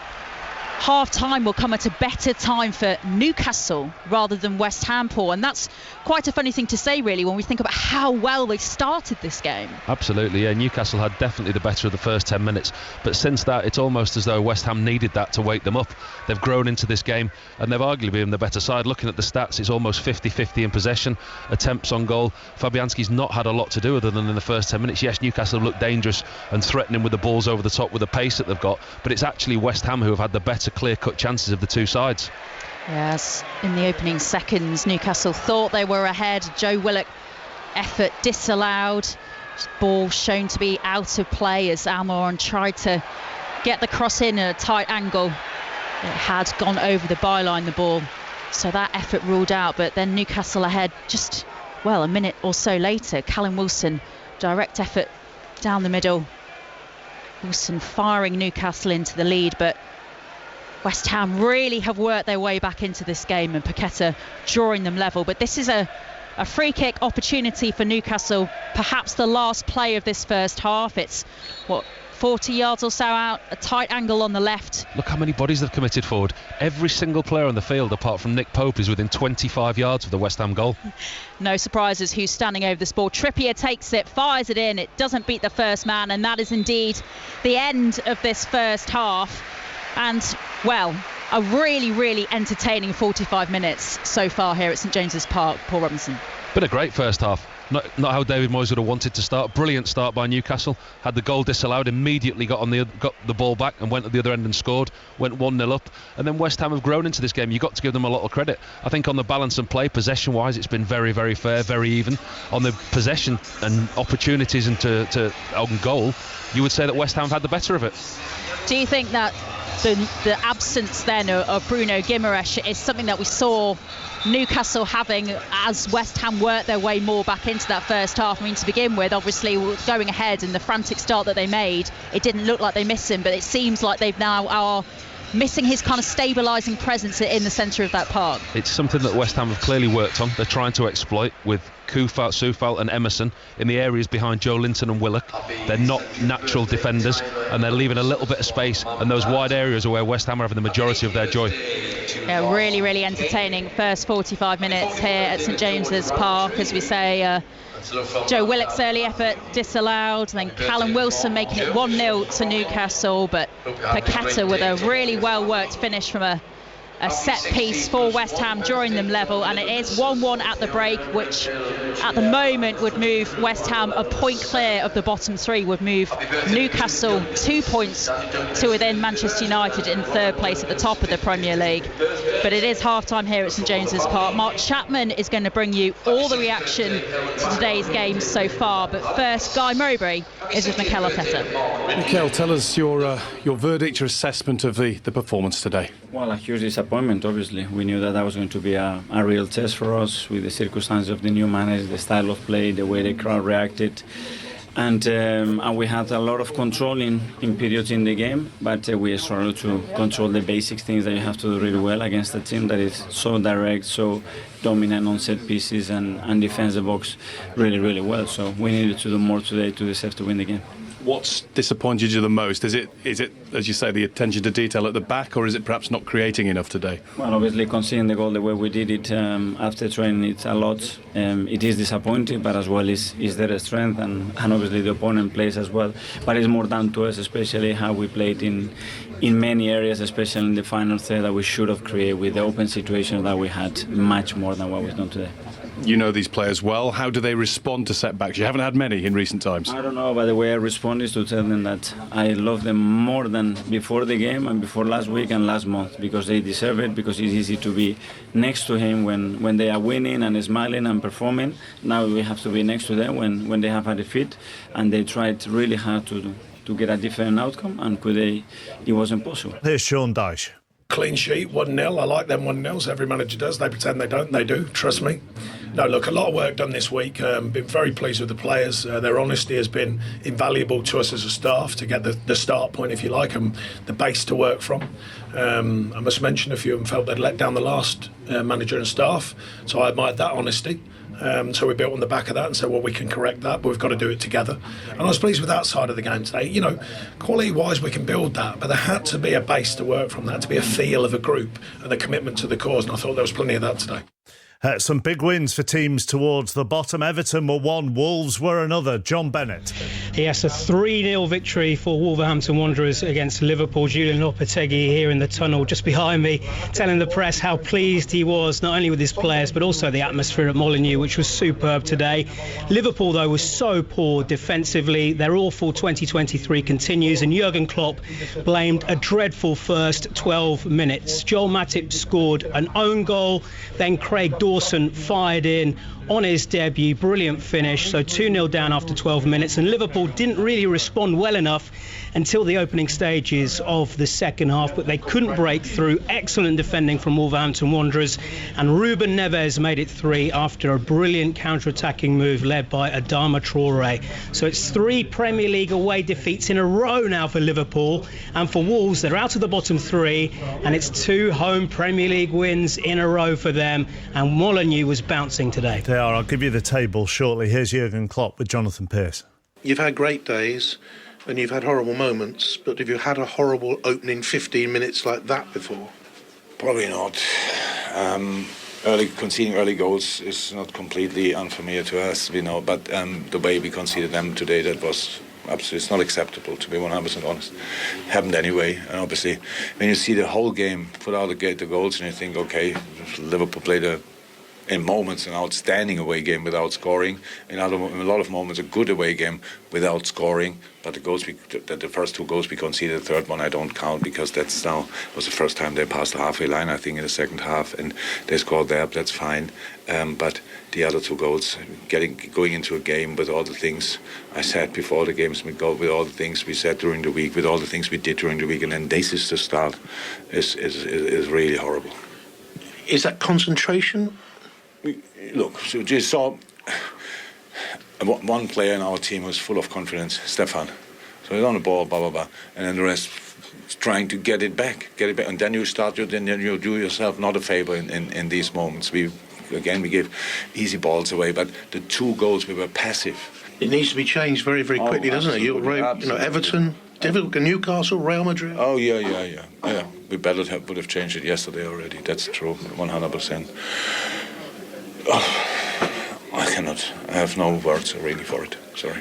Speaker 5: half-time will come at a better time for Newcastle rather than West Ham, Paul, and that's quite a funny thing to say really when we think about how well they started this game.
Speaker 17: Absolutely, yeah. Newcastle had definitely the better of the first 10 minutes, but since that it's almost as though West Ham needed that to wake them up. They've grown into this game and they've arguably been the better side. Looking at the stats, it's almost 50-50 in possession, attempts on goal. Fabianski's not had a lot to do other than in the first 10 minutes. Yes, Newcastle looked dangerous and threatening with the balls over the top with the pace that they've got, but it's actually West Ham who have had the better clear-cut chances of the two sides.
Speaker 5: Yes, in the opening seconds Newcastle thought they were ahead. Joe Willock effort disallowed, ball shown to be out of play as Almiron tried to get the cross in at a tight angle. It had gone over the byline, the ball, so that effort ruled out. But then Newcastle ahead just a minute or so later. Callum Wilson, direct effort down the middle, Wilson firing Newcastle into the lead, but West Ham really have worked their way back into this game, and Paqueta drawing them level. But this is a free kick opportunity for Newcastle, perhaps the last play of this first half. It's 40 yards or so out, a tight angle on the left.
Speaker 17: Look how many bodies they've committed forward. Every single player on the field apart from Nick Pope is within 25 yards of the West Ham goal.
Speaker 5: No surprises who's standing over this ball. Trippier takes it, fires it in, it doesn't beat the first man, and that is indeed the end of this first half. And, a really, really entertaining 45 minutes so far here at St James's Park, Paul Robinson.
Speaker 17: Been a great first half. Not how David Moyes would have wanted to start. Brilliant start by Newcastle. Had the goal disallowed, immediately got the ball back and went at the other end and scored. Went 1-0 up. And then West Ham have grown into this game. You've got to give them a lot of credit. I think on the balance and play, possession-wise, it's been very, very fair, very even. On the possession and opportunities and to on goal, you would say that West Ham have had the better of it.
Speaker 5: Do you think that the absence then of Bruno Guimaraes is something that we saw Newcastle having as West Ham worked their way more back into that first half? I mean, to begin with, obviously going ahead and the frantic start that they made, it didn't look like they missed him, but it seems like they've now are missing his kind of stabilising presence in the centre of that park.
Speaker 17: It's something that West Ham have clearly worked on. They're trying to exploit with Soufal and Emerson in the areas behind Joe Linton and Willock. They're not natural defenders and they're leaving a little bit of space, and those wide areas are where West Ham are having the majority of their joy.
Speaker 5: Yeah, really, really entertaining first 45 minutes here at St James's Park. As we say, Joe Willock's early effort disallowed, then Callum Wilson making it 1-0 to Newcastle, but Paqueta with a really well worked finish from a set piece for West Ham, drawing them level, and it is 1-1 at the break, which at the moment would move West Ham a point clear of the bottom three, would move Newcastle 2 points to within Manchester United in third place at the top of the Premier League. But it is half-time here at St James's Park. Mark Chapman is going to bring you all the reaction to today's games so far, but first Guy Mowbray is with Mikel Arteta.
Speaker 18: Mikel, tell us your verdict, your assessment of the performance today.
Speaker 19: Well, a huge disappointment, obviously. We knew that was going to be a real test for us with the circumstances of the new manager, the style of play, the way the crowd reacted. And we had a lot of control in periods in the game, but we struggled to control the basic things that you have to do really well against a team that is so direct, so dominant on set pieces and defends the box really, really well. So we needed to do more today to deserve to win the game.
Speaker 18: What's disappointed you the most? Is it, as you say, the attention to detail at the back, or is it perhaps not creating enough today?
Speaker 19: Well, obviously, conceding the goal the way we did it after training, it's a lot. It is disappointing, but as well is their strength, and obviously the opponent plays as well. But it's more down to us, especially how we played in many areas, especially in the final third, that we should have created with the open situation that we had much more than what we've done today.
Speaker 18: You know these players well. How do they respond to setbacks? You haven't had many in recent times.
Speaker 19: I don't know, but the way I respond is to tell them that I love them more than before the game and before last week and last month, because they deserve it, because it's easy to be next to him when they are winning and smiling and performing. Now we have to be next to them when they have had a defeat, and they tried really hard to get a different outcome, and it wasn't possible.
Speaker 22: Here's Sean Dyche.
Speaker 23: Clean sheet, 1-0. I like them 1-0s. Every manager does. They pretend they don't. They do. Trust me. No, look, a lot of work done this week. Been very pleased with the players. Their honesty has been invaluable to us as a staff to get the start point, if you like, and the base to work from. I must mention a few of them felt they'd let down the last manager and staff, so I admired that honesty. So we built on the back of that and said, well, we can correct that, but we've got to do it together. And I was pleased with that side of the game today. You know, quality-wise, we can build that, but there had to be a base to work from, that to be a feel of a group and a commitment to the cause, and I thought there was plenty of that today.
Speaker 22: Some big wins for teams towards the bottom. Everton were one, Wolves were another. John Bennett.
Speaker 24: Yes, a 3-0 victory for Wolverhampton Wanderers against Liverpool. Julian Lopetegui here in the tunnel just behind me, telling the press how pleased he was, not only with his players, but also the atmosphere at Molineux, which was superb today. Liverpool, though, was so poor defensively. Their awful 2023 continues, and Jurgen Klopp blamed a dreadful first 12 minutes. Joel Matip scored an own goal, then Craig Dawson fired in on his debut. Brilliant finish. So 2-0 down after 12 minutes, and Liverpool didn't really respond well enough until the opening stages of the second half, but they couldn't break through. Excellent defending from Wolverhampton Wanderers, and Ruben Neves made it 3 after a brilliant counter-attacking move led by Adama Traore. So it's 3 Premier League away defeats in a row now for Liverpool, and for Wolves, they're out of the bottom 3, and it's 2 home Premier League wins in a row for them, and Molineux was bouncing today.
Speaker 22: They are. I'll give you the table shortly. Here's Jurgen Klopp with Jonathan Pearce.
Speaker 26: You've had great days and you've had horrible moments, but have you had a horrible opening 15 minutes like that before?
Speaker 27: Probably not. Conceding early goals is not completely unfamiliar to us, we know, but the way we conceded them today, that was absolutely, it's not acceptable, to be 100% honest. It happened anyway, and obviously when you see the whole game without the goals, and you think, okay, Liverpool played in moments an outstanding away game without scoring, in a lot of moments a good away game without scoring, but the first 2 goals we conceded, the third one I don't count, because that's now was the first time they passed the halfway line, I think, in the second half, and they scored there. That's fine, but the other 2 goals, going into a game with all the things I said before the games, with all the things we said during the week, with all the things we did during the week, and then this is the start, is really horrible.
Speaker 26: Is that concentration?
Speaker 27: Look, so just saw one player in our team was full of confidence, Stefan. So he's on the ball, blah, blah, blah. And then the rest trying to get it back. And then you do yourself not a favor in these moments. We gave easy balls away, but the 2 goals, we were passive.
Speaker 26: It needs to be changed very, very quickly, doesn't it? Everton, Newcastle, Real Madrid.
Speaker 27: Oh, yeah. We would have changed it yesterday already. That's true, 100%. I I have no words really for it. Sorry.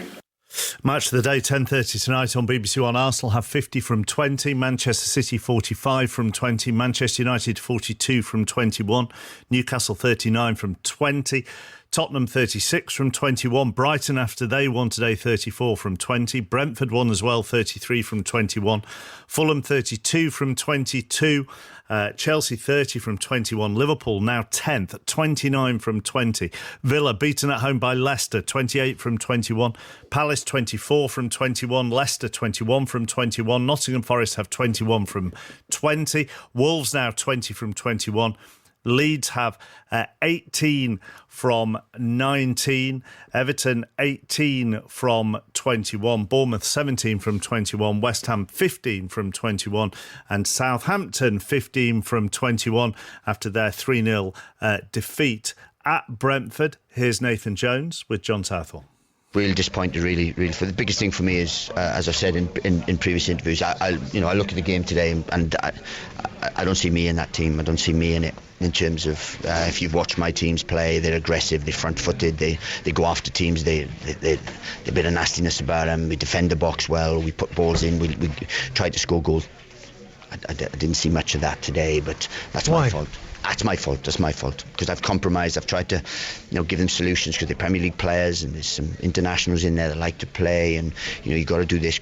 Speaker 22: Match of the day, 10:30 tonight on BBC One. Arsenal have 50 from 20, Manchester City 45 from 20, Manchester United 42 from 21, Newcastle 39 from 20, Tottenham 36 from 21, Brighton after they won today 34 from 20, Brentford won as well 33 from 21, Fulham 32 from 22, Chelsea 30 from 21, Liverpool now 10th, 29 from 20, Villa beaten at home by Leicester 28 from 21, Palace 24 from 21, Leicester 21 from 21, Nottingham Forest have 21 from 20, Wolves now 20 from 21, Leeds have 18 from 19, Everton 18 from 21, Bournemouth 17 from 21, West Ham 15 from 21 and Southampton 15 from 21 after their 3-0 defeat at Brentford. Here's Nathan Jones with John Southall.
Speaker 3: Really disappointed, really. For the biggest thing for me is, as I've said in previous interviews, I look at the game today and I don't see me in that team. I don't see me in it in terms of if you've watched my teams play, they're aggressive, they're front-footed, they go after teams, they're a bit of nastiness about them. We defend the box well, we put balls in, we try to score goals. I didn't see much of that today, but that's my fault. That's my fault because I've compromised. I've tried to give them solutions because they're Premier League players and there's some internationals in there that like to play, and you've got to do this.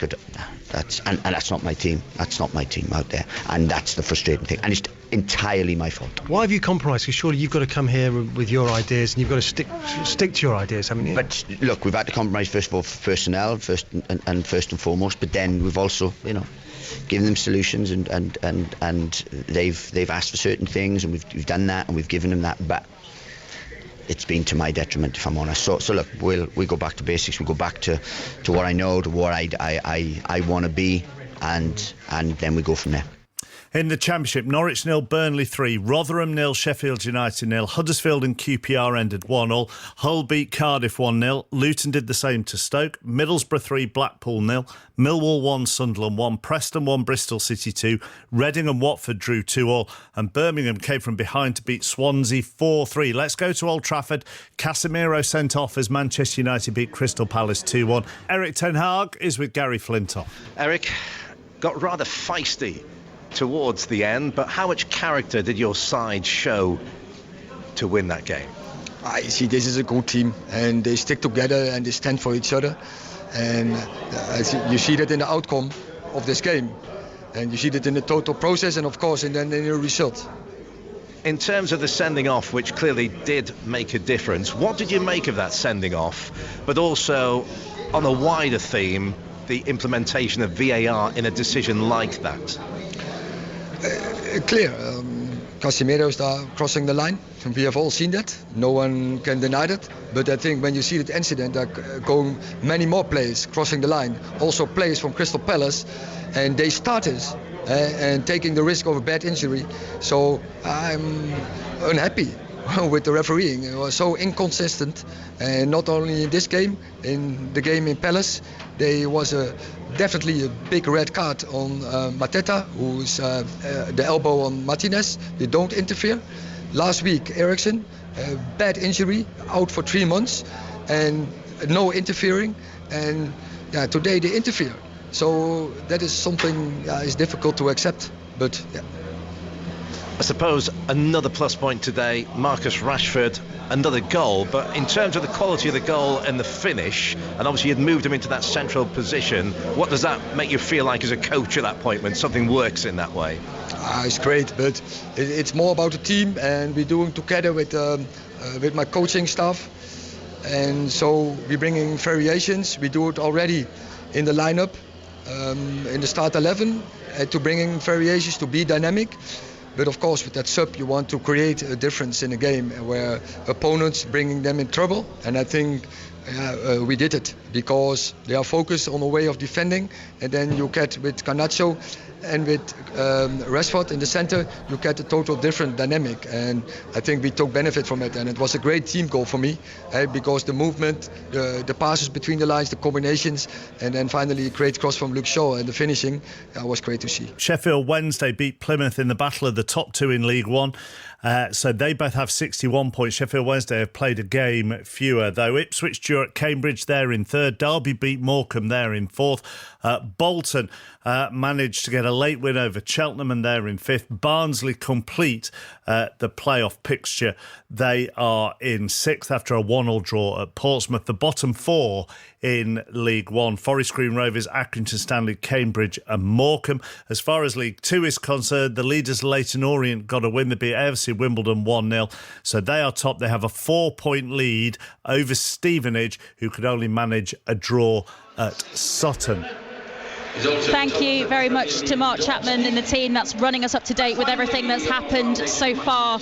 Speaker 3: That's not my team. That's not my team out there, and that's the frustrating thing, and it's entirely my fault.
Speaker 4: Why have you compromised? Because surely you've got to come here with your ideas and you've got to stick to your ideas, haven't you?
Speaker 3: But look, we've had to compromise first of all for personnel, first and foremost, but then we've also given them solutions and they've asked for certain things, and we've done that and we've given them that, but it's been to my detriment, if I'm honest. So look, we go back to basics. We go back to what I know, to what I want to be, and then we go from there.
Speaker 22: In the Championship, Norwich 0, Burnley 3, Rotherham 0, Sheffield United 0, Huddersfield and QPR ended 1-1, Hull beat Cardiff 1-0, Luton did the same to Stoke, Middlesbrough 3, Blackpool 0, Millwall 1, Sunderland 1, Preston 1, Bristol City 2, Reading and Watford drew 2-2, and Birmingham came from behind to beat Swansea 4-3. Let's go to Old Trafford. Casemiro sent off as Manchester United beat Crystal Palace 2-1. Eric Ten Hag is with Gary Flintoff.
Speaker 11: Eric, got rather feisty towards the end, but how much character did your side show to win that game?
Speaker 13: I see this is a good team and they stick together and they stand for each other, and you see that in the outcome of this game, and you see that in the total process, and of course and then in the result.
Speaker 11: In terms of the sending off, which clearly did make a difference, what did you make of that sending off, but also on a wider theme, the implementation of VAR in a decision like that?
Speaker 13: Clear. Casemiro is crossing the line. We have all seen that. No one can deny that. But I think when you see that incident, there are going many more players crossing the line. Also players from Crystal Palace, and they started and taking the risk of a bad injury. So I'm unhappy with the refereeing. It was so inconsistent, and not only in this game, in the game in Palace, there was definitely a big red card on Mateta, who's the elbow on Martinez. They don't interfere. Last week, Eriksen, bad injury, out for 3 months, and no interfering. And today they interfere. So that is something is difficult to accept. But yeah.
Speaker 11: I suppose another plus point today, Marcus Rashford, another goal, but in terms of the quality of the goal and the finish, and obviously you'd moved him into that central position, what does that make you feel like as a coach at that point when something works in that way?
Speaker 13: It's great, but it's more about the team, and we're doing together with my coaching staff, and so we're bringing variations. We do it already in the lineup, in the start 11, to bringing variations to be dynamic. But of course, with that sub, you want to create a difference in a game where opponents bringing them in trouble. And I think we did it because they are focused on a way of defending, and then you get with Garnacho and with Rashford in the center, you get a total different dynamic, and I think we took benefit from it, and it was a great team goal for me because the movement, the passes between the lines, the combinations, and then finally a great cross from Luke Shaw, and the finishing was great to see.
Speaker 22: Sheffield Wednesday beat Plymouth in the battle of the top two in League One. So they both have 61 points. Sheffield Wednesday have played a game fewer, though. Ipswich drew at Cambridge, there in third. Derby beat Morecambe, there in fourth. Bolton managed to get a late win over Cheltenham, and they're in fifth. Barnsley complete the playoff picture. They are in sixth after a 1-1 draw at Portsmouth. The bottom four in League One: Forest Green Rovers, Accrington Stanley, Cambridge and Morecambe. As far as League Two is concerned, the leaders Leyton Orient got a win. They beat AFC Wimbledon 1-0. So they are top. They have a 4-point lead over Stevenage, who could only manage a draw at Sutton.
Speaker 5: Thank you very much to Mark Chapman and the team that's running us up to date with everything that's happened so far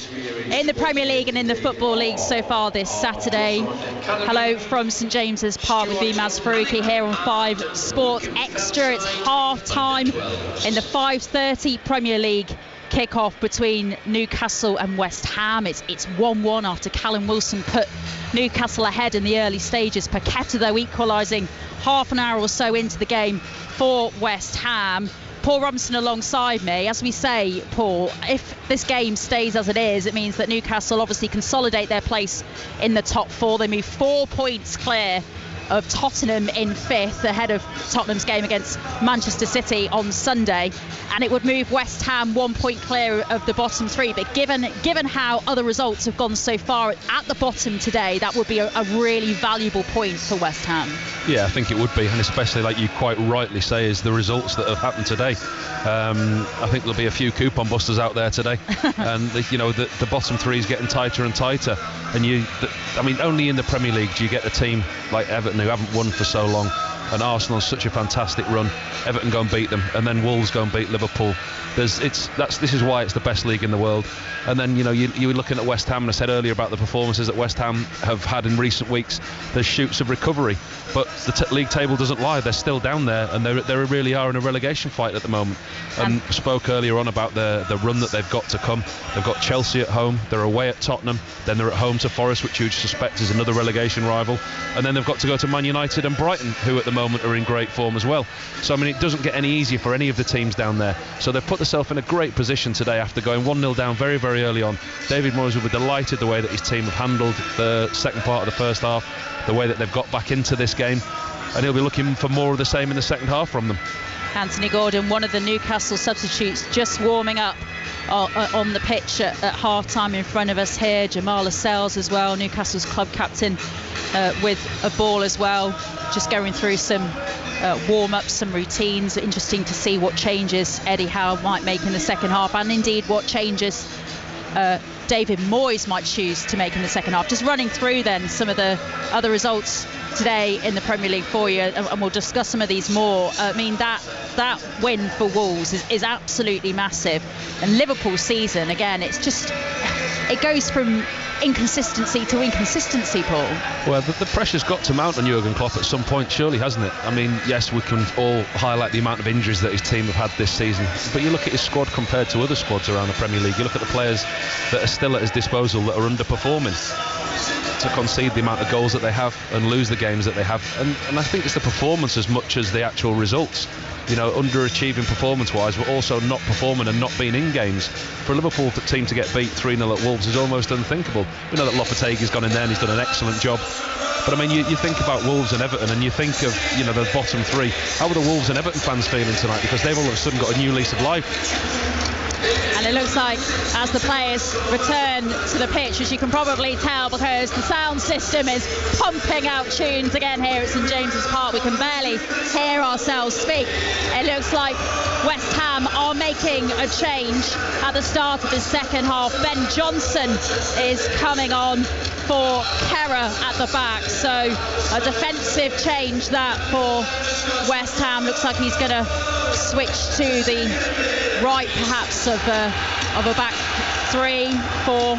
Speaker 5: in the Premier League and in the Football League so far this Saturday. Hello from St James's Park with me, Maz Faruqi, here on 5 Sports Extra. It's half-time in the 5:30 Premier League kick-off between Newcastle and West Ham. It's 1-1 after Callum Wilson put Newcastle ahead in the early stages. Paqueta, though, equalising half an hour or so into the game for West Ham. Paul Robinson alongside me. As we say, Paul, if this game stays as it is, it means that Newcastle obviously consolidate their place in the top 4. They move 4 points clear of Tottenham in 5th, ahead of Tottenham's game against Manchester City on Sunday, and it would move West Ham 1 point clear of the bottom 3. But given how other results have gone so far at the bottom today, that would be a really valuable point for West Ham.
Speaker 17: Yeah, I think it would be, and especially, like you quite rightly say, is the results that have happened today. I think there'll be a few coupon busters out there today, and the bottom 3 is getting tighter and tighter. And only in the Premier League do you get a team like Everton, who haven't won for so long, and Arsenal such a fantastic run. Everton go and beat them, and then Wolves go and beat Liverpool. This is why it's the best league in the world. And then you're looking at West Ham, and I said earlier about the performances that West Ham have had in recent weeks. There's shoots of recovery, but the league table doesn't lie. They're still down there, and they really are in a relegation fight at the moment. And spoke earlier on about the run that they've got to come. They've got Chelsea at home, they're away at Tottenham, then they're at home to Forest, which you suspect is another relegation rival, and then they've got to go to Man United and Brighton, who at the moment are in great form as well. So it doesn't get any easier for any of the teams down there. So they've put themselves in a great position today after going 1-0 down very, very early on. David Moyes will be delighted the way that his team have handled the second part of the first half, the way that they've got back into this game, and he'll be looking for more of the same in the second half from them.
Speaker 5: Anthony Gordon, one of the Newcastle substitutes, just warming up on the pitch at half-time in front of us here. Jamal Lascelles as well, Newcastle's club captain, with a ball as well, just going through some warm-ups, some routines. Interesting to see what changes Eddie Howe might make in the second half, and indeed what changes David Moyes might choose to make in the second half. Just running through then some of the other results today in the Premier League for you, and we'll discuss some of these more. That win for Wolves is absolutely massive, and Liverpool's season, again, it goes from inconsistency to inconsistency, Paul.
Speaker 17: Well, the pressure's got to mount on Jurgen Klopp at some point, surely, hasn't it? Yes, we can all highlight the amount of injuries that his team have had this season, but you look at his squad compared to other squads around the Premier League, you look at the players that are still at his disposal that are underperforming, to concede the amount of goals that they have and lose the games that they have, and I think it's the performance as much as the actual results. Underachieving performance-wise, but also not performing and not being in games. For a Liverpool team to get beat 3-0 at Wolves is almost unthinkable. We know that Lopetegui's gone in there and he's done an excellent job. But you think about Wolves and Everton, and you think of the bottom 3. How are the Wolves and Everton fans feeling tonight? Because they've all of a sudden got a new lease of life.
Speaker 5: And it looks like as the players return to the pitch, as you can probably tell, because the sound system is pumping out tunes again here at St James's Park, we can barely hear ourselves speak. It looks like West Ham are making a change at the start of the second half. Ben Johnson is coming on for Kerrer at the back, so a defensive change that for West Ham. Looks like he's going to switch to the right, perhaps, of a back 3 for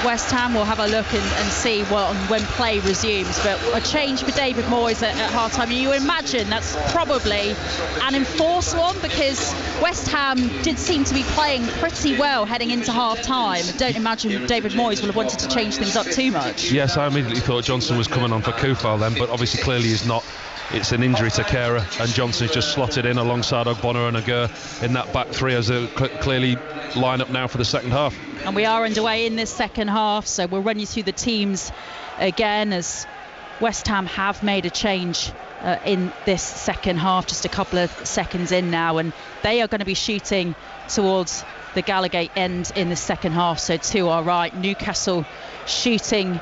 Speaker 5: West Ham. We'll have a look and see when play resumes. But a change for David Moyes at half-time. You imagine that's probably an enforced one, because West Ham did seem to be playing pretty well heading into half-time. I don't imagine David Moyes will have wanted to change things up too much.
Speaker 17: Yes, I immediately thought Johnson was coming on for Koufal then, but obviously clearly he's not. It's an injury to Kehrer, and Johnson's just slotted in alongside Ogbonna and Aguerd in that back three as a clearly line up now for the second half.
Speaker 5: And we are underway in this second half, so we'll run you through the teams again, as West Ham have made a change in this second half, just a couple of seconds in now, and they are going to be shooting towards the Gallowgate end in the second half, so to our right. Newcastle shooting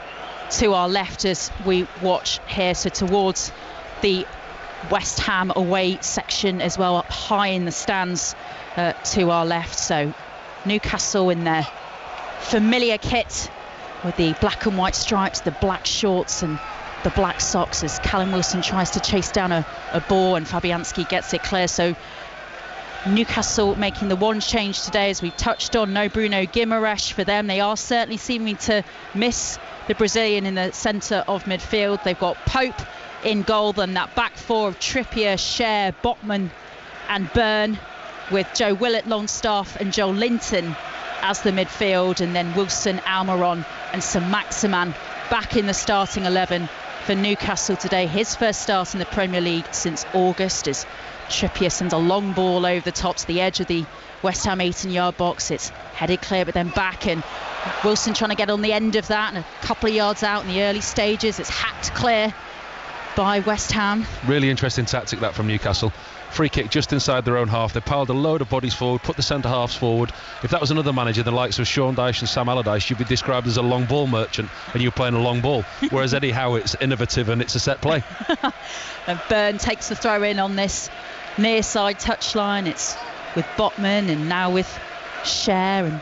Speaker 5: to our left as we watch here, so towards the West Ham away section as well, up high in the stands to our left. So Newcastle in their familiar kit with the black and white stripes, the black shorts and the black socks, as Callum Wilson tries to chase down a ball and Fabianski gets it clear. So Newcastle making the one change today, as we've touched on. No Bruno Guimaraes for them. They are certainly seeming to miss the Brazilian in the centre of midfield. They've got Pope in goal, then that back four of Trippier, Schär, Botman and Byrne, with Joe Willett, Longstaff and Joel Linton as the midfield, and then Wilson, Almiron and Saint-Maximin back in the starting 11 for Newcastle today. His first start in the Premier League since August, as Trippier sends a long ball over the top to the edge of the West Ham 18-yard box. It's headed clear but then back, and Wilson trying to get on the end of that, and a couple of yards out in the early stages. It's hacked clear by West Ham.
Speaker 17: Really interesting tactic that from Newcastle. Free kick just inside their own half. They piled a load of bodies forward, put the centre halves forward. If that was another manager, the likes of Sean Dyche and Sam Allardyce, you'd be described as a long ball merchant and you're playing a long ball. Whereas Eddie Howe's innovative and it's a set play.
Speaker 5: And Byrne takes the throw in on this near side touchline. It's with Botman and now with Schär, and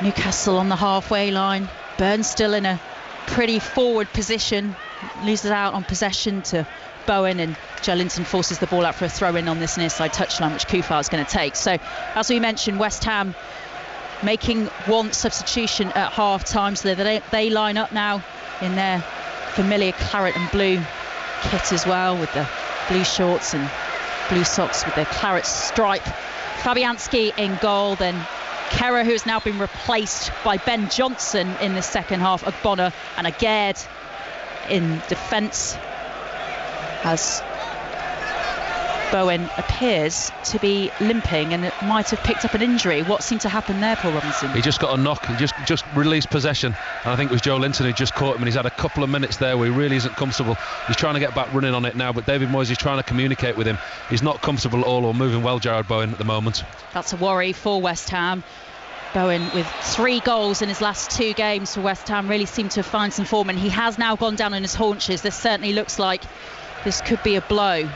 Speaker 5: Newcastle on the halfway line. Byrne still in a pretty forward position, loses out on possession to Bowen, and Joelinton forces the ball out for a throw in on this near side touchline, which Koufal is going to take. So as we mentioned, West Ham making one substitution at half time, so they line up now in their familiar claret and blue kit as well, with the blue shorts and blue socks with the claret stripe. Fabianski in goal, then Kehrer, who has now been replaced by Ben Johnson in the second half, Ogbonna and Aguerd in defence, as Bowen appears to be limping and might have picked up an injury. What seemed to happen there, Paul Robinson?
Speaker 17: He just got a knock. He just released possession, and I think it was Joe Linton who just caught him, and he's had a couple of minutes there where he really isn't comfortable. He's trying to get back running on it now, but David Moyes is trying to communicate with him. He's not comfortable at all or moving well, Jarrod Bowen, at the moment. That's
Speaker 5: a worry for West Ham. Bowen with 3 goals in his last 2 games for West Ham really seemed to find some form, and he has now gone down on his haunches. This certainly looks like this could be a blow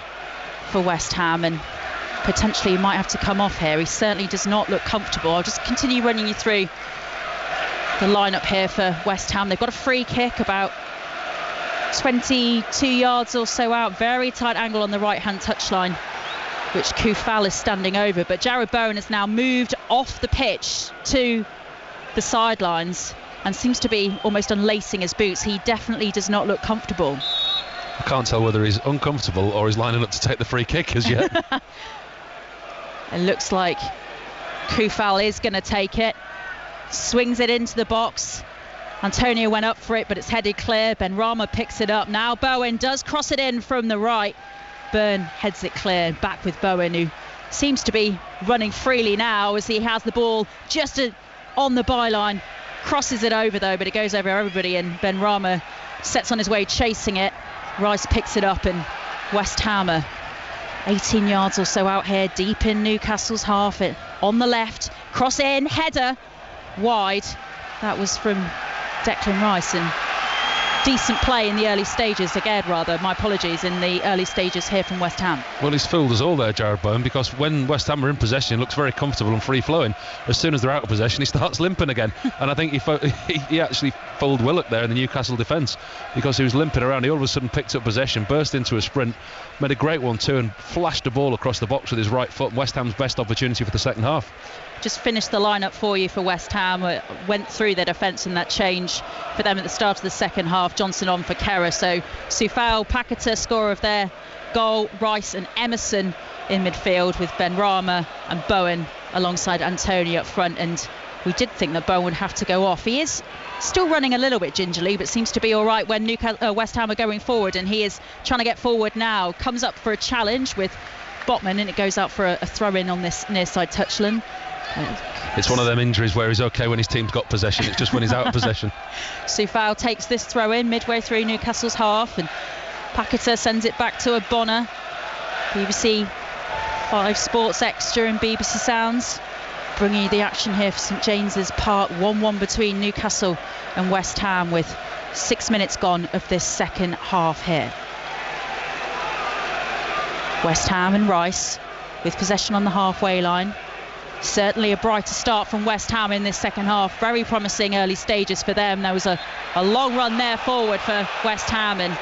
Speaker 5: for West Ham, and potentially he might have to come off here. He certainly does not look comfortable. I'll just continue running you through the lineup here for West Ham. They've got a free kick about 22 yards or so out, very tight angle on the right hand touchline, which Koufal is standing over, but Jarrod Bowen has now moved off the pitch to the sidelines and seems to be almost unlacing his boots. He definitely does not look comfortable.
Speaker 17: I can't tell whether he's uncomfortable or he's lining up to take the free kick as yet.
Speaker 5: It looks like Koufal is going to take it, swings it into the box. Antonio went up for it, but it's headed clear. Benrahma picks it up. Now Bowen does cross it in from the right. Byrne heads it clear. Back with Bowen, who seems to be running freely now as he has the ball just on the byline. Crosses it over though, but it goes over everybody, and Benrahma sets on his way chasing it. Rice picks it up, and West Ham are 18 yards or so out here, deep in Newcastle's half. It on the left, cross in, header wide. That was from Declan Rice, and decent play in the early stages, my apologies, in the early stages here from West Ham.
Speaker 17: Well, he's fooled us all there, Jared Bowen, because when West Ham are in possession, he looks very comfortable and free-flowing. As soon as they're out of possession, he starts limping again. And I think he actually fooled Willock there in the Newcastle defence, because he was limping around. He all of a sudden picked up possession, burst into a sprint, made a great one too, and flashed the ball across the box with his right foot. West Ham's best opportunity for the second half.
Speaker 5: Just finished the lineup for you for West Ham. Went through their defence in that change for them at the start of the second half. Johnson on for Kerr. So Soufal, Paquetá, scorer of their goal, Rice and Emerson in midfield, with Benrahma and Bowen alongside Antonio up front. And we did think that Bowen would have to go off. He is still running a little bit gingerly, but seems to be all right when West Ham are going forward, and he is trying to get forward now. Comes up for a challenge with Botman, and it goes out for a throw-in on this near side touchline.
Speaker 17: It's one of them injuries where he's okay when his team's got possession. It's just when he's out of possession.
Speaker 5: Soufal takes this throw in midway through Newcastle's half, and Paquetá sends it back to Ogbonna. BBC 5 Sports Extra and BBC Sounds bringing you the action here for St James's Park. 1-1 between Newcastle and West Ham, with 6 minutes gone of this second half here. West Ham and Rice with possession on the halfway line. Certainly a brighter start from West Ham in this second half. Very promising early stages for them. There was a long run there forward for West Ham, and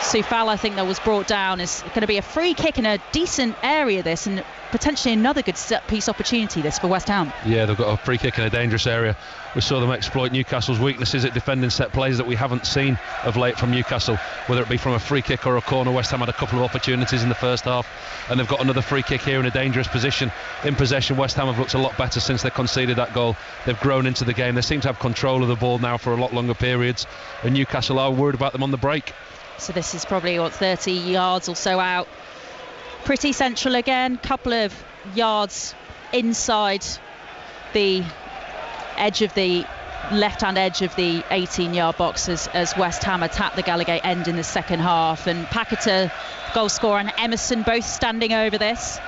Speaker 5: Soufal, I think, that was brought down. Is going to be a free kick in a decent area, this, and potentially another good set piece opportunity this for West Ham.
Speaker 17: Yeah, they've got a free kick in a dangerous area. We saw them exploit Newcastle's weaknesses at defending set plays that we haven't seen of late from Newcastle, whether it be from a free kick or a corner. West Ham had a couple of opportunities in the first half, and they've got another free kick here in a dangerous position. In possession, West Ham have looked a lot better since they conceded that goal. They've grown into the game. They seem to have control of the ball now for a lot longer periods, and Newcastle are worried about them on the break.
Speaker 5: So this is probably 30 yards or so out. Pretty central again, couple of yards inside the edge of the left-hand edge of the 18-yard box as West Ham attack the Gallowgate end in the second half. And Paquetá, goal scorer, and Emerson both standing over this.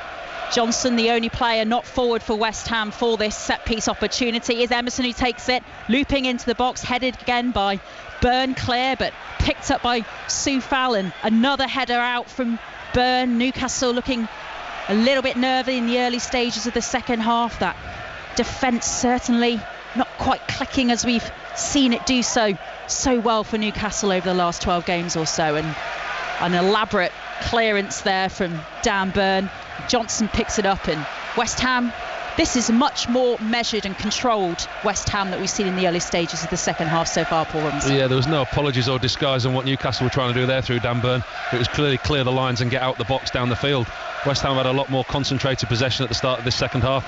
Speaker 5: Johnson, the only player not forward for West Ham for this set-piece opportunity, is Emerson, who takes it, looping into the box, headed again by Byrne, clear, but picked up by Soufal, and another header out from Byrne. Newcastle looking a little bit nervy in the early stages of the second half. That defence certainly not quite clicking as we've seen it do so well for Newcastle over the last 12 games or so. And an elaborate clearance there from Dan Byrne. Johnson picks it up, and West Ham, this is much more measured and controlled West Ham that we've seen in the early stages of the second half so far, Paul Robinson.
Speaker 17: Yeah, there was no apologies or disguise on what Newcastle were trying to do there through Dan Byrne. It was clearly clear the lines and get out the box down the field. West Ham had a lot more concentrated possession at the start of this second half.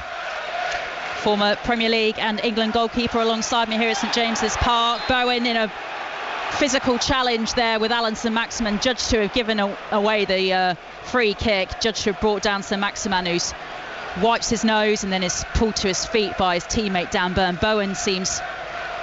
Speaker 5: Former Premier League and England goalkeeper alongside me here at St James's Park. Bowen in a physical challenge there with Alan Saint-Maximin, judged to have given away the free kick, judged to have brought down Saint-Maximin, who's wipes his nose and then is pulled to his feet by his teammate Dan Byrne. Bowen seems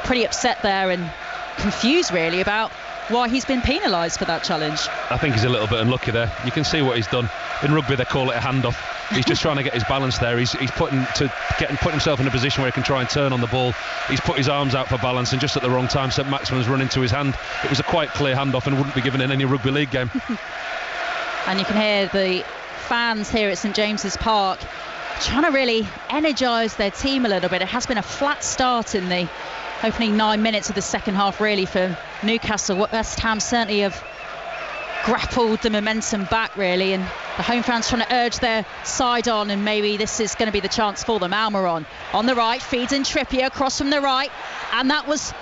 Speaker 5: pretty upset there and confused really about why he's been penalised for that challenge.
Speaker 17: I think he's a little bit unlucky there. You can see what he's done. In rugby they call it a handoff. He's just trying to get his balance there. He's put himself in a position where he can try and turn on the ball. He's put his arms out for balance, and just at the wrong time Saint-Maximin's run into his hand. It was a quite clear handoff and wouldn't be given in any rugby league game.
Speaker 5: And you can hear the fans here at St James's Park trying to really energise their team a little bit. It has been a flat start in the opening 9 minutes of the second half really for Newcastle. West Ham certainly have grappled the momentum back really, and the home fans trying to urge their side on, and maybe this is going to be the chance for them. Almiron on the right, feeds in Trippier, cross from the right, and that was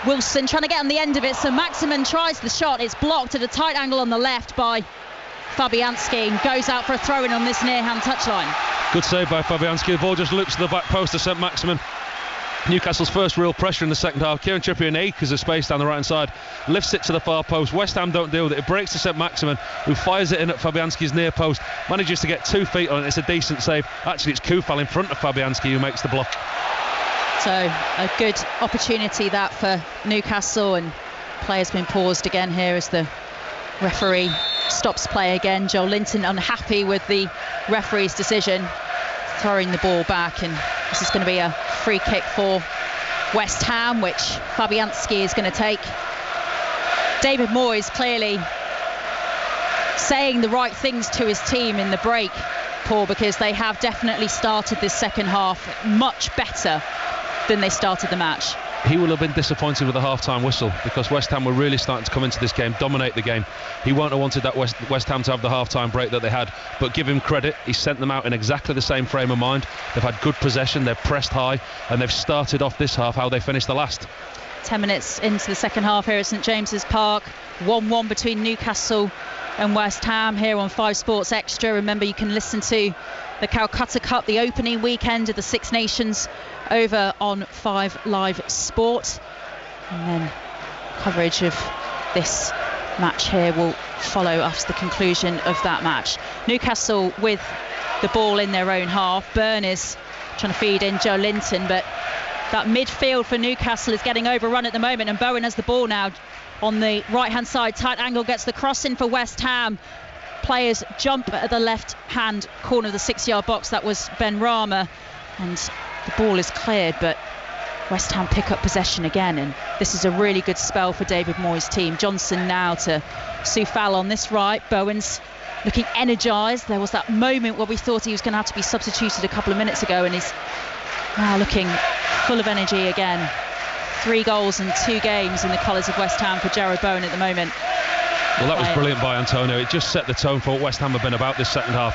Speaker 5: Wilson trying to get on the end of it. So Maximin tries the shot, it's blocked at a tight angle on the left by Fabianski, and goes out for a throw-in on this near-hand touchline.
Speaker 17: Good save by Fabianski. The ball just loops to the back post of Saint-Maximin. Newcastle's first real pressure in the second half. Kieran Trippier in acres of space down the right hand side, lifts it to the far post. West Ham don't deal with it. It breaks to Saint-Maximin, who fires it in at Fabianski's near post, manages to get 2 feet on it. It's a decent save. Actually, it's Koufal in front of Fabianski who makes the block.
Speaker 5: So a good opportunity that for Newcastle, and play's been paused again here as the referee stops play again. Joel Linton unhappy with the referee's decision, throwing the ball back, and this is going to be a free kick for West Ham, which Fabianski is going to take. David Moyes clearly saying the right things to his team in the break, Paul, because they have definitely started this second half much better than they started the match.
Speaker 17: He will have been disappointed with the half-time whistle, because West Ham were really starting to come into this game, dominate the game. He won't have wanted that West Ham to have the half-time break that they had, but give him credit, he sent them out in exactly the same frame of mind. They've had good possession, they've pressed high, and they've started off this half how they finished the last.
Speaker 5: 10 minutes into the second half here at St James's Park, 1-1 between Newcastle and West Ham here on 5 Sports Extra. Remember, you can listen to the Calcutta Cup, the opening weekend of the Six Nations, over on 5 Live Sport, and then coverage of this match here will follow after the conclusion of that match. Newcastle with the ball in their own half. Byrne is trying to feed in Joe Linton, but that midfield for Newcastle is getting overrun at the moment, and Bowen has the ball now on the right hand side. Tight angle, gets the cross in for West Ham. Players jump at the left hand corner of the 6-yard box. That was Ben Rama, and the ball is cleared, but West Ham pick up possession again, and this is a really good spell for David Moyes' team. Johnson now to Soufal on this right. Bowen's looking energised. There was that moment where we thought he was going to have to be substituted a couple of minutes ago, and he's now looking full of energy again. 3 goals in 2 games in the colours of West Ham for Jarrod Bowen at the moment.
Speaker 17: Well, that was brilliant by Antonio. It just set the tone for what West Ham have been about this second half.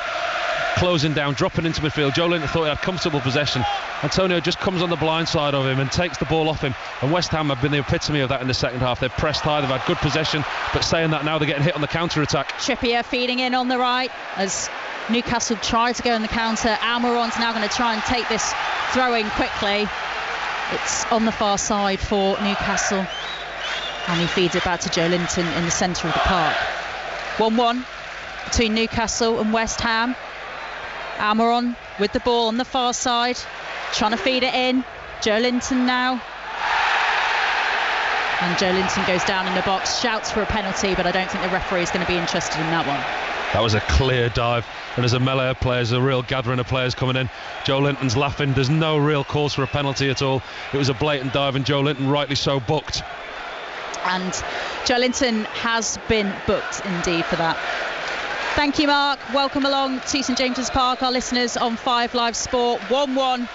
Speaker 17: Closing down, dropping into midfield. Joe Linton thought he had comfortable possession. Antonio just comes on the blind side of him and takes the ball off him, and West Ham have been the epitome of that in the second half. They've pressed high, they've had good possession, but saying that, now they're getting hit on the counter-attack.
Speaker 5: Trippier feeding in on the right as Newcastle try to go in the counter. Almiron's now going to try and take this throw-in quickly. It's on the far side for Newcastle, and he feeds it back to Joe Linton in the centre of the park. 1-1 between Newcastle and West Ham. Almiron with the ball on the far side, trying to feed it in. Joe Linton now, and Joe Linton goes down in the box, shouts for a penalty, but I don't think the referee is going to be interested in that one.
Speaker 17: That was a clear dive, and there's a melee of players, a real gathering of players coming in. Joe Linton's laughing. There's no real cause for a penalty at all. It was a blatant dive, and Joe Linton, rightly so, booked.
Speaker 5: And Joe Linton has been booked indeed for that. Thank you, Mark. Welcome along to St James's Park, our listeners on 5 Live Sport. 1-1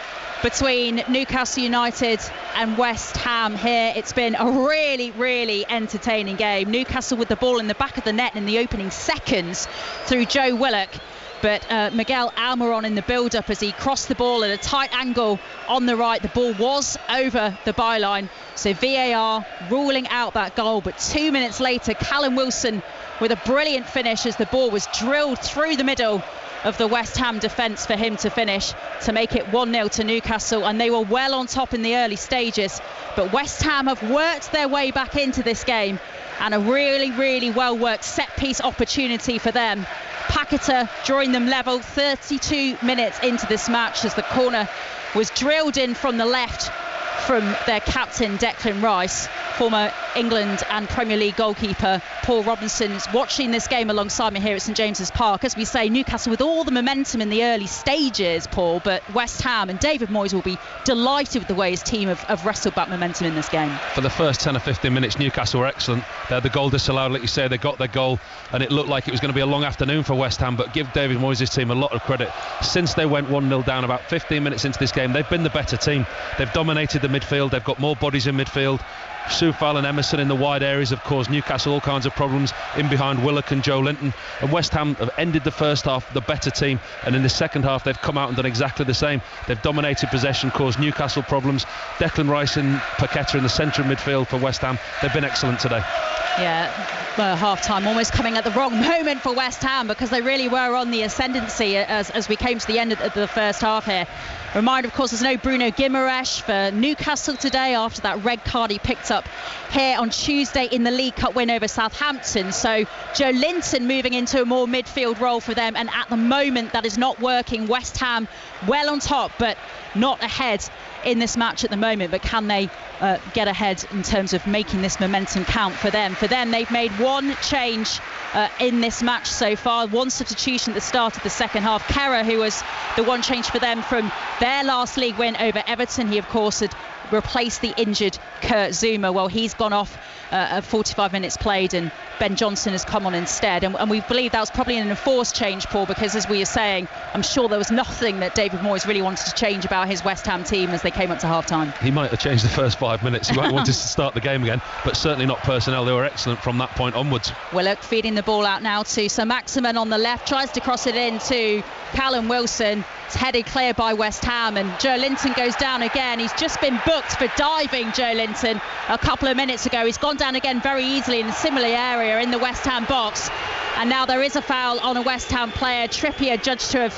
Speaker 5: between Newcastle United and West Ham here. It's been a really, really entertaining game. Newcastle with the ball in the back of the net in the opening seconds through Joe Willock, but Miguel Almiron in the build-up as he crossed the ball at a tight angle on the right. The ball was over the byline, so VAR ruling out that goal. But 2 minutes later, Callum Wilson with a brilliant finish as the ball was drilled through the middle of the West Ham defence for him to finish to make it 1-0 to Newcastle, and they were well on top in the early stages, but West Ham have worked their way back into this game, and a really, really well worked set piece opportunity for them. Paqueta drawing them level 32 minutes into this match as the corner was drilled in from the left from their captain Declan Rice. Former England and Premier League goalkeeper Paul Robinson's watching this game alongside me here at St James's Park. As we say, Newcastle with all the momentum in the early stages, Paul, but West Ham and David Moyes will be delighted with the way his team have wrestled back momentum in this game.
Speaker 17: For the first 10 or 15 minutes, Newcastle were excellent. They had the goal disallowed, like you say, they got their goal, and it looked like it was going to be a long afternoon for West Ham, but give David Moyes' team a lot of credit. Since they went 1-0 down about 15 minutes into this game, they've been the better team. They've dominated the midfield, they've got more bodies in midfield. Soufal and Emerson in the wide areas have caused Newcastle all kinds of problems in behind Willock and Joe Linton, and West Ham have ended the first half the better team, and in the second half they've come out and done exactly the same. They've dominated possession, caused Newcastle problems. Declan Rice and Paqueta in the centre of midfield for West Ham. They've been excellent today.
Speaker 5: Yeah, half-time almost coming at the wrong moment for West Ham, because they really were on the ascendancy as we came to the end of the first half here. Reminder, of course, there's no Bruno Guimaraes for Newcastle today after that red card he picked up here on Tuesday in the League Cup win over Southampton. So Joe Linton moving into a more midfield role for them, and at the moment that is not working. West Ham well on top, but not ahead in this match at the moment. But can they get ahead in terms of making this momentum count for them? For them, they've made one change in this match so far, one substitution at the start of the second half. Kerrer, who was the one change for them from their last league win over Everton. He, of course, had replace the injured Kurt Zuma. Well, he's gone off at 45 minutes played, and Ben Johnson has come on instead. And we believe that was probably an enforced change, Paul, because as we were saying, I'm sure there was nothing that David Moyes really wanted to change about his West Ham team as they came up to half-time.
Speaker 17: He might have changed the first 5 minutes. He might have wanted to start the game again, but certainly not personnel. They were excellent from that point onwards.
Speaker 5: Willock feeding the ball out now to Sir Maximin on the left, tries to cross it in to Callum Wilson. It's headed clear by West Ham, and Joe Linton goes down again. He's just been booked for diving, Joe Linton, a couple of minutes ago. He's gone down again very easily in a similar area in the West Ham box, and now there is a foul on a West Ham player. Trippier judged to have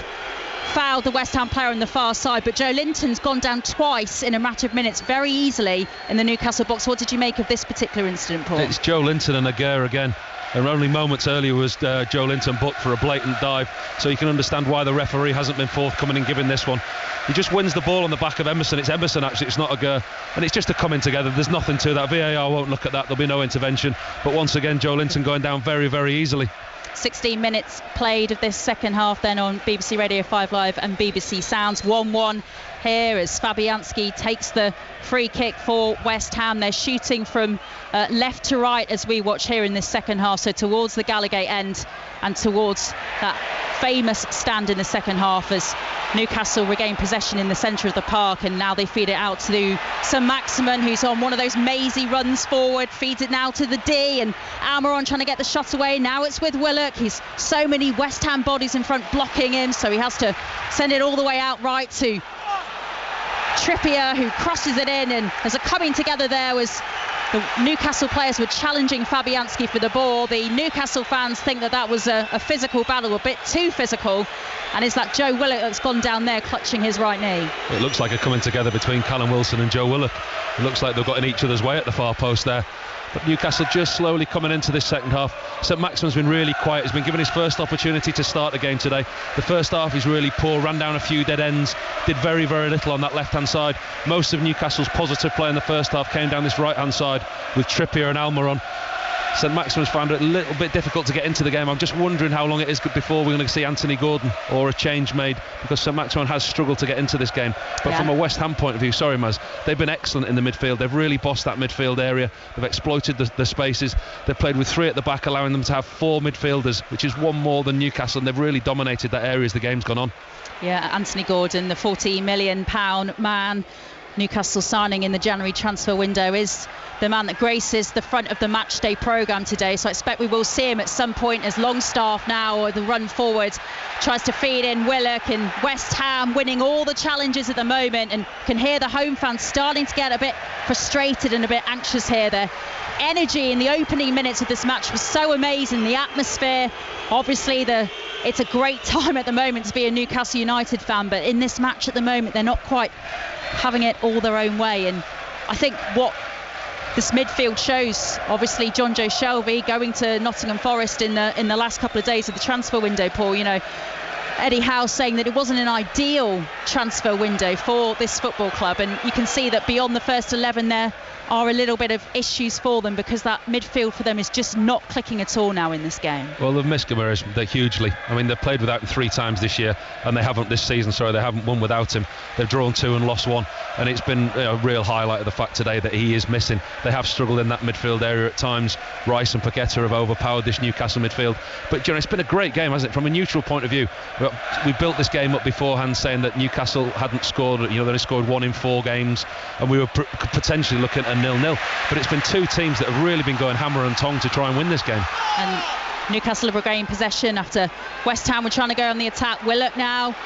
Speaker 5: fouled the West Ham player on the far side, but Joe Linton's gone down twice in a matter of minutes very easily in the Newcastle box. What did you make of this particular incident, Paul?
Speaker 17: It's Joe Linton and Aguirre again. And only moments earlier was Joe Linton booked for a blatant dive, so you can understand why the referee hasn't been forthcoming in giving this one. He just wins the ball on the back of Emerson. It's Emerson actually, it's not Aguirre, and it's just a coming together. There's nothing to that. VAR won't look at that. There'll be no intervention. But once again, Joe Linton going down very, very easily.
Speaker 5: 16 minutes played of this second half then on BBC Radio 5 Live and BBC Sounds. 1-1 here as Fabianski takes the free kick for West Ham. They're shooting from left to right as we watch here in this second half, so towards the Gallowgate end and towards that famous stand in the second half as Newcastle regain possession in the centre of the park, and now they feed it out to Sir Maximin, who's on one of those mazy runs forward, feeds it now to the D, and Almiron trying to get the shot away. Now it's with Willock. He's so many West Ham bodies in front blocking him, so he has to send it all the way out right to Trippier, who crosses it in, and there's a coming together there was the Newcastle players were challenging Fabianski for the ball. The Newcastle fans think that was a physical battle, a bit too physical, and it's that Joe Willock that's gone down there clutching his right knee.
Speaker 17: It looks like a coming together between Callum Wilson and Joe Willock. It looks like they've got in each other's way at the far post there. But Newcastle just slowly coming into this second half. St Maximin's been really quiet. He's been given his first opportunity to start the game today. The first half he's really poor, ran down a few dead ends, did very, very little on that left-hand side. Most of Newcastle's positive play in the first half came down this right-hand side with Trippier and Almiron. St Maximin's found it a little bit difficult to get into the game. I'm just wondering how long it is before we're going to see Anthony Gordon or a change made, because St Maximin has struggled to get into this game. But from a West Ham point of view, sorry Maz, they've been excellent in the midfield. They've really bossed that midfield area. They've exploited the spaces. They've played with 3 at the back, allowing them to have 4 midfielders, which is 1 more than Newcastle, and they've really dominated that area as the game's gone on.
Speaker 5: Yeah, Anthony Gordon, the £40 million man Newcastle signing in the January transfer window, is the man that graces the front of the matchday programme today, so I expect we will see him at some point as Longstaff now, or the run forward, tries to feed in Willock, and West Ham winning all the challenges at the moment, and can hear the home fans starting to get a bit frustrated and a bit anxious here. Their energy in the opening minutes of this match was so amazing, the atmosphere, obviously it's a great time at the moment to be a Newcastle United fan, but in this match at the moment they're not quite having it all their own way. And I think what this midfield shows, obviously John Joe Shelby going to Nottingham Forest in the last couple of days of the transfer window, Paul, you know, Eddie Howe saying that it wasn't an ideal transfer window for this football club, and you can see that beyond the first 11 there are a little bit of issues for them, because that midfield for them is just not clicking at all now in this game.
Speaker 17: Well, they've missed Guimaraes hugely. I mean, they've played without him 3 times this year, and they haven't this season, they haven't won without him. They've drawn 2 and lost 1, and it's been a real highlight of the fact today that he is missing. They have struggled in that midfield area at times. Rice and Paqueta have overpowered this Newcastle midfield, but you know, it's been a great game, hasn't it? From a neutral point of view, we built this game up beforehand saying that Newcastle hadn't scored, you know, they only scored 1 in 4 games, and we were potentially looking at a 0-0. But it's been 2 teams that have really been going hammer and tong to try and win this game.
Speaker 5: And Newcastle have regained possession after West Ham were trying to go on the attack. Willock now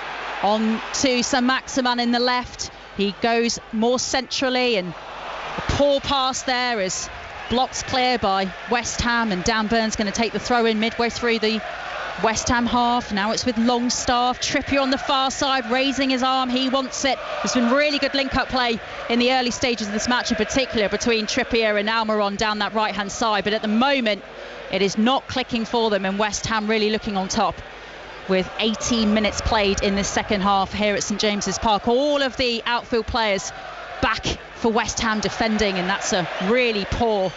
Speaker 5: on to Sir Maximin in the left. He goes more centrally, and a poor pass there is blocked clear by West Ham, and Dan Burn's going to take the throw in midway through the West Ham half. Now it's with Longstaff. Trippier on the far side, raising his arm, he wants it. There's been really good link-up play in the early stages of this match, in particular between Trippier and Almiron down that right-hand side, but at the moment it is not clicking for them, and West Ham really looking on top with 18 minutes played in this second half here at St James's Park. All of the outfield players back for West Ham defending, and that's a really poor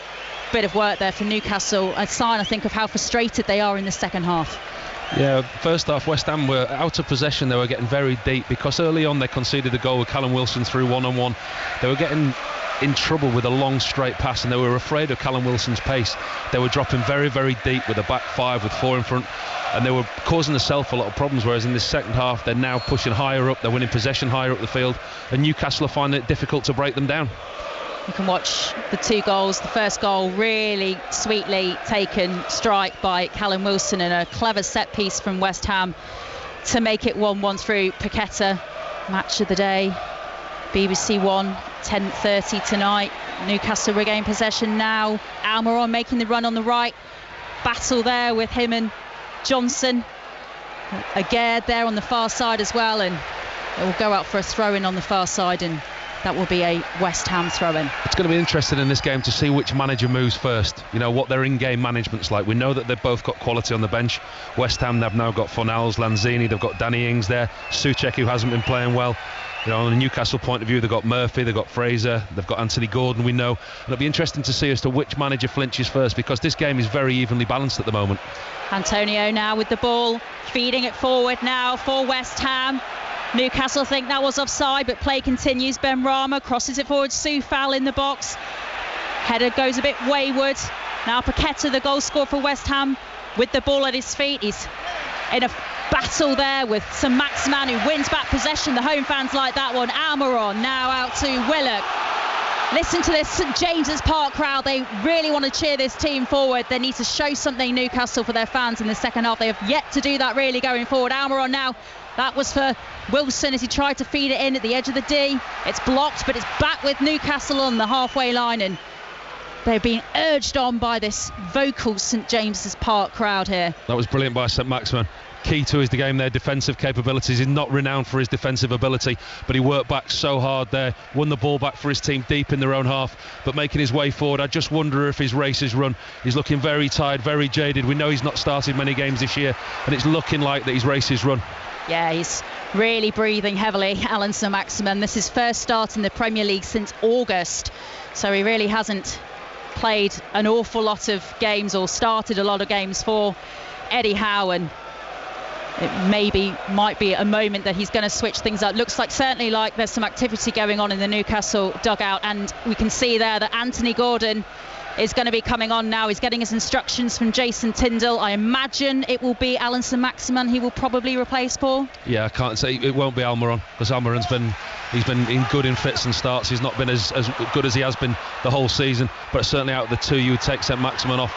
Speaker 5: bit of work there for Newcastle, a sign I think of how frustrated they are in the second half.
Speaker 17: Yeah, first half West Ham were out of possession. They were getting very deep because early on they conceded a goal with Callum Wilson through one-on-one. They were getting in trouble with a long straight pass and they were afraid of Callum Wilson's pace. They were dropping very, very deep with a back five with four in front, and they were causing themselves a lot of problems, whereas in this second half they're now pushing higher up, they're winning possession higher up the field, and Newcastle are finding it difficult to break them down.
Speaker 5: You can watch the two goals. The first goal, really sweetly taken strike by Callum Wilson, and a clever set piece from West Ham to make it 1-1 through Paqueta. Match of the day, BBC One, 10:30 tonight. Newcastle regain possession now. Almiron making the run on the right. Battle there with him and Johnson. Aguerd there on the far side as well, and it will go out for a throw-in on the far side, and that will be a West Ham throw-in.
Speaker 17: It's going to be interesting in this game to see which manager moves first. You know, what their in-game management's like. We know that they've both got quality on the bench. West Ham, they've now got Fornals, Lanzini, they've got Danny Ings there, Souček, who hasn't been playing well. You know, on a Newcastle point of view, they've got Murphy, they've got Fraser, they've got Anthony Gordon, we know. And it'll be interesting to see as to which manager flinches first, because this game is very evenly balanced at the moment.
Speaker 5: Antonio now with the ball, feeding it forward now for West Ham. Newcastle think that was offside, but play continues. Ben Rama crosses it forward. Soufal in the box. Header goes a bit wayward. Now Paqueta, the goal scorer for West Ham, with the ball at his feet. He's in a battle there with St Maximin, who wins back possession. The home fans like that one. Almiron now out to Willock. Listen to this St James's Park crowd. They really want to cheer this team forward. They need to show something, Newcastle, for their fans in the second half. They have yet to do that really going forward. Almiron now. That was for Wilson as he tried to feed it in at the edge of the D. It's blocked, but it's back with Newcastle on the halfway line, and they're being urged on by this vocal St James's Park crowd here.
Speaker 17: That was brilliant by St Maximin. Key to his game, their defensive capabilities. He's not renowned for his defensive ability, but he worked back so hard there, won the ball back for his team deep in their own half, but making his way forward. I just wonder if his race is run. He's looking very tired, very jaded. We know he's not started many games this year, and it's looking like that his race is run.
Speaker 5: Yeah, he's really breathing heavily, Alan St Maximin. This is his first start in the Premier League since August, so he really hasn't played an awful lot of games or started a lot of games for Eddie Howe, and it might be a moment that he's going to switch things up. Looks like certainly like there's some activity going on in the Newcastle dugout, and we can see there that Anthony Gordon is going to be coming on now. He's getting his instructions from Jason Tyndall. I imagine it will be Alan St Maximin he will probably replace, Paul.
Speaker 17: Yeah, I can't say it won't be Almiron, because Almiron's been in good in fits and starts. He's not been as good as he has been the whole season, but certainly out of the two you would take St Maximin off.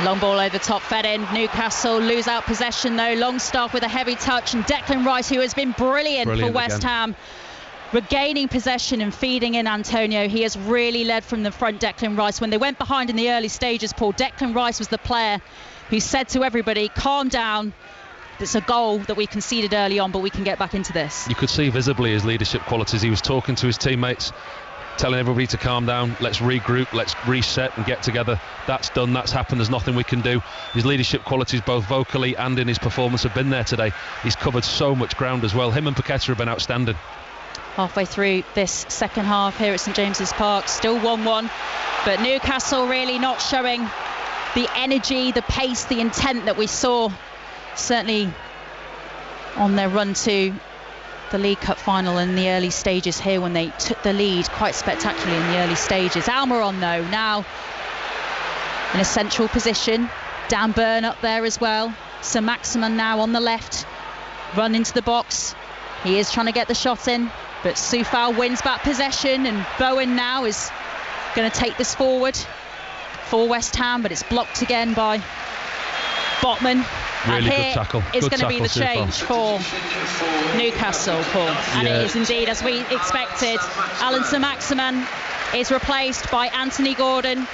Speaker 5: Long ball over the top, fed in. Newcastle lose out possession though. Longstaff with a heavy touch, and Declan Rice, who has been brilliant for West Ham, regaining possession and feeding in Antonio. He has really led from the front, Declan Rice. When they went behind in the early stages, Paul, Declan Rice was the player who said to everybody, calm down, it's a goal that we conceded early on, but we can get back into this.
Speaker 17: You could see visibly his leadership qualities. He was talking to his teammates, telling everybody to calm down, let's regroup, let's reset and get together. That's done, that's happened, there's nothing we can do. His leadership qualities, both vocally and in his performance, have been there today. He's covered so much ground as well. Him and Paqueta have been outstanding.
Speaker 5: Halfway through this second half here at St James's Park, still 1-1, but Newcastle really not showing the energy, the pace, the intent that we saw certainly on their run to the League Cup final in the early stages here, when they took the lead quite spectacularly in the early stages. Almiron though now in a central position, Dan Burn up there as well. St Maximin now on the left, run into the box. He is trying to get the shot in, but Soufal wins back possession, and Bowen now is going to take this forward for West Ham, but it's blocked again by Botman.
Speaker 17: Really
Speaker 5: and
Speaker 17: good tackle.
Speaker 5: Is going to be the change for Newcastle, Paul. And it is indeed, as we expected. Alan St Maximin is replaced by Anthony Gordon.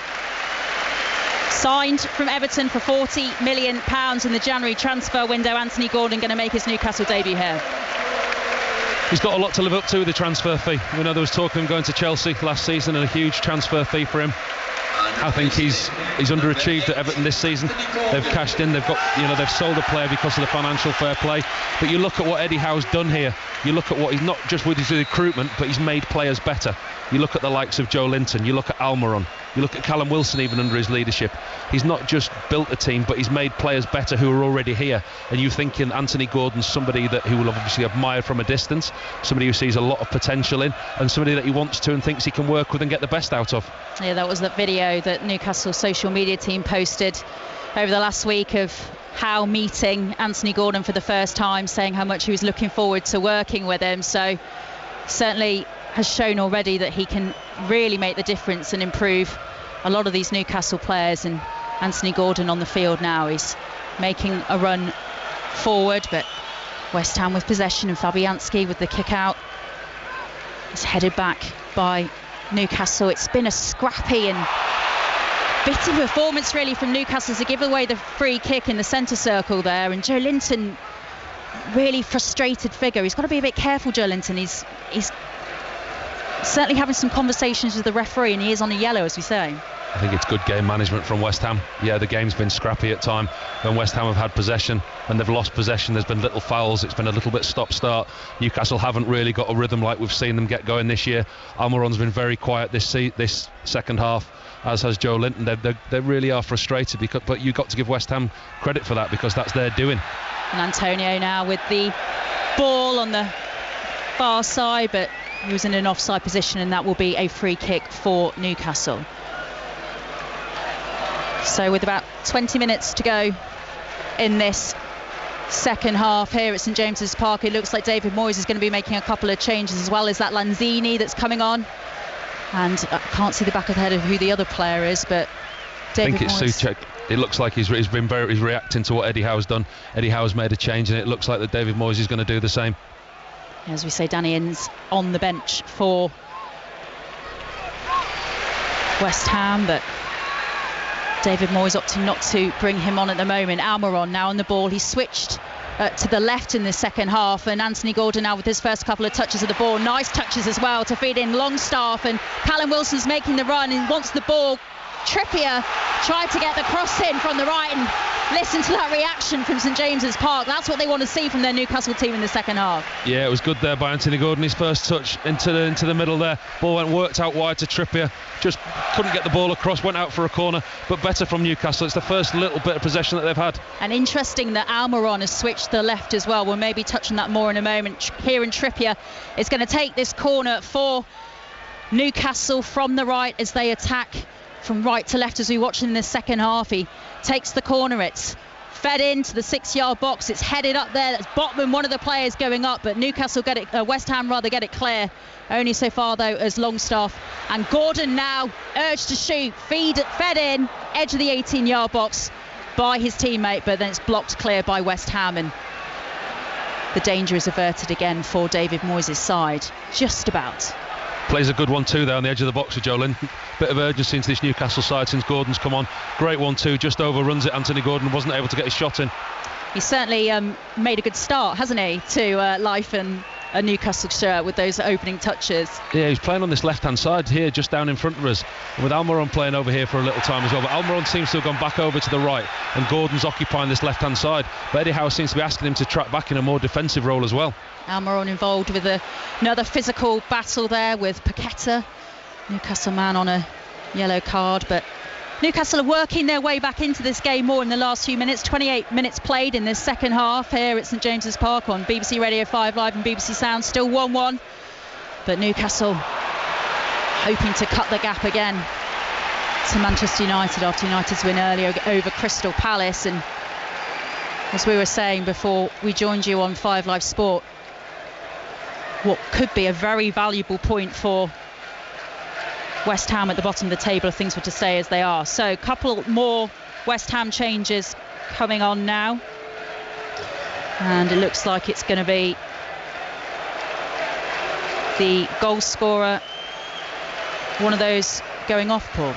Speaker 5: Signed from Everton for £40 million in the January transfer window. Anthony Gordon going to make his Newcastle debut here.
Speaker 17: He's got a lot to live up to with the transfer fee. We know there was talk of him going to Chelsea last season and a huge transfer fee for him. I think he's underachieved at Everton this season. They've cashed in, they've sold a player because of the financial fair play. But you look at what Eddie Howe's done here. You look at what he's not just with his recruitment, but he's made players better. You look at the likes of Joe Linton, you look at Almiron, you look at Callum Wilson even under his leadership. He's not just built a team, but he's made players better who are already here. And you think in Anthony Gordon's somebody who will obviously admire from a distance, somebody who sees a lot of potential in, and somebody that he wants to and thinks he can work with and get the best out of.
Speaker 5: Yeah, that was that video that Newcastle's social media team posted over the last week of Howe meeting Anthony Gordon for the first time, saying how much he was looking forward to working with him. So certainly has shown already that he can really make the difference and improve a lot of these Newcastle players. And Anthony Gordon on the field now, he's making a run forward, but West Ham with possession, and Fabianski with the kick out. It's headed back by Newcastle. It's been a scrappy and bitty performance really from Newcastle to give away the free kick in the centre circle there, and Joe Linton, really frustrated figure. He's got to be a bit careful, Joe Linton. He's certainly having some conversations with the referee, and he is on a yellow, as we say.
Speaker 17: I think it's good game management from West Ham. Yeah, the game's been scrappy at time when West Ham have had possession and they've lost possession. There's been little fouls. It's been a little bit stop-start. Newcastle haven't really got a rhythm like we've seen them get going this year. Almiron's been very quiet this second half, as has Joe Linton. They really are frustrated, but you've got to give West Ham credit for that, because that's their doing.
Speaker 5: And Antonio now with the ball on the far side, but he was in an offside position, and that will be a free kick for Newcastle. So with about 20 minutes to go in this second half here at St James's Park, it looks like David Moyes is going to be making a couple of changes, as well as that Lanzini that's coming on. And I can't see the back of the head of who the other player is, but David Moyes. I think it's Souček. It looks like he's reacting to what Eddie Howe's done. Eddie Howe's made a change, and it looks like that David Moyes is going to do the same. As we say, Danny Ings on the bench for West Ham, but David Moyes opting not to bring him on at the moment. Almiron now on the ball. He switched to the left in the second half, and Anthony Gordon now with his first couple of touches of the ball. Nice touches as well to feed in Longstaff, and Callum Wilson's making the run and wants the ball. Trippier tried to get the cross in from the right, and listen to that reaction from St James's Park. That's what they want to see from their Newcastle team in the second half. Yeah,
Speaker 17: it was good there by Anthony Gordon. His first touch into the middle there. Ball worked out wide to Trippier. Just couldn't get the ball across, went out for a corner, but better from Newcastle. It's the first little bit of possession that they've had. And
Speaker 5: interesting that Almiron has switched to the left as well. We'll maybe touch on that more in a moment. Kieran Trippier is going to take this corner for Newcastle from the right as they attack from right to left as we watch in the second half. He takes the corner, it's fed into the 6-yard box, it's headed up there. That's Botman, one of the players going up, but Newcastle get it, West Ham rather get it clear. Only so far though as Longstaff, and Gordon now urged to shoot, fed in, edge of the 18-yard box by his teammate, but then it's blocked clear by West Ham, and the danger is averted again for David Moyes' side. Just about.
Speaker 17: Plays a good 1-2 there on the edge of the box for Joe Linton. Bit of urgency into this Newcastle side since Gordon's come on. Great 1-2, just overruns it. Anthony Gordon wasn't able to get his shot in.
Speaker 5: He's certainly made a good start, hasn't he, to life in a Newcastle shirt with those opening touches.
Speaker 17: Yeah, he's playing on this left-hand side here, just down in front of us, with Almiron playing over here for a little time as well. But Almiron seems to have gone back over to the right, and Gordon's occupying this left-hand side. But Eddie Howe seems to be asking him to track back in a more defensive role as well.
Speaker 5: Almiron involved with another physical battle there with Paqueta. Newcastle man on a yellow card, but Newcastle are working their way back into this game more in the last few minutes. 28 minutes played in this second half here at St James's Park on BBC Radio 5 Live and BBC Sound. Still 1-1, but Newcastle hoping to cut the gap again to Manchester United after United's win earlier over Crystal Palace. And as we were saying before we joined you on 5 Live Sport, what could be a very valuable point for West Ham at the bottom of the table if things were to stay as they are. So a couple more West Ham changes coming on now, and it looks like it's going to be the goal scorer, one of those going off, Paul.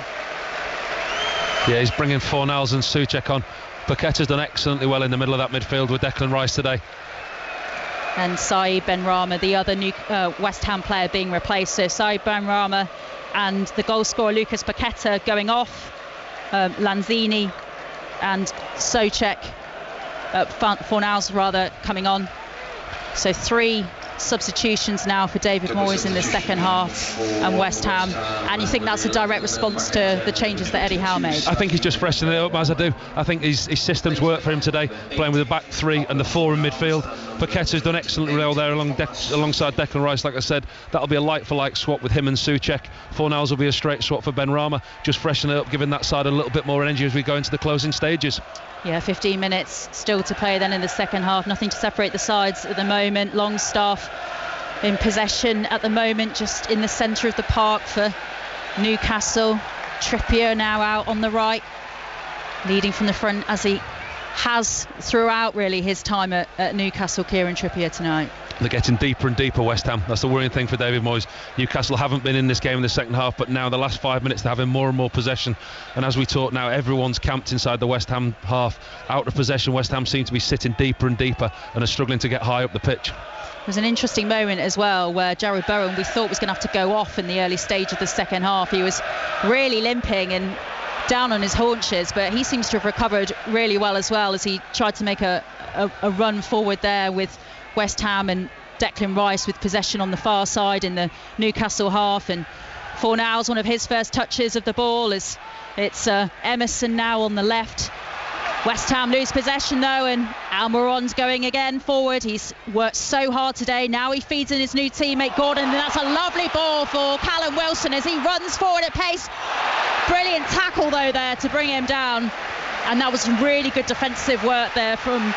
Speaker 17: Yeah, he's bringing Fornals and Souček on. Paqueta's done excellently well in the middle of that midfield with Declan Rice today.
Speaker 5: and Saeed Benrahma, the other West Ham player, being replaced. So Saeed Benrahma and the goal scorer Lucas Paqueta going off, Lanzini and Souček, Fornals rather, coming on. So 3 substitutions now for David Moyes in the second half and West Ham, and you think that's a direct response to the changes that Eddie Howe made?
Speaker 17: I think he's just freshening it up, as I do. I think his systems work for him today, playing with a back 3 and the 4 in midfield. Paqueta's done excellently well there alongside Declan Rice. Like I said, that'll be a like-for-like swap with him and Souček. Fornals will be a straight swap for Benrahma, just freshening it up, giving that side a little bit more energy as we go into the closing stages.
Speaker 5: Yeah, 15 minutes still to play then in the second half. Nothing to separate the sides at the moment. Longstaff in possession at the moment, just in the centre of the park for Newcastle. Trippier now out on the right, leading from the front as he has throughout really his time at Newcastle. Kieran Trippier tonight.
Speaker 17: They're getting deeper and deeper, West Ham. That's the worrying thing for David Moyes. Newcastle haven't been in this game in the second half, but now the last 5 minutes they're having more and more possession. And as we talk now, everyone's camped inside the West Ham half. Out of possession, West Ham seem to be sitting deeper and deeper and are struggling to get high up the pitch.
Speaker 5: There was an interesting moment as well where Jared Bowen, we thought, was going to have to go off in the early stage of the second half. He was really limping and down on his haunches, but he seems to have recovered really well as he tried to make a run forward there with West Ham, and Declan Rice with possession on the far side in the Newcastle half, and Fornals, one of his first touches of the ball, as it's Emerson now on the left. West Ham lose possession though, and Almiron's going again forward. He's worked so hard today. Now he feeds in his new teammate Gordon, and that's a lovely ball for Callum Wilson as he runs forward at pace. Brilliant tackle though there to bring him down, and that was really good defensive work there from...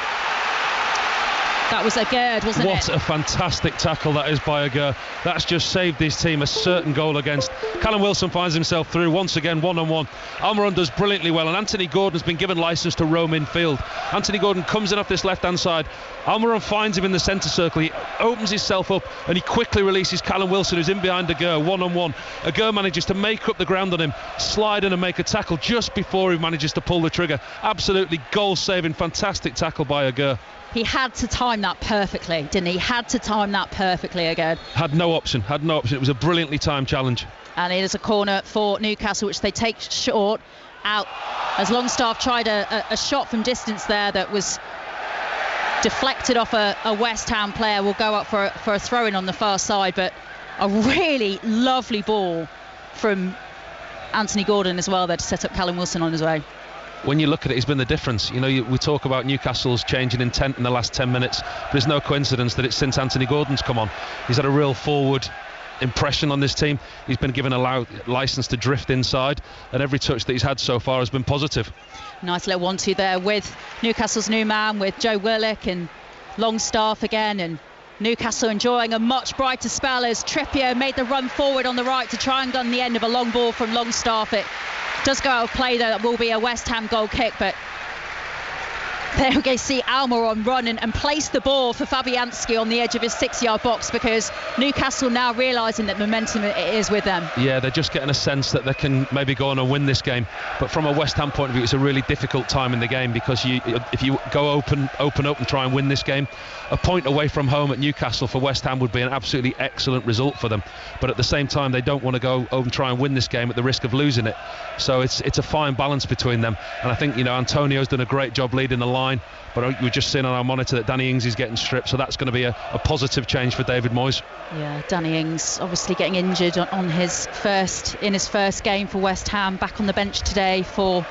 Speaker 5: That was Agurd, wasn't it?
Speaker 17: What a fantastic tackle that is by Agurd. That's just saved his team a certain goal against. Callum Wilson finds himself through once again, one-on-one. Almiron does brilliantly well, and Anthony Gordon's been given licence to roam in field. Anthony Gordon comes in off this left-hand side. Almiron finds him in the centre circle. He opens himself up, and he quickly releases Callum Wilson, who's in behind Agurd, one-on-one. Agurd manages to make up the ground on him, slide in and make a tackle just before he manages to pull the trigger. Absolutely goal-saving, fantastic tackle by Agurd.
Speaker 5: He had to time that perfectly, didn't he? Had to time that perfectly again.
Speaker 17: Had no option. It was a brilliantly timed challenge.
Speaker 5: And it is a corner for Newcastle, which they take short out as Longstaff tried a shot from distance there that was deflected off a West Ham player. Will go up for a throw-in on the far side, but a really lovely ball from Anthony Gordon as well there to set up Callum Wilson on his way.
Speaker 17: When you look at it, he's been the difference. You know, we talk about Newcastle's changing intent in the last 10 minutes, but it's no coincidence that it's since Anthony Gordon's come on. He's had a real forward impression on this team. He's been given a licence to drift inside, and every touch that he's had so far has been positive.
Speaker 5: Nice little 1-2 there with Newcastle's new man, with Joe Willock and Longstaff again, and Newcastle enjoying a much brighter spell as Trippier made the run forward on the right to try and gun the end of a long ball from Longstaff. It does go out of play though. That will be a West Ham goal kick, but there we go, see Almiron run and place the ball for Fabianski on the edge of his 6-yard box, because Newcastle now realising that momentum is with them.
Speaker 17: Yeah, they're just getting a sense that they can maybe go on and win this game, but from a West Ham point of view, it's a really difficult time in the game, because if you go open up and try and win this game, a point away from home at Newcastle for West Ham would be an absolutely excellent result for them, but at the same time they don't want to go and try and win this game at the risk of losing it. So it's a fine balance between them, and I think, you know, Antonio's done a great job leading the line, but we're just seeing on our monitor that Danny Ings is getting stripped, so that's going to be a positive change for David Moyes.
Speaker 5: Yeah, Danny Ings obviously getting injured in his first game for West Ham, back on the bench today for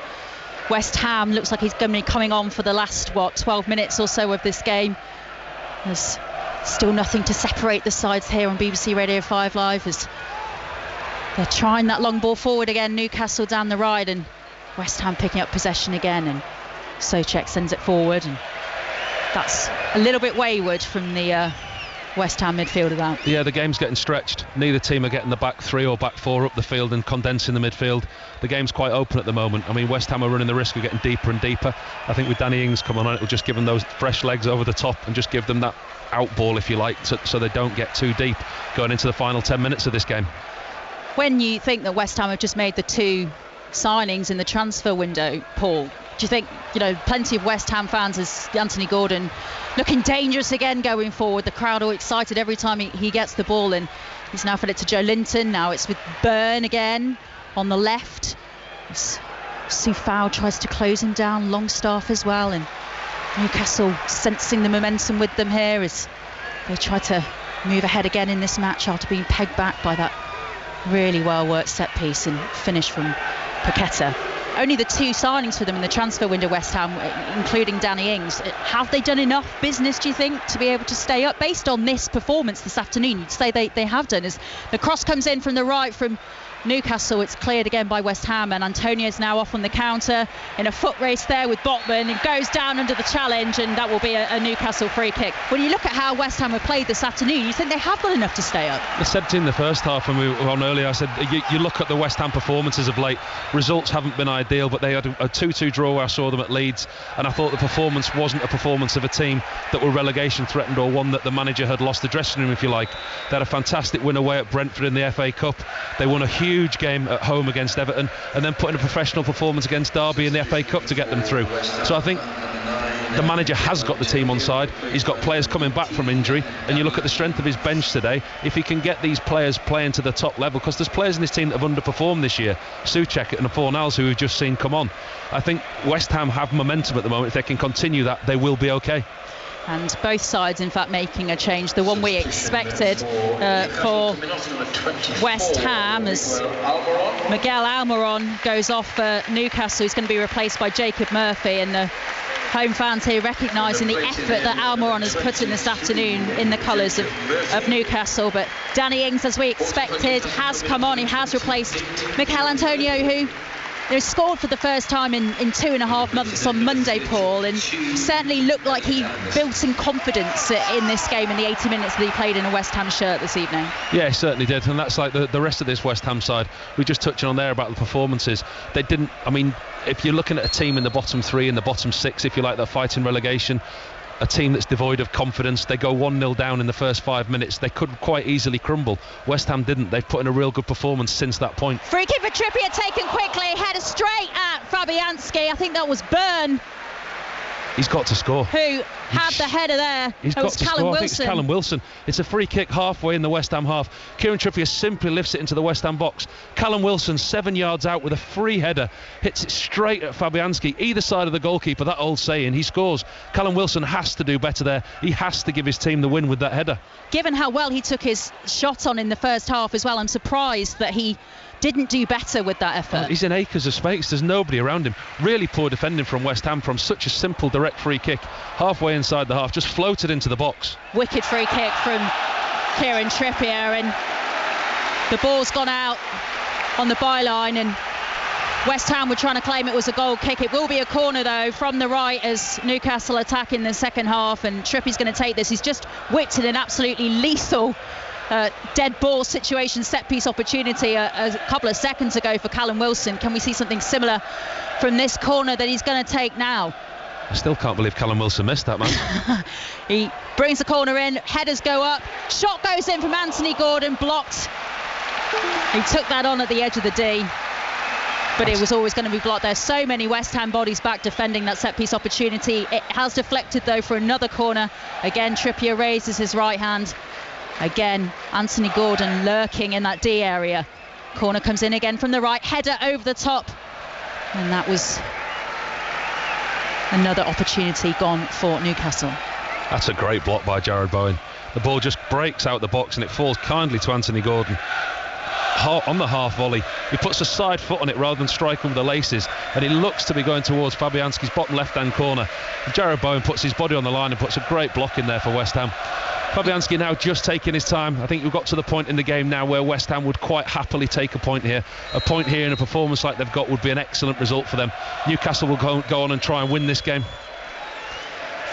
Speaker 5: West Ham. Looks like he's going to be coming on for the last 12 minutes or so of this game. There's still nothing to separate the sides here on BBC Radio 5 Live as they're trying that long ball forward again. Newcastle down the right, and West Ham picking up possession again, and Souček sends it forward, and that's a little bit wayward from the West Ham midfield of that.
Speaker 17: Yeah, the game's getting stretched. Neither team are getting the back 3 or back 4 up the field and condensing the midfield. The game's quite open at the moment. I mean, West Ham are running the risk of getting deeper and deeper. I think with Danny Ings coming on, it will just give them those fresh legs over the top and just give them that out ball, if you like, so they don't get too deep going into the final 10 minutes of this game.
Speaker 5: When you think that West Ham have just made the 2 signings in the transfer window, Paul, Do you think, plenty of West Ham fans as Anthony Gordon looking dangerous again going forward? The crowd all excited every time he gets the ball, and he's now fed it to Joe Linton. Now it's with Byrne again on the left. Soufal tries to close him down, Longstaff as well, and Newcastle sensing the momentum with them here as they try to move ahead again in this match after being pegged back by that really well worked set piece and finish from Paqueta. Only the 2 signings for them in the transfer window, West Ham, including Danny Ings. Have they done enough business, do you think, to be able to stay up? Based on this performance this afternoon, you'd say they have done. As the cross comes in from the right from Newcastle, it's cleared again by West Ham, and Antonio's now off on the counter in a foot race there with Botman. It goes down under the challenge, and that will be a Newcastle free kick. When you look at how West Ham have played this afternoon, you think they have done enough to stay up?
Speaker 17: I said in the first half when we were on earlier, I said you look at the West Ham performances of late, results haven't been ideal, but they had a 2-2 draw where I saw them at Leeds, and I thought the performance wasn't a performance of a team that were relegation threatened or one that the manager had lost the dressing room, if you like. They had a fantastic win away at Brentford in the FA Cup. They won a huge game at home against Everton, and then put in a professional performance against Derby in the FA Cup to get them through. So I think the manager has got the team on side. He's got players coming back from injury, and you look at the strength of his bench today. If he can get these players playing to the top level, because there's players in this team that have underperformed this year, Souček and Fornals, who we've just seen come on. I think West Ham have momentum at the moment. If they can continue that, they will be okay.
Speaker 5: And both sides, in fact, making a change. The one we expected for West Ham as Miguel Almiron goes off for Newcastle. He's going to be replaced by Jacob Murphy, and the home fans here recognising the effort that Almiron has put in this afternoon in the colours of Newcastle. But Danny Ings, as we expected, has come on. He has replaced Mikel Antonio, who scored for the first time in 2.5 months on Monday, Paul, and certainly looked like he built in confidence in this game in the 80 minutes that he played in a West Ham shirt this evening.
Speaker 17: Yeah, he certainly did, and that's like the rest of this West Ham side. We're just touching on there about the performances. They didn't, if you're looking at a team in the bottom 3 and the bottom 6, if you like, that fighting relegation, a team that's devoid of confidence, they go 1-0 down in the first 5 minutes, they could quite easily crumble. West Ham didn't. They've put in a real good performance since that point.
Speaker 5: Free kick for Trippier, taken quickly, header straight at Fabianski. I think that was Byrne.
Speaker 17: He's got to score.
Speaker 5: Who had the header there?
Speaker 17: He's got to score. I think it's Callum Wilson. It's a free kick halfway in the West Ham half. Kieran Trippier simply lifts it into the West Ham box. Callum Wilson 7 yards out with a free header, hits it straight at Fabianski, either side of the goalkeeper. That old saying, he scores. Callum Wilson has to do better there. He has to give his team the win with that header.
Speaker 5: Given how well he took his shot on in the first half as well, I'm surprised that he didn't do better with that effort.
Speaker 17: He's in acres of space. There's nobody around him. Really poor defending from West Ham from such a simple direct free kick halfway inside the half, just floated into the box.
Speaker 5: Wicked free kick from Kieran Trippier, and the ball's gone out on the byline, and West Ham were trying to claim it was a goal kick. It will be a corner though from the right as Newcastle attack in the second half, and Trippier's going to take this. He's just whipped in an absolutely lethal dead ball situation, set piece opportunity a couple of seconds ago for Callum Wilson. Can we see something similar from this corner that he's going to take now?
Speaker 17: I still can't believe Callum Wilson missed that, man.
Speaker 5: He brings the corner in, headers go up, shot goes in from Anthony Gordon, blocked. He took that on at the edge of the D, but it was always going to be blocked. There's so many West Ham bodies back defending that set piece opportunity. It has deflected though for another corner. Again, Trippier raises his right hand. Again, Anthony Gordon lurking in that D area. Corner comes in again from the right, header over the top, and that was another opportunity gone for Newcastle.
Speaker 17: That's a great block by Jared Bowen. The ball just breaks out the box and it falls kindly to Anthony Gordon. On the half volley, he puts a side foot on it rather than striking with the laces, and he looks to be going towards Fabianski's bottom left hand corner. Jared Bowen puts his body on the line and puts a great block in there for West Ham. Fabianski now just taking his time. I think we've got to the point in the game now where West Ham would quite happily take a point here. A point here in a performance like they've got would be an excellent result for them. Newcastle will go on and try and win this game.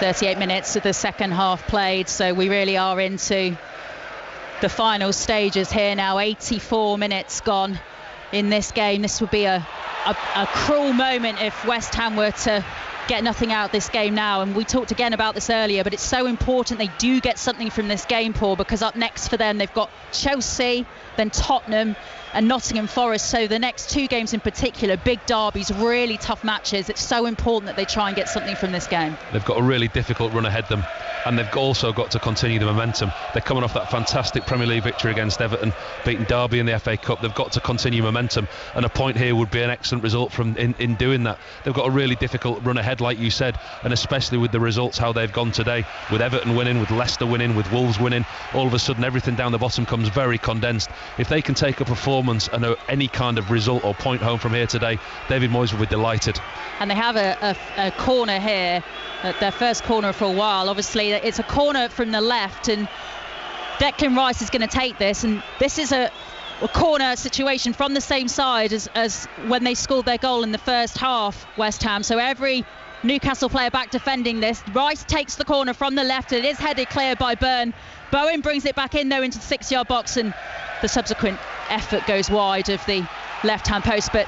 Speaker 5: 38 minutes of the second half played, so we really are into the final stages here now. 84 minutes gone in this game. This would be a cruel moment if West Ham were to get nothing out of this game now, and we talked again about this earlier, but it's so important they do get something from this game, Paul, because up next for them they've got Chelsea, then Tottenham, and Nottingham Forest. So the next 2 games in particular, big derbies, really tough matches. It's so important that they try and get something from this game.
Speaker 17: They've got a really difficult run ahead them, and they've also got to continue the momentum. They're coming off that fantastic Premier League victory against Everton, beating Derby in the FA Cup. They've got to continue momentum, and a point here would be an excellent result from in doing that. They've got a really difficult run ahead, like you said, and especially with the results how they've gone today, with Everton winning, with Leicester winning, with Wolves winning. All of a sudden everything down the bottom comes very condensed. If they can take a performance and any kind of result or point home from here today, David Moyes will be delighted.
Speaker 5: And they have a corner here, their first corner for a while. Obviously it's a corner from the left, and Declan Rice is going to take this, and this is a corner situation from the same side as when they scored their goal in the first half, West Ham. So every Newcastle player back defending this. Rice takes the corner from the left. It is headed clear by Byrne. Bowen brings it back in though into the 6-yard box, and the subsequent effort goes wide of the left-hand post. But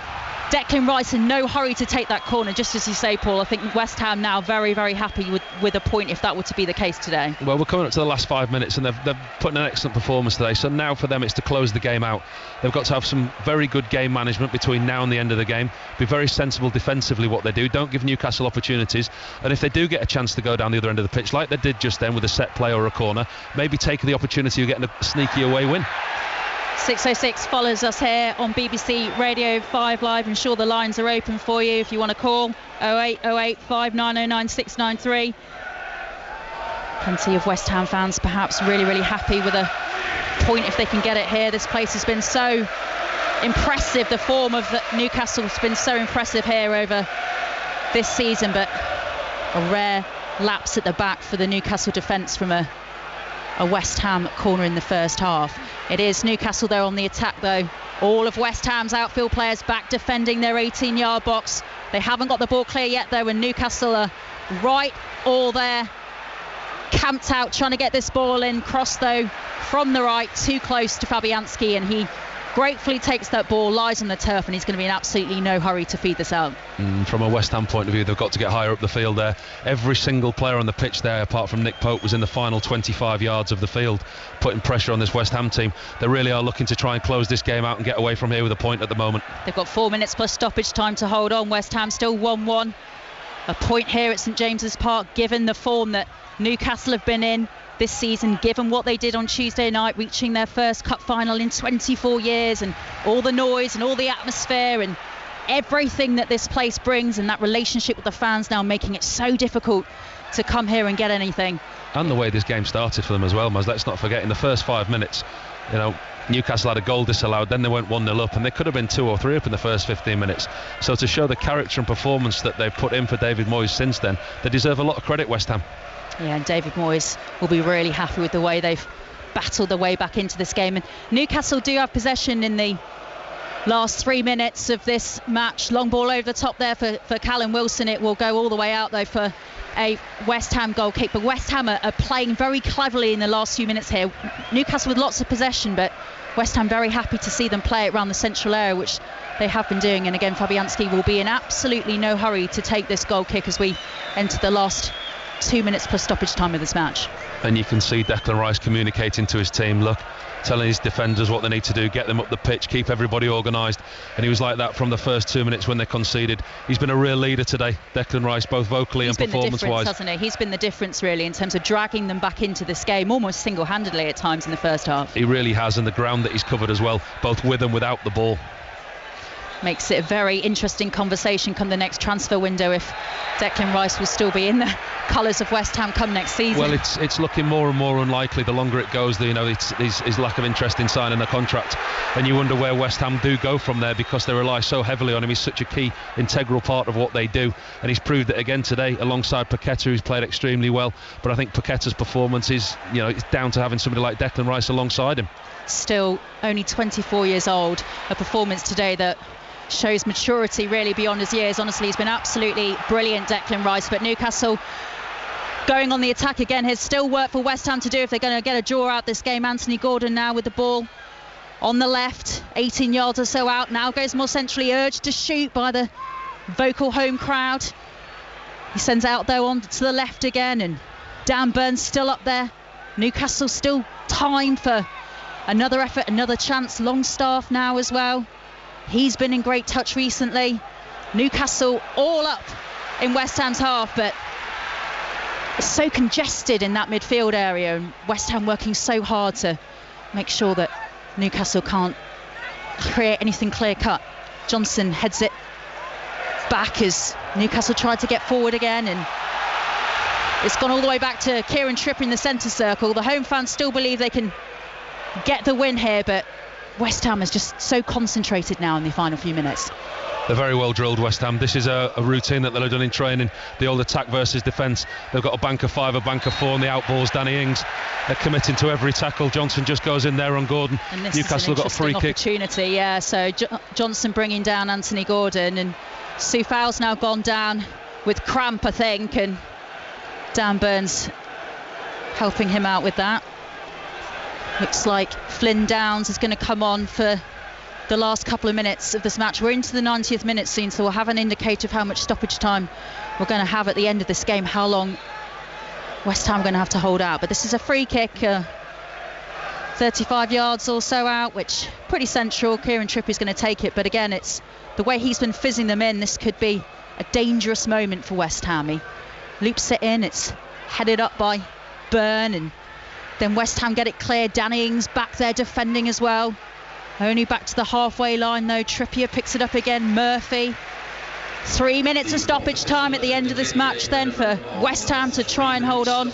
Speaker 5: Declan Rice in no hurry to take that corner, just as you say, Paul. I think West Ham now very, very happy with a point if that were to be the case today.
Speaker 17: Well, we're coming up to the last 5 minutes, and they've put in an excellent performance today. So now for them it's to close the game out. They've got to have some very good game management between now and the end of the game. Be very sensible defensively what they do. Don't give Newcastle opportunities. And if they do get a chance to go down the other end of the pitch, like they did just then with a set play or a corner, maybe take the opportunity of getting a sneaky away win.
Speaker 5: 606 follows us here on BBC Radio 5 Live. I'm sure the lines are open for you if you want to call. 0808 5909 693. Plenty of West Ham fans perhaps really, really happy with a point if they can get it here. This place has been so impressive. The form of Newcastle has been so impressive here over this season, but a rare lapse at the back for the Newcastle defence from a West Ham corner in the first half. It is Newcastle though on the attack though. All of West Ham's outfield players back defending their 18-yard box. They haven't got the ball clear yet though, and Newcastle are right all there, camped out trying to get this ball in. Cross though from the right, too close to Fabianski, and he gratefully takes that ball, lies on the turf, and he's going to be in absolutely no hurry to feed this out.
Speaker 17: From a West Ham point of view, they've got to get higher up the field there. Every single player on the pitch there, apart from Nick Pope, was in the final 25 yards of the field, putting pressure on this West Ham team. They really are looking to try and close this game out and get away from here with a point at the moment.
Speaker 5: They've got 4 minutes plus stoppage time to hold on. West Ham still 1-1. A point here at St James's Park, given the form that Newcastle have been in this season, given what they did on Tuesday night, reaching their first cup final in 24 years, and all the noise and all the atmosphere and everything that this place brings, and that relationship with the fans now making it so difficult to come here and get anything.
Speaker 17: And the way this game started for them as well, Maz, let's not forget, in the first 5 minutes, Newcastle had a goal disallowed, then they went 1-0 up, and they could have been 2 or 3 up in the first 15 minutes. So to show the character and performance that they've put in for David Moyes since then, they deserve a lot of credit, West Ham.
Speaker 5: Yeah, and David Moyes will be really happy with the way they've battled their way back into this game. And Newcastle do have possession in the last 3 minutes of this match. Long ball over the top there for Callum Wilson. It will go all the way out though for a West Ham goal kick. But West Ham are playing very cleverly in the last few minutes here. Newcastle with lots of possession, but West Ham very happy to see them play it around the central area, which they have been doing. And again, Fabianski will be in absolutely no hurry to take this goal kick as we enter the last 2 minutes plus stoppage time of this match.
Speaker 17: And you can see Declan Rice communicating to his team, look, telling his defenders what they need to do, get them up the pitch, keep everybody organised. And he was like that from the first 2 minutes when they conceded. He's been a real leader today, Declan Rice, both vocally and performance-wise.
Speaker 5: Hasn't he? He's been the difference really in terms of dragging them back into this game almost single-handedly at times in the first half.
Speaker 17: He really has, and the ground that he's covered as well, both with and without the ball.
Speaker 5: Makes it a very interesting conversation come the next transfer window if Declan Rice will still be in the colours of West Ham come next season.
Speaker 17: Well, it's looking more and more unlikely the longer it goes. It's his lack of interest in signing a contract, and you wonder where West Ham do go from there, because they rely so heavily on him. He's such a key, integral part of what they do, and he's proved it again today alongside Paqueta, who's played extremely well. But I think Paqueta's performance is, it's down to having somebody like Declan Rice alongside him.
Speaker 5: Still only 24 years old, a performance today that shows maturity really beyond his years. Honestly, he's been absolutely brilliant, Declan Rice. But Newcastle going on the attack again. There's still work for West Ham to do if they're going to get a draw out this game. Anthony Gordon now with the ball on the left, 18 yards or so out. Now goes more centrally, urged to shoot by the vocal home crowd. He sends out though on to the left again, and Dan Burns still up there. Newcastle still time for Another effort, another chance. Longstaff now as well. He's been in great touch recently. Newcastle all up in West Ham's half, but it's so congested in that midfield area, and West Ham working so hard to make sure that Newcastle can't create anything clear-cut. Johnson heads it back as Newcastle tried to get forward again, and it's gone all the way back to Kieran Trippier in the centre circle. The home fans still believe they can get the win here, but West Ham is just so concentrated now in the final few minutes.
Speaker 17: They're very well drilled, West Ham. This is a routine that they've done in training, the old attack versus defence. They've got a bank of 5, a bank of 4, and the outballs Danny Ings. They're committing to every tackle. Johnson just goes in there on Gordon.
Speaker 5: And this
Speaker 17: Newcastle have got a free kick.
Speaker 5: Opportunity, yeah. So Johnson bringing down Anthony Gordon, and Soufal's now gone down with cramp, I think, and Dan Burns helping him out with that. Looks like Flynn Downs is going to come on for the last couple of minutes of this match. We're into the 90th minute soon, so we'll have an indicator of how much stoppage time we're going to have at the end of this game, how long West Ham are going to have to hold out. But this is a free kick, 35 yards or so out, which pretty central. Kieran Trippier is going to take it, but again, it's the way he's been fizzing them in. This could be a dangerous moment for West Ham. He loops it in, it's headed up by Byrne, and then West Ham get it cleared. Danny Ings back there defending as well. Only back to the halfway line though. Trippier picks it up again. Murphy. 3 minutes of stoppage time at the end of this match then for West Ham to try and hold on.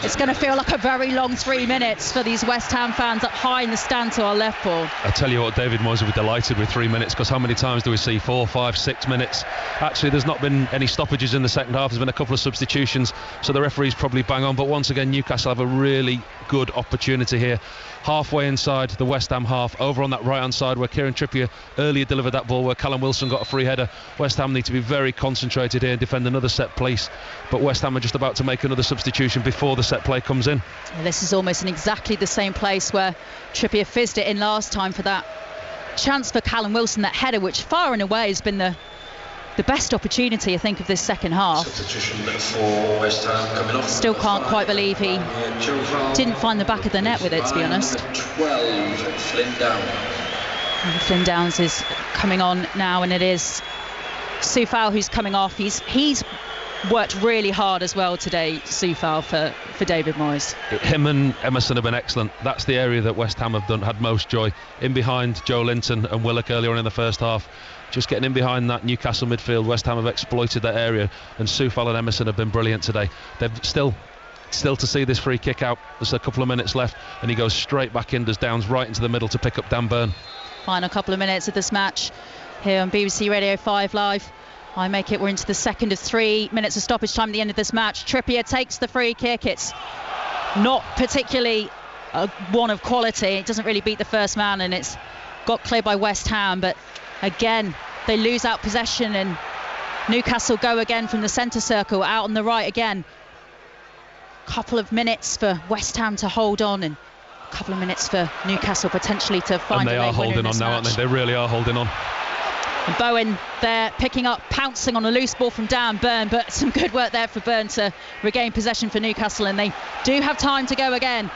Speaker 5: It's going to feel like a very long 3 minutes for these West Ham fans up high in the stand to our left, Paul.
Speaker 17: I tell you what, David Moyes will be delighted with 3 minutes, because how many times do we see 4, 5, 6 minutes? Actually, there's not been any stoppages in the second half. There's been a couple of substitutions, so the referees probably bang on. But once again, Newcastle have a really good opportunity here. Halfway inside the West Ham half, over on that right hand side where Kieran Trippier earlier delivered that ball, where Callum Wilson got a free header. West Ham need to be very concentrated here and defend another set place, but West Ham are just about to make another substitution before the set play comes in.
Speaker 5: This is almost in exactly the same place where Trippier fizzed it in last time for that chance for Callum Wilson, that header, which far and away has been the best opportunity, I think, of this second half. Still can't quite believe he didn't find the back of the net with it, to be honest.
Speaker 1: 12, Flynn Downs.
Speaker 5: Flynn Downs is coming on now, and it is Soufal who's coming off. He's worked really hard as well today, Soufal, for David Moyes.
Speaker 17: Him and Emerson have been excellent. That's the area that West Ham have had most joy. In behind Joe Linton and Willock earlier on in the first half. Just getting in behind that Newcastle midfield, West Ham have exploited that area, and Soufal and Emerson have been brilliant today. They've still to see this free kick out. There's a couple of minutes left, and he goes straight back in, does Downs right into the middle to pick up Dan Byrne.
Speaker 5: Final couple of minutes of this match here on BBC Radio 5 Live. we're into the second of 3 minutes of stoppage time at the end of this match. Trippier takes the free kick. It's not particularly one of quality. It doesn't really beat the first man, and it's got cleared by West Ham, but again they lose out possession, and Newcastle go again from the centre circle out on the right again. Couple of minutes for West Ham to hold on, and a couple of minutes for Newcastle potentially to find a way.
Speaker 17: And they are holding on now, aren't they? They really are holding on.
Speaker 5: And Bowen there picking up, pouncing on a loose ball from Dan Byrne, but some good work there for Byrne to regain possession for Newcastle, and they do have time to go again.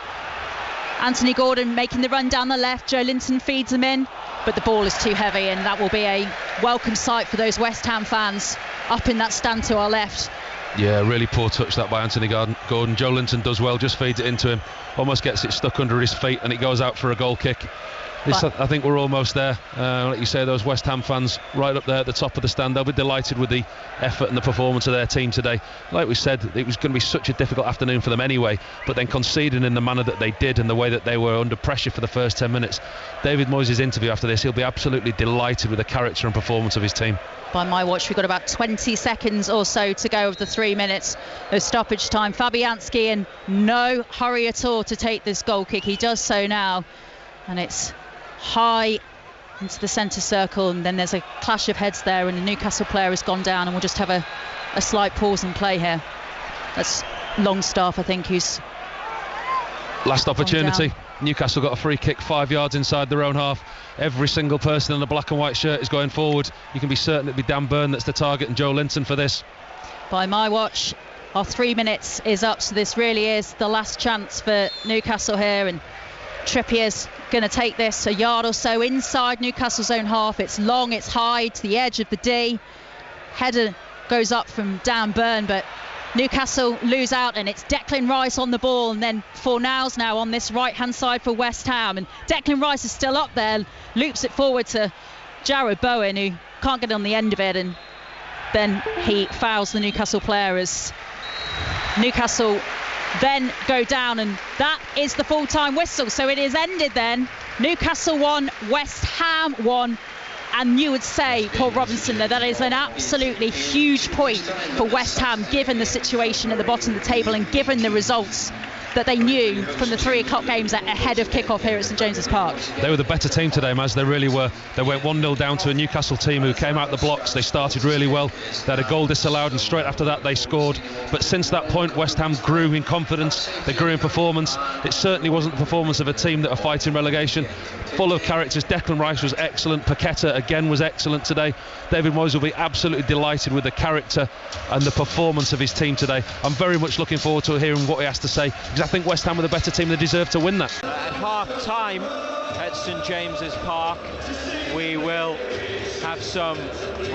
Speaker 5: Anthony Gordon making the run down the left. Joe Linton feeds him in, but the ball is too heavy, and that will be a welcome sight for those West Ham fans up in that stand to our left.
Speaker 17: Yeah, really poor touch that by Anthony Gordon. Joe Linton does well, just feeds it into him, almost gets it stuck under his feet, and it goes out for a goal kick. I think we're almost there. Like you say, those West Ham fans right up there at the top of the stand, they'll be delighted with the effort and the performance of their team today. Like we said, it was going to be such a difficult afternoon for them anyway, but then conceding in the manner that they did and the way that they were under pressure for the first 10 minutes. David Moyes' interview after this, he'll be absolutely delighted with the character and performance of his team.
Speaker 5: By my watch, we've got about 20 seconds or so to go of the 3 minutes of stoppage time. Fabianski in no hurry at all to take this goal kick. He does so now, and it's high into the centre circle, and then there's a clash of heads there, and the Newcastle player has gone down, and we'll just have a slight pause in play here. That's Longstaff, I think, who's
Speaker 17: last opportunity. Newcastle got a free kick 5 yards inside their own half. Every single person in a black and white shirt is going forward. You can be certain it'll be Dan Byrne that's the target, and Joe Linton for this.
Speaker 5: By my watch, our 3 minutes is up, so this really is the last chance for Newcastle here, and Trippier's going to take this a yard or so inside Newcastle's own half. It's long, it's high to the edge of the D. Header goes up from Dan Burn, but Newcastle lose out, and it's Declan Rice on the ball, and then Fornals now on this right hand side for West Ham, and Declan Rice is still up there, loops it forward to Jared Bowen, who can't get on the end of it, and then he fouls the Newcastle player as Newcastle then go down, and that is the full-time whistle. So it is ended then. Newcastle 1, West Ham 1. And you would say, Paul Robinson, that is an absolutely huge point for West Ham, given the situation at the bottom of the table and given the results that they knew from the 3 o'clock games ahead of kick-off here at St James's Park.
Speaker 17: They were the better team today, Maz. They really were. They went 1-0 down to a Newcastle team who came out the blocks. They started really well. They had a goal disallowed, and straight after that they scored. But since that point, West Ham grew in confidence. They grew in performance. It certainly wasn't the performance of a team that are fighting relegation. Full of characters. Declan Rice was excellent. Paqueta again was excellent today. David Moyes will be absolutely delighted with the character and the performance of his team today. I'm very much looking forward to hearing what he has to say, because I think West Ham were the better team. They deserve to win that.
Speaker 2: At half time at St James's Park, we will have some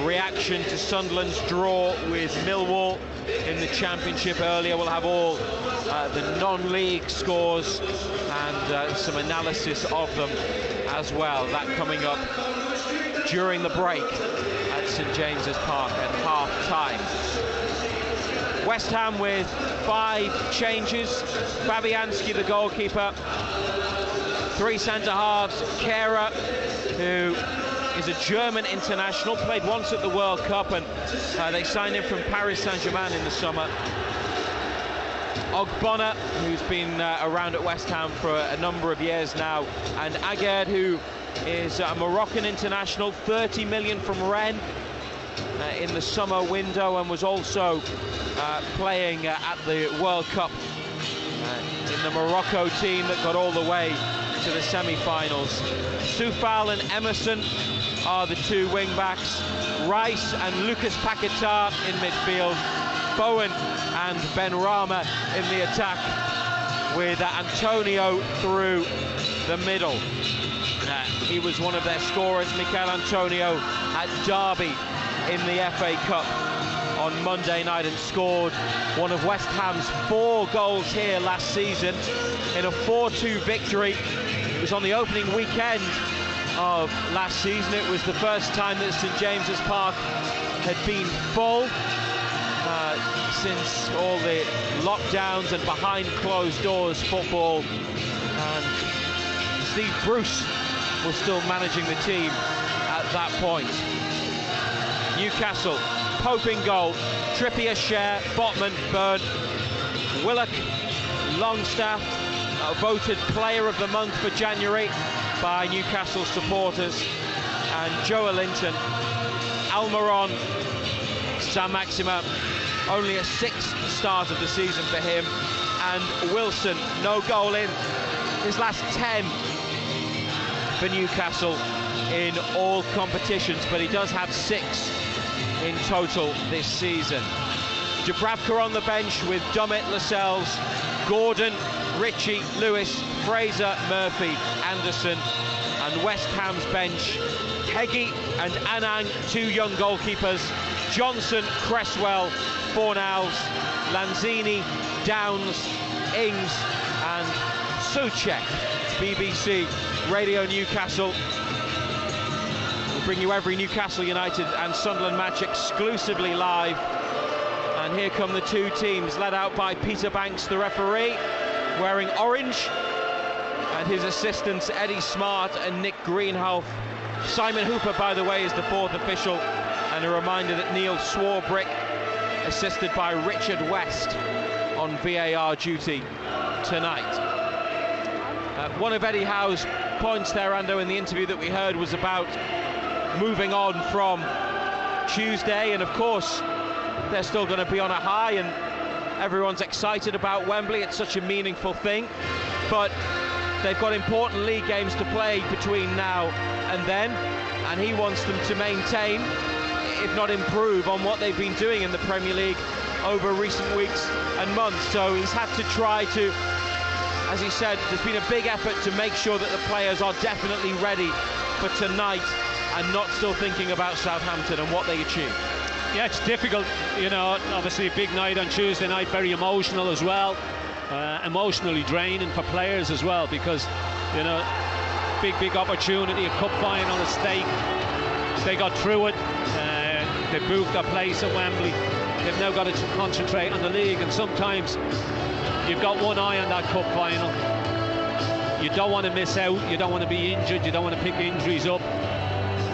Speaker 2: reaction to Sunderland's draw with Millwall in the Championship. Earlier we'll have all the non-league scores and some analysis of them as well. That coming up during the break at St James's Park at half time. West Ham with 5 changes. Fabianski, the goalkeeper. 3 centre-halves. Kehrer, who is a German international, played once at the World Cup, and they signed him from Paris Saint-Germain in the summer. Ogbonna, who's been around at West Ham for a number of years now, and Aguerd, who is a Moroccan international, 30 million from Rennes in the summer window, and was also playing at the World Cup in the Morocco team that got all the way to the semi-finals. Soufal and Emerson are the 2 wing-backs. Rice and Lucas Paquetá in midfield. Bowen and Benrahma in the attack, with Antonio through the middle. He was one of their scorers, Mikel Antonio, at Derby in the FA Cup on Monday night, and scored one of West Ham's 4 goals here last season in a 4-2 victory. It was on the opening weekend of last season. It was the first time that St James's Park had been full since all the lockdowns and behind closed doors football, and Steve Bruce was still managing the team at that point. Newcastle, Pope in goal, Trippier, Share, Botman, Byrne, Willock, Longstaff, voted Player of the Month for January by Newcastle supporters, and Joe Linton, Almiron, Saint-Maximin, only a 6th start of the season for him, and Wilson, no goal in his last 10 for Newcastle in all competitions, but he does have 6 in total this season. Dubravka on the bench with Dummett, Lascelles, Gordon, Ritchie, Lewis, Fraser, Murphy, Anderson, and West Ham's bench, Heggie and Anang, 2 young goalkeepers, Johnson, Cresswell, Fornals, Lanzini, Downs, Ings and Souček. BBC Radio Newcastle. We'll bring you every Newcastle United and Sunderland match exclusively live. And here come the 2 teams, led out by Peter Banks, the referee, wearing orange, and his assistants Eddie Smart and Nick Greenhalgh. Simon Hooper, by the way, is the 4th official, and a reminder that Neil Swarbrick, assisted by Richard West, on VAR duty tonight. One of Eddie Howe's points there, Ando, in the interview that we heard was about moving on from Tuesday, and of course they're still going to be on a high, and everyone's excited about Wembley. It's such a meaningful thing, but they've got important league games to play between now and then, and he wants them to maintain, if not improve, on what they've been doing in the Premier League over recent weeks and months. So he's had to try to as he said, there's been a big effort to make sure that the players are definitely ready for tonight and not still thinking about Southampton and what they achieved.
Speaker 12: Yeah, it's difficult, you know, obviously a big night on Tuesday night, very emotional as well, emotionally draining for players as well, because, you know, big opportunity, a cup final at stake. They got through it, they booked their place at Wembley. They've now got to concentrate on the league, and sometimes you've got one eye on that cup final. You don't want to miss out, you don't want to be injured, you don't want to pick injuries up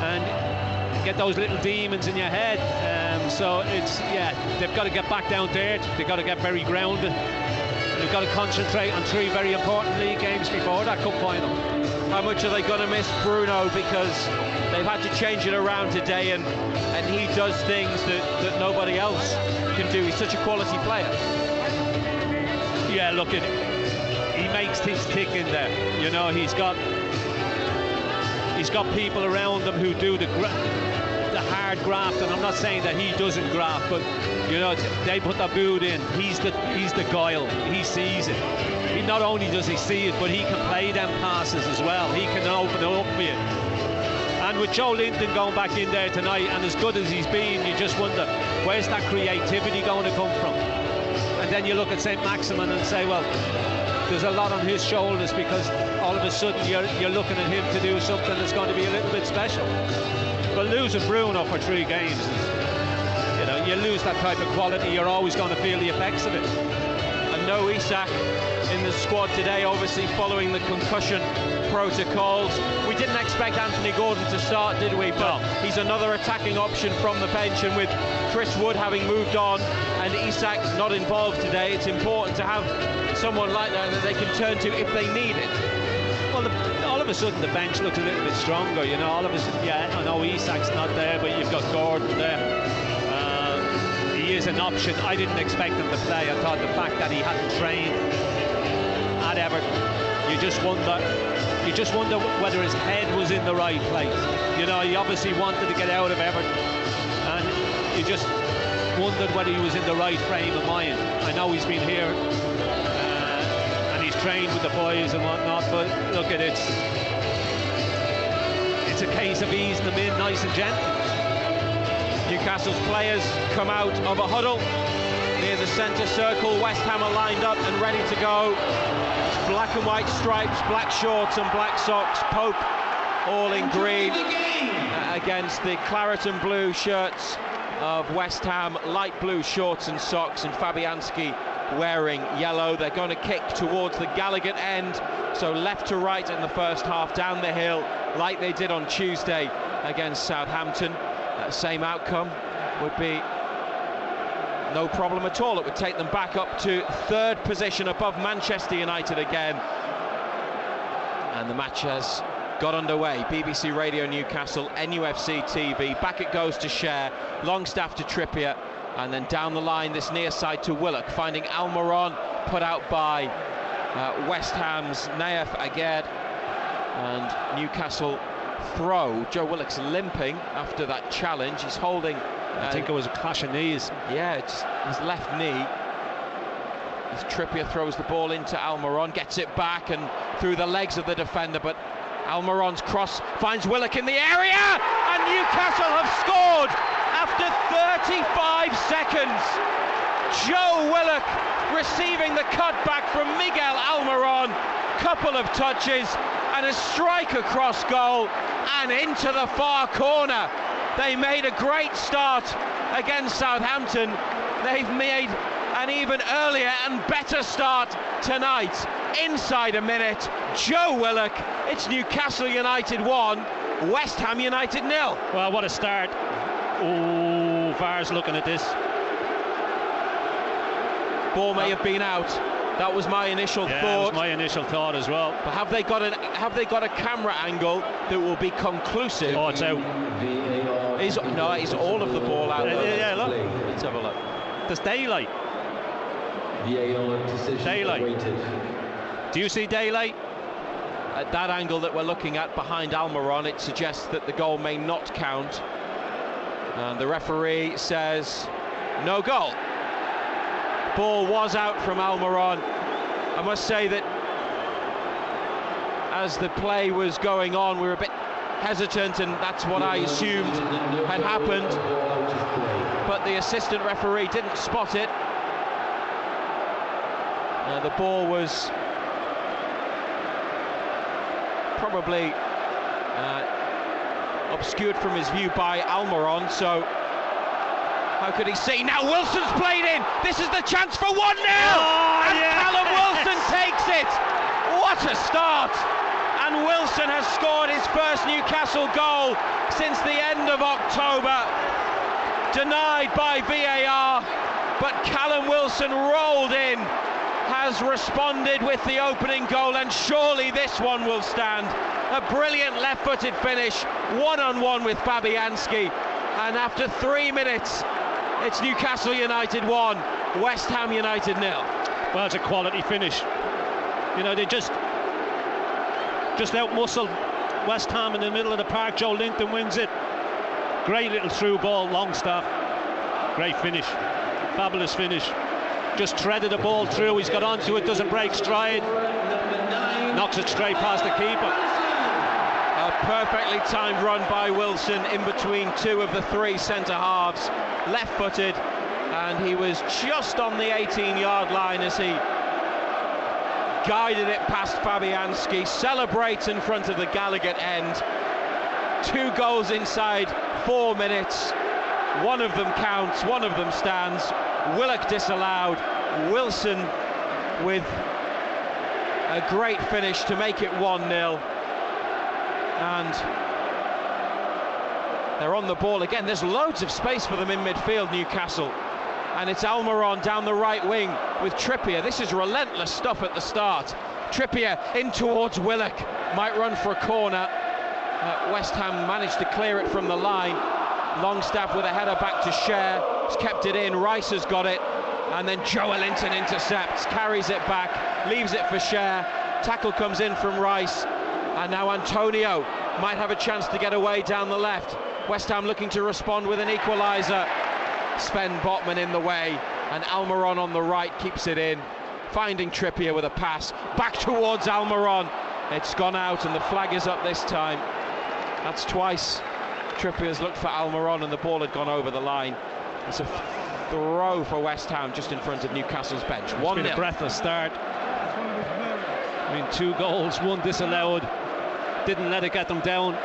Speaker 12: and get those little demons in your head. So it's, yeah, they've got to get back down to earth, they've got to get very grounded, and they've got to concentrate on 3 very important league games before that cup final.
Speaker 2: How much are they going to miss Bruno, because they've had to change it around today, and he does things that nobody else can do. He's such a quality player.
Speaker 12: Yeah, look, he makes things tick in there. You know, he's got people around him who do the hard graft, and I'm not saying that he doesn't graft, but you know, they put the boot in. He's the guile. He sees it. He not only does he see it, but he can play them passes as well. He can open it up for you. And with Joe Linton going back in there tonight, and as good as he's been, you just wonder, where's that creativity going to come from? And then you look at St. Maximin and say, well, there's a lot on his shoulders, because all of a sudden you're looking at him to do something that's going to be a little bit special. But losing Bruno for 3 games, you know, you lose that type of quality, you're always going to feel the effects of it.
Speaker 2: And no Isak in the squad today, obviously following the concussion protocols. We didn't expect Anthony Gordon to start, did we? But he's another attacking option from the bench, and with Chris Wood having moved on and Isak not involved today, it's important to have someone like that they can turn to if they need it.
Speaker 12: Well, all of a sudden the bench looks a little bit stronger, you know. All of a sudden, yeah, I know Isak's not there, but you've got Gordon there. He is an option. I didn't expect him to play. I thought the fact that he hadn't trained at Everton, you just wonder whether his head was in the right place. You know, he obviously wanted to get out of Everton, and you just wondered whether he was in the right frame of mind. I know he's been here and he's trained with the boys and whatnot, but look at it, it's a case of easing them in nice and gentle.
Speaker 2: Newcastle's players come out of a huddle near the centre circle. West Ham are lined up and ready to go. Black and white stripes, black shorts and black socks. Pope all in green against the claret and blue shirts of West Ham, light blue shorts and socks, and Fabianski wearing yellow. They're going to kick towards the Gallagher end, so left to right in the first half, down the hill like they did on Tuesday against Southampton. Same outcome would be no problem at all. It would take them back up to 3rd position above Manchester United again. And the match has got underway. BBC Radio Newcastle, NUFC TV. Back it goes to Cher, Longstaff to Trippier, and then down the line this near side to Willock, finding Almiron, put out by West Ham's Naif Aguerd, and Newcastle throw. Joe Willock's limping after that challenge. He's holding,
Speaker 12: I think it was a clash of knees.
Speaker 2: Yeah, it's his left knee. As Trippier throws the ball into Almiron, gets it back and through the legs of the defender, but Almiron's cross finds Willock in the area, and Newcastle have scored after 35 seconds. Joe Willock receiving the cutback from Miguel Almiron, couple of touches and a strike across goal and into the far corner. They made a great start against Southampton. They've made an even earlier and better start tonight. Inside a minute, Joe Willock. It's Newcastle United 1, West Ham United 0.
Speaker 12: Well, what a start. Oh, VAR's looking at this.
Speaker 2: Ball may have been out. That was my initial thought.
Speaker 12: That was my initial thought as well.
Speaker 2: But have they got a camera angle that will be conclusive?
Speaker 12: Oh, it's out.
Speaker 2: Is all of the ball out?
Speaker 12: Yeah, look.
Speaker 2: Let's have a look.
Speaker 12: There's daylight. Daylight. Do you see daylight?
Speaker 2: At that angle that we're looking at behind Almiron, it suggests that the goal may not count. And the referee says no goal. Ball was out from Almiron. I must say that as the play was going on. We were a bit hesitant, and that's what I assumed had happened, but the assistant referee didn't spot it. The ball was probably obscured from his view by Almiron, so how could he see? Now Wilson's played in. This is the chance for 1-0, and yes! Callum Wilson takes it. What a start! And Wilson has scored his first Newcastle goal since the end of October. Denied by VAR, but Callum Wilson rolled in, has responded with the opening goal, and surely this one will stand. A brilliant left-footed finish, one-on-one with Fabianski, and after 3 minutes, it's Newcastle United 1, West Ham United 0.
Speaker 12: Well, it's a quality finish. You know, they just out-muscled West Ham in the middle of the park. Joe Linton wins it. Great little through ball, Longstaff. Great finish. Fabulous finish. Just threaded the ball through. He's got onto it, doesn't break stride. Knocks it straight past the keeper.
Speaker 2: A perfectly timed run by Wilson in between two of the three centre-halves. Left-footed, and he was just on the 18-yard line as he guided it past Fabianski, celebrates in front of the Gallagher end. 2 goals inside 4 minutes. One of them counts, one of them stands. Willock disallowed. Wilson with a great finish to make it 1-0. And they're on the ball again. There's loads of space for them in midfield, Newcastle. And it's Almiron down the right wing with Trippier. This is relentless stuff at the start. Trippier in towards Willock. Might run for a corner. West Ham managed to clear it from the line. Longstaff with a header back to Cher. He's kept it in. Rice has got it. And then Joelinton intercepts, carries it back, leaves it for Cher. Tackle comes in from Rice. And now Antonio might have a chance to get away down the left. West Ham looking to respond with an equaliser. Sven Botman in the way, and Almiron on the right keeps it in, finding Trippier with a pass back towards Almiron. It's gone out, and the flag is up this time. That's twice Trippier's looked for Almiron, and the ball had gone over the line. It's a throw for West Ham just in front of Newcastle's bench. 1-0.
Speaker 12: It's been a breathless start. I mean, 2 goals, 1 disallowed. Didn't let it get them down.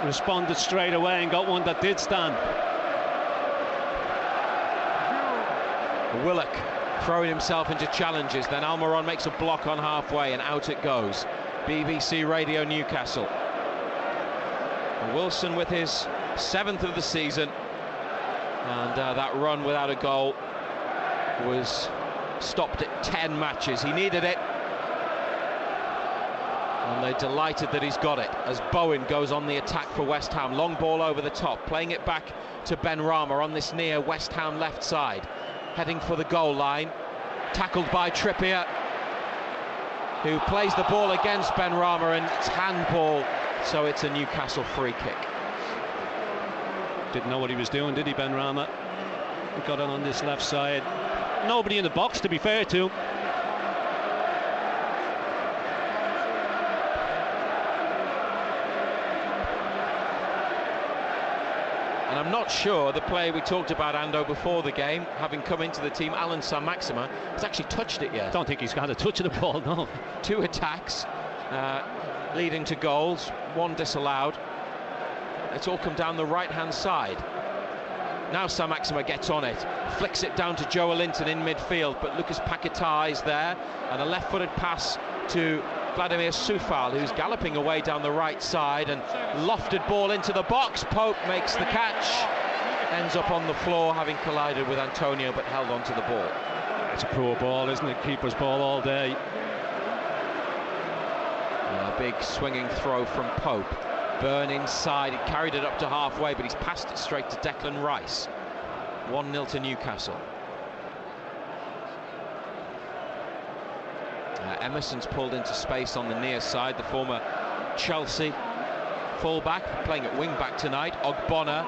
Speaker 12: Responded straight away and got one that did stand.
Speaker 2: Willock throwing himself into challenges, then Almiron makes a block on halfway, and out it goes. BBC Radio Newcastle. And Wilson with his 7th of the season, and that run without a goal was stopped at 10 matches. He needed it, and they're delighted that he's got it as Bowen goes on the attack for West Ham. Long ball over the top, playing it back to Benrahma on this near West Ham left side. Heading for the goal line, tackled by Trippier, who plays the ball against Benrahma, and it's handball, so it's a Newcastle free kick.
Speaker 12: Didn't know what he was doing, did he, Benrahma? He got it on this left side. Nobody in the box, to be fair to him.
Speaker 2: And I'm not sure the player we talked about, Ando, before the game, having come into the team, Alan Saint-Maximin, has actually touched it yet.
Speaker 12: Don't think he's got a touch of the ball, no.
Speaker 2: 2 attacks leading to goals, 1 disallowed. It's all come down the right-hand side. Now Saint-Maximin gets on it, flicks it down to Joelinton in midfield, but Lucas Paquetá is there, and a left-footed pass to Vladimir Soufal, who's galloping away down the right side, and lofted ball into the box. Pope makes the catch, ends up on the floor, having collided with Antonio, but held onto the ball.
Speaker 12: It's a poor ball, isn't it? Keeper's ball all day.
Speaker 2: A big swinging throw from Pope. Burn inside, he carried it up to halfway, but he's passed it straight to Declan Rice. 1-0 to Newcastle. Emerson's pulled into space on the near side, the former Chelsea fullback, playing at wing-back tonight. Ogbonna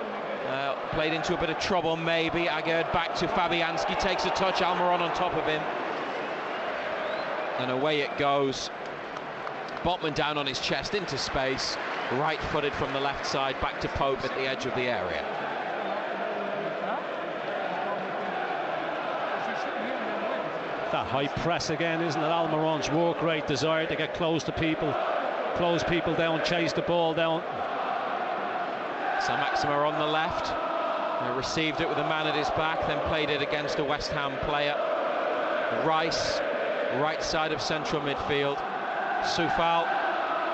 Speaker 2: played into a bit of trouble, maybe. Agard back to Fabianski, takes a touch, Almiron on top of him. And away it goes. Botman down on his chest into space, right-footed from the left side, back to Pope at the edge of the area.
Speaker 12: That high press again, isn't it? Almiron's work rate, desire to get close to people, close people down, chase the ball down.
Speaker 2: Saint-Maximin on the left, received it with a man at his back, then played it against a West Ham player. Rice, right side of central midfield. Soufal,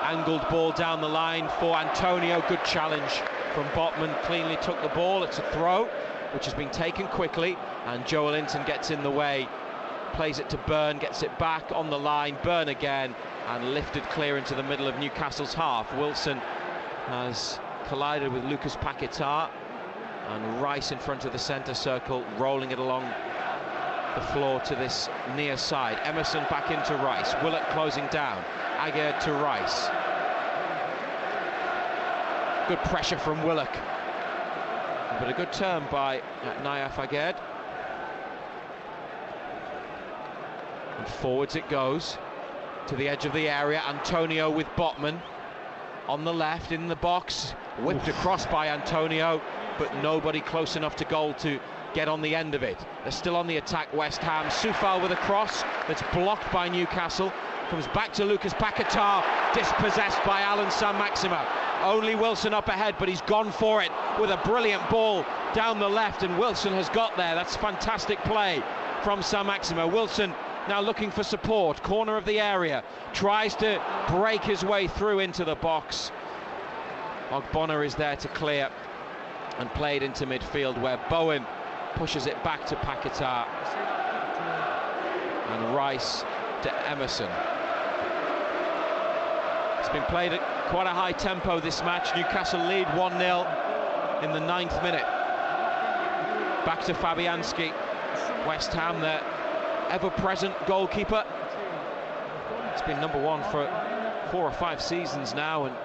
Speaker 2: angled ball down the line for Antonio. Good challenge from Botman, cleanly took the ball. It's a throw, which has been taken quickly, and Joelinton gets in the way. Plays it to Byrne, gets it back on the line. Byrne again, and lifted clear into the middle of Newcastle's half. Wilson has collided with Lucas Paquetá, and Rice in front of the centre circle, rolling it along the floor to this near side. Emerson back into Rice. Willock closing down. Aguerd to Rice. Good pressure from Willock, but a good turn by Nayef Aguerd. And forwards it goes to the edge of the area. Antonio with Botman on the left in the box, whipped across by Antonio, but nobody close enough to goal to get on the end of it. They're still on the attack, West Ham. Soufal with a cross that's blocked by Newcastle. Comes back to Lucas Paquetá, dispossessed by Alan Saint-Maximin. Only Wilson up ahead, but he's gone for it with a brilliant ball down the left, and Wilson has got there. That's fantastic play from Saint-Maximin. Wilson now looking for support, corner of the area, tries to break his way through into the box. Ogbonna is there to clear, and played into midfield where Bowen pushes it back to Paquetá, and Rice to Emerson. It's been played at quite a high tempo this match. Newcastle lead 1-0 in the 9th minute. Back to Fabianski. West Ham, their ever-present goalkeeper. It's been number one for 4 or 5 seasons now, and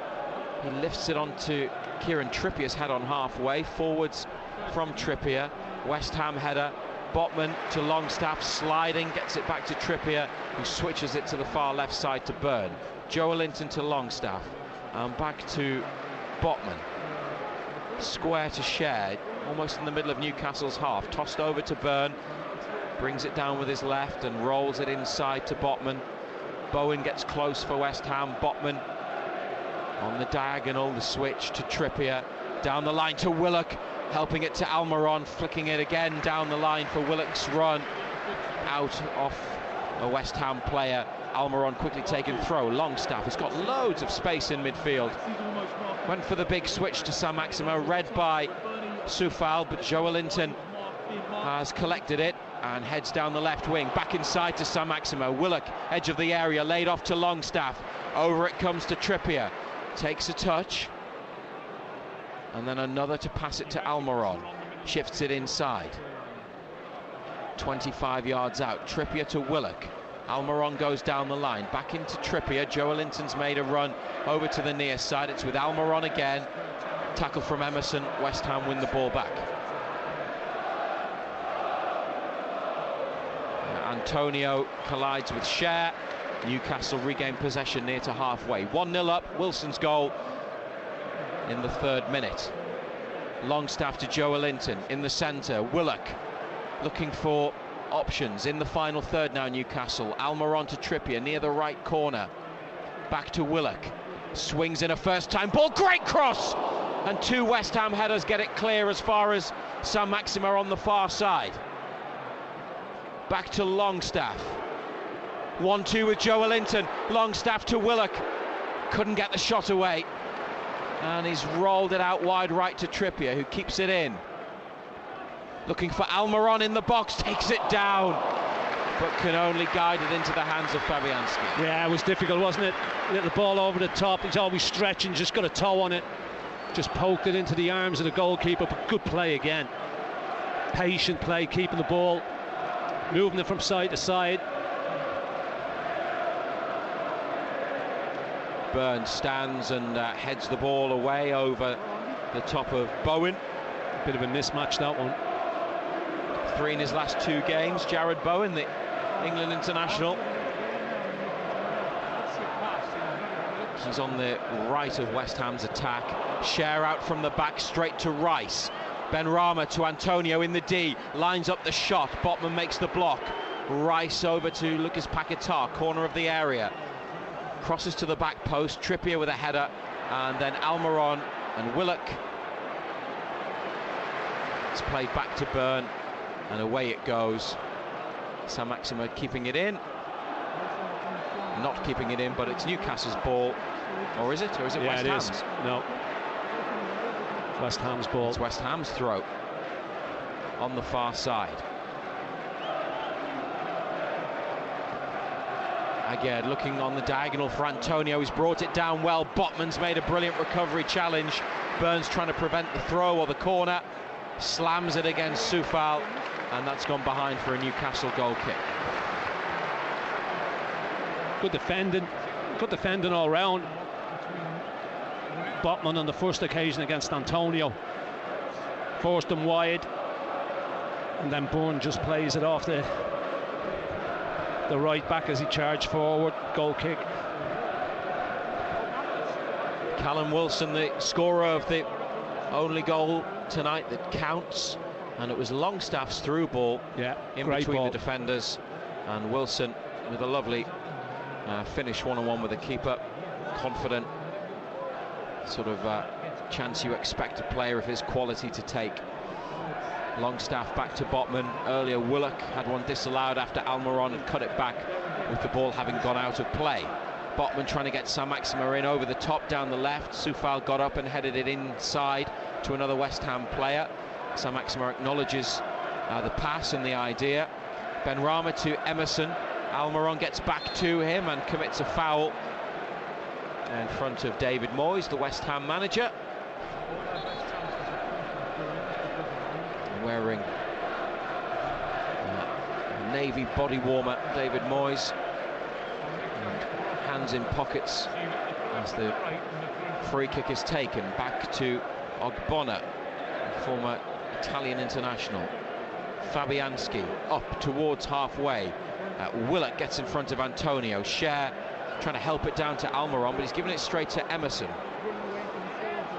Speaker 2: he lifts it onto Kieran Trippier's head on halfway. Forwards from Trippier. West Ham header. Botman to Longstaff, sliding, gets it back to Trippier, who switches it to the far left side to Byrne. Joelinton to Longstaff, and back to Botman. Square to Share, almost in the middle of Newcastle's half. Tossed over to Byrne, brings it down with his left and rolls it inside to Botman. Bowen gets close for West Ham. Botman on the diagonal, the switch to Trippier, down the line to Willock, helping it to Almiron, flicking it again down the line for Willock's run out off a West Ham player. Almiron quickly taken throw. Longstaff has got loads of space in midfield. Went for the big switch to Saint-Maximin, read by Soufal, but Joelinton has collected it and heads down the left wing, back inside to Saint-Maximin. Willock, edge of the area, laid off to Longstaff. Over it comes to Trippier, takes a touch, and then another to pass it to Almiron. Shifts it inside. 25 yards out. Trippier to Willock. Almiron goes down the line. Back into Trippier. Joelinton's made a run over to the near side. It's with Almiron again. Tackle from Emerson. West Ham win the ball back. Antonio collides with Share. Newcastle regain possession near to halfway. 1-0 up. Wilson's goal in the 3rd minute. Longstaff to Joelinton in the centre. Willock looking for options in the final third now. Newcastle. Almiron to Trippier near the right corner. Back to Willock. Swings in a first time ball. Great cross! And 2 West Ham headers get it clear as far as Saint-Maximin on the far side. Back to Longstaff. 1-2 with Joelinton. Longstaff to Willock. Couldn't get the shot away. And he's rolled it out wide right to Trippier, who keeps it in. Looking for Almiron in the box, takes it down, but can only guide it into the hands of Fabianski.
Speaker 12: Yeah, it was difficult, wasn't it? Let the ball over the top, he's always stretching, just got a toe on it. Just poked it into the arms of the goalkeeper, but good play again. Patient play, keeping the ball, moving it from side to side.
Speaker 2: Byrne stands and heads the ball away over the top of Bowen.
Speaker 12: Bit of a mismatch, that one.
Speaker 2: 3 in his last 2 games. Jared Bowen, the England international. He's on the right of West Ham's attack. Share out from the back straight to Rice. Benrahma to Antonio in the D, lines up the shot. Botman makes the block. Rice over to Lucas Paquetá, corner of the area. Crosses to the back post. Trippier with a header, and then Almiron and Willock. It's played back to Byrne, and away it goes. Saint-Maximin keeping it in. Not keeping it in, but it's Newcastle's ball. Or is it? Or is it West Ham's?
Speaker 12: No. West Ham's ball.
Speaker 2: It's West Ham's throw on the far side. Again, looking on the diagonal for Antonio. He's brought it down well. Botman's made a brilliant recovery challenge. Burns trying to prevent the throw or the corner. Slams it against Soufal, and that's gone behind for a Newcastle goal kick.
Speaker 12: Good defending all round. Botman on the first occasion against Antonio forced him wide, and then Byrne just plays it off the right back as he charged forward. Goal kick.
Speaker 2: Callum Wilson, the scorer of the only goal tonight that counts, and it was Longstaff's through ball in between the defenders, and Wilson with a lovely finish one-on-one with the keeper. Confident sort of chance you expect a player of his quality to take. Longstaff back to Botman. Earlier Willock had one disallowed after Almiron had cut it back with the ball having gone out of play. Botman trying to get Saint-Maximin in over the top down the left. Soufal got up and headed it inside to another West Ham player. Saint-Maximin acknowledges the pass and the idea. Benrahma to Emerson. Almiron gets back to him and commits a foul in front of David Moyes, the West Ham manager. Wearing a navy body warmer, David Moyes, and hands in pockets as the free kick is taken. Back to Ogbonna, former Italian international. Fabianski up towards halfway. Willock gets in front of Antonio. Cher trying to help it down to Almiron, but he's given it straight to Emerson.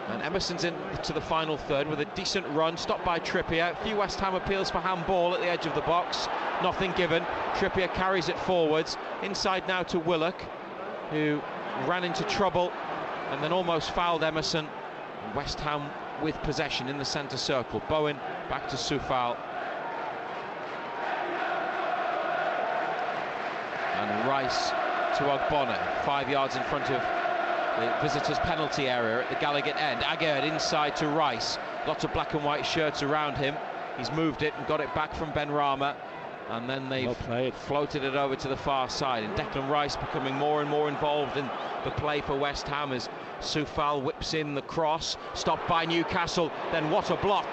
Speaker 2: And Emerson's into the final third with a decent run, stopped by Trippier. A few West Ham appeals for handball at the edge of the box. Nothing given. Trippier carries it forwards. Inside now to Willock, who ran into trouble and then almost fouled Emerson. West Ham with possession in the centre circle. Bowen back to Soufal. And Rice to Ogbonna, 5 yards in front of the visitors' penalty area at the Gallagher end. Aguerd inside to Rice. Lots of black and white shirts around him. He's moved it and got it back from Benrahma, and then they've floated it over to the far side. And Declan Rice becoming more and more involved in the play for West Ham as Soufal whips in the cross, stopped by Newcastle. Then what a block!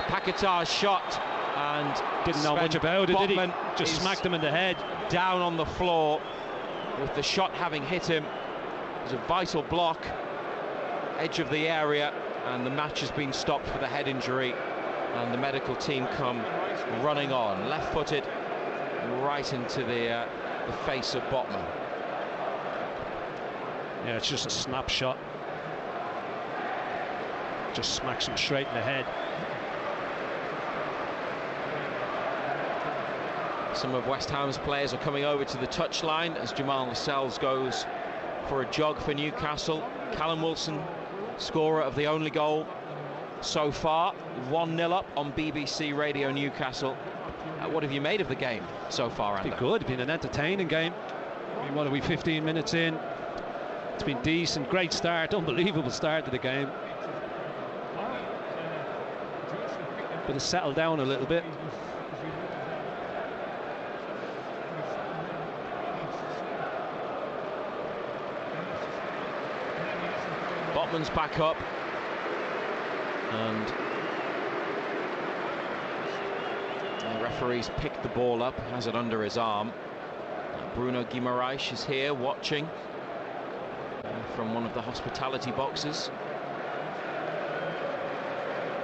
Speaker 2: Paquetá's shot, and
Speaker 12: didn't know much about it, did he? Just smacked him in the head.
Speaker 2: Down on the floor, with the shot having hit him. It was a vital block, edge of the area, and the match has been stopped for the head injury, and the medical team come running on, left-footed, right into the face of Botman.
Speaker 12: Yeah, it's just a snapshot. Just smacks him straight in the head.
Speaker 2: Some of West Ham's players are coming over to the touchline as Jamal Lascelles goes for a jog for Newcastle. Callum Wilson, scorer of the only goal so far, 1-0 up on BBC Radio Newcastle. What have you made of the game so far, Andy?
Speaker 12: It's been good, been an entertaining game. What are we, 15 minutes in? It's been decent, great start, unbelievable start to the game. But it's settled down a little bit.
Speaker 2: Botman's back up, and the referee's picked the ball up, has it under his arm. Bruno Guimaraes is here watching from one of the hospitality boxes.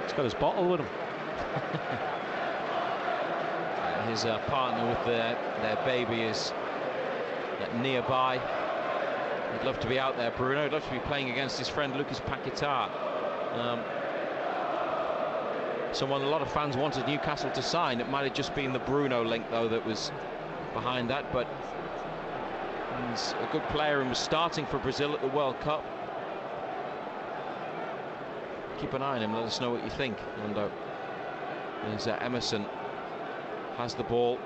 Speaker 12: He's got his bottle with him.
Speaker 2: His partner with their baby is nearby. He'd love to be out there, Bruno. He'd love to be playing against his friend Lucas Paquetá. Someone a lot of fans wanted Newcastle to sign. It might have just been the Bruno link, though, that was behind that. But he's a good player and was starting for Brazil at the World Cup. Keep an eye on him. Let us know what you think. And there's Emerson has the ball.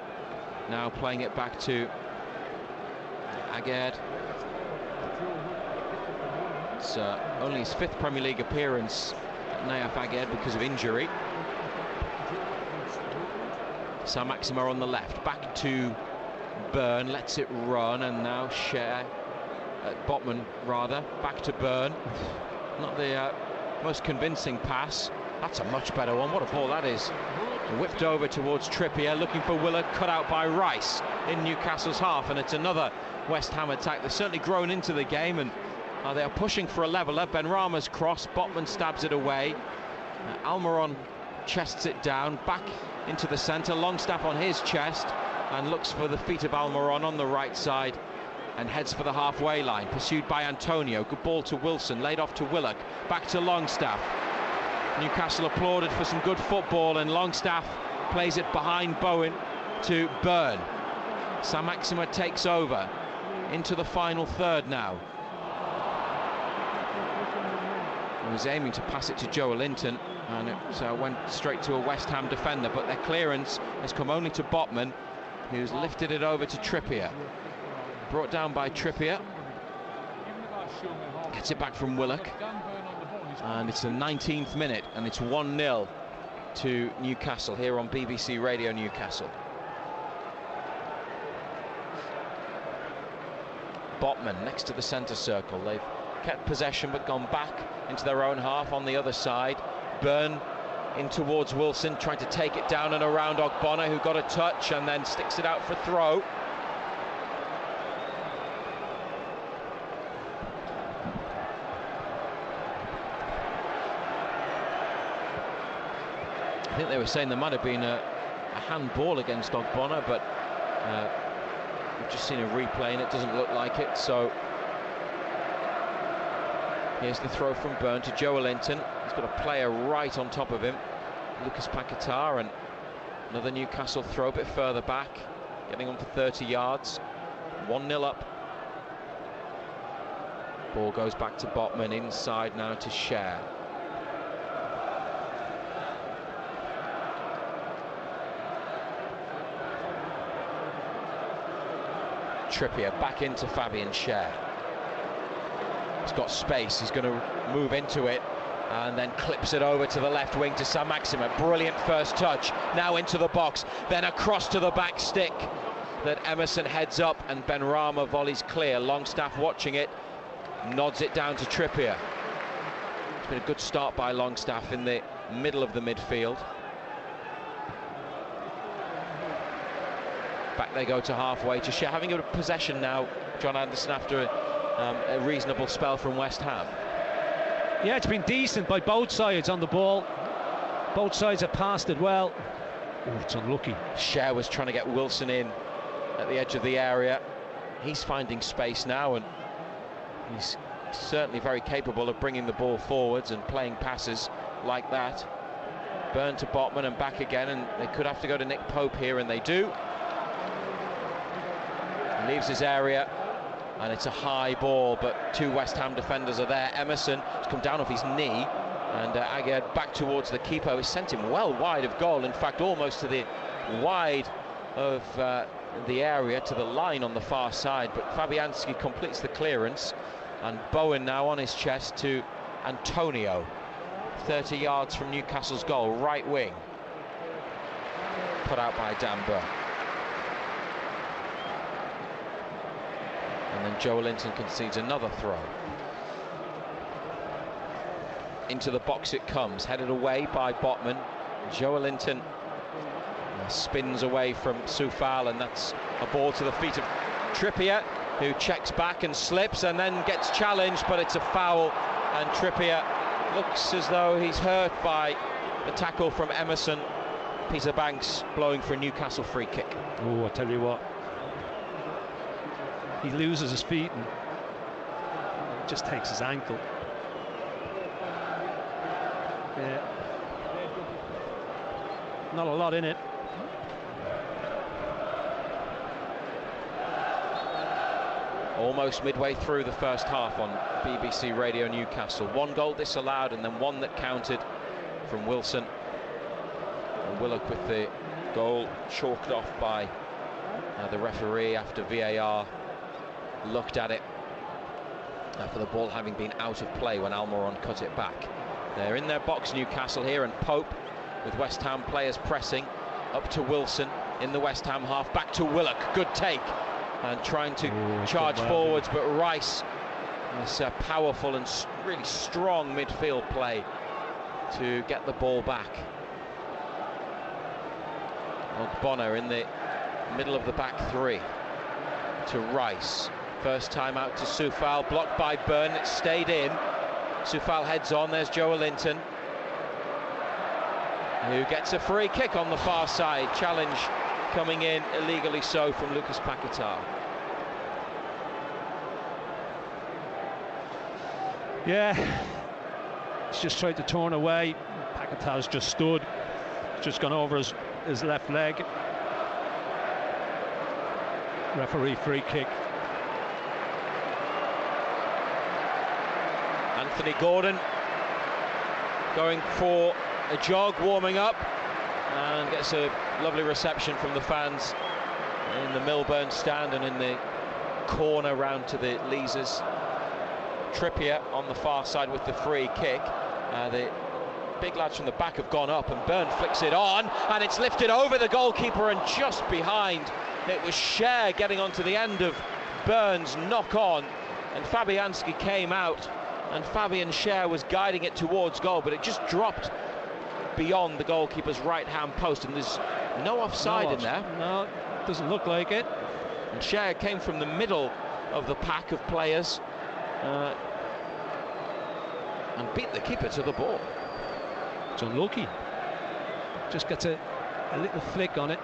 Speaker 2: Now playing it back to Aged. It's only his 5th Premier League appearance, Nayef Aged, because of injury. Saint-Maximin on the left, back to Byrne, lets it run, and now Botman rather, back to Byrne. Not the most convincing pass. That's a much better one. What a ball that is. Whipped over towards Trippier, looking for Willock, cut out by Rice in Newcastle's half, and it's another West Ham attack. They've certainly grown into the game, and they are pushing for a leveller. Benrahma's cross, Botman stabs it away. Almiron chests it down, back into the centre. Longstaff on his chest, and looks for the feet of Almiron on the right side, and heads for the halfway line, pursued by Antonio. Good ball to Wilson, laid off to Willock, back to Longstaff. Newcastle applauded for some good football, and Longstaff plays it behind Bowen to Byrne. Saint-Maximin takes over into the final third now. He was aiming to pass it to Joe Linton, and it went straight to a West Ham defender, but their clearance has come only to Botman, who's lifted it over to Trippier. Brought down by Trippier. Gets it back from Willock. And it's the 19th minute, and it's 1-0 to Newcastle here on BBC Radio Newcastle. Botman next to the centre circle. They've kept possession but gone back into their own half on the other side. Byrne in towards Wilson, trying to take it down and around Ogbonna, who got a touch and then sticks it out for throw. I think they were saying there might have been a handball against Ogbonna, but we've just seen a replay and it doesn't look like it. So here's the throw from Byrne to Joe Linton. He's got a player right on top of him, Lucas Paquetá, and another Newcastle throw a bit further back, getting on for 30 yards. 1-0 up. Ball goes back to Botman, inside now to Cher. Trippier back into Fabian Cher. He's got space, he's going to move into it and then clips it over to the left wing to Saint-Maximin. Brilliant first touch, now into the box, then across to the back stick that Emerson heads up, and Benrahma volleys clear. Longstaff watching it, nods it down to Trippier. It's been a good start by Longstaff in the middle of the midfield. Back they go to halfway to Cher, having a possession now, John Anderson, after a reasonable spell from West Ham.
Speaker 12: Yeah, it's been decent by both sides on the ball. Both sides have passed it well. Oh, it's unlucky.
Speaker 2: Cher was trying to get Wilson in at the edge of the area. He's finding space now, and he's certainly very capable of bringing the ball forwards and playing passes like that. Byrne to Botman and back again, and they could have to go to Nick Pope here, and they do. Leaves his area, and it's a high ball, but two West Ham defenders are there. Emerson has come down off his knee, and Aged back towards the keeper, who sent him well wide of goal, in fact almost to the wide of the area, to the line on the far side, but Fabianski completes the clearance, and Bowen now on his chest to Antonio, 30 yards from Newcastle's goal, right wing, put out by Dan Burn. And then Joe Linton concedes another throw. Into the box it comes, headed away by Botman. Joe Linton spins away from Soufal, and that's a ball to the feet of Trippier, who checks back and slips and then gets challenged, but it's a foul, and Trippier looks as though he's hurt by the tackle from Emerson. Peter Banks blowing for a Newcastle free kick.
Speaker 12: Oh, I tell you what, he loses his feet and just takes his ankle. Yeah. Not a lot in it.
Speaker 2: Almost midway through the first half on BBC Radio Newcastle. 1 goal disallowed and then 1 that counted from Wilson. And Willock with the goal chalked off by the referee after VAR looked at it for the ball having been out of play when Almiron cut it back. They're in their box, Newcastle here, and Pope with West Ham players pressing up to Wilson in the West Ham half, back to Willock, good take, and trying to charge forwards, but Rice, this powerful and really strong midfield play to get the ball back. Bonner in the middle of the back three to Rice. First time out to Soufal, blocked by Byrne, it stayed in. Soufal heads on, there's Joe Linton, who gets a free kick on the far side. Challenge coming in, illegally so, from Lucas Paquetá.
Speaker 12: Yeah, he's just tried to turn away. Paquetá's just stood, just gone over his left leg. Referee free kick.
Speaker 2: Anthony Gordon going for a jog, warming up, and gets a lovely reception from the fans in the Milburn stand and in the corner round to the Leazers. Trippier on the far side with the free kick. The big lads from the back have gone up, and Byrne flicks it on, and it's lifted over the goalkeeper, and just behind it was Cher getting onto the end of Byrne's knock on, and Fabianski came out, and Fabian Cher was guiding it towards goal, but it just dropped beyond the goalkeeper's right hand post, and there's no offside in there.
Speaker 12: No, doesn't look like it.
Speaker 2: And Cher came from the middle of the pack of players and beat the keeper to the ball.
Speaker 12: It's unlucky. Just gets a little flick on it.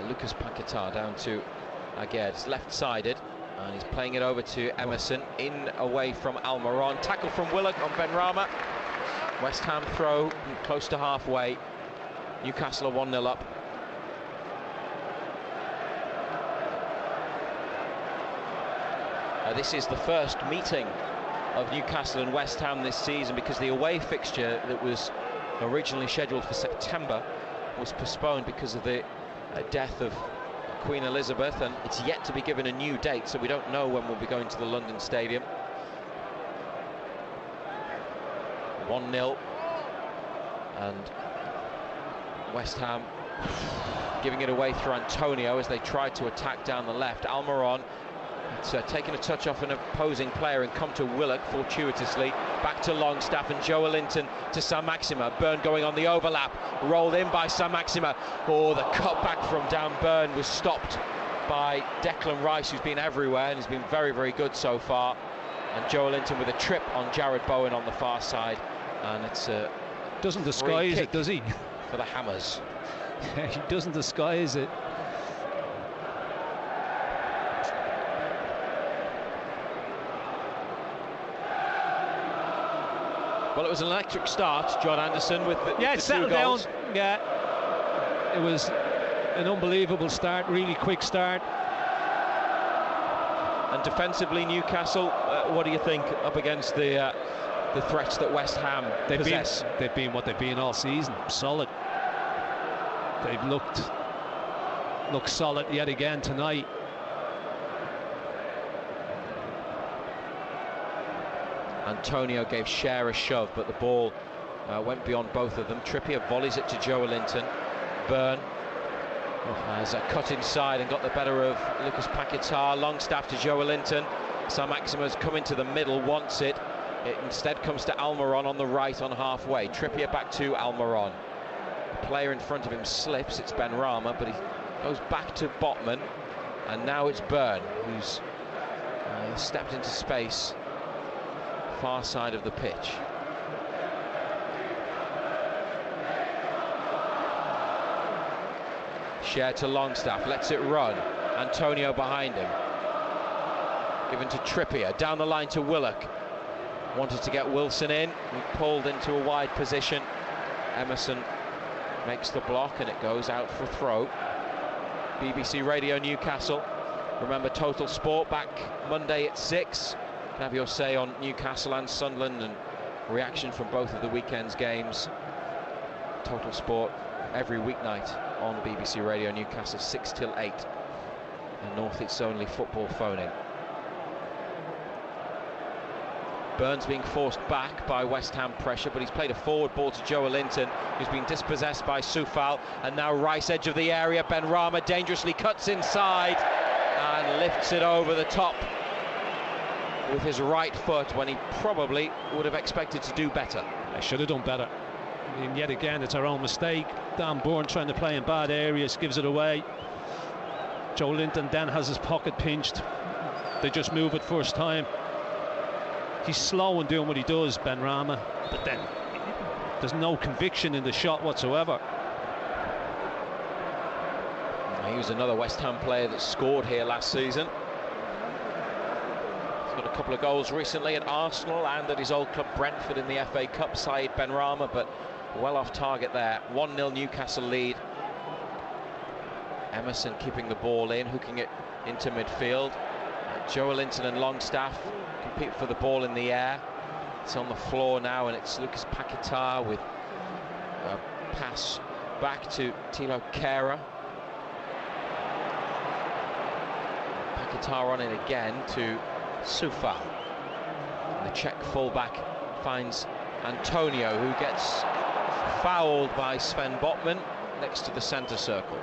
Speaker 2: Lucas Paquetá down to Aguerd. It's left-sided, and he's playing it over to Emerson, in away from Almiron. Tackle from Willock on Benrahma. West Ham throw close to halfway. Newcastle are 1-0 up. This is the first meeting of Newcastle and West Ham this season, because the away fixture that was originally scheduled for September was postponed because of the death of Queen Elizabeth, and it's yet to be given a new date, so we don't know when we'll be going to the London Stadium. 1-0, and West Ham giving it away through Antonio as they tried to attack down the left. Almiron, it's taken a touch off an opposing player and come to Willock fortuitously. Back to Longstaff and Joe Linton to Saint-Maximin. Byrne going on the overlap, rolled in by Saint-Maximin. Oh, the cutback from Dan Byrne was stopped by Declan Rice, who's been everywhere and has been very, very good so far. And Joe Linton with a trip on Jared Bowen on the far side, and it's a
Speaker 12: doesn't disguise it, does he?
Speaker 2: For the Hammers.
Speaker 12: He doesn't disguise it.
Speaker 2: Well, it was an electric start, John Anderson, with the,
Speaker 12: it settled down.
Speaker 2: Goals.
Speaker 12: Yeah, it was an unbelievable start, really quick start.
Speaker 2: And defensively, Newcastle, what do you think up against the threats that West Ham possess?
Speaker 12: They've been what they've been all season, solid. They've looked solid yet again tonight.
Speaker 2: Antonio gave Cher a shove, but the ball went beyond both of them. Trippier volleys it to Joe Linton. Byrne has a cut inside and got the better of Lucas Paquetá. Longstaff to Joe Linton. Saint-Maximin's come into the middle, wants it. It instead comes to Almiron on the right on halfway. Trippier back to Almiron. The player in front of him slips, it's Benrahma, but he goes back to Botman. And now it's Byrne, who's stepped into space. Far side of the pitch. Cher to Longstaff, lets it run. Antonio behind him. Given to Trippier, down the line to Willock. Wanted to get Wilson in, he pulled into a wide position. Emerson makes the block and it goes out for throw. BBC Radio Newcastle. Remember, Total Sport back Monday at 6. Have your say on Newcastle and Sunderland and reaction from both of the weekend's games. Total Sport every weeknight on BBC Radio Newcastle, 6 till 8. And North East's only football phone-in. Burns being forced back by West Ham pressure, but he's played a forward ball to Joelinton, who's been dispossessed by Soufal, and now Rice, edge of the area. Benrahma dangerously cuts inside and lifts it over the top with his right foot when he probably would have expected to do better.
Speaker 12: They should have done better. I mean, yet again, it's our own mistake. Dan Burn trying to play in bad areas, gives it away. Joelinton then has his pocket pinched. They just move it first time. He's slow in doing what he does, Benrahma, but then there's no conviction in the shot whatsoever.
Speaker 2: He was another West Ham player that scored here last season. He's got a couple of goals recently at Arsenal and at his old club Brentford in the FA Cup. Saeed Benrahma, but well off target there. 1-0 Newcastle lead. Emerson keeping the ball in, hooking it into midfield. Joelinton and Longstaff compete for the ball in the air. It's on the floor now, and it's Lucas Paquetá with a pass back to Thilo Kehrer. Paquetá on it again to Soufal. The Czech fullback finds Antonio, who gets fouled by Sven Botman next to the centre circle.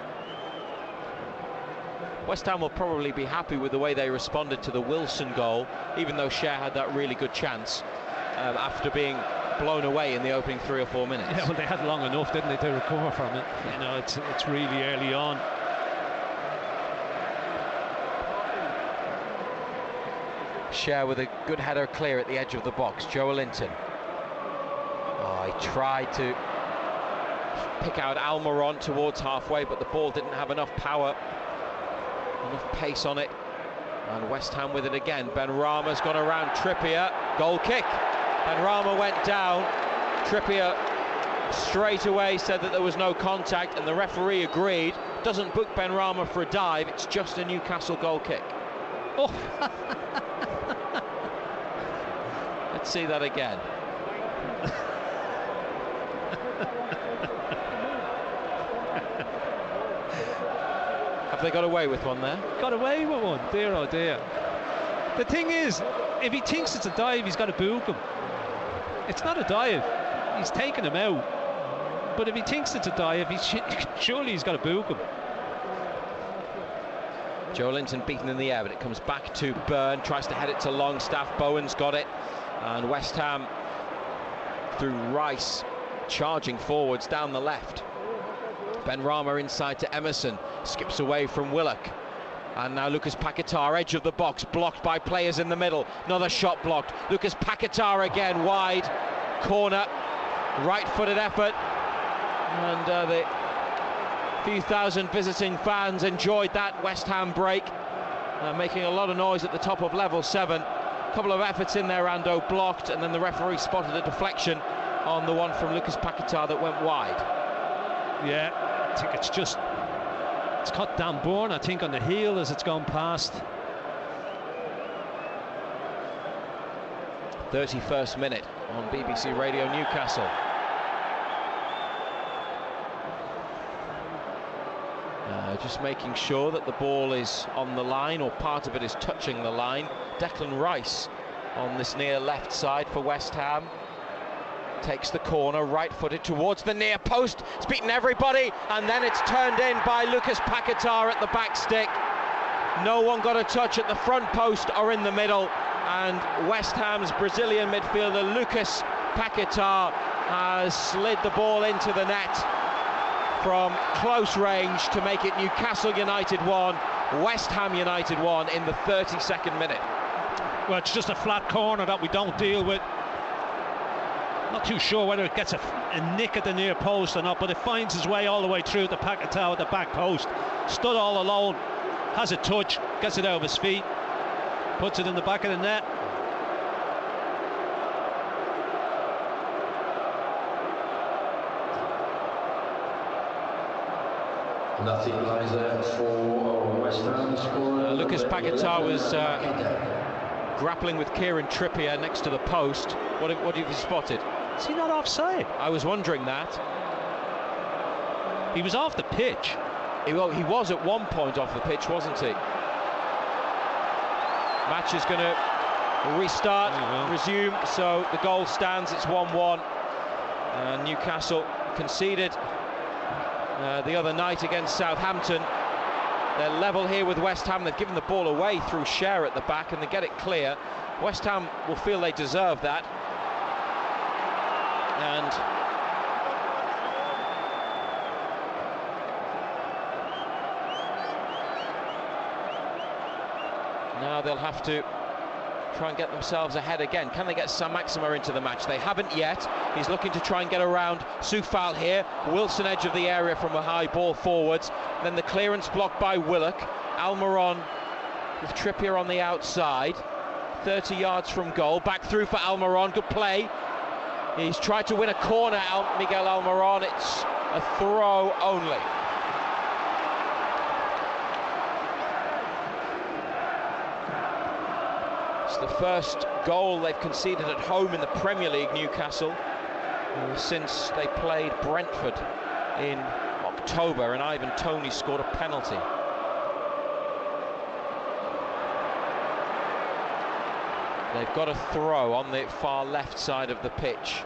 Speaker 2: West Ham will probably be happy with the way they responded to the Wilson goal, even though Cher had that really good chance after being blown away in the opening 3 or 4 minutes.
Speaker 12: Yeah, well, they had long enough, didn't they, to recover from it? You know, it's really early on.
Speaker 2: Cher with a good header clear at the edge of the box. Joelinton. Oh, he tried to pick out Almiron towards halfway, but the ball didn't have enough power. Enough pace on it, and West Ham with it again. Benrahma's gone around Trippier. Goal kick. Benrahma went down. Trippier straight away said that there was no contact, and the referee agreed. Doesn't book Benrahma for a dive. It's just a Newcastle goal kick. Oh. Let's see that again. They got away with one there.
Speaker 12: Got away with one, dear oh dear. The thing is, if he thinks it's a dive, he's got to book him. It's not a dive, he's taken him out. But if he thinks it's a dive, surely he's got to book him.
Speaker 2: Joelinton beaten in the air, but it comes back to Byrne, tries to head it to Longstaff. Bowen's got it, and West Ham through Rice charging forwards down the left. Benrahma inside to Emerson, skips away from Willock, and now Lucas Paquetá, edge of the box, blocked by players in the middle. Another shot blocked. Lucas Paquetá again, wide corner, right-footed effort, and the few thousand visiting fans enjoyed that West Ham break, making a lot of noise at the top of level 7. A couple of efforts in there, Ando blocked, and then the referee spotted a deflection on the one from Lucas Paquetá that went wide.
Speaker 12: Yeah, I think it's caught Dan Burn, I think, on the heel as it's gone past.
Speaker 2: 31st minute on BBC Radio Newcastle. Just making sure that the ball is on the line, or part of it is touching the line. Declan Rice on this near left side for West Ham. Takes the corner, right-footed towards the near post. It's beaten everybody, and then it's turned in by Lucas Paquetá at the back stick. No one got a touch at the front post or in the middle, and West Ham's Brazilian midfielder Lucas Paquetá has slid the ball into the net from close range to make it Newcastle United 1, West Ham United 1 in the 32nd minute.
Speaker 12: Well, it's just a flat corner that we don't deal with. Not too sure whether it gets a nick at the near post or not, but it finds its way all the way through the Paquetá at the back post. Stood all alone, has a touch, gets it out of his feet, puts it in the back of the net.
Speaker 1: That equaliser for West Ham scorer.
Speaker 2: Lucas Paquetá was grappling with Kieran Trippier next to the post. What have you spotted?
Speaker 12: Is he not offside?
Speaker 2: I was wondering that.
Speaker 12: He was off the pitch.
Speaker 2: He was at one point off the pitch, wasn't he? Match is going to restart, resume, so the goal stands, it's 1-1. Newcastle conceded the other night against Southampton. They're level here with West Ham. They've given the ball away through Cher at the back and they get it clear. West Ham will feel they deserve that. And now they'll have to try and get themselves ahead again. Can they get Sam Maxima into the match? They haven't yet. He's looking to try and get around Soufal here. Wilson edge of the area from a high ball forwards. Then the clearance blocked by Willock. Almiron with Trippier on the outside. 30 yards from goal. Back through for Almiron. Good play. He's tried to win a corner, Miguel Almiron. It's a throw only. It's the first goal they've conceded at home in the Premier League, Newcastle, since they played Brentford in October, and Ivan Toney scored a penalty. They've got a throw on the far left side of the pitch,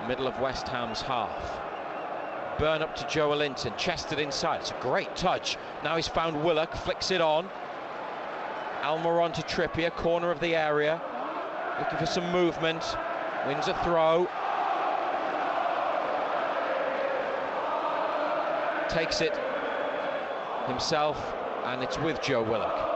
Speaker 2: middle of West Ham's half. Burn up to Joelinton, chested inside. It's a great touch. Now he's found Willock, flicks it on. Almiron to Trippier, corner of the area, looking for some movement, wins a throw. Takes it himself, and it's with Joe Willock.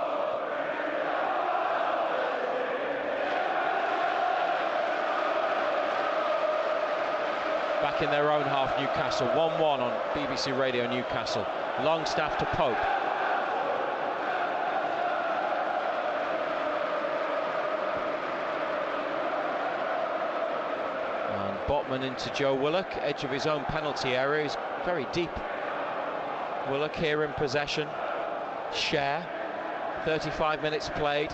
Speaker 2: Back in their own half, Newcastle, 1-1 on BBC Radio Newcastle. Longstaff to Pope. And Botman into Joe Willock, edge of his own penalty area. He's very deep. Willock here in possession. Cher, 35 minutes played.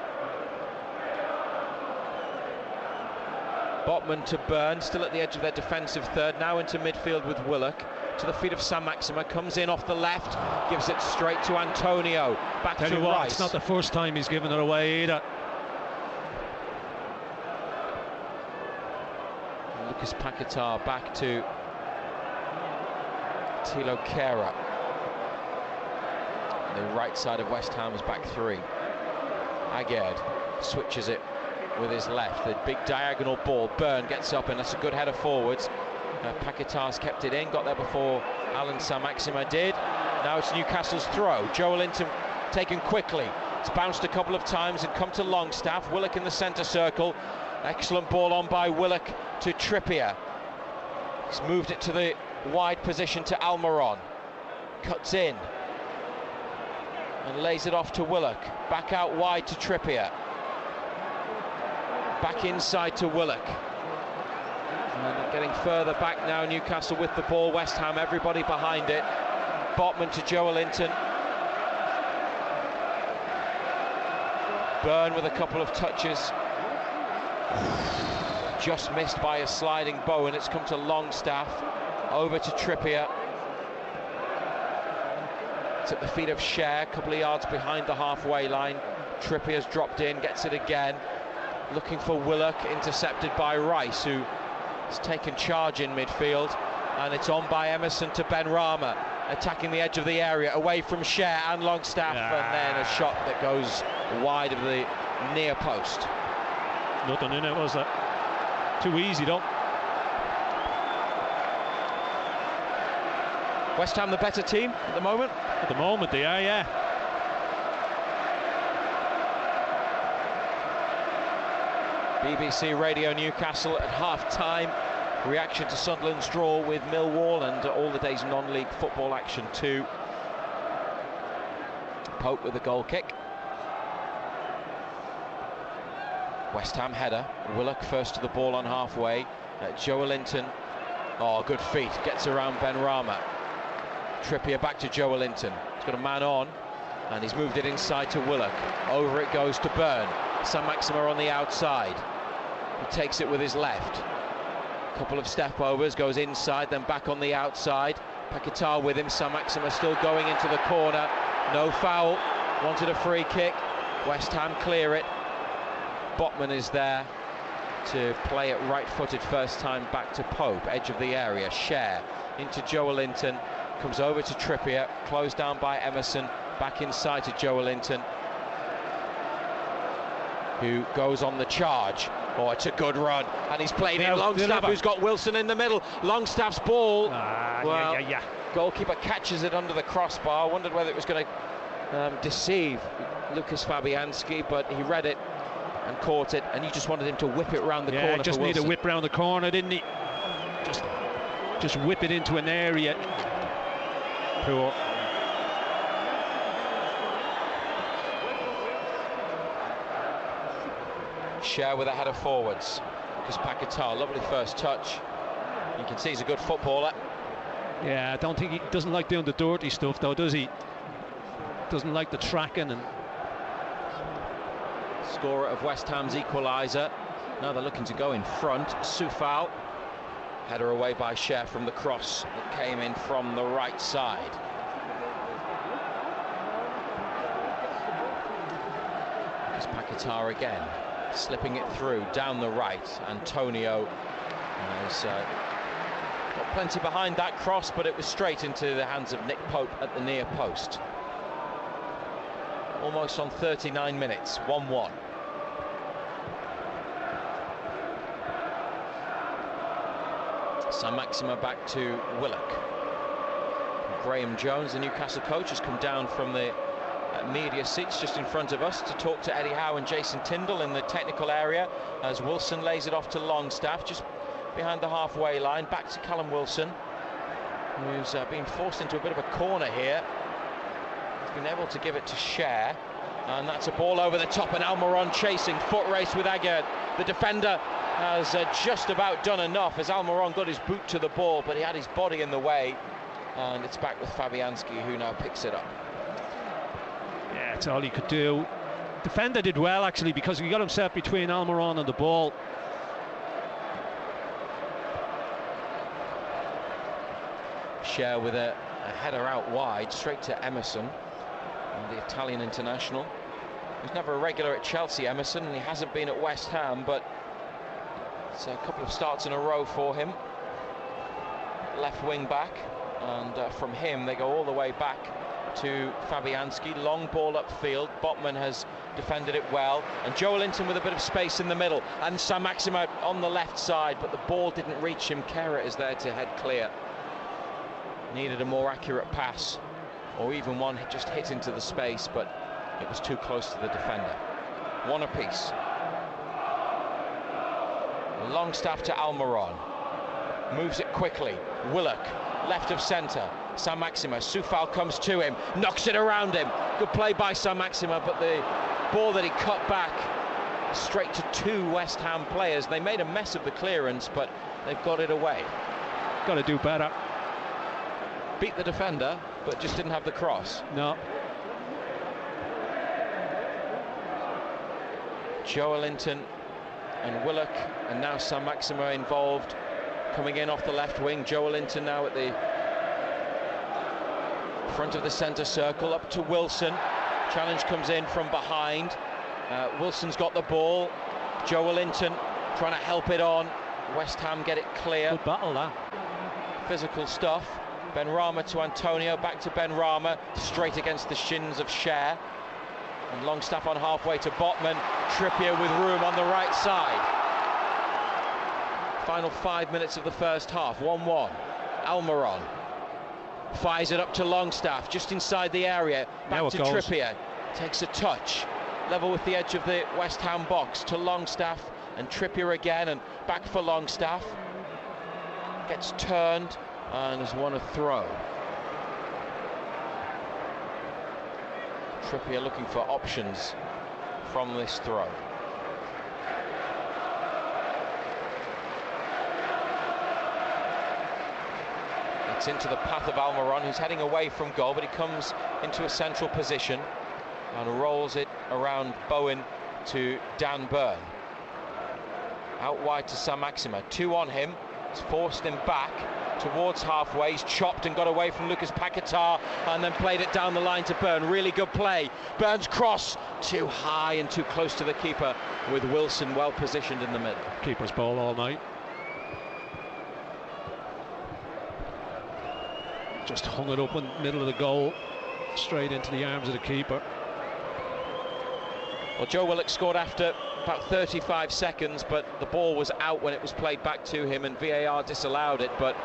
Speaker 2: Botman to Burn, still at the edge of their defensive third, now into midfield with Willock. To the feet of Sam Maxima, comes in off the left, gives it straight to Antonio. Back to Rice.
Speaker 12: It's not the first time he's given it away either.
Speaker 2: Lucas Paquetá back to Thilo Kehrer. The right side of West Ham's back three. Aguerd switches it with his left, the big diagonal ball. Burn gets up and that's a good header forwards. Paquetá's kept it in, got there before Alan Sam-Maxima did. Now it's Newcastle's throw. Joelinton taken quickly. It's bounced a couple of times and come to Longstaff. Willock in the centre circle. Excellent ball on by Willock to Trippier. He's moved it to the wide position to Almiron. Cuts in and lays it off to Willock. Back out wide to Trippier. Back inside to Willock. And getting further back now, Newcastle with the ball. West Ham, everybody behind it. Botman to Joelinton. Burn with a couple of touches. Just missed by a sliding bow, and it's come to Longstaff. Over to Trippier. It's at the feet of Cher, a couple of yards behind the halfway line. Trippier's dropped in, gets it again. Looking for Willock, intercepted by Rice, who has taken charge in midfield, and it's on by Emerson to Benrahma, attacking the edge of the area, away from Cher and Longstaff, and then a shot that goes wide of the near post.
Speaker 12: Nothing in it, was that? Too easy though.
Speaker 2: West Ham the better team at the moment?
Speaker 12: At the moment they are, yeah.
Speaker 2: BBC Radio Newcastle at half-time. Reaction to Sunderland's draw with Millwall and all the day's non-league football action too. Pope with the goal kick. West Ham header. Willock first to the ball on halfway. Joelinton. Oh, good feet. Gets around Benrahma. Trippier back to Joelinton. He's got a man on, and he's moved it inside to Willock. Over it goes to Byrne. Saint-Maximin on the outside. He takes it with his left. Couple of step overs, goes inside, then back on the outside. Paquetá with him. Saint-Maximin still going into the corner. No foul. Wanted a free kick. West Ham clear it. Botman is there to play it right-footed first time back to Pope. Edge of the area. Share into Joelinton. Comes over to Trippier. Closed down by Emerson. Back inside to Joelinton, who goes on the charge. Oh, it's a good run, and he's played in Longstaff, who's got Wilson in the middle. Longstaff's ball. Goalkeeper catches it under the crossbar. Wondered whether it was going to deceive Lucas Fabianski, but he read it and caught it, and you just wanted him to whip it round the corner.
Speaker 12: Just need a whip round the corner, didn't he? Just whip it into an area. Poor.
Speaker 2: Share with a header forwards. Because Paquetá, lovely first touch. You can see he's a good footballer.
Speaker 12: Yeah, I don't think he doesn't like doing the dirty stuff, though, does he? Doesn't like the tracking and.
Speaker 2: Scorer of West Ham's equaliser. Now they're looking to go in front. Soufal. Header away by Share from the cross that came in from the right side. Because Paquetá again. Slipping it through down the right. Antonio has got plenty behind that cross, but it was straight into the hands of Nick Pope at the near post. Almost on 39 minutes, 1-1. Saint-Maximin back to Willock. Graham Jones, the Newcastle coach, has come down from the media seats just in front of us to talk to Eddie Howe and Jason Tyndall in the technical area as Wilson lays it off to Longstaff just behind the halfway line. Back to Callum Wilson, who's been forced into a bit of a corner here. He's been able to give it to Share, and that's a ball over the top, and Almiron chasing, foot race with Aguerd. The defender has just about done enough as Almiron got his boot to the ball, but he had his body in the way, and it's back with Fabianski, who now picks it up.
Speaker 12: Yeah, it's all he could do. Defender did well, actually, because he got himself between Almiron and the ball.
Speaker 2: Share with a header out wide, straight to Emerson, the Italian international. He's never a regular at Chelsea, Emerson, and he hasn't been at West Ham, but it's a couple of starts in a row for him. Left wing back, and from him they go all the way back to Fabianski. Long ball upfield. Botman has defended it well, and Joelinton with a bit of space in the middle, and Saint-Maximin on the left side, but the ball didn't reach him. Kehrer is there to head clear. Needed a more accurate pass, or even one just hit into the space, but it was too close to the defender. One apiece. Longstaff to Almiron. Moves it quickly. Willock, left of centre. Saint-Maximin. Soufal comes to him, knocks it around him. Good play by Saint-Maximin, but the ball that he cut back straight to two West Ham players. They made a mess of the clearance, but they've got it away.
Speaker 12: Got to do better.
Speaker 2: Beat the defender, but just didn't have the cross.
Speaker 12: No.
Speaker 2: Joelinton and Willock, and now Saint-Maximin involved, coming in off the left wing. Joelinton now at the front of the centre circle, up to Wilson. Challenge comes in from behind. Wilson's got the ball. Joelinton trying to help it on. West Ham get it clear.
Speaker 12: Good battle, that.
Speaker 2: Physical stuff. Benrahma to Antonio, back to Benrahma, straight against the shins of Share. And Longstaff on halfway to Botman. Trippier with room on the right side. Final 5 minutes of the first half, 1-1. Almiron fires it up to Longstaff, just inside the area. Back to Trippier. Takes a touch. Level with the edge of the West Ham box to Longstaff. And Trippier again, and back for Longstaff. Gets turned and has won a throw. Trippier looking for options from this throw. It's into the path of Almiron, who's heading away from goal, but he comes into a central position and rolls it around Bowen to Dan Burn. Out wide to Saint-Maximin, 2 on him. It's forced him back towards halfway. He's chopped and got away from Lucas Paquetá and then played it down the line to Burn. Really good play. Burn's cross too high and too close to the keeper, with Wilson well positioned in the middle.
Speaker 12: Keeper's ball all night. Just hung it up in the middle of the goal, straight into the arms of the keeper.
Speaker 2: Well, Joe Willock scored after about 35 seconds, but the ball was out when it was played back to him, and VAR disallowed it. But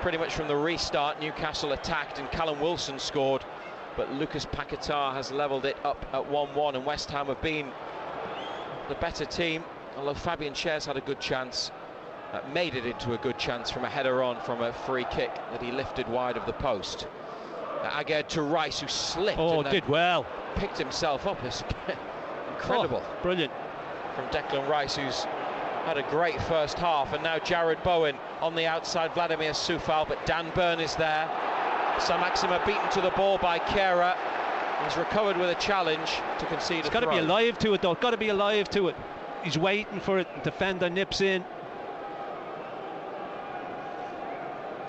Speaker 2: pretty much from the restart, Newcastle attacked and Callum Wilson scored, but Lucas Paquetá has levelled it up at 1-1, and West Ham have been the better team, although Fabian Schär's had a good chance. Made it into a good chance from a header on from a free kick that he lifted wide of the post. Aguerd to Rice, who slipped.
Speaker 12: Oh, did well.
Speaker 2: Picked himself up. It's incredible.
Speaker 12: Oh, brilliant.
Speaker 2: From Declan Rice, who's had a great first half. And now Jared Bowen on the outside, Vladimir Soufal, but Dan Burn is there. Saint-Maximin beaten to the ball by Kehrer. He's recovered with a challenge to concede a throw.
Speaker 12: He's got to be alive to it, though. Got to be alive to it. He's waiting for it. Defender nips in.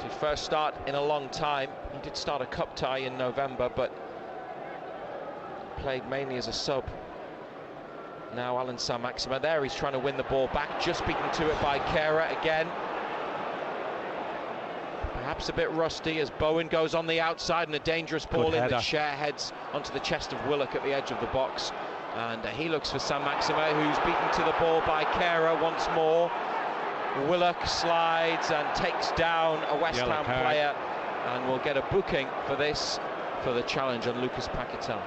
Speaker 2: His first start in a long time. He did start a cup tie in November, but played mainly as a sub. Now Alan Saint-Maximin there, he's trying to win the ball back, just beaten to it by Kehrer again. Perhaps a bit rusty as Bowen goes on the outside, and a dangerous ball in that Schär heads onto the chest of Willock at the edge of the box. And he looks for Saint-Maximin, who's beaten to the ball by Kehrer once more. Willock slides and takes down a West Ham player, and will get a booking for this, for the challenge on Lucas Paquetá.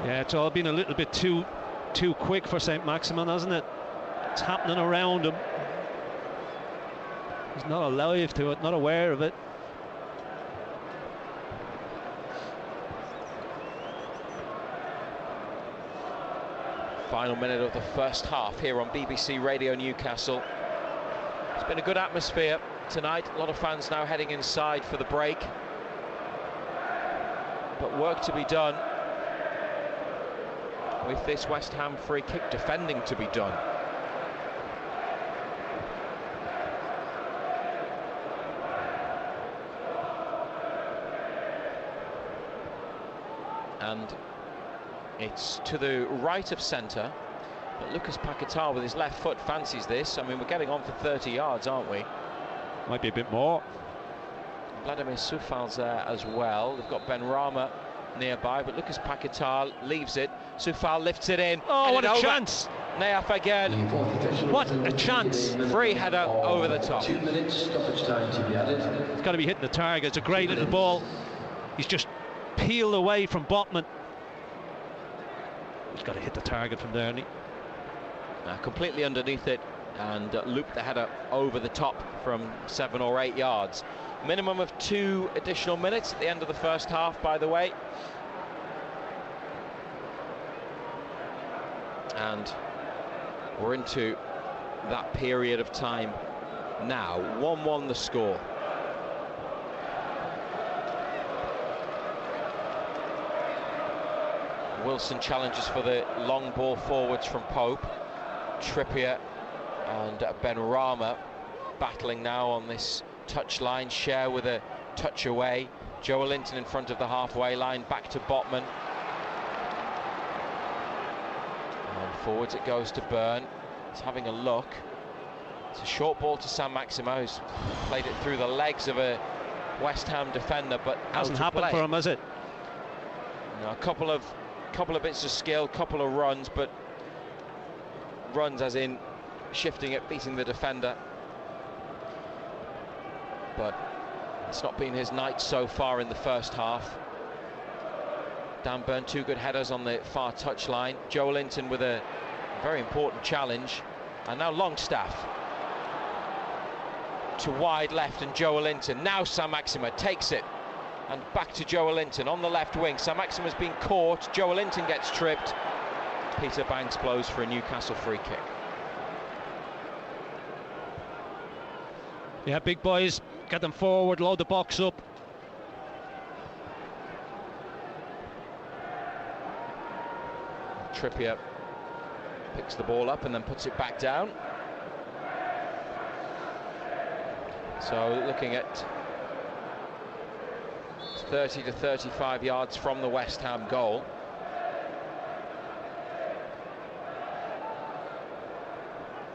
Speaker 12: Yeah, it's all been a little bit too quick for Saint-Maximin, hasn't it? It's happening around him. He's not alive to it, not aware of it.
Speaker 2: Final minute of the first half here on BBC Radio Newcastle. It's been a good atmosphere tonight. A lot of fans now heading inside for the break. But work to be done with this West Ham free kick, defending to be done. And it's to the right of centre, but Lucas Paquetá with his left foot fancies this. I mean, we're getting on for 30 yards, aren't we?
Speaker 12: Might be a bit more.
Speaker 2: Vladimir Soufal's there as well. They've got Ben Rama nearby, but Lucas Paquetá leaves it. Soufal lifts it in.
Speaker 12: Oh, what a chance!
Speaker 2: Nayaf Aguerd.
Speaker 12: What a chance!
Speaker 2: Free header over the top.
Speaker 1: 2 minutes stoppage time to be added.
Speaker 12: It's got to be hitting the target. It's a great little ball. He's just peeled away from Botman. He's got to hit the target from there, hasn't he?
Speaker 2: Completely underneath it, and looped the header over the top from 7 or 8 yards. Minimum of 2 additional minutes at the end of the first half, by the way. And we're into that period of time now. 1-1 the score. Wilson challenges for the long ball forwards from Pope. Trippier and Ben Rama battling now on this touchline. Schär with a touch away. Joelinton in front of the halfway line, back to Botman. And forwards it goes to Burn. He's having a look. It's a short ball to Saint-Maximin, who's played it through the legs of a West Ham defender, but
Speaker 12: hasn't happened for him, has it?
Speaker 2: No, a couple of bits of skill, couple of runs, but runs as in shifting it, beating the defender. But it's not been his night so far in the first half. Dan Burn, 2 good headers on the far touchline. Joelinton with a very important challenge. And now Longstaff to wide left, and Joelinton. Now Saint-Maximin takes it And back to Joelinton on the left wing. Saint-Maximin has been caught. Joelinton gets tripped. Peter Banks blows for a Newcastle free kick.
Speaker 12: Yeah, big boys, get them forward, load the box up.
Speaker 2: Trippier picks the ball up and then puts it back down. So looking at 30 to 35 yards from the West Ham goal.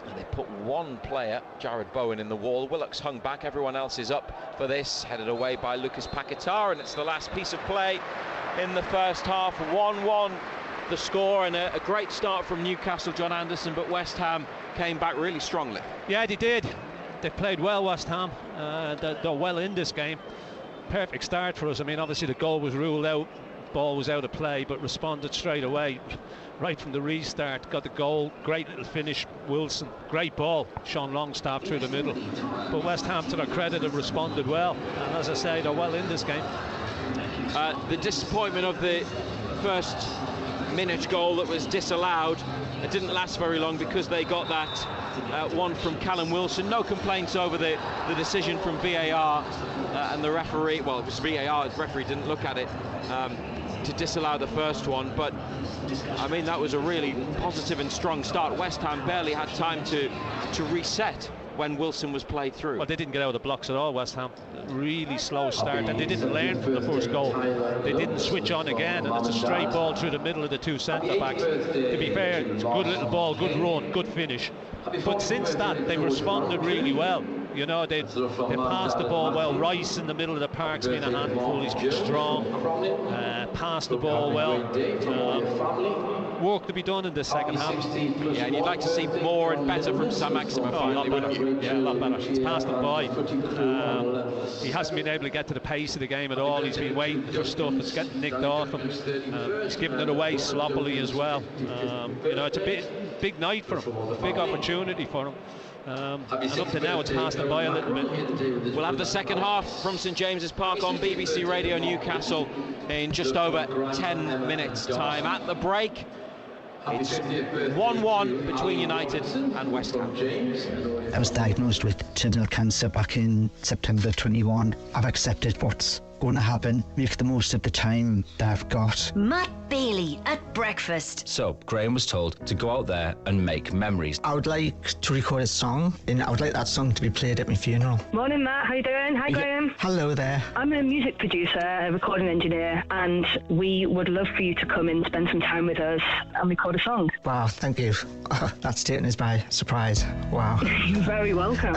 Speaker 2: And they put one player, Jared Bowen, in the wall. Willock's hung back, everyone else is up for this, headed away by Lucas Paquetá, and it's the last piece of play in the first half. 1-1 the score, and a great start from Newcastle, John Anderson, but West Ham came back really strongly.
Speaker 12: Yeah, they did. They played well, West Ham. They're well in this game. Perfect start for us. I mean, obviously the goal was ruled out, ball was out of play, but responded straight away, right from the restart. Got the goal, great little finish. Wilson, great ball. Sean Longstaff through the middle. But West Ham, to their credit, have responded well. And as I say, they're well in this game.
Speaker 2: The disappointment of the first minute goal that was disallowed, it didn't last very long because they got that one from Callum Wilson. No complaints over the decision from VAR and the referee. Well, it was VAR, the referee didn't look at it to disallow the first one, but I mean, that was a really positive and strong start. West Ham barely had time to reset when Wilson was played through.
Speaker 12: Well, they didn't get out of the blocks at all, West Ham. Really slow start, and they didn't learn from the first goal. They didn't switch on again, and it's a straight ball through the middle of the two centre-backs. To be fair, it's a good little ball, good run, good finish. But since that, they responded really well. You know, they passed the ball well. Rice in the middle of the park's been a handful. He's been strong. Passed the ball well. Work to be done in the second half.
Speaker 2: Yeah, and you'd like to see more and better from Saint-Maximin finally, wouldn't you?
Speaker 12: Yeah, a lot better. He's passed them by. He hasn't been able to get to the pace of the game at all. He's been waiting for stuff that's getting nicked off him. He's giving it away sloppily as well. You know, it's a big night for him, a big opportunity for him. And up to now, it's passed him by a little bit.
Speaker 2: We'll have the second half from St James's Park on BBC Radio Newcastle in just over 10 minutes' time. At the break, it's 1-1 between United and West Ham.
Speaker 9: I was diagnosed with terminal cancer back in September 21. I've accepted what's going to happen, make the most of the time that I've got.
Speaker 10: Matt Bailey at breakfast.
Speaker 14: So Graham was told to go out there and make memories.
Speaker 9: I would like to record a song, and I would like that song to be played at my funeral.
Speaker 15: Morning, Matt. How you doing? Hi, Graham.
Speaker 9: Hello there.
Speaker 15: I'm a music producer, a recording engineer, and we would love for you to come and spend some time with us and record a song.
Speaker 9: Wow, thank you. That's taken us by surprise. Wow.
Speaker 15: You're very welcome.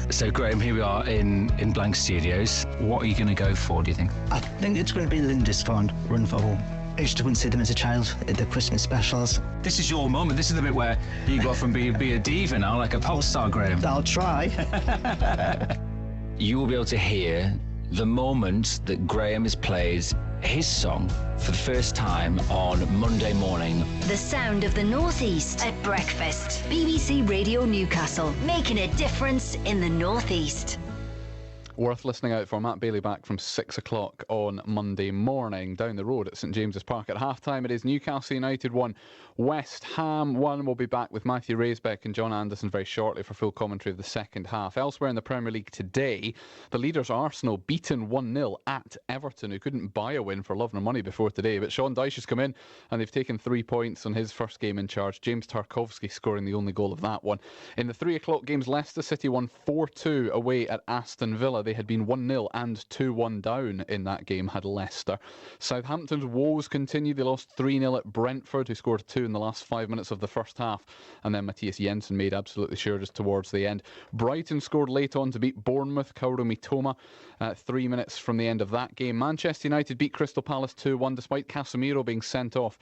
Speaker 14: So Graham, here we are in Blank Studios. What are you going to go for, do you think?
Speaker 9: I think it's going to be Lindisfarne, Run for Home. I used to go and see them as a child at the Christmas specials.
Speaker 14: This is your moment. This is the bit where you go from being a diva now, like a pop star, Graham.
Speaker 9: I'll try.
Speaker 14: You will be able to hear the moment that Graham has played his song for the first time on Monday morning.
Speaker 10: The sound of the North East at breakfast. BBC Radio Newcastle, making a difference in the North East.
Speaker 15: Worth listening out for. Matt Bailey back from 6 o'clock on Monday morning down the road at St James's Park. At half-time, it is Newcastle United 1, West Ham 1. We'll be back with Matthew Raisbeck and John Anderson very shortly for full commentary of the second half. Elsewhere in the Premier League today, the leaders Arsenal beaten 1-0 at Everton, who couldn't buy a win for love nor money before today. But Sean Dyche has come in and they've taken 3 points on his first game in charge. James Tarkowski scoring the only goal of that one. In the 3 o'clock games, Leicester City won 4-2 away at Aston Villa. They had been 1-0 and 2-1 down in that game, had Leicester. Southampton's woes continued. They lost 3-0 at Brentford, who scored 2 in the last 5 minutes of the first half. And then Matthias Jensen made absolutely sure just towards the end. Brighton scored late on to beat Bournemouth. Kaoru Mitoma 3 minutes from the end of that game. Manchester United beat Crystal Palace 2-1 despite Casemiro being sent off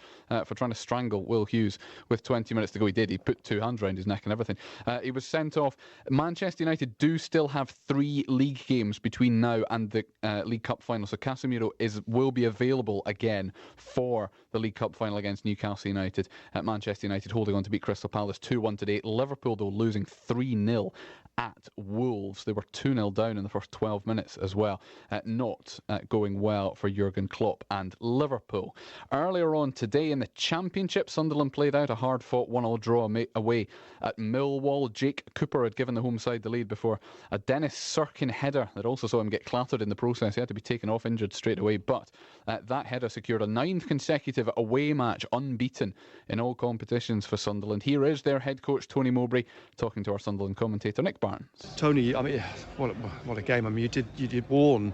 Speaker 15: for trying to strangle Will Hughes with 20 minutes to go. He did. He put 2 hands around his neck and everything. He was sent off. Manchester United do still have 3 league games between now and the League Cup final. So Casemiro will be available again for the League Cup final against Newcastle United. At Manchester United holding on to beat Crystal Palace 2-1 today. Liverpool, though, losing 3-0 at Wolves. They were 2-0 down in the first 12 minutes as well. Not going well for Jurgen Klopp and Liverpool. Earlier on today in the Championship, Sunderland played out a hard-fought 1-1 draw away at Millwall. Jake Cooper had given the home side the lead before a Dennis Sirkin header that also saw him get clattered in the process. He had to be taken off injured straight away, but that header secured a 9th consecutive away match unbeaten in all competitions for Sunderland. Here is their head coach Tony Mowbray talking to our Sunderland commentator Nick Barnes.
Speaker 6: Tony, I mean, what a game. I mean, you did warn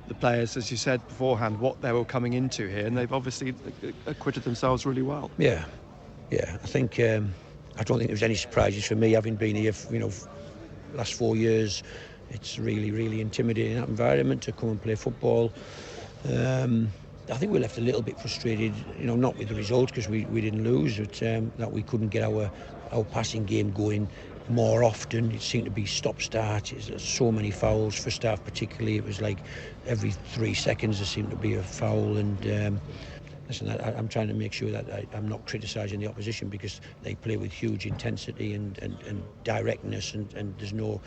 Speaker 6: the players, as you said beforehand, what they were coming into here, and they've obviously acquitted themselves really well.
Speaker 7: Yeah. I think I don't think there was any surprises for me, having been here, last 4 years. It's really intimidating, that environment, to come and play football. I think we left a little bit frustrated, not with the result, because we didn't lose, but that we couldn't get our passing game going more often. It seemed to be stop-start. There's so many fouls, first half particularly. It was like every 3 seconds there seemed to be a foul. And listen, I'm trying to make sure that I'm not criticising the opposition, because they play with huge intensity and directness, and there's no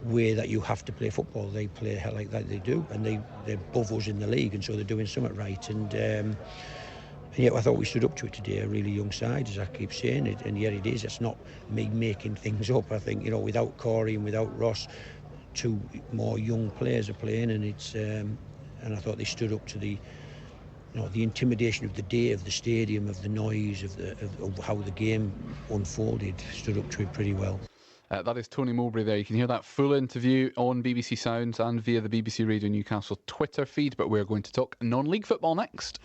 Speaker 7: way that you have to play football. They play like that they do, and they're above us in the league, and so they're doing something right. And yet I thought we stood up to it today. A really young side, as I keep saying it, and yet it is. It's not me making things up. I think, without Corey and without Ross, 2 more young players are playing, and it's and I thought they stood up to the intimidation of the day, of the stadium, of the noise, of how the game unfolded. Stood up to it pretty well.
Speaker 15: That is Tony Mowbray there. You can hear that full interview on BBC Sounds and via the BBC Radio Newcastle Twitter feed, but we're going to talk non-league football next.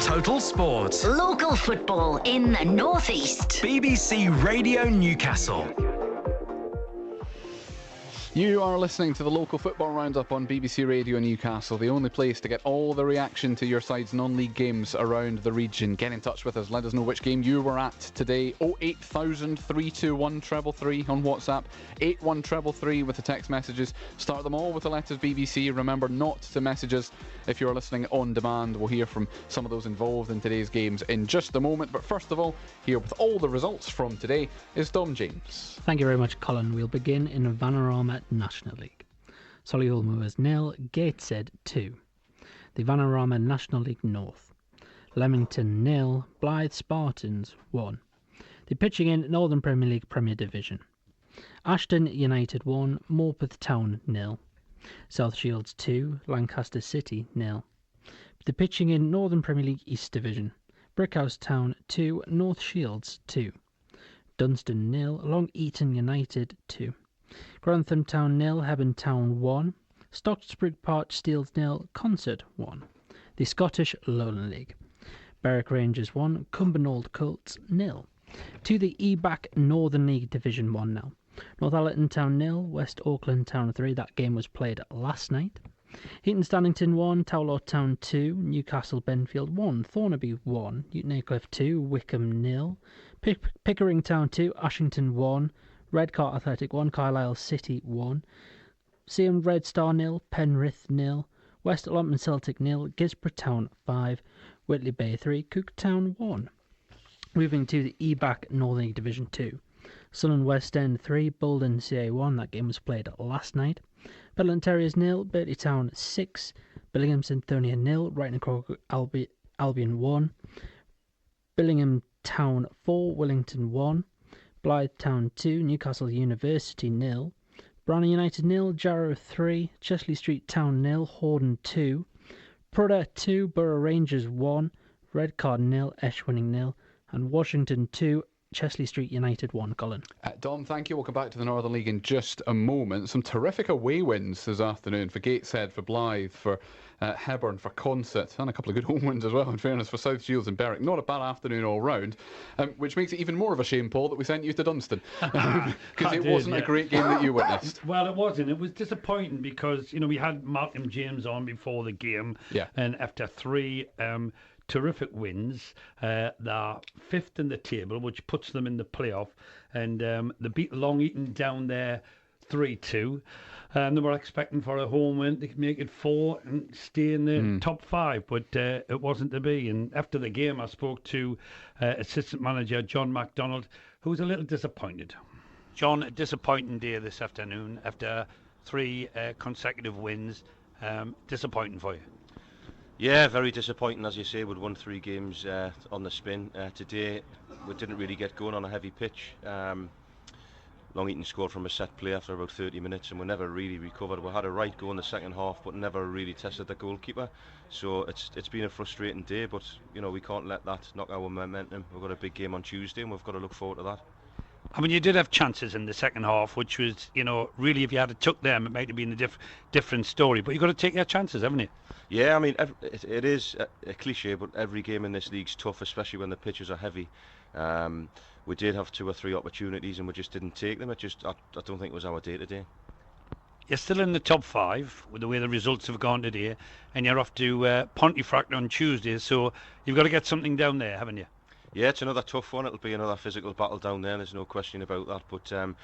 Speaker 10: Total Sport. Local football in the North East.
Speaker 8: BBC Radio Newcastle.
Speaker 15: You are listening to the local football roundup on BBC Radio Newcastle, the only place to get all the reaction to your side's non-league games around the region. Get in touch with us, let us know which game you were at today. 08000 321 333 on WhatsApp, 81333 with the text messages. Start them all with the letters BBC. Remember not to message us if you're listening on demand. We'll hear from some of those involved in today's games in just a moment, but first of all, here with all the results from today is Dom James.
Speaker 16: Thank you very much, Colin. We'll begin in Vanarama National League. Solihull Moors 0, Gateshead 2. The Vanarama National League North. Leamington 0, Blythe Spartans 1. The pitching in Northern Premier League Premier Division. Ashton United 1, Morpeth Town 0. South Shields 2, Lancaster City 0. The pitching in Northern Premier League East Division. Brickhouse Town 2, North Shields 2. Dunstan 0, Long Eaton United 2. Grantham Town 0, Hebburn Town 1. Stocksbridge Park Steels 0, Concert 1. The Scottish Lowland League. Berwick Rangers 1, Cumbernauld Colts 0. To the EBAC Northern League Division 1 now. Northallerton Town 0, West Auckland Town 3. That game was played last night. Heaton Stannington 1, Towlaw Town 2, Newcastle Benfield 1, Thornaby 1, Newton Aycliffe 2, Wickham 0, Pickering Town 2, Ashington 1, Redcar Athletic 1, Carlisle City 1, Seaham Red Star 0, Penrith 0, West Allotment Celtic 0, Gisborough Town 5, Whitley Bay 3, Cook Town 1. Moving to the EBAC Northern League Division 2. Sunderland West End 3, Bolden CA 1, that game was played last night. Petland Terriers 0, Bertie Town 6, Billingham Synthonia 0, Brighton Croker Albion 1, Billingham Town 4, Wellington 1, Blythe Town 2, Newcastle University 0, Browning United 0, Jarrow 3, Chesley Street Town 0, Horden 2, Prudhoe 2, Borough Rangers 1, Redcar 0, Eschwinning 0, and Washington 2, Chesley Street United 1, Colin.
Speaker 15: Dom, thank you. We'll come back to the Northern League in just a moment. Some terrific away wins this afternoon for Gateshead, for Blythe, for Hebburn, for Concert, and a couple of good home wins as well, in fairness, for South Shields and Berwick. Not a bad afternoon all round, which makes it even more of a shame, Paul, that we sent you to Dunstan, because it wasn't a great game that you witnessed.
Speaker 20: Well, it wasn't. It was disappointing because, we had Malcolm James on before the game, and after 3 terrific wins, they're 5th in the table, which puts them in the playoff, and they beat Long Eaton down there 3-2. And they were expecting for a home win to make it 4 and stay in the top 5, but it wasn't to be. And after the game, I spoke to assistant manager John MacDonald, who was a little disappointed. John, a disappointing day this afternoon after 3 consecutive wins. Disappointing for you?
Speaker 18: Yeah, very disappointing. As you say, we'd won 3 games on the spin. Today, we didn't really get going on a heavy pitch. Long Eaton scored from a set play after about 30 minutes, and we never really recovered. We had a right go in the second half, but never really tested the goalkeeper. So it's been a frustrating day, but you know, we can't let that knock our momentum. We've got a big game on Tuesday, and we've got to look forward to that.
Speaker 20: I mean, you did have chances in the second half, which was, you know, really if you had took them, it might have been a different story. But you've got to take your chances, haven't you?
Speaker 18: Yeah, I mean, it is a cliche, but every game in this league's tough, especially when the pitches are heavy. We did have 2 or 3 opportunities and we just didn't take them. I don't think it was our day today.
Speaker 20: You're still in the top 5 with the way the results have gone today, and you're off to Pontefract on Tuesday, so you've got to get something down there, haven't you?
Speaker 18: Yeah, it's another tough one. It'll be another physical battle down there. There's no question about that. But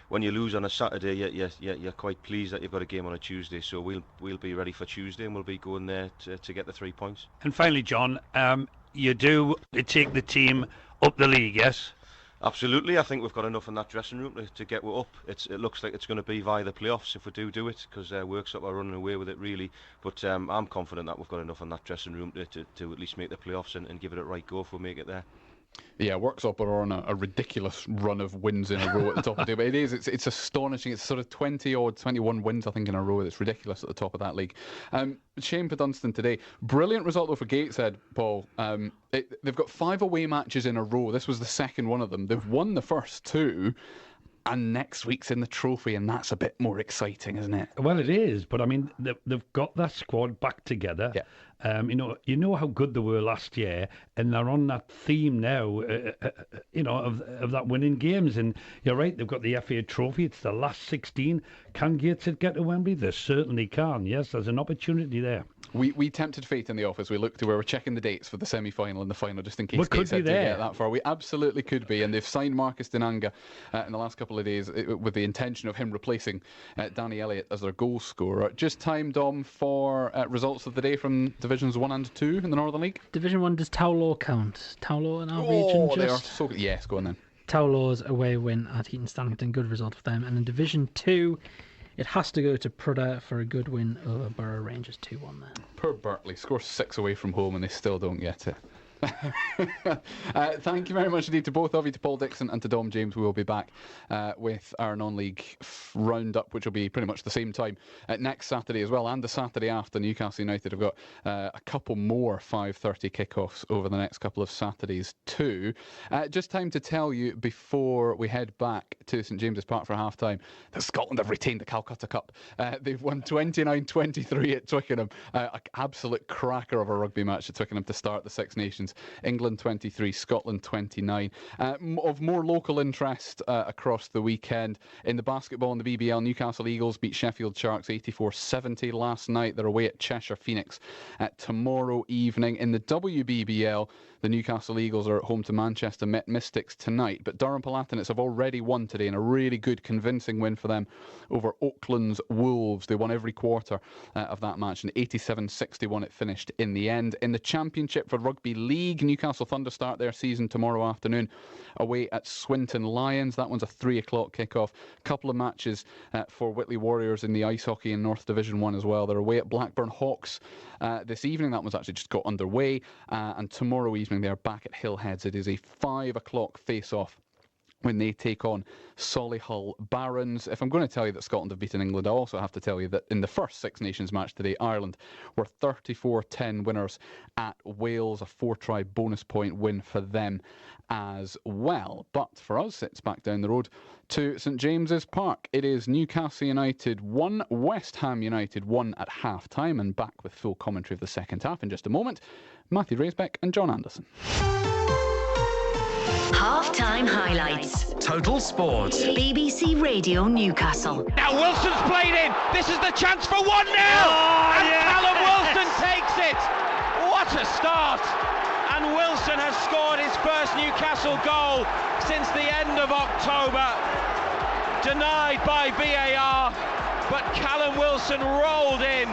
Speaker 18: when you lose on a Saturday, you're quite pleased that you've got a game on a Tuesday. So we'll be ready for Tuesday, and we'll be going there to get the 3 points.
Speaker 20: And finally, John, you do take the team up the league, yes?
Speaker 18: Absolutely. I think we've got enough in that dressing room to get up. It looks like it's going to be via the playoffs if we do it, because Worksop are running away with it really. But I'm confident that we've got enough in that dressing room to at least make the playoffs and give it a right go if we make it there.
Speaker 15: Yeah, Worksop are on a ridiculous run of wins in a row at the top of the table. It's astonishing. It's sort of 21 wins, I think, in a row. It's ridiculous at the top of that league. Shame for Dunstan today. Brilliant result, though, for Gateshead, Paul. They've got 5 away matches in a row. This was the second one of them. They've won the first 2. And next week's in the trophy, and that's a bit more exciting, isn't it?
Speaker 20: Well, it is, but I mean, they've got that squad back together.
Speaker 15: Yeah.
Speaker 20: You know how good they were last year, and they're on that theme now. Of that winning games, and you're right. They've got the FA Trophy. It's the last 16. Can Gateshead get to Wembley? They certainly can. Yes, there's an opportunity there.
Speaker 15: We tempted fate in the office. We looked to where we're checking the dates for the semi-final and the final, just in case
Speaker 20: Gateshead
Speaker 15: to get that far. We absolutely could be, and they've signed Marcus Dinanga in the last couple of days with the intention of him replacing Danny Elliott as their goal scorer. Just time, Dom, for results of the day from Divisions 1 and 2 in the Northern League.
Speaker 16: Division 1, does Towlaw count? Towlaw in our region?
Speaker 15: They are so good. Yes, go on then.
Speaker 16: Towlaw's away win at Heaton Stanington, good result for them. And in Division 2, it has to go to Prudhoe for a good win over Borough Rangers 2-1 there.
Speaker 15: Poor Berkeley, scores 6 away from home and they still don't get it. Thank you very much indeed to both of you, to Paul Dixon and to Dom James. We will be back with our non-league roundup, which will be pretty much the same time next Saturday as well, and the Saturday after. Newcastle United have got a couple more 5:30 kickoffs over the next couple of Saturdays too. Just time to tell you before we head back to St James's Park for half-time that Scotland have retained the Calcutta Cup. They've won 29-23 at Twickenham. An absolute cracker of a rugby match at Twickenham to start the Six Nations. England 23, Scotland 29. Of more local interest across the weekend, in the basketball in the BBL, Newcastle Eagles beat Sheffield Sharks 84-70 last night. They're away at Cheshire Phoenix tomorrow evening. In the WBBL, the Newcastle Eagles are at home to Manchester Met Mystics tonight, but Durham Palatinate have already won today in a really good, convincing win for them over Oakland's Wolves. They won every quarter of that match, and 87-61 it finished in the end. In the Championship for Rugby League, Newcastle Thunder start their season tomorrow afternoon away at Swinton Lions. That one's a 3 o'clock kickoff. Couple of matches for Whitley Warriors in the ice hockey in North Division 1 as well. They're away at Blackburn Hawks this evening. That one's actually just got underway, and tomorrow evening they're back at Hillheads. It is a 5 o'clock face-off when they take on Solihull Barons. If I'm going to tell you that Scotland have beaten England, I also have to tell you that in the first Six Nations match today, Ireland were 34-10 winners at Wales, a 4-try bonus point win for them as well. But for us, it's back down the road to St James's Park. It is Newcastle United 1, West Ham United 1 at half-time, and back with full commentary of the second half in just a moment. Matthew Raisbeck and John Anderson.
Speaker 10: Half-time highlights.
Speaker 8: Total Sport.
Speaker 10: BBC Radio Newcastle.
Speaker 2: Now Wilson's played in. This is the chance for 1-0. And Callum Wilson takes it. What a start. And Wilson has scored his first Newcastle goal since the end of October. denied by VAR, but Callum Wilson rolled in,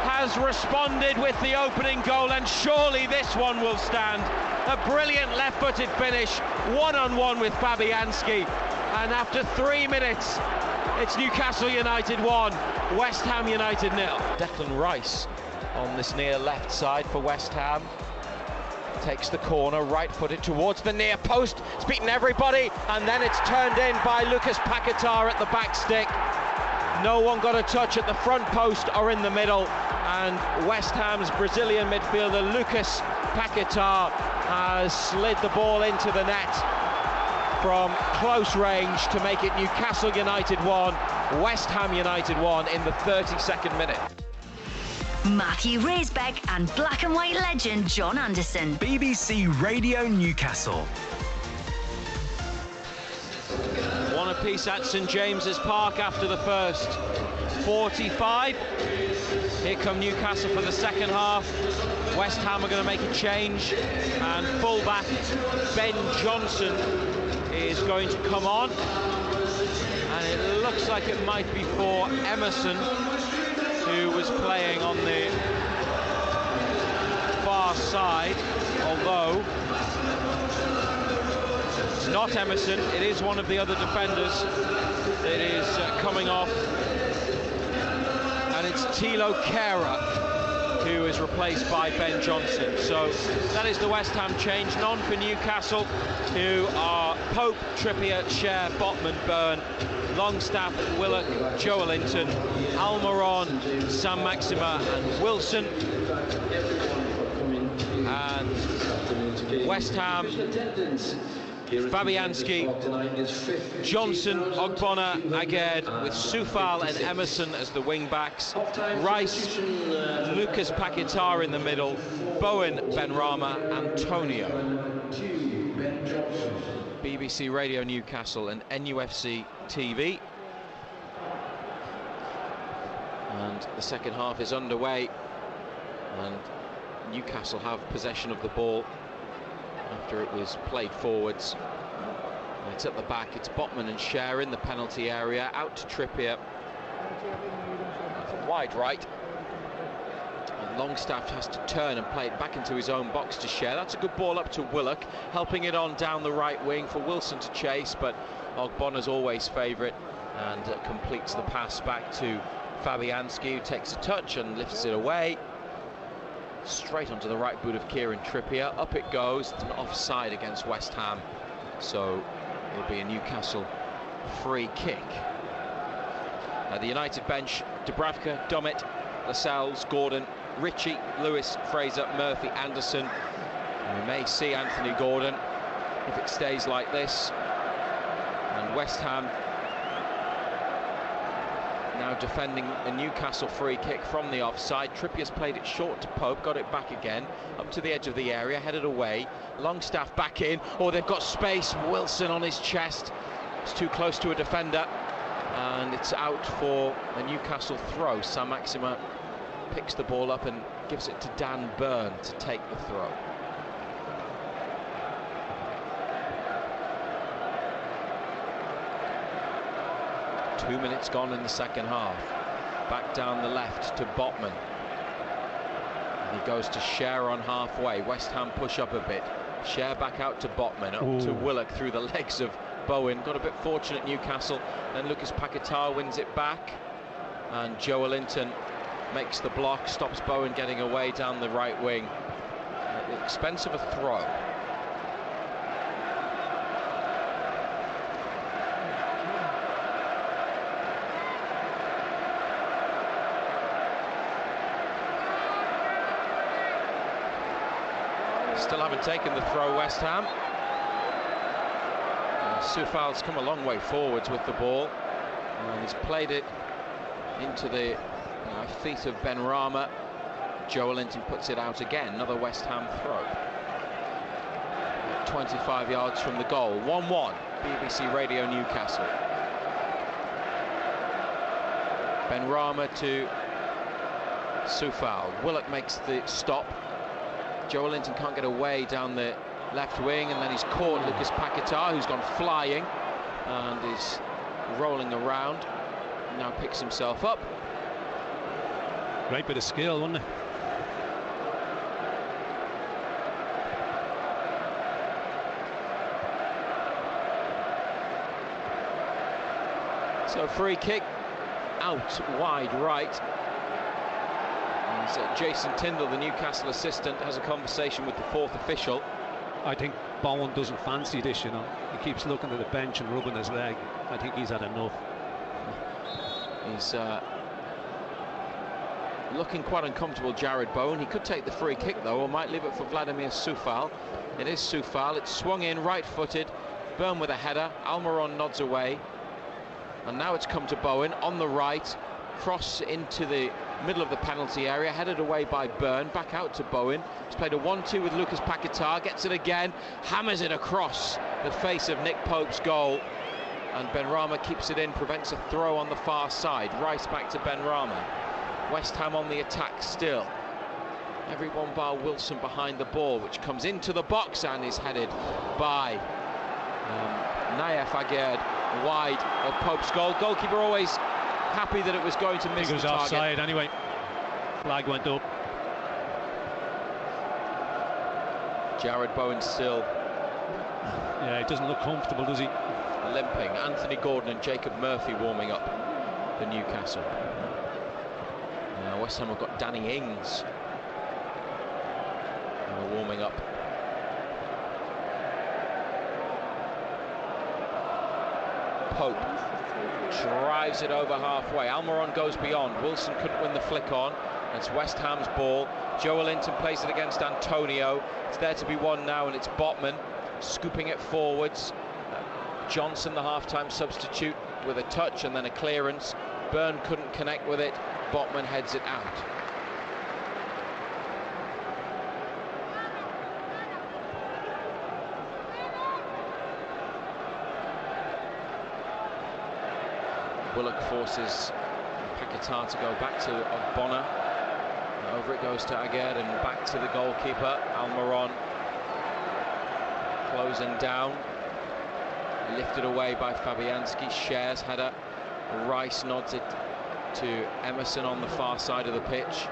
Speaker 2: has responded with the opening goal, and surely this one will stand. A brilliant left-footed finish, one-on-one with Fabianski, and after 3 minutes, it's Newcastle United 1, West Ham United 0. Declan Rice on this near left side for West Ham. Takes the corner, right-footed towards the near post. It's beaten everybody, and then it's turned in by Lucas Paquetá at the back stick. No one got a touch at the front post or in the middle, and West Ham's Brazilian midfielder Lucas Paquetá has slid the ball into the net from close range to make it Newcastle United 1, West Ham United 1 in the 32nd minute.
Speaker 10: Matthew Raisbeck and black and white legend John Anderson.
Speaker 8: BBC Radio Newcastle.
Speaker 2: One apiece at St James's Park after the first 45. Here come Newcastle for the second half. West Ham are going to make a change, and fullback Ben Johnson is going to come on, and it looks like it might be for Emerson, who was playing on the far side, although it's not Emerson, it is one of the other defenders that is coming off, and it's Thilo Kehrer who is replaced by Ben Johnson. So that is the West Ham change. None for Newcastle, who are Pope, Trippier, Schär, Botman, Byrne, Longstaff, Willock, Joelinton, Almiron, Sam Maxima and Wilson. And West Ham, Fabianski, Johnson, Ogbonna, Aguerd, with Soufal and Emerson as the wing-backs, Rice, Lucas Paquetá in the middle, Bowen, Benrahma, Antonio. BBC Radio Newcastle and NUFC TV. And the second half is underway, and Newcastle have possession of the ball after it was played forwards. It's at the back, it's Botman and Schär in the penalty area, out to Trippier from wide right, and Longstaff has to turn and play it back into his own box to Schär. That's a good ball up to Willock, helping it on down the right wing for Wilson to chase, but Ogbonna's always favourite, and completes the pass back to Fabianski, who takes a touch and lifts it away straight onto the right boot of Kieran Trippier. Up it goes. It's an offside against West Ham, so it'll be a Newcastle free kick. The United bench: Dubravka, Dummett, Lascelles, Gordon, Ritchie, Lewis, Fraser, Murphy, Anderson. And we may see Anthony Gordon if it stays like this. And West Ham now defending a Newcastle free kick from the offside. Trippier's played it short to Pope, got it back again, up to the edge of the area, headed away. Longstaff back in, they've got space. Wilson on his chest. It's too close to a defender, and it's out for a Newcastle throw. Sam Maxima picks the ball up and gives it to Dan Byrne to take the throw. Two minutes gone in the second half. Back down the left to Botman. And he goes to Schär on halfway. West Ham push up a bit. Schär back out to Botman, up to Willock through the legs of Bowen. Got a bit fortunate, Newcastle. Then Lucas Paquetá wins it back. And Joelinton makes the block, stops Bowen getting away down the right wing at the expense of a throw. Still haven't taken the throw, West Ham. Soufal's come a long way forwards with the ball, and he's played it into the feet of Benrahma. Joelinton puts it out again, another West Ham throw. 25 yards from the goal. 1-1, BBC Radio Newcastle. Benrahma to Soufal. Willock makes the stop. Joelinton can't get away down the left wing, and then he's caught Lucas Paquetá, who's gone flying and is rolling around. Now picks himself up.
Speaker 12: Great bit of skill, wasn't it?
Speaker 2: So free kick out wide right. And Jason Tyndall, the Newcastle assistant, has a conversation with the fourth official.
Speaker 12: I think Bowen doesn't fancy this, you know. He keeps looking at the bench and rubbing his leg. I think he's had enough.
Speaker 2: He's looking quite uncomfortable, Jared Bowen. He could take the free kick though, or might leave it for Vladimir Soufal. It is Soufal. It's swung in, right-footed. Byrne with a header. Almiron nods away. And now it's come to Bowen on the right. Cross into the middle of the penalty area, headed away by Byrne. Back out to Bowen. He's played a 1-2 with Lucas Paquetá. Gets it again. Hammers it across the face of Nick Pope's goal. And Benrahma keeps it in, prevents a throw on the far side. Rice back to Benrahma. West Ham on the attack still. Everyone bar Wilson behind the ball, which comes into the box and is headed by Nayef Aguerd, wide of Pope's goal. Goalkeeper always happy that it was going to miss the target.
Speaker 12: It was offside anyway. Flag went up.
Speaker 2: Jared Bowen still.
Speaker 12: Yeah, he doesn't look comfortable, does he?
Speaker 2: Limping. Anthony Gordon and Jacob Murphy warming up for Newcastle. Now West Ham have got Danny Ings warming up. Pope drives it over halfway. Almiron goes beyond. Wilson couldn't win the flick on. It's West Ham's ball. Joelinton plays it against Antonio. It's there to be won now, and it's Botman scooping it forwards. Johnson, the half-time substitute, with a touch and then a clearance. Byrne couldn't connect with it. Botman heads it out. Willock forces Paquetá to go back to Ogbonna. Over it goes to Aguerd and back to the goalkeeper. Almiron closing down. Lifted away by Fabianski. Shares header. Rice nods it to Emerson on the far side of the pitch.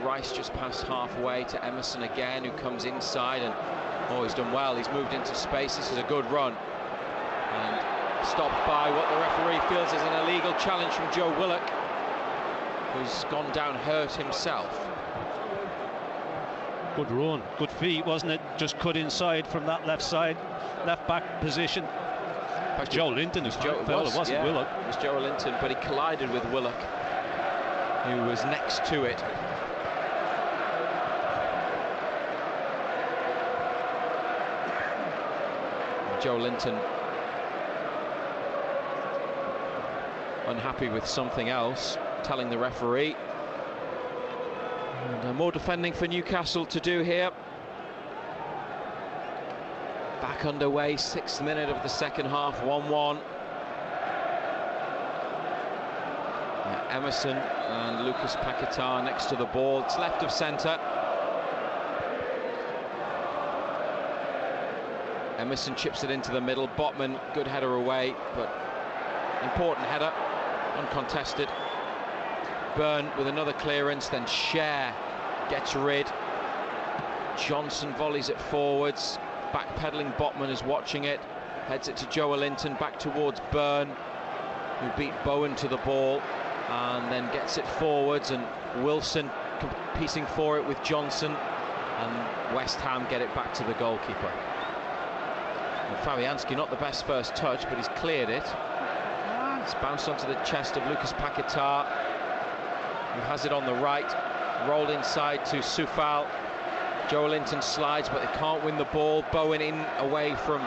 Speaker 2: Rice just past halfway to Emerson again, who comes inside and he's done well. He's moved into space. This is a good run. And stopped by what the referee feels is an illegal challenge from Joe Willock, who's gone down hurt himself.
Speaker 12: Good run, good feet, wasn't it? Just cut inside from that left side, left back position. Joelinton is Joe. Well, it wasn't Willock.
Speaker 2: It was Joelinton, but he collided with Willock, who was next to it. Joelinton unhappy with something else, telling the referee. And more defending for Newcastle to do here. Back underway, 6th minute of the second half, 1-1. Emerson and Lucas Paquetá next to the ball. It's left of centre. Emerson chips it into the middle. Botman, good header away, but important header, uncontested. Byrne with another clearance, then Cher gets rid. Johnson volleys it forwards. Backpedaling Botman is watching it. Heads it to Joelinton, back towards Byrne, who beat Bowen to the ball, and then gets it forwards, and Wilson competing for it with Johnson, and West Ham get it back to the goalkeeper. And Fabianski, not the best first touch, but he's cleared it. It's bounced onto the chest of Lucas Paquetá, who has it on the right, rolled inside to Soufal. Joelinton slides, but they can't win the ball. Bowen in away from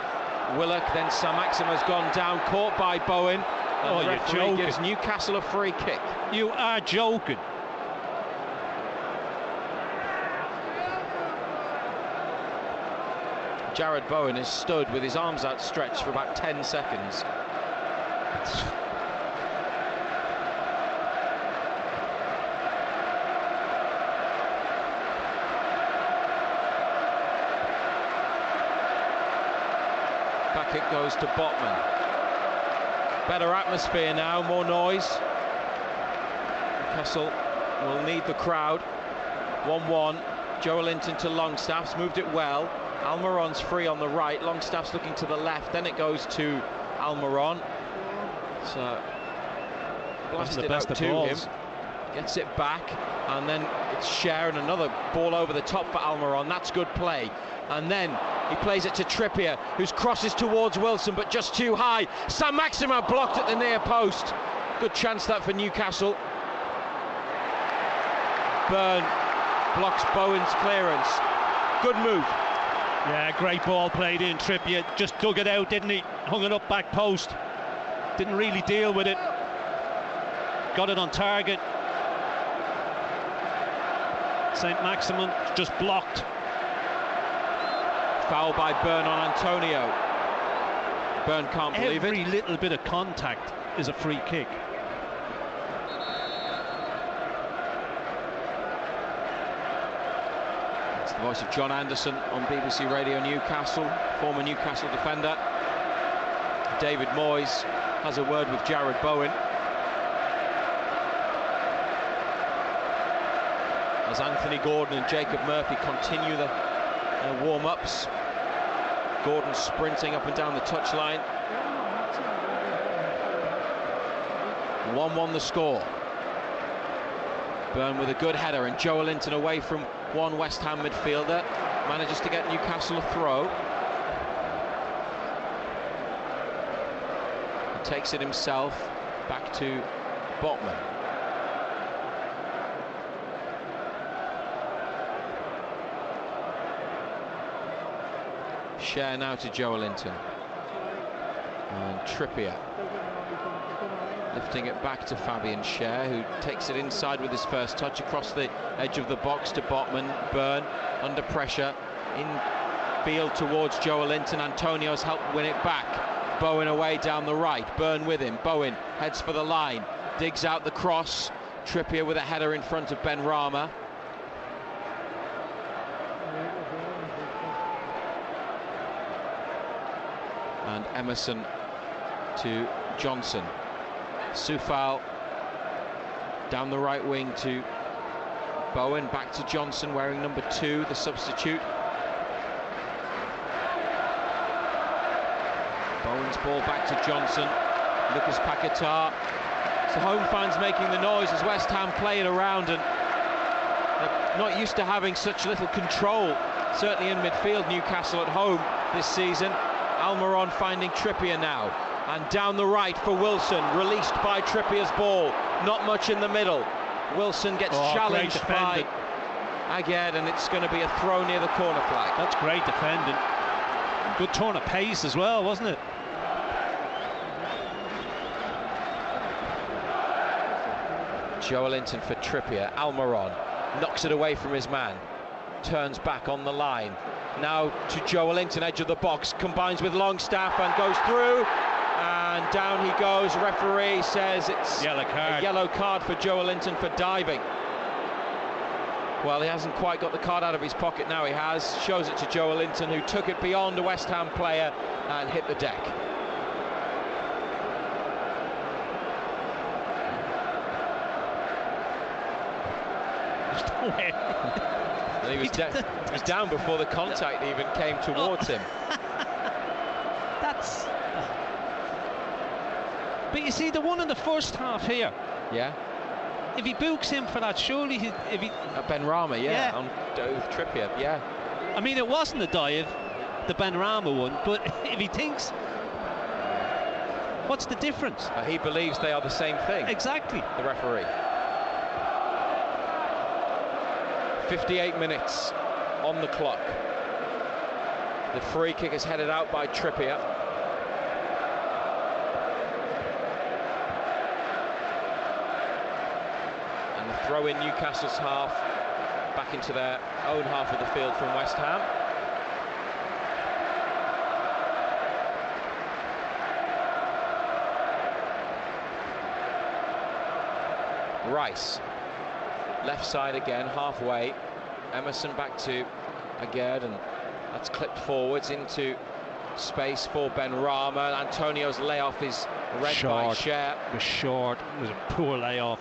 Speaker 2: Willock, then Saint-Maximin has gone down, caught by Bowen, and the referee gives Newcastle a free kick.
Speaker 12: You are joking.
Speaker 2: Jared Bowen has stood with his arms outstretched for about 10 seconds. Back it goes to Botman. Better atmosphere now, more noise. Newcastle will need the crowd. 1-1. Joelinton to Longstaff's, moved it well. Almiron's free on the right. Longstaff's looking to the left. Then it goes to Almiron. So blasted out to him. Gets it back, and then it's Cher and another ball over the top for Almiron. That's good play. And then he plays it to Trippier, who's crosses towards Wilson, but just too high. Saint-Maximin blocked at the near post. Good chance that for Newcastle. Byrne blocks Bowen's clearance. Good move.
Speaker 12: Yeah, great ball played in. Trippier just dug it out, didn't he? Hung it up back post. Didn't really deal with it. Got it on target. Saint-Maximin just blocked.
Speaker 2: Foul by Byrne on Antonio. Byrne can't believe it.
Speaker 12: Every little bit of contact is a free kick.
Speaker 2: It's the voice of John Anderson on BBC Radio Newcastle, former Newcastle defender. David Moyes has a word with Jared Bowen. As Anthony Gordon and Jacob Murphy continue the warm-ups. Gordon sprinting up and down the touchline. 1-1 the score. Byrne with a good header, and Joelinton away from one West Ham midfielder manages to get Newcastle a throw. He takes it himself back to Botman. Cher now to Joelinton, and Trippier lifting it back to Fabian Cher, who takes it inside with his first touch across the edge of the box to Botman. Byrne under pressure in field towards Joelinton. Antonio's helped win it back. Bowen away down the right, Byrne with him. Bowen heads for the line, digs out the cross. Trippier with a header in front of Ben Rama. And Emerson to Johnson. Soufal down the right wing to Bowen, back to Johnson wearing number 2, the substitute. Bowen's ball back to Johnson. Lucas Paquetá. So home fans making the noise as West Ham play it around, and they're not used to having such little control, certainly in midfield, Newcastle at home this season. Almiron finding Trippier now, and down the right for Wilson, released by Trippier's ball. Not much in the middle. Wilson gets challenged by Aguerd, and it's going to be a throw near the corner flag.
Speaker 12: That's great defending. Good turn of pace as well, wasn't it?
Speaker 2: Joelinton for Trippier. Almiron knocks it away from his man. Turns back on the line. Now to Joelinton, edge of the box, combines with Longstaff and goes through, and down he goes. Referee says it's a yellow card for Joelinton for diving. Well, he hasn't quite got the card out of his pocket. Now he has. Shows it to Joelinton, who took it beyond a West Ham player and hit the deck. And he was down before the contact even came towards him.
Speaker 12: That's... But you see, the one in the first half here.
Speaker 2: Yeah.
Speaker 12: If he books him for that, surely if he...
Speaker 2: Ben Rama, on Trippier, yeah.
Speaker 12: I mean, it wasn't a dive, the Ben Rama one, but if he thinks... What's the difference?
Speaker 2: He believes they are the same thing.
Speaker 12: Exactly.
Speaker 2: The referee. 58 minutes on the clock. The free kick is headed out by Trippier. And the throw in Newcastle's half, back into their own half of the field from West Ham. Rice. Left side again, halfway. Emerson back to Aguerd, and that's clipped forwards into space for Ben Rama. Antonio's layoff is Read by Cher.
Speaker 12: Was short. It was a poor layoff.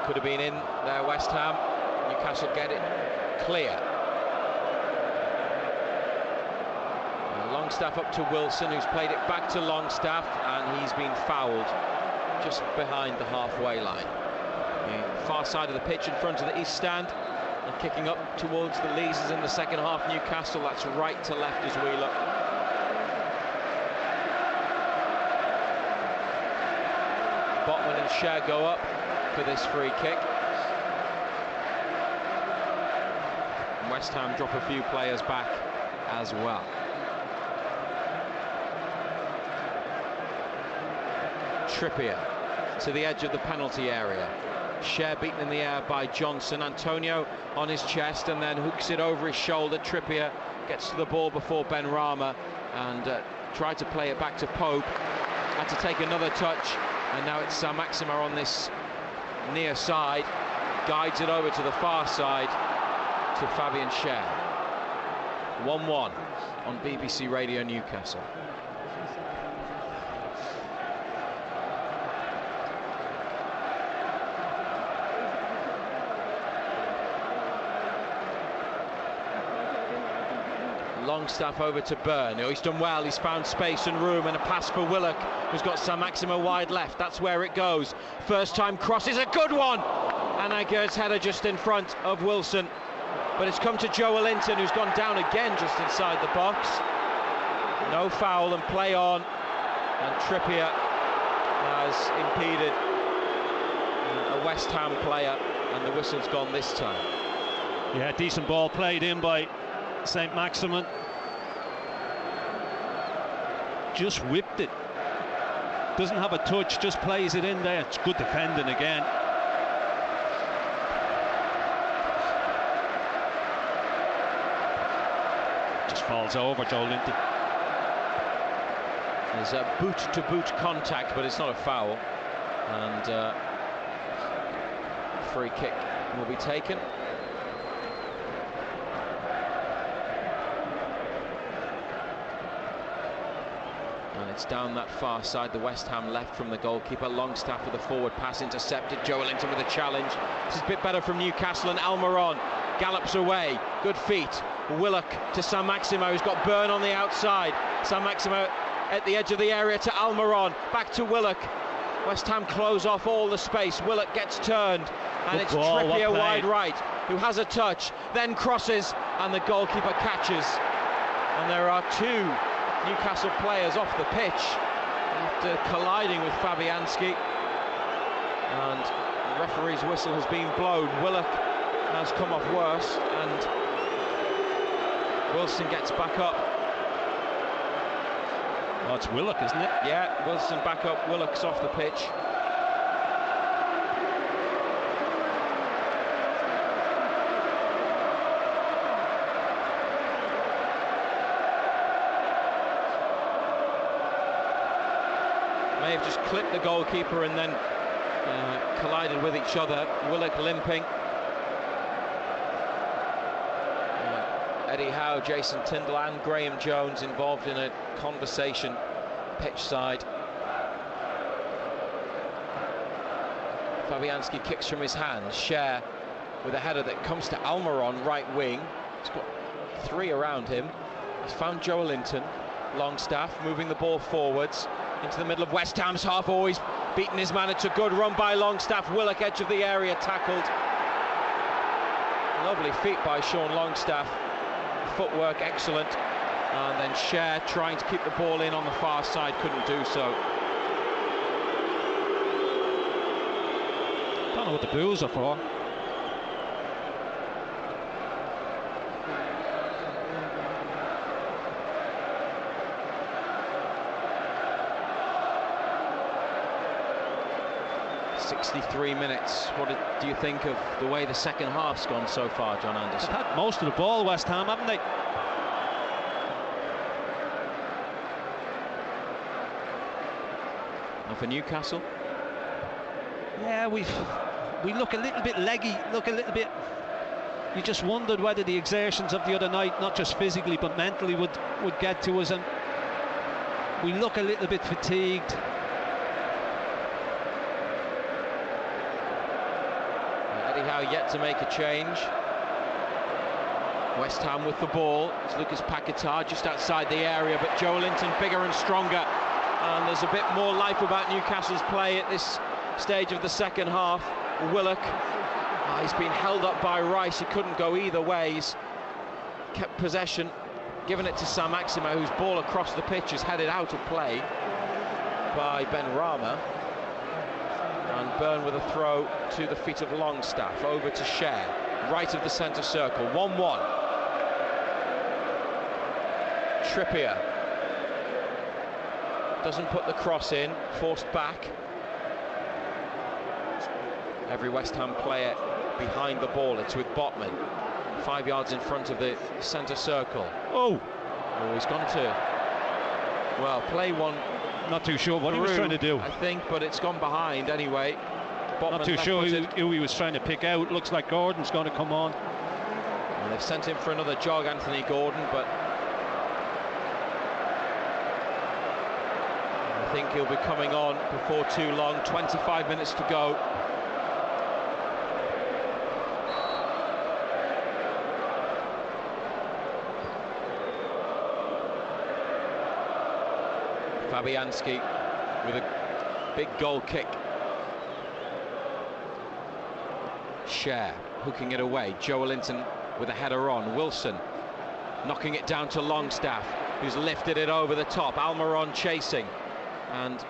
Speaker 2: Could have been in there, West Ham. Newcastle get it clear. Longstaff up to Wilson, who's played it back to Longstaff, and he's been fouled just behind the halfway line. The far side of the pitch in front of the East Stand, and kicking up towards the Leazes in the second half. Newcastle, that's right to left as we look. Botman and Cher go up for this free kick. And West Ham drop a few players back as well. Trippier to the edge of the penalty area. Cher beaten in the air by Johnson. Antonio on his chest and then hooks it over his shoulder. Trippier gets to the ball before Benrahma and tried to play it back to Pope. Had to take another touch, and now it's Saint-Maximin on this near side. Guides it over to the far side to Fabian Cher. 1-1 on BBC Radio Newcastle. Longstaff over to Byrne. He's done well, he's found space and room, and a pass for Willock, who's got Saint-Maximin wide left. That's where it goes. First time cross is a good one, and Aguerd's header just in front of Wilson, but it's come to Joelinton, who's gone down again just inside the box. No foul and play on, and Trippier has impeded a West Ham player, and the whistle's gone this time.
Speaker 12: Yeah, decent ball played in by Saint-Maximin. Just whipped it. Doesn't have a touch, just plays it in there. It's good defending again. Just falls over Joelinton.
Speaker 2: There's a boot-to-boot contact, but it's not a foul. And free kick will be taken. It's down that far side, the West Ham left from the goalkeeper. Longstaff with a forward pass intercepted. Joelinton with a challenge. This is a bit better from Newcastle, and Almiron gallops away. Good feet. Willock to Saint-Maximin, who's got Byrne on the outside. Saint-Maximin at the edge of the area to Almiron. Back to Willock. West Ham close off all the space. Willock gets turned, and it's Trippier wide right, who has a touch, then crosses, and the goalkeeper catches. And there are two Newcastle players off the pitch after colliding with Fabianski, and the referee's whistle has been blown. Willock has come off worse, and Wilson gets back up.
Speaker 12: Oh, it's Willock, isn't it?
Speaker 2: Yeah, Wilson back up, Willock's off the pitch. May have just clipped the goalkeeper and then collided with each other. Willock limping. Eddie Howe, Jason Tindall and Graham Jones involved in a conversation pitch side. Fabianski kicks from his hands. Cher with a header that comes to Almiron, right wing. He's got three around him. He's found Joelinton. Longstaff moving the ball forwards into the middle of West Ham's half. Always beaten his man. It's a good run by Longstaff. Willock edge of the area tackled. Lovely feet by Sean Longstaff. Footwork excellent. And then Cher trying to keep the ball in on the far side, couldn't do so.
Speaker 12: Don't know what the boos are for.
Speaker 2: .63 minutes. What do you think of the way the second half's gone so far, John Anderson?
Speaker 12: They've had most of the ball, West Ham, haven't they?
Speaker 2: And for Newcastle?
Speaker 12: Yeah, we look a little bit leggy, look a little bit... You just wondered whether the exertions of the other night, not just physically but mentally, would get to us, and we look a little bit fatigued.
Speaker 2: Eddie Howe yet to make a change. West Ham with the ball. It's Lucas Paquetá just outside the area, but Joe Linton bigger and stronger. And there's a bit more life about Newcastle's play at this stage of the second half. Willock, he's been held up by Rice. He couldn't go either way. He's kept possession, given it to Saint-Maximin, whose ball across the pitch is headed out of play by Benrahma. And Byrne with a throw to the feet of Longstaff, over to Cher, right of the centre circle, 1-1. Trippier doesn't put the cross in, forced back. Every West Ham player behind the ball. It's with Botman, 5 yards in front of the centre circle. Oh, he's gone to, well, play one.
Speaker 12: Not too sure what he was trying to do,
Speaker 2: I think, but it's gone behind anyway. Botman
Speaker 12: not too sure who he was trying to pick out. Looks like Gordon's going to come on.
Speaker 2: And they've sent him for another jog, Anthony Gordon, but I think he'll be coming on before too long. 25 minutes to go. Fabianski with a big goal kick. Cher hooking it away. Joe Linton with a header on. Wilson knocking it down to Longstaff, who's lifted it over the top. Almiron chasing, and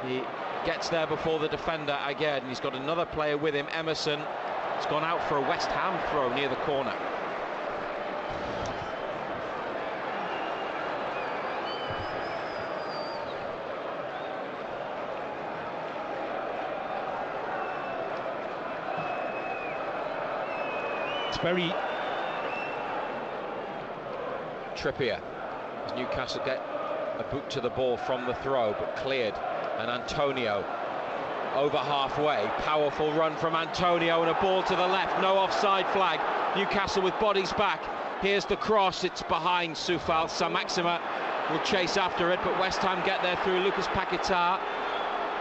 Speaker 2: he gets there before the defender again. He's got another player with him, Emerson. It's gone out for a West Ham throw near the corner.
Speaker 12: Very
Speaker 2: Trippier, as Newcastle get a boot to the ball from the throw, but cleared. And Antonio over halfway, powerful run from Antonio, and a ball to the left, no offside flag. Newcastle with bodies back. Here's the cross, it's behind Soufal. Saint-Maximin will chase after it, but West Ham get there through Lucas Paquetá.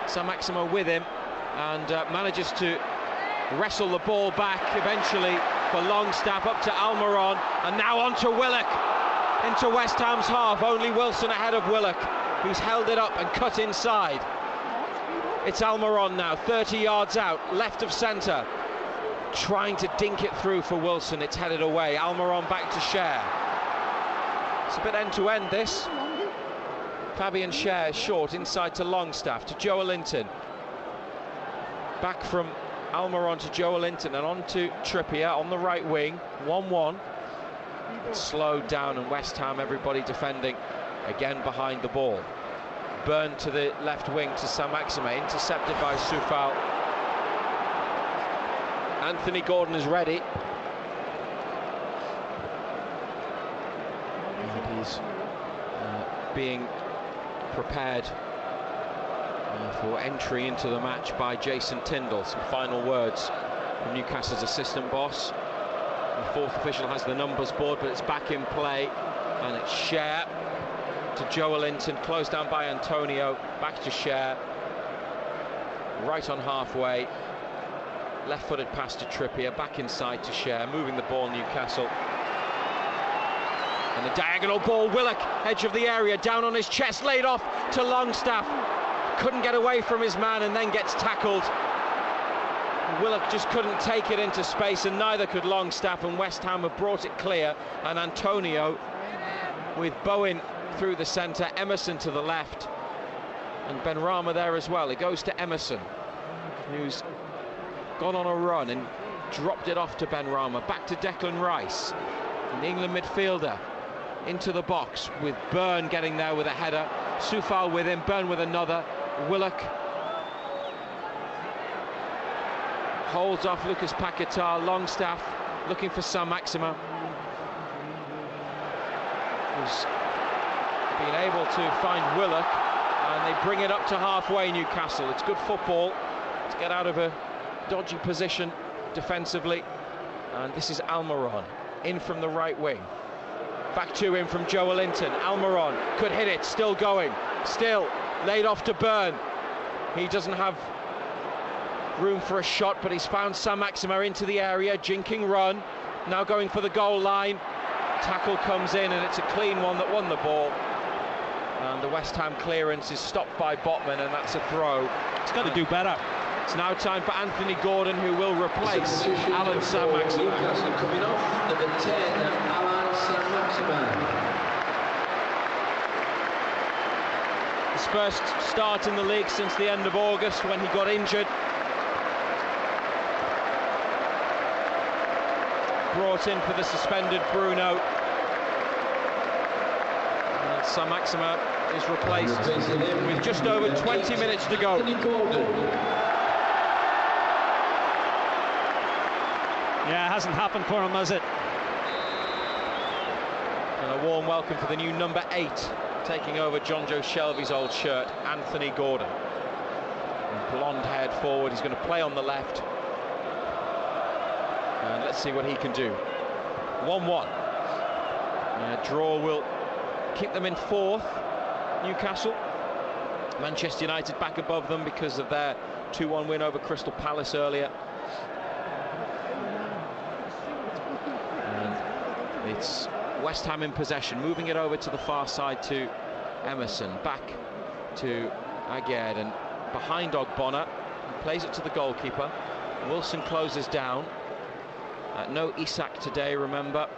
Speaker 2: Saint-Maximin with him, and manages to wrestle the ball back eventually for Longstaff, up to Almiron, and now on to Willock into West Ham's half. Only Wilson ahead of Willock, who's held it up and cut inside. It's Almiron now, 30 yards out, left of centre, trying to dink it through for Wilson. It's headed away. Almiron back to Cher. It's a bit end-to-end, this. Fabian Cher short, inside to Longstaff, to Joe Linton. Back from Almiron to Joe Linton, and on to Trippier on the right wing. 1-1. Slowed down, and West Ham, everybody defending again behind the ball. Byrne to the left wing to Saint-Maximin, intercepted by Soufal. Anthony Gordon is ready. And he's being prepared for entry into the match by Jason Tindall. Some final words from Newcastle's assistant boss. The fourth official has the numbers board, but it's back in play, and it's Cher to Joe Linton, closed down by Antonio, back to Cher, right on halfway, left-footed pass to Trippier, back inside to Cher, moving the ball Newcastle. And the diagonal ball, Willock, edge of the area, down on his chest, laid off to Longstaff. Couldn't get away from his man and then gets tackled. Willock just couldn't take it into space, and neither could Longstaff, and West Ham have brought it clear. And Antonio with Bowen through the centre, Emerson to the left, and Benrahma there as well. It goes to Emerson, who's gone on a run and dropped it off to Benrahma. Back to Declan Rice, the England midfielder, into the box with Byrne getting there with a header. Soufal with him, Byrne with another. Willock holds off Lucas Paquetá. Longstaff looking for Saint-Maximin, who's been able to find Willock, and they bring it up to halfway. Newcastle, it's good football to get out of a dodgy position defensively, and this is Almiron in from the right wing. Back to him from Joe Linton. Almiron could hit it, still going. Still laid off to Byrne. He doesn't have room for a shot, but he's found Saint-Maximin into the area. Jinking run. Now going for the goal line. Tackle comes in and it's a clean one that won the ball. And the West Ham clearance is stopped by Botman, and that's a throw.
Speaker 12: It's got to do better.
Speaker 2: It's now time for Anthony Gordon, who will replace Alan Saint-Maximin.
Speaker 1: Newcastle coming off, number 10, Alan Saint-Maximin.
Speaker 2: His first start in the league since the end of August when he got injured. Brought in for the suspended Bruno. And Saint-Maximin is replaced with just over 20 minutes to go.
Speaker 12: Yeah, it hasn't happened for him, has it?
Speaker 2: And a warm welcome for the new number 8, taking over John Joe Shelby's old shirt, Anthony Gordon. Blonde-haired forward, he's going to play on the left. And let's see what he can do. 1-1. Draw will keep them in 4th, Newcastle. Manchester United back above them because of their 2-1 win over Crystal Palace earlier. And it's West Ham in possession, moving it over to the far side to Emerson, back to Aguerd, and behind Ogbonna, he plays it to the goalkeeper. Wilson closes down. No Isak today, remember.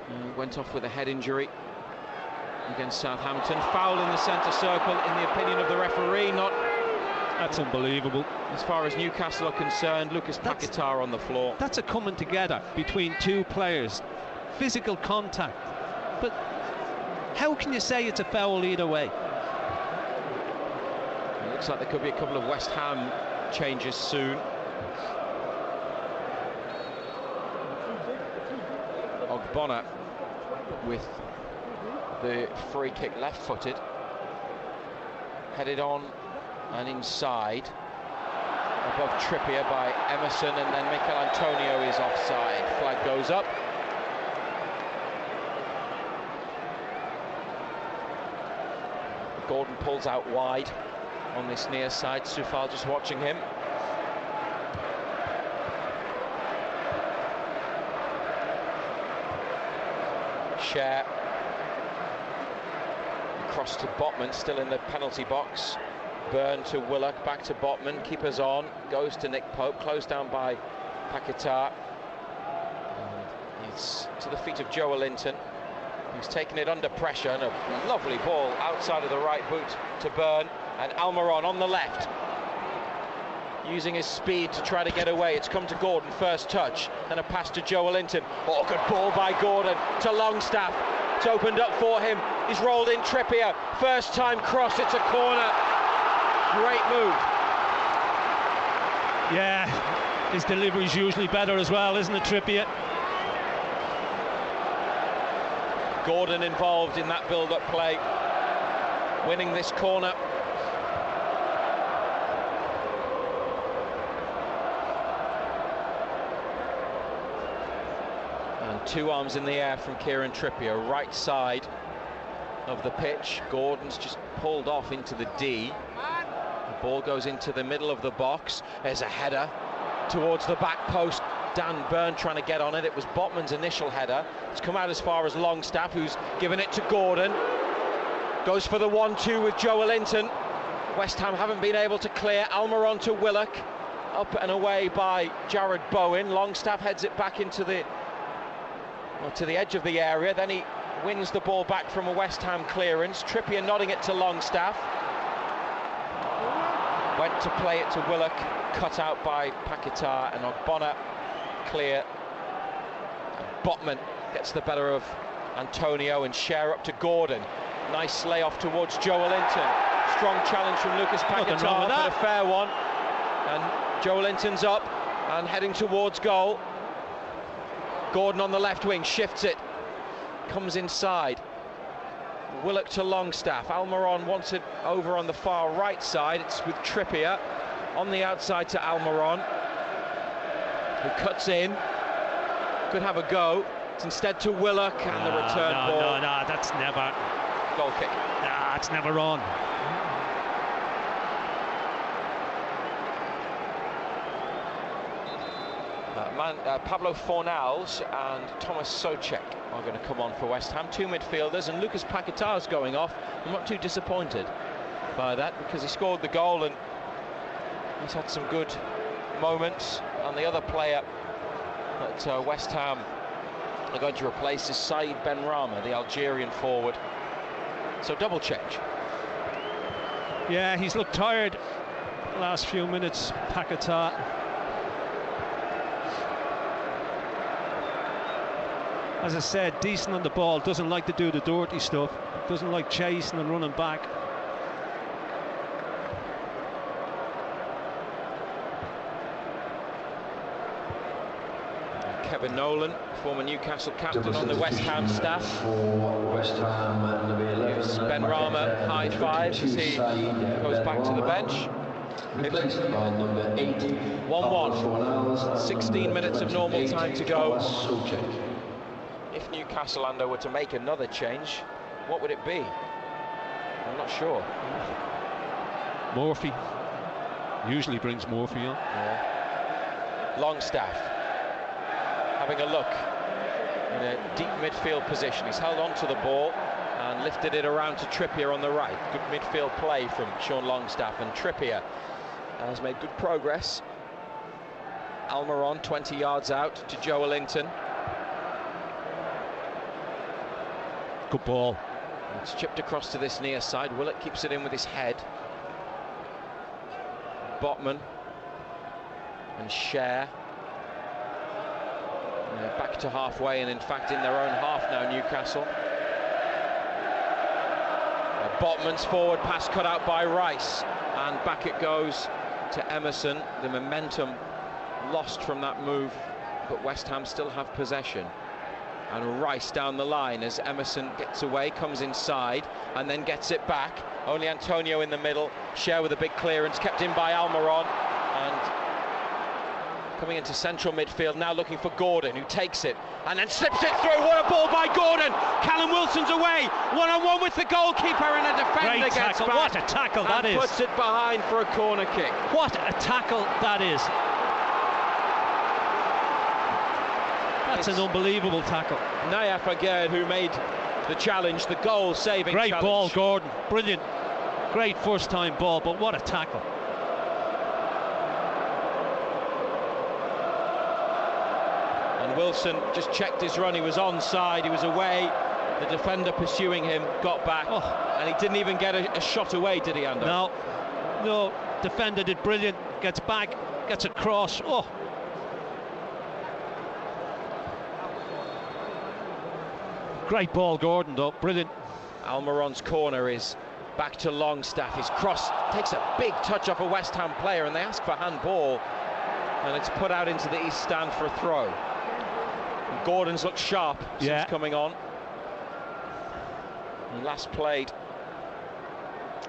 Speaker 2: He went off with a head injury against Southampton. Foul in the centre circle, in the opinion of the referee. Not.
Speaker 12: That's unbelievable.
Speaker 2: As far as Newcastle are concerned, Lucas Paquetá on the floor.
Speaker 12: That's a coming together between two players. Physical contact. But how can you say it's a foul either way?
Speaker 2: It looks like there could be a couple of West Ham changes soon. Ogbonna with the free kick left-footed, headed on and inside above Trippier by Emerson, and then Mikel Antonio is offside. Flag goes up. Gordon pulls out wide on this near side. Soufal just watching him. Share across to Botman, still in the penalty box. Byrne to Willock, back to Botman, keepers on, goes to Nick Pope, closed down by Paquetá. It's to the feet of Joe Linton, who's taken it under pressure, and a lovely ball outside of the right boot to Byrne, and Almiron on the left, using his speed to try to get away. It's come to Gordon, first touch, then a pass to Joe Linton. Oh, good ball by Gordon to Longstaff. It's opened up for him. He's rolled in Trippier. First time cross, it's a corner. Great move.
Speaker 12: Yeah, his delivery's usually better as well, isn't it, Trippier?
Speaker 2: Gordon involved in that build-up play, winning this corner. And 2 arms in the air from Kieran Trippier, right side of the pitch. Gordon's just pulled off into the D. The ball goes into the middle of the box. There's a header towards the back post. Dan Byrne trying to get on it. It was Botman's initial header. It's come out as far as Longstaff, who's given it to Gordon. Goes for the 1-2 with Joe Linton. West Ham haven't been able to clear. Almiron to Willock. Up and away by Jared Bowen. Longstaff heads it back into the, well, to the edge of the area. Then he wins the ball back from a West Ham clearance. Trippier nodding it to Longstaff. Went to play it to Willock. Cut out by Paquetá, and Ogbonna clear. And Botman gets the better of Antonio, and share up to Gordon. Nice layoff towards Joe Linton. Strong challenge from Lucas Paquetá, but a fair one. And Joe Linton's up and heading towards goal. Gordon on the left wing, shifts it, comes inside. Willock to Longstaff. Almiron wants it over on the far right side. It's with Trippier on the outside to Almiron, who cuts in. Could have a go. It's instead to Willock, and the return ball.
Speaker 20: No, that's never.
Speaker 2: Goal kick.
Speaker 20: Nah, it's never on.
Speaker 2: Pablo Fornals and Thomas Souček are going to come on for West Ham. 2 midfielders, and Lucas Paquetà's going off. I'm not too disappointed by that, because he scored the goal and he's had some good moments. And the other player that West Ham are going to replace is Saïd Benrahma, the Algerian forward. So double change.
Speaker 12: Yeah, he's looked tired the last few minutes, Paquetá. As I said, decent on the ball, doesn't like to do the dirty stuff, doesn't like chasing and running back.
Speaker 2: Kevin Nolan, former Newcastle captain on the West Ham staff.
Speaker 1: West Ham,
Speaker 2: Gives Benrahma high fives as he goes back to the bench.
Speaker 1: Replaced by number 8,
Speaker 2: 1-1. 16 minutes of normal time to go. If Newcastle were to make another change, what would it be? I'm not sure.
Speaker 12: Murphy usually brings Murphy on.
Speaker 2: Yeah. Longstaff having a look in a deep midfield position. He's held on to the ball and lifted it around to Trippier on the right. Good midfield play from Sean Longstaff, and Trippier has made good progress. Almiron 20 yards out to Joelinton.
Speaker 12: Good ball.
Speaker 2: It's chipped across to this near side. Willett keeps it in with his head. Botman and Cher. Back to halfway, and in fact in their own half now, Newcastle. Botman's forward pass cut out by Rice, and back it goes to Emerson. The momentum lost from that move, but West Ham still have possession. And Rice down the line as Emerson gets away, comes inside, and then gets it back. Only Antonio in the middle. Cher with a big clearance, kept in by Almiron, and coming into central midfield now, looking for Gordon, who takes it and then slips it through. What a ball by Gordon! Callum Wilson's away, one-on-one with the goalkeeper, and a defender
Speaker 12: Great
Speaker 2: gets
Speaker 12: tackle.
Speaker 2: back.
Speaker 12: What a tackle that is!
Speaker 2: Puts it behind for a corner kick.
Speaker 12: What a tackle that is! That's an unbelievable tackle.
Speaker 2: Nayef again, who made the challenge, the goal-saving challenge.
Speaker 12: Great ball, Gordon. Brilliant. Great first-time ball, but what a tackle.
Speaker 2: And Wilson just checked his run. He was onside, he was away. The defender pursuing him got back, and he didn't even get a shot away, did he, Ando?
Speaker 12: No, defender did brilliant. Gets back, gets across. Oh. Great ball, Gordon, though. Brilliant.
Speaker 2: Almiron's corner is back to Longstaff. His cross takes a big touch off a West Ham player, and they ask for handball, and it's put out into the east stand for a throw. And Gordon's looked sharp since coming on. He last played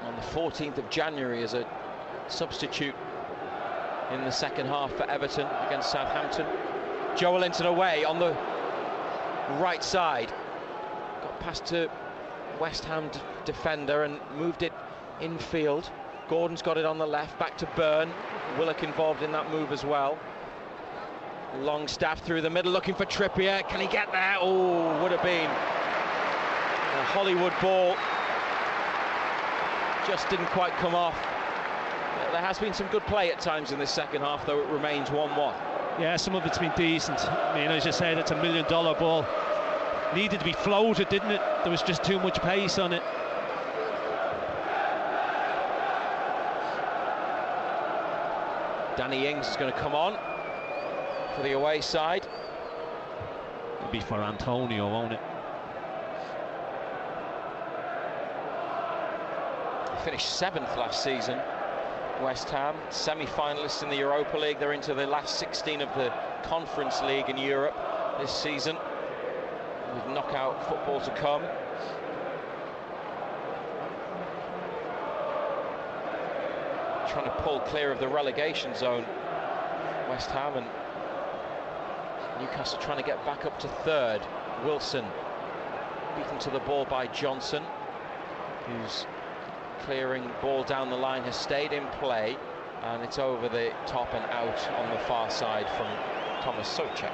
Speaker 2: on the 14th of January as a substitute in the second half for Everton against Southampton. Joelinton away on the right side. Got past to West Ham defender and moved it infield. Gordon's got it on the left, back to Byrne. Willock involved in that move as well. Longstaff through the middle, looking for Trippier. Can he get there? Oh, would have been a Hollywood ball. Just didn't quite come off. There has been some good play at times in this second half, though it remains 1-1.
Speaker 12: Yeah, some of it's been decent. I mean, as you said, it's $1 million ball. Needed to be floated, didn't it? There was just too much pace on it.
Speaker 2: Danny Ings is going to come on for the away side.
Speaker 12: It'll be for Antonio, won't it?
Speaker 2: Finished 7th last season. West Ham, semi-finalists in the Europa League. They're into the last 16 of the Conference League in Europe this season, with knockout football to come. Trying to pull clear of the relegation zone, West Ham, and Newcastle trying to get back up to third. Wilson beaten to the ball by Johnson, who's clearing ball down the line, has stayed in play, and it's over the top and out on the far side from Thomas Souček.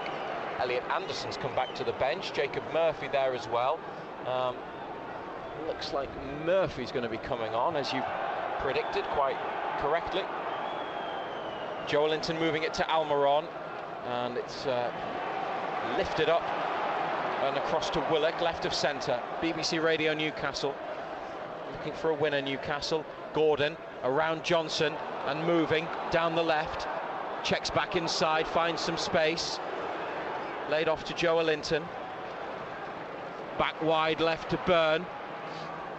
Speaker 2: Elliot Anderson's come back to the bench. Jacob Murphy there as well. Looks like Murphy's going to be coming on, as you predicted quite correctly. Joelinton moving it to Almiron, and it's lifted up and across to Willock, left of centre. BBC Radio Newcastle looking for a winner. Newcastle. Gordon around Johnson and moving down the left, checks back inside, finds some space, laid off to Joelinton, back wide left to Byrne,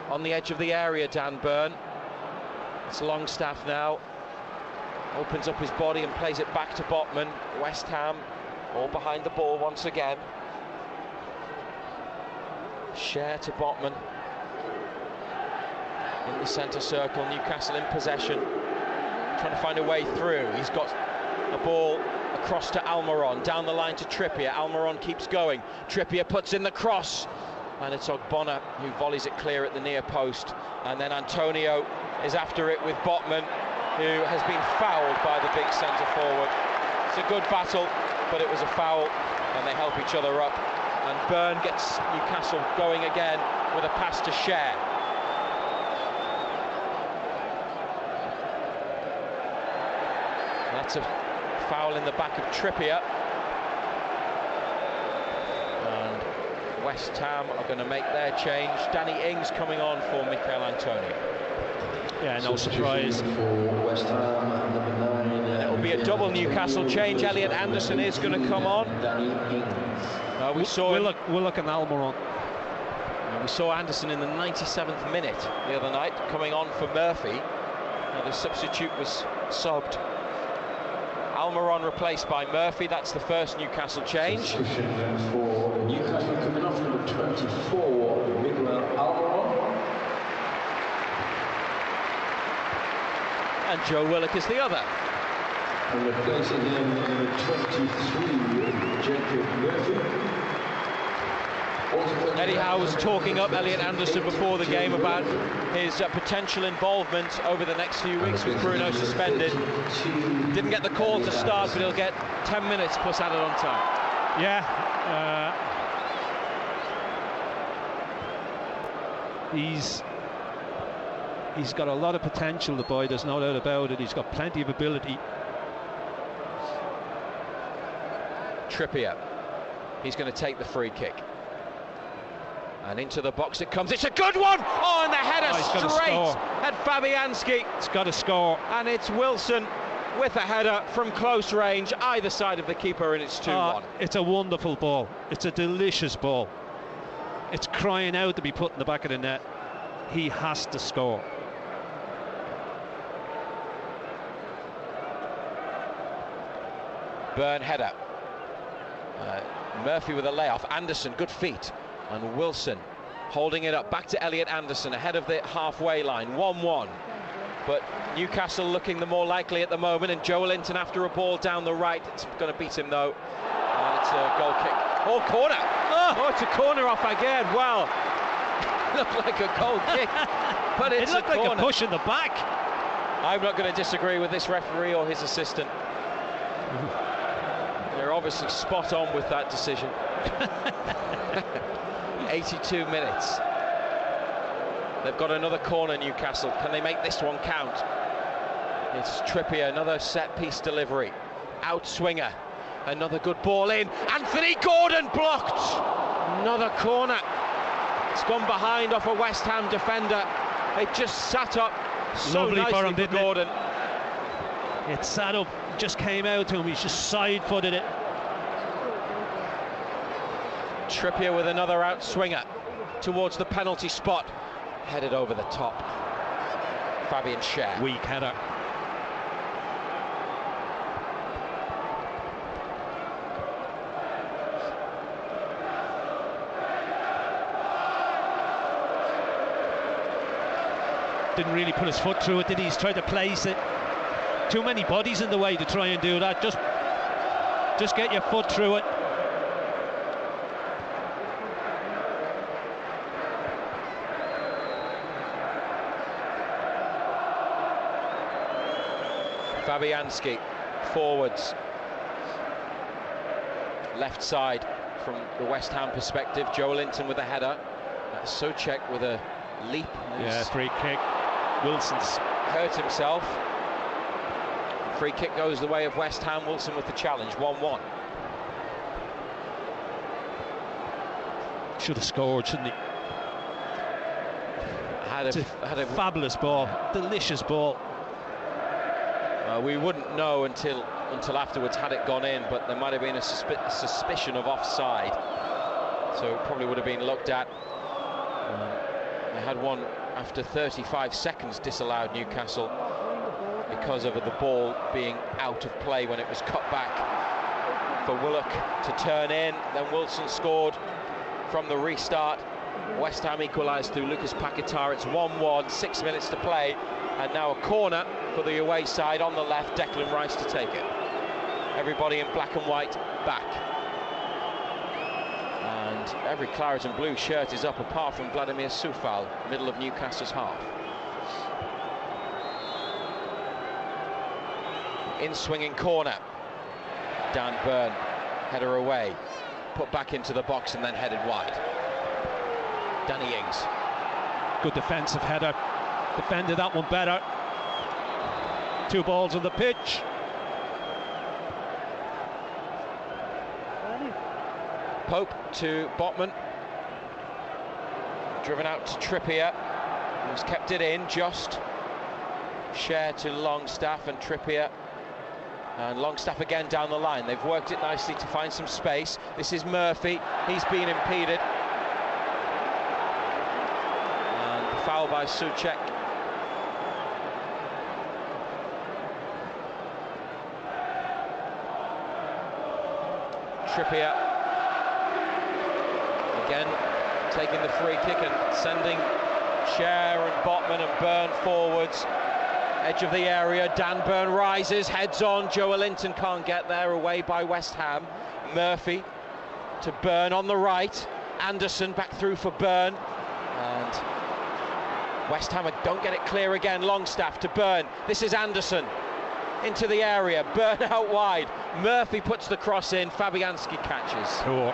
Speaker 2: on the edge of the area. Dan Byrne, it's Longstaff now, opens up his body and plays it back to Botman. West Ham all behind the ball once again. Share to Botman in the centre circle. Newcastle in possession, trying to find a way through. He's got a ball across to Almiron, down the line to Trippier. Almiron keeps going. Trippier puts in the cross, and it's Ogbonna who volleys it clear at the near post. And then Antonio is after it with Botman, who has been fouled by the big centre forward. It's a good battle, but it was a foul, and they help each other up. And Byrne gets Newcastle going again with a pass to Share. That's a foul in the back of Trippier. And West Ham are going to make their change. Danny Ings coming on for Mikel Antonio.
Speaker 12: Yeah, no surprise.
Speaker 1: For West Ham, number 9.
Speaker 2: It'll be a double Newcastle change. Elliot Anderson is going to come on.
Speaker 1: Danny Ings.
Speaker 2: We saw
Speaker 12: Willock and Almiron.
Speaker 2: We saw Anderson in the 97th minute the other night, coming on for Murphy. Now the substitute was subbed. Almiron replaced by Murphy. That's the first Newcastle change.
Speaker 1: Substitution for Newcastle coming off, number 24, Miguel Almiron.
Speaker 2: And Joe Willock is the other.
Speaker 1: And replacing him, number 23, Jacob Murphy.
Speaker 2: Eddie Howe was talking up Elliot Anderson before the game about his potential involvement over the next few weeks with Bruno suspended. Didn't get the call to start, but he'll get 10 minutes plus added on time.
Speaker 12: Yeah. He's got a lot of potential, the boy, there's no doubt about it. He's got plenty of ability.
Speaker 2: Trippier, he's going to take the free kick. And into the box it comes. It's a good one! Oh, and the header straight at Fabianski.
Speaker 12: It's got to score.
Speaker 2: And it's Wilson with a header from close range, either side of the keeper, and it's 2-1.
Speaker 12: It's a wonderful ball. It's a delicious ball. It's crying out to be put in the back of the net. He has to score.
Speaker 2: Byrne header. Murphy with a layoff. Anderson, good feet. And Wilson holding it up. Back to Elliot Anderson ahead of the halfway line. 1-1. But Newcastle looking the more likely at the moment. And Joelinton after a ball down the right. It's going to beat him though. And it's a goal kick. Oh, corner. Oh, it's a corner off again. Well, looked like a goal kick. But it's
Speaker 12: it looked like a push in the back.
Speaker 2: I'm not going to disagree with this referee or his assistant. They're obviously spot on with that decision. 82 minutes. They've got another corner, Newcastle. Can they make this one count? It's Trippier, another set-piece delivery. Out swinger. Another good ball in. Anthony Gordon blocked. Another corner. It's gone behind off a West Ham defender. It just sat up so
Speaker 12: lovely
Speaker 2: nicely
Speaker 12: for him,
Speaker 2: for Gordon.
Speaker 12: It sat up, just came out to him. He's just side-footed it.
Speaker 2: Trippier with another out swinger towards the penalty spot, headed over the top. Fabian Schär.
Speaker 12: Weak header. Didn't really put his foot through it, did he? He's tried to place it. Too many bodies in the way to try and do that. Just get your foot through it.
Speaker 2: Fabianski forwards, left side from the West Ham perspective. Joe Linton with a header. That's Souček with a leap.
Speaker 12: Yeah, free kick. Wilson's
Speaker 2: hurt himself. Free kick goes the way of West Ham. Wilson with the challenge. 1-1.
Speaker 12: Should have scored, shouldn't he?
Speaker 2: Had a
Speaker 12: fabulous ball, delicious ball.
Speaker 2: We wouldn't know until afterwards had it gone in, but there might have been a suspicion of offside, so it probably would have been looked at. They had one after 35 seconds disallowed Newcastle because of the ball being out of play when it was cut back for Willock to turn in. Then Wilson scored from the restart. West Ham equalised through Lucas Paquetá. It's 1-1, 6 minutes to play, and now a corner for the away side on the left. Declan Rice to take it. Everybody in black and white back, and every claret and blue shirt is up apart from Vladimir Soufal, middle of Newcastle's half. In swinging corner, Dan Burn, header away, put back into the box and then headed wide. Danny Ings.
Speaker 12: Good defensive header. Defended that one better. 2 balls on the pitch.
Speaker 2: Pope to Botman. Driven out to Trippier. He's kept it in just. Share to Longstaff and Trippier. And Longstaff again down the line. They've worked it nicely to find some space. This is Murphy. He's been impeded. And foul by Souček. Trippier again taking the free kick and sending Share and Botman and Burn forwards. Edge of the area, Dan Burn rises, heads on. Joe Linton can't get there, away by West Ham. Murphy to Burn on the right. Anderson back through for Burn. And West Ham don't get it clear again. Longstaff to Burn. This is Anderson into the area. Burn out wide. Murphy puts the cross in. Fabianski catches.
Speaker 12: Poor.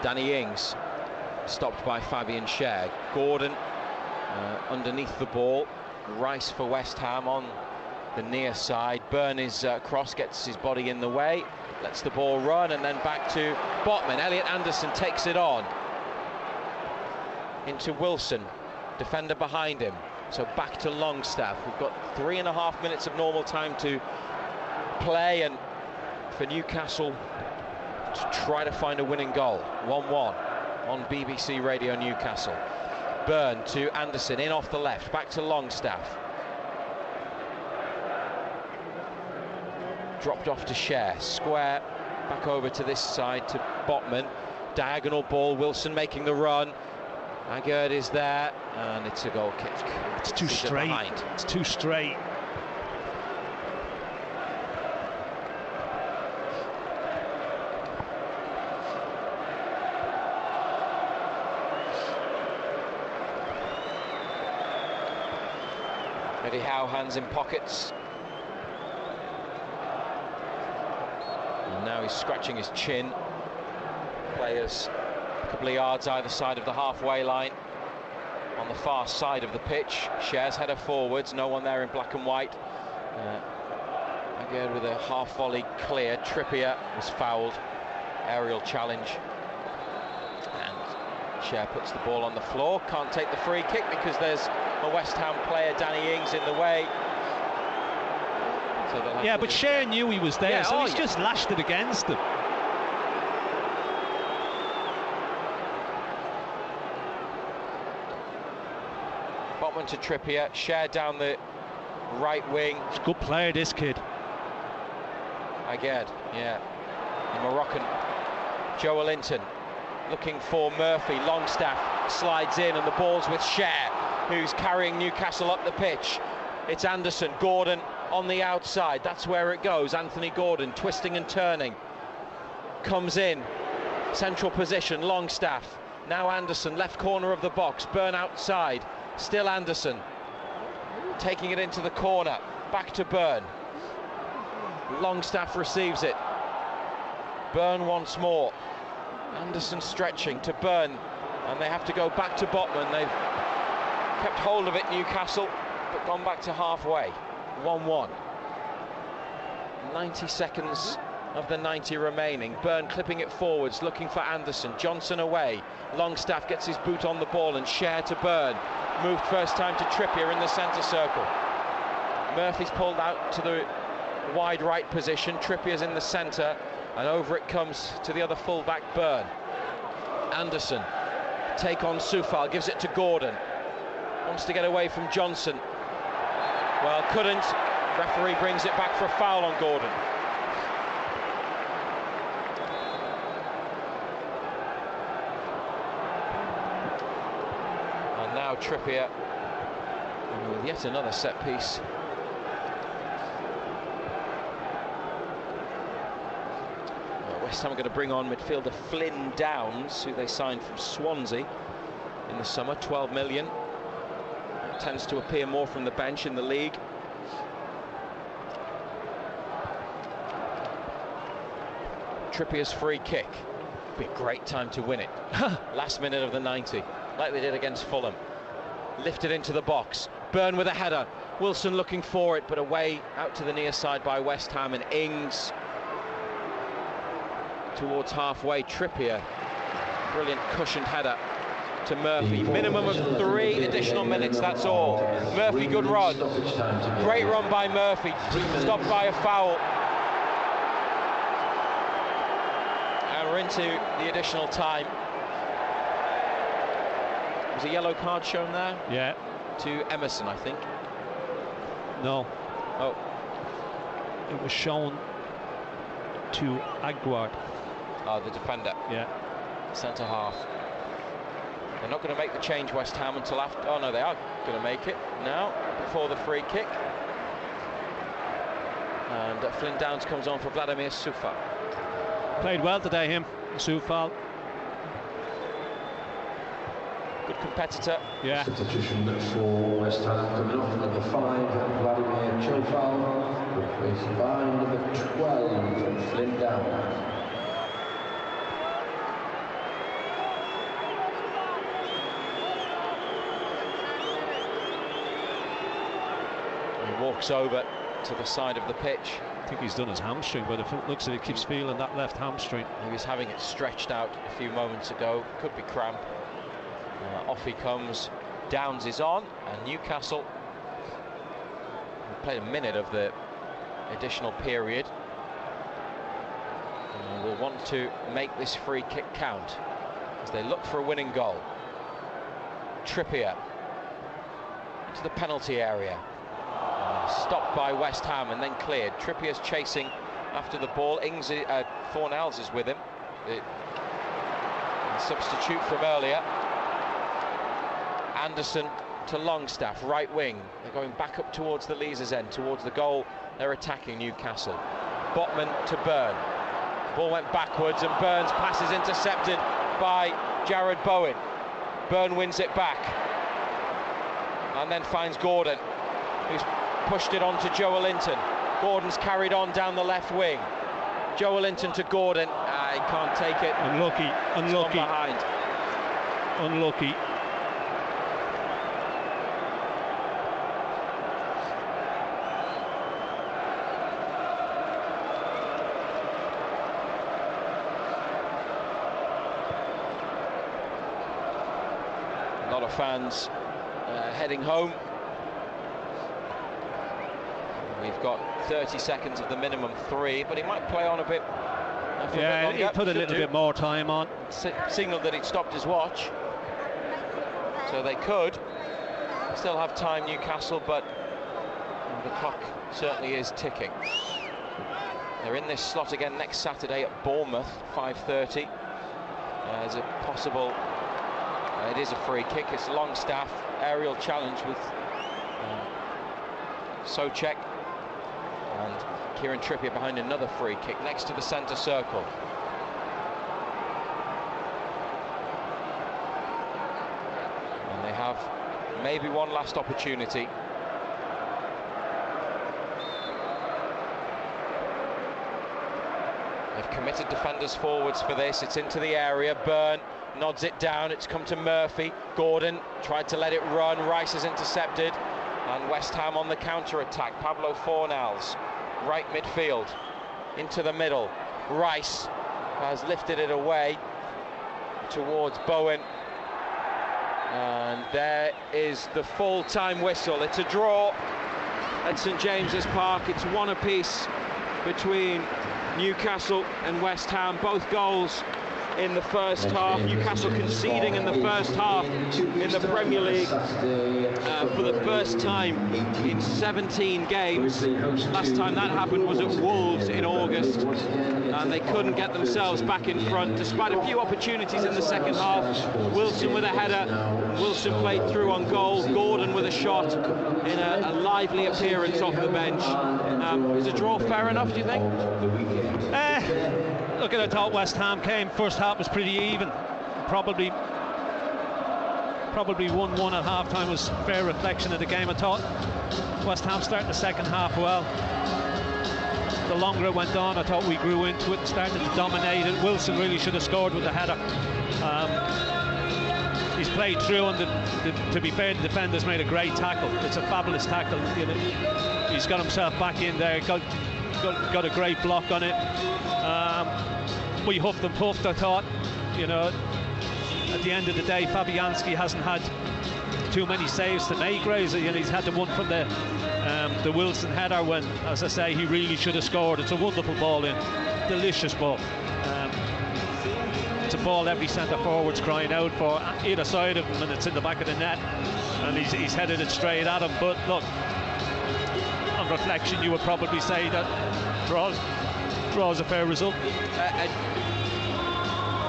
Speaker 2: Danny Ings stopped by Fabian Schär. Gordon underneath the ball. Rice for West Ham on the near side. Burn is cross, gets his body in the way, lets the ball run, and then back to Botman. Elliot Anderson takes it on into Wilson, defender behind him, so back to Longstaff. We've got 3.5 minutes of normal time to play, and for Newcastle to try to find a winning goal. 1-1 on BBC Radio Newcastle. Burn to Anderson, in off the left, back to Longstaff. Dropped off to Share, square, back over to this side to Botman. Diagonal ball, Wilson making the run. Agard is there, and it's a goal kick.
Speaker 12: It's too straight. It's too straight.
Speaker 2: Eddie Howe, hands in pockets. And now he's scratching his chin. Players a couple of yards either side of the halfway line. On the far side of the pitch. Shares header forwards, no one there in black and white. Again with a half volley clear. Trippier was fouled. Aerial challenge. And Share puts the ball on the floor. Can't take the free kick because there's a West Ham player, Danny Ings, in the way. So
Speaker 12: yeah, but Share knew he was there, so he's just lashed it against him.
Speaker 2: Botman to Trippier, Share down the right wing.
Speaker 12: He's a good player, this kid.
Speaker 2: Agard, yeah. The Moroccan. Joe Linton looking for Murphy. Longstaff slides in, and the ball's with Share. who's carrying Newcastle up the pitch. It's Anderson, Gordon on the outside, that's where it goes. Anthony Gordon twisting and turning, comes in, central position, Longstaff. Now Anderson, left corner of the box, Byrne outside, still Anderson. Taking it into the corner, back to Byrne. Longstaff receives it. Byrne once more. Anderson stretching to Byrne, and they have to go back to Botman. They've kept hold of it, Newcastle, but gone back to halfway. 1-1. 90 seconds of the 90 remaining. Byrne clipping it forwards, looking for Anderson. Johnson away. Longstaff gets his boot on the ball and share to Byrne. Moved first time to Trippier in the centre circle. Murphy's pulled out to the wide right position. Trippier's in the centre, and over it comes to the other full-back, Byrne. Anderson, take on Soufal, gives it to Gordon. Wants to get away from Johnson. Well, couldn't. Referee brings it back for a foul on Gordon. And now Trippier with yet another set piece. West Ham are going to bring on midfielder Flynn Downs, who they signed from Swansea in the summer, 12 million. Tends to appear more from the bench in the league. Trippier's free kick. Be a great time to win it. Last minute of the 90, like they did against Fulham. Lifted into the box. Byrne with a header. Wilson looking for it, but away out to the near side by West Ham, and Ings towards halfway. Trippier, brilliant cushioned header to Murphy. Minimum of 3 additional minutes, that's all. Murphy, good run. Great run by Murphy. Stopped by a foul. And we're into the additional time. Was a yellow card shown there?
Speaker 12: Yeah.
Speaker 2: To Emerson, I think.
Speaker 12: No.
Speaker 2: Oh.
Speaker 12: It was shown to Aguard.
Speaker 2: Oh, the defender.
Speaker 12: Yeah.
Speaker 2: Centre half. They're not going to make the change, West Ham, until after. Oh no, they are going to make it now, before the free kick. And Flynn Downs comes on for Vladimir Soufal.
Speaker 12: Played well today, him, Soufal.
Speaker 2: Good competitor.
Speaker 12: Yeah.
Speaker 1: Substitution for West Ham coming off, number 5, Vladimir Soufal, replaced by number 12, Flynn Downs.
Speaker 2: Walks over to the side of the pitch.
Speaker 12: I think he's done his hamstring, but if it looks like he keeps feeling that left hamstring.
Speaker 2: He was having it stretched out a few moments ago. Could be cramp. Off he comes. Downs is on, and Newcastle played a minute of the additional period. And will want to make this free kick count as they look for a winning goal. Trippier into the penalty area. Stopped by West Ham and then cleared. Trippier's chasing after the ball. Fornells is with him. The substitute from earlier. Anderson to Longstaff, right wing. They're going back up towards the Leazes end, towards the goal. They're attacking Newcastle. Botman to Byrne. Ball went backwards and Byrne's pass is intercepted by Jared Bowen. Byrne wins it back and then finds Gordon, who's pushed it on to Joelinton. Gordon's carried on down the left wing. Joelinton to Gordon. He can't take it.
Speaker 12: Unlucky.
Speaker 2: Behind.
Speaker 12: Unlucky.
Speaker 2: A lot of fans heading home. We've got 30 seconds of the minimum 3, but he might play on a bit.
Speaker 12: Yeah, he put a little bit more time on.
Speaker 2: Signalled that he'd stopped his watch. So they could still have time, Newcastle, but the clock certainly is ticking. They're in this slot again next Saturday at Bournemouth, 5:30. As a possible It is a free kick. It's Longstaff, aerial challenge with Souček, and Kieran Trippier behind another free kick next to the centre circle. And they have maybe one last opportunity. They've committed defenders forwards for this. It's into the area. Byrne nods it down. It's come to Murphy. Gordon tried to let it run. Rice is intercepted. And West Ham on the counter-attack. Pablo Fornals, right midfield, into the middle. Rice has lifted it away towards Bowen. And there is the full-time whistle. It's a draw at St James's Park. It's one apiece between Newcastle and West Ham. Both goals in the first half. Newcastle conceding in the first half in the Premier League for the first time in 17 games. Last time that happened was at Wolves in August, and they couldn't get themselves back in front despite a few opportunities in the second half. Wilson with a header. Wilson played through on goal. Gordon with a shot in a lively appearance off the bench. Is a draw fair enough, do you think?
Speaker 12: Look, I thought West Ham came. First half was pretty even. Probably 1-1 at half time was a fair reflection of the game. I thought West Ham started the second half well. The longer it went on, I thought we grew into it and started to dominate it. Wilson really should have scored with the header. He's played through, and to be fair, the defender's made a great tackle. It's a fabulous tackle. You know, he's got himself back in there. Got a great block on it. We huffed and puffed, I thought. You know, at the end of the day, Fabianski hasn't had too many saves to make. He's had the one from the Wilson header when, as I say, he really should have scored. It's a wonderful ball in, delicious ball. It's a ball every centre forward's crying out for, either side of him, and it's in the back of the net, and he's headed it straight at him. But look, on reflection, you would probably say that draws a fair result.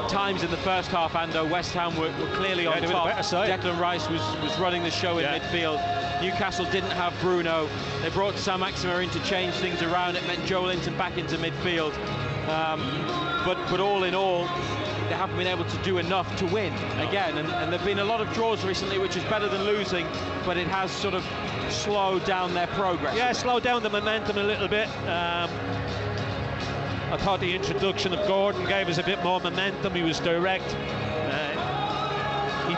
Speaker 2: Times in the first half, Ando, West Ham were clearly on top. Declan Rice was running the show in midfield. Newcastle didn't have Bruno. They brought Sam Maxima in to change things around. It meant Joe Linton back into midfield. But all in all, they haven't been able to do enough to win again. And there have been a lot of draws recently, which is better than losing, but it has sort of slowed down their progress.
Speaker 12: Yeah, slowed down the momentum a little bit. I thought the introduction of Gordon gave us a bit more momentum. He was direct. He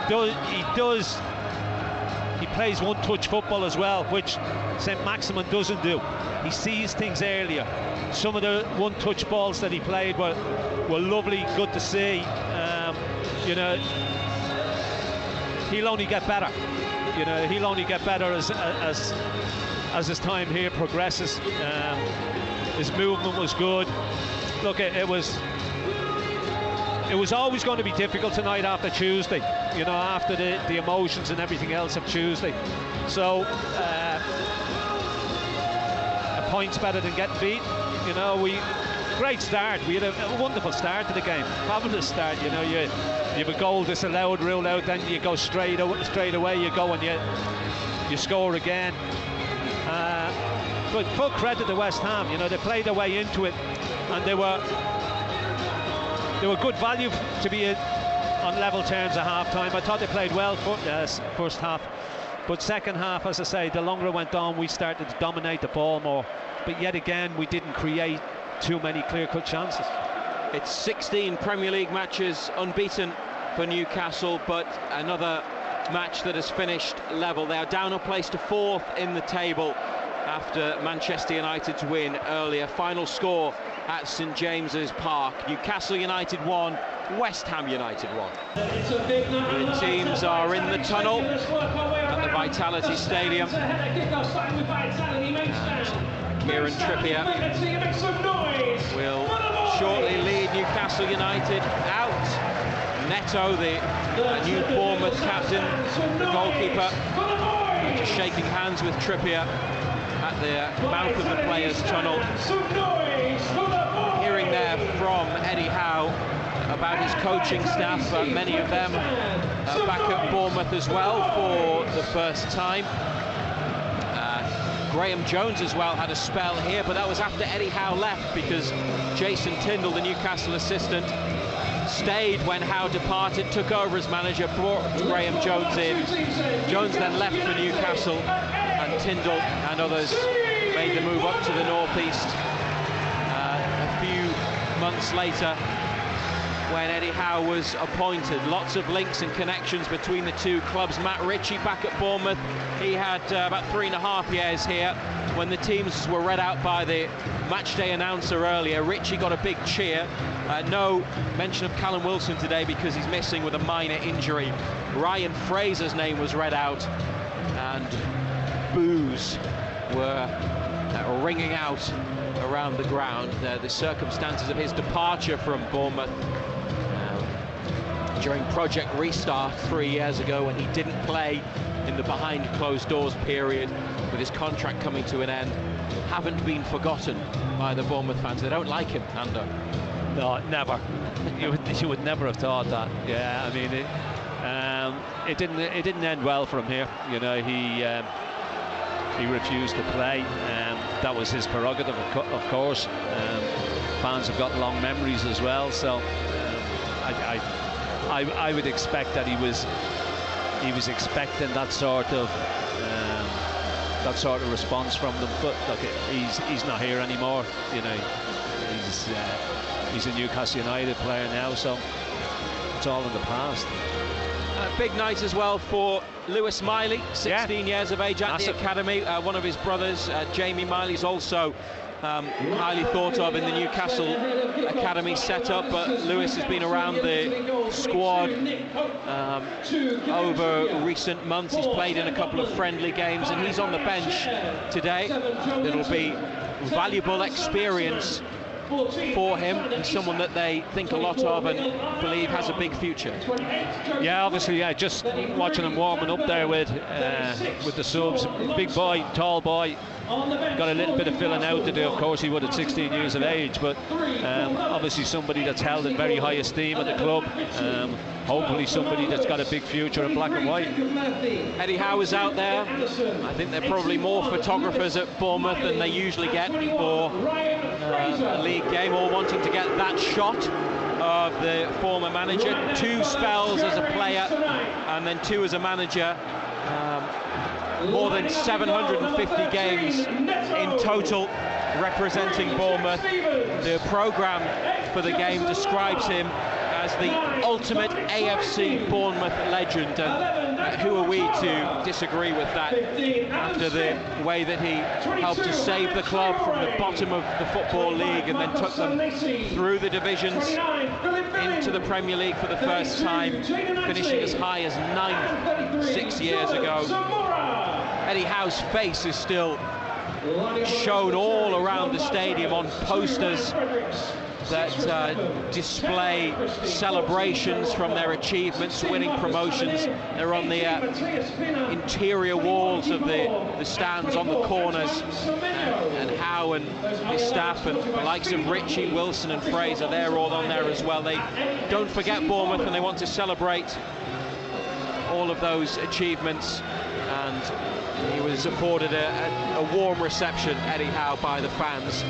Speaker 12: plays one-touch football as well, which St Maximin doesn't do. He sees things earlier. Some of the one-touch balls that he played were lovely, good to see. You know, he'll only get better. You know, he'll only get better as his time here progresses. His movement was good. Look, it was always going to be difficult tonight after Tuesday, you know, after the emotions and everything else of Tuesday. So a point's better than getting beat. You know, great start. We had a wonderful start to the game, fabulous start. You know, you have a goal disallowed, ruled out, then you go straight away. You go and you score again. But full credit to West Ham. You know, they played their way into it, and they were good value to be on level terms at half time. I thought they played well for first half, but second half, as I say, the longer it went on, we started to dominate the ball more, but yet again we didn't create too many clear-cut chances.
Speaker 2: It's 16 Premier League matches unbeaten for Newcastle, but another match that has finished level. They are down a place to 4th in the table after Manchester United's win earlier. Final score at St James's Park: Newcastle United 1, West Ham United 1. The teams are in the tunnel at the Vitality Stadium. And Kieran Trippier will shortly lead Newcastle United out. Neto, the new Bournemouth captain, the goalkeeper, just shaking hands with Trippier at the mouth of the players' tunnel. Hearing there from Eddie Howe about about his coaching staff, many of them back at Bournemouth as well for the first time. Graham Jones as well had a spell here, but that was after Eddie Howe left, because Jason Tindall, the Newcastle assistant, stayed when Howe departed, took over as manager, brought Graham Jones in. Jones then left for Newcastle, and Tindall and others made the move up to the northeast a few months later when Eddie Howe was appointed. Lots of links and connections between the two clubs. Matt Ritchie back at Bournemouth, he had about 3.5 years here. When the teams were read out by the matchday announcer earlier, Ritchie got a big cheer. No mention of Callum Wilson today because he's missing with a minor injury. Ryan Fraser's name was read out, and boos were ringing out around the ground. The circumstances of his departure from Bournemouth during Project Restart 3 years ago, when he didn't play in the behind closed doors period with his contract coming to an end, haven't been forgotten by the Bournemouth fans. They don't like him, Nando.
Speaker 12: No, never. you would never have thought that. Yeah, I mean, it didn't end well for him here. You know, he refused to play. That was his prerogative, of course. Fans have got long memories as well, so I would expect that he was expecting that sort of response from them. But look, he's not here anymore. You know, he's a Newcastle United player now, so it's all in the past.
Speaker 2: Big night as well for Lewis Miley, 16 years of age at the academy. One of his brothers, Jamie Miley, is also highly thought of in the Newcastle academy setup, but Lewis has been around the squad over recent months. He's played in a couple of friendly games, and he's on the bench today. It'll be valuable experience for him, and someone that they think a lot of and believe has a big future.
Speaker 12: Yeah, obviously, just watching him warming up there with the subs. Big boy, tall boy, got a little bit of filling out to do. Of course, he would at 16 years of age, but obviously somebody that's held in very high esteem at the club. Hopefully somebody that's got a big future in black and white.
Speaker 2: Eddie Howe is out there. I think there are probably more photographers at Bournemouth than they usually get for a league game, all wanting to get that shot of the former manager. 2 spells as a player and then 2 as a manager. More than 750 games in total representing Bournemouth. The programme for the game describes him as the ultimate AFC Bournemouth legend, and who are we to disagree with that after the way that he helped to save the club from the bottom of the Football League and then took them through the divisions into the Premier League for the first time, finishing as high as 9th 6 years ago. Eddie Howe's face is still shown all around the stadium on posters that display celebrations from their achievements, winning promotions. They're on the interior walls of the stands on the corners, and Howe and his staff and the likes of Ritchie, Wilson and Fraser, they're all on there as well. They don't forget Bournemouth and they want to celebrate all of those achievements, and he was afforded a warm reception, Eddie Howe, by the fans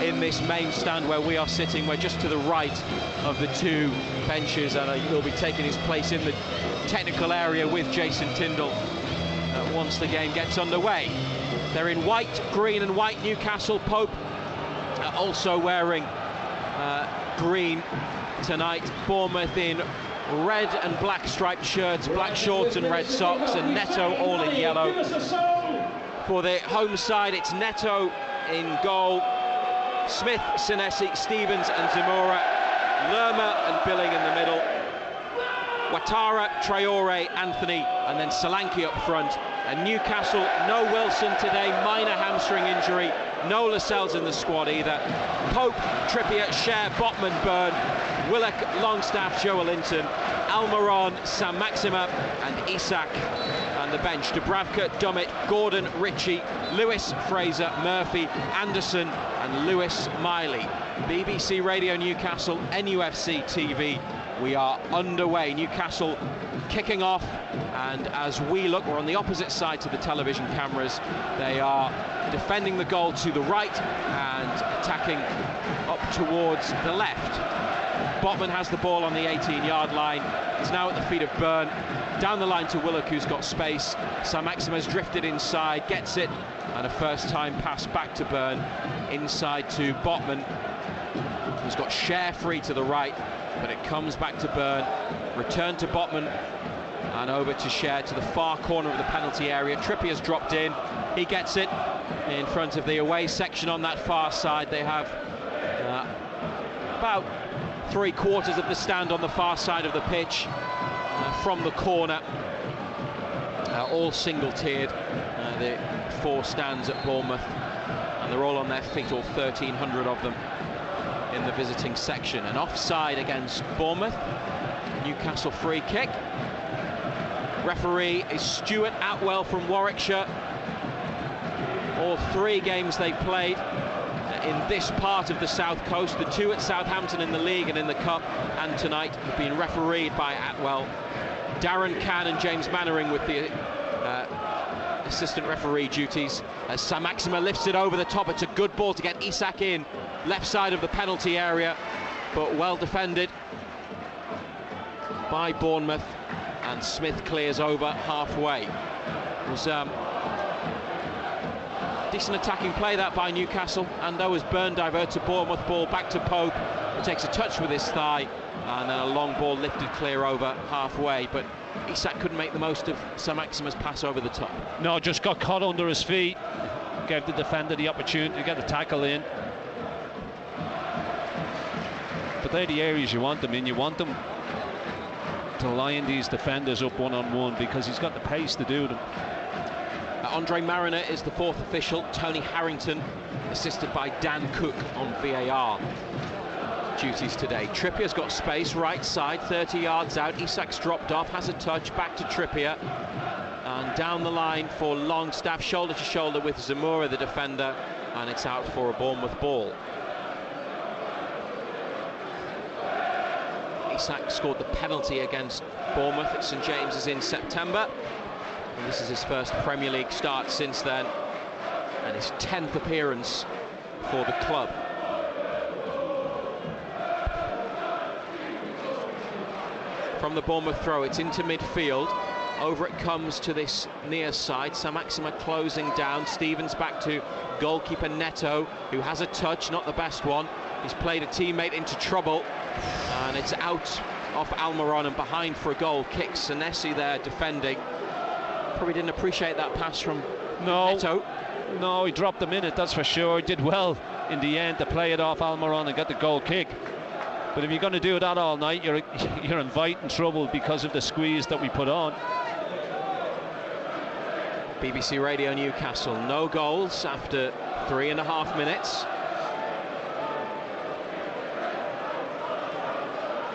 Speaker 2: in this main stand where we are sitting. We're just to the right of the 2 benches, and he'll be taking his place in the technical area with Jason Tindall once the game gets underway. They're in white, green and white. Newcastle. Pope also wearing green tonight. Bournemouth in red and black striped shirts, black shorts and red socks, and Neto all in yellow. For the home side, it's Neto in goal, Smith, Senesi, Stevens and Zamora, Lerma and Billing in the middle, Ouattara, Traore, Anthony, and then Solanke up front. And Newcastle, no Wilson today, minor hamstring injury, no Lascelles in the squad either. Pope, Trippier, Schär, Botman, Byrne, Willock, Longstaff, Joelinton, Almiron, Saint-Maximin and Isak. And the bench, Dubravka, Dummett, Gordon, Ritchie, Lewis, Fraser, Murphy, Anderson and Lewis Miley. BBC Radio Newcastle, NUFC TV. We are underway. Newcastle kicking off, and as we look, we're on the opposite side to the television cameras. They are defending the goal to the right and attacking up towards the left. Botman has the ball on the 18-yard line. It's now at the feet of Byrne. Down the line to Willock, who's got space. Saint-Maximin's drifted inside, gets it, and a first-time pass back to Byrne. Inside to Botman, who's got Cher free to the right, but it comes back to Byrne. Return to Botman, and over to Cher to the far corner of the penalty area. Trippier's dropped in. He gets it in front of the away section on that far side. They have about 3/4 of the stand on the far side of the pitch from the corner. All single-tiered, the 4 stands at Bournemouth, and they're all on their feet, all 1,300 of them in the visiting section. And offside against Bournemouth. Newcastle free kick. Referee is Stuart Atwell from Warwickshire. All 3 games they played in this part of the South Coast, the 2 at Southampton in the league and in the cup, and tonight have been refereed by Atwell. Darren Cann and James Mannering with the assistant referee duties. As Saint-Maximin lifts it over the top, it's a good ball to get Isak in, left side of the penalty area, but well defended by Bournemouth, and Smith clears over halfway. It was decent attacking play that by Newcastle, and though as Byrne diverts a Bournemouth ball back to Pope, he takes a touch with his thigh, and then a long ball lifted clear over halfway, but Isak couldn't make the most of Saint-Maximin's pass over the top.
Speaker 12: No, just got caught under his feet, gave the defender the opportunity to get the tackle in. But they're the areas you want them in. You want them to line these defenders up one-on-one, because he's got the pace to do them.
Speaker 2: Andre Mariner is the 4th official. Tony Harrington, assisted by Dan Cook on VAR duties today. Trippier's got space, right side, 30 yards out. Isak's dropped off, has a touch, back to Trippier. And down the line for Longstaff, shoulder to shoulder with Zamora, the defender, and it's out for a Bournemouth ball. Isak scored the penalty against Bournemouth at St James's in September. And this is his first Premier League start since then, and his 10th appearance for the club. From the Bournemouth throw, it's into midfield. Over it comes to this near side. Saint-Maximin closing down. Stevens back to goalkeeper Neto, who has a touch, not the best one. He's played a teammate into trouble, and it's out off Almiron and behind for a goal. Kicks Senesi there defending. Probably didn't appreciate that pass from Neto.
Speaker 12: No, he dropped the minute, that's for sure. He did well in the end to play it off Almiron and get the goal kick. But if you're going to do that all night, you're inviting trouble because of the squeeze that we put on.
Speaker 2: BBC Radio Newcastle, no goals after 3.5 minutes.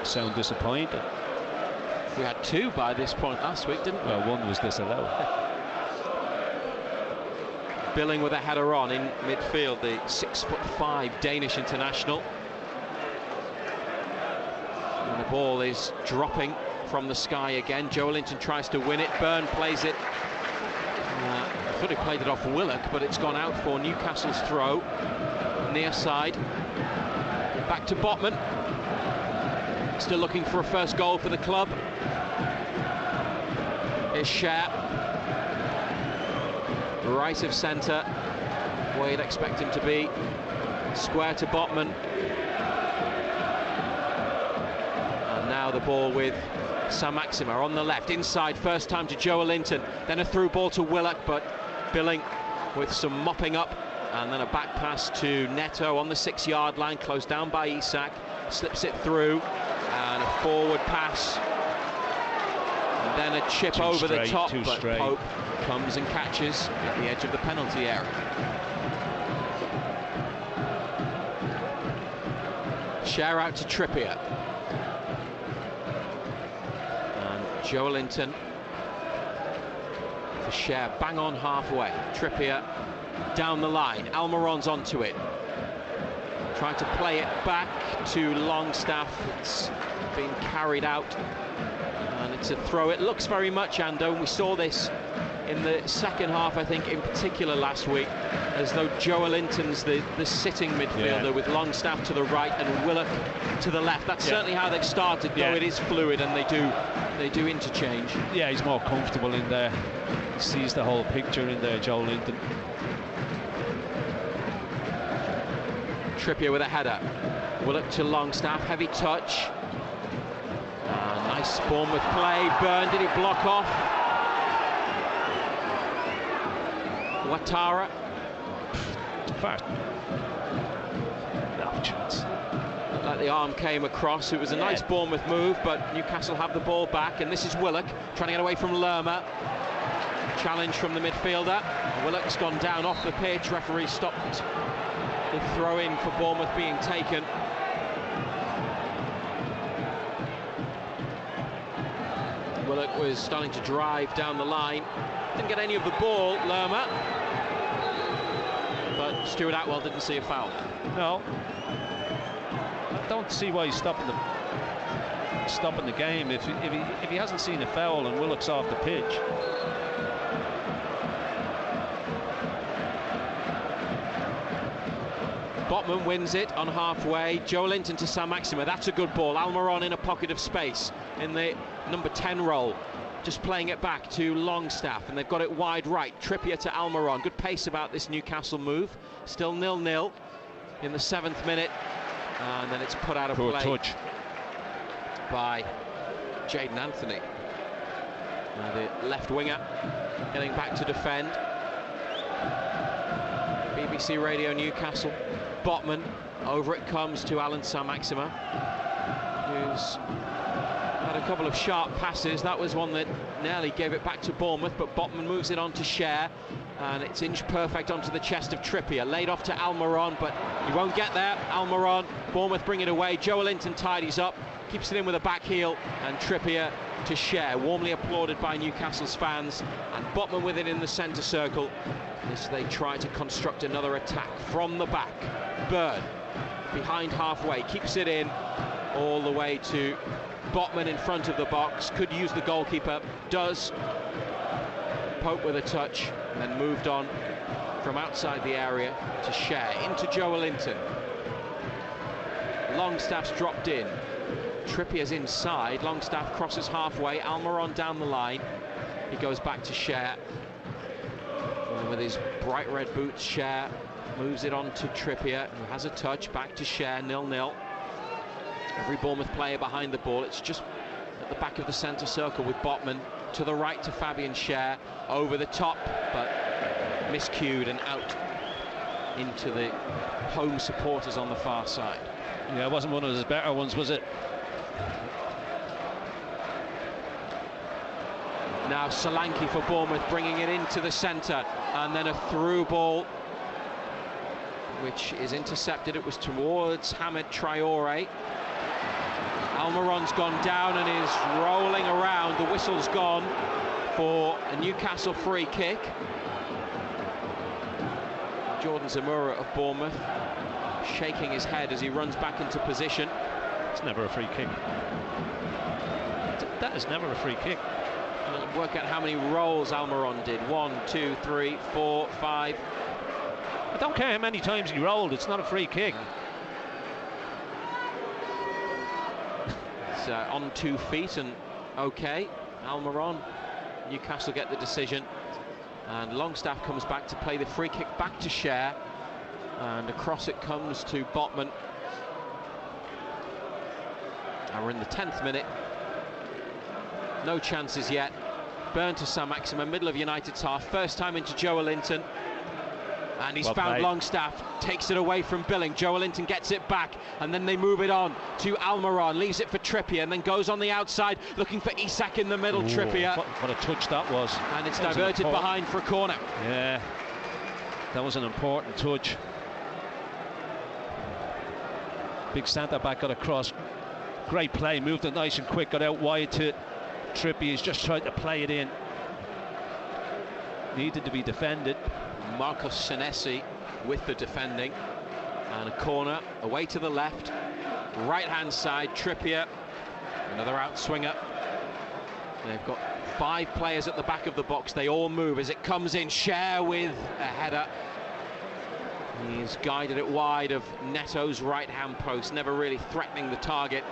Speaker 12: Sound disappointed.
Speaker 2: We had 2 by this point last week, didn't we?
Speaker 12: Well, 1 was disallowed.
Speaker 2: Billing with a header on in midfield, the 6'5" Danish international. And the ball is dropping from the sky again. Joelinton tries to win it. Byrne plays it. I thought he played it off Willock, but it's gone out for Newcastle's throw. Near side. Back to Botman. Still looking for a first goal for the club. Is Cher. Right of centre, where you'd expect him to be. Square to Botman. And now the ball with Saint-Maximin on the left, inside, first time to Joelinton, then a through ball to Willock, but Billing with some mopping up, and then a back pass to Neto on the 6-yard line, closed down by Isak, slips it through, and a forward pass, and then a chip over the top, but Pope comes and catches at the edge of the penalty area. Cher out to Trippier. Joelinton for Cher, bang on halfway. Trippier down the line. Almiron's onto it. Trying to play it back to Longstaff. It's been carried out. And it's a throw. It looks very much, Ando, and we saw this in the second half, I think, in particular last week, as though Joelinton's the sitting midfielder with Longstaff to the right and Willock to the left. That's certainly how they've started, though it is fluid and they do interchange.
Speaker 12: Yeah, he's more comfortable in there. He sees the whole picture in there, Joelinton.
Speaker 2: Trippier with a header. Willock to Longstaff, heavy touch. Nice Bournemouth play. Byrne, did he block off? Ouattara.
Speaker 12: Fast. No chance.
Speaker 2: Looked like the arm came across. It was a nice Bournemouth move, but Newcastle have the ball back, and this is Willock trying to get away from Lerma. Challenge from the midfielder. Willock's gone down off the pitch. Referee stopped the throw-in for Bournemouth being taken. Willock was starting to drive down the line. Didn't get any of the ball, Lerma. But Stuart Atwell didn't see a foul.
Speaker 12: No. I don't see why he's stopping the game if he hasn't seen a foul and Willock's off the pitch.
Speaker 2: Botman wins it on halfway. Joelinton to Saint-Maximin. That's a good ball. Almiron in a pocket of space in the number 10 role. Just playing it back to Longstaff, and they've got it wide right. Trippier to Almiron. Good pace about this Newcastle move. Still 0-0 in the 7th minute. And then it's put out of play
Speaker 12: touch
Speaker 2: by Jayden Anthony. Now the left winger getting back to defend. BBC Radio Newcastle. Botman, over it comes to Alan Saint-Maximin, who's had a couple of sharp passes. That was one that nearly gave it back to Bournemouth, but Botman moves it on to Cher, and it's inch perfect onto the chest of Trippier. Laid off to Almiron, but he won't get there. Almiron, Bournemouth bring it away. Joelinton tidies up, keeps it in with a back heel, and Trippier to Cher, warmly applauded by Newcastle's fans, and Botman with it in the centre circle as they try to construct another attack from the back. Byrne behind halfway, keeps it in all the way to Botman in front of the box. Could use the goalkeeper, does. Pope with a touch, and then moved on from outside the area to Cher, into Joelinton. Longstaff's dropped in. Trippier's inside. Longstaff crosses halfway. Almiron down the line. He goes back to Cher. And with his bright red boots, Cher moves it on to Trippier, who has a touch. Back to Cher, 0-0. Every Bournemouth player behind the ball. It's just at the back of the centre circle with Botman. To the right to Fabian Cher. Over the top, but miscued and out into the home supporters on the far side.
Speaker 12: Yeah, it wasn't one of his better ones, was it?
Speaker 2: Now Solanke for Bournemouth, bringing it into the centre, and then a through ball which is intercepted. It was towards Hamid Traore. Almiron's gone down and is rolling around. The whistle's gone for a Newcastle free kick. Jordan Zamora of Bournemouth shaking his head as he runs back into position.
Speaker 12: It's never a free kick. That is never a free kick.
Speaker 2: Work out how many rolls Almiron did. 1, 2, 3, 4, 5.
Speaker 12: I don't care how many times he rolled, it's not a free kick.
Speaker 2: It's on 2 feet and okay. Almiron, Newcastle get the decision, and Longstaff comes back to play the free kick back to Cher, and across it comes to Botman. Now we're in the 10th minute. No chances yet. Byrne to Saint-Maximin, middle of United's half. First time into Joelinton. And he's found Longstaff, takes it away from Billing. Joelinton gets it back, and then they move it on to Almiron, leaves it for Trippier, and then goes on the outside, looking for Isak in the middle. Trippier.
Speaker 12: What a touch that was.
Speaker 2: And it's diverted behind for a corner.
Speaker 12: Yeah, that was an important touch. Big centre back got across. Great play, moved it nice and quick, got out wide to Trippier is just trying to play it in. Needed to be defended.
Speaker 2: Marcos Senesi with the defending, and a corner away to the left, right hand side. Trippier, another outswinger. They've got 5 players at the back of the box. They all move as it comes in. Cher with a header. He's guided it wide of Neto's right hand post, never really threatening the target,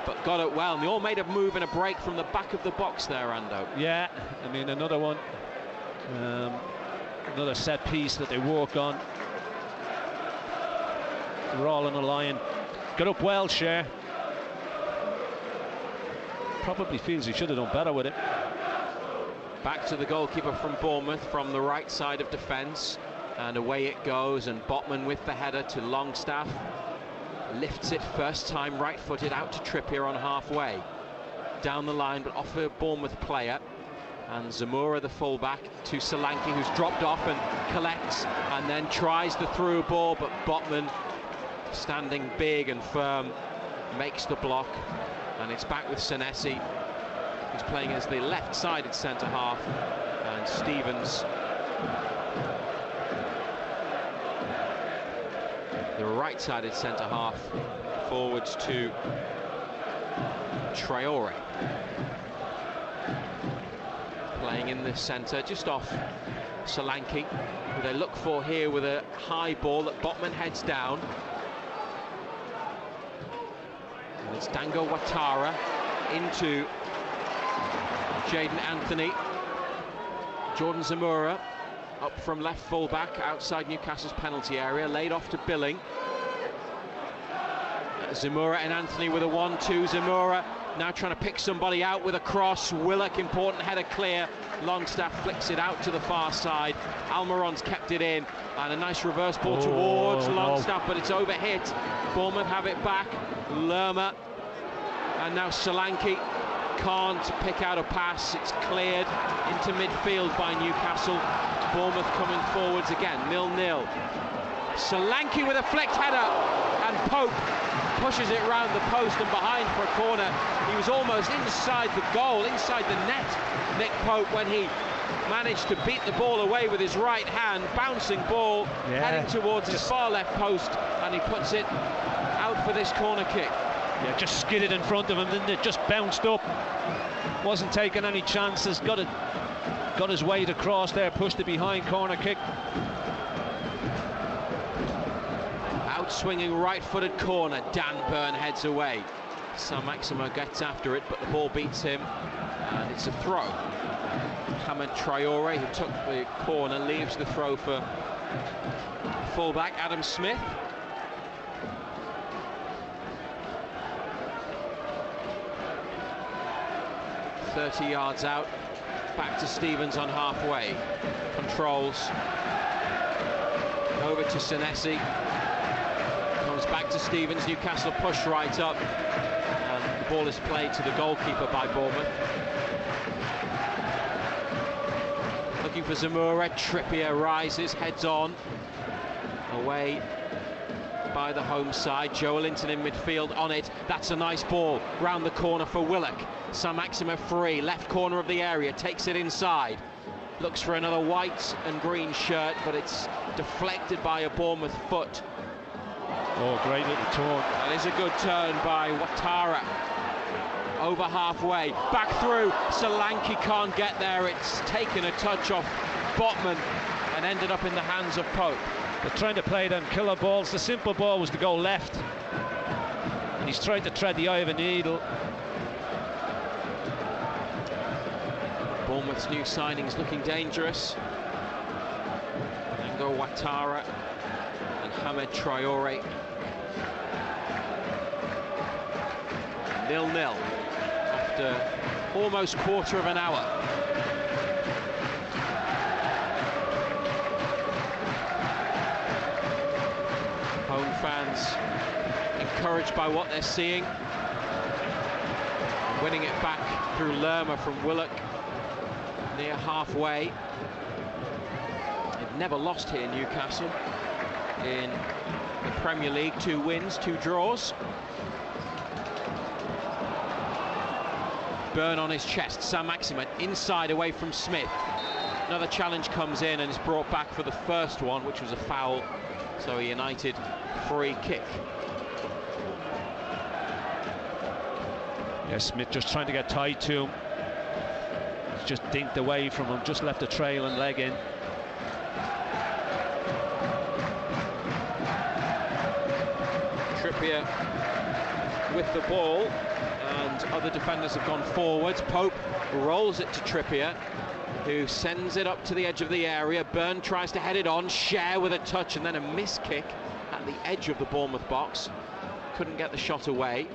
Speaker 2: but got it well. And they all made a move and a break from the back of the box there, Ando.
Speaker 12: Yeah, I mean, another one. Another set piece that they work on. They're all in a line. Got up well, Cher. Probably feels he should have done better with it.
Speaker 2: Back to the goalkeeper from Bournemouth from the right side of defence, and away it goes. And Botman with the header to Longstaff. Lifts it first time right-footed out to Trippier on halfway. Down the line, but off a Bournemouth player. And Zamora, the fullback, to Solanke, who's dropped off and collects and then tries the through ball, but Botman, standing big and firm, makes the block. And it's back with Senesi, who's playing as the left-sided centre-half, and Stevens, the right-sided centre-half, forwards to Traore. Playing in the centre, just off Solanke, who they look for here with a high ball that Botman heads down. And it's Dango Ouattara into Jaden Anthony. Jordan Zamora up from left full-back outside Newcastle's penalty area, laid off to Billing. Zamora and Anthony with a 1-2. Zamora now trying to pick somebody out with a cross. Willock, important header clear. Longstaff flicks it out to the far side. Almiron's kept it in, and a nice reverse ball towards Longstaff, but it's overhit. Bournemouth have it back. Lerma, and now Solanke can't pick out a pass. It's cleared into midfield by Newcastle. Bournemouth coming forwards again, 0-0. Solanke with a flicked header, and Pope pushes it round the post and behind for a corner. He was almost inside the goal, inside the net, Nick Pope, when he managed to beat the ball away with his right hand. Bouncing ball, heading towards his far left post, and he puts it out for this corner kick.
Speaker 12: Yeah, just skidded in front of him, didn't it? Just bounced up, wasn't taking any chances, got his weight across there, pushed it behind, corner kick.
Speaker 2: Swinging right-footed corner, Dan Burn heads away. Saint-Maximin gets after it, but the ball beats him, and it's a throw. Mohamed Traore, who took the corner, leaves the throw for fullback Adam Smith. "30 yards out, back to Stevens on halfway. Controls over to Senesi. Comes back to Stevens. Newcastle push right up, and the ball is played to the goalkeeper by Bournemouth. Looking for Zamora. Trippier rises, heads on, away by the home side. Joelinton in midfield on it. That's a nice ball round the corner for Willock. Saint-Maximin free, left corner of the area, takes it inside. Looks for another white and green shirt, but it's deflected by a Bournemouth foot.
Speaker 12: Oh, great little turn.
Speaker 2: That is a good turn by Ouattara. Over halfway, back through. Solanke can't get there. It's taken a touch off Botman and ended up in the hands of Pope.
Speaker 12: They're trying to play them killer balls. The simple ball was to go left, and he's trying to tread the eye of a needle.
Speaker 2: Bournemouth's new signings looking dangerous. Dango Ouattara and Hamed Traore. 0-0 after almost quarter of an hour. Home fans encouraged by what they're seeing. Winning it back through Lerma from Willock near halfway. They've never lost here, Newcastle, in the Premier League. 2 wins, 2 draws. Byrne on his chest. Saint-Maximin inside away from Smith. Another challenge comes in and is brought back for the first one, which was a foul. So a United free kick.
Speaker 12: Yeah, Smith just trying to get tied to him. He's just dinked away from him, just left a trail and leg in.
Speaker 2: Trippier with the ball, and other defenders have gone forwards. Pope rolls it to Trippier, who sends it up to the edge of the area. Byrne tries to head it on. Schär with a touch and then a miss kick at the edge of the Bournemouth box. Couldn't get the shot away.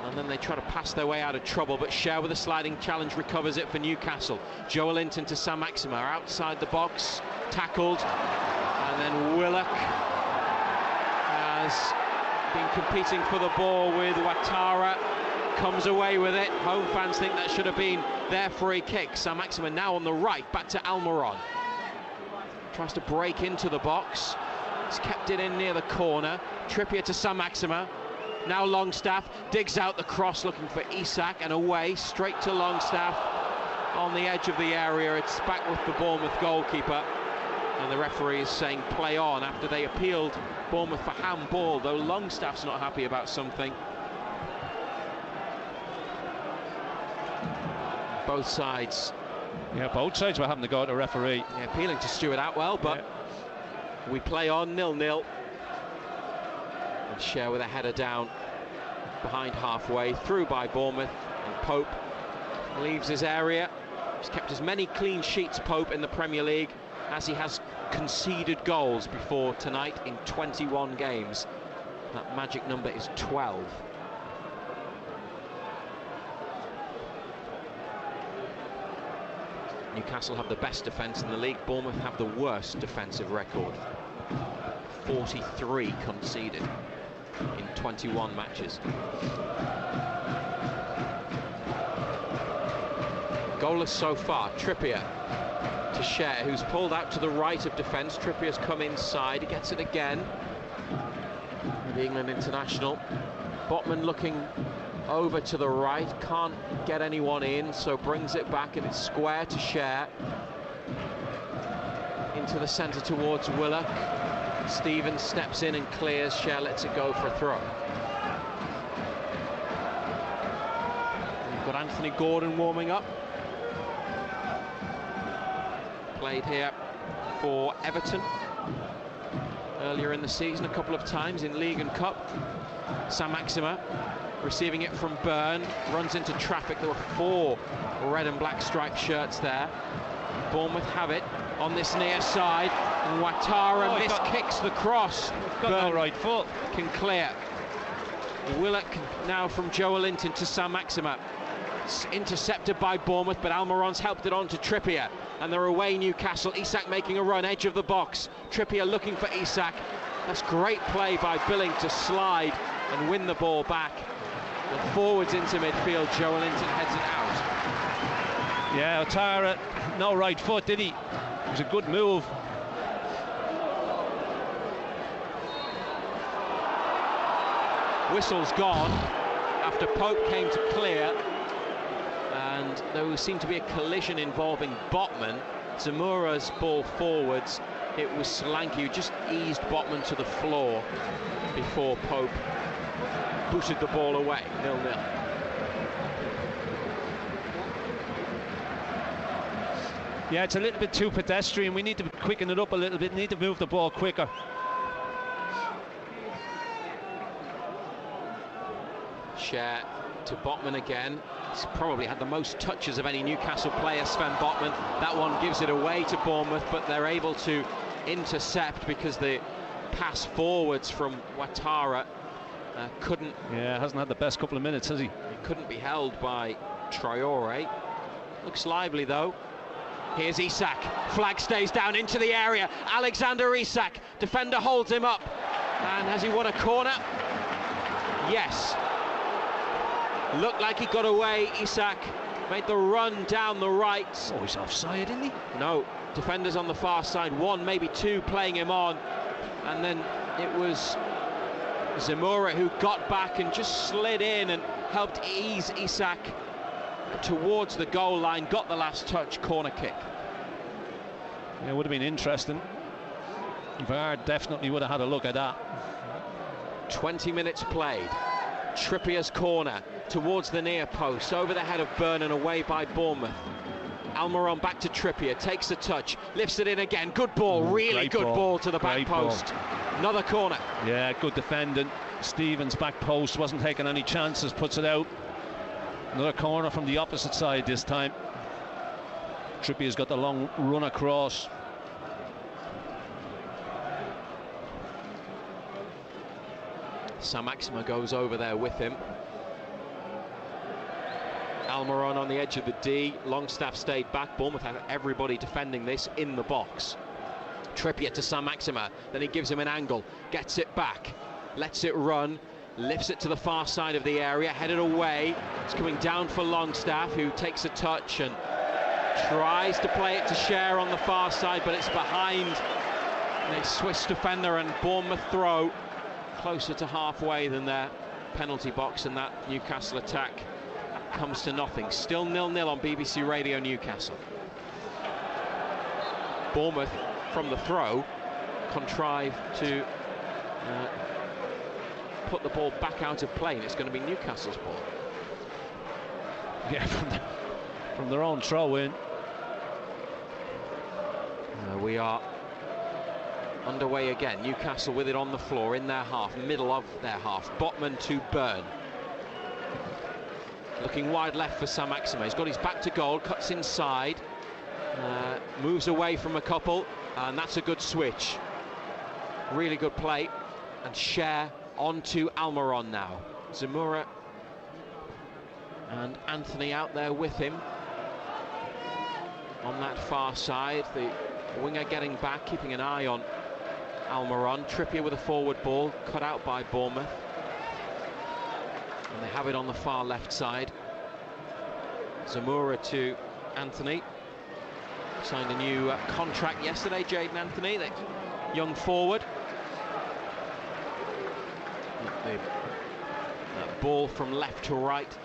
Speaker 2: And then they try to pass their way out of trouble, but Schär with a sliding challenge recovers it for Newcastle. Joelinton to Saint-Maximin outside the box, tackled, and then Willock has been competing for the ball with Ouattara, comes away with it. Home fans think that should have been their free kick. Saint-Maximin now on the right, back to Almiron. Tries to break into the box. He's kept it in near the corner. Trippier to Saint-Maximin. Now Longstaff digs out the cross looking for Isak, and away straight to Longstaff on the edge of the area. It's back with the Bournemouth goalkeeper, and the referee is saying play on after they appealed Bournemouth for handball, though Longstaff's not happy about something. Both sides.
Speaker 12: Yeah, both sides were having to go to the referee.
Speaker 2: Yeah, appealing to Stuart Atwell, but we play on 0-0. And Schär with a header down behind halfway, through by Bournemouth, and Pope leaves his area. He's kept as many clean sheets, Pope, in the Premier League as he has conceded goals before tonight in 21 games. That magic number is 12. Newcastle have the best defence in the league. Bournemouth have the worst defensive record. 43 conceded in 21 matches. Goalless so far. Trippier to Schär, who's pulled out to the right of defence. Trippier's come inside, he gets it again. The England international. Botman looking over to the right, can't get anyone in, so brings it back, and it's square to Schär. Into the centre towards Willock. Stevens steps in and clears. Schär lets it go for a throw. We've got Anthony Gordon warming up. Played here for Everton earlier in the season a couple of times in League and Cup. Saint-Maximin receiving it from Byrne, runs into traffic. There were 4 red and black striped shirts there. Bournemouth have it on this near side, and Ouattara miskicks the cross.
Speaker 12: Got no right foot.
Speaker 2: Can clear. Willock now from Joelinton to Saint-Maximin. Intercepted by Bournemouth, but Almiron's helped it on to Trippier, and they're away Newcastle. Isak making a run, edge of the box. Trippier looking for Isak. That's great play by Billing to slide and win the ball back. And forwards into midfield, Joelinton heads it out.
Speaker 12: Yeah, Ouattara, no right foot, did he? It was a good move.
Speaker 2: Whistle's gone after Pope came to clear, and there seemed to be a collision involving Botman. Zamura's ball forwards. It was Solanke who just eased Botman to the floor before Pope booted the ball away. 0-0.
Speaker 12: Yeah, it's a little bit too pedestrian. We need to quicken it up a little bit. Need to move the ball quicker.
Speaker 2: Schär to Botman again. He's probably had the most touches of any Newcastle player, Sven Botman. That one gives it away to Bournemouth, but they're able to intercept because the pass forwards from Ouattara couldn't...
Speaker 12: Yeah, hasn't had the best couple of minutes, has he?
Speaker 2: He couldn't be held by Traore. Looks lively, though. Here's Isak. Flag stays down into the area. Alexander Isak. Defender holds him up. And has he won a corner? Yes. Looked like he got away. Isak made the run down the right.
Speaker 12: Oh, he's offside, isn't he?
Speaker 2: No. Defenders on the far side. 1, maybe 2 playing him on. And then it was Zamura who got back and just slid in and helped ease Isak towards the goal line, got the last touch, corner kick.
Speaker 12: Yeah, it would have been interesting. VAR definitely would have had a look at that.
Speaker 2: 20 minutes played. Trippier's corner towards the near post, over the head of Byrne and away by Bournemouth. Almiron back to Trippier, takes the touch, lifts it in again. Good ball, really good ball to the back post. Another corner.
Speaker 12: Yeah, good defending. Stevens back post, wasn't taking any chances, puts it out. Another corner from the opposite side this time. Trippier's got the long run across.
Speaker 2: Saint-Maximin goes over there with him. Almiron on the edge of the D. Longstaff stayed back. Bournemouth had everybody defending this in the box. Trippier to Saint-Maximin. Then he gives him an angle. Gets it back. Lets it run. Lifts it to the far side of the area. Headed away. It's coming down for Longstaff, who takes a touch and tries to play it to Cher on the far side, but it's behind the Swiss defender, and Bournemouth throw closer to halfway than their penalty box, and that Newcastle attack comes to nothing. Still 0-0 on BBC Radio Newcastle. Bournemouth, from the throw, contrive to put the ball back out of play, and it's going to be Newcastle's ball.
Speaker 12: Yeah, from their own throw-in.
Speaker 2: We are underway again. Newcastle with it on the floor in their half, middle of their half. Botman to Byrne. Looking wide left for Saint-Maximin. He's got his back to goal, cuts inside, moves away from a couple, and that's a good switch. Really good play. And Cher on to Almiron now. Zamora and Anthony out there with him on that far side. The winger getting back, keeping an eye on Almiron. Trippier with a forward ball, cut out by Bournemouth. And they have it on the far left side. Zamora to Anthony. Signed a new contract yesterday, Jayden Anthony, the young forward. The ball from left to right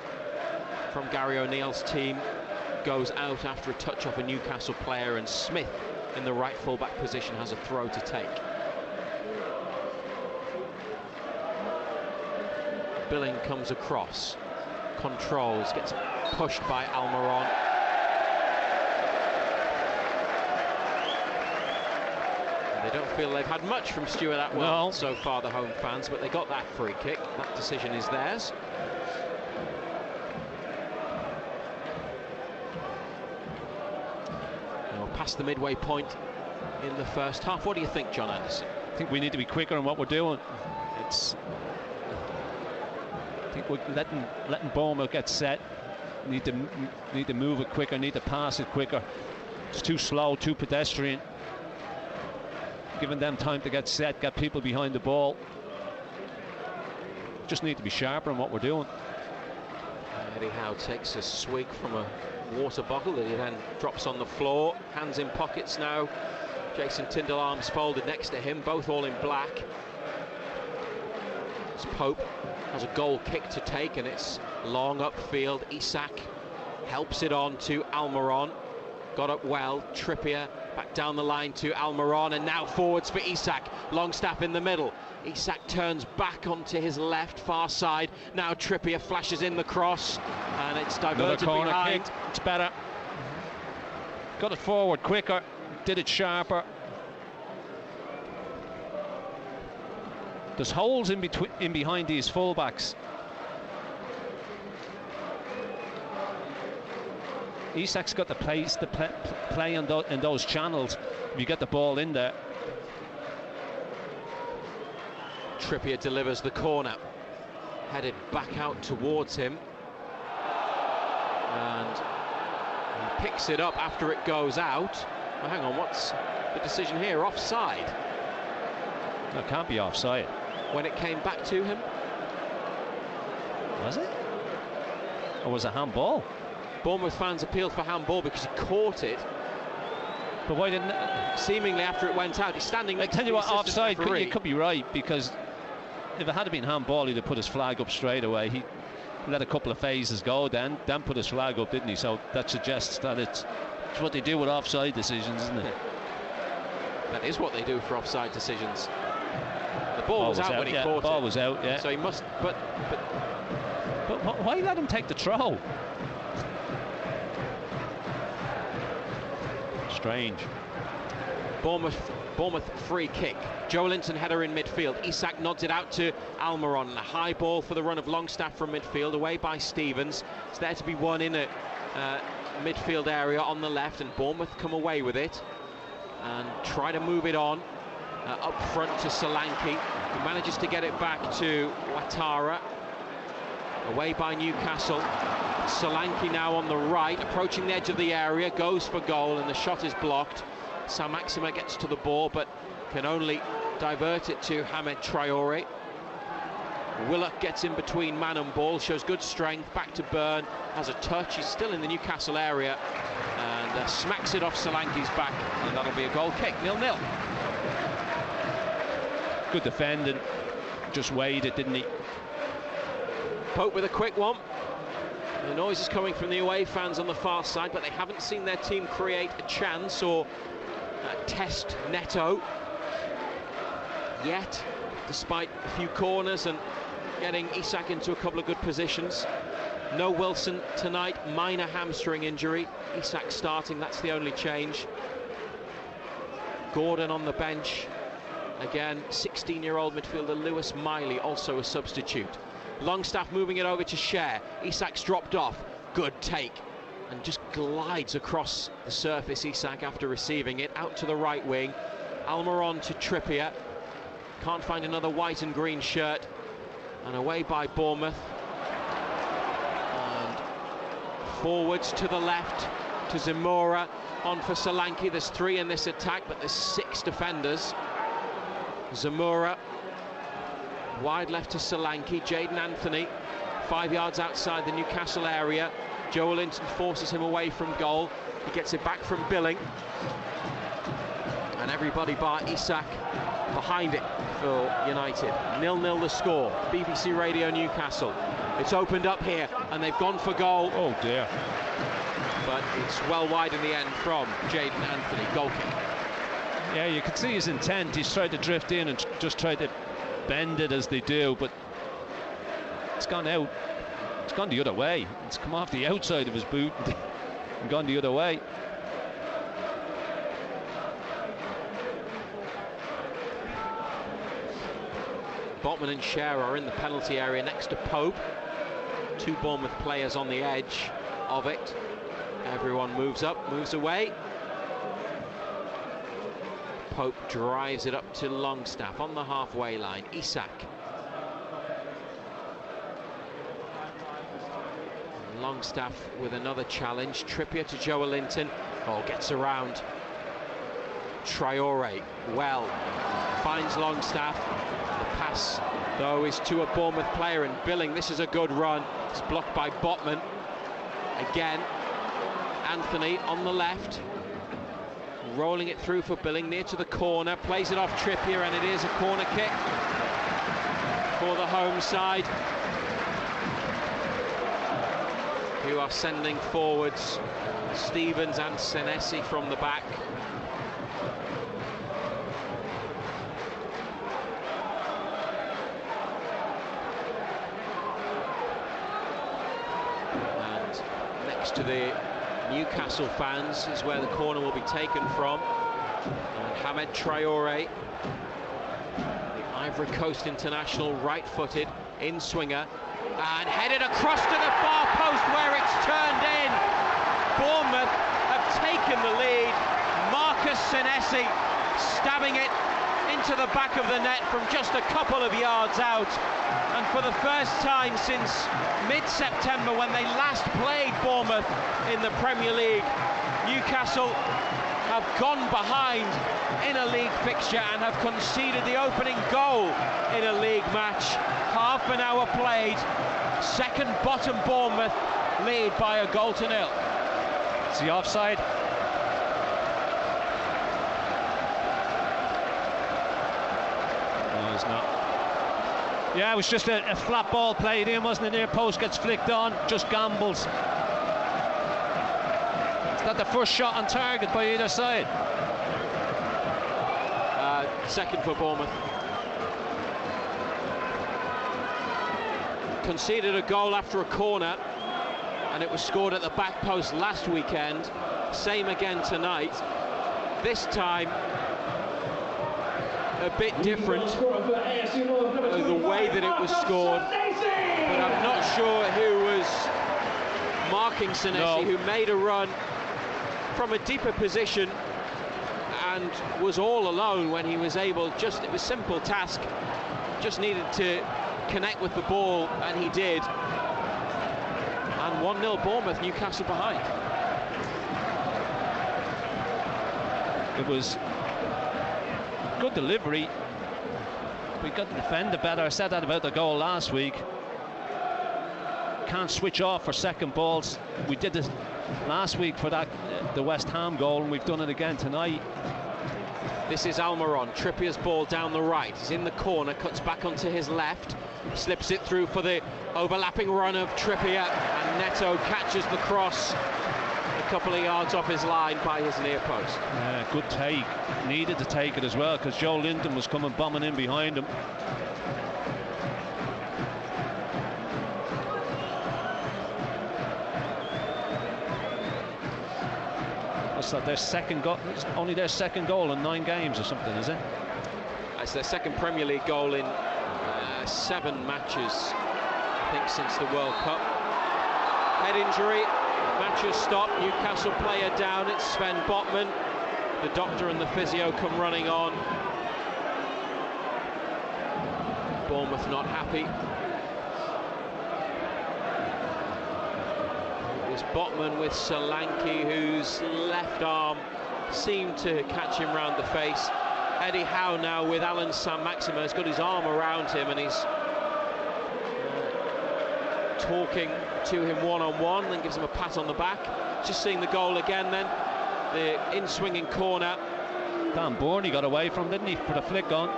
Speaker 2: from Gary O'Neill's team goes out after a touch off a Newcastle player, and Smith in the right full-back position has a throw to take. Billing comes across, controls, gets pushed by Almiron. They don't feel they've had much from Stuart Atwell so far, the home fans, but they got that free kick. That decision is theirs. Past the midway point in the first half. What do you think, John Anderson?
Speaker 12: I think we need to be quicker in what we're doing. I think we're letting Bournemouth get set. Need to move it quicker. Need to pass it quicker. It's too slow, too pedestrian. Giving them time to get set, get people behind the ball. Just need to be sharper in what we're doing.
Speaker 2: Eddie Howe takes a swig from a water bottle that he then drops on the floor. Hands in pockets now. Jason Tyndall, arms folded next to him, both all in black. As Pope has a goal kick to take, and it's long upfield. Isak helps it on to Almiron. Got up well. Trippier back down the line to Almiron, and now forwards for Isak. Longstaff in the middle. Isak turns back onto his left, far side. Now Trippier flashes in the cross, and it's diverted behind.
Speaker 12: Kick. It's better. Got it forward quicker, did it sharper. There's holes in behind these fullbacks. Isak's got the pace to play in those channels if you get the ball in there.
Speaker 2: Trippier delivers the corner, headed back out towards him, and he picks it up after it goes out. Well, hang on, what's the decision here? Offside?
Speaker 12: No, it can't be offside.
Speaker 2: When it came back to him?
Speaker 12: Was it? Or was it handball?
Speaker 2: Bournemouth fans appealed for handball because he caught it.
Speaker 12: But why didn't...
Speaker 2: Seemingly after it went out, he's standing next to the assistant
Speaker 12: offside,
Speaker 2: referee.
Speaker 12: You could be right, because if it had been handball, he'd have put his flag up straight away. let a couple of phases go, then put his flag up, didn't he? So that suggests that it's what they do with offside decisions, isn't it?
Speaker 2: That is what they do for offside decisions. The ball was out when he caught it.
Speaker 12: Ball was out, yeah.
Speaker 2: So he must, but
Speaker 12: why let him take the throw? Strange.
Speaker 2: Bournemouth free kick. Joe Linton header in midfield. Isak nods it out to Almiron. A high ball for the run of Longstaff from midfield, away by Stevens. It's there to be won in a midfield area on the left, and Bournemouth come away with it and try to move it on up front to Solanke, who manages to get it back to Ouattara. Away by Newcastle. Solanke now on the right, approaching the edge of the area, goes for goal, and the shot is blocked. Saint-Maximin gets to the ball, but can only divert it to Hamed Traore. Willock gets in between man and ball, shows good strength, back to Byrne, has a touch, he's still in the Newcastle area, and smacks it off Solanke's back, and that'll be a goal kick, 0-0.
Speaker 12: Good defending, just weighed it, didn't he?
Speaker 2: Pope with a quick one. The noise is coming from the away fans on the far side, but they haven't seen their team create a chance or test Neto yet, despite a few corners and getting Isak into a couple of good positions. No Wilson tonight, minor hamstring injury. Isak starting, that's the only change. Gordon on the bench. Again, 16-year-old midfielder Lewis Miley also a substitute. Longstaff moving it over to Cher. Isak's dropped off. Good take. And just glides across the surface, Isak, after receiving it. Out to the right wing. Almiron to Trippier. Can't find another white and green shirt. And away by Bournemouth. And forwards to the left to Zamora. On for Solanke. There's 3 in this attack, but there's 6 defenders. Zamora. Wide left to Solanke. Jayden Anthony 5 yards outside the Newcastle area. Joe Linton forces him away from goal. He gets it back from Billing, and everybody bar Isak behind it for United. 0-0 the score. BBC Radio Newcastle. It's opened up here and they've gone for goal.
Speaker 12: Oh dear.
Speaker 2: But it's well wide in the end from Jayden Anthony. Goal kick.
Speaker 12: Yeah, you can see his intent. He's tried to drift in and just tried to bend it as they do, but it's gone out. It's gone the other way. It's come off the outside of his boot and gone the other way.
Speaker 2: Botman and Cher are in the penalty area next to Pope. 2 Bournemouth players on the edge of it. Everyone moves up, moves away. Pope drives it up to Longstaff on the halfway line. Isak. Longstaff with another challenge. Trippier to Joe Linton. Oh, gets around Traore. Well, finds Longstaff. The pass, though, is to a Bournemouth player, and Billing. This is a good run. It's blocked by Botman. Again, Anthony on the left. Rolling it through for Billing, near to the corner, plays it off Trippier, and it is a corner kick for the home side, who are sending forwards Stevens and Senesi from the back. And next to the Newcastle fans is where the corner will be taken from. And Hamed Traore, the Ivory Coast international, right-footed in-swinger, and headed across to the far post where it's turned in. Bournemouth have taken the lead. Marcus Senesi stabbing it into the back of the net from just a couple of yards out. And for the first time since mid-September, when they last played Bournemouth in the Premier League, Newcastle have gone behind in a league fixture and have conceded the opening goal in a league match. Half an hour played, second bottom Bournemouth lead by a goal to 0.
Speaker 12: It's the offside. No, it's not. Yeah, it was just a flat ball played in, wasn't it? Near post gets flicked on, just gambles. Is that the first shot on target by either side?
Speaker 2: Second for Bournemouth. Conceded a goal after a corner, and it was scored at the back post last weekend. Same again tonight. This time a bit different, the way that it was scored, but I'm not sure who was marking Senesi, who made a run from a deeper position and was all alone when he was able, it was a simple task, just needed to connect with the ball, and he did. And 1-0 Bournemouth, Newcastle behind.
Speaker 12: It was good delivery. We got to defend it better. I said that about the goal last week. Can't switch off for second balls. We did this last week for that the West Ham goal, and we've done it again tonight.
Speaker 2: This is Almiron. Trippier's ball down the right. He's in the corner, cuts back onto his left, slips it through for the overlapping run of Trippier, and Neto catches the cross a couple of yards off his line by his near post.
Speaker 12: Yeah, good take. Needed to take it as well, because Joe Linton was coming bombing in behind him. What's that, their second goal? It's only their second goal in 9 games or something, is it?
Speaker 2: It's their second Premier League goal in 7 matches, I think, since the World Cup. Head injury, match has stopped. Newcastle player down. It's Sven Botman. The doctor and the physio come running on. Bournemouth not happy. It was Botman with Solanke, whose left arm seemed to catch him round the face. Eddie Howe now with Alan Saint-Maximin has got his arm around him, and he's talking to him one-on-one, then gives him a pat on the back. Just seeing the goal again then, the in-swinging corner.
Speaker 12: Dan Bourne, he got away from, didn't he? Put a flick on.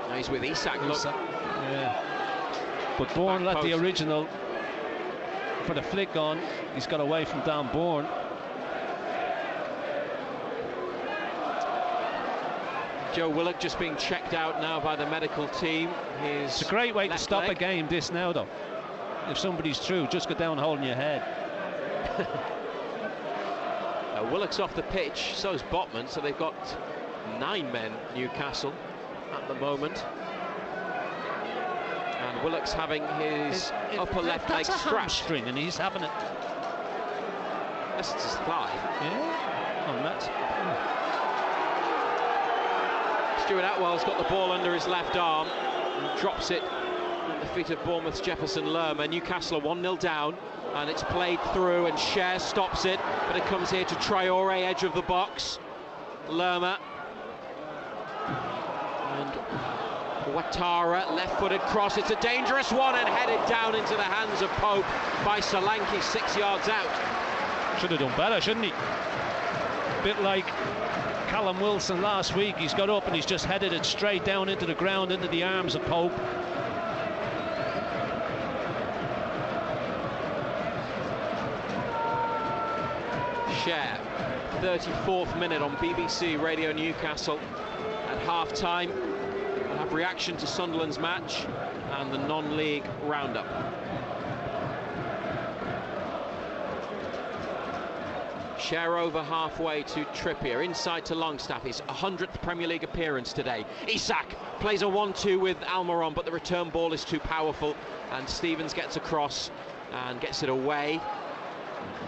Speaker 2: Now he's with Isak, look.
Speaker 12: Yeah. But Bourne let the original for the flick on. He's got away from Dan Bourne.
Speaker 2: Joe Willock just being checked out now by the medical team.
Speaker 12: It's a great way to stop a game, this now, though. If somebody's through, just go down holding your head.
Speaker 2: Willock's off the pitch, so is Botman, so they've got 9 men, Newcastle, at the moment. And Willock's having his upper left leg
Speaker 12: strapped.
Speaker 2: hamstring,
Speaker 12: and he's having it.
Speaker 2: That's his thigh.
Speaker 12: Yeah, on that.
Speaker 2: Stuart Atwell's got the ball under his left arm and drops it at the feet of Bournemouth's Jefferson Lerma. Newcastle are 1-0 down, and it's played through, and Cher stops it, but it comes here to Traore, edge of the box. Lerma and Ouattara, left-footed cross. It's a dangerous one, and headed down into the hands of Pope by Solanke, 6 yards out.
Speaker 12: Should have done better, shouldn't he? Bit like Callum Wilson last week. He's got up and he's just headed it straight down into the ground, into the arms of Pope.
Speaker 2: Cher, 34th minute on BBC Radio Newcastle. At half-time, we'll have reaction to Sunderland's match and the non-league roundup. Cher over halfway to Trippier, inside to Longstaff, his 100th Premier League appearance today. Isak plays a 1-2 with Almiron, but the return ball is too powerful, and Stevens gets across and gets it away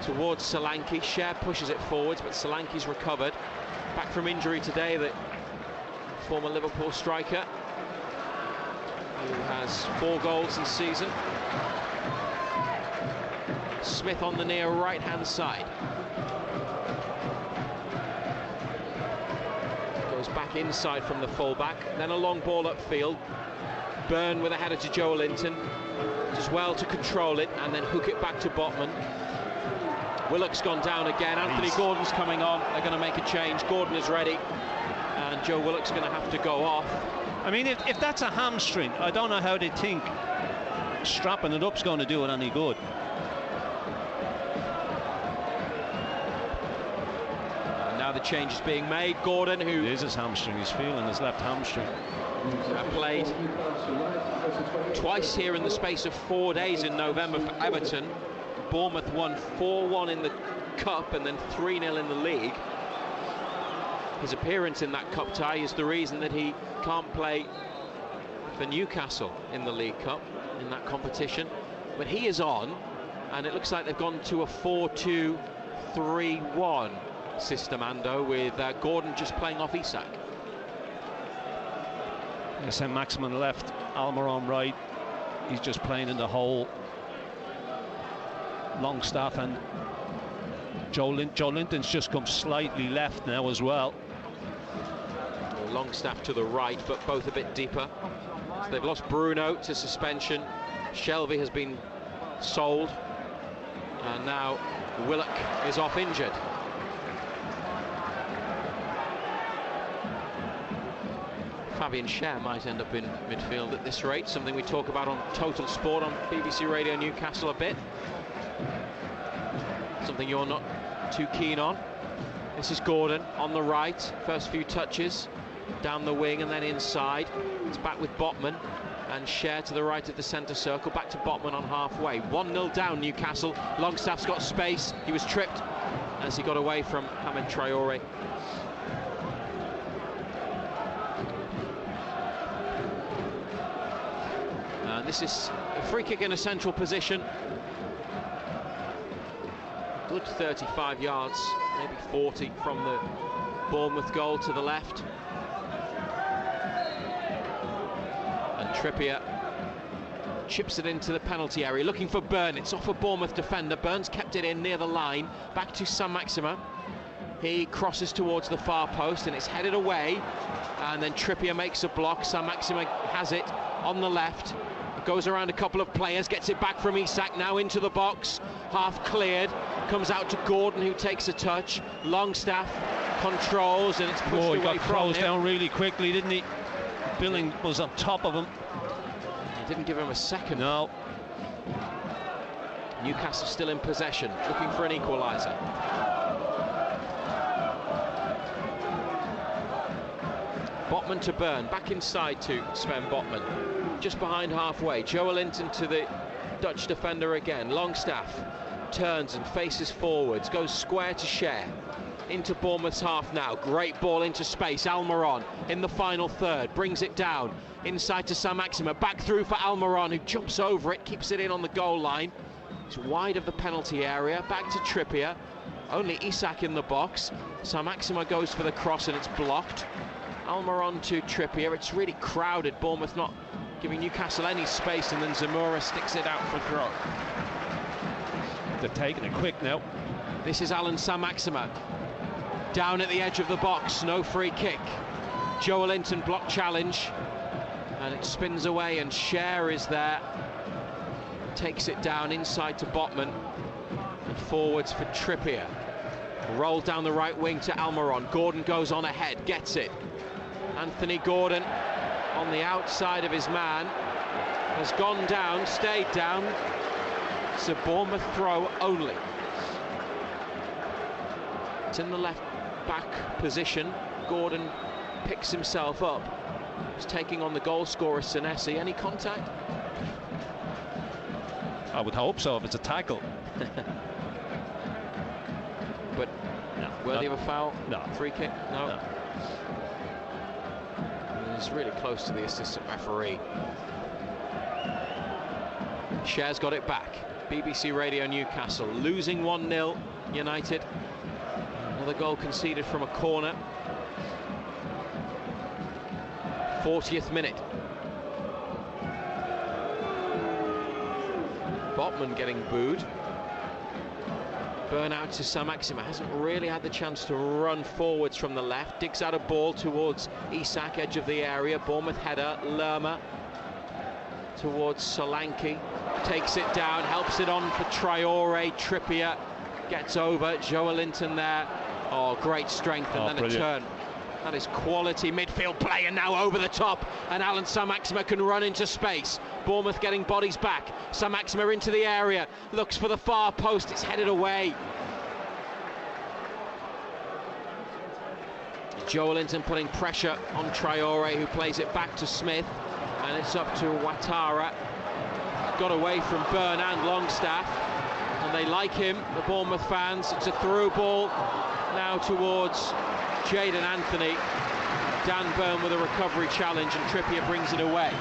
Speaker 2: towards Solanke. Cher pushes it forwards, but Solanke's recovered. Back from injury today, the former Liverpool striker, who has 4 goals this season. Smith on the near right-hand side. Goes back inside from the full-back, then a long ball upfield. Byrne with a header to Joe Linton. Does well to control it and then hook it back to Botman. Willock's gone down again. Anthony Gordon's coming on. They're going to make a change. Gordon is ready. and Joe Willock's going to have to go off.
Speaker 12: I mean, if that's a hamstring, I don't know how they think strapping it up's going to do it any good.
Speaker 2: And now the change is being made. Gordon, who...
Speaker 12: It is his hamstring, he's feeling his left hamstring.
Speaker 2: Played twice here in the space of 4 days in November for Everton. Bournemouth won 4-1 in the Cup and then 3-0 in the league. His appearance in that Cup tie is the reason that he can't play for Newcastle in the League Cup, in that competition. But he is on, and it looks like they've gone to a 4-2-3-1 system, Ando, with Gordon just playing off Isak.
Speaker 12: St. Maximin left, Almiron right. He's just playing in the hole. Longstaff and Joe Linton's just come slightly left now as well.
Speaker 2: Longstaff to the right, but both a bit deeper. So they've lost Bruno to suspension. Shelvey has been sold, and now Willock is off injured. Fabian Schär might end up in midfield at this rate, something we talk about on Total Sport on BBC Radio Newcastle a bit. Something you're not too keen on. This is Gordon on the right, first few touches, down the wing and then inside. It's back with Botman, and Schär to the right of the centre circle, back to Botman on halfway. 1-0 down Newcastle. Longstaff's got space, he was tripped as he got away from Hamid Traore. This is a free kick in a central position. Good 35 yards, maybe 40 from the Bournemouth goal to the left. And Trippier chips it into the penalty area, looking for Byrne. It's off a Bournemouth defender. Burns kept it in near the line. Back to St. Maximin. He crosses towards the far post and it's headed away. And then Trippier makes a block. St. Maximin has it on the left. Goes around a couple of players, gets it back from Isak, now into the box, half cleared, comes out to Gordon, who takes a touch. Longstaff controls, and it's pushed away from him.
Speaker 12: He got closed down really quickly, didn't he? Billing was on top of him.
Speaker 2: He didn't give him a second.
Speaker 12: No.
Speaker 2: Newcastle still in possession, looking for an equaliser. Botman to Byrne, back inside to Sven Botman. Just behind halfway, Joe Linton to the Dutch defender again. Longstaff turns and faces forwards, goes square to Schär. Into Bournemouth's half now, great ball into space. Almiron in the final third, brings it down inside to St. Maximin, back through for Almiron, who jumps over it, keeps it in on the goal line. It's wide of the penalty area, back to Trippier. Only Isak in the box. St. Maximin goes for the cross and it's blocked. Almiron to Trippier, it's really crowded, Bournemouth not giving Newcastle any space, and then Zamora sticks it out for throw.
Speaker 12: They're taking it quick now.
Speaker 2: This is Alan St. Maximin. Down at the edge of the box, no free kick. Joe Linton block challenge, and it spins away, and Schär is there. Takes it down inside to Botman, and forwards for Trippier. Roll down the right wing to Almiron. Gordon goes on ahead, gets it. Anthony Gordon on the outside of his man, has gone down, stayed down. It's a Bournemouth throw only. It's in the left back position. Gordon picks himself up. He's taking on the goal scorer Senesi. Any contact?
Speaker 12: I would hope so if it's a tackle.
Speaker 2: But no, worthy of a foul?
Speaker 12: No.
Speaker 2: Free kick? No. He's really close to the assistant referee. Schär's got it back. BBC Radio Newcastle losing 1-0 United. Another goal conceded from a corner. 40th minute. Botman getting booed. Burn out to St. Maximin, hasn't really had the chance to run forwards from the left. Digs out a ball towards Isak, edge of the area. Bournemouth header, Lerma towards Solanke. Takes it down, helps it on for Traore. Trippier gets over. Joe Linton there. Oh, great strength, and then brilliant. A turn That is quality midfield play, and now over the top, and Alan Saint-Maximin can run into space. Bournemouth getting bodies back. Saint-Maximin into the area, looks for the far post, it's headed away. Joelinton putting pressure on Traore, who plays it back to Smith, and it's up to Ouattara. Got away from Byrne and Longstaff, and they like him, the Bournemouth fans. It's a through ball now towards Jadon Anthony. Dan Byrne with a recovery challenge, and Trippier brings it away.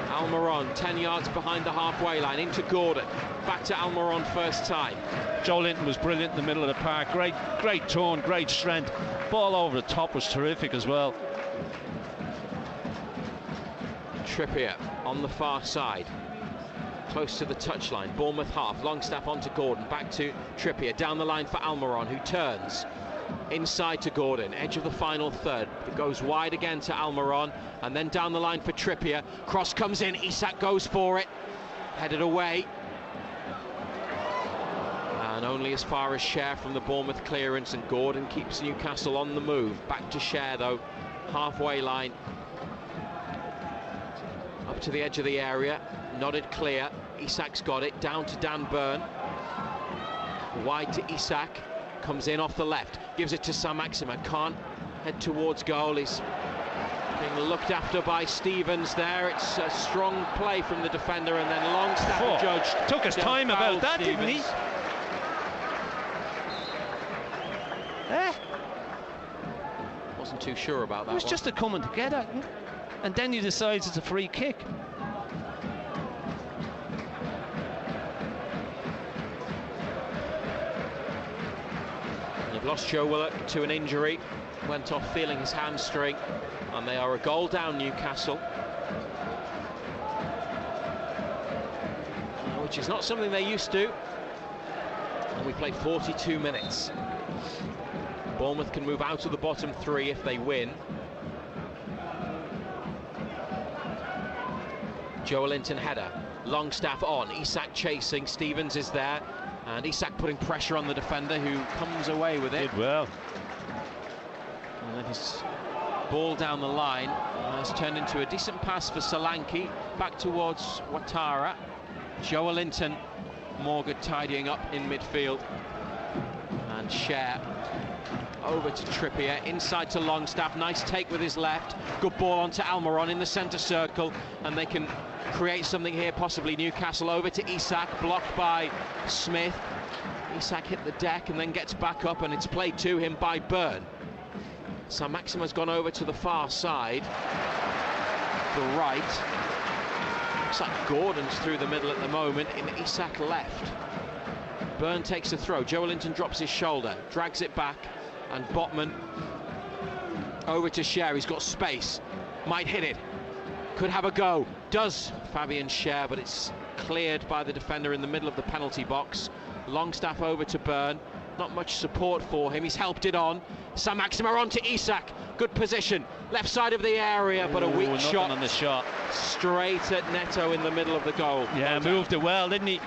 Speaker 2: Almiron 10 yards behind the halfway line, into Gordon, back to Almiron first time.
Speaker 12: Joelinton was brilliant in the middle of the park, great tone, great strength. Ball over the top was terrific as well.
Speaker 2: Trippier on the far side, close to the touchline. Bournemouth half, Longstaff onto Gordon, back to Trippier, down the line for Almiron, who turns inside to Gordon, edge of the final third. It goes wide again to Almiron, and then down the line for Trippier. Cross comes in, Isak goes for it, headed away, and only as far as Schär from the Bournemouth clearance, and Gordon keeps Newcastle on the move. Back to Schär though, halfway line, up to the edge of the area, nodded clear. Isak's got it, down to Dan Byrne, wide to Isak, comes in off the left, gives it to Saint-Maximin, can't head towards goal, he's being looked after by Stevens there. It's a strong play from the defender, and then Longstaff judged.
Speaker 12: Took his time about that,
Speaker 2: Stevens.
Speaker 12: didn't he?
Speaker 2: Wasn't too sure about that.
Speaker 12: It was just a coming together, and then he decides it's a free kick.
Speaker 2: They've lost Joe Willock to an injury, went off feeling his hamstring, and they are a goal down, Newcastle, which is not something they're used to. And we played 42 minutes. Bournemouth can move out of the bottom three if they win. Joelinton header, Longstaff on, Isak chasing, Stevens is there, and Isak putting pressure on the defender, who comes away with it.
Speaker 12: Did well.
Speaker 2: And then his ball down the line has turned into a decent pass for Solanke, back towards Ouattara. Joelinton, more good tidying up in midfield, and Schär over to Trippier, inside to Longstaff, nice take with his left, good ball onto Almiron in the centre circle, and they can create something here, possibly Newcastle. Over to Isak, blocked by Smith. Isak hit the deck and then gets back up, and it's played to him by Byrne. Saint-Maximin's gone over to the far side, the right. Looks like Gordon's through the middle at the moment, and Isak left. Byrne takes the throw, Joelinton drops his shoulder, drags it back, and Botman over to Schär. He's got space, might hit it, could have a go, does Fabian Schär, but it's cleared by the defender in the middle of the penalty box. Longstaff over to Byrne, not much support for him, he's helped it on. Saint-Maximin on to Isak, good position, left side of the area, but a weak shot
Speaker 12: on the shot,
Speaker 2: straight at Neto in the middle of the goal.
Speaker 12: Yeah, moved it well, didn't he?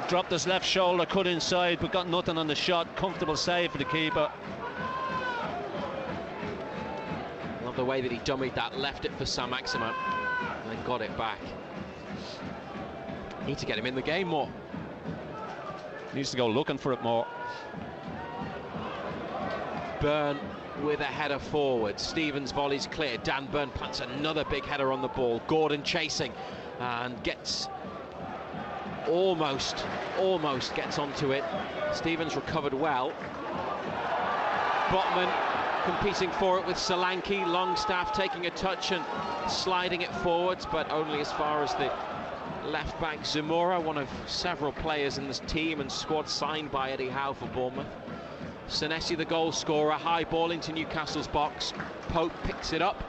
Speaker 12: Dropped his left shoulder, cut inside, but got nothing on the shot. Comfortable save for the keeper.
Speaker 2: Love the way that he dummied that, left it for Saint-Maximin, and then got it back. Need to get him in the game more.
Speaker 12: Needs to go looking for it more.
Speaker 2: Byrne with a header forward. Stevens volley's clear. Dan Byrne plants another big header on the ball. Gordon chasing and gets almost gets onto it. Stevens recovered well. Botman competing for it with Solanke. Longstaff taking a touch and sliding it forwards, but only as far as the left back Zamora, one of several players in this team and squad signed by Eddie Howe for Bournemouth. Senesi, the goal scorer, high ball into Newcastle's box. Pope picks it up.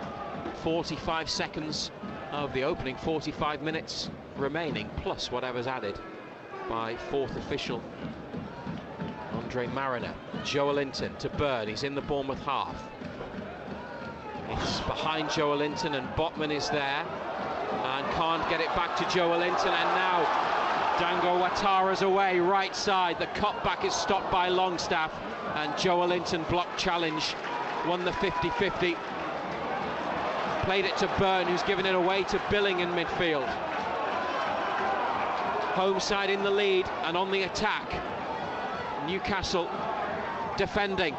Speaker 2: 45 seconds of the opening 45 minutes remaining, plus whatever's added by fourth official Andre Mariner. Joelinton to Byrne, he's in the Bournemouth half. It's behind Joelinton, and Botman is there and can't get it back to Joelinton, and now Dango Ouattara's away, right side. The cutback is stopped by Longstaff, and Joelinton blocked challenge, won the 50-50. Played it to Byrne, who's given it away to Billing in midfield. Home side in the lead and on the attack. Newcastle defending.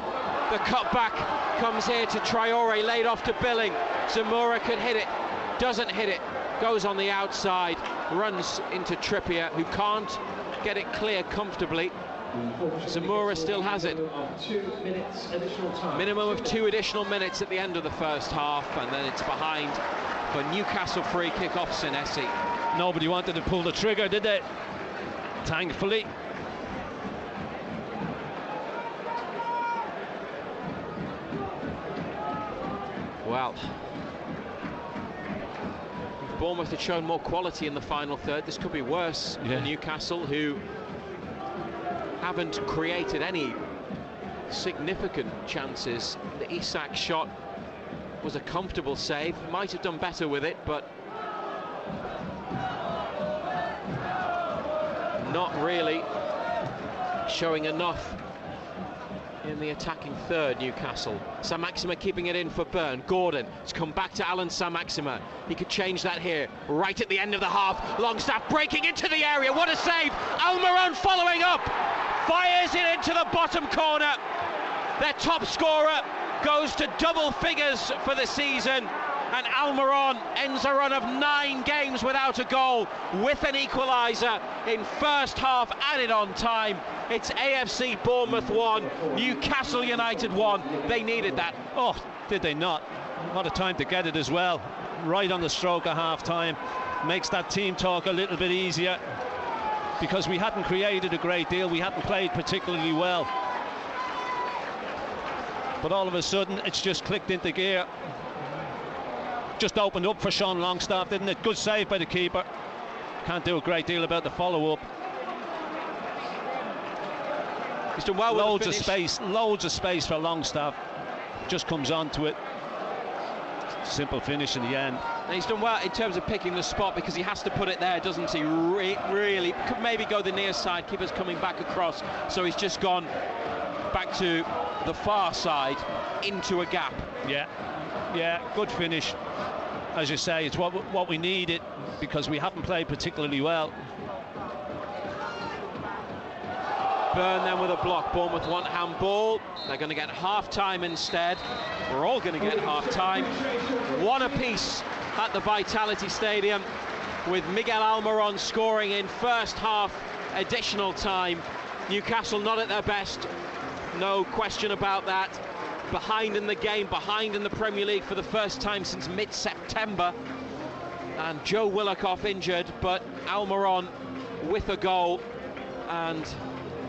Speaker 2: The cutback comes here to Traore, laid off to Billing. Zamora could hit it, doesn't hit it, goes on the outside, runs into Trippier, who can't get it clear comfortably. Zamora still has it. Minimum of 2 additional minutes at the end of the first half, and then it's behind for Newcastle free kick off Senesi.
Speaker 12: Nobody wanted to pull the trigger, did they? Thankfully.
Speaker 2: Well, Bournemouth had shown more quality in the final third. This could be worse for Newcastle, who haven't created any significant chances. The Isak shot was a comfortable save. Might have done better with it, but not really showing enough in the attacking third. Newcastle. Saint-Maximin keeping it in for Byrne. Gordon, it's come back to Alan Saint-Maximin. He could change that here, right at the end of the half. Longstaff breaking into the area, what a save! Almiron following up, fires it into the bottom corner. Their top scorer goes to double figures for the season, and Almiron ends a run of 9 games without a goal with an equaliser in first half, added on time. It's AFC Bournemouth 1, Newcastle United 1. They needed that.
Speaker 12: Oh, did they not? What a time to get it as well. Right on the stroke of half time. Makes that team talk a little bit easier, because we hadn't created a great deal, we hadn't played particularly well. But all of a sudden it's just clicked into gear. Just opened up for Sean Longstaff, didn't it? Good save by the keeper. Can't do a great deal about the follow-up.
Speaker 2: He's done well with
Speaker 12: loads of space for Longstaff. Just comes onto it. Simple finish in the end.
Speaker 2: And he's done well in terms of picking the spot, because he has to put it there, doesn't he? Really could maybe go the near side. Keeper's coming back across, so he's just gone back to the far side into a gap.
Speaker 12: Yeah, good finish. As you say, it's what we needed, because we haven't played particularly well.
Speaker 2: Byrne then with a block. Bournemouth want handball. They're going to get half-time instead. We're all going to get half-time. 1 apiece at the Vitality Stadium, with Miguel Almiron scoring in first half additional time. Newcastle not at their best, no question about that. Behind in the game, behind in the Premier League for the first time since mid-September. And Joe Willock off injured, but Almiron with a goal, and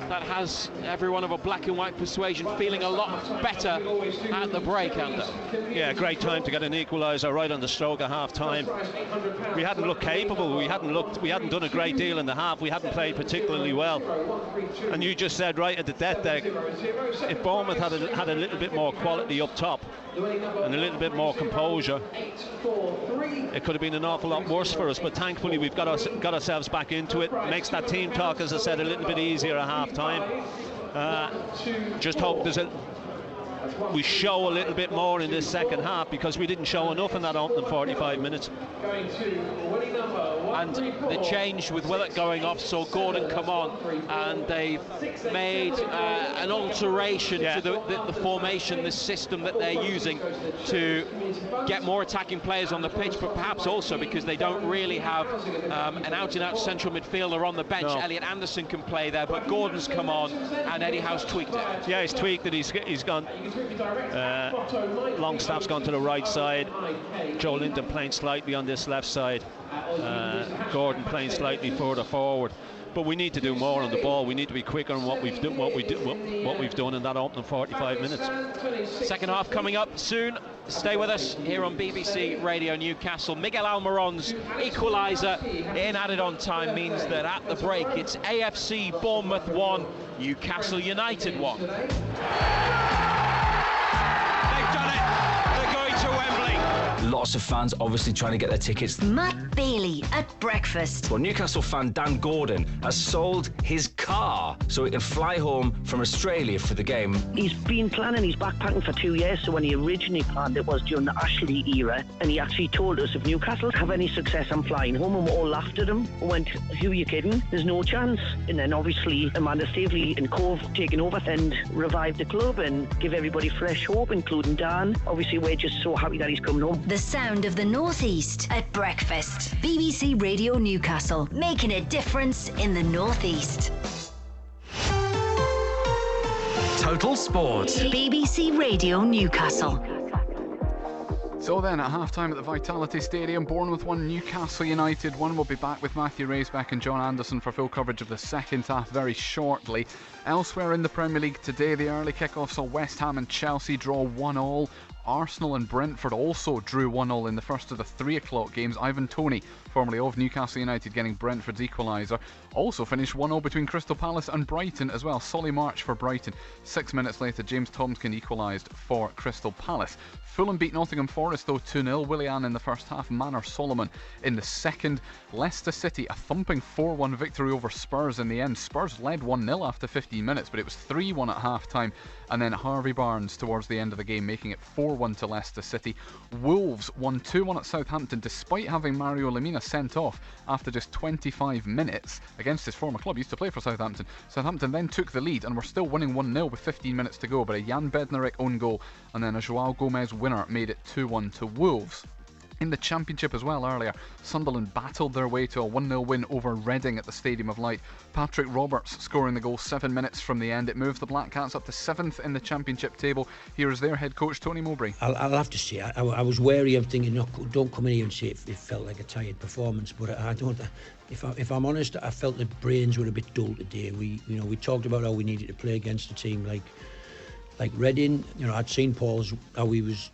Speaker 2: that has everyone of a black and white persuasion feeling a lot better at the break, Ander.
Speaker 12: Yeah, great time to get an equaliser right on the stroke of half time. We hadn't looked capable, we hadn't done a great deal in the half, we hadn't played particularly well. And you just said right at the death there, if Bournemouth had a little bit more quality up top and a little bit more composure, it could have been an awful lot worse for us. But thankfully we've got ourselves back into it. Makes that team talk, as I said, a little bit easier at half time. Just hope we show a little bit more in this second half, because we didn't show enough in that opening 45 minutes.
Speaker 2: And the change with Willock going off saw Gordon come on, and they've made an alteration to the formation, the system that they're using to get more attacking players on the pitch, but perhaps also because they don't really have an out-and-out central midfielder on the bench. No. Elliot Anderson can play there, but Gordon's come on, and Eddie Howe's tweaked it.
Speaker 12: Yeah, he's tweaked it. He's gone. Longstaff's gone to the right side. Joelinton playing slightly on this left side. Gordon playing slightly further forward. But we need to do more on the ball. We need to be quicker on what we've done in that opening 45 minutes.
Speaker 2: Second half coming up soon. Stay with us here on BBC Radio Newcastle. Miguel Almiron's equaliser in added on time means that at the break it's AFC Bournemouth 1, Newcastle United 1. They've done it. They're going to Wembley.
Speaker 14: Lots of fans obviously trying to get their tickets.
Speaker 10: Matt Bailey at breakfast.
Speaker 14: Well, Newcastle fan Dan Gordon has sold his car so he can fly home from Australia for the game.
Speaker 19: He's been planning his backpacking for 2 years, so when he originally planned it was during the Ashley era, and he actually told us if Newcastle have any success, I'm flying home, and we all laughed at him. We went, who are you kidding? There's no chance. And then obviously Amanda Staveley and Cove taking over and revived the club and give everybody fresh hope, including Dan. Obviously we're just so happy that he's coming home.
Speaker 10: The sound of the Northeast at breakfast. BBC Radio Newcastle, making a difference in the Northeast.
Speaker 8: Total Sport.
Speaker 10: BBC Radio Newcastle.
Speaker 15: So then, at half-time at the Vitality Stadium, Bournemouth 1, Newcastle United 1. We'll be back with Matthew Raisbeck and John Anderson for full coverage of the second half very shortly. Elsewhere in the Premier League today, the early kick-off saw West Ham and Chelsea draw 1-1. Arsenal and Brentford also drew 1-0 in the first of the 3 o'clock games. Ivan Toney, formerly of Newcastle United, getting Brentford's equaliser. Also finished 1-0 between Crystal Palace and Brighton as well. Solly March for Brighton. 6 minutes later, James Tomkins equalised for Crystal Palace. Fulham beat Nottingham Forest though 2-0. Willian in the first half, Manor Solomon in the second. Leicester City a thumping 4-1 victory over Spurs in the end. Spurs led 1-0 after 15 minutes, but it was 3-1 at half-time. And then Harvey Barnes towards the end of the game, making it 4-1 to Leicester City. Wolves won 2-1 at Southampton despite having Mario Lemina sent off after just 25 minutes against his former club. He used to play for Southampton. Southampton then took the lead and were still winning 1-0 with 15 minutes to go, but a Jan Bednarek own goal and then a Joao Gomez winner made it 2-1 to Wolves. In the Championship as well earlier, Sunderland battled their way to a 1-0 win over Reading at the Stadium of Light. Patrick Roberts scoring the goal 7 minutes from the end. It moved the Black Cats up to 7th in the Championship table. Here is their head coach, Tony Mowbray.
Speaker 7: I'll have to say, I was wary of thinking, no, don't come in here and say it felt like a tired performance, but I don't. If I'm honest, I felt the brains were a bit dull today. We talked about how we needed to play against a team like Reading. I'd seen Paul's how he was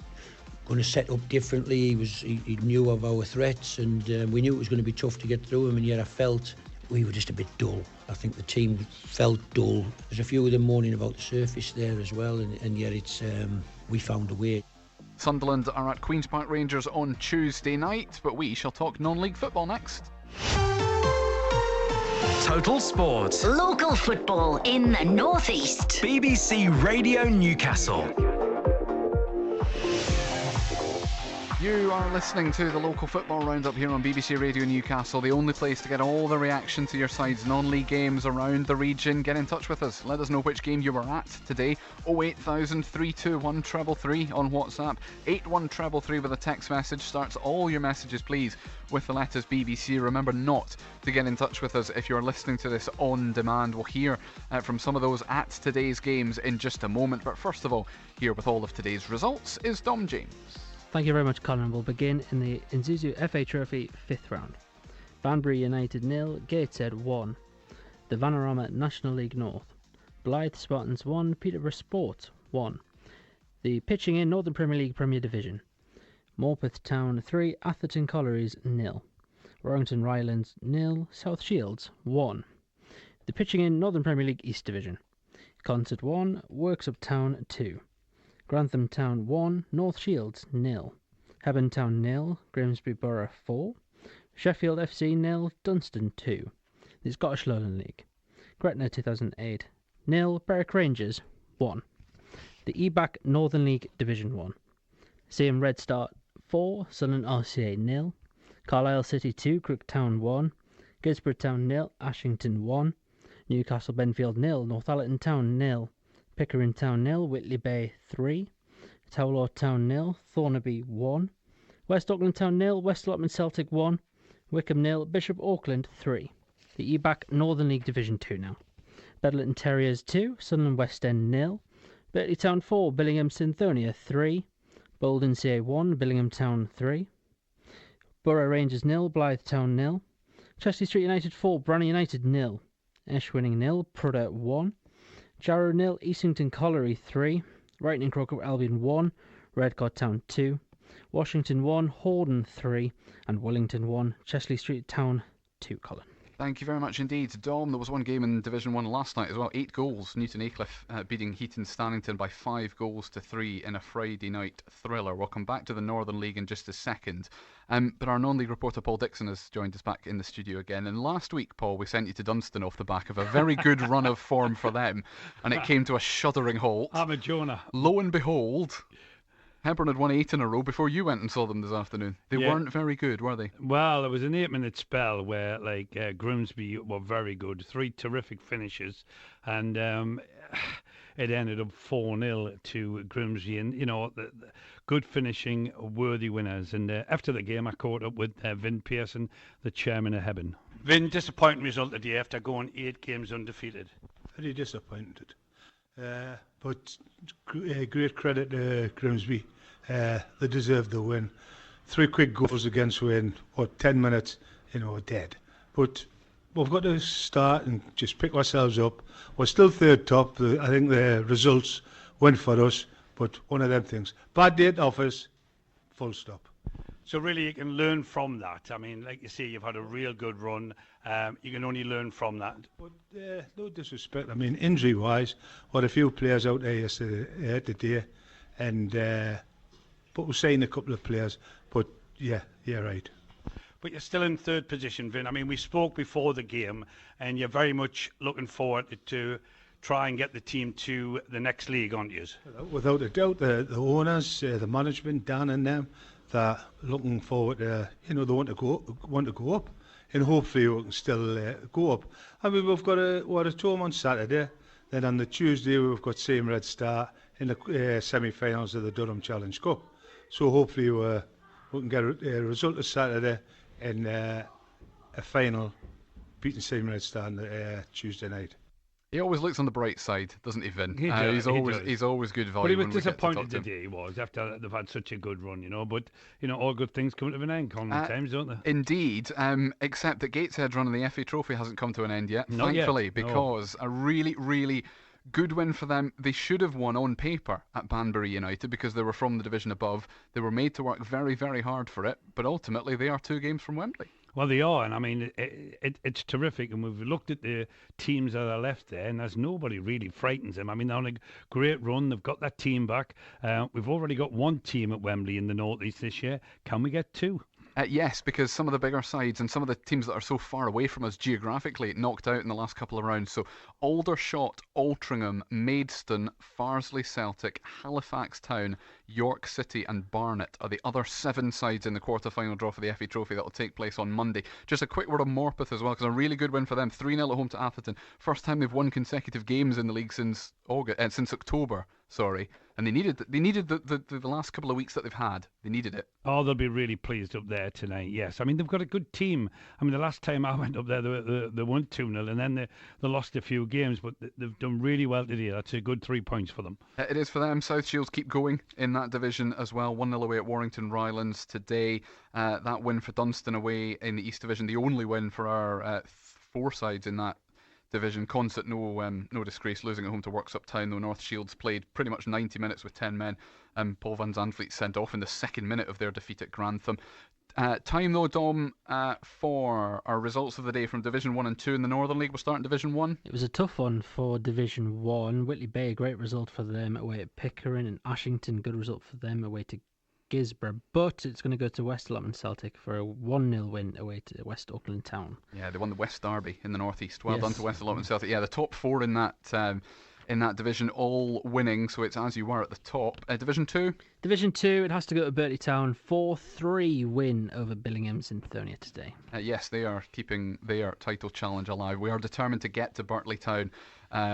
Speaker 7: going to set up differently. He knew of our threats, and we knew it was going to be tough to get through him, and yet I felt we were just a bit dull. I think the team felt dull. There's a few of them moaning about the surface there as well, and yet it's we found a way.
Speaker 15: Sunderland are at Queen's Park Rangers on Tuesday night, but we shall talk non-league football next.
Speaker 8: Total Sport.
Speaker 10: Local football in the Northeast.
Speaker 8: BBC Radio Newcastle.
Speaker 15: You are listening to the local football roundup here on BBC Radio Newcastle, the only place to get all the reaction to your side's non-league games around the region. Get in touch with us. Let us know which game you were at today. 08000 321 333 on WhatsApp. 81333 with a text message. Starts all your messages, please, with the letters BBC. Remember not to get in touch with us if you're listening to this on demand. We'll hear from some of those at today's games in just a moment. But first of all, here with all of today's results is Dom James.
Speaker 16: Thank you very much, Colin. We'll begin in the Isuzu FA Trophy 5th round. Banbury United 0, Gateshead 1. The Vanarama National League North. Blyth Spartans 1, Peterborough Sport 1. The pitching in Northern Premier League Premier Division. Morpeth Town 3, Atherton Collieries 0. Warrington Rylands 0, South Shields 1. The pitching in Northern Premier League East Division. Concert 1, Works Town 2. Grantham Town 1, North Shields 0. Hebburn Town 0, Grimsby Borough 4. Sheffield FC 0, Dunstan 2. The Scottish Lowland League. Gretna 2008 0, Berwick Rangers 1. The EBAC Northern League Division 1. Seaham Red Star 4, Sunderland RCA 0. Carlisle City 2, Crooktown 1. Gisborough Town 0, Ashington 1. Newcastle Benfield 0, Northallerton Town 0. Pickering Town 0, Whitley Bay 3. Towler Town 0, Thornaby 1. West Auckland Town 0, West Allotment Celtic 1. Wickham 0, Bishop Auckland 3. The EBAC Northern League Division 2 now. Bedlington Terriers 2, Sunderland West End 0. Berkeley Town 4, Billingham Synthonia 3. Bolden CA 1, Billingham Town 3. Borough Rangers 0, Blyth Town 0. Chesley Street United 4, Branny United 0. Eshwinning 0, Prudder 1. Jarrow 0, Easington Colliery 3. Wrighton Croker Albion 1. Redcar Town 2. Washington 1, Horden 3. And Wellington 1, Chesley Street Town 2, Colin.
Speaker 15: Thank you very much indeed. Dom, there was one game in Division 1 last night as well. 8 goals. Newton Aycliffe beating Heaton Stannington by 5-3 in a Friday night thriller. We'll come back to the Northern League in just a second. But our non-league reporter Paul Dixon has joined us back in the studio again. And last week, Paul, we sent you to Dunstan off the back of a very good run of form for them. And it came to a shuddering halt.
Speaker 20: I'm a Jonah.
Speaker 15: Lo and behold, Hebburn had won 8 in a row before you went and saw them this afternoon. They weren't very good, were they?
Speaker 20: Well, there was an 8-minute spell where Grimsby were very good. 3 terrific finishes. And it ended up 4-0 to Grimsby. And, the good finishing, worthy winners. And after the game, I caught up with Vin Pearson, the chairman of Hebburn. Vin, disappointing result today after going 8 games undefeated.
Speaker 4: Very disappointed. But great credit to Grimsby. They deserved the win. 3 quick goals against Wayne, 10 minutes, dead. But we've got to start and just pick ourselves up. We're still third top. I think the results went for us, but one of them things. Bad day at office, full stop.
Speaker 20: So really you can learn from that. I mean, like you say, you've had a real good run. You can only learn from that.
Speaker 4: But no disrespect. I mean, injury-wise, we had a few players out there yesterday, today, and but we're saying a couple of players. But yeah, right.
Speaker 20: But you're still in third position, Vin. I mean, we spoke before the game, and you're very much looking forward to try and get the team to the next league, aren't you?
Speaker 4: Without a doubt, the owners, the management, Dan and them, they're looking forward to, they want to go up, and hopefully we can still go up. I mean, we're at home on Saturday, then on the Tuesday we've got same Red Star in the semi-finals of the Durham Challenge Cup. So hopefully we can get a result of Saturday and a final beating same Red Star on the Tuesday night.
Speaker 15: He always looks on the bright side, doesn't he, Vin? He's always good value.
Speaker 20: But he was
Speaker 15: when
Speaker 20: disappointed today, he was, after they've had such a good run, But, all good things come to an end, times, don't they?
Speaker 15: Indeed, except that Gateshead's run of the FA Trophy hasn't come to an end yet,
Speaker 20: Not
Speaker 15: thankfully,
Speaker 20: yet.
Speaker 15: because a really, really good win for them. They should have won on paper at Banbury United because they were from the division above. They were made to work very, very hard for it, but ultimately they are 2 games from Wembley.
Speaker 20: Well, they are, and I mean, it's terrific. And we've looked at the teams that are left there, and there's nobody really frightens them. I mean, they're on a great run. They've got that team back. We've already got 1 team at Wembley in the North East this year. Can we get 2?
Speaker 15: Yes, because some of the bigger sides and some of the teams that are so far away from us geographically knocked out in the last couple of rounds. So Aldershot, Altrincham, Maidstone, Farsley Celtic, Halifax Town, York City and Barnet are the other 7 sides in the quarter-final draw for the FA Trophy that will take place on Monday. Just a quick word on Morpeth as well, because a really good win for them. 3-0 at home to Atherton. First time they've won consecutive games in the league since October. And they needed the last couple of weeks that they've had. They needed it.
Speaker 20: Oh, they'll be really pleased up there tonight, yes. I mean, they've got a good team. I mean, the last time I went up there, they won 2-0, and then they lost a few games, but they've done really well today. That's a good 3 points for them.
Speaker 15: It is for them. South Shields keep going in that division as well. 1-0 away at Warrington Rylands today. That win for Dunstan away in the East Division, the only win for our 4 sides in that division. Consett, no disgrace, losing at home to Worksop Town, though. North Shields played pretty much 90 minutes with 10 men. Paul Van Zandvliet sent off in the 2nd minute of their defeat at Grantham. Time though, Dom, for our results of the day from Division 1 and 2 in the Northern League. We'll start in Division 1.
Speaker 16: It was a tough one for Division 1. Whitley Bay, a great result for them away at Pickering, and Ashington, good result for them away to Gisborne, but it's going to go to West Lotman Celtic for a 1-0 win away to West Auckland Town.
Speaker 15: Yeah, they won the West Derby in the North East. Well done to West Lotman Celtic. Yeah, the top 4 in that division, all winning, so it's as you were at the top. Division 2?
Speaker 16: Division 2, it has to go to Berkeley Town. 4-3 win over Billingham Synthonia today.
Speaker 15: Yes, they are keeping their title challenge alive. We are determined to get to Berkeley Town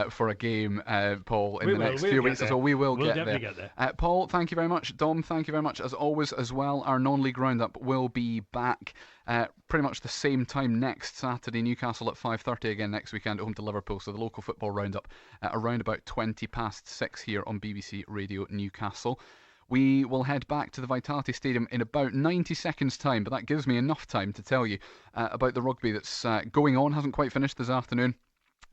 Speaker 15: for a game, Paul, in the next few weeks. So we will get there. Paul, thank you very much. Dom, thank you very much as always as well. Our non-league roundup will be back pretty much the same time next Saturday. Newcastle at 5:30 again next weekend at home to Liverpool. So the local football roundup around about 6:20 here on BBC Radio Newcastle. We will head back to the Vitality Stadium in about 90 seconds' time, but that gives me enough time to tell you about the rugby that's going on. Hasn't quite finished this afternoon.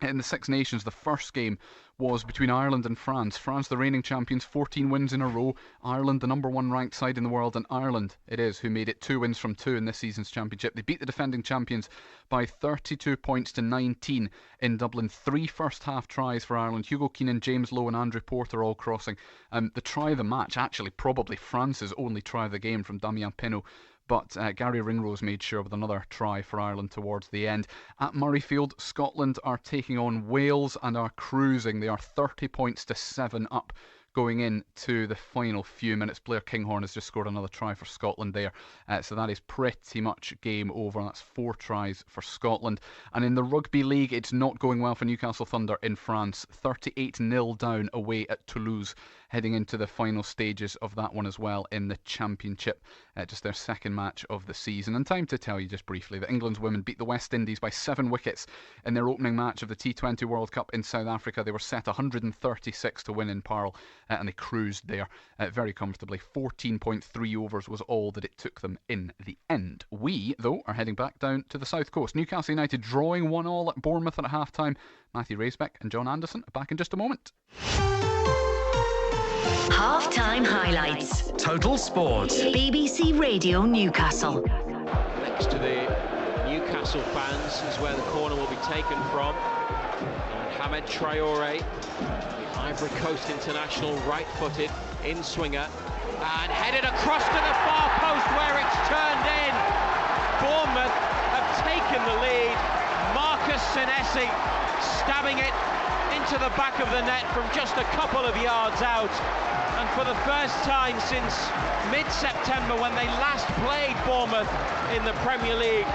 Speaker 15: In the Six Nations, the first game was between Ireland and France. France, the reigning champions, 14 wins in a row. Ireland, the number 1 ranked side in the world, and Ireland it is who made it 2 wins from 2 in this season's championship. They beat the defending champions by 32 points to 19 in Dublin. 3 first-half tries for Ireland. Hugo Keenan, James Lowe and Andrew Porter all crossing. The try of the match, actually probably France's only try of the game, from Damien Penaud. But Gary Ringrose made sure with another try for Ireland towards the end. At Murrayfield, Scotland are taking on Wales and are cruising. They are 30 points to 7 up going into the final few minutes. Blair Kinghorn has just scored another try for Scotland there. So that is pretty much game over. That's 4 tries for Scotland. And in the Rugby League, it's not going well for Newcastle Thunder in France. 38-0 down away at Toulouse, heading into the final stages of that one as well in the Championship. Just their second match of the season. And time to tell you just briefly that England's women beat the West Indies by 7 wickets in their opening match of the T20 World Cup in South Africa. They were set 136 to win in Pearl, and they cruised there very comfortably. 14.3 overs was all that it took them in the end. We, though, are heading back down to the South Coast. Newcastle United drawing 1-1 at Bournemouth at half-time. Matthew Raisbeck and John Anderson are back in just a moment.
Speaker 10: Half-time highlights.
Speaker 8: Total Sport.
Speaker 10: BBC Radio Newcastle.
Speaker 2: Next to the Newcastle fans is where the corner will be taken from. Mohamed Traore, the Ivory Coast international, right-footed in-swinger, and headed across to the far post where it's turned in. Bournemouth have taken the lead. Marcus Senesi stabbing it into the back of the net from just a couple of yards out. And for the first time since mid-September, when they last played Bournemouth in the Premier League,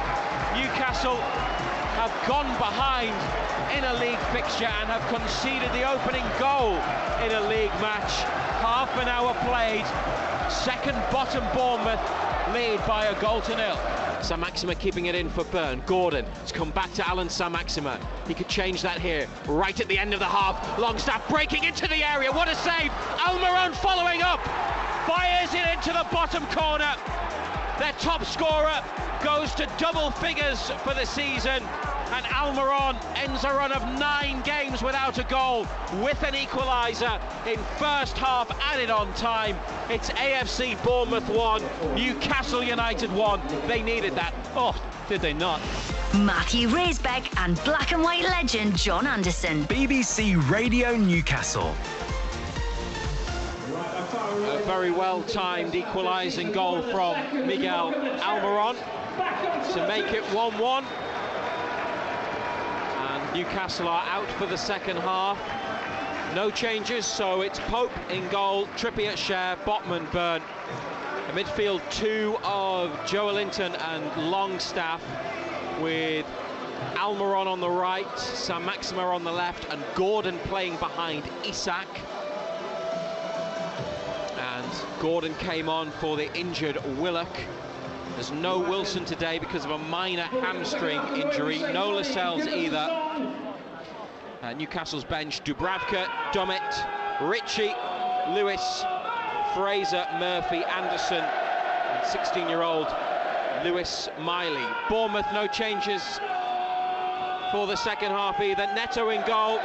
Speaker 2: Newcastle have gone behind in a league fixture and have conceded the opening goal in a league match. Half an hour played, second bottom Bournemouth lead by a 1-0. Saint-Maximin keeping it in for Byrne. Gordon has come back to Alan Saint-Maximin. He could change that here, right at the end of the half. Longstaff breaking into the area. What a save! Almiron following up. Fires it into the bottom corner. Their top scorer goes to double figures for the season. And Almiron ends a run of 9 games without a goal with an equaliser in first half added on time. It's AFC Bournemouth 1, Newcastle United 1. They needed that. Oh, did they not?
Speaker 10: Matthew Raisbeck and black and white legend John Anderson.
Speaker 8: BBC Radio Newcastle.
Speaker 2: A very well-timed equalising goal from Miguel Almiron to make it 1-1. Newcastle are out for the second half. No changes, so it's Pope in goal, Trippier, Cher, Botman, Byrne. A midfield 2 of Joelinton and Longstaff, with Almiron on the right, Saint-Maximin on the left, and Gordon playing behind Isak. And Gordon came on for the injured Willock. There's no Wilson today because of a minor hamstring injury. No Lascelles either. Newcastle's bench: Dubravka, Dummett, Ritchie, Lewis, Fraser, Murphy, Anderson, and 16-year-old Lewis Miley. Bournemouth, no changes for the second half either. Neto in goal.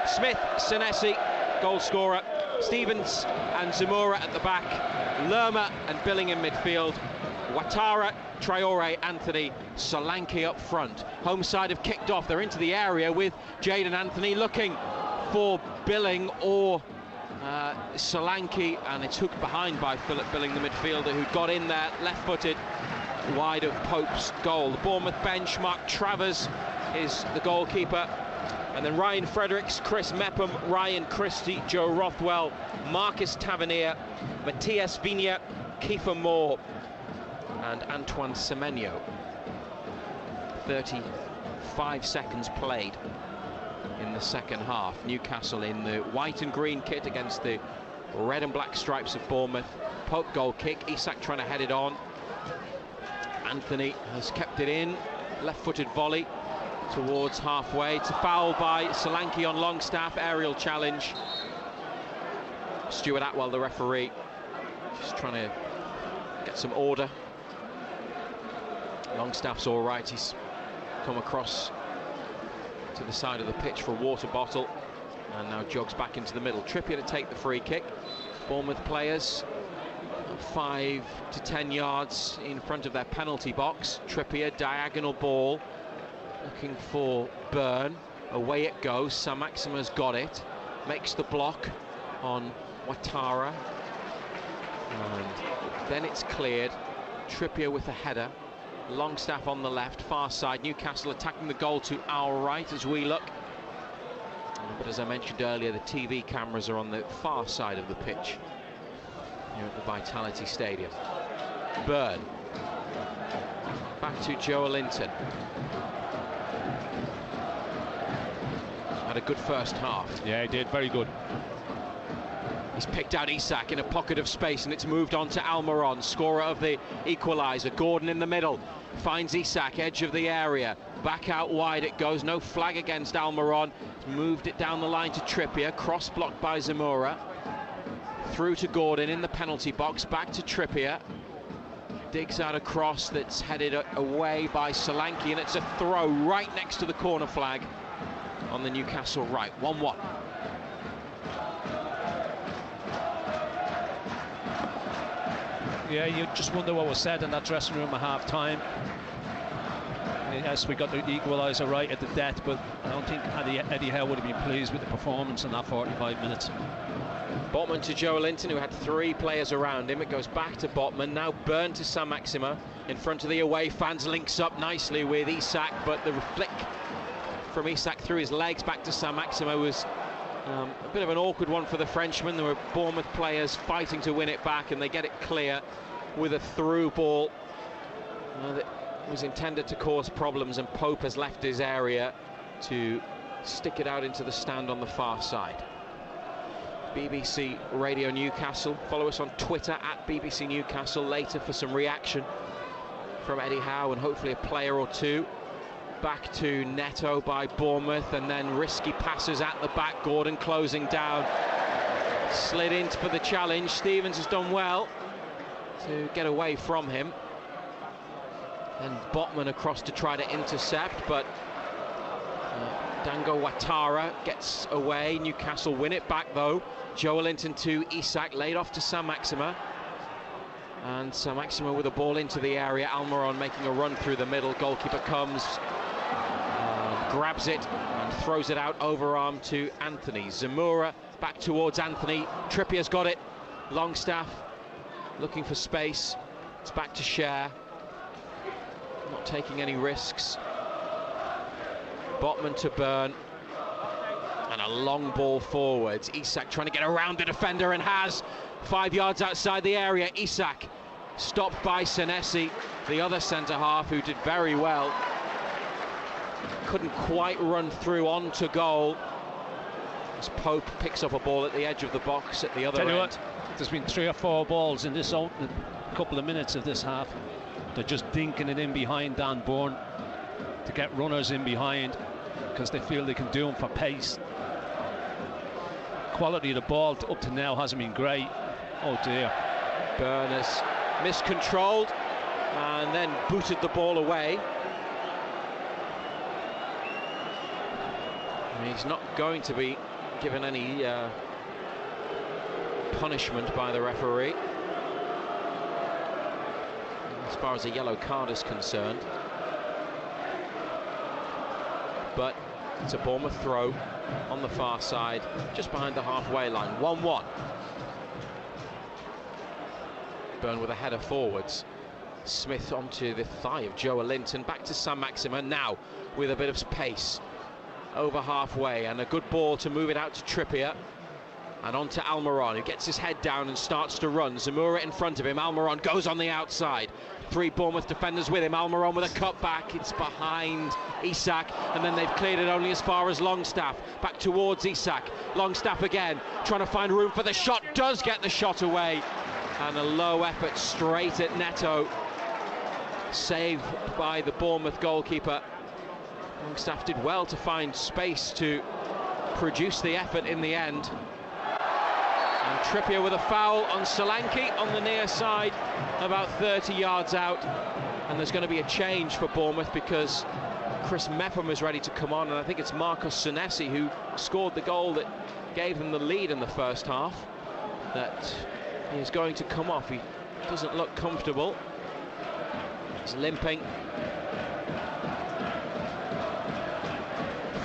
Speaker 2: Smith, Senesi, goal scorer. Stevens and Zamora at the back. Lerma and Billing in midfield. Ouattara, Traore, Anthony, Solanke up front. Home side have kicked off. They're into the area with Jayden Anthony looking for Billing or Solanke, and it's hooked behind by Philip Billing, the midfielder, who got in there left-footed wide of Pope's goal. The Bournemouth bench: Mark Travers is the goalkeeper, and then Ryan Fredericks, Chris Mepham, Ryan Christie, Joe Rothwell, Marcus Tavernier, Matthias Vigna, Kiefer Moore, and Antoine Semenyo. 35 seconds played in the second half. Newcastle in the white and green kit against the red and black stripes of Bournemouth. Pope goal kick, Isak trying to head it on. Anthony has kept it in, left-footed volley towards halfway. It's a foul by Solanke on Longstaff, aerial challenge. Stuart Atwell, the referee, just trying to get some order. Longstaff's all right. He's come across to the side of the pitch for a water bottle, and now jogs back into the middle. Trippier to take the free kick. Bournemouth players 5 to 10 yards in front of their penalty box. Trippier, diagonal ball, looking for Byrne. Away it goes. Saint-Maximin's got it. Makes the block on Ouattara. And then it's cleared. Trippier with a header. Longstaff on the left, far side. Newcastle attacking the goal to our right as we look. But as I mentioned earlier, the TV cameras are on the far side of the pitch here at the Vitality Stadium. Byrne. Back to Joelinton. Had a good first half.
Speaker 12: Yeah, he did. Very good.
Speaker 2: He's picked out Isak in a pocket of space, and it's moved on to Almiron, scorer of the equaliser. Gordon in the middle. Finds Isak, edge of the area. Back out wide it goes. No flag against Almiron. Moved it down the line to Trippier. Cross blocked by Zamora. Through to Gordon in the penalty box. Back to Trippier. Digs out a cross that's headed away by Solanke, and it's a throw right next to the corner flag on the Newcastle right. 1-1.
Speaker 12: Yeah, you just wonder what was said in that dressing room at half-time. Yes, we got the equaliser right at the death, but I don't think Eddie Howe would have been pleased with the performance in that 45 minutes.
Speaker 2: Botman to Joelinton, who had 3 players around him. It goes back to Botman. Now Byrne to Saint-Maximin. In front of the away fans, links up nicely with Isak, but the flick from Isak through his legs back to Saint-Maximin was a bit of an awkward one for the Frenchman. There were Bournemouth players fighting to win it back, and they get it clear with a through ball that was intended to cause problems, and Pope has left his area to stick it out into the stand on the far side. BBC Radio Newcastle. Follow us on Twitter at BBC Newcastle later for some reaction from Eddie Howe and hopefully a player or two. Back to Neto by Bournemouth, and then risky passes at the back. Gordon closing down. Slid in for the challenge. Stevens has done well to get away from him. And Botman across to try to intercept, but Dango Ouattara gets away. Newcastle win it back though. Joelinton to Isak, laid off to Saint-Maximin. And Saint-Maximin with a ball into the area. Almiron making a run through the middle. Goalkeeper comes, grabs it and throws it out overarm to Anthony. Zamora back towards Anthony. Trippier's got it. Longstaff looking for space. It's back to Cher. Not taking any risks. Botman to Byrne. And a long ball forwards. Isak trying to get around the defender and has. 5 yards outside the area. Isak stopped by Senesi, the other centre-half, who did very well. Couldn't quite run through onto goal as Pope picks up a ball at the edge of the box at the other end.
Speaker 12: What, there's been 3 or 4 balls in this couple of minutes of this half. They're just dinking it in behind Dan Bourne to get runners in behind because they feel they can do them for pace. Quality of the ball up to now hasn't been great. Oh dear.
Speaker 2: Byrne has miscontrolled and then booted the ball away. He's not going to be given any punishment by the referee as far as a yellow card is concerned. But it's a Bournemouth throw on the far side, just behind the halfway line. 1-1. Byrne with a header forwards. Smith onto the thigh of Joelinton. Back to Saint-Maximin now with a bit of pace. Over halfway, and a good ball to move it out to Trippier. And on to Almiron, who gets his head down and starts to run. Zamora in front of him. Almiron goes on the outside. 3 Bournemouth defenders with him. Almiron with a cut back. It's behind Isak, and then they've cleared it only as far as Longstaff. Back towards Isak. Longstaff again, trying to find room for the shot. Does get the shot away. And a low effort straight at Neto. Saved by the Bournemouth goalkeeper. Longstaff did well to find space to produce the effort in the end. And Trippier with a foul on Solanke on the near side, about 30 yards out. And there's going to be a change for Bournemouth because Chris Mepham is ready to come on, and I think it's Marcus Senesi who scored the goal that gave them the lead in the first half, that he is going to come off. He doesn't look comfortable. He's limping.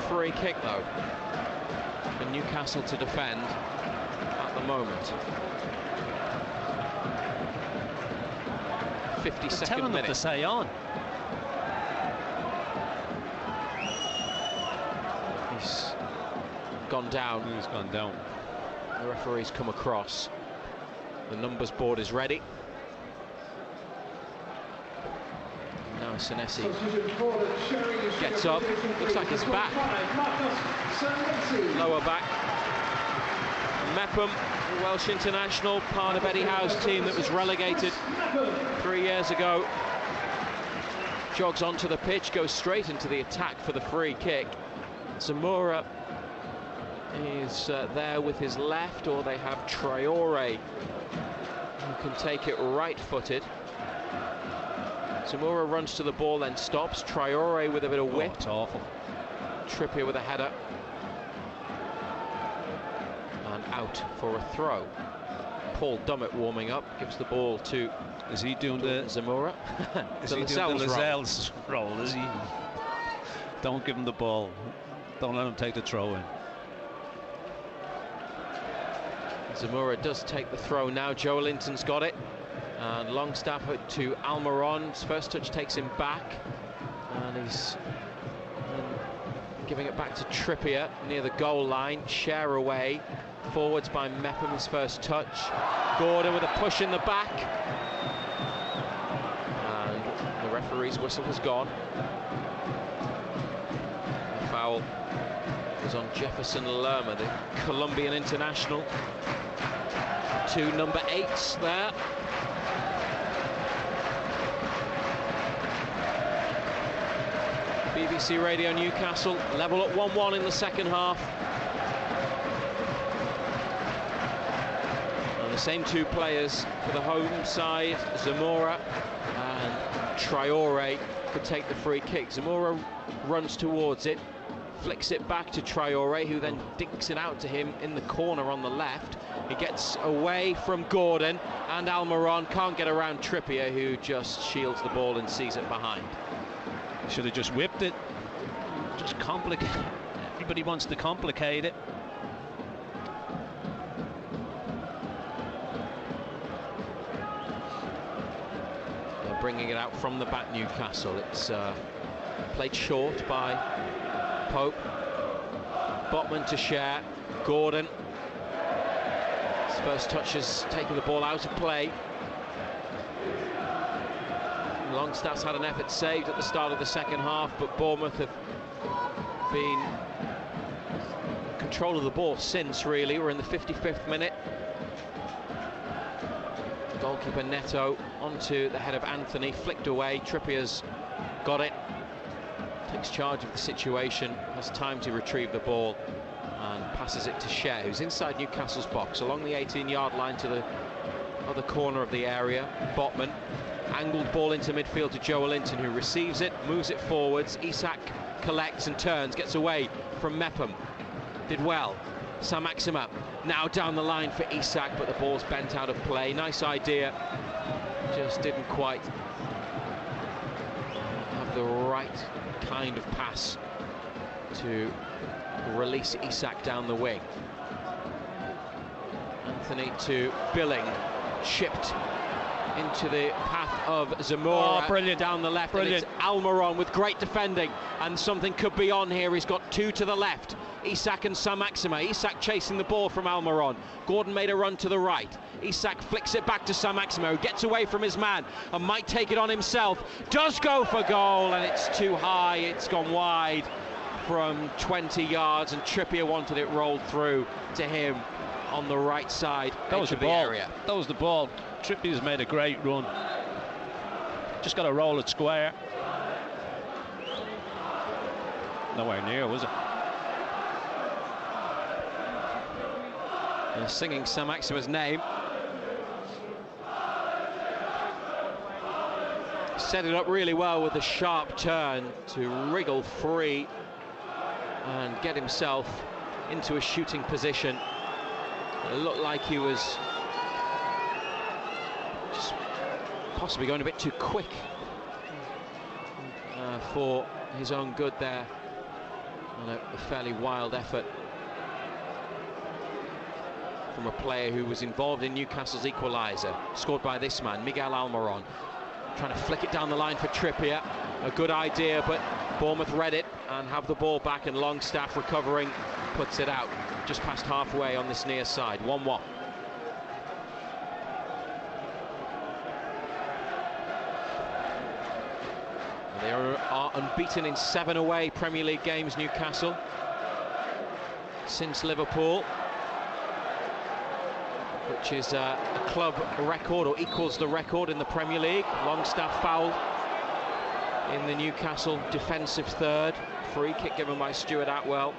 Speaker 2: Free kick though for Newcastle to defend at the moment. 52nd minute.
Speaker 12: To say on.
Speaker 2: He's gone down.
Speaker 12: He's gone down.
Speaker 2: The referee's come across. The numbers board is ready. Now Senesi gets up. Looks like his back. Lower back. Mepham, the Welsh international, part of Eddie Howe's team that was relegated 3 years ago. Jogs onto the pitch, goes straight into the attack for the free kick. Zamora is there with his left, or they have Traore, who can take it right-footed. Zamora runs to the ball, then stops. Traore with a bit of whip.
Speaker 12: It's awful.
Speaker 2: Trippier with a header. And out for a throw. Paul Dummett warming up, gives the ball to...
Speaker 12: Is he doing the...
Speaker 2: Zamora?
Speaker 12: Is he doing the Lascelles role, is he? Don't give him the ball. Don't let him take the throw in.
Speaker 2: Zamora does take the throw now. Joe Linton's got it. And Longstaff to Almiron. His first touch takes him back. And he's giving it back to Trippier near the goal line. Share away. Forwards by Mepham, his first touch. Gordon with a push in the back. And the referee's whistle has gone. The foul was on Jefferson Lerma, the Colombian international. Two number 8s there. BBC Radio Newcastle level at 1-1 in the second half. And the same two players for the home side, Zamora and Traore, could take the free kick. Zamora runs towards it, flicks it back to Traore, who then dinks it out to him in the corner on the left. He gets away from Gordon, and Almiron can't get around Trippier, who just shields the ball and sees it behind.
Speaker 12: Should have just whipped it. Just complicate. Everybody wants to complicate it.
Speaker 2: They're bringing it out from the back, Newcastle. It's played short by Pope. Botman to share. Gordon. His first touch has taken the ball out of play. Longstaff's had an effort saved at the start of the second half, but Bournemouth have been in control of the ball since, really. We're in the 55th minute. Goalkeeper Neto onto the head of Anthony, flicked away. Trippier's got it, takes charge of the situation, has time to retrieve the ball and passes it to Cher, who's inside Newcastle's box, along the 18-yard line to the other corner of the area. Botman. Angled ball into midfield to Joe Linton, who receives it, moves it forwards. Isak collects and turns, gets away from Mepham. Did well. Saint-Maximin now down the line for Isak, but the ball's bent out of play. Nice idea. Just didn't quite have the right kind of pass to release Isak down the wing. Anthony to Billing. Chipped into the path of Zamora.
Speaker 12: Oh, brilliant.
Speaker 2: Down the left.
Speaker 12: Brilliant.
Speaker 2: And it's Almiron with great defending, and something could be on here. He's got two to the left, Isak and Saint-Maximin. Isak chasing the ball from Almiron. Gordon made a run to the right. Isak flicks it back to Saint-Maximin, who gets away from his man and might take it on himself. Does go for goal, and it's too high. It's gone wide from 20 yards, and Trippier wanted it rolled through to him on the right side.
Speaker 12: That was the ball. Area. That was the ball. Trippier's made a great run. Just got to roll it square. Nowhere near, was it?
Speaker 2: They're singing Saint-Maximin's name. set it up really well with a sharp turn to wriggle free and get himself into a shooting position. It looked like he was just possibly going a bit too quick for his own good there, and a fairly wild effort from a player who was involved in Newcastle's equaliser, scored by this man, Miguel Almiron, trying to flick it down the line for Trippier. A good idea, but Bournemouth read it and have the ball back, and Longstaff recovering puts it out just past halfway on this near side. 1-1. They are unbeaten in 7 away Premier League games, Newcastle, since Liverpool, which is a club record, or equals the record in the Premier League. Longstaff fouled in the Newcastle defensive third. Free kick given by Stuart Atwell.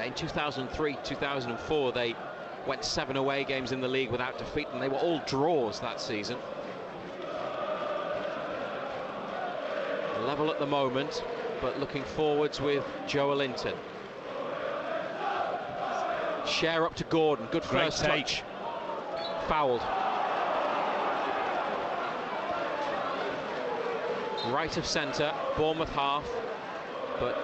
Speaker 2: In 2003-2004 they went 7 away games in the league without defeat, and they were all draws that season. Level at the moment, but looking forwards with Joelinton. Share up to Gordon, good first touch. Fouled. Right of centre, Bournemouth half, but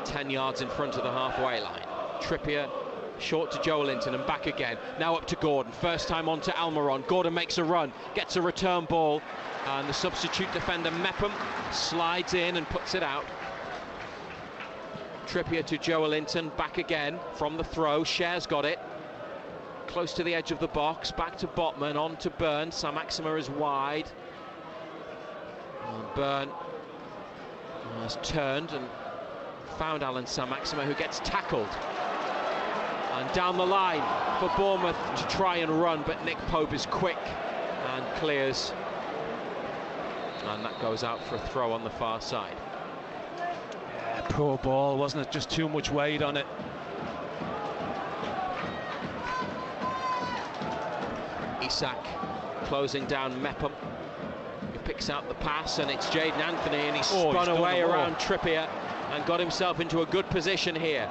Speaker 2: 10 yards in front of the halfway line. Trippier short to Joelinton and back again. Now up to Gordon, first time on to Almiron. Gordon makes a run, gets a return ball, and the substitute defender Mepham slides in and puts it out. Trippier to Joelinton, back again from the throw. Cher's got it, close to the edge of the box, back to Botman, on to Byrne. Saint-Maximin is wide, and Byrne has turned and found Alan Saint-Maximin, who gets tackled. And down the line for Bournemouth to try and run, but Nick Pope is quick and clears. And that goes out for a throw on the far side.
Speaker 12: Yeah, poor ball, wasn't it? Just too much weight on it.
Speaker 2: Isak closing down Mepham. He picks out the pass, and it's Jayden Anthony, and he's spun away around Trippier and got himself into a good position here.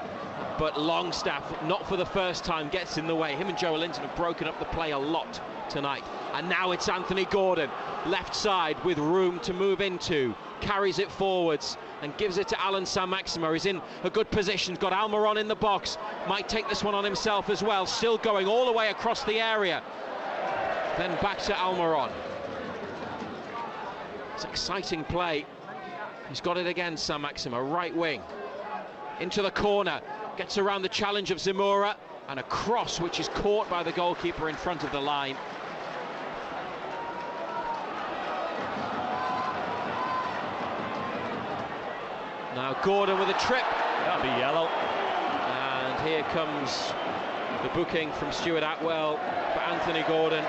Speaker 2: But Longstaff, not for the first time, gets in the way. Him and Joelinton have broken up the play a lot tonight. And now it's Anthony Gordon, left side with room to move into. Carries it forwards and gives it to Alan Saint-Maximin. He's in a good position, got Almiron in the box. Might take this one on himself as well. Still going all the way across the area. Then back to Almiron. It's exciting play. He's got it again, Saint-Maximin, right wing. Into the corner. Gets around the challenge of Zamora, and a cross which is caught by the goalkeeper in front of the line. Now Gordon with a trip.
Speaker 12: That'll be yellow.
Speaker 2: And here comes the booking from Stuart Atwell for Anthony Gordon.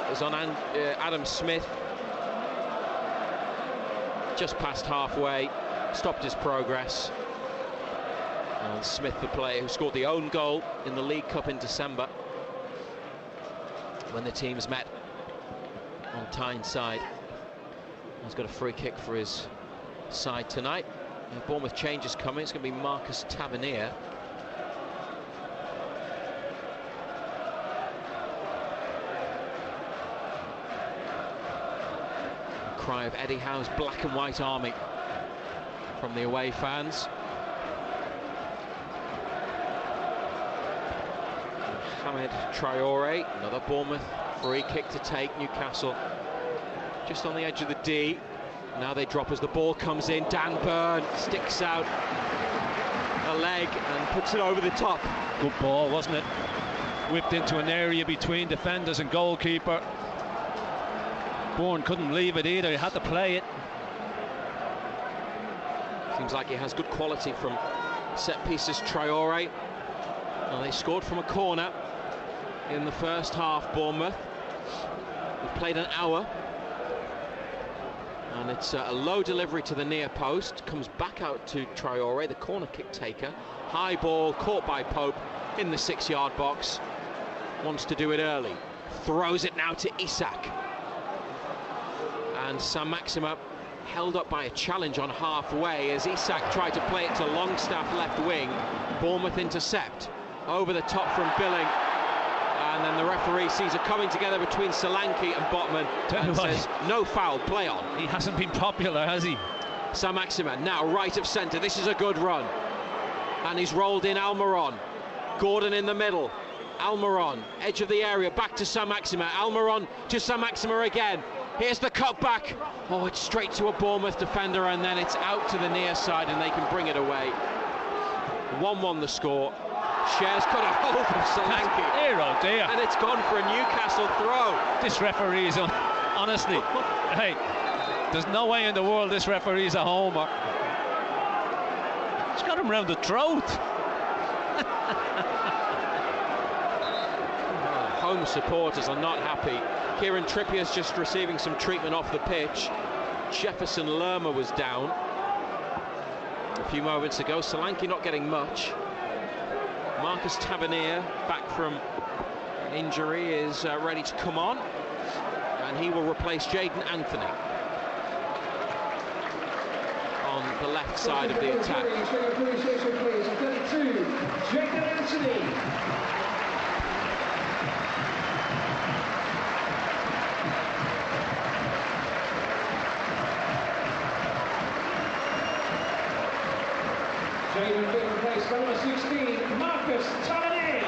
Speaker 2: It was on Adam Smith. Just past halfway. Stopped his progress. And Smith, the player who scored the own goal in the League Cup in December when the teams met on Tyneside, has got a free kick for his side tonight. Bournemouth change is coming. It's going to be Marcus Tavernier. Cry of Eddie Howe's black and white army from the away fans. Mohamed Traore, another Bournemouth free kick to take. Newcastle just on the edge of the D. Now they drop as the ball comes in. Dan Byrne sticks out a leg and puts it over the top.
Speaker 12: Good ball, wasn't it? Whipped into an area between defenders and goalkeeper. Bourne couldn't leave it either, he had to play it.
Speaker 2: Seems like he has good quality from set pieces, Traore. Well, they scored from a corner in the first half, Bournemouth. We've played an hour. And it's a low delivery to the near post. Comes back out to Traore, the corner kick taker. High ball, caught by Pope in the 6-yard box. Wants to do it early. throws it now to Isak. And Saint-Maximin held up by a challenge on halfway as Isak tried to play it to Longstaff left wing. Bournemouth intercept over the top from Billing. And then the referee sees a coming together between Solanke and Botman and says, no foul, play on.
Speaker 12: He hasn't been popular, has he?
Speaker 2: Saint-Maximin now right of centre. This is a good run. And he's rolled in Almiron. Gordon in the middle. Almiron, edge of the area, back to Saint-Maximin. Almiron to Saint-Maximin again. Here's the cut back. Oh, it's straight to a Bournemouth defender, and then it's out to the near side, and they can bring it away. 1-1 the score. Cher's got a hold of Solanke.
Speaker 12: Dear, oh dear.
Speaker 2: And it's gone for a Newcastle throw.
Speaker 12: This referee is, honestly, hey, there's no way in the world this referee's a homer. He's got him round the throat.
Speaker 2: Home supporters are not happy. Kieran Trippier's just receiving some treatment off the pitch. Jefferson Lerma was down a few moments ago. Solanke not getting much. Marcus Tavernier, back from injury, is ready to come on, and he will replace Jaden Anthony on the left side of the attack.
Speaker 1: Jaden Anthony. Jaden being replaced by number 16, Marcus Tavernier.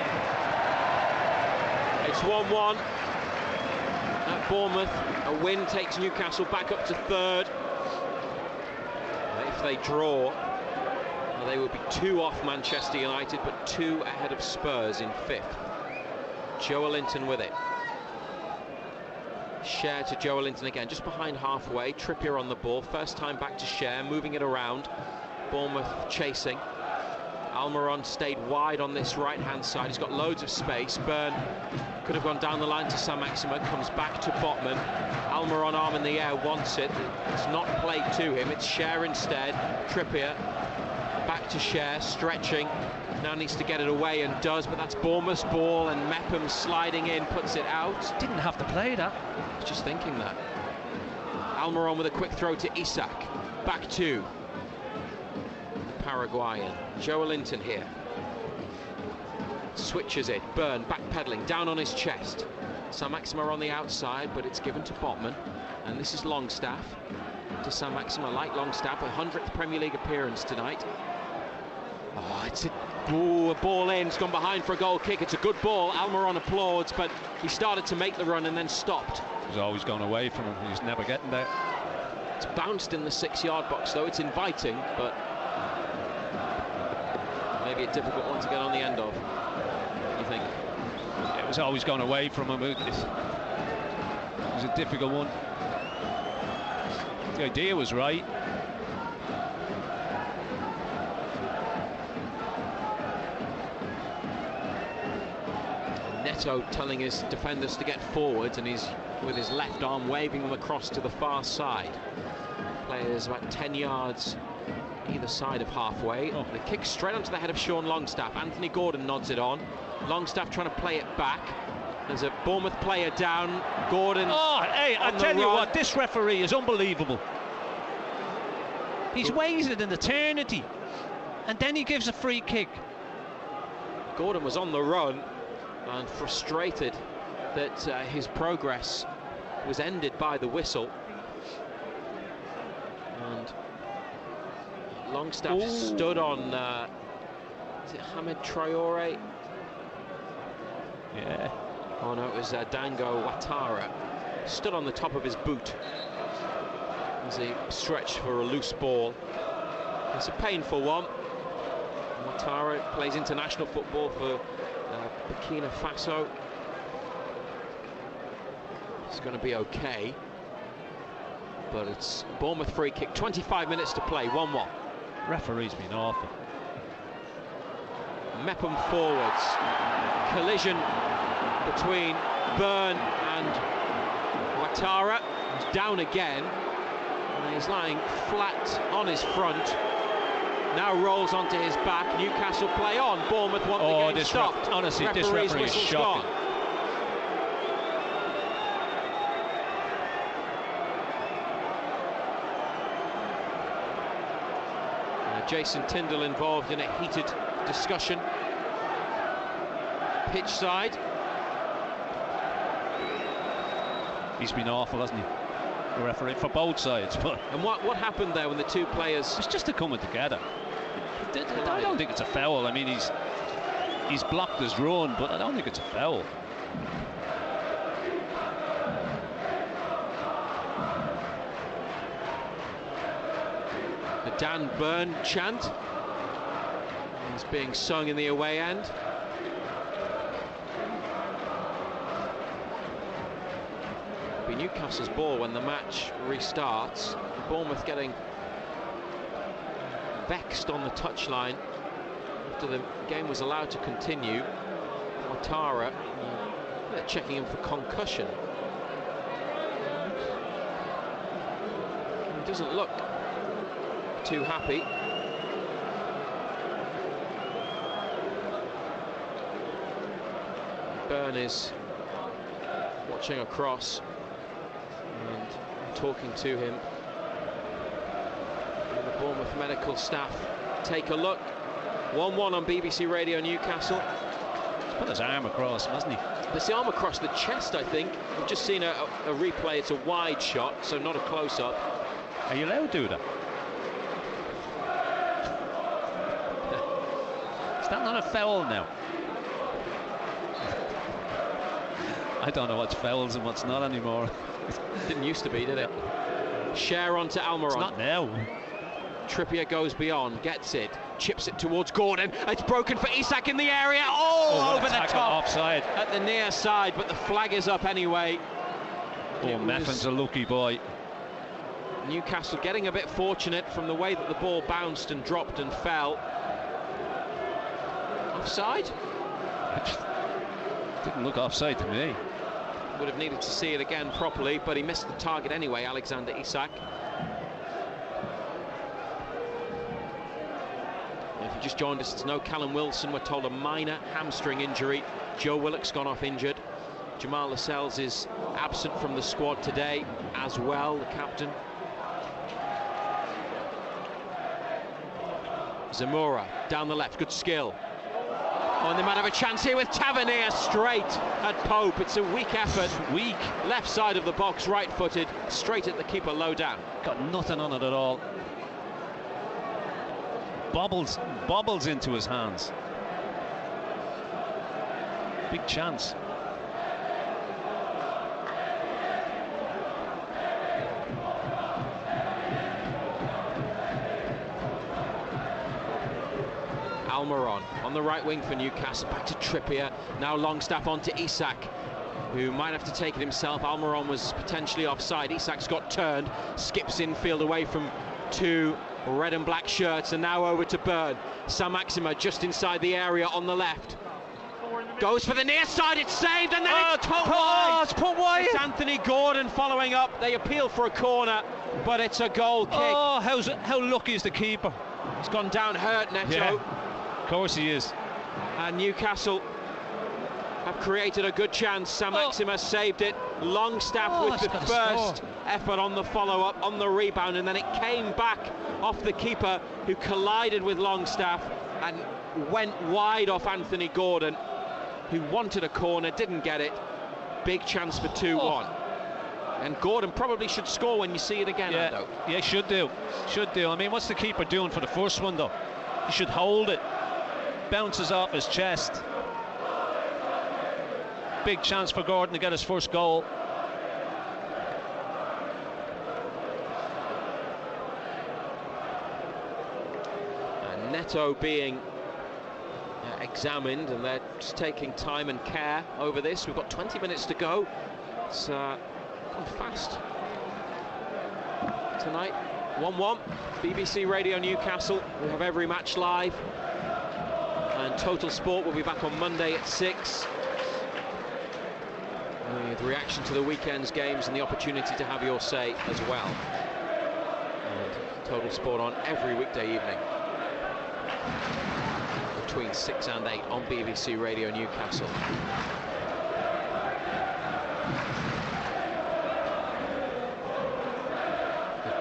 Speaker 2: It's 1-1 at Bournemouth. A win takes Newcastle back up to third. If they draw, they will be 2 off Manchester United, but 2 ahead of Spurs in 5th. Joelinton with it. Cher to Joelinton again, just behind halfway. Trippier on the ball, first time back to Cher, moving it around. Bournemouth chasing. Almiron stayed wide on this right-hand side. He's got loads of space. Byrne could have gone down the line to Saint-Maximin, comes back to Botman. Almiron, arm in the air, wants it. It's not played to him. It's Cher instead. Trippier back to Cher, stretching. Now needs to get it away and does, but that's Bournemouth's ball, and Mepham sliding in, puts it out.
Speaker 12: Didn't have to play that.
Speaker 2: I was just thinking that. Almiron with a quick throw to Isak. Back to Paraguayan. Joelinton here. Switches it. Byrne backpedaling, down on his chest. Saint-Maximin on the outside, but it's given to Botman. And this is Longstaff to Saint-Maximin, like Longstaff, a 100th Premier League appearance tonight. Oh, it's a ball in. It's gone behind for a goal kick. It's a good ball. Almiron applauds, but he started to make the run and then stopped.
Speaker 12: He's always gone away from him. He's never getting there.
Speaker 2: It's bounced in the 6-yard box, though. It's inviting, but maybe a difficult one to get on the end of, you think?
Speaker 12: It was always gone away from him. It was a difficult one. The idea was right.
Speaker 2: Neto telling his defenders to get forwards, and he's with his left arm waving them across to the far side. Players about 10 yards either side of halfway. Oh. The kick straight onto the head of Sean Longstaff. Anthony Gordon nods it on. Longstaff trying to play it back. There's a Bournemouth player down. Gordon.
Speaker 12: Oh, hey, I tell you what, this referee is unbelievable. He's waited an eternity, and then he gives a free kick.
Speaker 2: Gordon was on the run and frustrated that his progress was ended by the whistle. And Longstaff stood on, is it Hamed Traore?
Speaker 12: Yeah.
Speaker 2: Oh no, it was Dango Ouattara. Stood on the top of his boot as he stretched for a loose ball. It's a painful one. Ouattara plays international football for Burkina Faso. It's going to be okay. But it's Bournemouth free kick, 25 minutes to play, 1-1.
Speaker 12: Referee's been awful.
Speaker 2: Mepham forwards. Collision between Byrne and Ouattara. He's down again. And he's lying flat on his front. Now rolls onto his back. Newcastle play on. Bournemouth want the game stopped.
Speaker 12: Honestly, this referee is shocking.
Speaker 2: Jason Tyndall involved in a heated discussion pitch side.
Speaker 12: He's been awful, hasn't he? The referee for both sides. But
Speaker 2: and what happened there when the two players?
Speaker 12: It's just a coming together. I don't think it's a foul. I mean, he's blocked his run, but I don't think it's a foul.
Speaker 2: The Dan Byrne chant is being sung in the away end. It'll be Newcastle's ball when the match restarts. Bournemouth getting vexed on the touchline after the game was allowed to continue. Ouattara checking him for concussion. He doesn't look too happy. Byrne is watching across and talking to him. And the Bournemouth medical staff take a look. 1-1 on BBC Radio Newcastle.
Speaker 12: He's put his arm across him, hasn't he?
Speaker 2: It's the arm across the chest, I think. We've just seen a replay. It's a wide shot, so not a close-up.
Speaker 12: Are you allowed to do that? Is that not a foul now? I don't know what's fouls and what's not anymore.
Speaker 2: Didn't used to be, did it? Share onto Almiron.
Speaker 12: It's not now.
Speaker 2: Trippier goes beyond, gets it, chips it towards Gordon. It's broken for Isak in the area. Oh, over the top.
Speaker 12: Offside.
Speaker 2: At the near side, but the flag is up anyway.
Speaker 12: Oh, Meffen's a lucky boy.
Speaker 2: Newcastle getting a bit fortunate from the way that the ball bounced and dropped and fell. Offside?
Speaker 12: Didn't look offside to me.
Speaker 2: Would have needed to see it again properly, but he missed the target anyway, Alexander Isak. If you just joined us, it's no Callum Wilson. We're told a minor hamstring injury. Joe Willock's gone off injured. Jamal Lascelles is absent from the squad today as well, the captain. Zamora down the left, good skill. Oh, and they might have a chance here with Tavernier straight at Pope. It's a weak effort.
Speaker 12: Weak.
Speaker 2: Left side of the box, right-footed, straight at the keeper, low down.
Speaker 12: Got nothing on it at all. Bobbles into his hands. Big chance.
Speaker 2: Almiron on the right wing for Newcastle, back to Trippier, now Longstaff on to Isak, who might have to take it himself. Almiron was potentially offside. Isak's got turned, skips infield away from two red and black shirts, and now over to Byrne. Sam-Maxima just inside the area on the left. Goes for the near side, it's saved, and then it's put wide.
Speaker 12: It's put wide.
Speaker 2: It's Anthony Gordon following up. They appeal for a corner, but it's a goal kick.
Speaker 12: Oh, how lucky is the keeper?
Speaker 2: He's gone down hurt, Neto.
Speaker 12: Yeah. Of course he is.
Speaker 2: And Newcastle have created a good chance. Sam-Maxima saved it. Longstaff with the first effort on the follow-up, on the rebound, and then it came back off the keeper, who collided with Longstaff and went wide off Anthony Gordon, who wanted a corner, didn't get it. Big chance for 2-1. And Gordon probably should score when you see it again, Ando.
Speaker 12: Yeah, should do. I mean, what's the keeper doing for the first one, though? He should hold it. Bounces off his chest. Big chance for Gordon to get his first goal.
Speaker 2: And Neto being examined, and they're just taking time and care over this. We've got 20 minutes to go. It's gone fast tonight. 1-1, BBC Radio Newcastle. We have every match live, and Total Sport will be back on Monday at 6 with reaction to the weekend's games and the opportunity to have your say as well. And Total Sport on every weekday evening between 6 and 8 on BBC Radio Newcastle.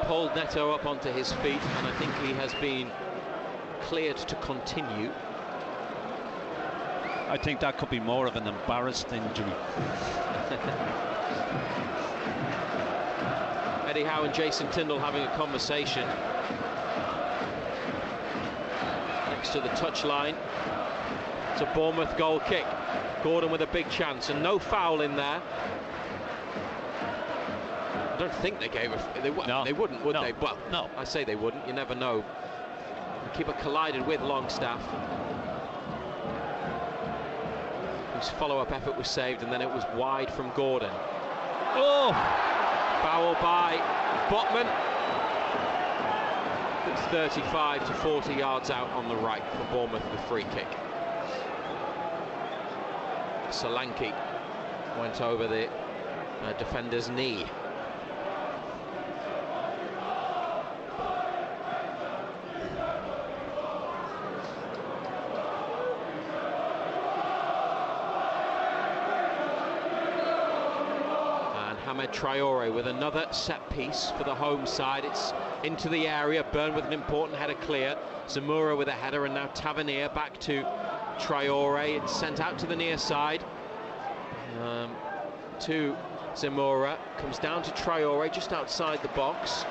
Speaker 2: Pulled Neto up onto his feet, and I think he has been cleared to continue.
Speaker 12: I think that could be more of an embarrassed injury.
Speaker 2: Eddie Howe and Jason Tindall having a conversation next to the touchline. It's a Bournemouth goal kick. Gordon with a big chance and no foul in there. I don't think they gave they wouldn't, would they? Well, no. I say they wouldn't. You never know. The keeper collided with Longstaff, whose follow-up effort was saved, and then it was wide from Gordon. Oh! Foul by Botman. It's 35 to 40 yards out on the right for Bournemouth with a free kick. Solanke went over the defender's knee. Ahmed Traore with another set piece for the home side. It's into the area. Byrne with an important header clear. Zamora with a header, and now Tavernier back to Traore. It's sent out to the near side to Zamora. Comes down to Traore just outside the box.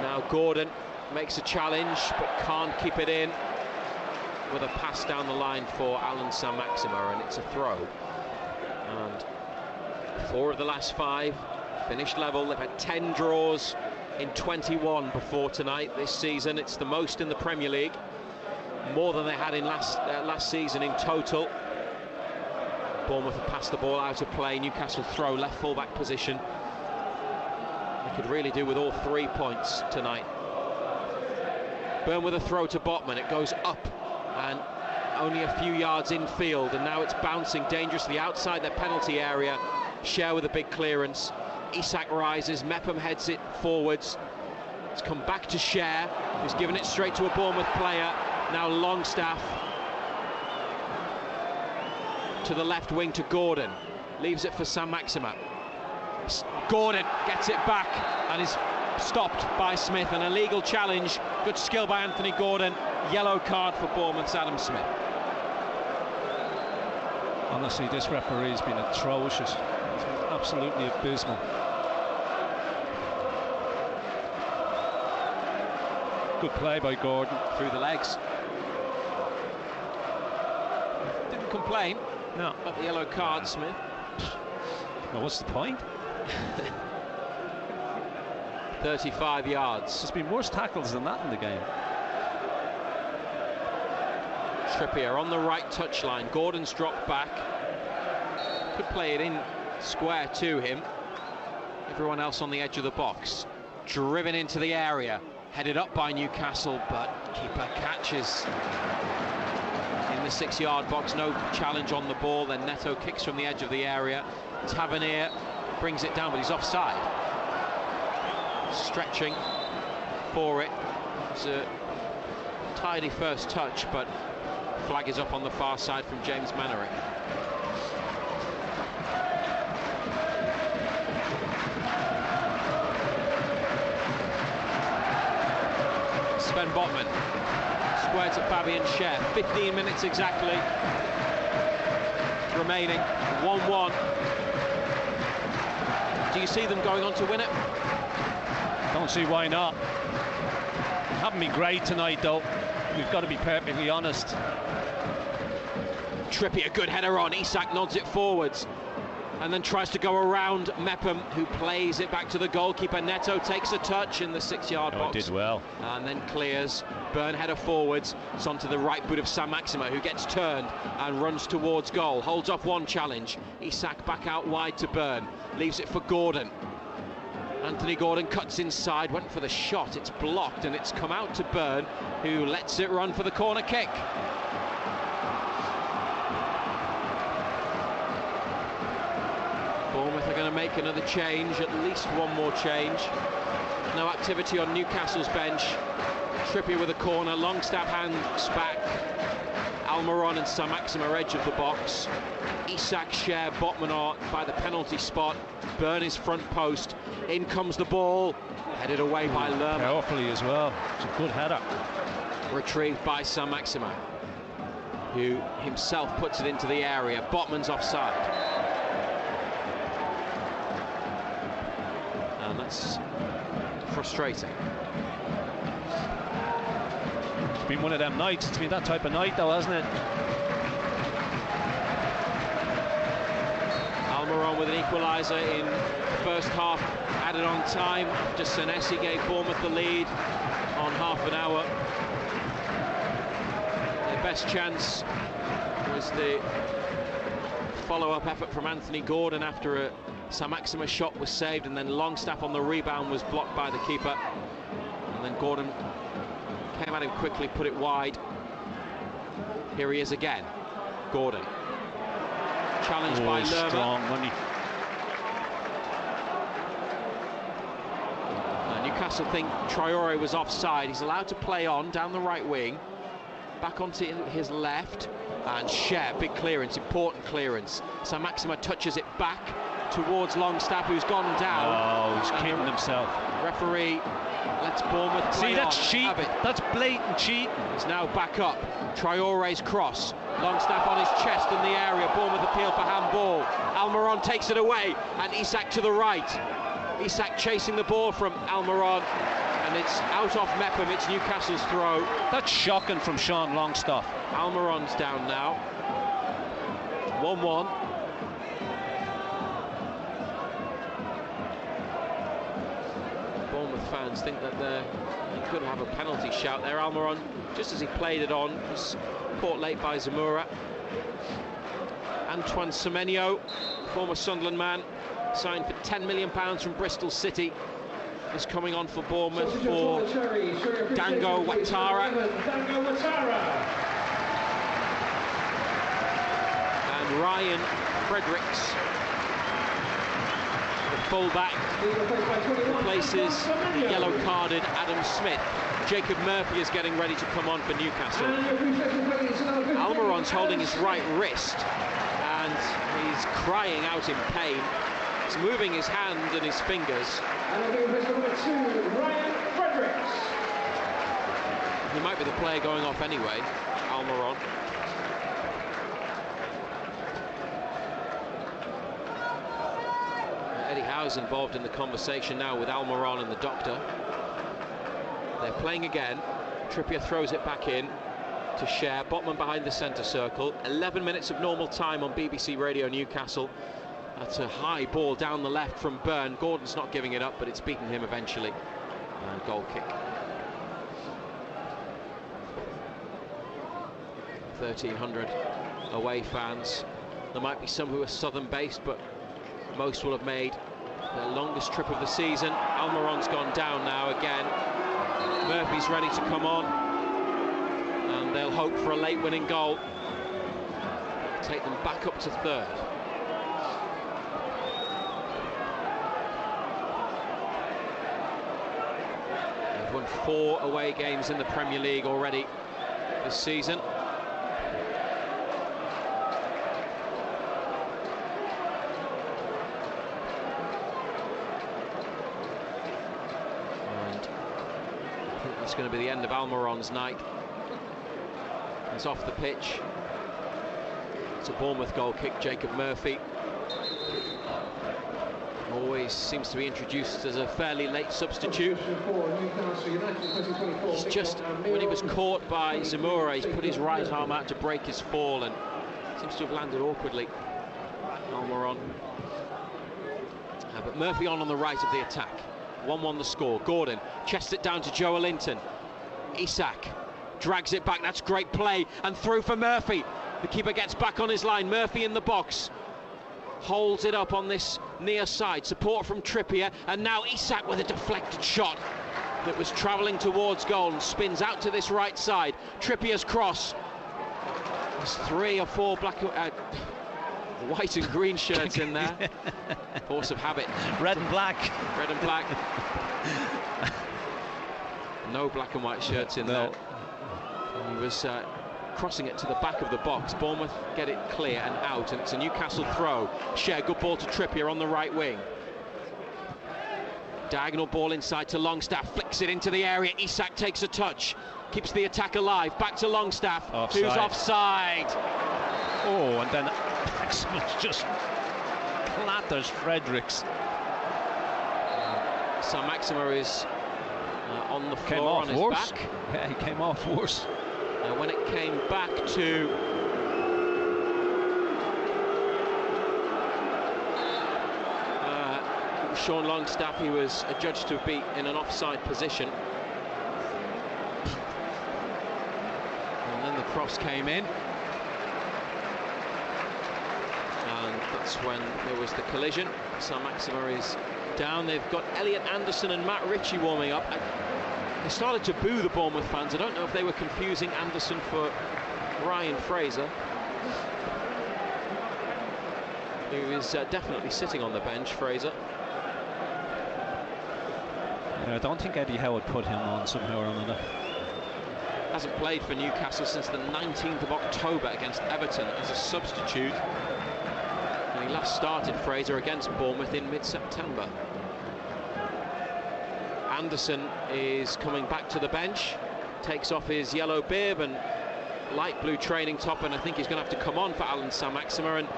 Speaker 2: Now Gordon makes a challenge but can't keep it in, with a pass down the line for Alan Saint-Maximin, and it's a throw. And 4 of the last 5 finished level. They've had 10 draws in 21 before tonight this season. It's the most in the Premier League, more than they had in last season in total. Bournemouth have passed the ball out of play. Newcastle throw, left full-back position. They could really do with all 3 points tonight. Byrne with a throw to Botman. It goes up and only a few yards infield, and now it's bouncing dangerously outside their penalty area. Cher with a big clearance. Isak rises, Mepham heads it forwards. It's come back to Cher, who's given it straight to a Bournemouth player. Now Longstaff to the left wing to Gordon. Leaves it for Saint-Maximin. Gordon gets it back and is stopped by Smith. An illegal challenge. Good skill by Anthony Gordon. Yellow card for Bournemouth's Adam Smith.
Speaker 12: Honestly, this referee's been atrocious. Absolutely abysmal. Good play by Gordon.
Speaker 2: Through the legs. Didn't complain.
Speaker 12: No.
Speaker 2: About the yellow card, Smith.
Speaker 12: Well, what's the point?
Speaker 2: 35 yards.
Speaker 12: There's been worse tackles than that in the game.
Speaker 2: Trippier on the right touchline. Gordon's dropped back. Could play it in square to him. Everyone else on the edge of the box. Driven into the area. Headed up by Newcastle, but keeper catches in the 6-yard box. No challenge on the ball. Then Neto kicks from the edge of the area. Tavernier brings it down, but he's offside. Stretching for it. It's a tidy first touch, but flag is up on the far side from James Mannery. Sven Botman square to Fabian Cher. 15 minutes exactly remaining. 1-1. Do you see them going on to win it?
Speaker 12: Don't see why not. Haven't been great tonight, though. We've got to be perfectly honest.
Speaker 2: Trippier, good header on. Isak nods it forwards and then tries to go around Mepham, who plays it back to the goalkeeper. Neto takes a touch in the 6-yard box.
Speaker 12: Did well.
Speaker 2: And then clears. Byrne header forwards. It's onto the right boot of Saint-Maximin, who gets turned and runs towards goal. Holds off one challenge. Isak back out wide to Byrne. Leaves it for Gordon. Anthony Gordon cuts inside, went for the shot. It's blocked and it's come out to Byrne, who lets it run for the corner kick. Bournemouth are going to make another change, at least one more change. No activity on Newcastle's bench. Trippier with a corner, Longstaff hands back. Almiron and Saint-Maximin edge of the box. Isak, Cher, Botman are by the penalty spot. Byrne is front post. In comes the ball, headed away by Lerma.
Speaker 12: Powerfully as well. It's a good header.
Speaker 2: Retrieved by Saint-Maximin, who himself puts it into the area. Botman's offside. And that's frustrating.
Speaker 12: It's been one of them nights. It's been that type of night, though, hasn't it?
Speaker 2: Almiron with an equaliser in the first half, added on time after Senesi gave Bournemouth the lead on half an hour. Their best chance was the follow-up effort from Anthony Gordon after a Saint-Maximin shot was saved, and then Longstaff on the rebound was blocked by the keeper, and then Gordon came at him quickly, put it wide. Here he is again, Gordon. Challenged by Lerma.
Speaker 12: Strong money.
Speaker 2: Newcastle think Traore was offside. He's allowed to play on down the right wing, back onto his left, and Cher, big clearance, important clearance. Saint-Maximin touches it back towards Longstaff, who's gone down.
Speaker 12: Oh, he's kidding himself.
Speaker 2: Referee lets Bournemouth play.
Speaker 12: See, that's
Speaker 2: on.
Speaker 12: cheating. That's blatant cheating.
Speaker 2: He's now back up. Traore's cross. Longstaff on his chest in the area. Bournemouth appeal for handball. Almiron takes it away, and Isak to the right. Isak chasing the ball from Almiron, and it's out off Mepham. It's Newcastle's throw.
Speaker 12: That's shocking from Sean Longstaff.
Speaker 2: Almiron's down now. 1-1. Bournemouth fans think that he could have a penalty shout there. Almiron, just as he played it on, was caught late by Zamora. Antoine Semenyo, former Sunderland man, signed for £10 million from Bristol City, is coming on for Bournemouth for Dango Ouattara. And Ryan Fredericks, the full-back, replaces the yellow-carded Adam Smith. Jacob Murphy is getting ready to come on for Newcastle. Almiron's holding his right wrist, and he's crying out in pain. He's moving his hand and his fingers. He might be the player going off anyway, Almiron. Eddie Howe's involved in the conversation now with Almiron and the doctor. They're playing again. Trippier throws it back in to Cher. Botman behind the centre circle. 11 minutes of normal time on BBC Radio Newcastle. That's a high ball down the left from Byrne. Gordon's not giving it up, but it's beaten him eventually. And goal kick. 1,300 away fans. There might be some who are Southern-based, but most will have made their longest trip of the season. Almiron's gone down now again. Murphy's ready to come on, and they'll hope for a late winning goal. Take them back up to third. They've won 4 away games in the Premier League already this season. It's going to be the end of Almiron's night. He's off the pitch. It's a Bournemouth goal kick. Jacob Murphy always seems to be introduced as a fairly late substitute. He's just, when he was caught by Zamora, he's put his right arm out to break his fall and seems to have landed awkwardly. Almiron. But Murphy on the right of the attack. 1-1 the score. Gordon chests it down to Joe Linton. Isak drags it back. That's great play, and through for Murphy. The keeper gets back on his line. Murphy in the box, holds it up on this near side. Support from Trippier, and now Isak with a deflected shot that was travelling towards goal and spins out to this right side. Trippier's cross. There's 3 or 4 black, white and green shirts in there. Force of habit.
Speaker 12: Red and black.
Speaker 2: Red and black. No black and white shirts in there. He was crossing it to the back of the box. Bournemouth get it clear and out, and it's a Newcastle throw. Share, good ball to Trippier on the right wing. Diagonal ball inside to Longstaff, flicks it into the area. Isak takes a touch, keeps the attack alive. Back to Longstaff, who's offside.
Speaker 12: Oh, and then just clatters Fredericks.
Speaker 2: Saint-Maximin is on the floor on his back.
Speaker 12: Yeah, he came off worse.
Speaker 2: When it came back to Sean Longstaff, he was adjudged to be in an offside position. And then the cross came in. And that's when there was the collision. Saint-Maximin is down. They've got Elliot Anderson and Matt Ritchie warming up. They started to boo the Bournemouth fans. I don't know if they were confusing Anderson for Ryan Fraser, who is definitely sitting on the bench, Fraser.
Speaker 12: I don't think Eddie Howe would put him on somehow or another.
Speaker 2: Hasn't played for Newcastle since the 19th of October against Everton as a substitute. And he last started, Fraser, against Bournemouth in mid-September. Anderson is coming back to the bench, takes off his yellow bib and light blue training top, and I think he's going to have to come on for Alan Saint-Maximin. And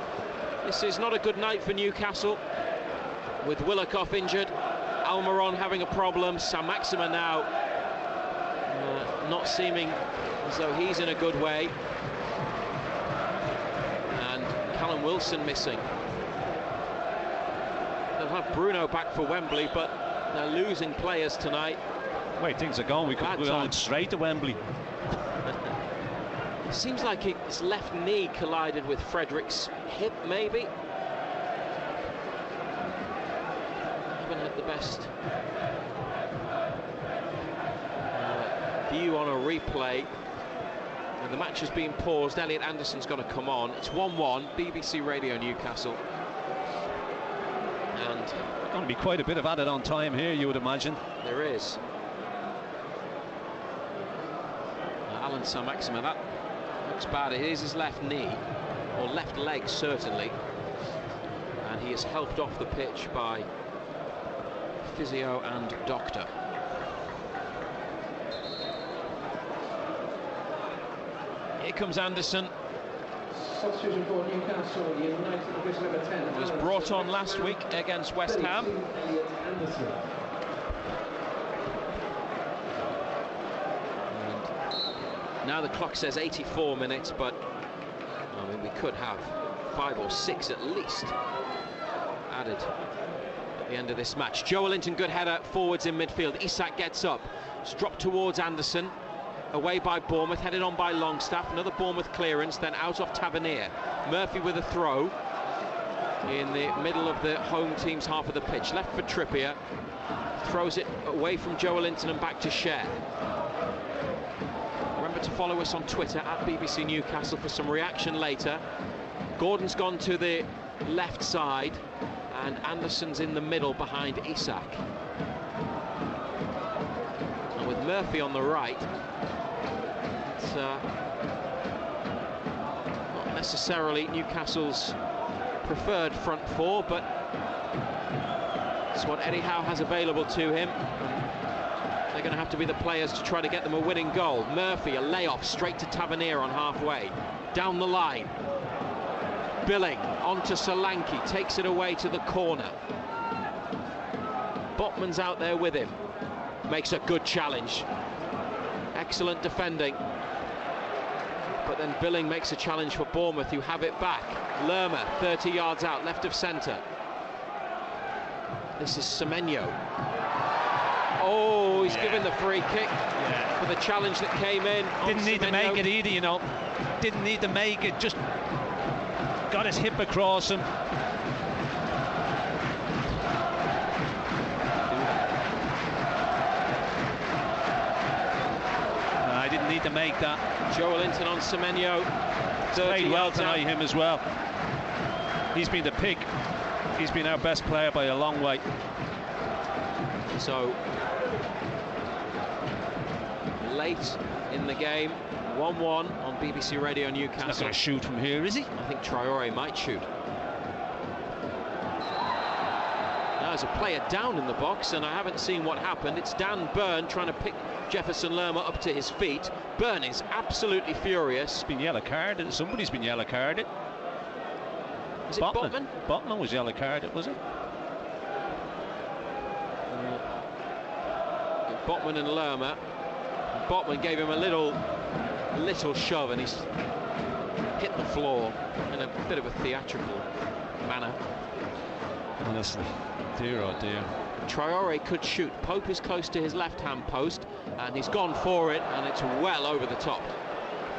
Speaker 2: this is not a good night for Newcastle, with Willock off injured, Almiron having a problem, Saint-Maximin now not seeming as though he's in a good way, and Callum Wilson missing. They'll have Bruno back for Wembley, but they're losing players tonight.
Speaker 12: Wait, things are going. We could go on straight to Wembley.
Speaker 2: It seems like his left knee collided with Fredericks' hip, maybe. Haven't had the best view on a replay. And the match has been paused. Elliot Anderson's got to come on. It's 1-1, BBC Radio Newcastle. And
Speaker 12: going to be quite a bit of added on time here, you would imagine.
Speaker 2: There is. Alan Saint-Maximin, that looks bad. It is his left knee, or left leg certainly, and he is helped off the pitch by physio and doctor. Here comes Anderson.
Speaker 1: Substitution for Newcastle, United official number 10.
Speaker 2: Was brought on last week against West Ham. And now the clock says 84 minutes, but I mean, we could have 5 or 6 at least added at the end of this match. Joelinton, good header forwards in midfield. Isak gets up. It's dropped towards Anderson. Away by Bournemouth, headed on by Longstaff. Another Bournemouth clearance, then out off Tavernier. Murphy with a throw in the middle of the home team's half of the pitch. Left for Trippier. Throws it away from Joelinton and back to Share. Remember to follow us on Twitter at BBC Newcastle for some reaction later. Gordon's gone to the left side and Anderson's in the middle behind Isak. And with Murphy on the right, it's not necessarily Newcastle's preferred front four, but it's what Eddie Howe has available to him. They're going to have to be the players to try to get them a winning goal. Murphy, a layoff straight to Tavernier on halfway. Down the line. Billing onto Solanke, takes it away to the corner. Botman's out there with him. Makes a good challenge. Excellent defending. But then Billing makes a challenge for Bournemouth, who have it back. Lerma, 30 yards out, left of centre. This is Semenyo. Oh, he's given the free kick for the challenge that came in.
Speaker 12: Didn't need to make it either, you know. Didn't need to make it, just got his hip across him. I didn't need to make that.
Speaker 2: Joelinton on Semenyo.
Speaker 12: Played well tonight, him as well. He's been the pick. He's been our best player by a long way.
Speaker 2: So late in the game, 1-1 on BBC Radio Newcastle.
Speaker 12: He's not going to shoot from here, is he?
Speaker 2: I think Traore might shoot. Now there's a player down in the box, and I haven't seen what happened. It's Dan Burn trying to pick Jefferson Lerma up to his feet. Burn is absolutely furious.
Speaker 12: It's been yellow carded. Somebody's been yellow carded.
Speaker 2: Is it Botman?
Speaker 12: Botman was yellow carded, was it?
Speaker 2: Botman and Lerma. Botman gave him a little shove, and he's hit the floor in a bit of a theatrical manner.
Speaker 12: Honestly, dear oh dear.
Speaker 2: Traore could shoot. Pope is close to his left-hand post, and he's gone for it, and it's well over the top.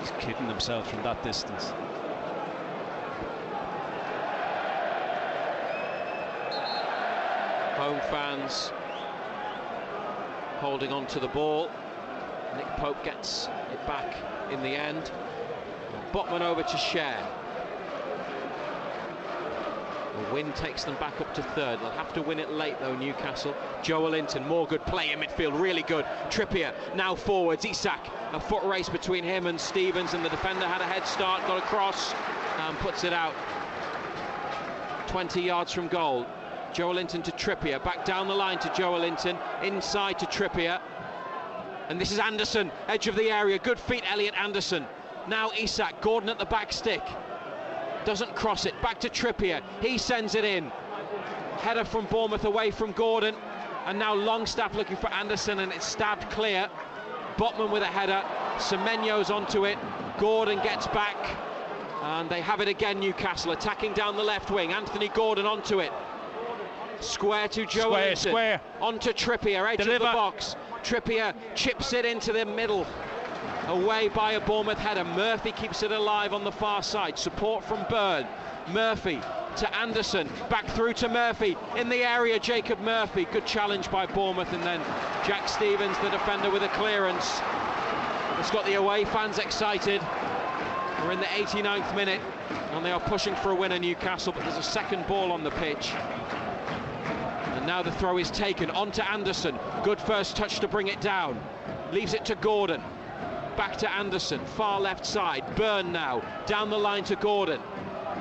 Speaker 12: He's kidding himself from that distance.
Speaker 2: Home fans holding on to the ball. Nick Pope gets it back in the end. Botman over to Cher. The win takes them back up to third. They'll have to win it late though, Newcastle. Joelinton, more good play in midfield, really good. Trippier now forwards. Isak, a foot race between him and Stevens, and the defender had a head start, got across and puts it out. 20 yards from goal. Joelinton to Trippier, back down the line to Joelinton, inside to Trippier. And this is Anderson, edge of the area. Good feet, Elliot Anderson. Now Isak, Gordon at the back stick. Doesn't cross it, back to Trippier. He sends it in. Header from Bournemouth away from Gordon. And now Longstaff looking for Anderson, and it's stabbed clear. Botman with a header. Semenyo's onto it. Gordon gets back. And they have it again, Newcastle, attacking down the left wing. Anthony Gordon onto it. Square to Joelinton.
Speaker 12: Square.
Speaker 2: Onto Trippier, edge of the box. Trippier chips it into the middle. Away by a Bournemouth header. Murphy keeps it alive on the far side. Support from Bird. Murphy to Anderson. Back through to Murphy. In the area, Jacob Murphy. Good challenge by Bournemouth. And then Jack Stevens, the defender, with a clearance. It's got the away fans excited. We're in the 89th minute. And they are pushing for a winner, Newcastle. But there's a second ball on the pitch. Now the throw is taken onto Anderson. Good first touch to bring it down. Leaves it to Gordon. Back to Anderson, far left side. Burn now, down the line to Gordon.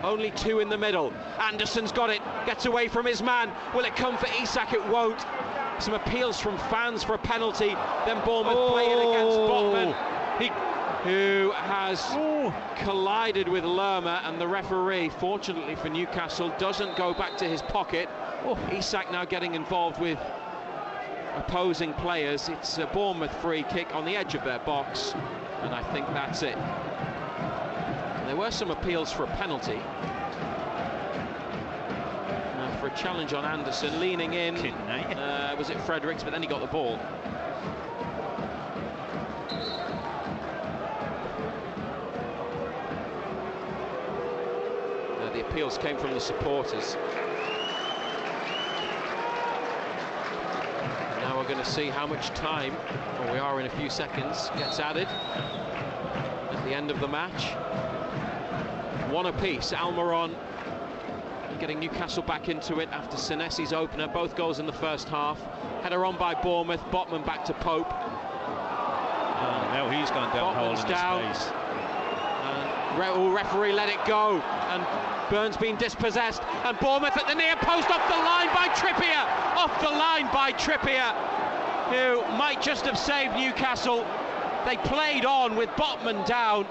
Speaker 2: Only two in the middle. Anderson's got it, gets away from his man. Will it come for Isak? It won't. Some appeals from fans for a penalty. Then Bournemouth play it against Botman, who has collided with Lerma, and the referee, fortunately for Newcastle, doesn't go back to his pocket. Isak now getting involved with opposing players. It's a Bournemouth free kick on the edge of their box, and I think that's it. And there were some appeals for a penalty. Now for a challenge on Anderson, leaning in. Was it Fredericks? But then he got the ball. The appeals came from the supporters. Now we're going to see how much time, or we are in a few seconds, gets added at the end of the match. One apiece. Almiron getting Newcastle back into it after Senesi's opener. Both goals in the first half. Header on by Bournemouth. Botman back to Pope.
Speaker 12: Now he's gone down.
Speaker 2: Botman's down. And referee let it go. And Burns being dispossessed, and Bournemouth at the near post, off the line by Trippier, who might just have saved Newcastle. They played on with Botman down.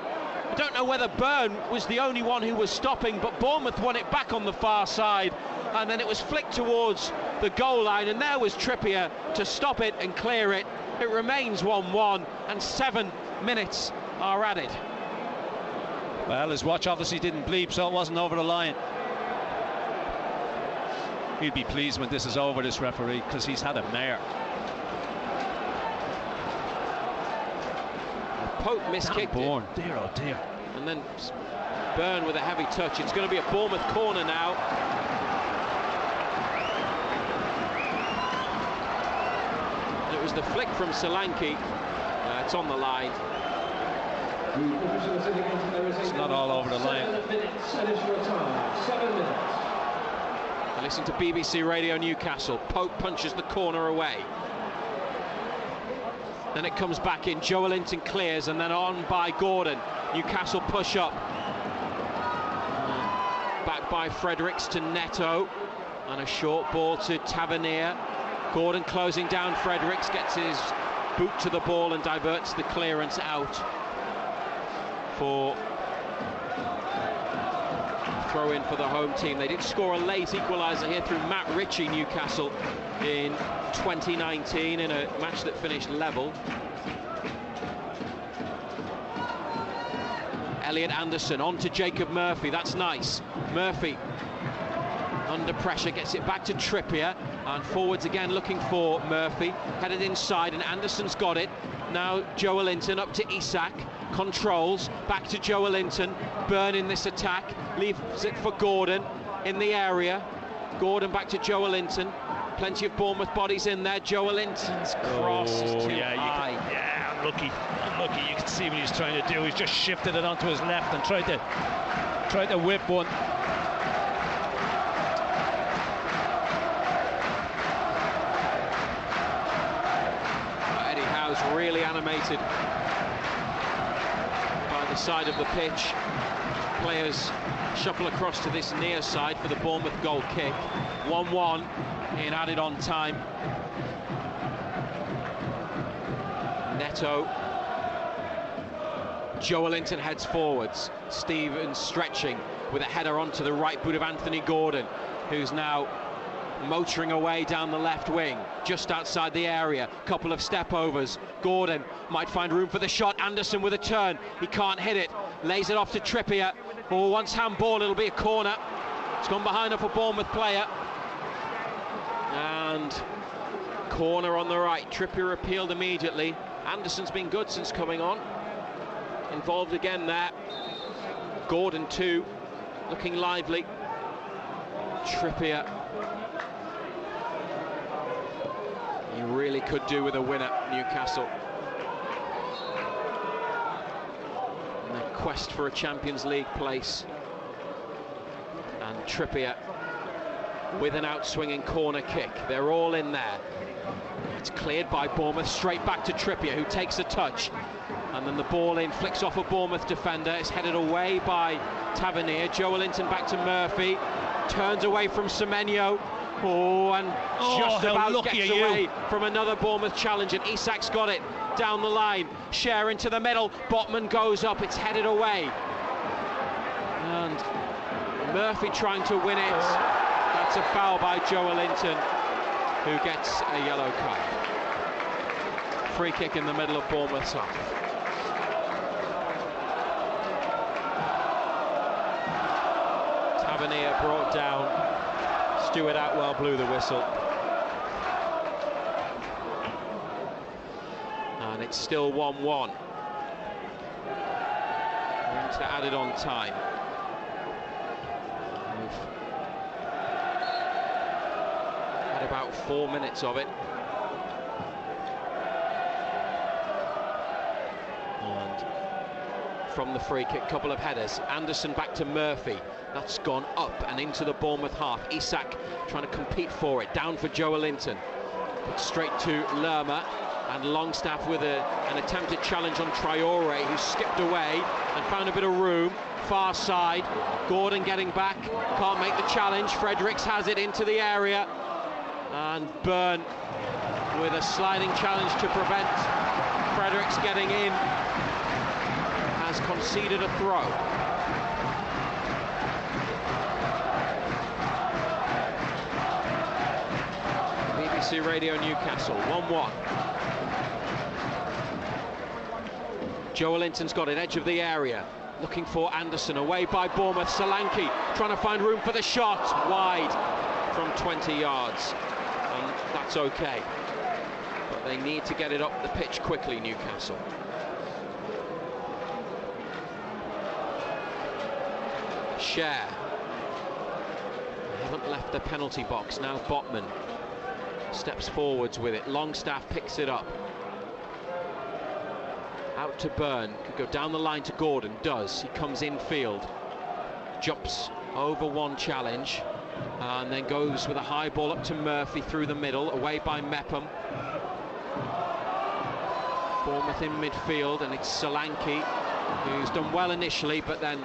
Speaker 2: I don't know whether Burn was the only one who was stopping, but Bournemouth won it back on the far side, and then it was flicked towards the goal line, and there was Trippier to stop it and clear it. It remains 1-1, and 7 minutes are added.
Speaker 12: Well, his watch obviously didn't bleep, so it wasn't over the line. He'll be pleased when this is over, this referee, because he's had a mare.
Speaker 2: Pope miskicked it.
Speaker 12: Dear, oh dear.
Speaker 2: And then Burn with a heavy touch. It's going to be a Bournemouth corner now. And it was the flick from Solanke. It's on the line.
Speaker 12: It's not all over the line.
Speaker 1: 7 minutes, and it's your time. 7 minutes.
Speaker 2: Listen to BBC Radio Newcastle. Pope punches the corner away. Then it comes back in. Joelinton clears and then on by Gordon. Newcastle push up. Back by Fredericks to Neto. And a short ball to Tavernier. Gordon closing down Fredericks, gets his boot to the ball and diverts the clearance out for throw in for the home team. They did score a late equaliser here through Matt Ritchie, Newcastle, in 2019 in a match that finished level. Elliot Anderson on to Jacob Murphy, that's nice. Murphy under pressure, gets it back to Trippier, and forwards again looking for Murphy, headed inside and Anderson's got it. Now Joelinton up to Isak, controls, back to Joelinton, Burn in this attack, leaves it for Gordon in the area. Gordon back to Joelinton, plenty of Bournemouth bodies in there. Joelinton's cross is too high.
Speaker 12: Unlucky. You can see what he's trying to do. He's just shifted it onto his left and tried to whip one.
Speaker 2: Eddie Howe's really animated by the side of the pitch. Players shuffle across to this near side for the Bournemouth goal kick. 1-1 in added on time. Neto. Joelinton heads forwards. Stevens stretching with a header onto the right boot of Anthony Gordon, who's now motoring away down the left wing, just outside the area. Couple of step overs. Gordon might find room for the shot. Anderson with a turn. He can't hit it. Lays it off to Trippier. Oh, once handball, it'll be a corner. It's gone behind off a Bournemouth player. And corner on the right. Trippier appealed immediately. Anderson's been good since coming on. Involved again there. Gordon too, looking lively. Trippier. You really could do with a winner, Newcastle. In the quest for a Champions League place. And Trippier with an out-swinging corner kick. They're all in there. It's cleared by Bournemouth, straight back to Trippier, who takes a touch. And then the ball in, flicks off a Bournemouth defender. It's headed away by Tavernier. Joelinton back to Murphy. Turns away from Semenyo. Oh, and just about gets away from another Bournemouth challenge. And Isak's got it down the line. Share into the middle. Botman goes up. It's headed away. And Murphy trying to win it. That's a foul by Joelinton, who gets a yellow card. Free kick in the middle of Bournemouth's half. Tavernier brought down. Stuart Atwell blew the whistle. And it's still 1-1. Into added on time. We've had about 4 minutes of it. And from the free kick, couple of headers. Anderson back to Murphy. That's gone up and into the Bournemouth half. Isak trying to compete for it. Down for Joelinton. But straight to Lerma. And Longstaff with an attempted challenge on Traore, who skipped away and found a bit of room. Far side. Gordon getting back. Can't make the challenge. Fredericks has it into the area. And Byrne with a sliding challenge to prevent Fredericks getting in. Has conceded a throw. BBC Radio Newcastle, 1-1. Joelinton's got it, edge of the area. Looking for Anderson, away by Bournemouth. Solanke trying to find room for the shot. Wide from 20 yards. And that's okay. But they need to get it up the pitch quickly, Newcastle. Share. They haven't left the penalty box. Now Botman steps forwards with it. Longstaff picks it up. Out to Byrne. Could go down the line to Gordon. Does. He comes infield. Jumps over one challenge. And then goes with a high ball up to Murphy through the middle. Away by Mepham. Bournemouth in midfield, and it's Solanke who's done well initially, but then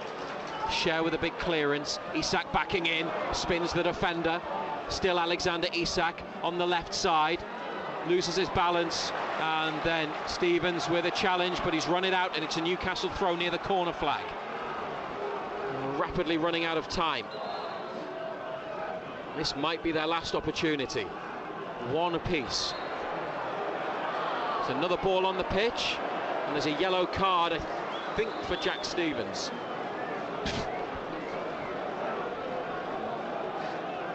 Speaker 2: Cher with a big clearance. Isak backing in, spins the defender. Still Alexander Isak on the left side, loses his balance, and then Stevens with a challenge, but he's run it out, and it's a Newcastle throw near the corner flag. Rapidly running out of time. This might be their last opportunity. One apiece. There's another ball on the pitch, and there's a yellow card, I think, for Jack Stevens.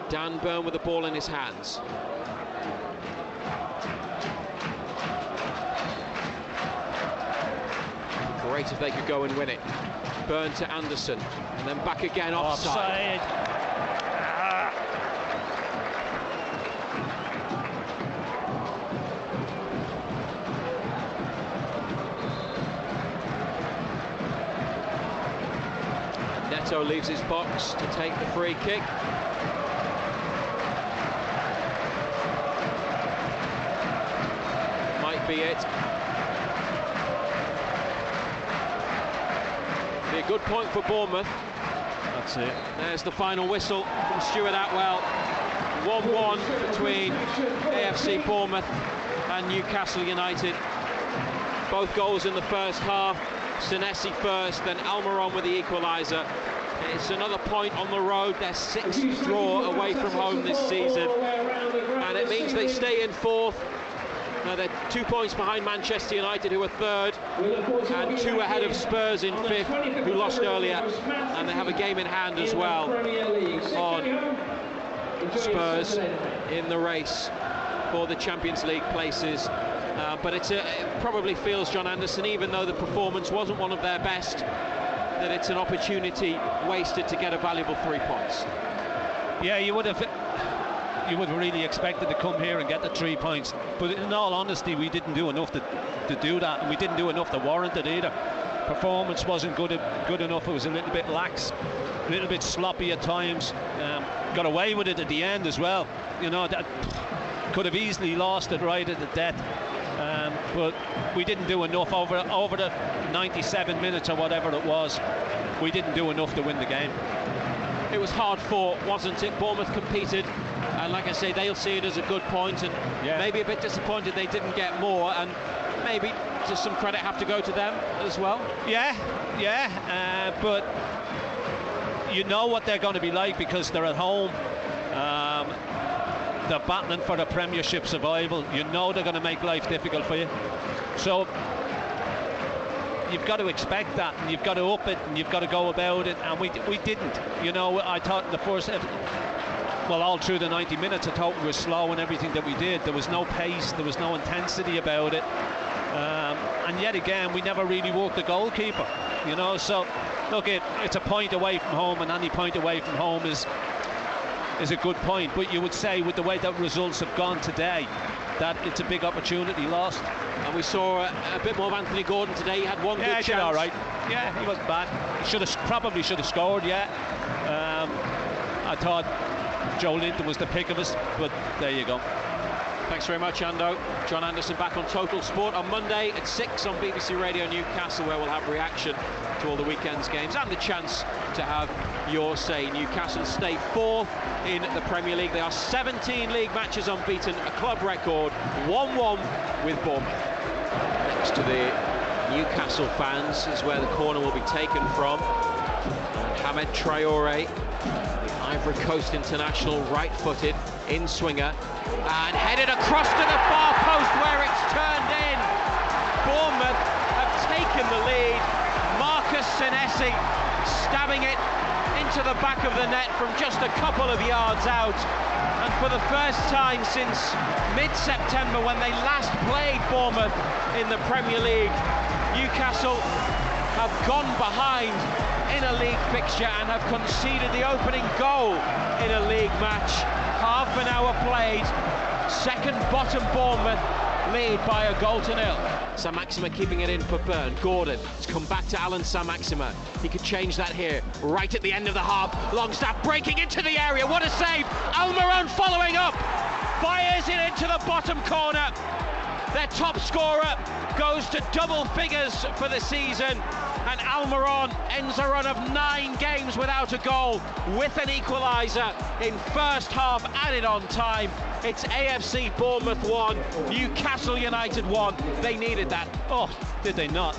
Speaker 2: Dan Burn with the ball in his hands. Great if they could go and win it. Burn to Anderson, and then back again, offside. Neto leaves his box to take the free kick. Might be it. Be a good point for Bournemouth.
Speaker 12: That's it.
Speaker 2: There's the final whistle from Stuart Atwell. 1-1 between AFC Bournemouth and Newcastle United. Both goals in the first half. Senesi first, then Almiron with the equaliser. It's another point on the road, their 6th draw away from home this season, and it means they stay in 4th. Now they're 2 points behind Manchester United, who are 3rd, and 2 ahead of Spurs in 5th, who lost earlier, and they have a game in hand as well on Spurs in the race for the Champions League places. But it probably feels, John Anderson, even though the performance wasn't one of their best, that it's an opportunity wasted to get a valuable 3 points.
Speaker 12: Yeah, you would have really expected to come here and get the 3 points, but in all honesty, we didn't do enough to do that, and we didn't do enough to warrant it either. Performance wasn't good enough. It was a little bit lax, a little bit sloppy at times. Got away with it at the end as well. You know, that could have easily lost it right at the death. But we didn't do enough over the 97 minutes or whatever it was. We didn't do enough to win the game.
Speaker 2: It was hard fought, wasn't it? Bournemouth competed, and like I say, they'll see it as a good point, and maybe a bit disappointed they didn't get more, and maybe just some credit have to go to them as well.
Speaker 12: But you know what they're going to be like because they're at home. They're battling for the Premiership survival. You know they're going to make life difficult for you. So you've got to expect that, and you've got to up it, and you've got to go about it, and we didn't. You know, I thought the first, well, all through the 90 minutes, I thought we were slow in everything that we did. There was no pace, there was no intensity about it. And yet again, we never really worked the goalkeeper, you know. So, look, it's a point away from home, and any point away from home is a good point, but you would say with the way that results have gone today that it's a big opportunity lost.
Speaker 2: And we saw a bit more of Anthony Gordon today. He had one good chance.
Speaker 12: All right. Yeah, he wasn't bad. Probably should have scored. I thought Joe Linton was the pick of us, but there you go.
Speaker 2: Thanks very much, Ando. John Anderson back on Total Sport on Monday at 6 on BBC Radio Newcastle, where we'll have reaction to all the weekend's games and the chance to have your say. Newcastle stay 4th in the Premier League. They are 17 league matches unbeaten, a club record, 1-1 with Bournemouth. Next to the Newcastle fans is where the corner will be taken from. Hamed Traore, the Ivory Coast international, right-footed in-swinger, and headed across to the far post where it's turned in. Bournemouth have taken the lead. Marcus Senesi stabbing it into the back of the net from just a couple of yards out. And for the first time since mid-September, when they last played Bournemouth in the Premier League, Newcastle have gone behind in a league fixture and have conceded the opening goal in a league match. Half an hour played, second bottom Bournemouth lead by a goal to nil. Saint-Maximin keeping it in for Burn. Gordon, it's come back to Alan Saint-Maximin. He could change that here, right at the end of the half. Longstaff breaking into the area, what a save! Almiron following up, fires it into the bottom corner. Their top scorer goes to double figures for the season, and Almiron ends a run of 9 games without a goal with an equaliser in first half added on time. It's AFC Bournemouth 1, Newcastle United 1. They needed that.
Speaker 12: Oh, did they not?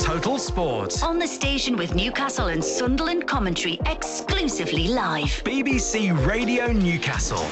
Speaker 8: Total Sport.
Speaker 10: On the station with Newcastle and Sunderland commentary exclusively live.
Speaker 8: BBC Radio Newcastle.